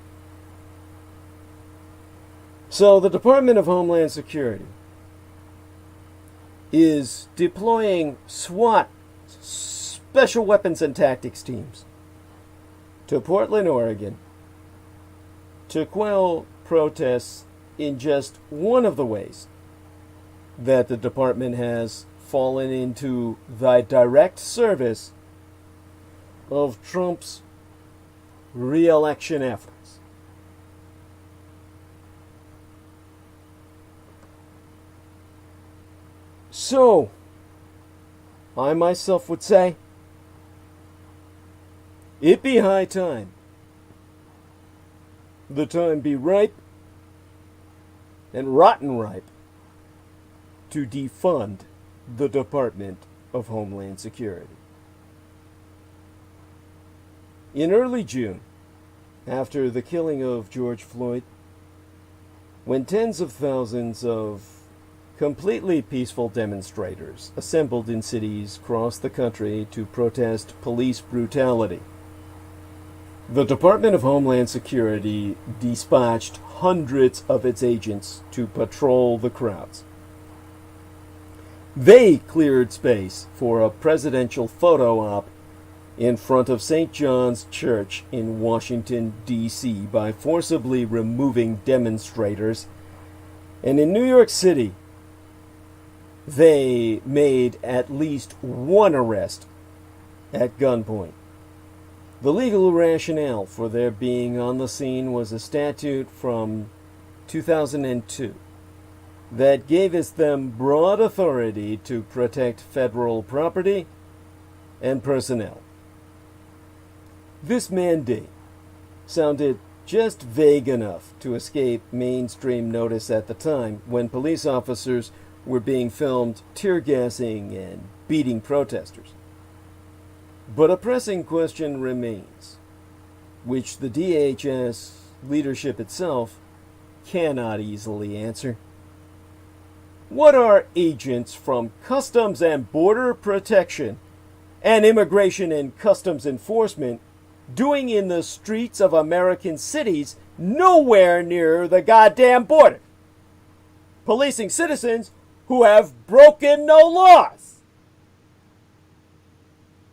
So the Department of Homeland Security is deploying SWAT, Special Weapons and Tactics teams, to Portland, Oregon, to quell protests in just one of the ways that the department has fallen into the direct service of Trump's re-election efforts. So, I myself would say, it be high time. The time be ripe and rotten ripe to defund the Department of Homeland Security. In early June, after the killing of George Floyd, when tens of thousands of completely peaceful demonstrators assembled in cities across the country to protest police brutality, the Department of Homeland Security dispatched hundreds of its agents to patrol the crowds. They cleared space for a presidential photo op in front of St. John's Church in Washington, D.C. by forcibly removing demonstrators. And in New York City, they made at least one arrest at gunpoint. The legal rationale for their being on the scene was a statute from 2002 that gave them broad authority to protect federal property and personnel. This mandate sounded just vague enough to escape mainstream notice at the time when police officers were being filmed tear gassing and beating protesters. But a pressing question remains, which the DHS leadership itself cannot easily answer. What are agents from Customs and Border Protection and Immigration and Customs Enforcement doing in the streets of American cities nowhere near the goddamn border, policing citizens who have broken no laws?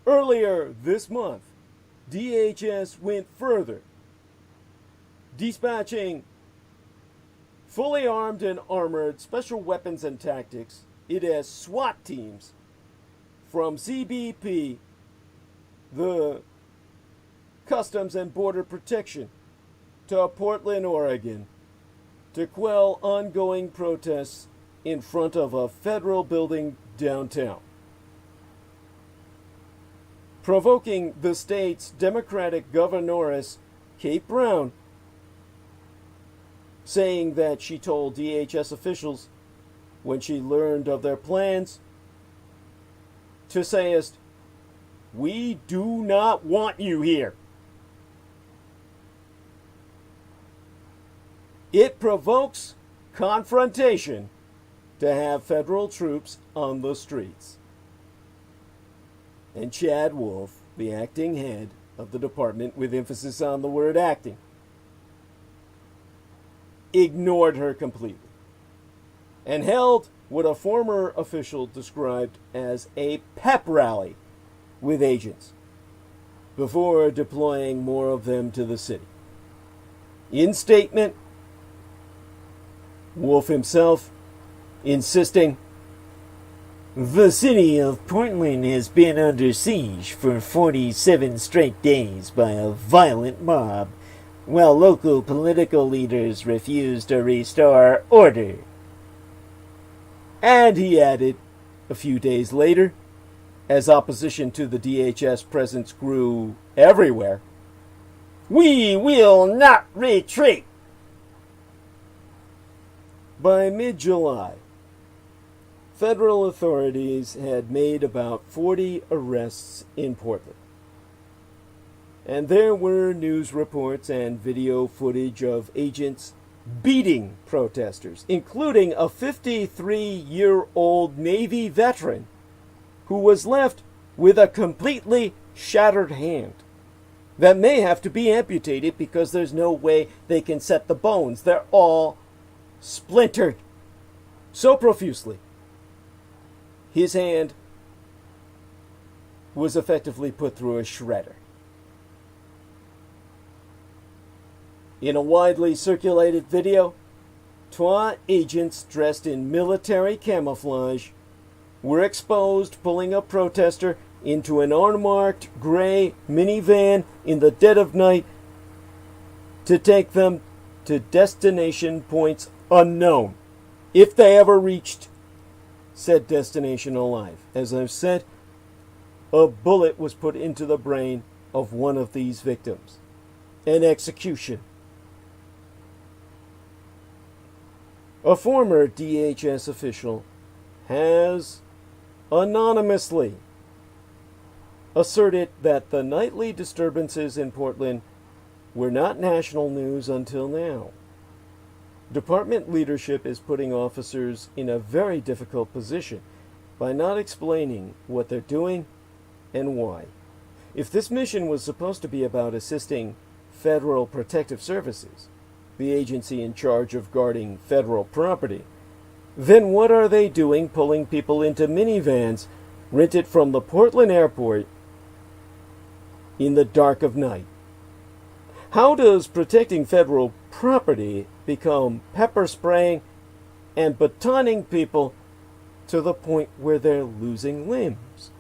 Earlier this month, DHS went further, dispatching fully armed and armored special weapons and tactics, it has SWAT teams from CBP, the Customs and Border Protection, to Portland, Oregon, to quell ongoing protests in front of a federal building downtown, provoking the state's Democratic governoress, Kate Brown, saying that she told DHS officials when she learned of their plans to say, "We do not want you here." It provokes confrontation to have federal troops on the streets. And Chad Wolf, the acting head of the department, with emphasis on the word acting, ignored her completely and held what a former official described as a pep rally with agents before deploying more of them to the city. In statement, Wolf himself insisting, "The city of Portland has been under siege for 47 straight days by a violent mob, while local political leaders refuse to restore order." And he added, a few days later, as opposition to the DHS presence grew everywhere, "We will not retreat." By mid-July, federal authorities had made about 40 arrests in Portland. And there were news reports and video footage of agents beating protesters, including a 53-year-old Navy veteran who was left with a completely shattered hand that may have to be amputated because there's no way they can set the bones. They're all splintered so profusely. His hand was effectively put through a shredder. In a widely circulated video, 2 agents dressed in military camouflage were exposed pulling a protester into an unmarked gray minivan in the dead of night to take them to destination points unknown, if they ever reached said destination alive. As I've said, a bullet was put into the brain of one of these victims. An execution. A former DHS official has anonymously asserted that the nightly disturbances in Portland were not national news until now. Department leadership is putting officers in a very difficult position by not explaining what they're doing and why. If this mission was supposed to be about assisting Federal Protective Services, the agency in charge of guarding federal property, then what are they doing pulling people into minivans rented from the Portland airport in the dark of night? How does protecting federal property become pepper spraying and batoning people to the point where they're losing limbs?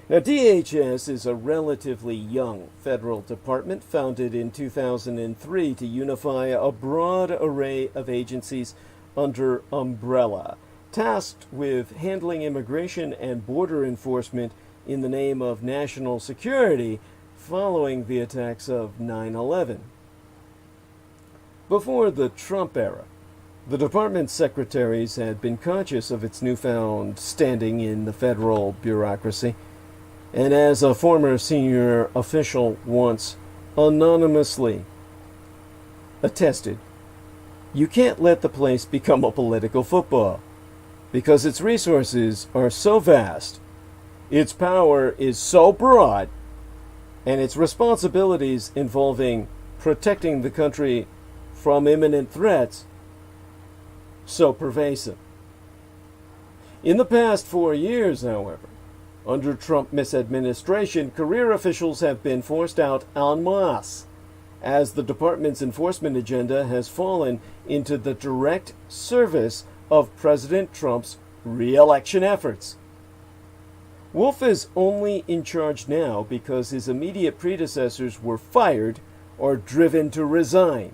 Now, DHS is a relatively young federal department founded in 2003 to unify a broad array of agencies under umbrella, tasked with handling immigration and border enforcement in the name of national security following the attacks of 9/11. Before the Trump era, the department's secretaries had been conscious of its newfound standing in the federal bureaucracy, and as a former senior official once anonymously attested, you can't let the place become a political football, because its resources are so vast, its power is so broad, and its responsibilities involving protecting the country from imminent threats so pervasive. In the past 4 years, however, under Trump misadministration, career officials have been forced out en masse as the department's enforcement agenda has fallen into the direct service of President Trump's re-election efforts. Wolf is only in charge now because his immediate predecessors were fired or driven to resign,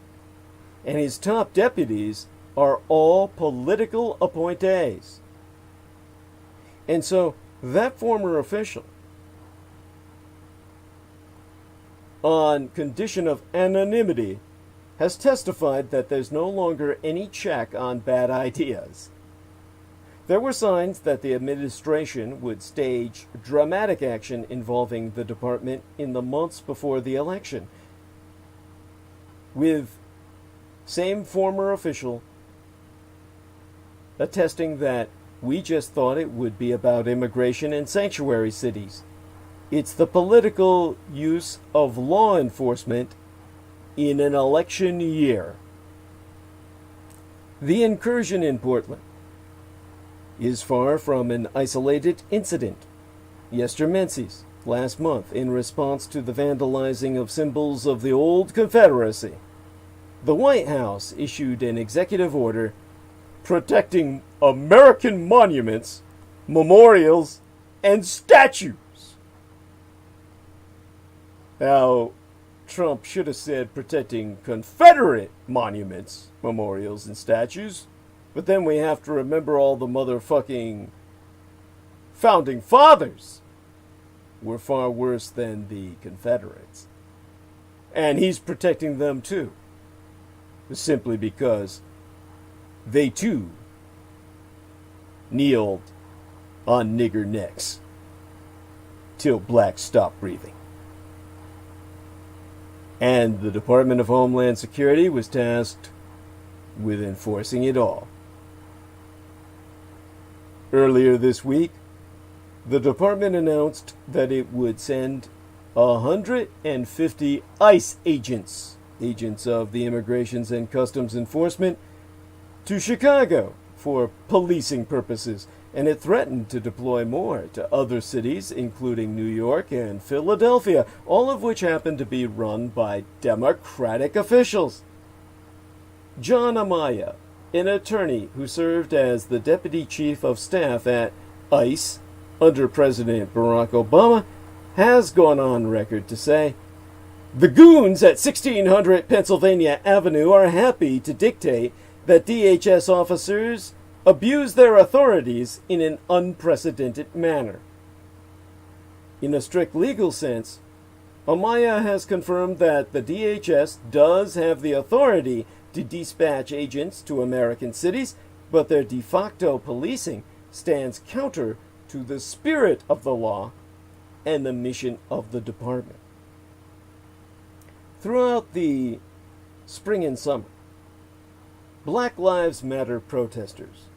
and his top deputies are all political appointees. And so that former official, on condition of anonymity, has testified that there's no longer any check on bad ideas. There were signs that the administration would stage dramatic action involving the department in the months before the election, with same former official attesting that we just thought it would be about immigration and sanctuary cities. It's the political use of law enforcement in an election year. The incursion in Portland is far from an isolated incident. Yestermenses, last month, in response to the vandalizing of symbols of the old Confederacy, the White House issued an executive order protecting American monuments, memorials, and statues. Now, Trump should have said protecting Confederate monuments, memorials, and statues, but then we have to remember all the motherfucking founding fathers were far worse than the Confederates. And he's protecting them too, simply because they too kneeled on nigger necks till blacks stopped breathing. And the Department of Homeland Security was tasked with enforcing it all. Earlier this week, the department announced that it would send 150 ICE agents of the Immigrations and Customs Enforcement, to Chicago for policing purposes, and it threatened to deploy more to other cities, including New York and Philadelphia, all of which happen to be run by Democratic officials. John Amaya, an attorney who served as the Deputy Chief of Staff at ICE under President Barack Obama, has gone on record to say, "The goons at 1600 Pennsylvania Avenue are happy to dictate that DHS officers abuse their authorities in an unprecedented manner." In a strict legal sense, Amaya has confirmed that the DHS does have the authority to dispatch agents to American cities, but their de facto policing stands counter to the spirit of the law and the mission of the department. Throughout the spring and summer, Black Lives Matter protesters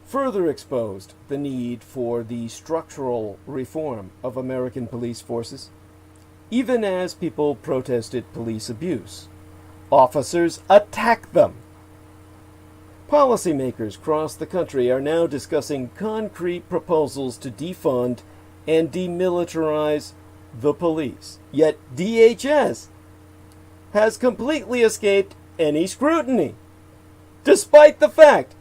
further exposed the need for the structural reform of American police forces. Even as people protested police abuse, officers attacked them. Policymakers across the country are now discussing concrete proposals to defund and demilitarize the police. Yet DHS has completely escaped any scrutiny, despite the fact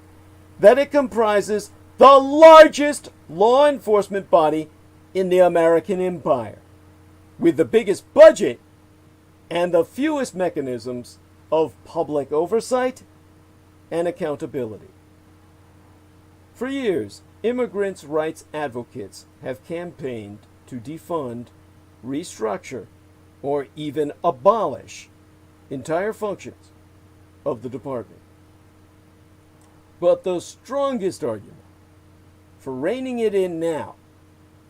that it comprises the largest law enforcement body in the American empire, with the biggest budget and the fewest mechanisms of public oversight and accountability. For years, immigrants' rights advocates have campaigned to defund, restructure, or even abolish entire functions of the department. But the strongest argument for reining it in now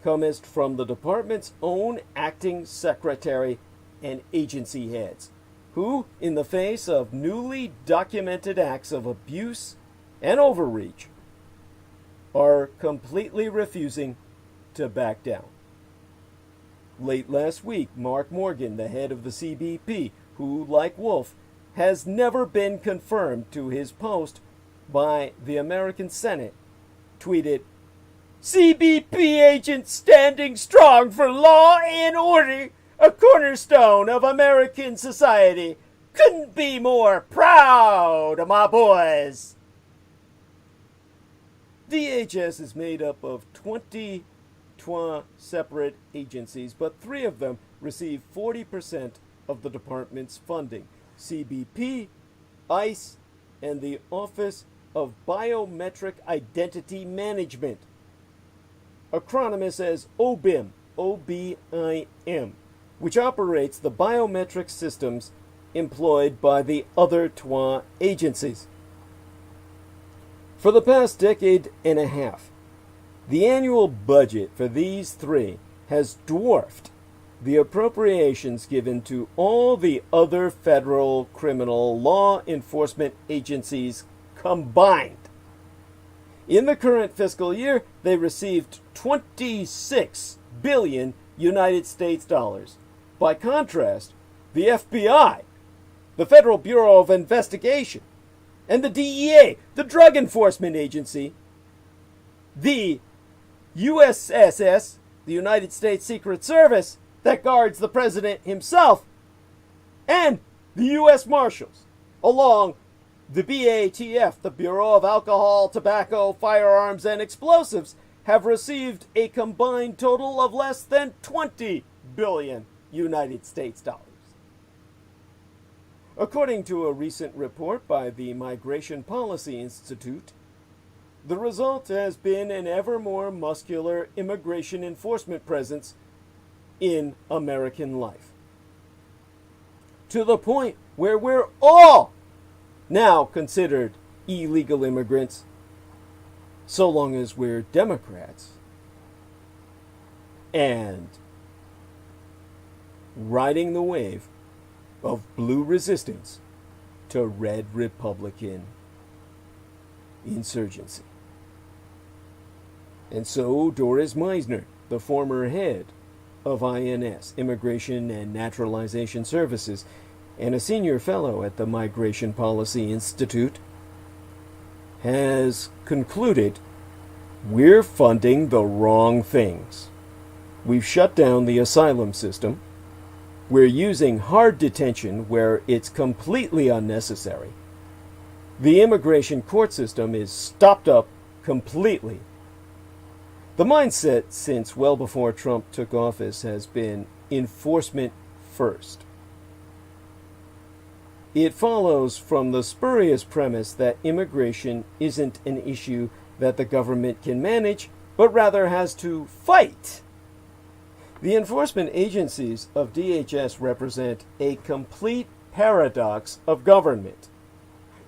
cometh from the department's own acting secretary and agency heads, who, in the face of newly documented acts of abuse and overreach, are completely refusing to back down. Late last week, Mark Morgan, the head of the CBP, who, like Wolf, has never been confirmed to his post by the American Senate, tweeted, "CBP agents standing strong for law and order, a cornerstone of American society. Couldn't be more proud of my boys." DHS is made up of 22 separate agencies, but 3 of them receive 40% of the department's funding: CBP, ICE, and the Office of Biometric Identity Management, acronymous as OBIM, OBIM, which operates the biometric systems employed by the other 2 agencies. For the past decade and a half, the annual budget for these 3 has dwarfed the appropriations given to all the other federal criminal law enforcement agencies combined. In the current fiscal year, they received 26 billion United States dollars. By contrast, the FBI, the Federal Bureau of Investigation, and the DEA, the Drug Enforcement Agency, the USSS, the United States Secret Service, that guards the president himself, and the U.S. Marshals, along the BATF, the Bureau of Alcohol, Tobacco, Firearms, and Explosives, have received a combined total of less than 20 billion United States dollars. According to a recent report by the Migration Policy Institute, the result has been an ever more muscular immigration enforcement presence in American life, to the point where we're all now considered illegal immigrants, so long as we're Democrats and riding the wave of blue resistance to red Republican insurgency. And so Doris Meisner, the former head of INS, Immigration and Naturalization Services, and a senior fellow at the Migration Policy Institute, has concluded we're funding the wrong things. We've shut down the asylum system. We're using hard detention where it's completely unnecessary. The immigration court system is stopped up completely. The mindset since well before Trump took office has been enforcement first. It follows from the spurious premise that immigration isn't an issue that the government can manage, but rather has to fight. The enforcement agencies of DHS represent a complete paradox of government.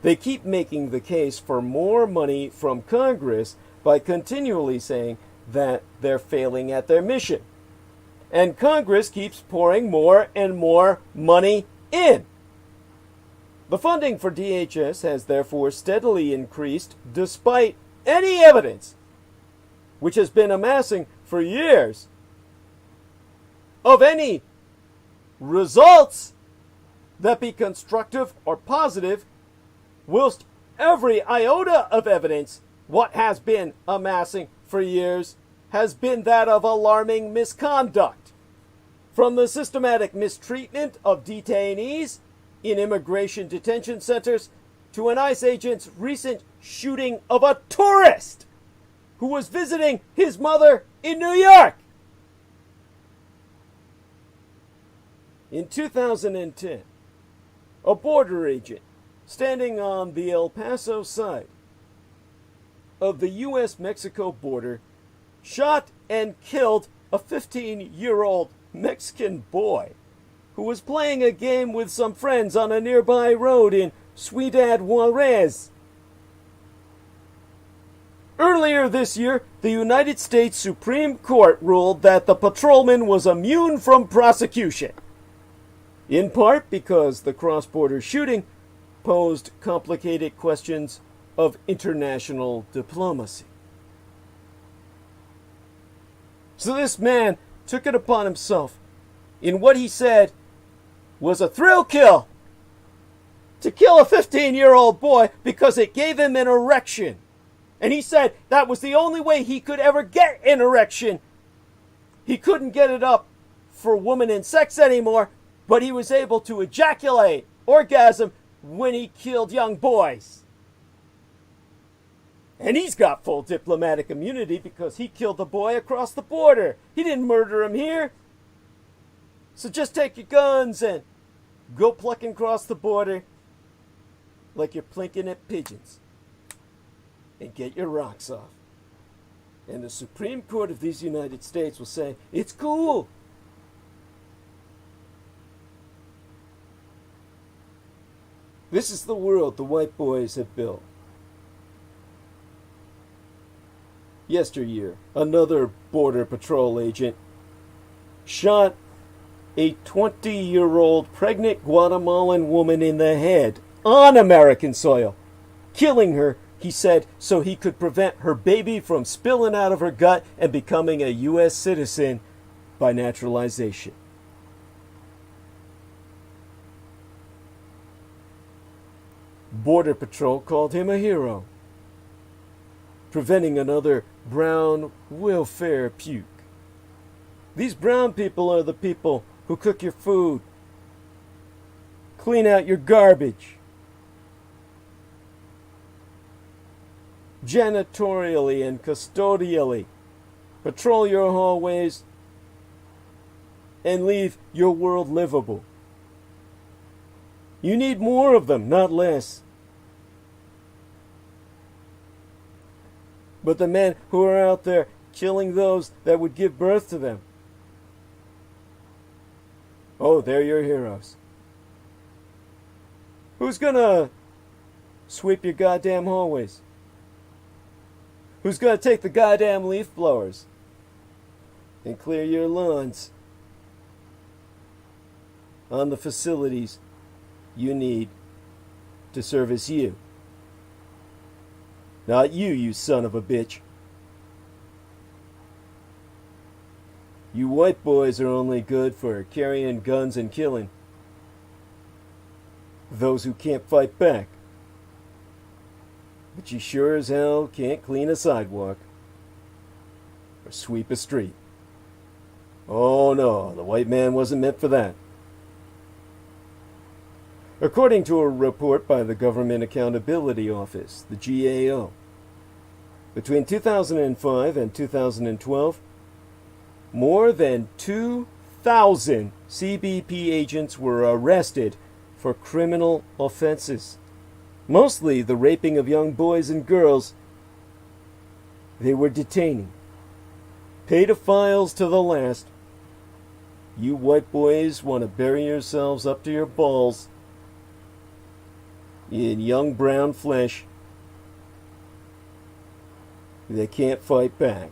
They keep making the case for more money from Congress by continually saying that they're failing at their mission. And Congress keeps pouring more and more money in. The funding for DHS has therefore steadily increased despite any evidence, which has been amassing for years, of any results that be constructive or positive, whilst every iota of evidence, what has been amassing for years, has been that of alarming misconduct, from the systematic mistreatment of detainees in immigration detention centers to an ICE agent's recent shooting of a tourist who was visiting his mother in New York. In 2010, a border agent standing on the El Paso side of the U.S.-Mexico border shot and killed a 15-year-old Mexican boy who was playing a game with some friends on a nearby road in Ciudad Juarez. Earlier this year, the United States Supreme Court ruled that the patrolman was immune from prosecution, in part because the cross-border shooting posed complicated questions of international diplomacy. So this man took it upon himself, in what he said was a thrill kill, to kill a 15-year-old boy because it gave him an erection. And he said that was the only way he could ever get an erection. He couldn't get it up for women and sex anymore, but he was able to ejaculate, orgasm, when he killed young boys. And he's got full diplomatic immunity because he killed the boy across the border. He didn't murder him here. So just take your guns and go plucking across the border like you're plinking at pigeons and get your rocks off. And the Supreme Court of these United States will say, it's cool. This is the world the white boys have built. Yesteryear, another Border Patrol agent shot a 20-year-old pregnant Guatemalan woman in the head on American soil, killing her, he said, so he could prevent her baby from spilling out of her gut and becoming a U.S. citizen by naturalization. Border Patrol called him a hero, preventing another brown welfare puke. These brown people are the people who cook your food, Clean out your garbage. Janitorially and custodially. Patrol your hallways and leave your world livable. You need more of them, not less. But the men who are out there killing those that would give birth to them, oh, they're your heroes. Who's gonna sweep your goddamn hallways? Who's gonna take the goddamn leaf blowers and clear your lawns on the facilities you need to service you? Not you, you son of a bitch. You white boys are only good for carrying guns and killing those who can't fight back. But you sure as hell can't clean a sidewalk or sweep a street. Oh no, the white man wasn't meant for that. According to a report by the Government Accountability Office, the GAO, between 2005 and 2012, more than 2,000 CBP agents were arrested for criminal offenses, mostly the raping of young boys and girls they were detaining. Pedophiles to the last. You white boys want to bury yourselves up to your balls in young brown flesh. They can't fight back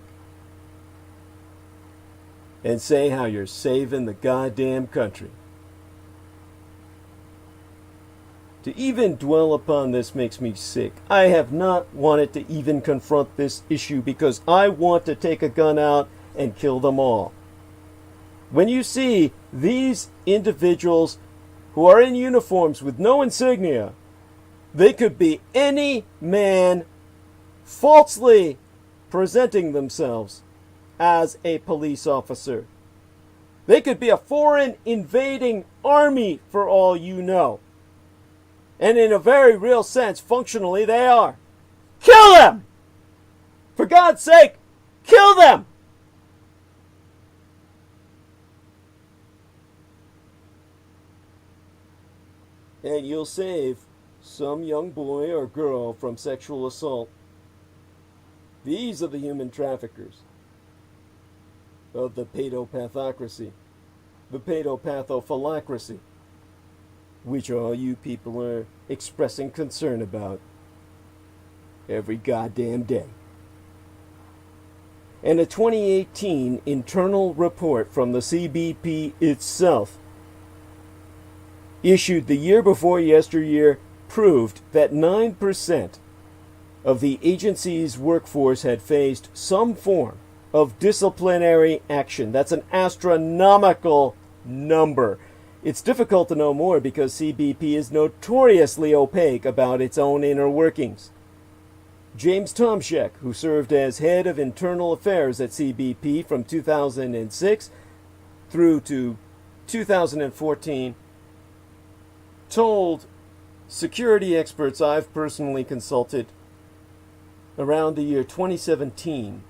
and say how you're saving the goddamn country. To even dwell upon this makes me sick. I have not wanted to even confront this issue because I want to take a gun out and kill them all. When you see these individuals who are in uniforms with no insignia, they could be any man falsely presenting themselves as a police officer. They could be a foreign invading army for all you know. And in a very real sense, functionally, they are. Kill them! For God's sake, kill them! And you'll save some young boy or girl from sexual assault. These are the human traffickers of the pedopathocracy, the pedopathophilocracy, which all you people are expressing concern about every goddamn day. And a 2018 internal report from the CBP itself, issued the year before yesteryear, proved that 9% of the agency's workforce had faced some form of disciplinary action. That's an astronomical number. It's difficult to know more because CBP is notoriously opaque about its own inner workings. James Tomczyk, who served as head of internal affairs at CBP from 2006 through to 2014, told security experts I've personally consulted around the year 2017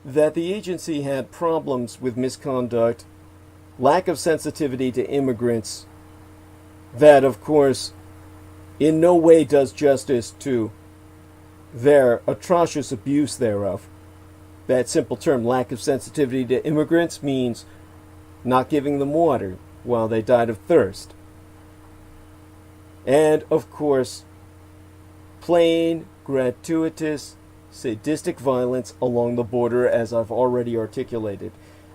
that the agency had problems with misconduct, lack of sensitivity to immigrants, that, of course, in no way does justice to their atrocious abuse thereof. That simple term, lack of sensitivity to immigrants, means not giving them water while they died of thirst. And, of course, plain, gratuitous, sadistic violence along the border, as I've already articulated.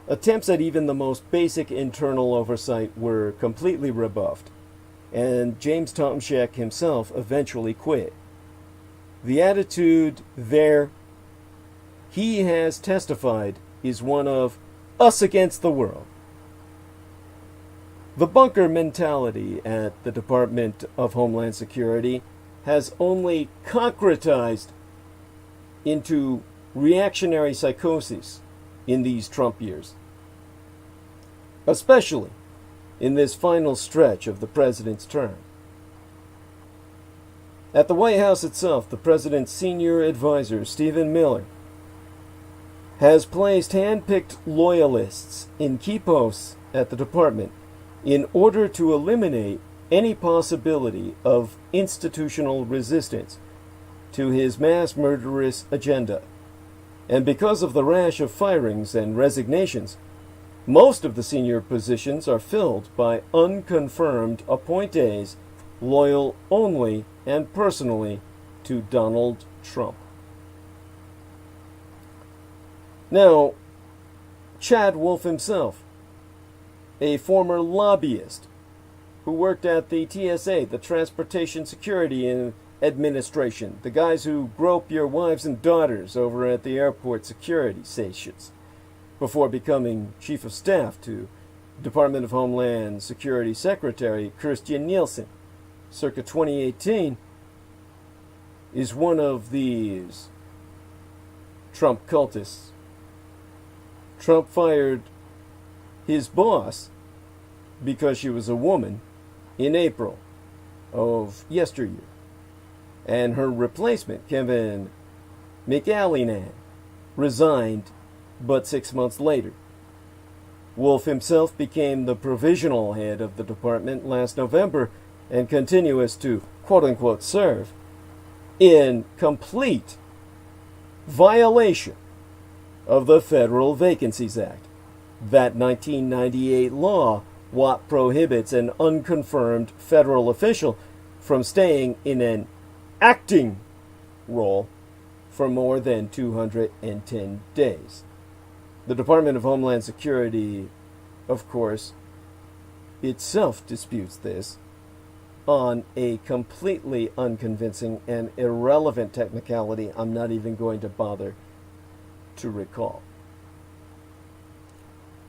Attempts at even the most basic internal oversight were completely rebuffed, and James Tomczyk himself eventually quit. The attitude there, he has testified, is one of us against the world. The bunker mentality at the Department of Homeland Security has only concretized into reactionary psychosis in these Trump years. Especially in this final stretch of the president's term. At the White House itself, the president's senior advisor, Stephen Miller, has placed hand-picked loyalists in key posts at the department in order to eliminate any possibility of institutional resistance to his mass murderous agenda. And because of the rash of firings and resignations, most of the senior positions are filled by unconfirmed appointees loyal only and personally to Donald Trump. Now, Chad Wolf himself, a former lobbyist who worked at the TSA, the Transportation Security Administration, the guys who grope your wives and daughters over at the airport security stations, before becoming Chief of Staff to Department of Homeland Security Secretary Christian Nielsen, circa 2018, is one of these Trump cultists. Trump fired his boss because she was a woman in April of yesteryear, and her replacement, Kevin McAleenan, resigned but 6 months later. Wolf himself became the provisional head of the department last November and continues to, quote-unquote, serve in complete violation of the Federal Vacancies Act, that 1998 law what prohibits an unconfirmed federal official from staying in an acting role for more than 210 days. The Department of Homeland Security, of course, itself disputes this on a completely unconvincing and irrelevant technicality I'm not even going to bother to recall.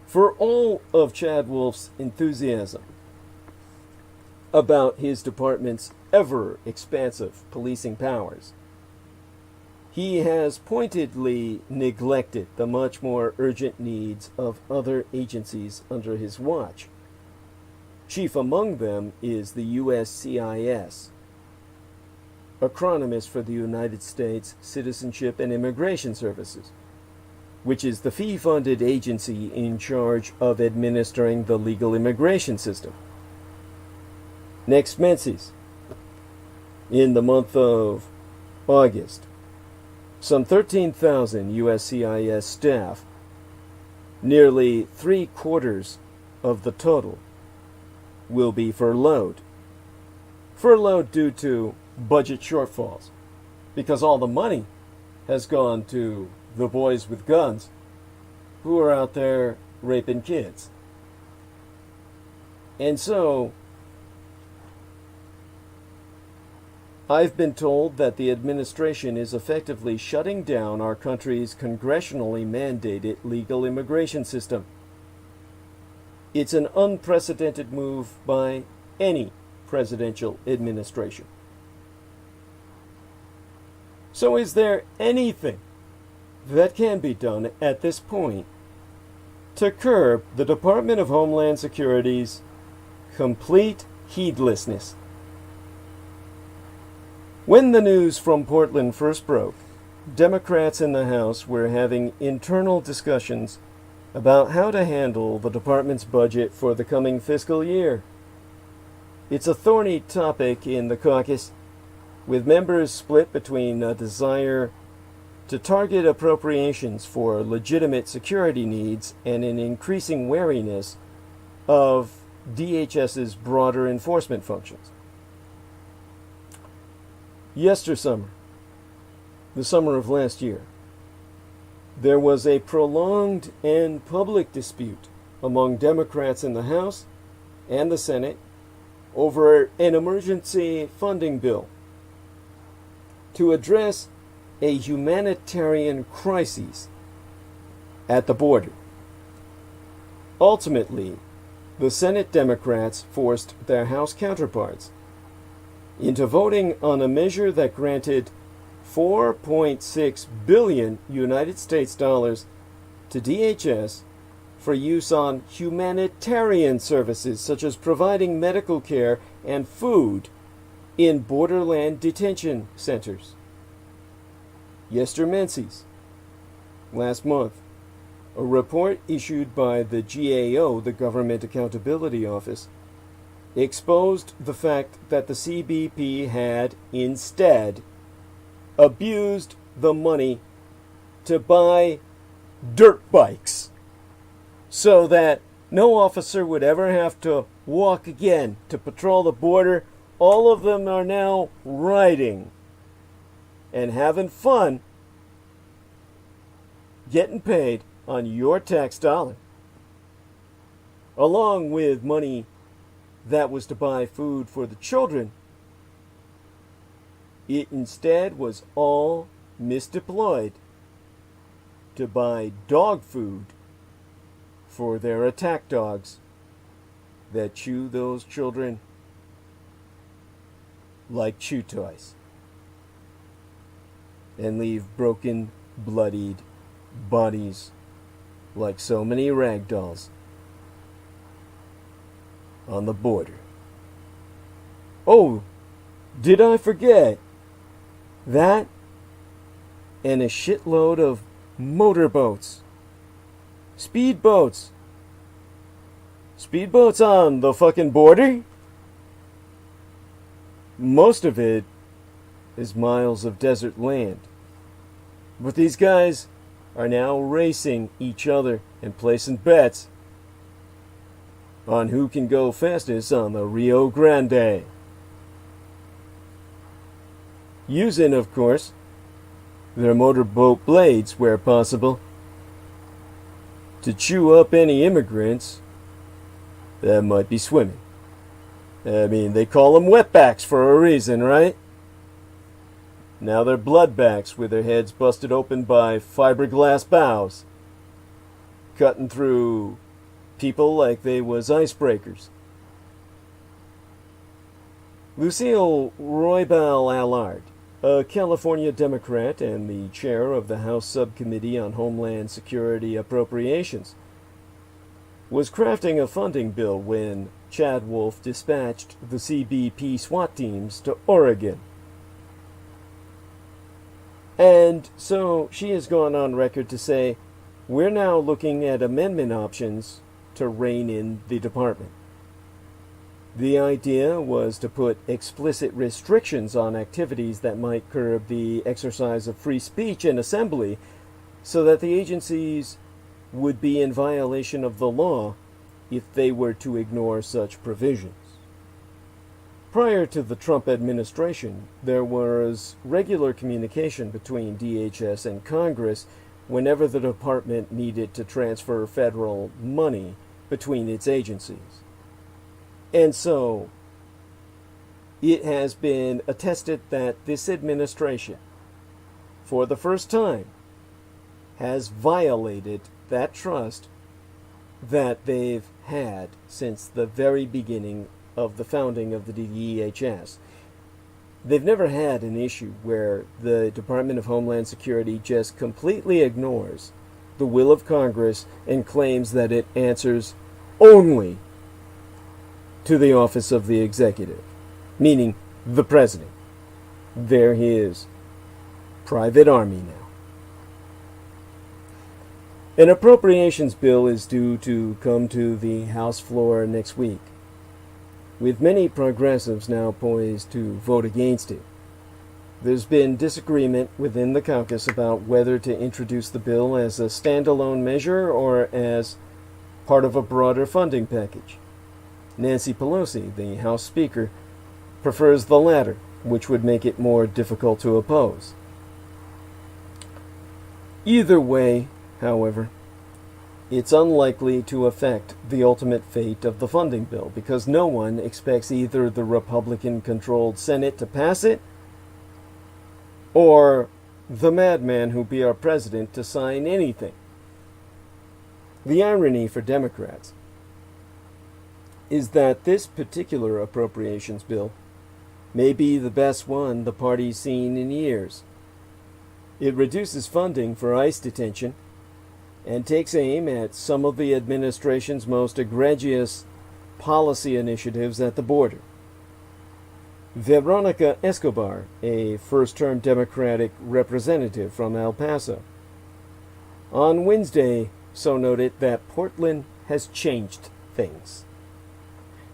For all of Chad Wolf's enthusiasm about his department's ever-expansive policing powers, he has pointedly neglected the much more urgent needs of other agencies under his watch. Chief among them is the USCIS, acronym for the United States Citizenship and Immigration Services, which is the fee-funded agency in charge of administering the legal immigration system. Next menses, in the month of August, some 13,000 USCIS staff, nearly 3/4 of the total, will be furloughed. Furloughed due to budget shortfalls, because all the money has gone to the boys with guns who are out there raping kids. And so, I've been told that the administration is effectively shutting down our country's congressionally mandated legal immigration system. It's an unprecedented move by any presidential administration. So is there anything that can be done at this point to curb the Department of Homeland Security's complete heedlessness? When the news from Portland first broke, Democrats in the House were having internal discussions about how to handle the department's budget for the coming fiscal year. It's a thorny topic in the caucus, with members split between a desire to target appropriations for legitimate security needs and an increasing wariness of DHS's broader enforcement functions. Yestersummer, the summer of last year, there was a prolonged and public dispute among Democrats in the House and the Senate over an emergency funding bill to address a humanitarian crisis at the border. Ultimately, the Senate Democrats forced their House counterparts into voting on a measure that granted $4.6 billion United States dollars to DHS for use on humanitarian services such as providing medical care and food in borderland detention centers. Yestermenses, last month, a report issued by the GAO, the Government Accountability Office, exposed the fact that the CBP had instead abused the money to buy dirt bikes so that no officer would ever have to walk again to patrol the border. All of them are now riding and having fun, getting paid on your tax dollar, along with money that was to buy food for the children. It instead was all misdeployed to buy dog food for their attack dogs that chew those children like chew toys and leave broken, bloodied bodies like so many rag dolls on the border. Oh, did I forget? That and a shitload of motorboats. Speedboats. Speedboats on the fucking border? Most of it is miles of desert land. But these guys are now racing each other and placing bets on who can go fastest on the Rio Grande. Using, of course, their motorboat blades where possible to chew up any immigrants that might be swimming. I mean, they call them wetbacks for a reason, right? Now they're bloodbacks with their heads busted open by fiberglass bows, cutting through people like they was icebreakers. Lucille Roybal-Allard, a California Democrat and the chair of the House Subcommittee on Homeland Security Appropriations, was crafting a funding bill when Chad Wolf dispatched the CBP SWAT teams to Oregon. And so she has gone on record to say, we're now looking at amendment options to rein in the department. The idea was to put explicit restrictions on activities that might curb the exercise of free speech and assembly so that the agencies would be in violation of the law if they were to ignore such provisions. Prior to the Trump administration, there was regular communication between DHS and Congress whenever the department needed to transfer federal money between its agencies. And so, it has been attested that this administration, for the first time, has violated that trust that they've had since the very beginning of the founding of the DHS. They've never had an issue where the Department of Homeland Security just completely ignores the will of Congress and claims that it answers only to the office of the executive, meaning the president. They're his private army now. An appropriations bill is due to come to the House floor next week, with many progressives now poised to vote against it. There's been disagreement within the caucus about whether to introduce the bill as a standalone measure or as part of a broader funding package. Nancy Pelosi, the House Speaker, prefers the latter, which would make it more difficult to oppose. Either way, however, it's unlikely to affect the ultimate fate of the funding bill because no one expects either the Republican-controlled Senate to pass it or the madman who'll be our president to sign anything. The irony for Democrats is that this particular appropriations bill may be the best one the party's seen in years. It reduces funding for ICE detention, and takes aim at some of the administration's most egregious policy initiatives at the border. Veronica Escobar, a first-term Democratic representative from El Paso, on Wednesday so noted that Portland has changed things.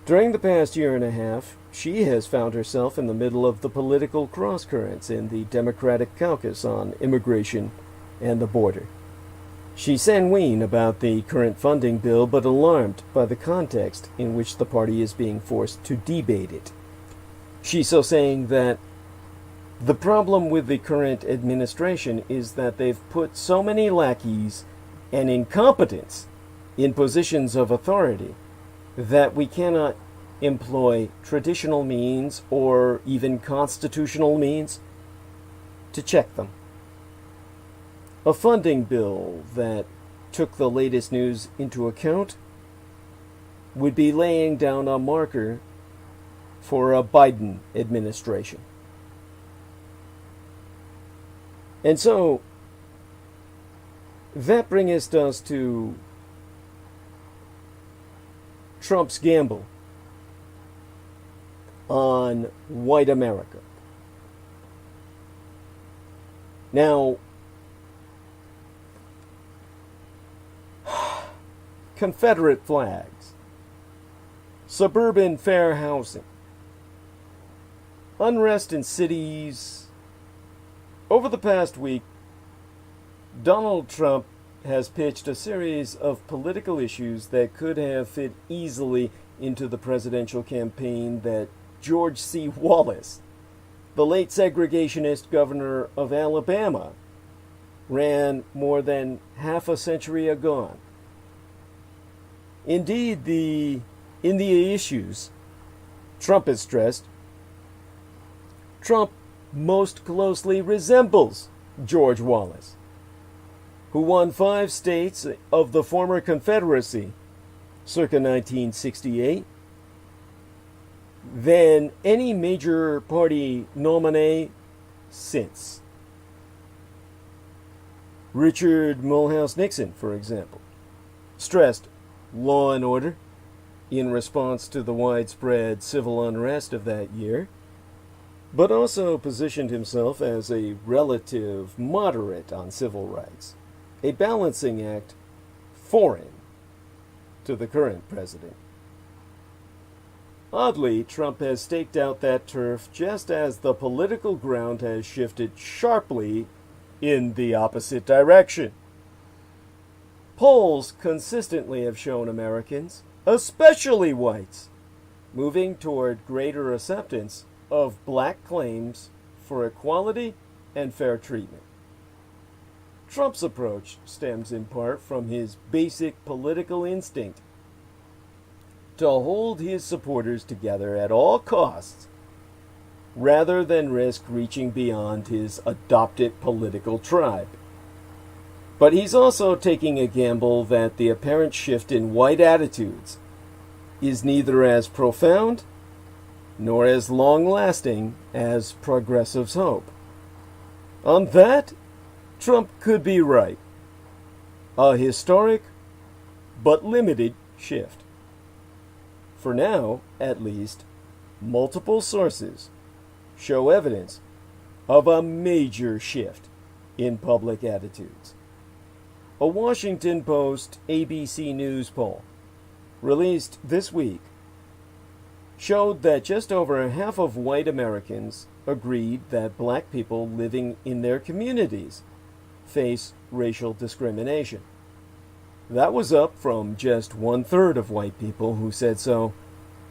During the past year and a half, she has found herself in the middle of the political crosscurrents in the Democratic caucus on immigration and the border. She's sanguine about the current funding bill, but alarmed by the context in which the party is being forced to debate it. She's so saying that the problem with the current administration is that they've put so many lackeys and incompetents in positions of authority that we cannot employ traditional means or even constitutional means to check them. A funding bill that took the latest news into account would be laying down a marker for a Biden administration. And so, that brings us to Trump's gamble on white America. Now, Confederate flags, suburban fair housing, unrest in cities. Over the past week, Donald Trump has pitched a series of political issues that could have fit easily into the presidential campaign that George C. Wallace, the late segregationist governor of Alabama, ran more than half a century ago. Indeed, in the issues Trump has stressed, Trump most closely resembles George Wallace, who won 5 states of the former Confederacy circa 1968, than any major party nominee since. Richard Mulhouse Nixon, for example, stressed law and order in response to the widespread civil unrest of that year, but also positioned himself as a relative moderate on civil rights, a balancing act foreign to the current president. Oddly, Trump has staked out that turf just as the political ground has shifted sharply in the opposite direction. Polls consistently have shown Americans, especially whites, moving toward greater acceptance of black claims for equality and fair treatment. Trump's approach stems in part from his basic political instinct to hold his supporters together at all costs, rather than risk reaching beyond his adopted political tribe. But he's also taking a gamble that the apparent shift in white attitudes is neither as profound nor as long-lasting as progressives hope. On that, Trump could be right. A historic but limited shift. For now, at least, multiple sources show evidence of a major shift in public attitudes. A Washington Post ABC News poll released this week showed that just over half of white Americans agreed that black people living in their communities face racial discrimination. That was up from just 1/3 of white people who said so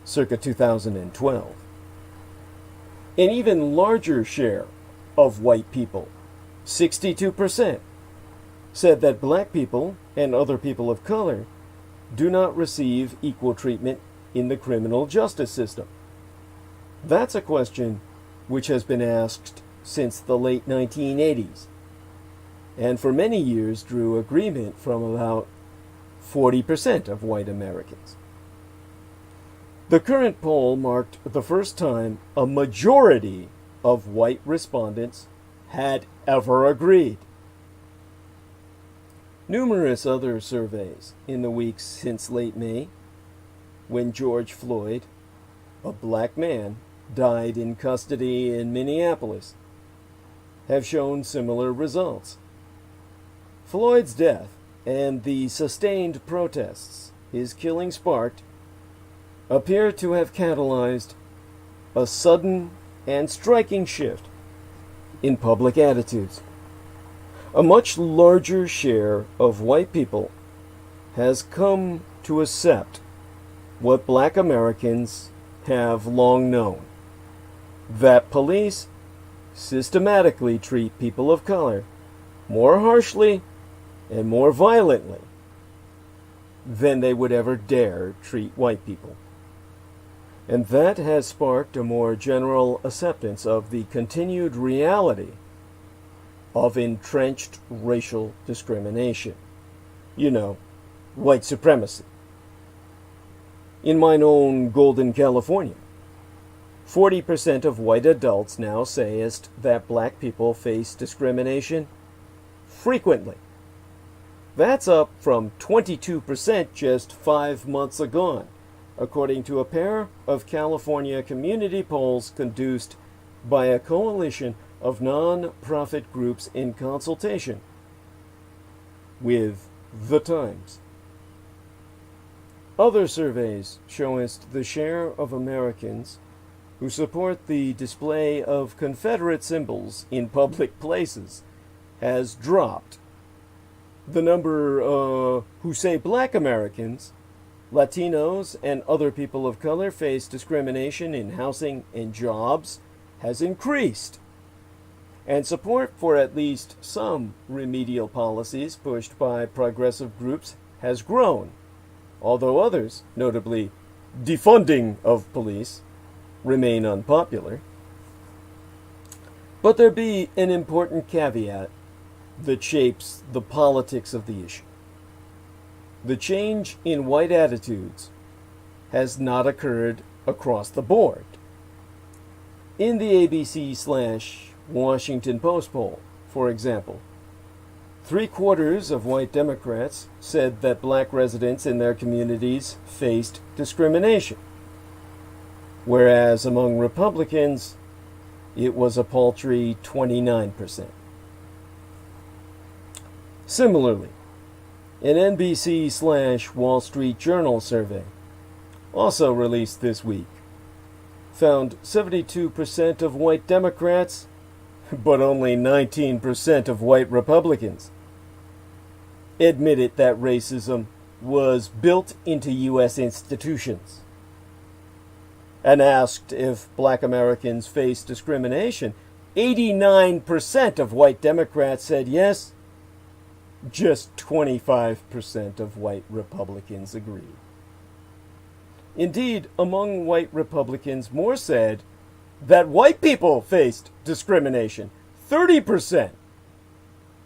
circa 2012. An even larger share of white people, 62%, said that black people and other people of color do not receive equal treatment in the criminal justice system. That's a question which has been asked since the late 1980s, and for many years drew agreement from about 40% of white Americans. The current poll marked the first time a majority of white respondents had ever agreed. Numerous other surveys in the weeks since late May, when George Floyd, a black man, died in custody in Minneapolis, have shown similar results. Floyd's death and the sustained protests his killing sparked appear to have catalyzed a sudden and striking shift in public attitudes. A much larger share of white people has come to accept what black Americans have long known, that police systematically treat people of color more harshly and more violently than they would ever dare treat white people. And that has sparked a more general acceptance of the continued reality of entrenched racial discrimination. You know, white supremacy. In mine own Golden, California, 40% of white adults now say that black people face discrimination frequently. That's up from 22% just 5 months ago, according to a pair of California community polls conducted by a coalition of non-profit groups in consultation with The Times. Other surveys show us the share of Americans who support the display of Confederate symbols in public places has dropped. The number who say black Americans, Latinos, and other people of color face discrimination in housing and jobs has increased. And support for at least some remedial policies pushed by progressive groups has grown, although others, notably defunding of police, remain unpopular. But there be an important caveat that shapes the politics of the issue. The change in white attitudes has not occurred across the board. In the ABC/Washington Post poll, for example, 3/4 of white Democrats said that black residents in their communities faced discrimination, whereas among Republicans, it was a paltry 29%. Similarly, an NBC/Wall Street Journal survey, also released this week, found 72% of white Democrats, but only 19% of white Republicans, admitted that racism was built into U.S. institutions. And asked if black Americans face discrimination, 89% of white Democrats said yes. Just 25% of white Republicans agreed. Indeed, among white Republicans, more said that white people faced discrimination, 30%,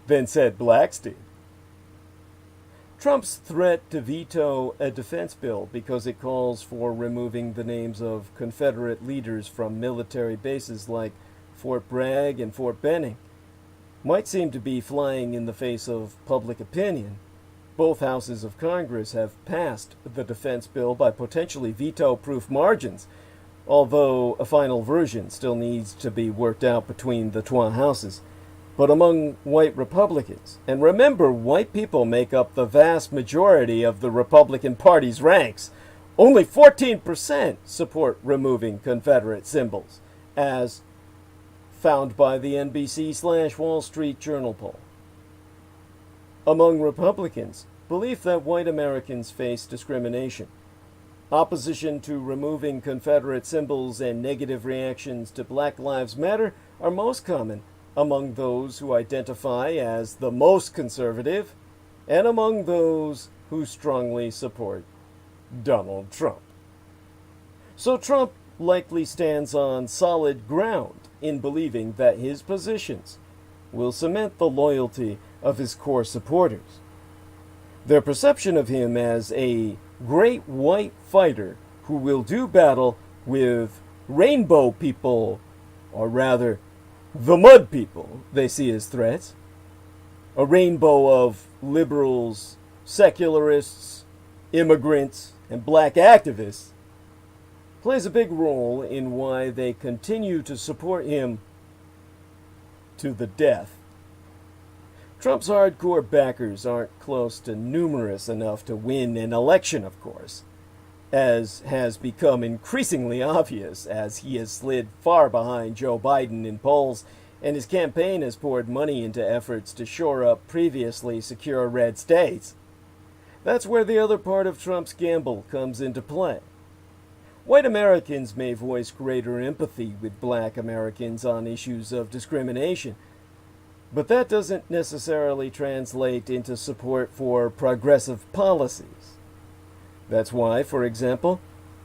than said blacks did. Trump's threat to veto a defense bill because it calls for removing the names of Confederate leaders from military bases like Fort Bragg and Fort Benning might seem to be flying in the face of public opinion. Both houses of Congress have passed the defense bill by potentially veto-proof margins, although a final version still needs to be worked out between the two houses. But among white Republicans, and remember, white people make up the vast majority of the Republican Party's ranks, only 14% support removing Confederate symbols, as found by the NBC/Wall Street Journal poll. Among Republicans, belief that white Americans face discrimination, opposition to removing Confederate symbols, and negative reactions to Black Lives Matter are most common among those who identify as the most conservative and among those who strongly support Donald Trump. So Trump likely stands on solid ground in believing that his positions will cement the loyalty of his core supporters. Their perception of him as a great white fighter who will do battle with rainbow people, or rather, the mud people they see as threats, a rainbow of liberals, secularists, immigrants, and black activists, plays a big role in why they continue to support him to the death. Trump's hardcore backers aren't close to numerous enough to win an election, of course, as has become increasingly obvious as he has slid far behind Joe Biden in polls, and his campaign has poured money into efforts to shore up previously secure red states. That's where the other part of Trump's gamble comes into play. White Americans may voice greater empathy with black Americans on issues of discrimination, but that doesn't necessarily translate into support for progressive policies. That's why, for example,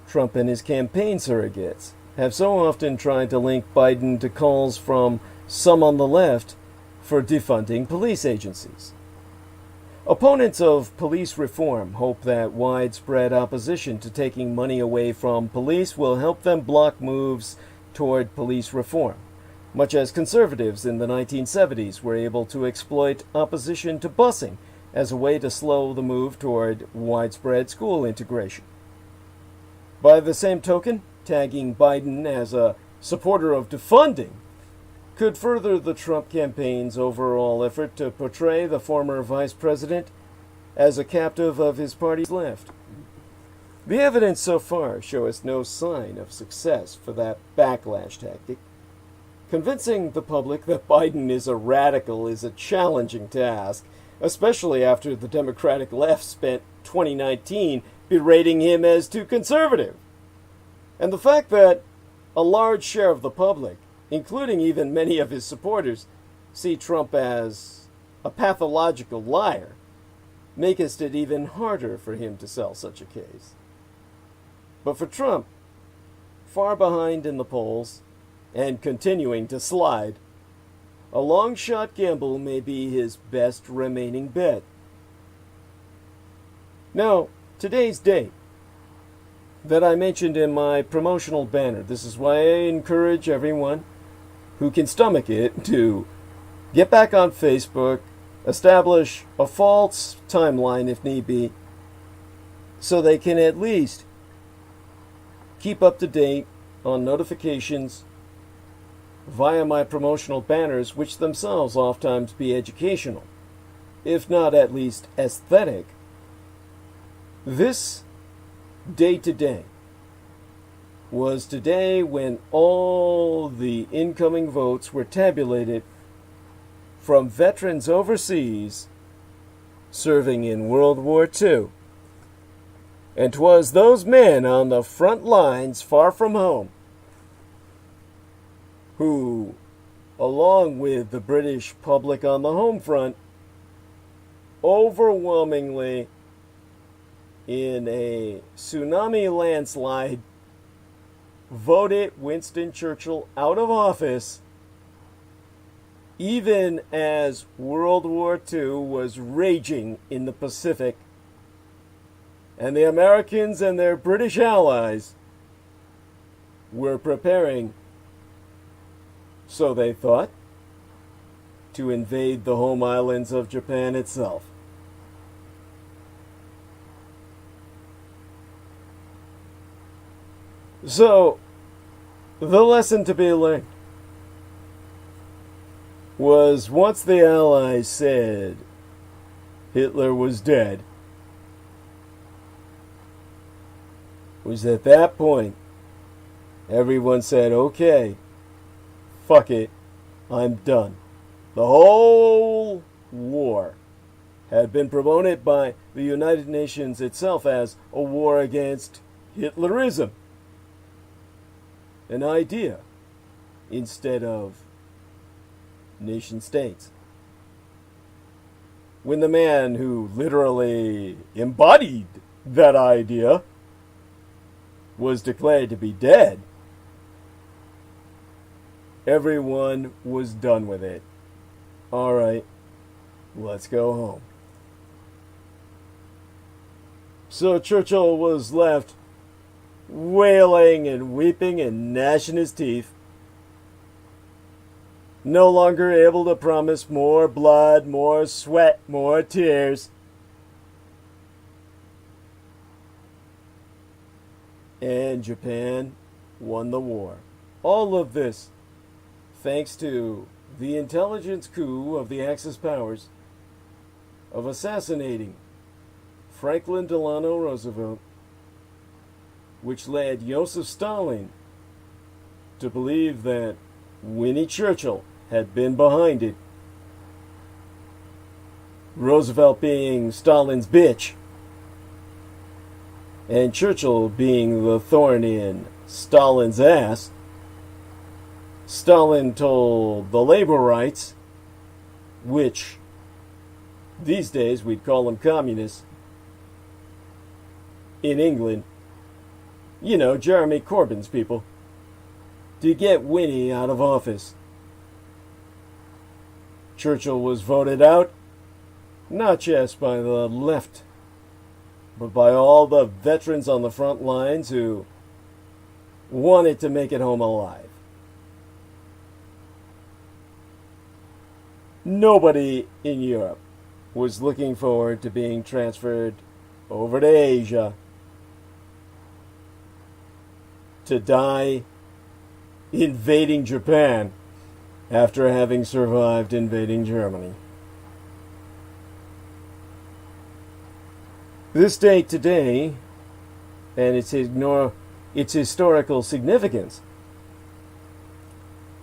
Trump and his campaign surrogates have so often tried to link Biden to calls from some on the left for defunding police agencies. Opponents of police reform hope that widespread opposition to taking money away from police will help them block moves toward police reform, much as conservatives in the 1970s were able to exploit opposition to busing as a way to slow the move toward widespread school integration. By the same token, tagging Biden as a supporter of defunding could further the Trump campaign's overall effort to portray the former vice president as a captive of his party's left. The evidence so far shows us no sign of success for that backlash tactic. Convincing the public that Biden is a radical is a challenging task, especially after the Democratic left spent 2019 berating him as too conservative. And the fact that a large share of the public, including even many of his supporters, see Trump as a pathological liar, makes it even harder for him to sell such a case. But for Trump, far behind in the polls, and continuing to slide, a long-shot gamble may be his best remaining bet. Now, today's date that I mentioned in my promotional banner, this is why I encourage everyone who can stomach it to get back on Facebook, establish a false timeline if need be, so they can at least keep up to date on notifications via my promotional banners, which themselves oftentimes be educational, if not at least aesthetic. This day today was today when all the incoming votes were tabulated from veterans overseas serving in World War II. And 'twas those men on the front lines far from home who, along with the British public on the home front, overwhelmingly in a tsunami landslide voted Winston Churchill out of office, even as World War II was raging in the Pacific, and the Americans and their British allies were preparing, so they thought, to invade the home islands of Japan itself. So, the lesson to be learned was once the Allies said Hitler was dead, was at that point everyone said, okay, fuck it, I'm done. The whole war had been promoted by the United Nations itself as a war against Hitlerism, an idea instead of nation states. When the man who literally embodied that idea was declared to be dead, everyone was done with it. All right, let's go home. So Churchill was left wailing and weeping and gnashing his teeth no longer able to promise more blood, more sweat, more tears. And Japan won the war. All of this thanks to the intelligence coup of the Axis powers of assassinating Franklin Delano Roosevelt, which led Joseph Stalin to believe that Winnie Churchill had been behind it. Roosevelt being Stalin's bitch, and Churchill being the thorn in Stalin's ass. Stalin told the labor rights, which these days we'd call them communists, in England, you know, Jeremy Corbyn's people, to get Winnie out of office. Churchill was voted out, not just by the left, but by all the veterans on the front lines who wanted to make it home alive. Nobody in Europe was looking forward to being transferred over to Asia to die invading Japan after having survived invading Germany. This date today, and its historical significance,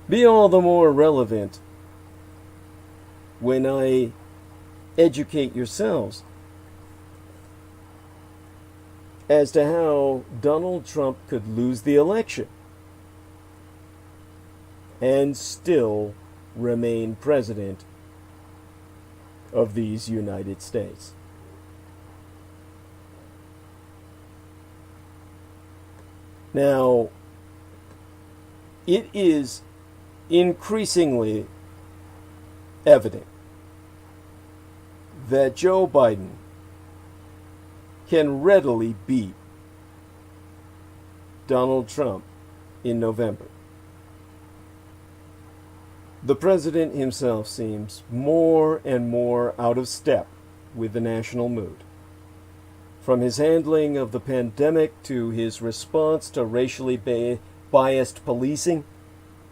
be all the more relevant when I educate yourselves as to how Donald Trump could lose the election and still remain president of these United States. Now, it is increasingly evident that Joe Biden can readily beat Donald Trump in November. The president himself seems more and more out of step with the national mood. From his handling of the pandemic to his response to racially biased policing,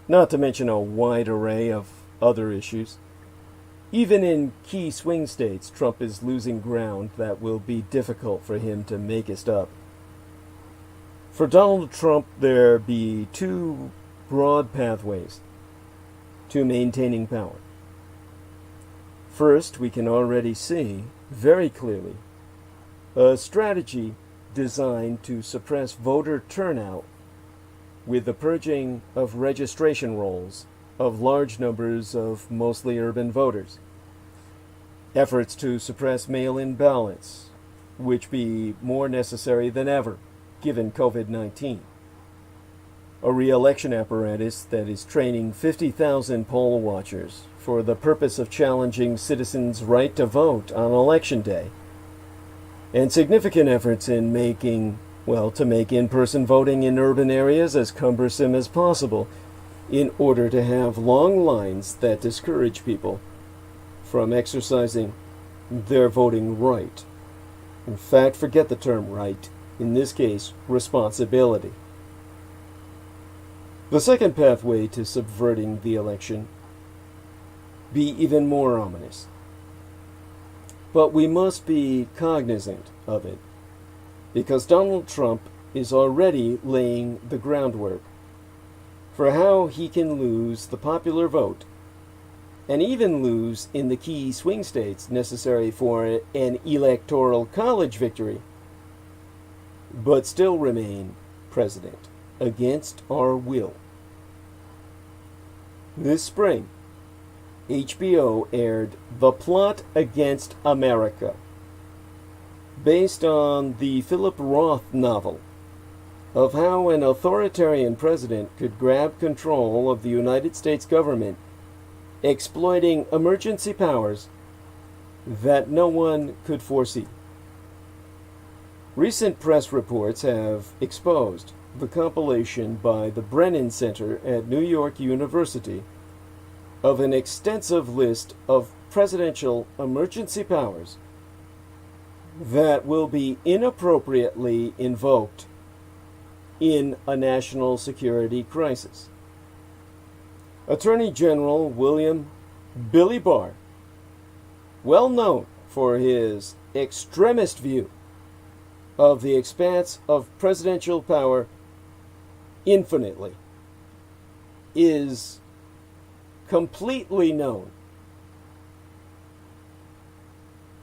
not to mention a wide array of other issues. Even in key swing states, Trump is losing ground that will be difficult for him to make it up. For Donald Trump, there be two broad pathways to maintaining power. First, we can already see very clearly a strategy designed to suppress voter turnout with the purging of registration rolls of large numbers of mostly urban voters. Efforts to suppress mail-in ballots, which be more necessary than ever, given COVID-19. A re-election apparatus that is training 50,000 poll watchers for the purpose of challenging citizens' right to vote on Election Day. And significant efforts in make in-person voting in urban areas as cumbersome as possible in order to have long lines that discourage people from exercising their voting right. In fact, forget the term right. In this case, responsibility. The second pathway to subverting the election be even more ominous. But we must be cognizant of it, because Donald Trump is already laying the groundwork for how he can lose the popular vote, and even lose in the key swing states necessary for an electoral college victory, but still remain president against our will. This spring, HBO aired The Plot Against America, based on the Philip Roth novel of how an authoritarian president could grab control of the United States government, exploiting emergency powers that no one could foresee. Recent press reports have exposed the compilation by the Brennan Center at New York University of an extensive list of presidential emergency powers that will be inappropriately invoked in a national security crisis. Attorney General William Billy Barr, well known for his extremist view of the expanse of presidential power infinitely, is completely known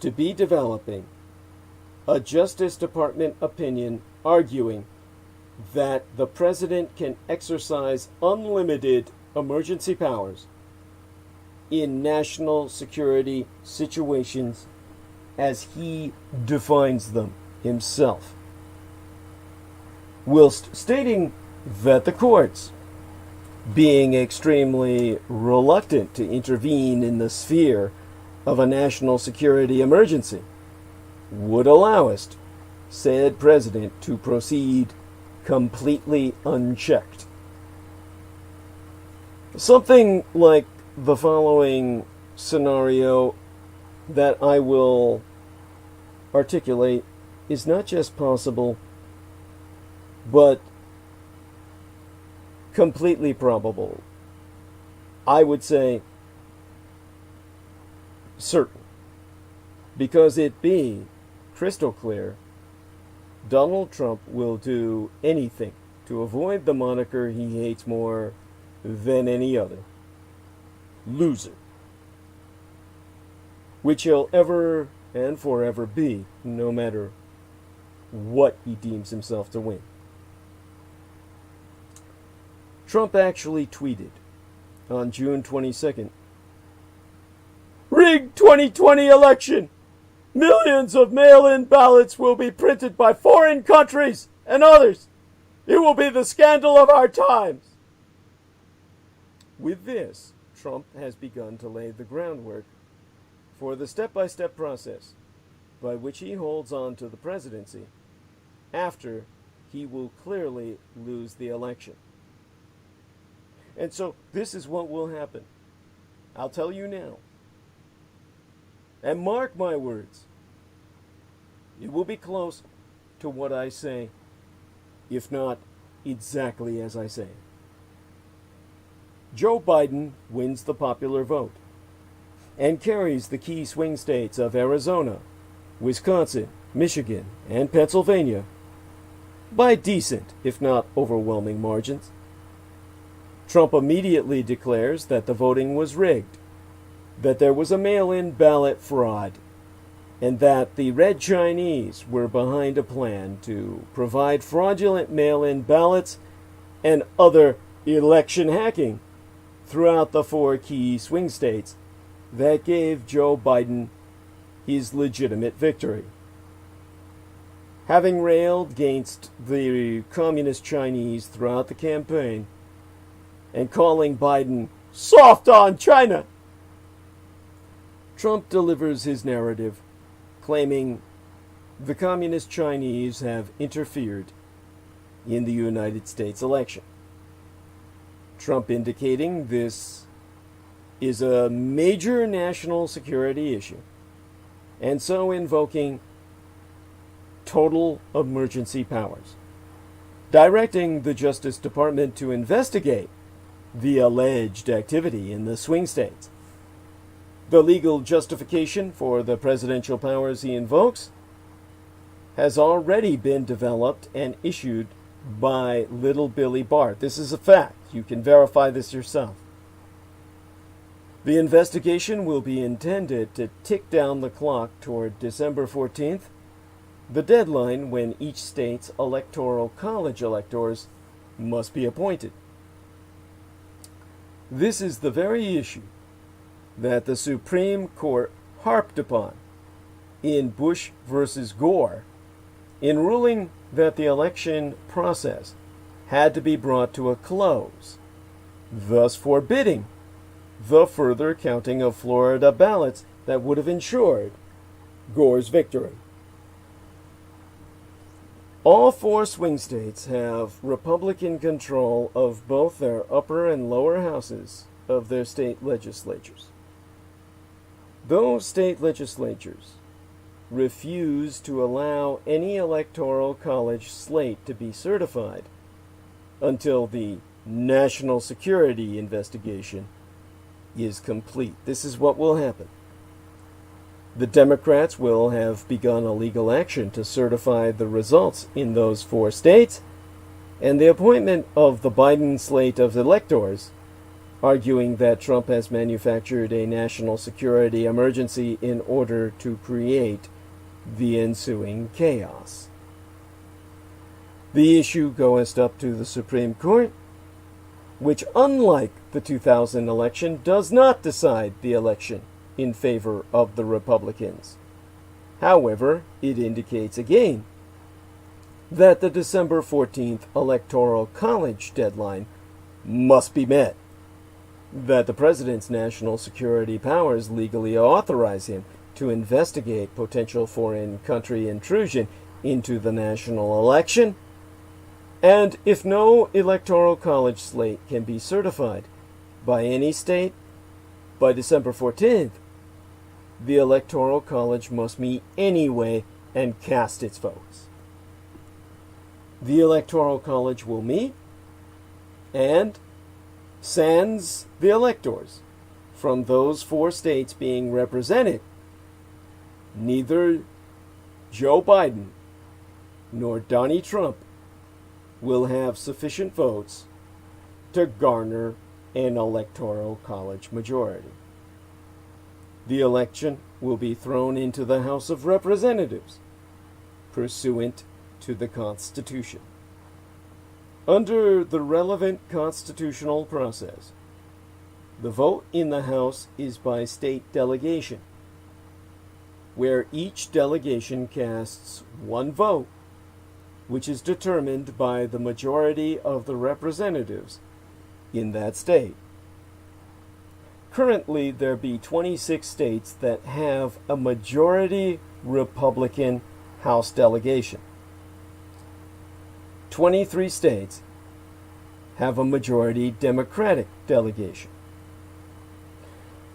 to be developing a Justice Department opinion arguing that the president can exercise unlimited emergency powers in national security situations as he defines them himself, whilst stating that the courts, being extremely reluctant to intervene in the sphere of a national security emergency, would allow said president to proceed completely unchecked. Something like the following scenario that I will articulate is not just possible, but completely probable. I would say certain, because it being crystal clear, Donald Trump will do anything to avoid the moniker he hates more than any other, loser, which he'll ever and forever be, no matter what he deems himself to win. Trump actually tweeted on June 22nd, "Rigged 2020 election! Millions of mail-in ballots will be printed by foreign countries and others. It will be the scandal of our times." With this, Trump has begun to lay the groundwork for the step-by-step process by which he holds on to the presidency after he will clearly lose the election. And so this is what will happen. I'll tell you now. And mark my words, it will be close to what I say, if not exactly as I say. Joe Biden wins the popular vote and carries the key swing states of Arizona, Wisconsin, Michigan, and Pennsylvania by decent, if not overwhelming margins. Trump immediately declares that the voting was rigged, that there was a mail-in ballot fraud, and that the Red Chinese were behind a plan to provide fraudulent mail-in ballots and other election hacking throughout the 4 key swing states that gave Joe Biden his legitimate victory. Having railed against the communist Chinese throughout the campaign and calling Biden soft on China, Trump delivers his narrative, claiming the communist Chinese have interfered in the United States election. Trump indicating this is a major national security issue, and so invoking total emergency powers, directing the Justice Department to investigate the alleged activity in the swing states. The legal justification for the presidential powers he invokes has already been developed and issued by Little Billy Barr. This is a fact. You can verify this yourself. The investigation will be intended to tick down the clock toward December 14th, the deadline when each state's electoral college electors must be appointed. This is the very issue that the Supreme Court harped upon in Bush versus Gore in ruling that the election process had to be brought to a close, thus forbidding the further counting of Florida ballots that would have ensured Gore's victory. All 4 swing states have Republican control of both their upper and lower houses of their state legislatures. Those state legislatures refuse to allow any electoral college slate to be certified until the national security investigation is complete. This is what will happen. The Democrats will have begun a legal action to certify the results in those 4 states, and the appointment of the Biden slate of electors, arguing that Trump has manufactured a national security emergency in order to create the ensuing chaos. The issue goeth up to the Supreme Court, which, unlike the 2000 election, does not decide the election in favor of the Republicans. However, it indicates again that the December 14th Electoral College deadline must be met, that the President's national security powers legally authorize him to investigate potential foreign country intrusion into the national election, and if no Electoral College slate can be certified by any state by December 14th, the Electoral College must meet anyway and cast its votes. The Electoral College will meet, and sans the electors from those 4 states being represented, neither Joe Biden nor Donnie Trump will have sufficient votes to garner an electoral college majority. The election will be thrown into the House of Representatives, pursuant to the Constitution. Under the relevant constitutional process, the vote in the House is by state delegation, where each delegation casts 1 vote, which is determined by the majority of the representatives in that state. Currently, there be 26 states that have a majority Republican House delegation. 23 states have a majority Democratic delegation.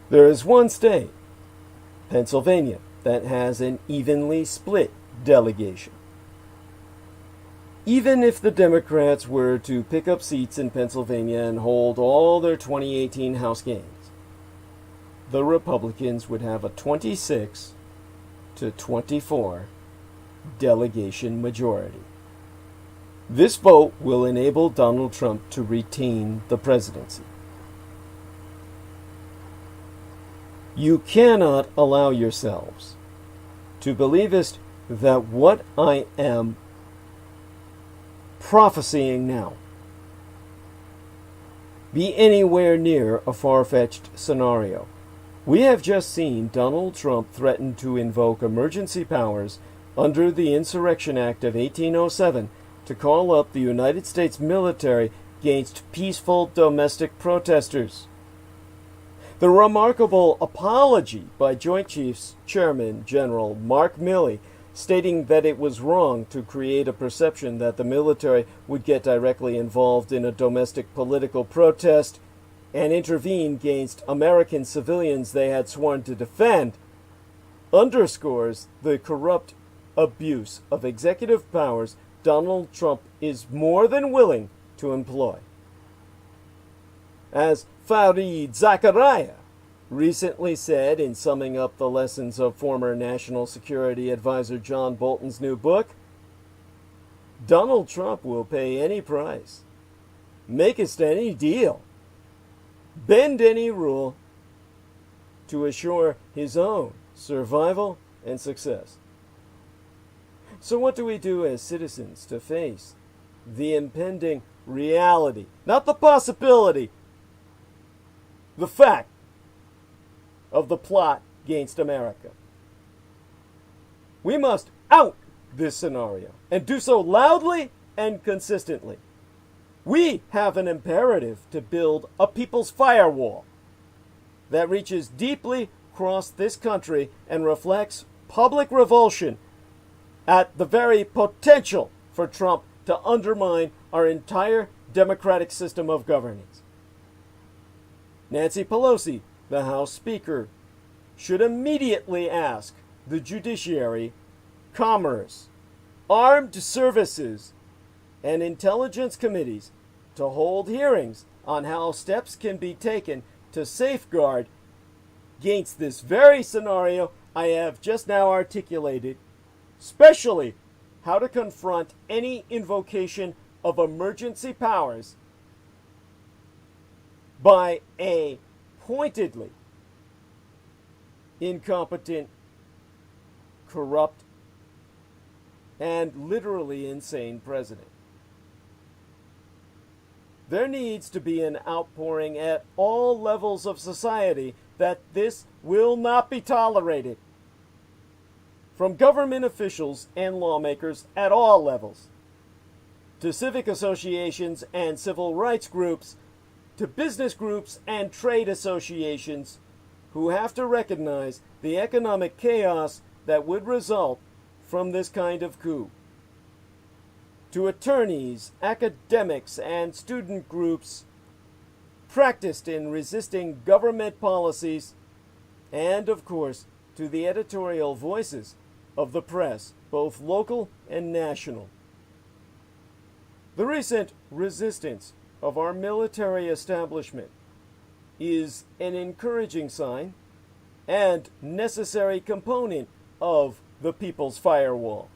There is 1 state, Pennsylvania, that has an evenly split delegation. Even if the Democrats were to pick up seats in Pennsylvania and hold all their 2018 House gains, the Republicans would have a 26 to 24 delegation majority. This vote will enable Donald Trump to retain the presidency. You cannot allow yourselves to believest that what I am prophesying now be anywhere near a far-fetched scenario. We have just seen Donald Trump threaten to invoke emergency powers under the Insurrection Act of 1807 to call up the United States military against peaceful domestic protesters. The remarkable apology by Joint Chiefs Chairman General Mark Milley, stating that it was wrong to create a perception that the military would get directly involved in a domestic political protest and intervene against American civilians they had sworn to defend, underscores the corrupt abuse of executive powers Donald Trump is more than willing to employ. As Fareed Zakaria recently said in summing up the lessons of former National Security Advisor John Bolton's new book, Donald Trump will pay any price, makest any deal, bend any rule to assure his own survival and success. So what do we do as citizens to face the impending reality, not the possibility, the fact of the plot against America? We must out this scenario and do so loudly and consistently. We have an imperative to build a people's firewall that reaches deeply across this country and reflects public revulsion at the very potential for Trump to undermine our entire democratic system of governance. Nancy Pelosi, the House Speaker, should immediately ask the judiciary, commerce, armed services, and intelligence committees to hold hearings on how steps can be taken to safeguard against this very scenario I have just now articulated, especially how to confront any invocation of emergency powers by a pointedly incompetent, corrupt, and literally insane president. There needs to be an outpouring at all levels of society that this will not be tolerated. From government officials and lawmakers at all levels, to civic associations and civil rights groups, to business groups and trade associations who have to recognize the economic chaos that would result from this kind of coup. To attorneys, academics, and student groups practiced in resisting government policies, and of course to the editorial voices of the press, both local and national. The recent resistance of our military establishment is an encouraging sign and necessary component of the people's firewall.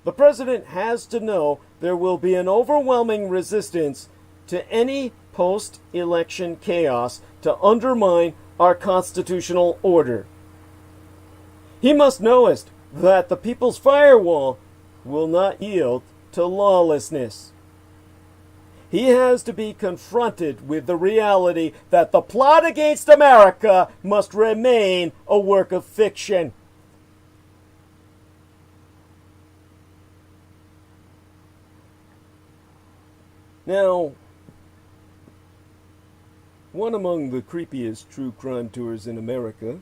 The president has to know there will be an overwhelming resistance to any post-election chaos to undermine our constitutional order. He must know that the people's firewall will not yield to lawlessness. He has to be confronted with the reality that the plot against America must remain a work of fiction. Now, one among the creepiest true crime tours in America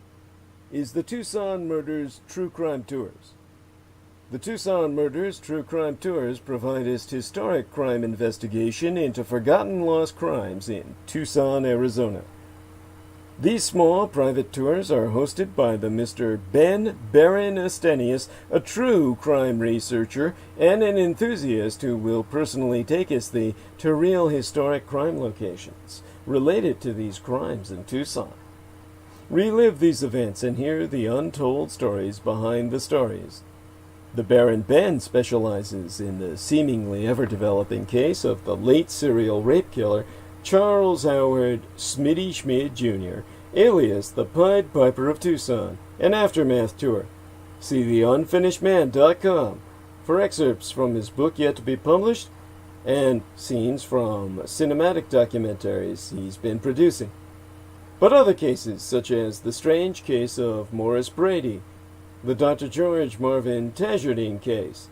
is the Tucson Murders True Crime Tours. The Tucson Murders True Crime Tours provide us historic crime investigation into forgotten lost crimes in Tucson, Arizona. These small private tours are hosted by the Mr. Ben Baron Estenius, a true crime researcher and an enthusiast who will personally take us to real historic crime locations related to these crimes in Tucson. Relive these events and hear the untold stories behind the stories. The Baron Ben specializes in the seemingly ever-developing case of the late serial rape killer Charles Howard Smitty Schmid Jr., alias the Pied Piper of Tucson, an aftermath tour. See theunfinishedman.com for excerpts from his book yet to be published and scenes from cinematic documentaries he's been producing. But other cases, such as the strange case of Morris Brady, the Dr. George Marvin Tajardine case,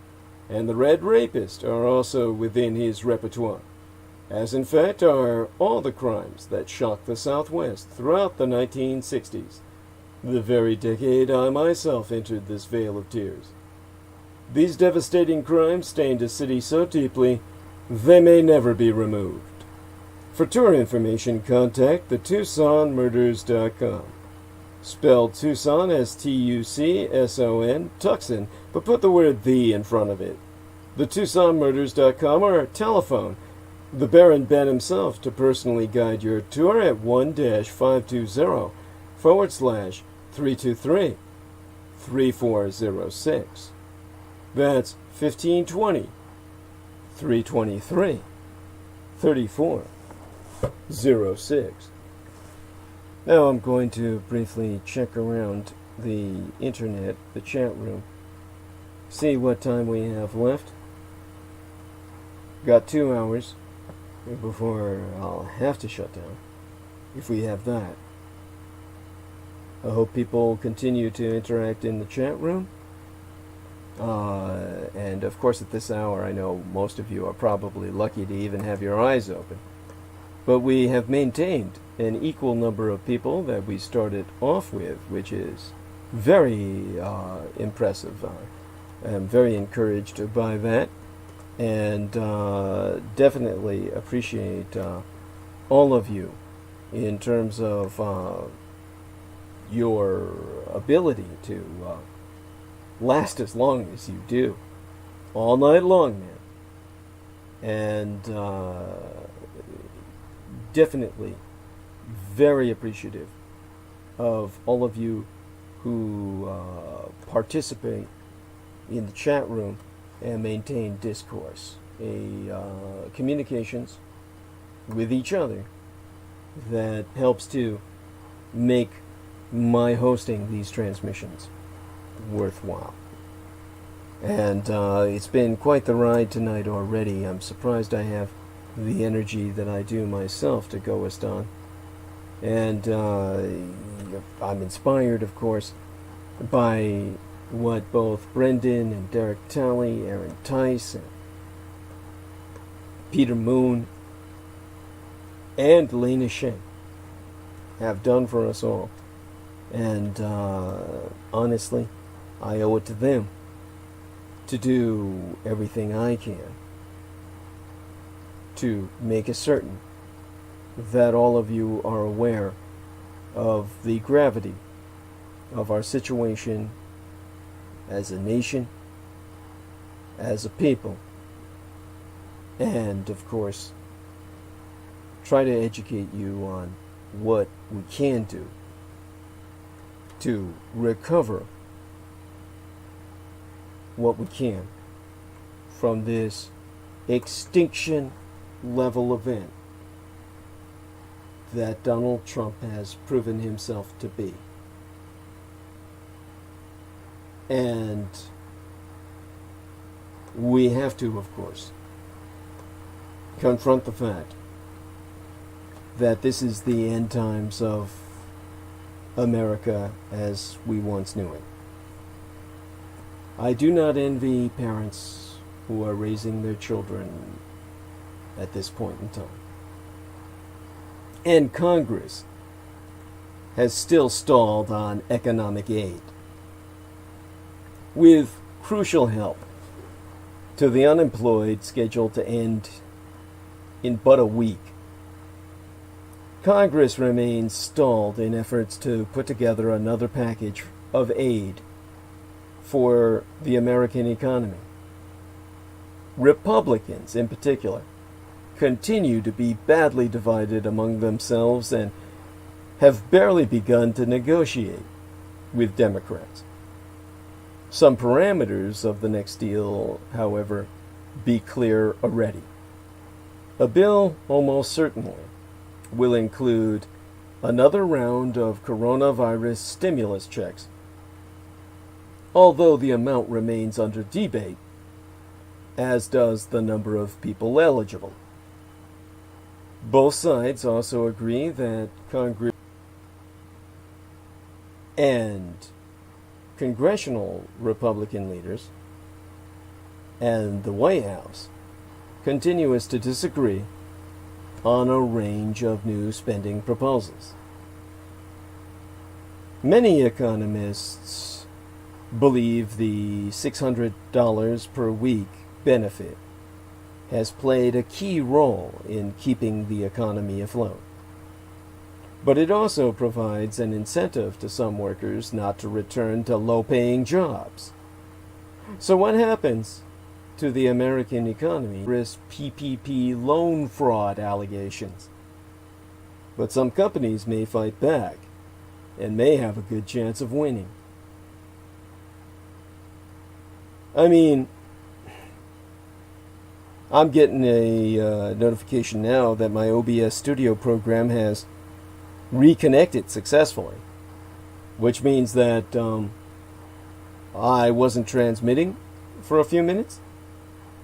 and the Red Rapist are also within his repertoire, as in fact are all the crimes that shocked the Southwest throughout the 1960s, the very decade I myself entered this vale of tears. These devastating crimes stained a city so deeply, they may never be removed. For tour information, contact the TucsonMurders.com. Spelled Tucson as Tucson, Tucson, but put the word "the" in front of it. The TucsonMurders.com or telephone the Baron Ben himself to personally guide your tour at 1-520/323-3406. That's 1520-323-3406. Now I'm going to briefly check around the internet, the chat room, see what time we have left. Got 2 hours before I'll have to shut down, if we have that. I hope people continue to interact in the chat room. And of course at this hour I know most of you are probably lucky to even have your eyes open. But we have maintained an equal number of people that we started off with, which is very impressive. I'm very encouraged by that, and definitely appreciate all of you in terms of your ability to last as long as you do. All night long, man. And definitely very appreciative of all of you who participate in the chat room and maintain discourse, communications with each other that helps to make my hosting these transmissions worthwhile. And it's been quite the ride tonight already. I'm surprised I have the energy that I do myself to go us on. And I'm inspired, of course, by what both Brendan and Derek Talley, Aaron Tice, and Peter Moon, and Lena Shen have done for us all. And honestly, I owe it to them to do everything I can to make it certain that all of you are aware of the gravity of our situation as a nation, as a people, and of course try to educate you on what we can do to recover what we can from this extinction level event that Donald Trump has proven himself to be. And we have to, of course, confront the fact that this is the end times of America as we once knew it. I do not envy parents who are raising their children at this point in time. And Congress has still stalled on economic aid, with crucial help to the unemployed scheduled to end in but a week. Congress remains stalled in efforts to put together another package of aid for the American economy. Republicans, in particular, continue to be badly divided among themselves and have barely begun to negotiate with Democrats. Some parameters of the next deal, however, be clear already. A bill almost certainly will include another round of coronavirus stimulus checks, although the amount remains under debate, as does the number of people eligible. Both sides also agree that Congress and congressional Republican leaders and the White House continues to disagree on a range of new spending proposals. Many economists believe the $600 per week benefit has played a key role in keeping the economy afloat. But it also provides an incentive to some workers not to return to low-paying jobs. So what happens to the American economy? Risk PPP loan fraud allegations. But some companies may fight back and may have a good chance of winning. I mean, I'm getting a notification now that my OBS studio program has reconnected successfully, which means that I wasn't transmitting for a few minutes.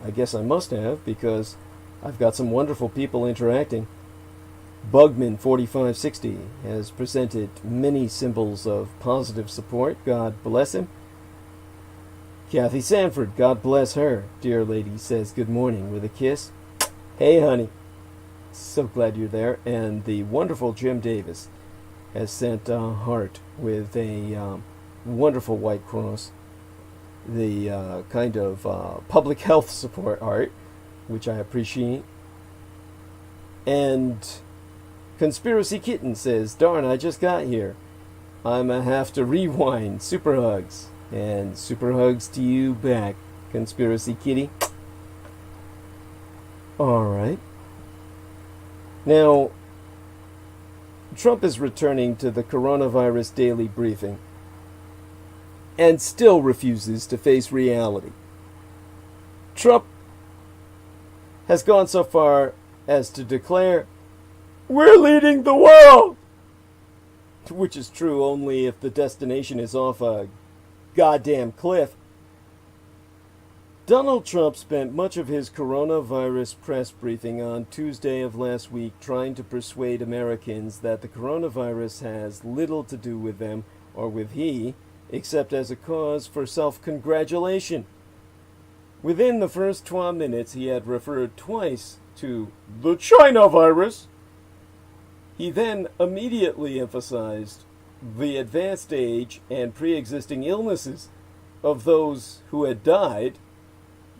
I guess I must have, because I've got some wonderful people interacting. Bugman4560 has presented many symbols of positive support. God bless him. Kathy Sanford, God bless her. Dear lady says good morning with a kiss. Hey, honey. So glad you're there. And the wonderful Jim Davis has sent a heart with a wonderful white cross. The kind of public health support art, which I appreciate. And Conspiracy Kitten says, darn, I just got here. I'ma have to rewind. Super hugs. And super hugs to you back, Conspiracy Kitty. Alright. Now, Trump is returning to the coronavirus daily briefing and still refuses to face reality. Trump has gone so far as to declare, "We're leading the world!" Which is true only if the destination is off a goddamn cliff. Donald Trump spent much of his coronavirus press briefing on Tuesday of last week trying to persuade Americans that the coronavirus has little to do with them or with he, except as a cause for self-congratulation. Within the first 12 minutes, he had referred twice to the China virus. He then immediately emphasized the advanced age and pre-existing illnesses of those who had died.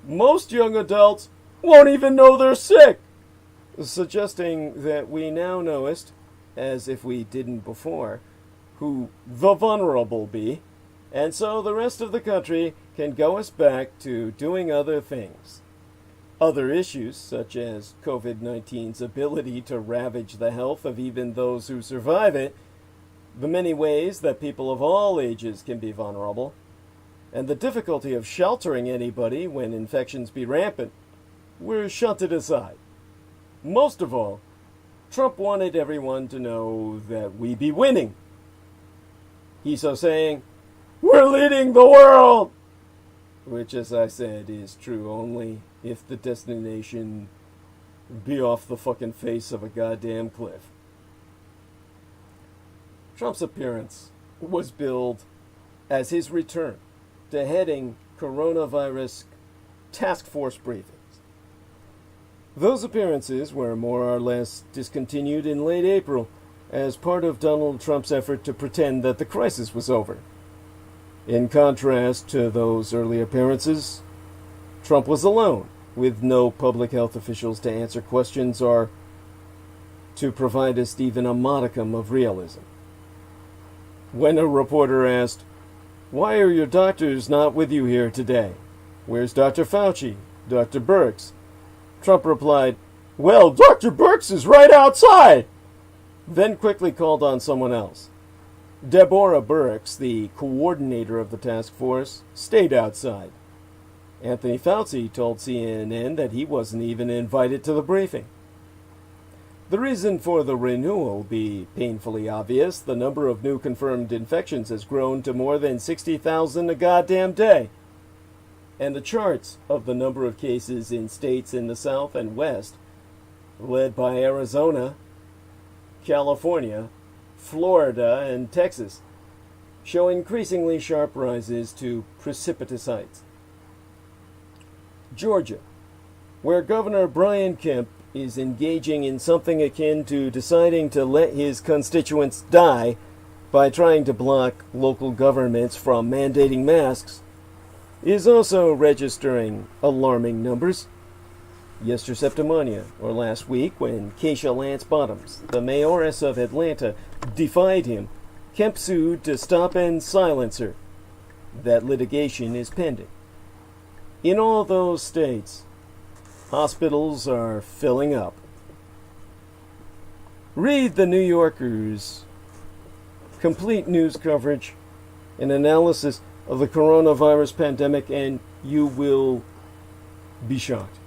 Most young adults won't even know they're sick, suggesting that we now knowest, as if we didn't before, who the vulnerable be, and so the rest of the country can go us back to doing other things. Other issues, such as COVID-19's ability to ravage the health of even those who survive it, the many ways that people of all ages can be vulnerable, and the difficulty of sheltering anybody when infections be rampant, were shunted aside. Most of all, Trump wanted everyone to know that we be winning. He's so saying, "We're leading the world!" Which, as I said, is true only if the destination be off the fucking face of a goddamn cliff. Trump's appearance was billed as his return to heading coronavirus task force briefings. Those appearances were more or less discontinued in late April as part of Donald Trump's effort to pretend that the crisis was over. In contrast to those early appearances, Trump was alone, with no public health officials to answer questions or to provide us even a modicum of realism. When a reporter asked, "Why are your doctors not with you here today? Where's Dr. Fauci? Dr. Birx?" Trump replied, "Well, Dr. Birx is right outside!" Then quickly called on someone else. Deborah Birx, the coordinator of the task force, stayed outside. Anthony Fauci told CNN that he wasn't even invited to the briefing. The reason for the renewal be painfully obvious. The number of new confirmed infections has grown to more than 60,000 a goddamn day. And the charts of the number of cases in states in the South and West, led by Arizona, California, Florida, and Texas, show increasingly sharp rises to precipitous heights. Georgia, where Governor Brian Kemp is engaging in something akin to deciding to let his constituents die by trying to block local governments from mandating masks, is also registering alarming numbers. Yesterday, or last week, when Keisha Lance Bottoms, the mayoress of Atlanta, defied him, Kemp sued to stop and silence her. That litigation is pending. In all those states, hospitals are filling up. Read the New Yorker's complete news coverage and analysis of the coronavirus pandemic, and you will be shocked.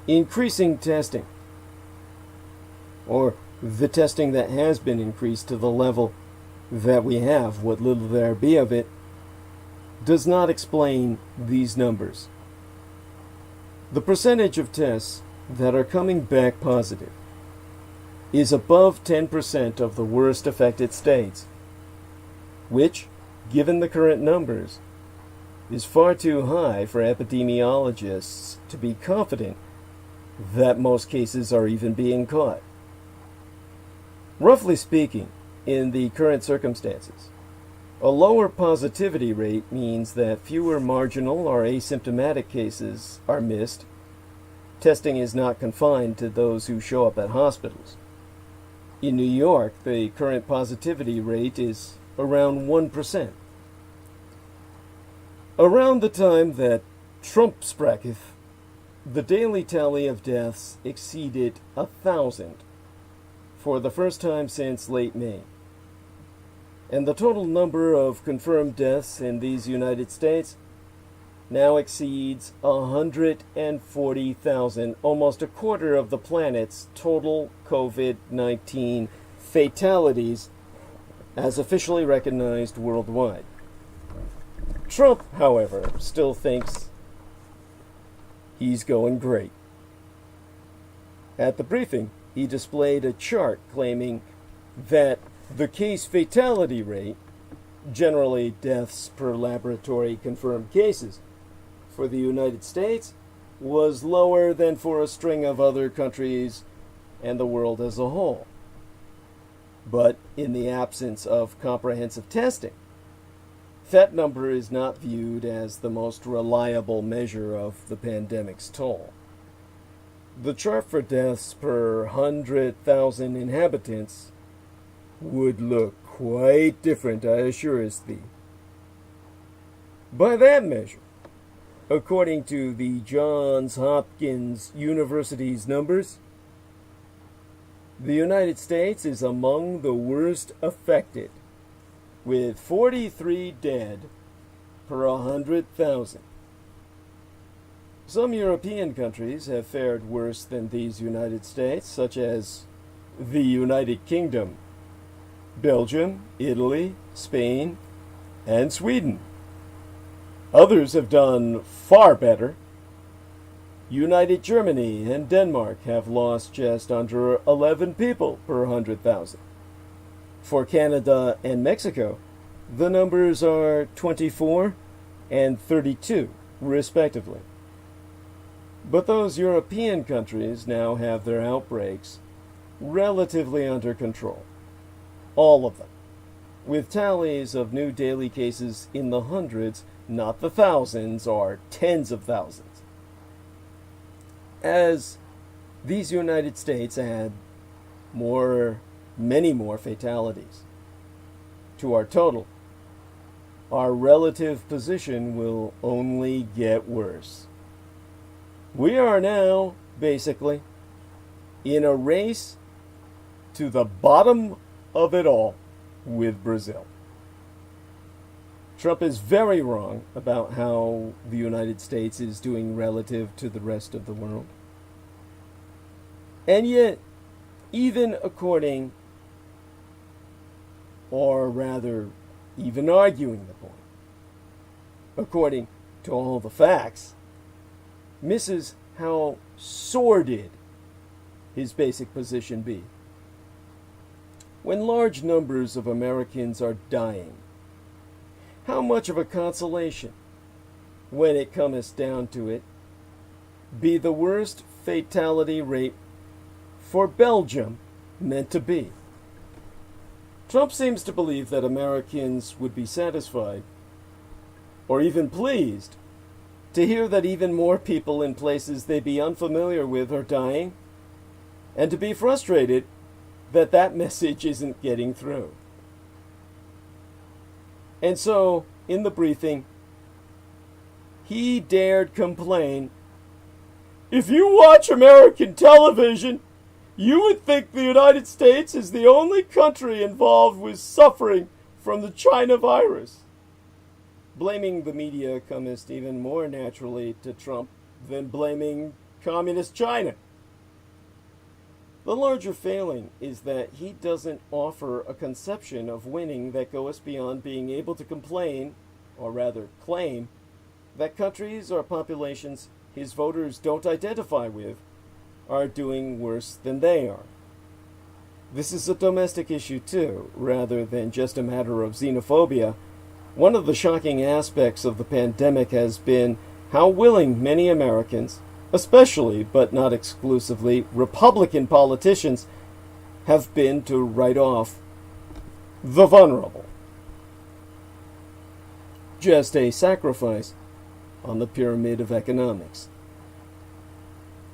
Increasing testing, or the testing that has been increased to the level that we have, what little there be of it, does not explain these numbers. The percentage of tests that are coming back positive is above 10% of the worst affected states, which, given the current numbers, is far too high for epidemiologists to be confident that most cases are even being caught. Roughly speaking, in the current circumstances, a lower positivity rate means that fewer marginal or asymptomatic cases are missed. Testing is not confined to those who show up at hospitals. In New York, the current positivity rate is around 1%. Around the time that Trump sprak, the daily tally of deaths exceeded 1,000 for the first time since late May. And the total number of confirmed deaths in these United States now exceeds 140,000, almost a quarter of the planet's total COVID-19 fatalities as officially recognized worldwide. Trump, however, still thinks he's going great. At the briefing, he displayed a chart claiming that the case fatality rate, generally deaths per laboratory confirmed cases, for the United States was lower than for a string of other countries and the world as a whole. But in the absence of comprehensive testing, that number is not viewed as the most reliable measure of the pandemic's toll. The chart for deaths per 100,000 inhabitants would look quite different, I assure thee. By that measure, according to the Johns Hopkins University's numbers, the United States is among the worst affected, with 43 dead per 100,000. Some European countries have fared worse than these United States, such as the United Kingdom, Belgium, Italy, Spain, and Sweden. Others have done far better. United Germany and Denmark have lost just under 11 people per 100,000. For Canada and Mexico, the numbers are 24 and 32, respectively. But those European countries now have their outbreaks relatively under control. All of them, with tallies of new daily cases in the hundreds, not the thousands or tens of thousands. As these United States add many more fatalities to our total, our relative position will only get worse. We are now, basically, in a race to the bottom of it all with Brazil. Trump is very wrong about how the United States is doing relative to the rest of the world. And yet, even according, or rather, even arguing the point, according to all the facts, misses how sordid his basic position be. When large numbers of Americans are dying, how much of a consolation, when it cometh down to it, be the worst fatality rate for Belgium meant to be? Trump seems to believe that Americans would be satisfied, or even pleased, to hear that even more people in places they be unfamiliar with are dying, and to be frustrated that that message isn't getting through. And so, in the briefing, he dared complain, "If you watch American television, you would think the United States is the only country involved with suffering from the China virus." Blaming the media comes even more naturally to Trump than blaming communist China. The larger failing is that he doesn't offer a conception of winning that goes beyond being able to complain, or rather claim, that countries or populations his voters don't identify with are doing worse than they are. This is a domestic issue too, rather than just a matter of xenophobia. One of the shocking aspects of the pandemic has been how willing many Americans, especially but not exclusively Republican politicians, have been to write off the vulnerable. Just a sacrifice on the pyramid of economics.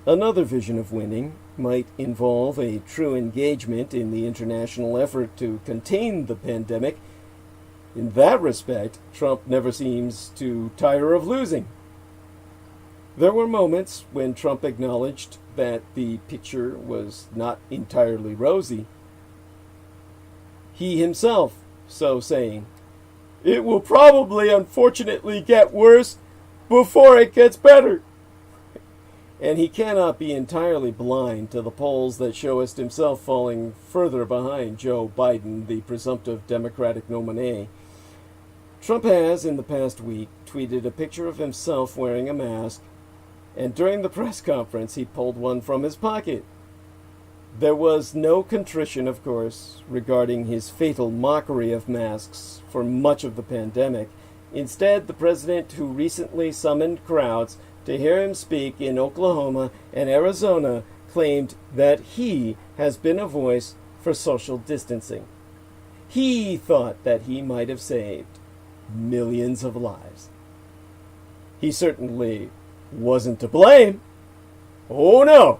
Another vision of winning might involve a true engagement in the international effort to contain the pandemic. In that respect, Trump never seems to tire of losing. There were moments when Trump acknowledged that the picture was not entirely rosy. He himself so saying, "It will probably unfortunately get worse before it gets better." And he cannot be entirely blind to the polls that show us himself falling further behind Joe Biden, the presumptive Democratic nominee. Trump has, in the past week, tweeted a picture of himself wearing a mask, and during the press conference he pulled one from his pocket. There was no contrition, of course, regarding his fatal mockery of masks for much of the pandemic. Instead, the president, who recently summoned crowds to hear him speak in Oklahoma and Arizona, claimed that he has been a voice for social distancing. He thought that he might have saved millions of lives. He certainly wasn't to blame. Oh no!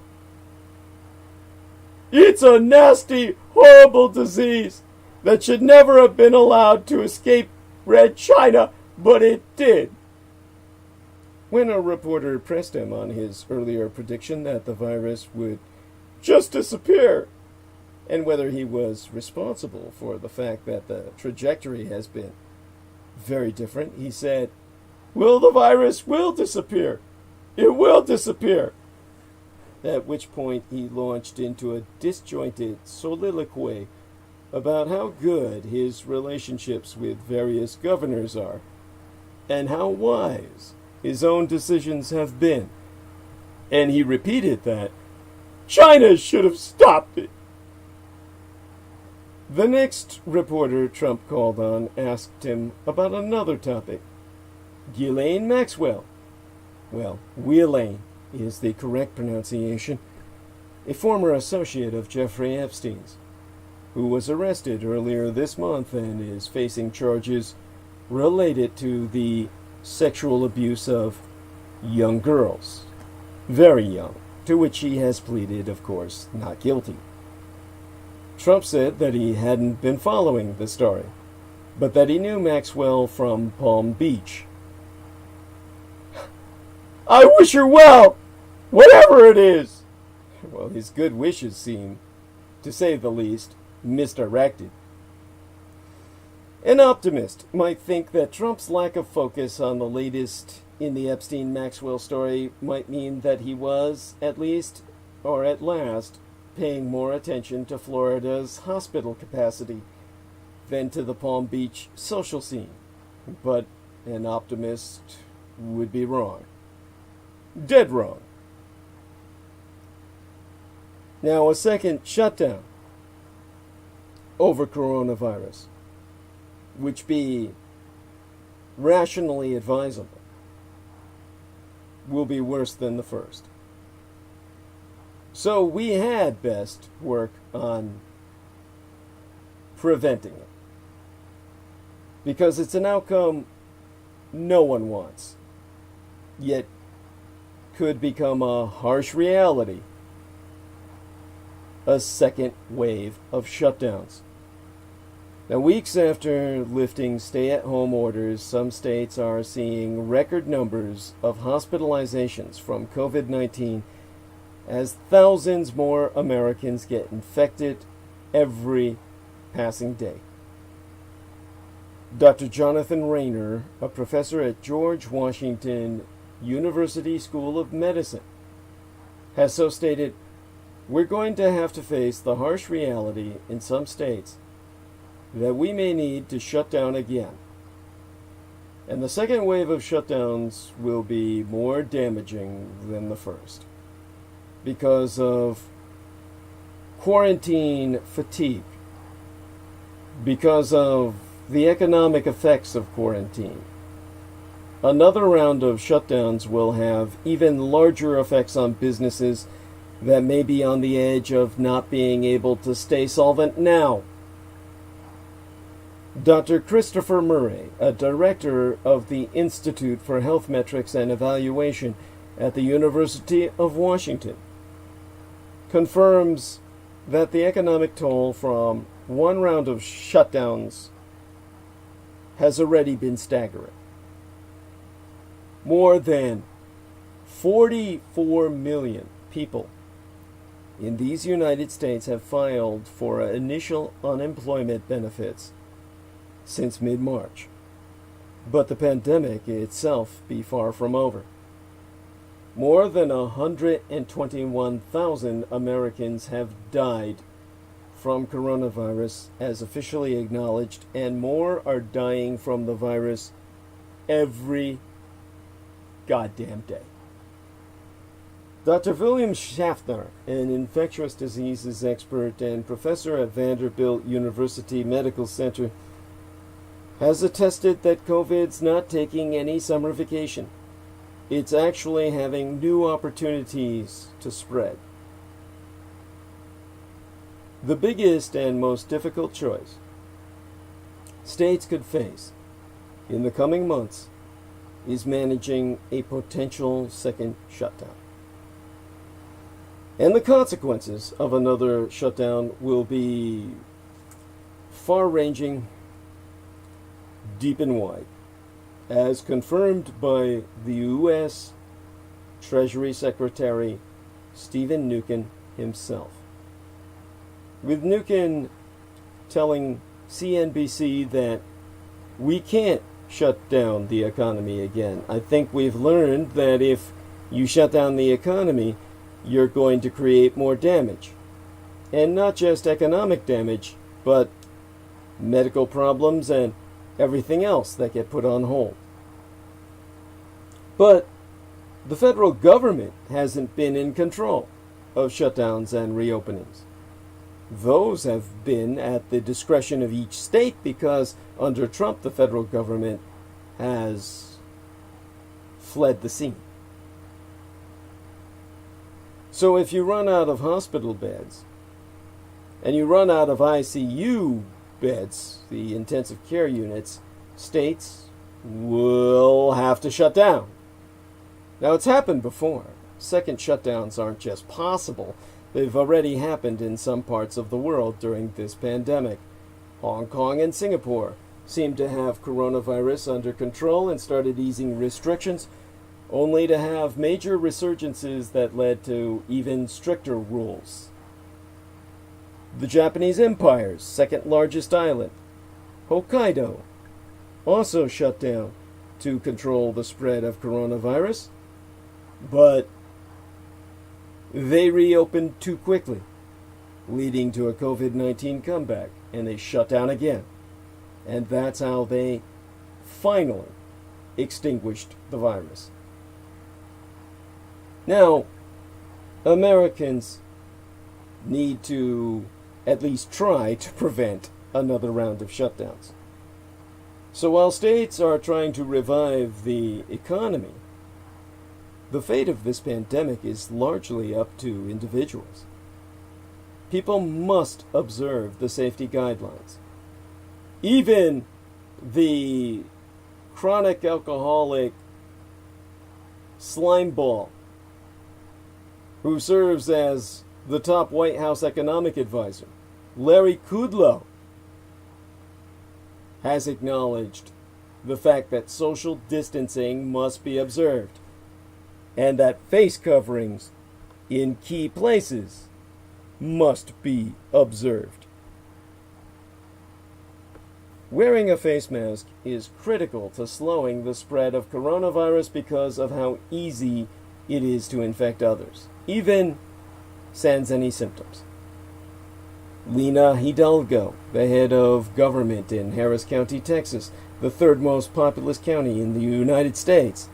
It's a nasty, horrible disease that should never have been allowed to escape Red China, but it did. When a reporter pressed him on his earlier prediction that the virus would just disappear, and whether he was responsible for the fact that the trajectory has been very different, he said, "Well, the virus will disappear. It will disappear." At which point he launched into a disjointed soliloquy about how good his relationships with various governors are, and how wise his own decisions have been. And he repeated that China should have stopped it. The next reporter Trump called on asked him about another topic. Ghislaine Maxwell. Well, Ghislaine is the correct pronunciation. A former associate of Jeffrey Epstein's, who was arrested earlier this month and is facing charges related to the sexual abuse of young girls. Very young, to which he has pleaded, of course, not guilty. Trump said that he hadn't been following the story, but that he knew Maxwell from Palm Beach. "I wish her well, whatever it is." Well, his good wishes seem, to say the least, misdirected. An optimist might think that Trump's lack of focus on the latest in the Epstein-Maxwell story might mean that he was, at least, or at last, paying more attention to Florida's hospital capacity than to the Palm Beach social scene. But an optimist would be wrong. Dead wrong. Now, a second shutdown over coronavirus, which be rationally advisable, will be worse than the first. So we had best work on preventing it, because it's an outcome no one wants, yet could become a harsh reality. A second wave of shutdowns. Now, weeks after lifting stay-at-home orders, some states are seeing record numbers of hospitalizations from COVID-19 as thousands more Americans get infected every passing day. Dr. Jonathan Rayner, a professor at George Washington University School of Medicine, has so stated, "We're going to have to face the harsh reality in some states that we may need to shut down again. And the second wave of shutdowns will be more damaging than the first because of quarantine fatigue, because of the economic effects of quarantine. Another round of shutdowns will have even larger effects on businesses that may be on the edge of not being able to stay solvent now." Dr. Christopher Murray, a director of the Institute for Health Metrics and Evaluation, at the University of Washington confirms that the economic toll from one round of shutdowns has already been staggering. More than 44 million people in these United States have filed for initial unemployment benefits since mid-March. But the pandemic itself be far from over. More than 121,000 Americans have died from coronavirus as officially acknowledged, and more are dying from the virus every goddamn day. Dr. William Schaffner, an infectious diseases expert and professor at Vanderbilt University Medical Center, has attested that COVID's not taking any summer vacation. It's actually having new opportunities to spread. The biggest and most difficult choice states could face in the coming months is managing a potential second shutdown. And the consequences of another shutdown will be far-ranging, deep and wide, as confirmed by the U.S. Treasury Secretary Stephen Mnuchin himself. With Mnuchin telling CNBC that we can't shut down the economy again. I think we've learned that if you shut down the economy, you're going to create more damage. And not just economic damage, but medical problems and everything else that get put on hold. But the federal government hasn't been in control of shutdowns and reopenings. Those have been at the discretion of each state because under Trump the federal government has fled the scene. So if you run out of hospital beds and you run out of ICU beds, the intensive care units, states will have to shut down. Now, it's happened before. Second shutdowns aren't just possible. They've already happened in some parts of the world during this pandemic. Hong Kong and Singapore seemed to have coronavirus under control and started easing restrictions, only to have major resurgences that led to even stricter rules. The Japanese Empire's second largest island, Hokkaido, also shut down to control the spread of coronavirus, but they reopened too quickly, leading to a COVID-19 comeback, and they shut down again. And that's how they finally extinguished the virus. Now, Americans need to at least try to prevent another round of shutdowns. So while states are trying to revive the economy, the fate of this pandemic is largely up to individuals. People must observe the safety guidelines. Even the chronic alcoholic slimeball who serves as the top White House economic advisor, Larry Kudlow, has acknowledged the fact that social distancing must be observed and that face coverings in key places must be observed. Wearing a face mask is critical to slowing the spread of coronavirus because of how easy it is to infect others, even sans any symptoms. Lina Hidalgo, the head of government in Harris County, Texas, the third most populous county in the United States,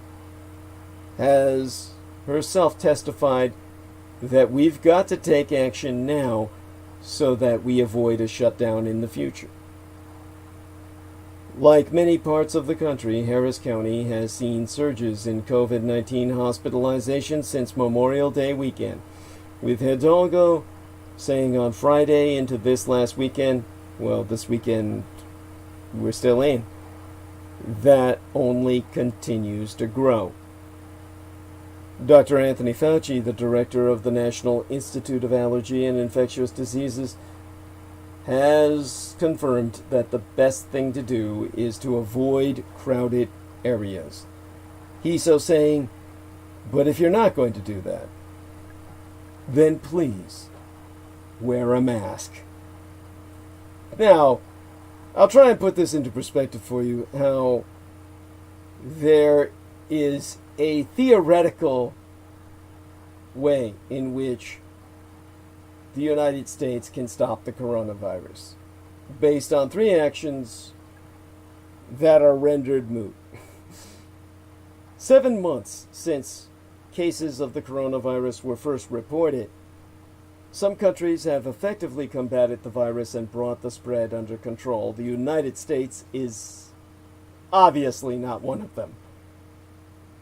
has herself testified that we've got to take action now so that we avoid a shutdown in the future. Like many parts of the country, Harris County has seen surges in COVID-19 hospitalizations since Memorial Day weekend, with Hidalgo saying on Friday into this last weekend, well, this weekend we're still in, that only continues to grow. Dr. Anthony Fauci, the director of the National Institute of Allergy and Infectious Diseases, has confirmed that the best thing to do is to avoid crowded areas. He's so saying, but if you're not going to do that, then please wear a mask. Now, I'll try and put this into perspective for you, how there is a theoretical way in which the United States can stop the coronavirus, based on 3 actions that are rendered moot. 7 months since cases of the coronavirus were first reported, some countries have effectively combated the virus and brought the spread under control. The United States is obviously not one of them.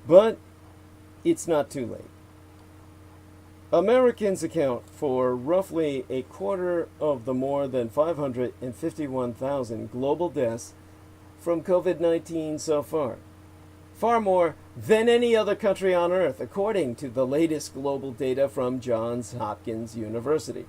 But it's not too late. Americans account for roughly a quarter of the more than 551,000 global deaths from COVID-19 so far. Far more than any other country on Earth, according to the latest global data from Johns Hopkins University.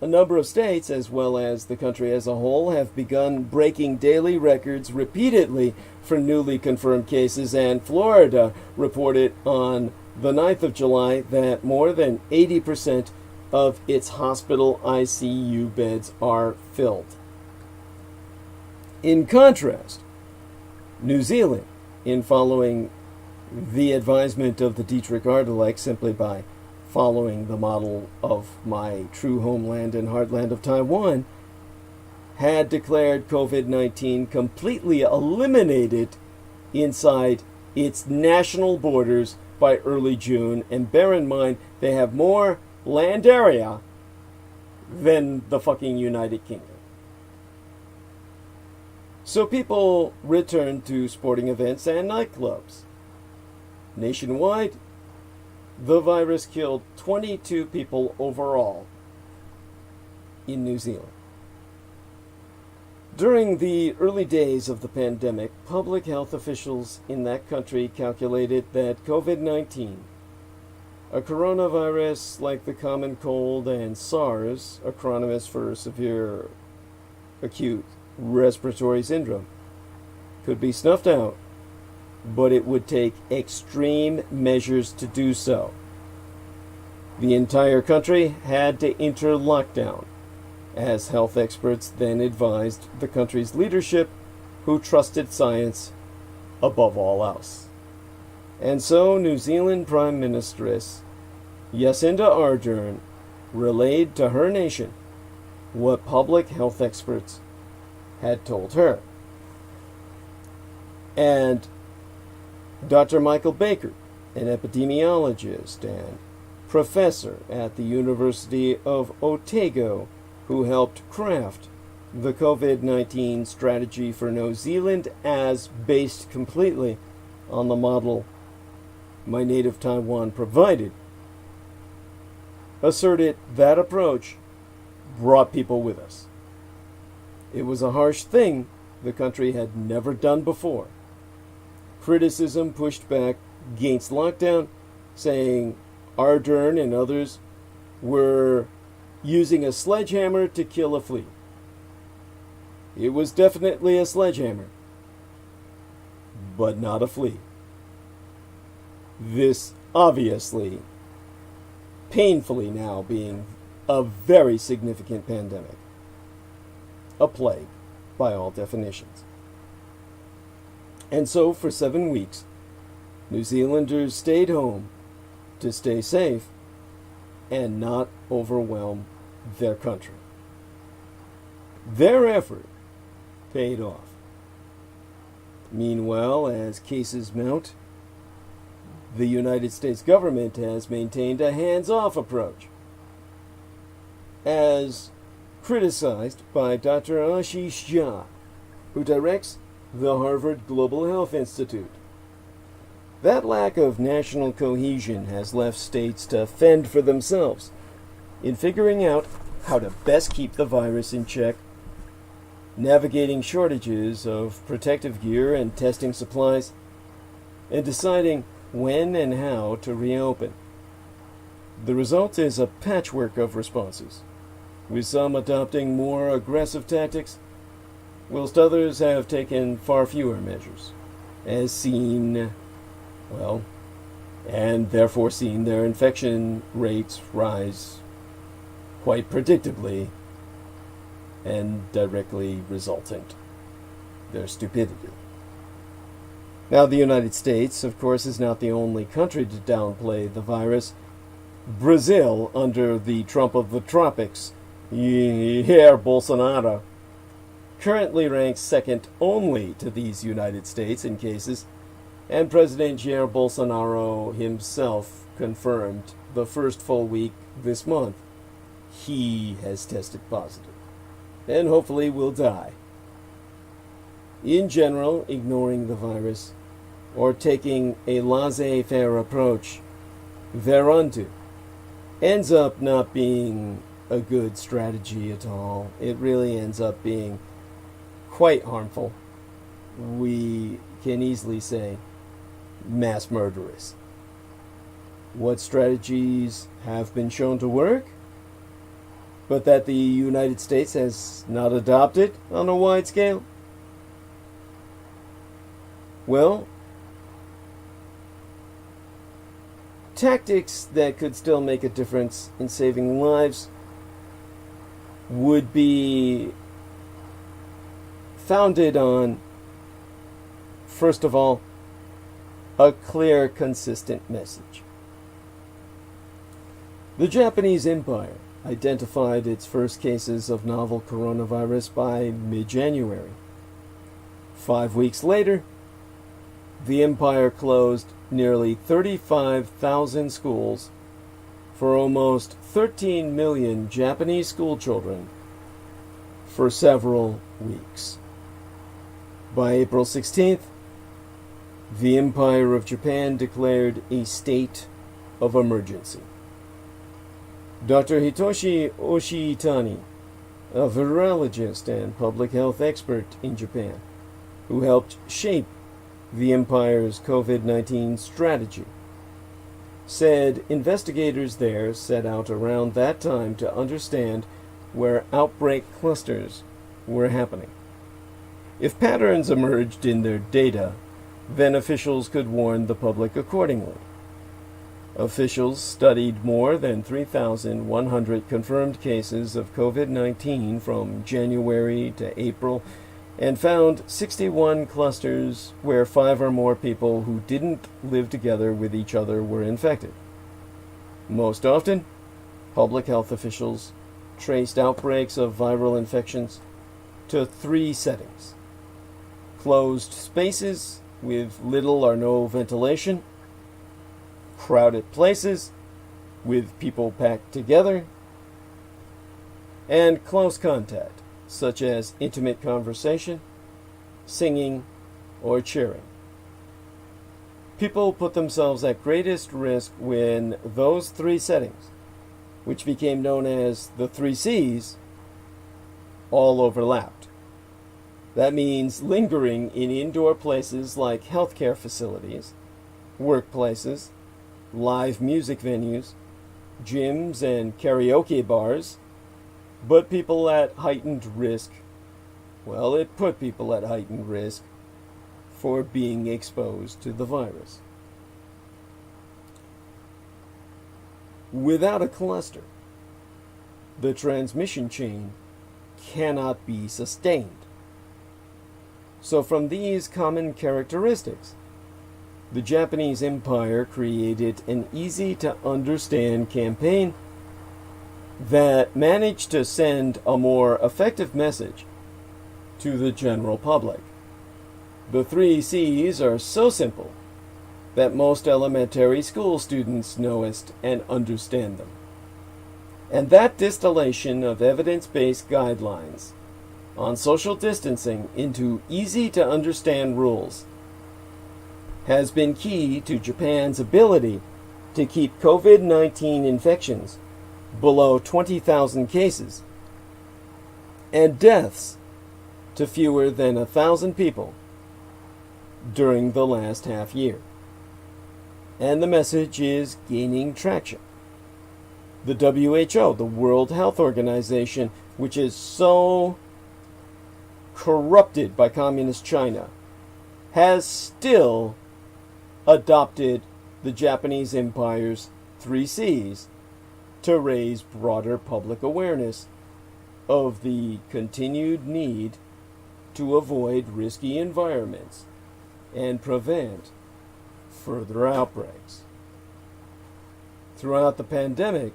A number of states, as well as the country as a whole, have begun breaking daily records repeatedly for newly confirmed cases, and Florida reported on the 9th of July that more than 80% of its hospital ICU beds are filled. In contrast, New Zealand, in following the advisement of the Dietrich Ardelech, simply by following the model of my true homeland and heartland of Taiwan, had declared COVID-19 completely eliminated inside its national borders by early June. And bear in mind, they have more land area than the fucking United Kingdom. So people returned to sporting events and nightclubs. Nationwide, the virus killed 22 people overall in New Zealand. During the early days of the pandemic, public health officials in that country calculated that COVID-19, a coronavirus like the common cold and SARS, acronyms for severe acute respiratory syndrome, could be snuffed out, but it would take extreme measures to do so. The entire country had to enter lockdown, as health experts then advised the country's leadership, who trusted science above all else. And so New Zealand Prime Ministress Jacinda Ardern relayed to her nation what public health experts had told her. And Dr. Michael Baker, an epidemiologist and professor at the University of Otago, who helped craft the COVID-19 strategy for New Zealand as based completely on the model my native Taiwan provided, asserted that approach brought people with us. It was a harsh thing the country had never done before. Criticism pushed back against lockdown, saying Ardern and others were using a sledgehammer to kill a flea. It was definitely a sledgehammer, but not a flea. This obviously, painfully now being a very significant pandemic. A plague, by all definitions. And so, for 7 weeks, New Zealanders stayed home to stay safe and not overwhelm their country. Their effort paid off. Meanwhile, as cases mount, the United States government has maintained a hands-off approach, as criticized by Dr. Ashish Jha, who directs the Harvard Global Health Institute. That lack of national cohesion has left states to fend for themselves in figuring out how to best keep the virus in check, navigating shortages of protective gear and testing supplies, and deciding when and how to reopen. The result is a patchwork of responses, with some adopting more aggressive tactics, whilst others have taken far fewer measures, as seen, well, and therefore seen their infection rates rise quite predictably and directly resultant their stupidity. Now, the United States, of course, is not the only country to downplay the virus. Brazil, under the Trump of the tropics, Jair Bolsonaro, currently ranks second only to these United States in cases, and President Jair Bolsonaro himself confirmed the first full week this month he has tested positive, and hopefully will die. In general, ignoring the virus, or taking a laissez-faire approach thereunto, ends up not being a good strategy at all. It really ends up being quite harmful. We can easily say mass murderous. What strategies have been shown to work, but that the United States has not adopted on a wide scale? Well, tactics that could still make a difference in saving lives would be founded on, first of all, a clear, consistent message. The Japanese Empire identified its first cases of novel coronavirus by mid-January. 5 weeks later, the empire closed nearly 35,000 schools for almost 13 million Japanese schoolchildren for several weeks. By April 16th, the Empire of Japan declared a state of emergency. Dr. Hitoshi Oshitani, a virologist and public health expert in Japan, who helped shape the empire's COVID-19 strategy, said investigators there set out around that time to understand where outbreak clusters were happening. If patterns emerged in their data, then officials could warn the public accordingly. Officials studied more than 3,100 confirmed cases of COVID-19 from January to April and found 61 clusters where 5 or more people who didn't live together with each other were infected. Most often, public health officials traced outbreaks of viral infections to 3 settings: closed spaces with little or no ventilation, crowded places with people packed together, and close contact, such as intimate conversation, singing, or cheering. People put themselves at greatest risk when those 3 settings, which became known as the 3 C's, all overlapped. That means lingering in indoor places like healthcare facilities, workplaces, live music venues, gyms, and karaoke bars, but people at heightened risk, well, it put people at heightened risk for being exposed to the virus. Without a cluster, the transmission chain cannot be sustained. So from these common characteristics, the Japanese Empire created an easy-to-understand campaign that managed to send a more effective message to the general public. The 3 C's are so simple that most elementary school students know it and understand them. And that distillation of evidence-based guidelines on social distancing into easy-to-understand rules has been key to Japan's ability to keep COVID-19 infections below 20,000 cases and deaths to fewer than 1,000 people during the last half year. and the message is gaining traction. The WHO, the World Health Organization, which is so corrupted by communist China, has still adopted the Japanese Empire's 3 C's to raise broader public awareness of the continued need to avoid risky environments and prevent further outbreaks. Throughout the pandemic,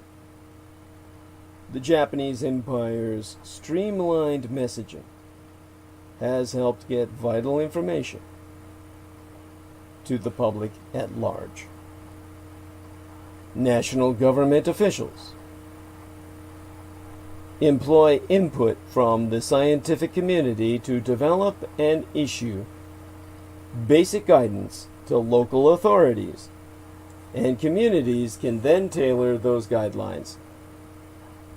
the Japanese Empire's streamlined messaging has helped get vital information to the public at large. National government officials employ input from the scientific community to develop and issue basic guidance to local authorities, and communities can then tailor those guidelines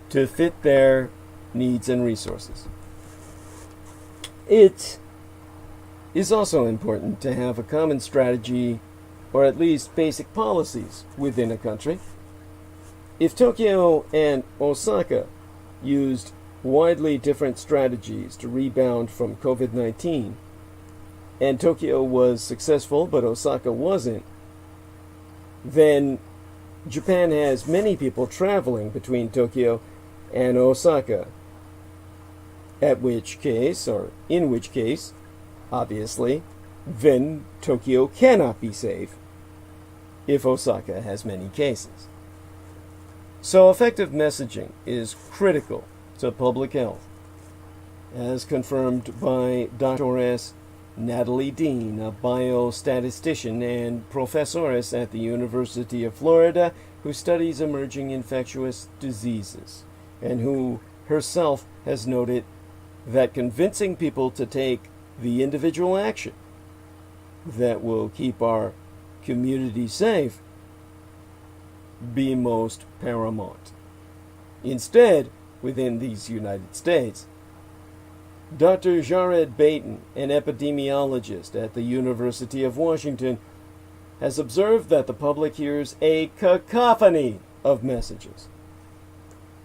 to fit their needs and resources. It is also important to have a common strategy, or at least basic policies, within a country. If Tokyo and Osaka used widely different strategies to rebound from COVID-19, and Tokyo was successful but Osaka wasn't, then Japan has many people traveling between Tokyo and Osaka, in which case, obviously, then Tokyo cannot be safe if Osaka has many cases. So effective messaging is critical to public health, as confirmed by Dr. Natalie Dean, a biostatistician and professores at the University of Florida who studies emerging infectious diseases, and who herself has noted that convincing people to take the individual action that will keep our community safe be most paramount. Instead, within these United States, Dr. Jared Baton, an epidemiologist at the University of Washington, has observed that the public hears a cacophony of messages.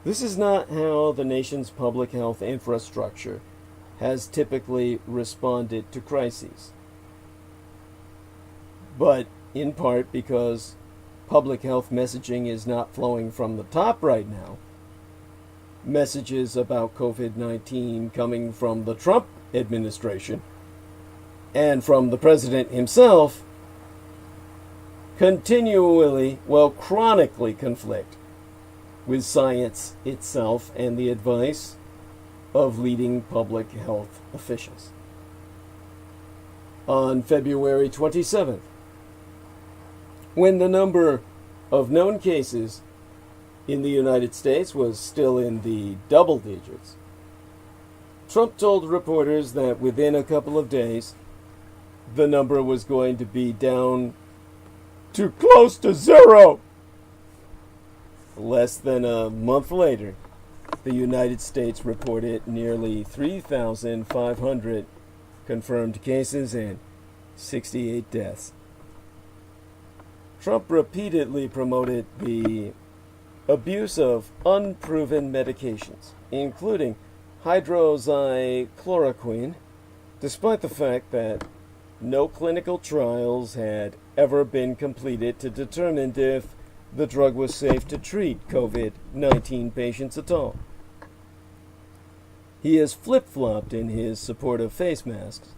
This is not how the nation's public health infrastructure has typically responded to crises, but in part because public health messaging is not flowing from the top right now. Messages about COVID-19 coming from the Trump administration and from the president himself chronically conflict with science itself and the advice of leading public health officials. On February 27th, when the number of known cases in the United States was still in the double digits, Trump told reporters that within a couple of days, the number was going to be down to close to zero. Less than a month later, the United States reported nearly 3,500 confirmed cases and 68 deaths. Trump repeatedly promoted the abuse of unproven medications, including hydroxychloroquine, despite the fact that no clinical trials had ever been completed to determine if the drug was safe to treat COVID-19 patients at all. He has flip-flopped in his support of face masks,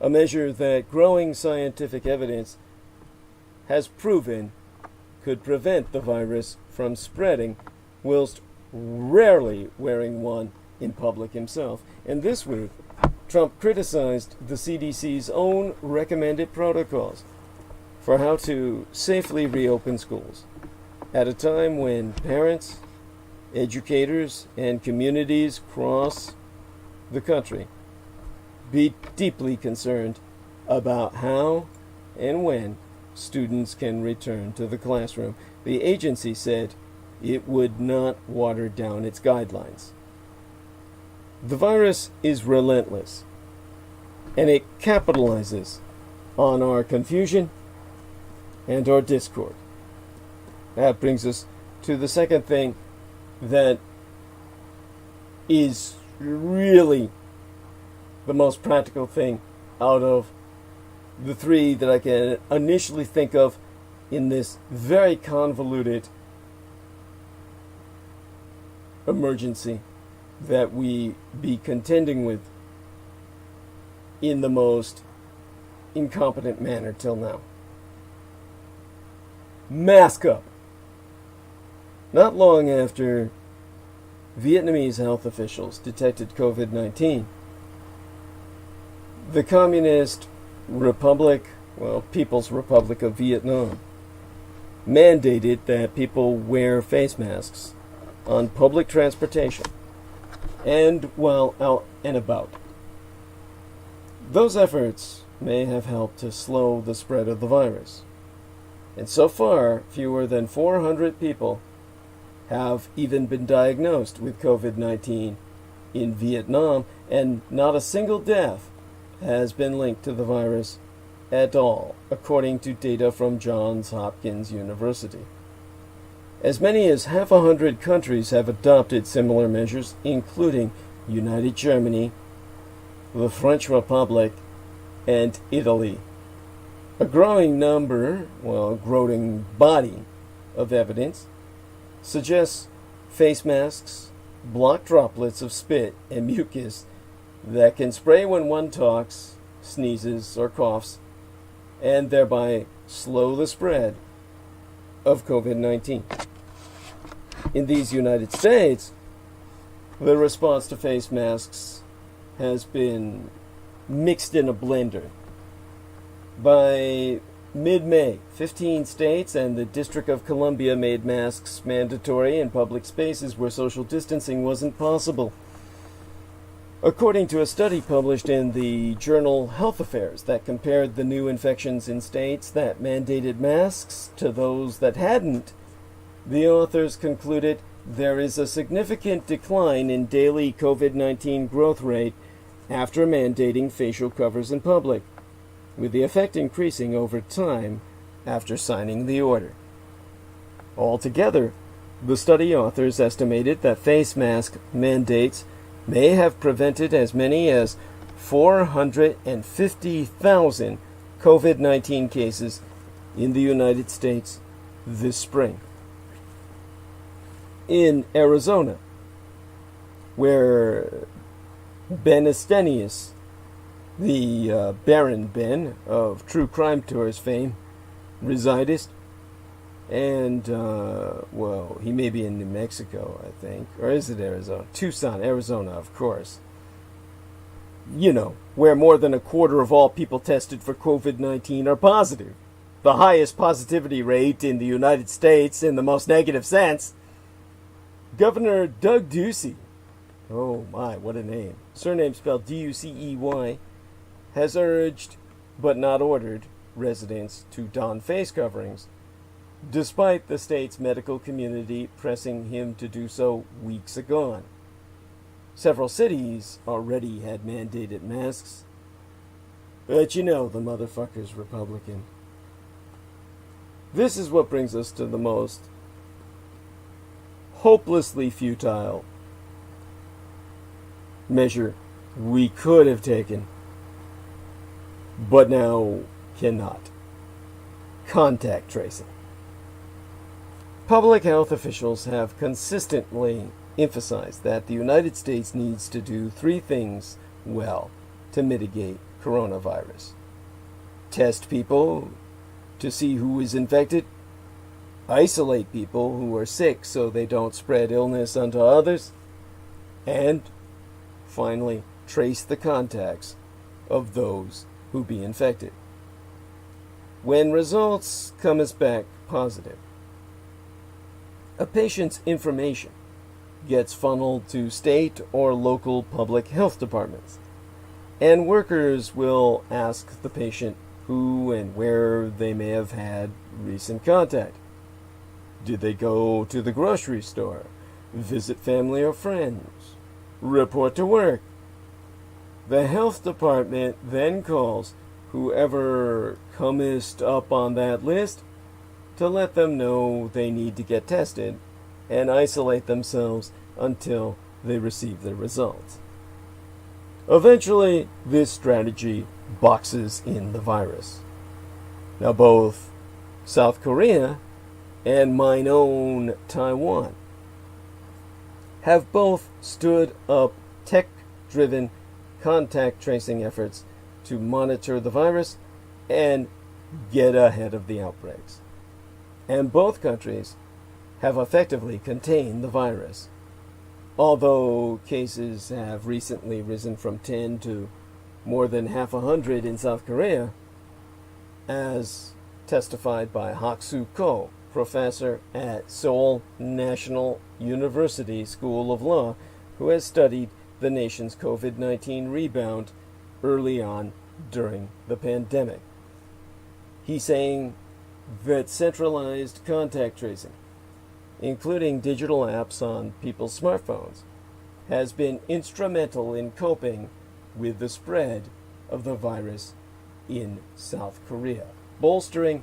a measure that growing scientific evidence has proven could prevent the virus from spreading, whilst rarely wearing one in public himself. And this week, Trump criticized the CDC's own recommended protocols for how to safely reopen schools at a time when parents, educators, and communities across the country be deeply concerned about how and when students can return to the classroom. The agency said it would not water down its guidelines. The virus is relentless, and it capitalizes on our confusion and or discord. That brings us to the second thing that is really the most practical thing out of the three that I can initially think of in this very convoluted emergency that we be contending with in the most incompetent manner till now. Mask up. Not long after Vietnamese health officials detected COVID-19, the Communist Republic, People's Republic of Vietnam, mandated that people wear face masks on public transportation and while out and about. Those efforts may have helped to slow the spread of the virus, and so far fewer than 400 people have even been diagnosed with COVID-19 in Vietnam, and not a single death has been linked to the virus at all, according to data from Johns Hopkins University. As many as 100 countries have adopted similar measures, including United Germany, the French Republic, and Italy. A growing body of evidence suggests face masks block droplets of spit and mucus that can spray when one talks, sneezes, or coughs, and thereby slow the spread of COVID-19. In these United States, the response to face masks has been mixed in a blender. By mid-May, 15 states and the District of Columbia made masks mandatory in public spaces where social distancing wasn't possible. According to a study published in the journal Health Affairs that compared the new infections in states that mandated masks to those that hadn't, the authors concluded there is a significant decline in daily COVID-19 growth rate after mandating facial covers in public, with the effect increasing over time after signing the order. Altogether, the study authors estimated that face mask mandates may have prevented as many as 450,000 COVID-19 cases in the United States this spring. In Arizona, where Ben Estenius, the Baron Ben of True Crime Tours fame, resided, and, he may be in New Mexico, I think, or is it Arizona? Tucson, Arizona, of course. You know, where more than a quarter of all people tested for COVID-19 are positive. The highest positivity rate in the United States in the most negative sense. Governor Doug Ducey, oh my, what a name, surname spelled D-U-C-E-Y, has urged, but not ordered, residents to don face coverings, despite the state's medical community pressing him to do so weeks agone. Several cities already had mandated masks, but you know the motherfucker's Republican. This is what brings us to the most hopelessly futile measure we could have taken, but now cannot. Contact tracing. Public health officials have consistently emphasized that the United States needs to do three things well to mitigate coronavirus. Test people to see who is infected, isolate people who are sick so they don't spread illness unto others, and finally trace the contacts of those who be infected. When results come as back positive, a patient's information gets funneled to state or local public health departments, and workers will ask the patient who and where they may have had recent contact. Did they go to the grocery store, visit family or friends, report to work? The health department then calls whoever comest up on that list to let them know they need to get tested and isolate themselves until they receive the results. Eventually, this strategy boxes in the virus. Now, both South Korea and mine own Taiwan have both stood up tech-driven contact tracing efforts to monitor the virus and get ahead of the outbreaks. And both countries have effectively contained the virus. Although cases have recently risen from 10 to more than half 100 in South Korea, as testified by Hak-Soo Ko, professor at Seoul National University School of Law, who has studied the nation's COVID-19 rebound early on during the pandemic. He's saying that centralized contact tracing, including digital apps on people's smartphones, has been instrumental in coping with the spread of the virus in South Korea, bolstering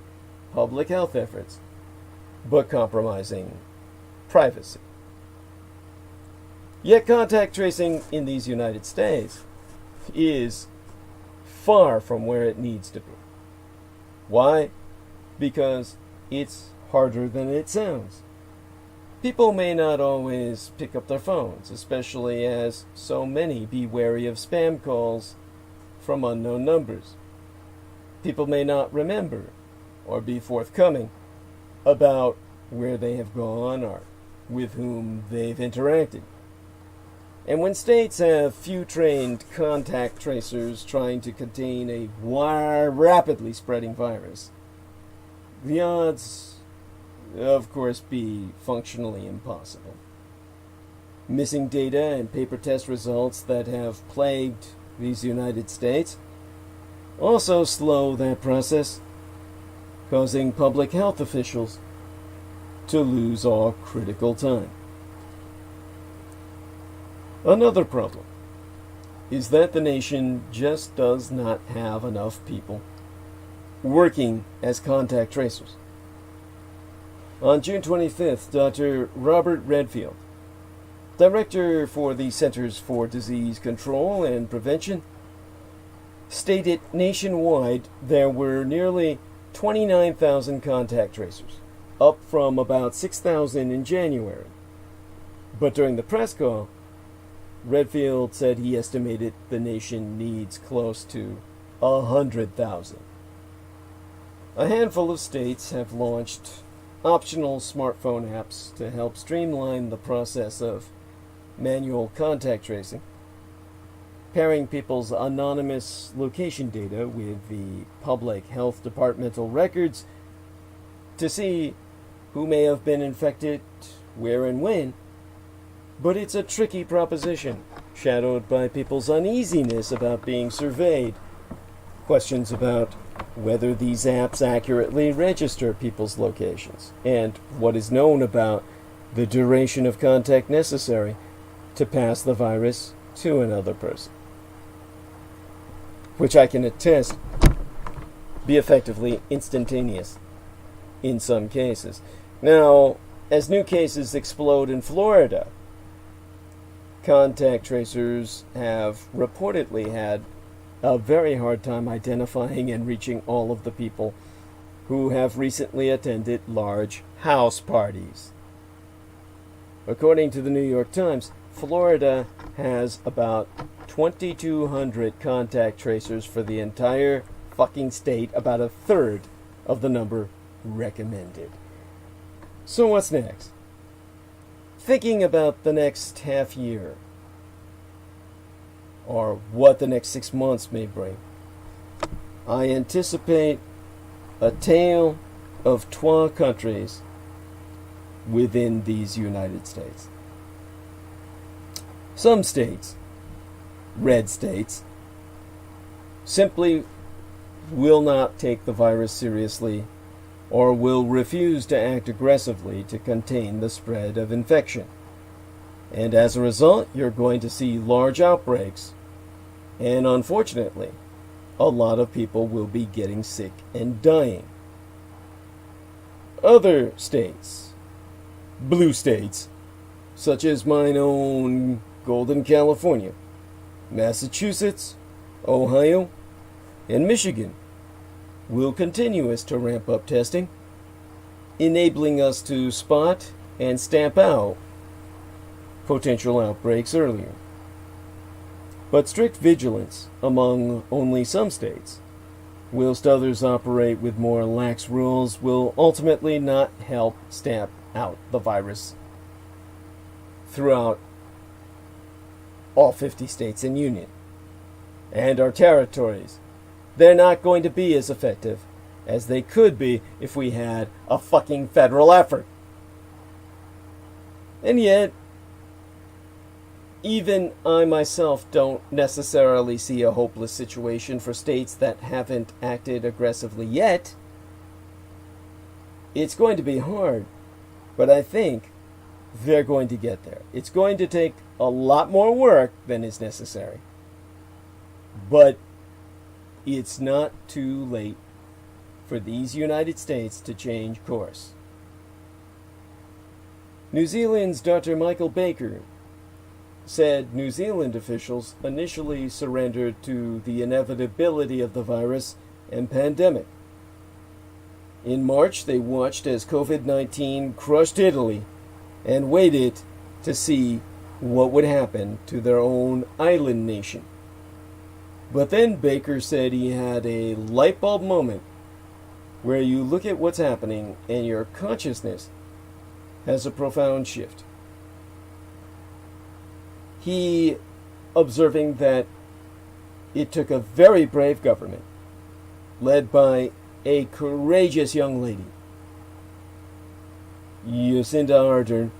public health efforts, but compromising privacy. Yet contact tracing in these United States is far from where it needs to be. Why? Because it's harder than it sounds. People may not always pick up their phones, especially as so many be wary of spam calls from unknown numbers. People may not remember or be forthcoming about where they have gone or with whom they've interacted. And when states have few trained contact tracers trying to contain a rapidly spreading virus, the odds, of course, be functionally impossible. Missing data and paper test results that have plagued these United States also slow that process, causing public health officials to lose all critical time. Another problem is that the nation just does not have enough people working as contact tracers. On June 25th, Dr. Robert Redfield, director for the Centers for Disease Control and Prevention, stated nationwide there were nearly 29,000 contact tracers, up from about 6,000 in January. But during the press call, Redfield said he estimated the nation needs close to 100,000. A handful of states have launched optional smartphone apps to help streamline the process of manual contact tracing, pairing people's anonymous location data with the public health departmental records to see who may have been infected, where and when. But it's a tricky proposition, shadowed by people's uneasiness about being surveyed, questions about whether these apps accurately register people's locations, and what is known about the duration of contact necessary to pass the virus to another person, which I can attest be effectively instantaneous in some cases. Now, as new cases explode in Florida, contact tracers have reportedly had a very hard time identifying and reaching all of the people who have recently attended large house parties. According to the New York Times, Florida has about 2,200 contact tracers for the entire fucking state, about a third of the number recommended. So what's next? Thinking about the next half year, or what the next 6 months may bring, I anticipate a tale of trois countries within these United States. Some states, red states, simply will not take the virus seriously or will refuse to act aggressively to contain the spread of infection. And as a result, you're going to see large outbreaks. And unfortunately, a lot of people will be getting sick and dying. other states, blue states, such as mine own Golden California, Massachusetts, Ohio, and Michigan, will continue to ramp up testing, enabling us to spot and stamp out potential outbreaks earlier. But strict vigilance among only some states, whilst others operate with more lax rules, will ultimately not help stamp out the virus throughout all 50 states and union. And our territories, they're not going to be as effective as they could be if we had a fucking federal effort. And yet, even I myself don't necessarily see a hopeless situation for states that haven't acted aggressively yet. It's going to be hard, but I think they're going to get there. It's going to take a lot more work than is necessary. But it's not too late for these United States to change course. New Zealand's Dr. Michael Baker said New Zealand officials initially surrendered to the inevitability of the virus and pandemic. In March, they watched as COVID-19 crushed Italy and waited to see what would happen to their own island nation. But then Baker said he had a light bulb moment where you look at what's happening and your consciousness has a profound shift. He observing that it took a very brave government led by a courageous young lady, Jacinda Ardern,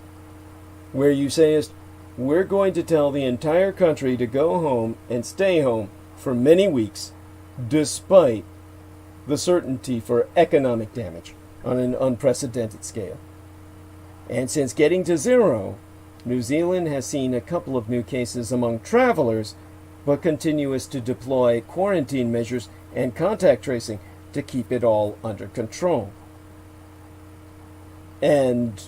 where you sayest, we're going to tell the entire country to go home and stay home for many weeks, despite the certainty for economic damage on an unprecedented scale. And since getting to zero, New Zealand has seen a couple of new cases among travelers, but continues to deploy quarantine measures and contact tracing to keep it all under control. And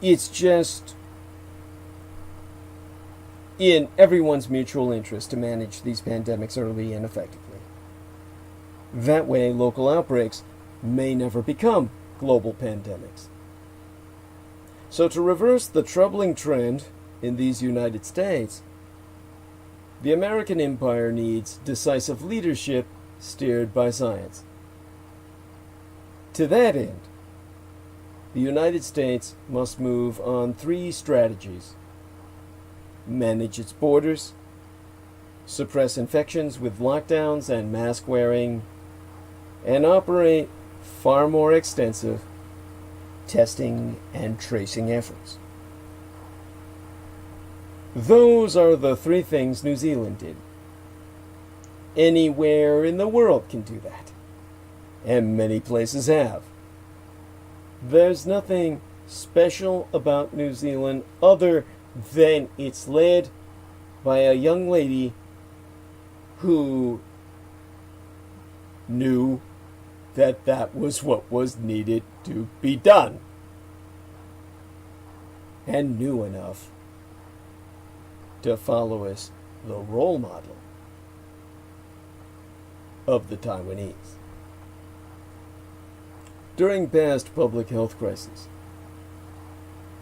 it's just in everyone's mutual interest to manage these pandemics early and effectively. That way, local outbreaks may never become global pandemics. So to reverse the troubling trend in these United States, the American empire needs decisive leadership steered by science. To that end, the United States must move on 3 strategies: manage its borders, suppress infections with lockdowns and mask wearing, and operate far more extensive testing and tracing efforts. Those are the 3 things New Zealand did. Anywhere in the world can do that, and many places have. There's nothing special about New Zealand other than it's led by a young lady who knew that that was what was needed to be done, and knew enough to follow as the role model of the Taiwanese. During past public health crises,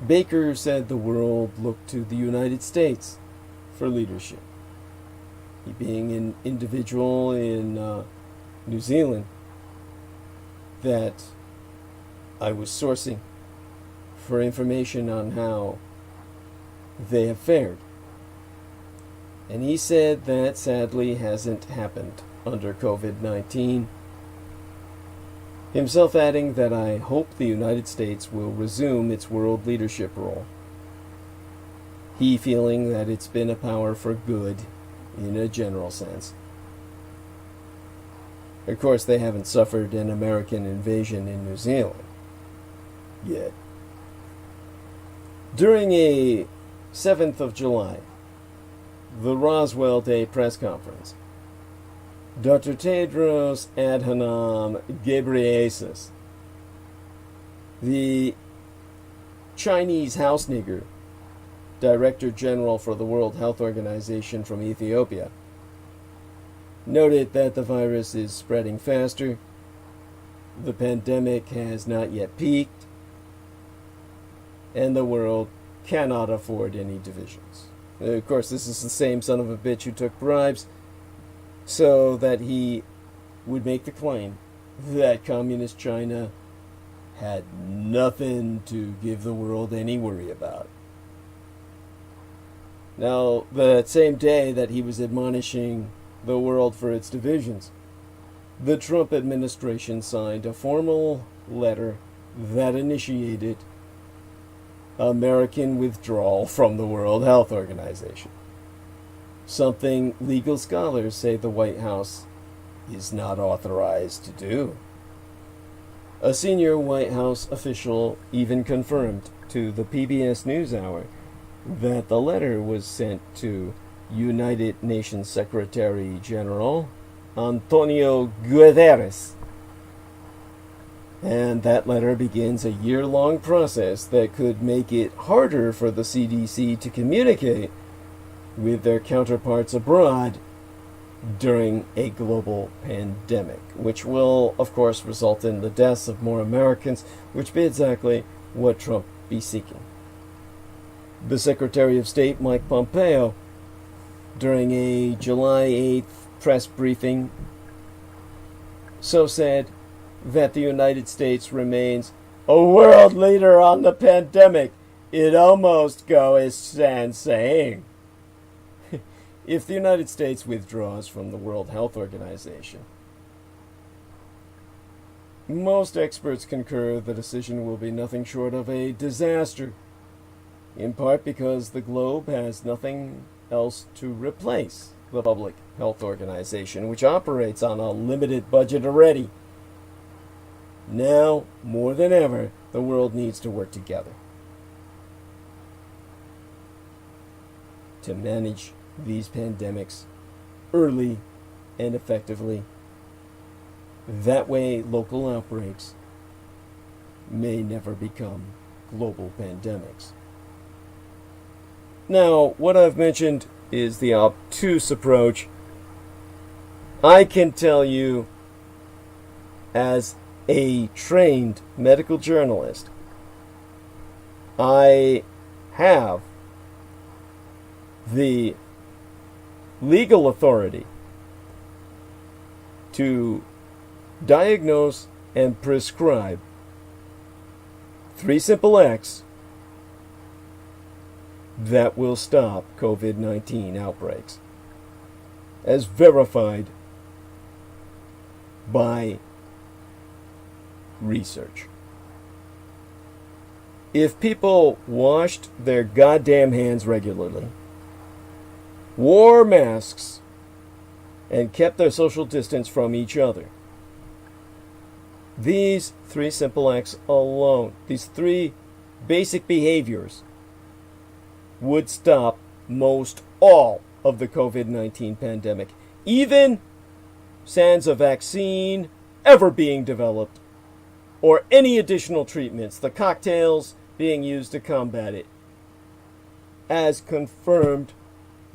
Baker said the world looked to the United States for leadership. He being an individual in New Zealand that I was sourcing for information on how they have fared. And he said that sadly hasn't happened under COVID-19, himself adding that I hope the United States will resume its world leadership role. He feeling that it's been a power for good in a general sense. Of course, they haven't suffered an American invasion in New Zealand yet. During a 7th of July, the Roswell Day press conference, Dr. Tedros Adhanom Ghebreyesus, the Chinese house nigger, Director General for the World Health Organization from Ethiopia, noted that the virus is spreading faster, the pandemic has not yet peaked, and the world cannot afford any divisions. Of course, this is the same son of a bitch who took bribes so that he would make the claim that communist China had nothing to give the world any worry about. Now, that same day that he was admonishing the world for its divisions, the Trump administration signed a formal letter that initiated American withdrawal from the World Health Organization. Something legal scholars say the White House is not authorized to do. A senior White House official even confirmed to the PBS NewsHour that the letter was sent to United Nations Secretary General Antonio Guterres. And that letter begins a year-long process that could make it harder for the CDC to communicate with their counterparts abroad during a global pandemic, which will, of course, result in the deaths of more Americans, which be exactly what Trump be seeking. The Secretary of State, Mike Pompeo, during a July 8th press briefing, so said that the United States remains a world leader on the pandemic. It almost goes sans saying. If the United States withdraws from the World Health Organization, most experts concur the decision will be nothing short of a disaster, in part because the globe has nothing else to replace the Public Health Organization, which operates on a limited budget already. Now, more than ever, the world needs to work together to manage these pandemics early and effectively. That way, local outbreaks may never become global pandemics. Now, what I've mentioned is the obtuse approach. I can tell you, as a trained medical journalist, I have the legal authority to diagnose and prescribe 3 simple acts that will stop COVID-19 outbreaks, as verified by research. If people washed their goddamn hands regularly, wore masks, and kept their social distance from each other, these 3 simple acts alone, these 3 basic behaviors, would stop most all of the COVID-19 pandemic, even sans a vaccine ever being developed, or any additional treatments, the cocktails being used to combat it, as confirmed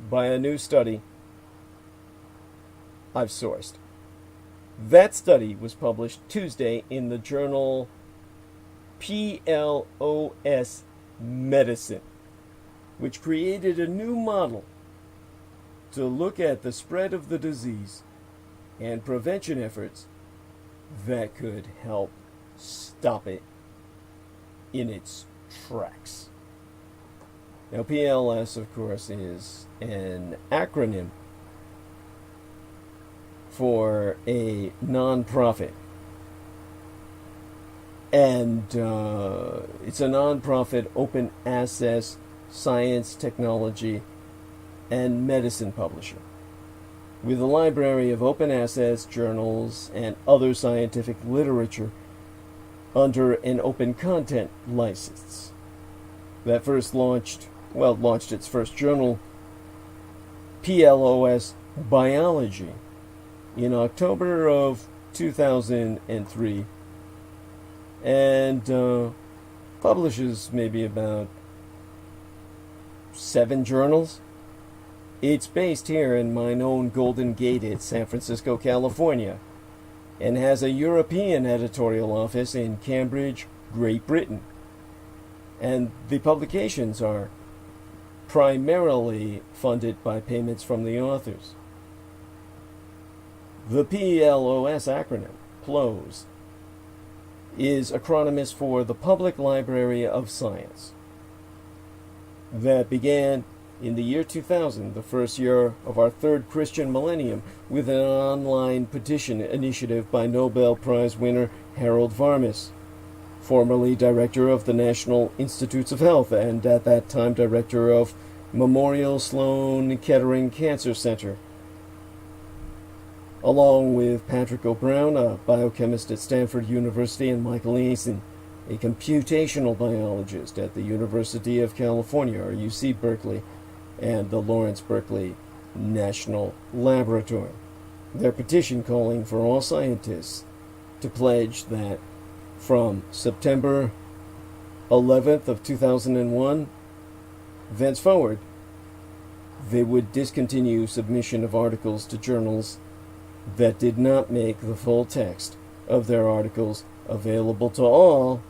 by a new study I've sourced. That study was published Tuesday in the journal PLOS Medicine, which created a new model to look at the spread of the disease and prevention efforts that could help stop it in its tracks. Now, PLS, of course, is an acronym for a non-profit. And it's a non-profit open access science, technology, and medicine publisher, with a library of open access journals and other scientific literature under an open content license that first launched its first journal, PLOS Biology, in October of 2003 and publishes maybe about 7 journals. It's based here in my own Golden Gate in San Francisco, California, and has a European editorial office in Cambridge, Great Britain. And the publications are primarily funded by payments from the authors. The PLOS acronym, PLOS, is acronymous for the Public Library of Science. That began in the year 2000, the first year of our third Christian millennium, with an online petition initiative by Nobel Prize winner Harold Varmus, formerly director of the National Institutes of Health and at that time director of Memorial Sloan Kettering Cancer Center, along with Patrick O'Brown, a biochemist at Stanford University, and Michael Eason, a computational biologist at the University of California, or UC Berkeley, and the Lawrence Berkeley National Laboratory. Their petition calling for all scientists to pledge that from September 11th of 2001, thenceforward, they would discontinue submission of articles to journals that did not make the full text of their articles available to all,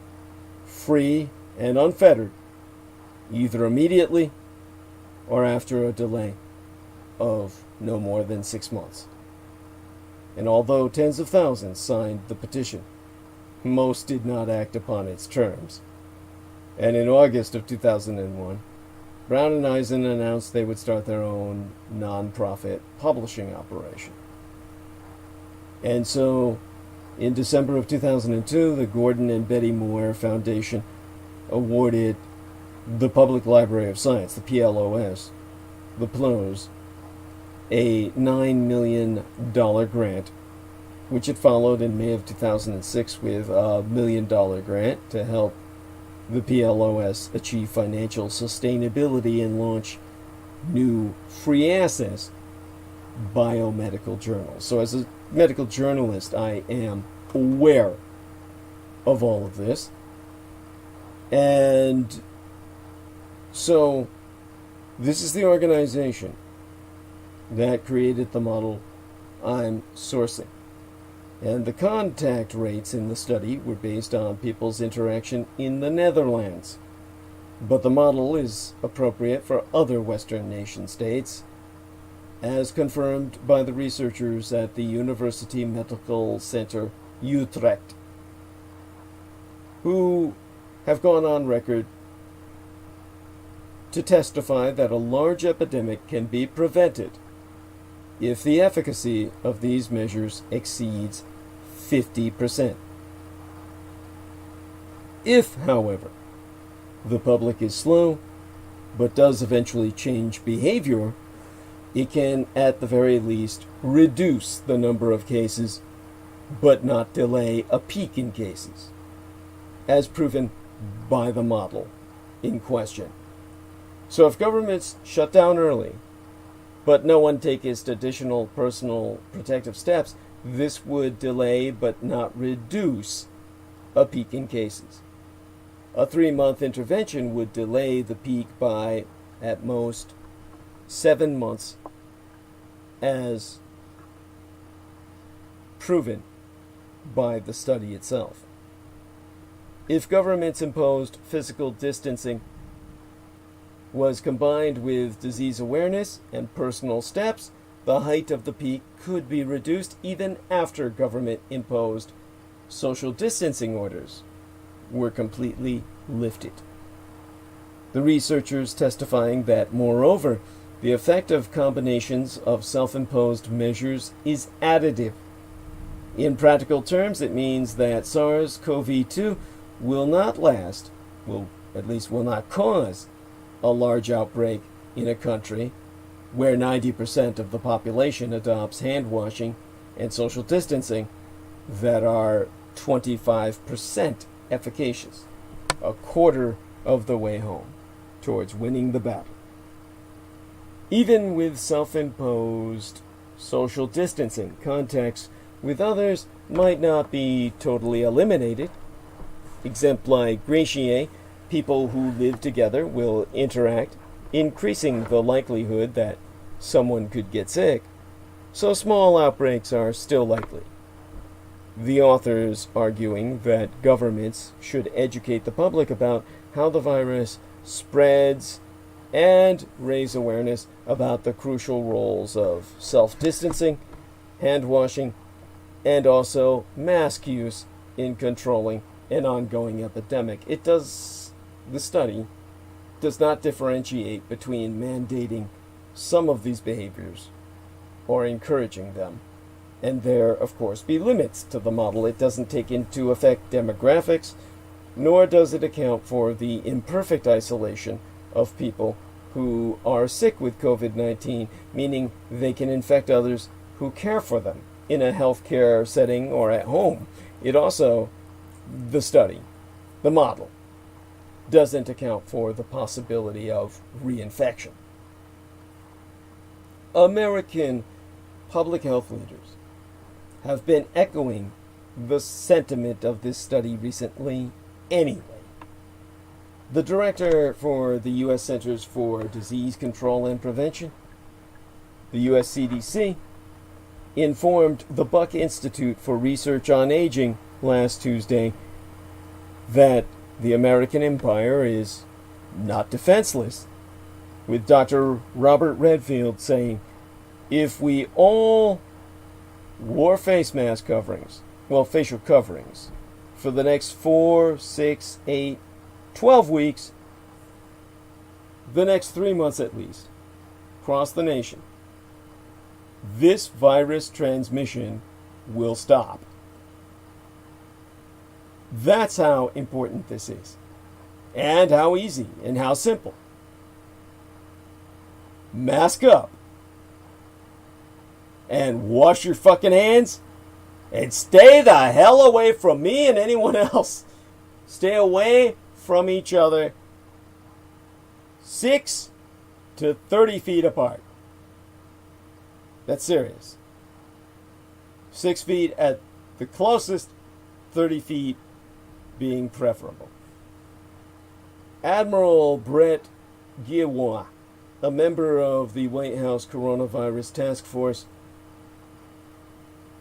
free and unfettered, either immediately or after a delay of no more than 6 months. And although tens of thousands signed the petition, most did not act upon its terms. And in August of 2001, Brown and Eisen announced they would start their own non-profit publishing operation. And so, in December of 2002, the Gordon and Betty Moore Foundation awarded the Public Library of Science, the PLOS, the PLOS, a $9 million grant, which it followed in May of 2006 with a $1 million grant to help the PLOS achieve financial sustainability and launch new free access biomedical journals. So as a medical journalist, I am aware of all of this. And so this is the organization that created the model I'm sourcing. And the contact rates in the study were based on people's interaction in the Netherlands. But the model is appropriate for other Western nation states, as confirmed by the researchers at the University Medical Center Utrecht, who have gone on record to testify that a large epidemic can be prevented if the efficacy of these measures exceeds 50%. If, however, the public is slow, but does eventually change behavior, it can, at the very least, reduce the number of cases, but not delay a peak in cases, as proven by the model in question. So if governments shut down early, but no one takes additional personal protective steps, this would delay but not reduce a peak in cases. A 3-month intervention would delay the peak by, at most, 7 months, as proven by the study itself. If governments imposed physical distancing was combined with disease awareness and personal steps, the height of the peak could be reduced even after government-imposed social distancing orders were completely lifted. The researchers testifying that, moreover, the effect of combinations of self-imposed measures is additive. In practical terms, it means that SARS-CoV-2 will not last, will not cause a large outbreak in a country where 90% of the population adopts hand washing and social distancing that are 25% efficacious, a quarter of the way home towards winning the battle. Even with self-imposed social distancing. Contacts with others might not be totally eliminated. Exempli Greciae, people who live together will interact, increasing the likelihood that someone could get sick, so small outbreaks are still likely. The authors arguing that governments should educate the public about how the virus spreads and raise awareness about the crucial roles of self-distancing, hand-washing, and also mask use in controlling an ongoing epidemic. The study does not differentiate between mandating some of these behaviors or encouraging them. And there, of course, be limits to the model. It doesn't take into effect demographics, nor does it account for the imperfect isolation of people who are sick with COVID-19, meaning they can infect others who care for them in a healthcare setting or at home. It also, the study, the model, doesn't account for the possibility of reinfection. American public health leaders have been echoing the sentiment of this study recently anyway. The director for the U.S. Centers for Disease Control and Prevention, the U.S. CDC, informed the Buck Institute for Research on Aging last Tuesday that the American empire is not defenseless, with Dr. Robert Redfield saying, if we all wore face mask coverings, facial coverings, for the next 4, 6, 8, 12 weeks, the next 3 months at least, across the nation, this virus transmission will stop. That's how important this is, and how easy, and how simple. Mask up, and wash your fucking hands, and stay the hell away from me and anyone else. Stay away from each other 6 to 30 feet apart. That's serious. 6 feet at the closest, 30 feet being preferable. Admiral Brett Giroir, a member of the White House Coronavirus Task Force,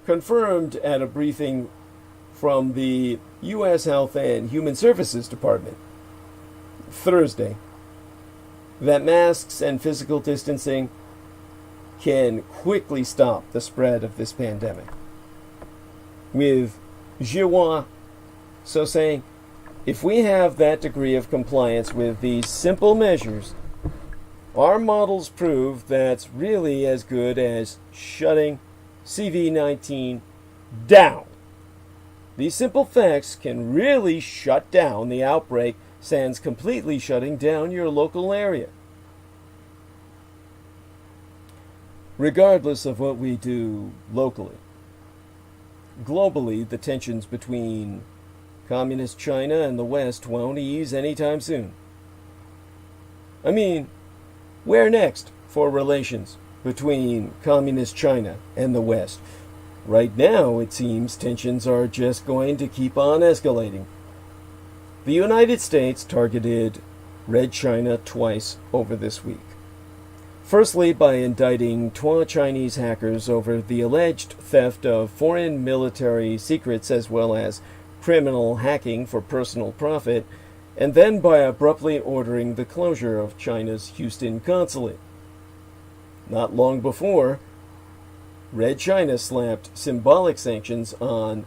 confirmed at a briefing from the U.S. Health and Human Services Department Thursday that masks and physical distancing can quickly stop the spread of this pandemic. With Giroir so saying, if we have that degree of compliance with these simple measures, our models prove that's really as good as shutting CV-19 down. These simple facts can really shut down the outbreak, sans completely shutting down your local area. Regardless of what we do locally, globally, the tensions between Communist China and the West won't ease anytime soon. I mean, where next for relations between Communist China and the West? Right now, it seems tensions are just going to keep on escalating. The United States targeted Red China twice over this week. Firstly, by indicting 2 Chinese hackers over the alleged theft of foreign military secrets as well as criminal hacking for personal profit, and then by abruptly ordering the closure of China's Houston consulate. Not long before, Red China slapped symbolic sanctions on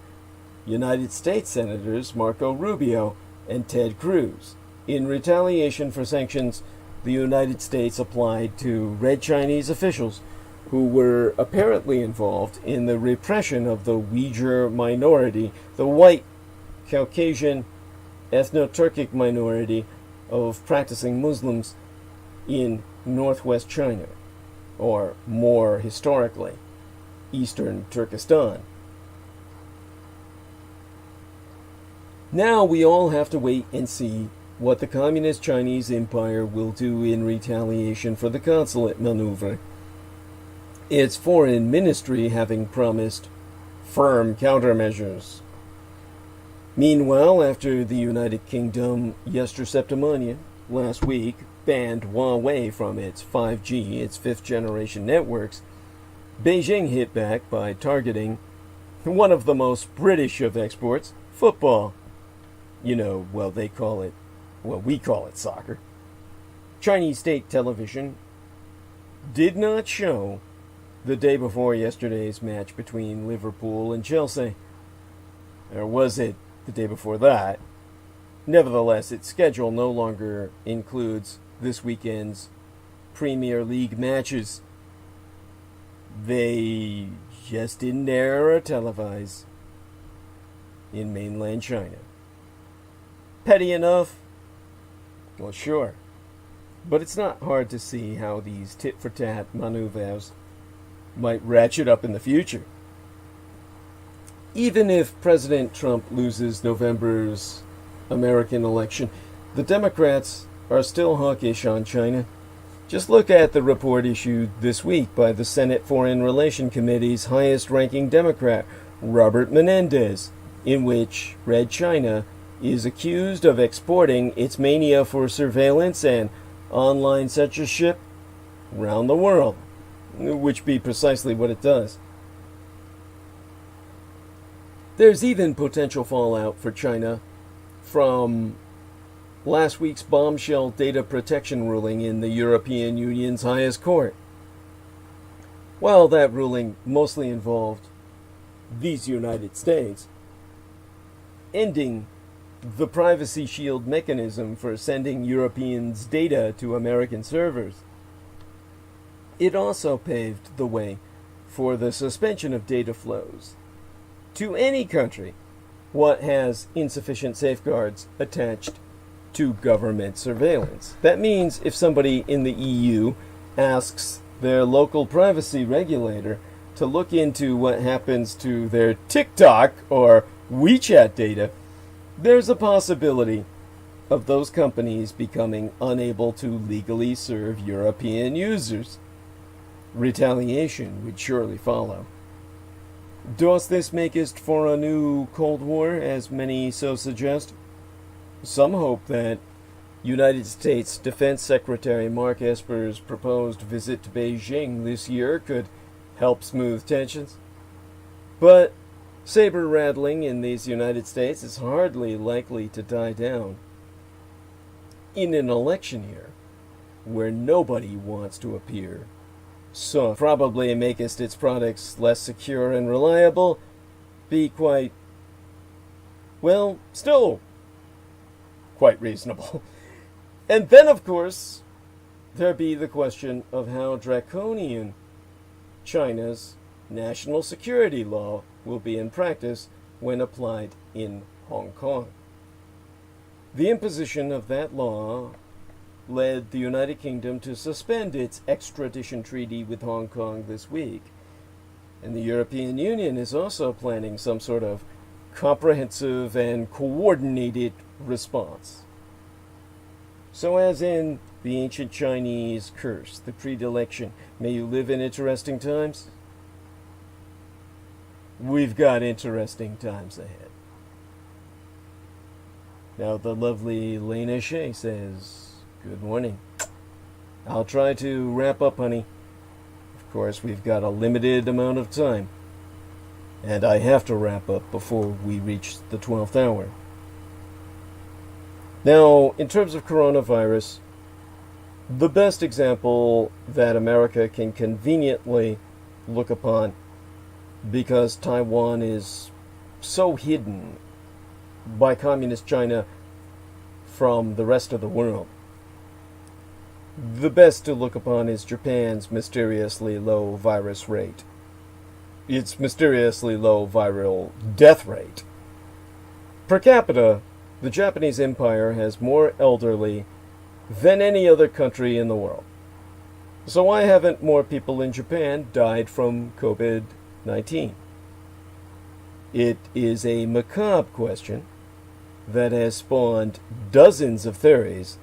United States Senators Marco Rubio and Ted Cruz. In retaliation for sanctions the United States applied to Red Chinese officials who were apparently involved in the repression of the Uyghur minority, the white Caucasian ethno-Turkic minority of practicing Muslims in northwest China, or more historically, eastern Turkestan. Now we all have to wait and see what the Communist Chinese Empire will do in retaliation for the consulate maneuver. its foreign ministry having promised firm countermeasures. Meanwhile, after the United Kingdom yesterday last week banned Huawei from its 5G, its fifth-generation networks, Beijing hit back by targeting one of the most British of exports, football. We call it soccer. Chinese state television did not show the day before yesterday's match between Liverpool and Chelsea. Or was it the day before that? Nevertheless, its schedule no longer includes this weekend's Premier League matches. They just didn't air or televise in mainland China. Petty enough? Well, sure. But it's not hard to see how these tit-for-tat maneuvers might ratchet up in the future. Even if President Trump loses November's American election, the Democrats are still hawkish on China. Just look at the report issued this week by the Senate Foreign Relations Committee's highest-ranking Democrat, Robert Menendez, in which Red China is accused of exporting its mania for surveillance and online censorship around the world, which be precisely what it does. There's even potential fallout for China from last week's bombshell data protection ruling in the European Union's highest court. While that ruling mostly involved these United States, ending the privacy shield mechanism for sending Europeans' data to American servers, it also paved the way for the suspension of data flows to any country what has insufficient safeguards attached to government surveillance. That means if somebody in the EU asks their local privacy regulator to look into what happens to their TikTok or WeChat data, there's a possibility of those companies becoming unable to legally serve European users. Retaliation would surely follow. Does this make it for a new Cold War, as many so suggest? Some hope that United States Defense Secretary Mark Esper's proposed visit to Beijing this year could help smooth tensions. But saber-rattling in these United States is hardly likely to die down in an election year where nobody wants to appear soft. Probably make its products less secure and reliable, be quite, well, still quite reasonable. And then, of course, there be the question of how draconian China's national security law will be in practice when applied in Hong Kong. The imposition of that law led the United Kingdom to suspend its extradition treaty with Hong Kong this week. And the European Union is also planning some sort of comprehensive and coordinated response. So as in the ancient Chinese curse, the predilection, may you live in interesting times? We've got interesting times ahead. Now the lovely Lena Shea says, good morning. I'll try to wrap up, honey. Of course, we've got a limited amount of time. And I have to wrap up before we reach the 12th hour. Now, in terms of coronavirus, the best example that America can conveniently look upon, because Taiwan is so hidden by communist China from the rest of the world, the best to look upon is Japan's mysteriously low virus rate. Its mysteriously low viral death rate. Per capita, the Japanese Empire has more elderly than any other country in the world. So why haven't more people in Japan died from COVID-19? It is a macabre question that has spawned dozens of theories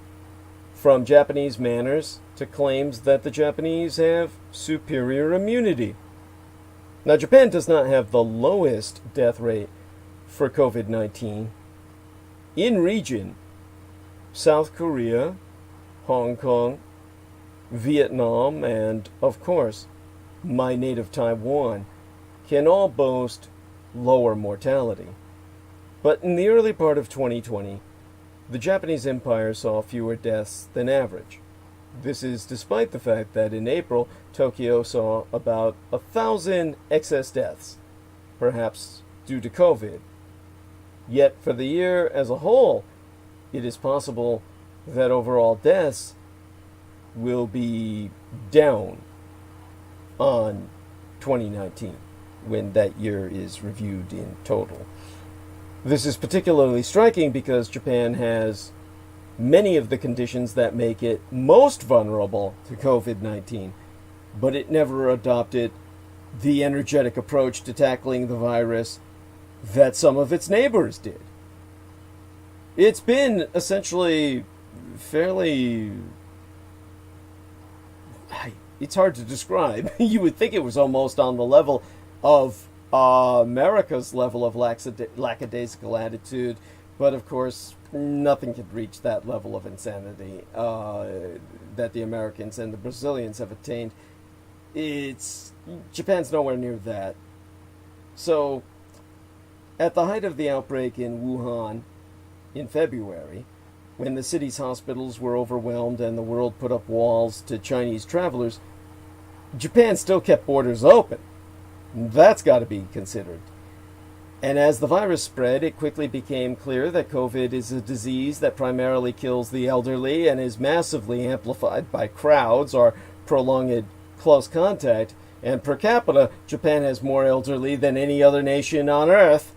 from Japanese manners to claims that the Japanese have superior immunity. Now, Japan does not have the lowest death rate for COVID-19. In region, South Korea, Hong Kong, Vietnam, and, of course, my native Taiwan can all boast lower mortality. But in the early part of 2020, the Japanese Empire saw fewer deaths than average. This is despite the fact that in April, Tokyo saw about 1,000 excess deaths, perhaps due to COVID. Yet for the year as a whole, it is possible that overall deaths will be down on 2019 when that year is reviewed in total. This is particularly striking because Japan has many of the conditions that make it most vulnerable to COVID-19, but it never adopted the energetic approach to tackling the virus that some of its neighbors did. It's been essentially fairly... It's hard to describe. You would think it was almost on the level of America's level of lackadaisical attitude, but of course nothing could reach that level of insanity that the Americans and the Brazilians have attained. Japan's nowhere near that. So, at the height of the outbreak in Wuhan in February, when the city's hospitals were overwhelmed and the world put up walls to Chinese travelers, Japan still kept borders open. That's got to be considered. And as the virus spread, it quickly became clear that COVID is a disease that primarily kills the elderly and is massively amplified by crowds or prolonged close contact. And per capita, Japan has more elderly than any other nation on Earth.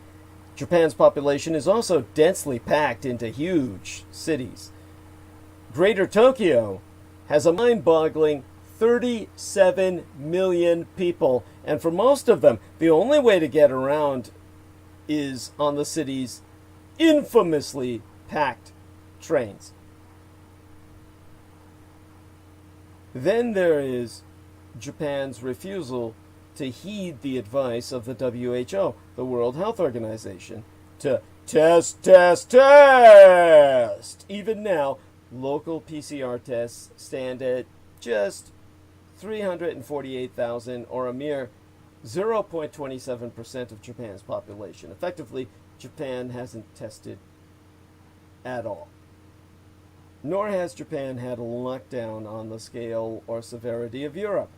Japan's population is also densely packed into huge cities. Greater Tokyo has a mind-boggling 37 million people, and for most of them, the only way to get around is on the city's infamously packed trains. Then there is Japan's refusal to heed the advice of the WHO, the World Health Organization, to test. Even now, local PCR tests stand at just 348,000, or a mere 0.27% of Japan's population. Effectively, Japan hasn't tested at all. Nor has Japan had a lockdown on the scale or severity of Europe.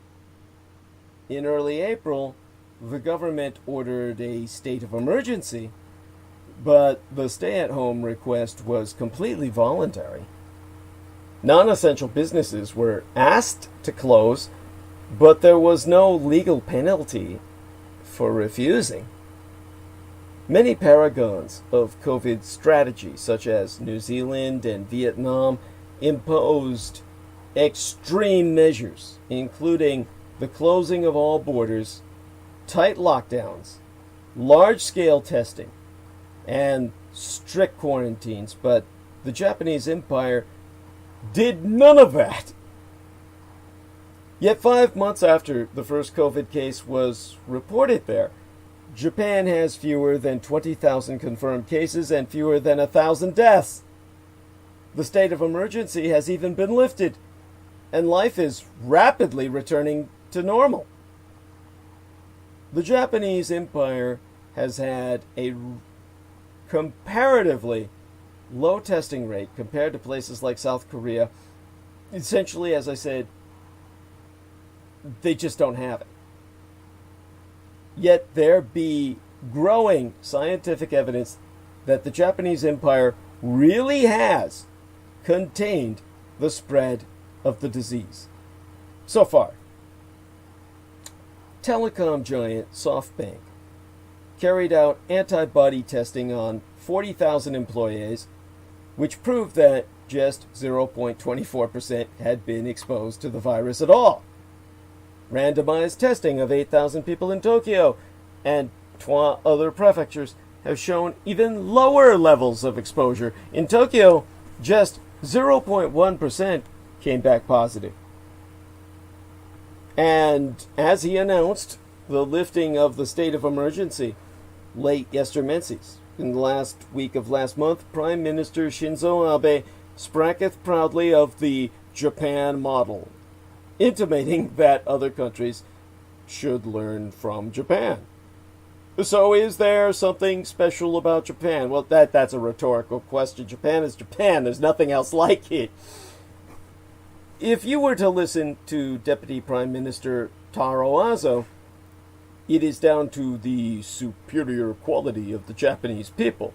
In early April, the government ordered a state of emergency, but the stay-at-home request was completely voluntary. Non-essential businesses were asked to close, but there was no legal penalty for refusing. Many paragons of COVID strategy, such as New Zealand and Vietnam, imposed extreme measures, including the closing of all borders, tight lockdowns, large-scale testing, and strict quarantines, but the Japanese Empire did none of that. Yet 5 months after the first COVID case was reported there, Japan has fewer than 20,000 confirmed cases and fewer than 1,000 deaths. The state of emergency has even been lifted, and life is rapidly returning to normal. The Japanese Empire has had a comparatively low testing rate compared to places like South Korea. Essentially, as I said, they just don't have it. Yet there be growing scientific evidence that the Japanese Empire really has contained the spread of the disease. So far, telecom giant SoftBank carried out antibody testing on 40,000 employees, which proved that just 0.24% had been exposed to the virus at all. Randomized testing of 8,000 people in Tokyo and 20 other prefectures have shown even lower levels of exposure. In Tokyo, just 0.1% came back positive. And as he announced the lifting of the state of emergency late yesterday, in the last week of last month, Prime Minister Shinzo Abe spraketh proudly of the Japan model, intimating that other countries should learn from Japan. So is there something special about Japan? Well, that's a rhetorical question. Japan is Japan. There's nothing else like it. If you were to listen to Deputy Prime Minister Taro Aso, it is down to the superior quality of the Japanese people.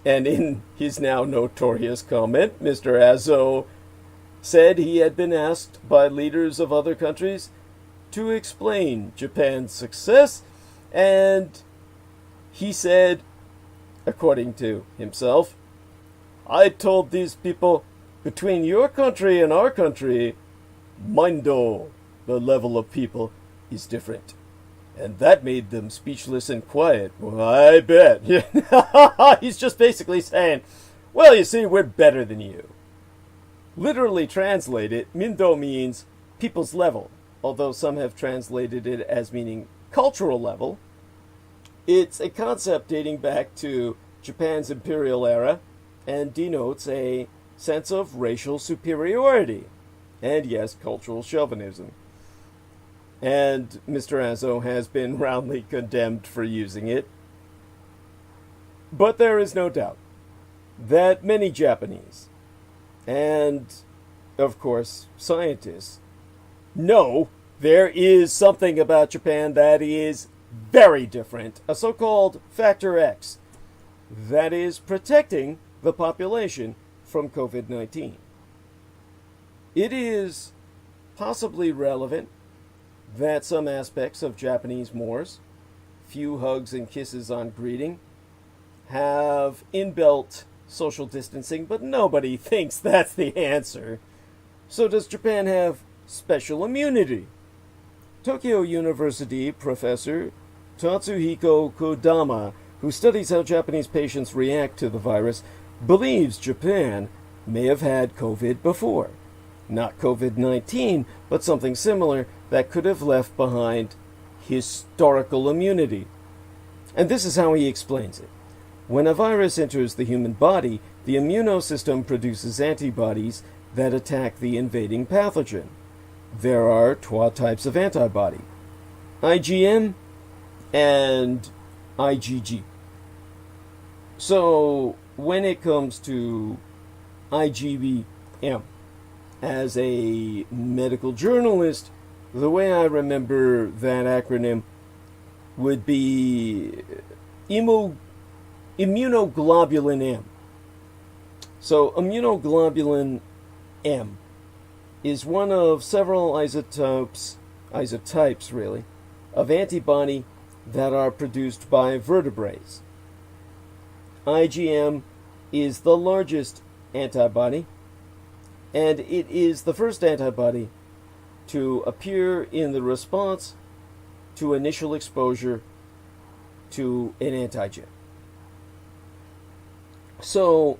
And in his now notorious comment, Mr. Aso said he had been asked by leaders of other countries to explain Japan's success, and he said, according to himself, "I told these people, between your country and our country, Mindo, the level of people, is different." And that made them speechless and quiet. Well, I bet. He's just basically saying, well, you see, we're better than you. Literally translated, Mindo means people's level, although some have translated it as meaning cultural level. It's a concept dating back to Japan's imperial era and denotes a sense of racial superiority and, yes, cultural chauvinism. And Mr. Aso has been roundly condemned for using it. But there is no doubt that many Japanese, and, of course, scientists, know there is something about Japan that is very different, a so-called Factor X, that is protecting the population from COVID-19. It is possibly relevant that some aspects of Japanese mores, few hugs and kisses on greeting, have inbuilt social distancing, but nobody thinks that's the answer. So does Japan have special immunity? Tokyo University professor Tatsuhiko Kodama, who studies how Japanese patients react to the virus, believes Japan may have had COVID before. Not COVID-19, but something similar that could have left behind historical immunity. And this is how he explains it. When a virus enters the human body, the immunosystem produces antibodies that attack the invading pathogen. There are two types of antibody, IgM and IgG. So when it comes to IgM, as a medical journalist, the way I remember that acronym would be immunoglobulin M. So immunoglobulin M is one of several isotopes really, of antibody that are produced by vertebrates. IgM is the largest antibody, and it is the first antibody to appear in the response to initial exposure to an antigen. So,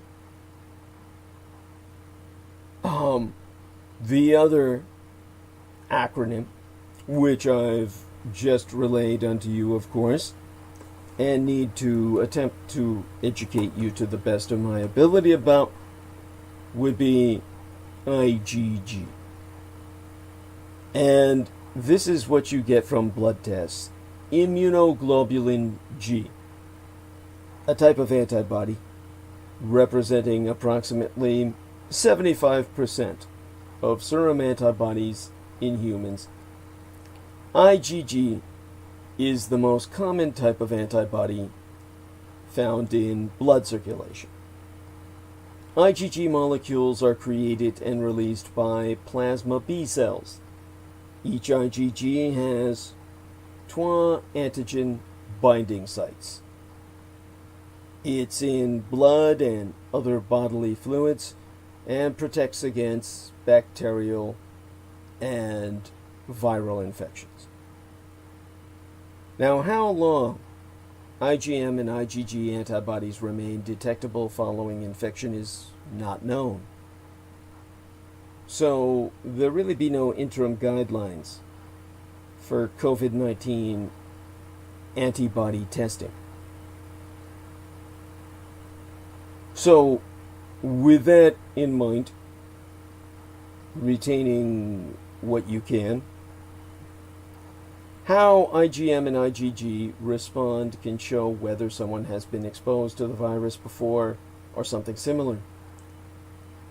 the other acronym, which I've just relayed unto you, of course, and need to attempt to educate you to the best of my ability about, would be IgG. And this is what you get from blood tests. Immunoglobulin G, a type of antibody representing approximately 75% of serum antibodies in humans. IgG is the most common type of antibody found in blood circulation. IgG molecules are created and released by plasma B cells. Each IgG has 2 antigen binding sites. It's in blood and other bodily fluids and protects against bacterial and viral infections. Now, how long IgM and IgG antibodies remain detectable following infection is not known. So there'll really be no interim guidelines for COVID-19 antibody testing. So with that in mind, retaining what you can, how IgM and IgG respond can show whether someone has been exposed to the virus before or something similar.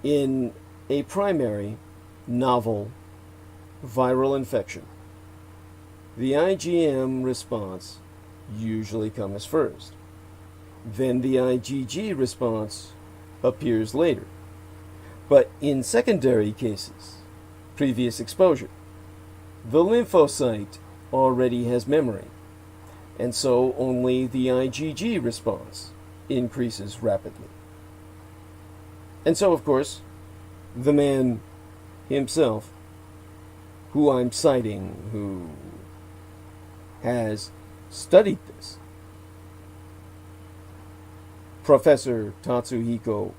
In a primary, novel, viral infection, the IgM response usually comes first. Then the IgG response appears later. But in secondary cases, previous exposure, the lymphocyte already has memory, and so only the IgG response increases rapidly. And so, of course, the man himself, who I'm citing, who has studied this, Professor Tatsuhiko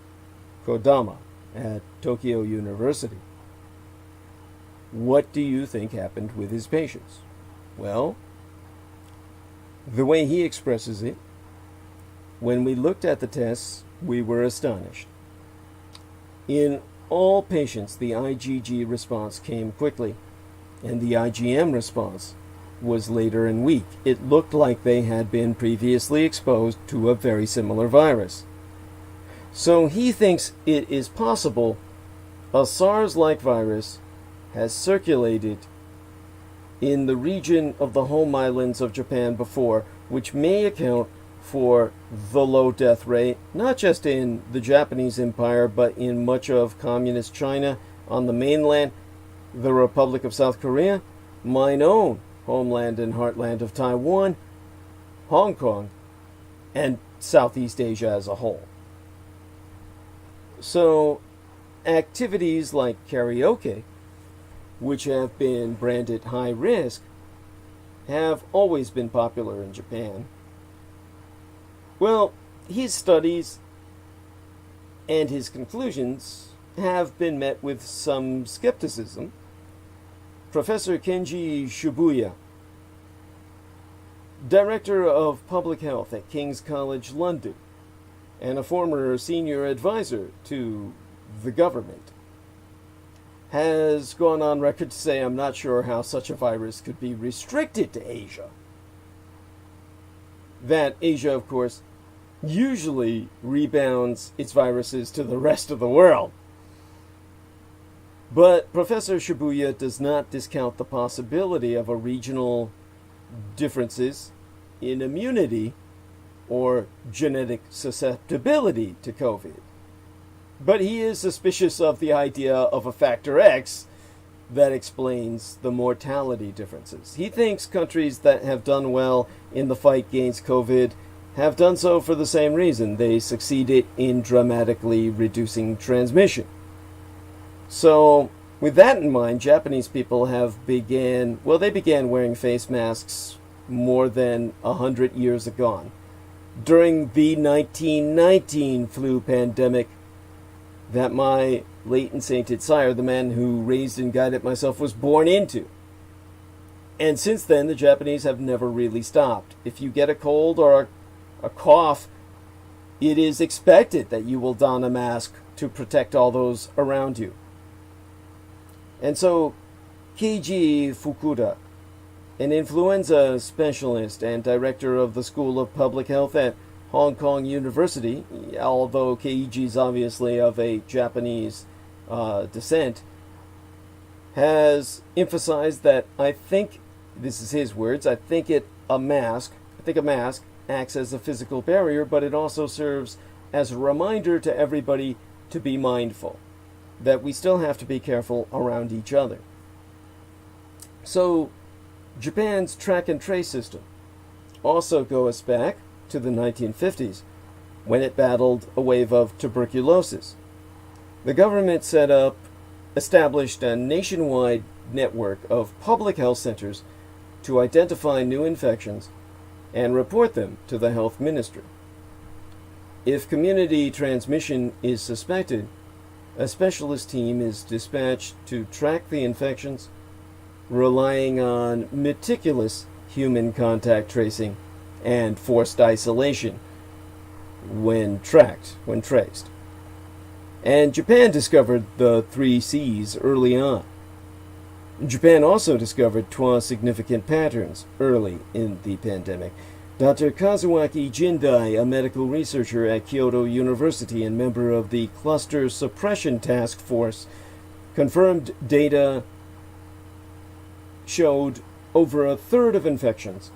Kodama at Tokyo University. What do you think happened with his patients? Well, the way he expresses it, when we looked at the tests, we were astonished. In all patients, the IgG response came quickly, and the IgM response was later and weak. It looked like they had been previously exposed to a very similar virus. So he thinks it is possible a SARS-like virus has circulated in the region of the home islands of Japan before, which may account for the low death rate, not just in the Japanese Empire, but in much of communist China, on the mainland, the Republic of South Korea, mine own homeland and heartland of Taiwan, Hong Kong, and Southeast Asia as a whole. So, activities like karaoke, which have been branded high risk, have always been popular in Japan. Well, his studies and his conclusions have been met with some skepticism. Professor Kenji Shibuya, Director of Public Health at King's College London, and a former senior advisor to the government, has gone on record to say, I'm not sure how such a virus could be restricted to Asia. That Asia, of course, usually rebounds its viruses to the rest of the world. But Professor Shibuya does not discount the possibility of a regional differences in immunity or genetic susceptibility to COVID. But he is suspicious of the idea of a factor X that explains the mortality differences. He thinks countries that have done well in the fight against COVID have done so for the same reason. They succeeded in dramatically reducing transmission. So, with that in mind, Japanese people began wearing face masks more than 100 years ago. During the 1919 flu pandemic that my late and sainted sire, the man who raised and guided myself, was born into. And since then, the Japanese have never really stopped. If you get a cold or a cough, it is expected that you will don a mask to protect all those around you. And so, Keiji Fukuda, an influenza specialist and director of the School of Public Health at Hong Kong University, although Keiji is obviously of a Japanese descent, has emphasized that I think, this is his words, I think a mask acts as a physical barrier, but it also serves as a reminder to everybody to be mindful, that we still have to be careful around each other. So, Japan's track and trace system also goes back to the 1950s, when it battled a wave of tuberculosis. The government established a nationwide network of public health centers to identify new infections and report them to the health ministry. If community transmission is suspected, A specialist team is dispatched to track the infections, relying on meticulous human contact tracing and forced isolation when traced. And Japan discovered the 3 C's early on. Japan also discovered 12 significant patterns early in the pandemic. Dr. Kazuaki Jindai, a medical researcher at Kyoto University and member of the Cluster Suppression Task Force, confirmed data showed over a third of infections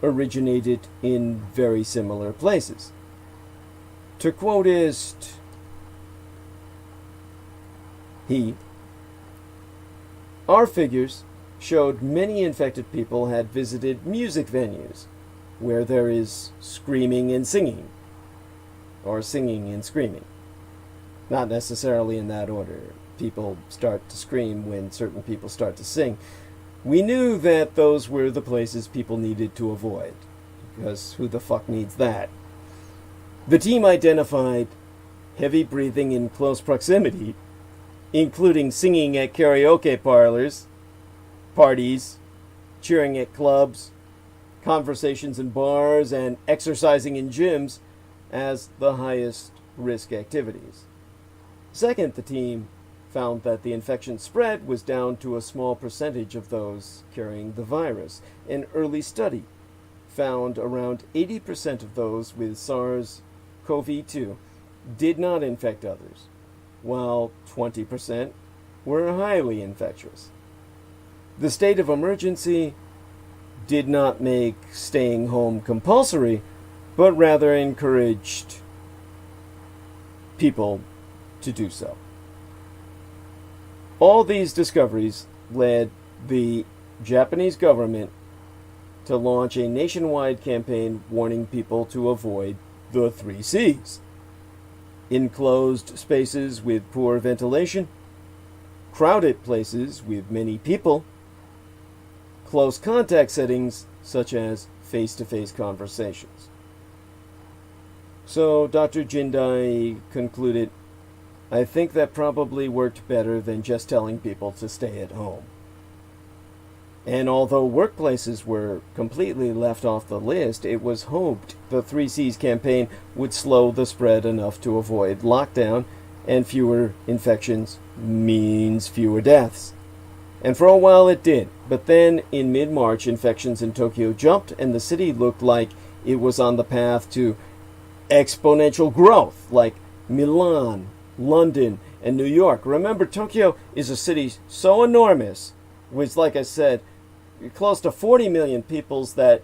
originated in very similar places. To quote our figures showed many infected people had visited music venues where there is screaming and singing, or singing and screaming. Not necessarily in that order. People start to scream when certain people start to sing. We knew that those were the places people needed to avoid, because who the fuck needs that? The team identified heavy breathing in close proximity, including singing at karaoke parlors, parties, cheering at clubs, conversations in bars, and exercising in gyms as the highest risk activities. Second, the team found that the infection spread was down to a small percentage of those carrying the virus. An early study found around 80% of those with SARS-CoV-2 did not infect others, while 20% were highly infectious. The state of emergency did not make staying home compulsory, but rather encouraged people to do so. All these discoveries led the Japanese government to launch a nationwide campaign warning people to avoid the 3 C's: enclosed spaces with poor ventilation, crowded places with many people, close contact settings such as face-to-face conversations. So Dr. Jindai concluded, I think that probably worked better than just telling people to stay at home. And although workplaces were completely left off the list, it was hoped the 3 C's campaign would slow the spread enough to avoid lockdown, and fewer infections means fewer deaths. And for a while it did, but then in mid-March infections in Tokyo jumped and the city looked like it was on the path to exponential growth, like Milan, London, and New York. Remember, Tokyo is a city so enormous, with, like I said, close to 40 million people, that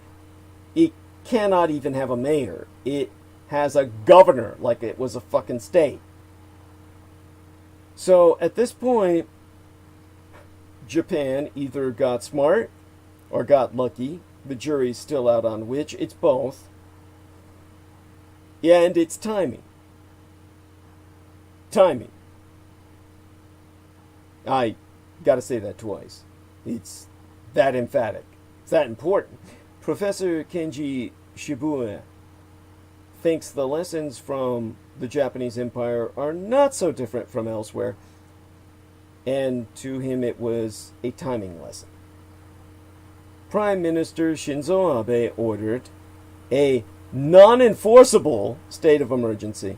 it cannot even have a mayor. It has a governor like it was a fucking state. So at this point, Japan either got smart or got lucky. The jury's still out on which. It's both. Yeah, and it's timing. Timing. I gotta say that twice. It's that emphatic. It's that important. Professor Kenji Shibuya thinks the lessons from the Japanese Empire are not so different from elsewhere, and to him it was a timing lesson. Prime Minister Shinzo Abe ordered a non-enforceable state of emergency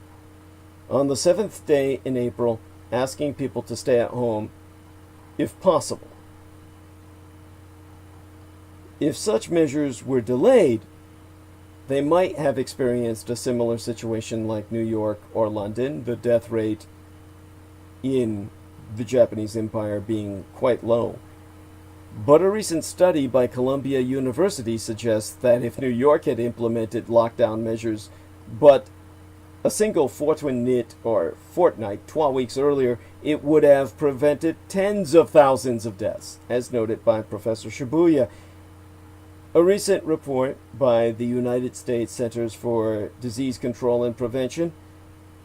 on the 7th day in April, asking people to stay at home if possible. If such measures were delayed, they might have experienced a similar situation like New York or London, the death rate in the Japanese Empire being quite low. But a recent study by Columbia University suggests that if New York had implemented lockdown measures, but a single fortnight 12 weeks earlier, it would have prevented tens of thousands of deaths, as noted by Professor Shibuya. A recent report by the United States Centers for Disease Control and Prevention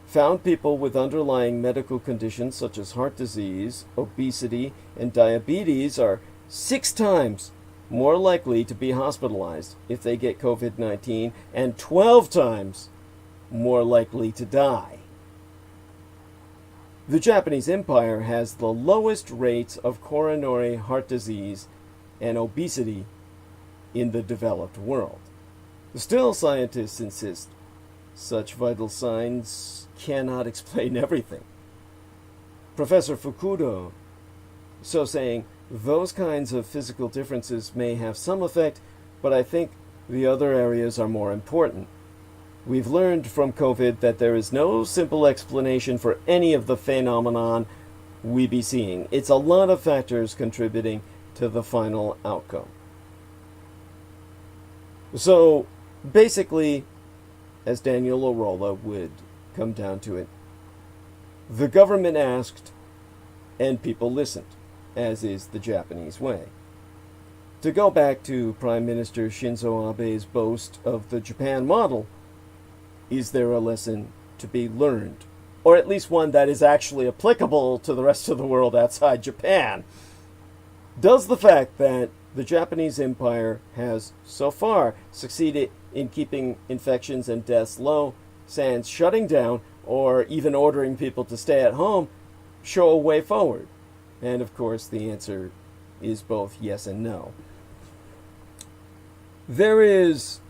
found people with underlying medical conditions such as heart disease, obesity, and diabetes are 6 times more likely to be hospitalized if they get COVID-19 and 12 times more likely to die. The Japanese Empire has the lowest rates of coronary heart disease and obesity in the developed world. Still, scientists insist such vital signs cannot explain everything. Professor Fukuda, so saying, those kinds of physical differences may have some effect, but I think the other areas are more important. We've learned from COVID that there is no simple explanation for any of the phenomenon we be seeing. It's a lot of factors contributing to the final outcome. So, basically, as Daniel Orola would come down to it, the government asked, and people listened, as is the Japanese way. To go back to Prime Minister Shinzo Abe's boast of the Japan model, is there a lesson to be learned? Or at least one that is actually applicable to the rest of the world outside Japan? Does the fact that the Japanese Empire has so far succeeded in keeping infections and deaths low, sans shutting down or even ordering people to stay at home, show a way forward? And of course the answer is both yes and no. There is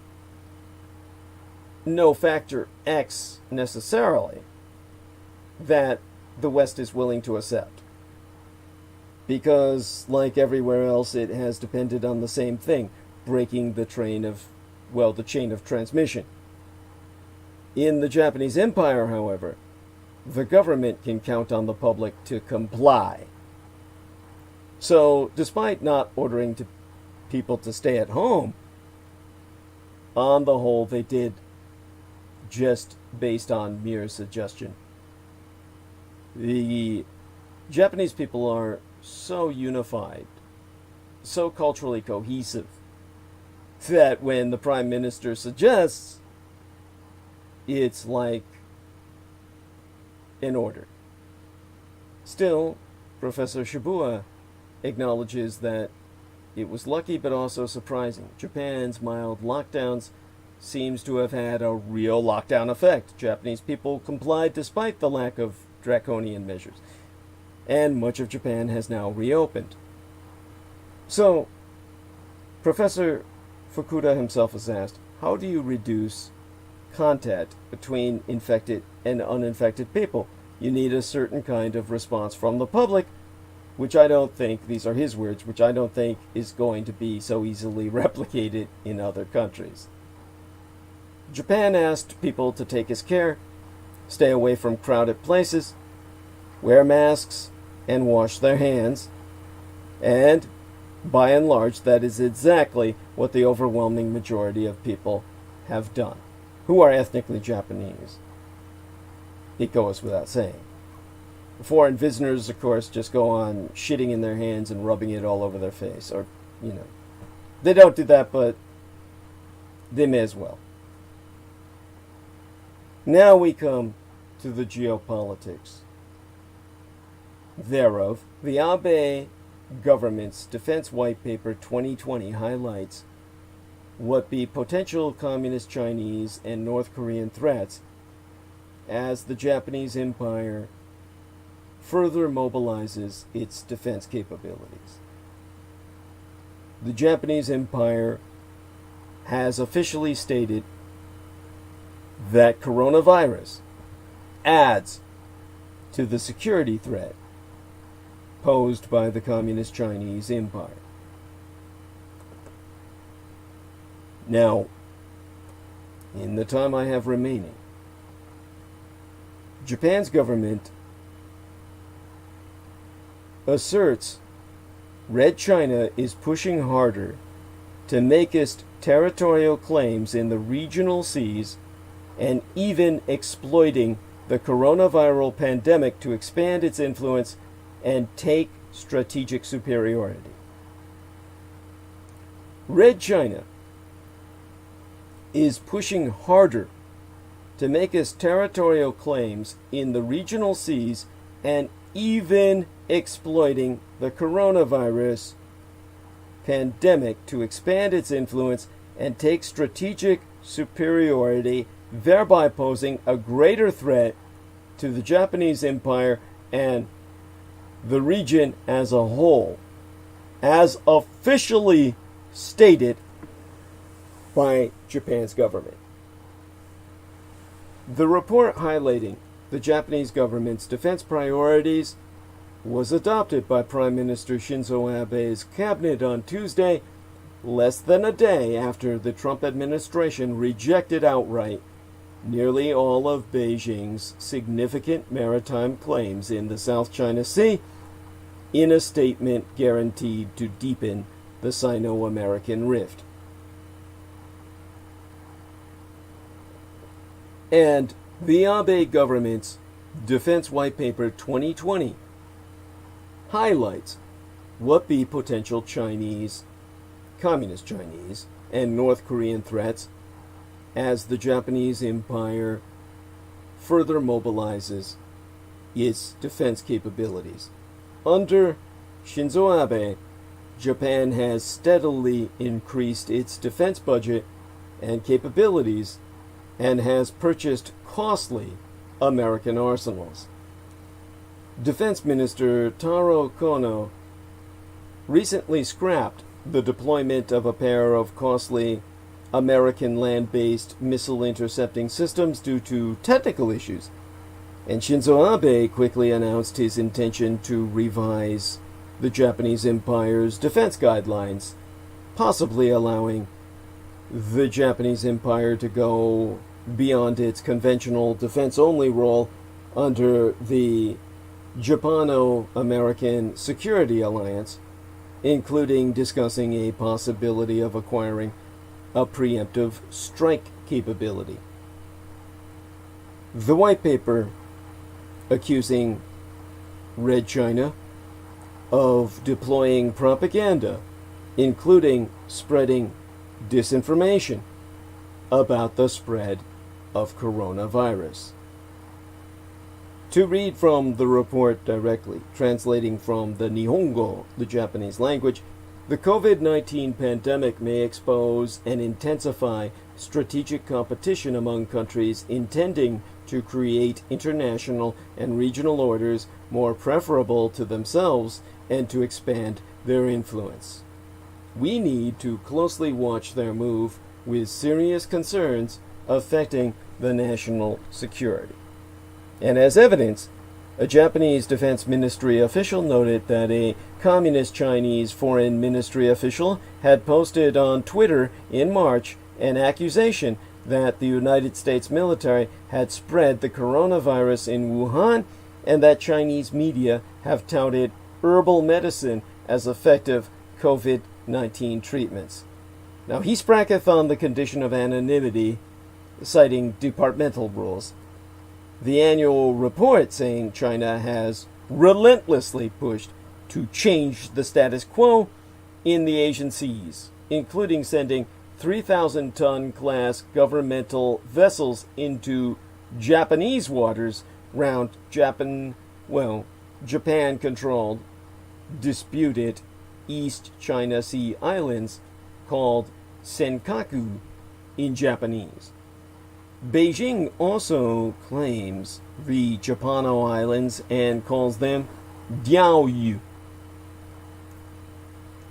no factor X necessarily that the West is willing to accept, because like everywhere else it has depended on the same thing, breaking the chain of transmission. In the Japanese Empire, however, the government can count on the public to comply. So despite not ordering people to stay at home, on the whole they did, just based on mere suggestion. The Japanese people are so unified, so culturally cohesive, that when the Prime Minister suggests, it's like an order. Still, Professor Shibuya acknowledges that it was lucky but also surprising. Japan's mild lockdowns seems to have had a real lockdown effect. Japanese people complied despite the lack of draconian measures, and much of Japan has now reopened. So, Professor Fukuda himself is asked, how do you reduce contact between infected and uninfected people? You need a certain kind of response from the public, which I don't think, these are his words, which I don't think is going to be so easily replicated in other countries. Japan asked people to take his care, stay away from crowded places, wear masks, and wash their hands, and by and large that is exactly what the overwhelming majority of people have done, who are ethnically Japanese. It goes without saying. Foreign visitors, of course, just go on shitting in their hands and rubbing it all over their face, or, they don't do that, but they may as well. Now we come to the geopolitics thereof. The Abe government's Defense White Paper 2020 highlights what be potential communist Chinese and North Korean threats as the Japanese Empire further mobilizes its defense capabilities. The Japanese Empire has officially stated that coronavirus adds to the security threat posed by the Communist Chinese Empire. Now, in the time I have remaining, Japan's government asserts Red China is pushing harder to make its territorial claims in the regional seas and even exploiting the coronavirus pandemic to expand its influence and take strategic superiority. Red China is pushing harder to make its territorial claims in the regional seas and even exploiting the coronavirus pandemic to expand its influence and take strategic superiority, thereby posing a greater threat to the Japanese Empire and the region as a whole, as officially stated by Japan's government. The report highlighting the Japanese government's defense priorities was adopted by Prime Minister Shinzo Abe's cabinet on Tuesday, less than a day after the Trump administration rejected outright nearly all of Beijing's significant maritime claims in the South China Sea in a statement guaranteed to deepen the Sino-American rift. And the Abe government's Defense White Paper 2020 highlights what the potential Chinese, Communist Chinese, and North Korean threats as the Japanese Empire further mobilizes its defense capabilities. Under Shinzo Abe, Japan has steadily increased its defense budget and capabilities and has purchased costly American arsenals. Defense Minister Taro Kono recently scrapped the deployment of a pair of costly American land-based missile intercepting systems due to technical issues, and Shinzo Abe quickly announced his intention to revise the Japanese Empire's defense guidelines, possibly allowing the Japanese Empire to go beyond its conventional defense-only role under the Japano-American Security Alliance, including discussing a possibility of acquiring a preemptive strike capability. The white paper accusing Red China of deploying propaganda, including spreading disinformation about the spread of coronavirus. To read from the report directly, translating from the Nihongo, the Japanese language, the COVID-19 pandemic may expose and intensify strategic competition among countries intending to create international and regional orders more preferable to themselves and to expand their influence. We need to closely watch their move with serious concerns affecting the national security. And as evidence, a Japanese Defense Ministry official noted that a Communist Chinese Foreign Ministry official had posted on Twitter in March an accusation that the United States military had spread the coronavirus in Wuhan and that Chinese media have touted herbal medicine as effective COVID-19 treatments. Now, he spracketh on the condition of anonymity, citing departmental rules. The annual report saying China has relentlessly pushed to change the status quo in the Asian seas, including sending 3,000-ton class governmental vessels into Japanese waters round Japan-controlled, disputed East China Sea islands called Senkaku in Japanese. Beijing also claims the Japano Islands and calls them Diaoyu.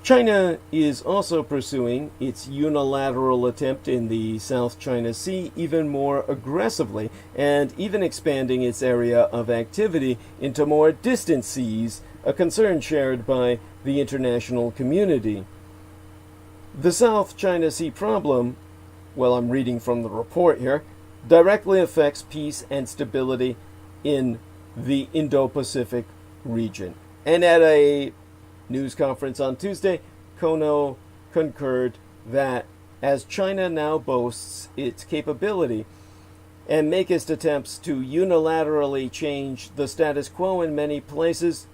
China is also pursuing its unilateral attempt in the South China Sea even more aggressively and even expanding its area of activity into more distant seas, a concern shared by the international community. The South China Sea problem, well, I'm reading from the report here, directly affects peace and stability in the Indo-Pacific region. And at a news conference on Tuesday, Kono concurred that as China now boasts its capability and makest attempts to unilaterally change the status quo in many places,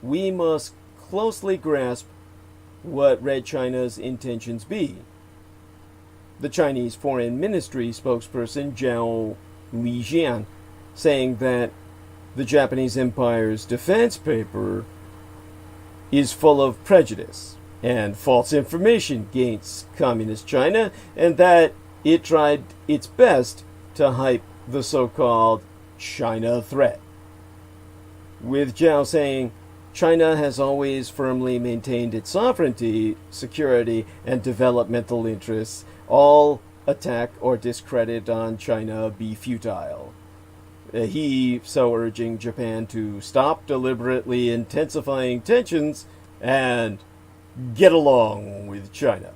we must closely grasp what Red China's intentions be. The Chinese Foreign Ministry spokesperson Zhao Lijian saying that the Japanese Empire's defense paper is full of prejudice and false information against Communist China, and that it tried its best to hype the so-called China threat. with Zhao saying, China has always firmly maintained its sovereignty, security, and developmental interests. All attack or discredit on China be futile. He so urging Japan to stop deliberately intensifying tensions and get along with China.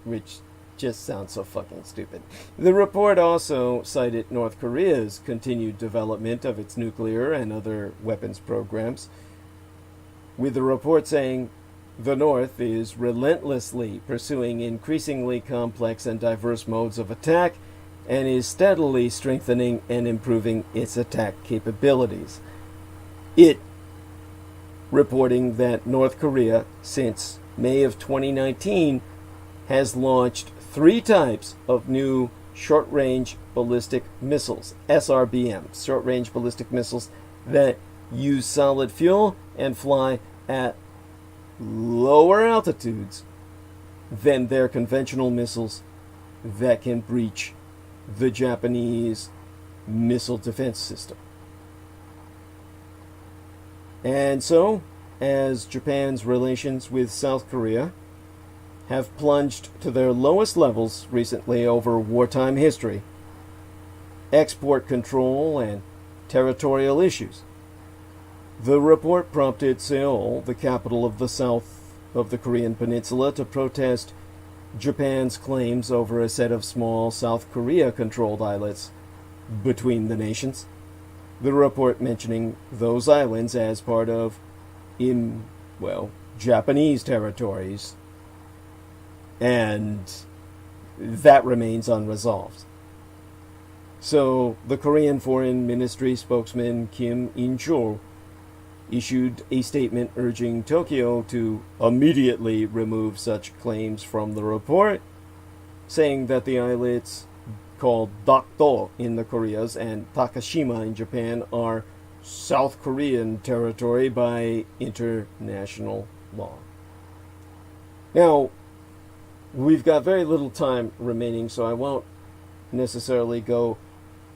Which just sounds so fucking stupid. The report also cited North Korea's continued development of its nuclear and other weapons programs, with the report saying the North is relentlessly pursuing increasingly complex and diverse modes of attack and is steadily strengthening and improving its attack capabilities. It reporting that North Korea, since May of 2019, has launched 3 types of new short-range ballistic missiles, SRBM, short-range ballistic missiles that use solid fuel and fly at lower altitudes than their conventional missiles that can breach the Japanese missile defense system. And so, as Japan's relations with South Korea have plunged to their lowest levels recently over wartime history, export control, and territorial issues, the report prompted Seoul, the capital of the south of the Korean peninsula, to protest Japan's claims over a set of small South Korea-controlled islets between the nations. The report mentioning those islands as part of, Japanese territories, and that remains unresolved. So the Korean Foreign Ministry spokesman Kim In-chul issued a statement urging Tokyo to immediately remove such claims from the report, saying that the islets called Dokdo in the Koreas and Takashima in Japan are South Korean territory by international law. Now, we've got very little time remaining, so I won't necessarily go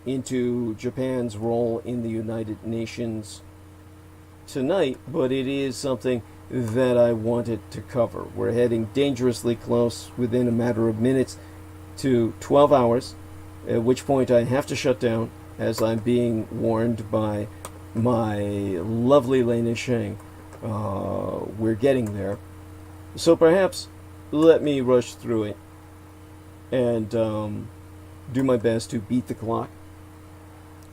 into Japan's role in the United Nations tonight, but it is something that I wanted to cover. We're heading dangerously close, within a matter of minutes, to 12 hours, at which point I have to shut down, as I'm being warned by my lovely Lena Sheng. We're getting there. So perhaps let me rush through it and do my best to beat the clock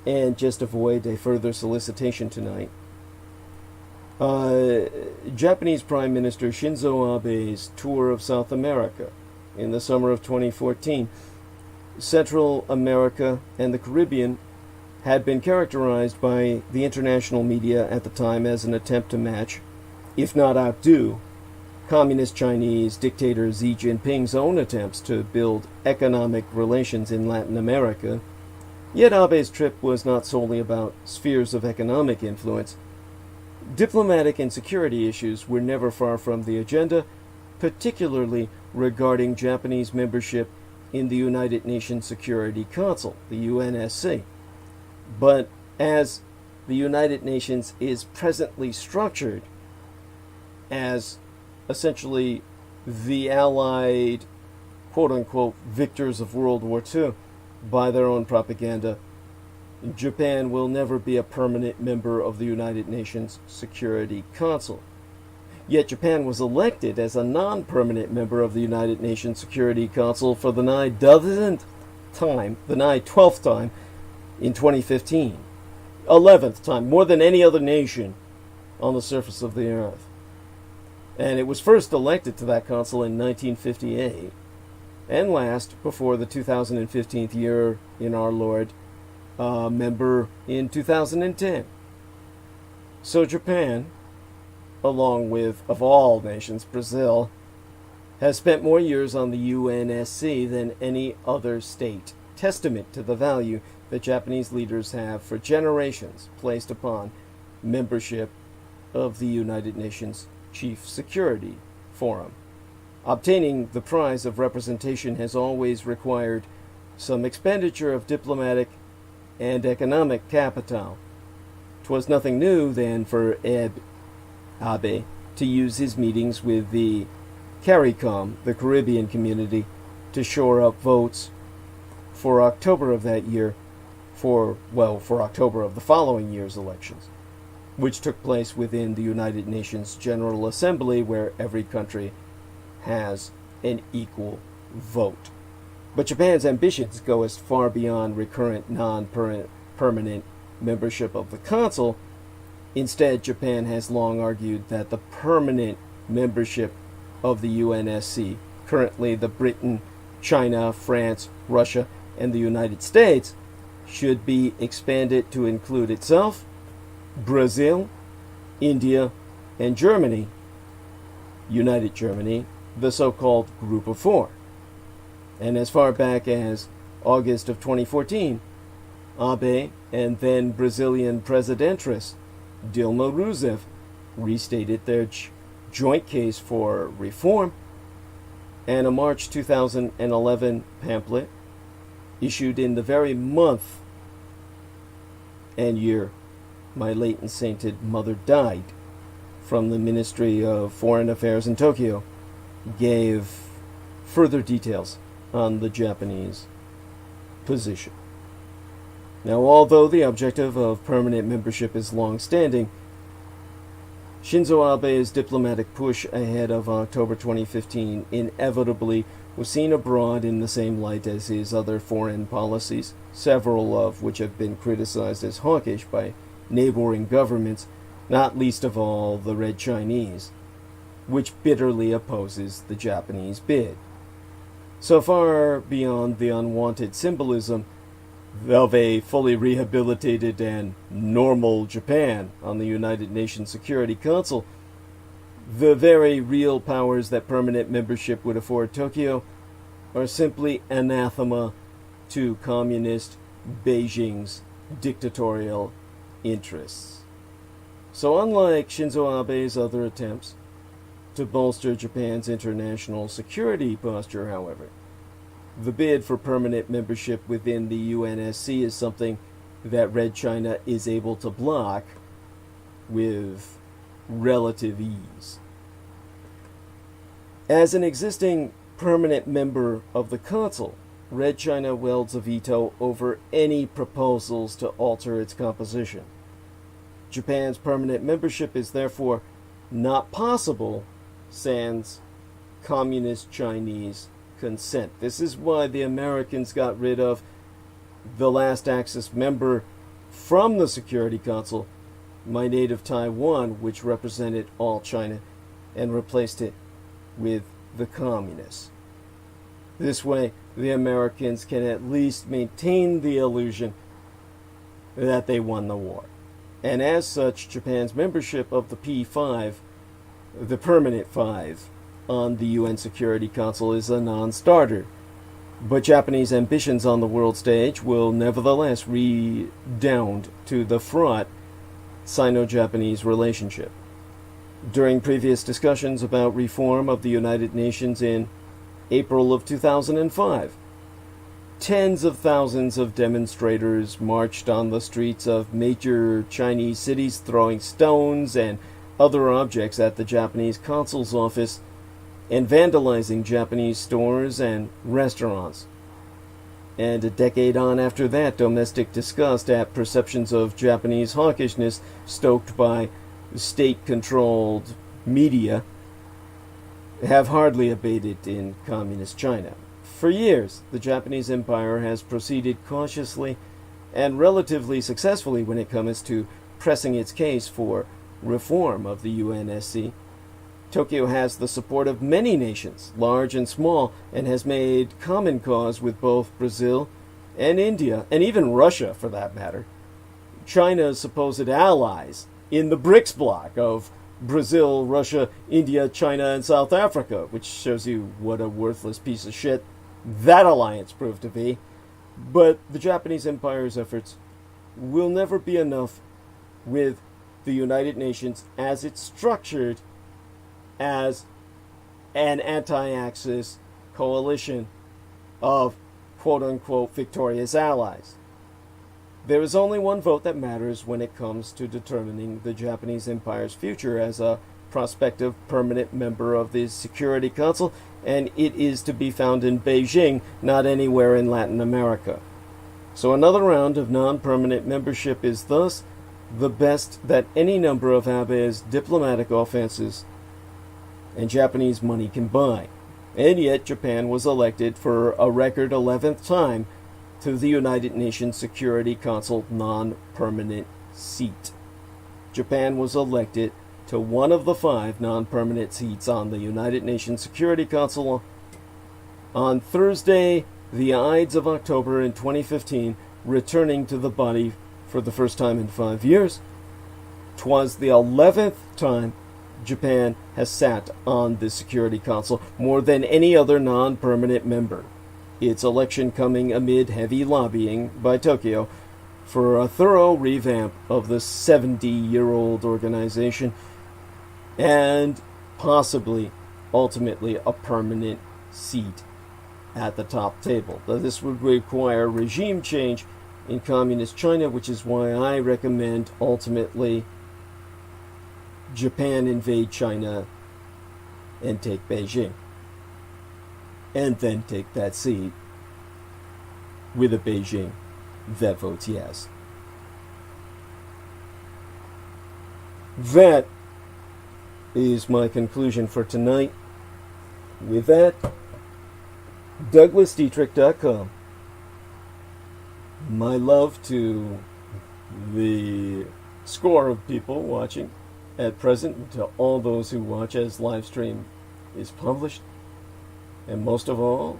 and just avoid a further solicitation tonight. Japanese Prime Minister Shinzo Abe's tour of South America in the summer of 2014. Central America and the Caribbean had been characterized by the international media at the time as an attempt to match, if not outdo, Communist Chinese dictator Xi Jinping's own attempts to build economic relations in Latin America. Yet Abe's trip was not solely about spheres of economic influence. Diplomatic and security issues were never far from the agenda, particularly regarding Japanese membership in the United Nations Security Council, the UNSC. But as the United Nations is presently structured as essentially the allied, quote-unquote, victors of World War II by their own propaganda, Japan will never be a permanent member of the United Nations Security Council. Yet Japan was elected as a non-permanent member of the United Nations Security Council for the nigh 12th time in 2015. 11th time, more than any other nation on the surface of the earth. And it was first elected to that council in 1958, and last, before the 2015 year in our Lord, member in 2010. So Japan, along with, of all nations, Brazil, has spent more years on the UNSC than any other state, testament to the value that Japanese leaders have for generations placed upon membership of the United Nations Chief Security Forum. Obtaining the prize of representation has always required some expenditure of diplomatic and economic capital. 'Twas nothing new then for Abe to use his meetings with the CARICOM, the Caribbean community, to shore up votes for October of that year, for October of the following year's elections, which took place within the United Nations General Assembly, where every country has an equal vote. But Japan's ambitions go as far beyond recurrent non-permanent membership of the Council. Instead, Japan has long argued that the permanent membership of the UNSC, currently the Britain, China, France, Russia, and the United States, should be expanded to include itself, Brazil, India, and Germany, United Germany, the so-called Group of Four. And as far back as August of 2014, Abe and then Brazilian Presidentress Dilma Rousseff restated their joint case for reform, and a March 2011 pamphlet issued in the very month and year my late and sainted mother died from the Ministry of Foreign Affairs in Tokyo gave further details on the Japanese position. Now, although the objective of permanent membership is long-standing, Shinzo Abe's diplomatic push ahead of October 2015 inevitably was seen abroad in the same light as his other foreign policies, several of which have been criticized as hawkish by neighboring governments, not least of all the Red Chinese, which bitterly opposes the Japanese bid. So far beyond the unwanted symbolism of a fully rehabilitated and normal Japan on the United Nations Security Council, the very real powers that permanent membership would afford Tokyo are simply anathema to communist Beijing's dictatorial interests. So unlike Shinzo Abe's other attempts to bolster Japan's international security posture, however, the bid for permanent membership within the UNSC is something that Red China is able to block with relative ease. As an existing permanent member of the Council, Red China wields a veto over any proposals to alter its composition. Japan's permanent membership is therefore not possible sans Communist Chinese consent. This is why the Americans got rid of the last Axis member from the Security Council, my native Taiwan, which represented all China, and replaced it with the communists. This way, the Americans can at least maintain the illusion that they won the war. And as such, Japan's membership of the P5, the permanent five, on the UN Security Council is a non-starter. But Japanese ambitions on the world stage will nevertheless redound to the fraught Sino-Japanese relationship. During previous discussions about reform of the United Nations in April of 2005, tens of thousands of demonstrators marched on the streets of major Chinese cities, throwing stones and other objects at the Japanese consul's office and vandalizing Japanese stores and restaurants. And a decade on after that, domestic disgust at perceptions of Japanese hawkishness stoked by state-controlled media have hardly abated in communist China. For years, the Japanese Empire has proceeded cautiously and relatively successfully when it comes to pressing its case for reform of the UNSC. Tokyo has the support of many nations, large and small, and has made common cause with both Brazil and India, and even Russia for that matter, China's supposed allies in the BRICS bloc of Brazil, Russia, India, China, and South Africa, which shows you what a worthless piece of shit that alliance proved to be. But the Japanese Empire's efforts will never be enough with the United Nations as it's structured as an anti-Axis coalition of quote-unquote victorious allies. There is only one vote that matters when it comes to determining the Japanese Empire's future as a prospective permanent member of the Security Council, and it is to be found in Beijing, not anywhere in Latin America. So another round of non-permanent membership is thus the best that any number of Abe's diplomatic offenses and Japanese money can buy. And yet Japan was elected for a record 11th time to the United Nations Security Council non-permanent seat. Japan was elected to one of the 5 non-permanent seats on the United Nations Security Council on Thursday, the Ides of October in 2015, returning to the body for the first time in 5 years. 'Twas the 11th time Japan has sat on the Security Council, more than any other non-permanent member. Its election coming amid heavy lobbying by Tokyo for a thorough revamp of the 70-year-old organization and possibly, ultimately, a permanent seat at the top table. Now, this would require regime change in communist China, which is why I recommend ultimately Japan invade China and take Beijing, and then take that seat with a Beijing that votes yes. That is my conclusion for tonight. With that, DouglasDietrich.com. My love to the score of people watching at present, and to all those who watch as live stream is published, and most of all,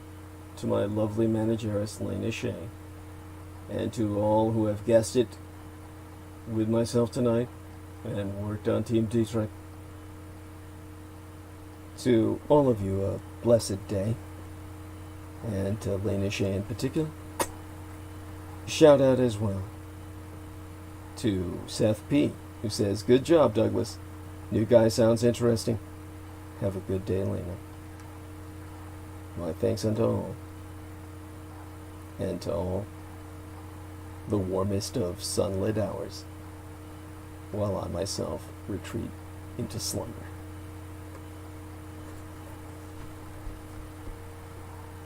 to my lovely manageress, Lena Shea, and to all who have guessed it with myself tonight and worked on Team Dietrich. To all of you, a blessed day, and to Lena Shea in particular. Shout out as well to Seth P., who says, "Good job, Douglas. New guy sounds interesting. Have a good day, Lena." My thanks unto all, and to all the warmest of sunlit hours, while I myself retreat into slumber.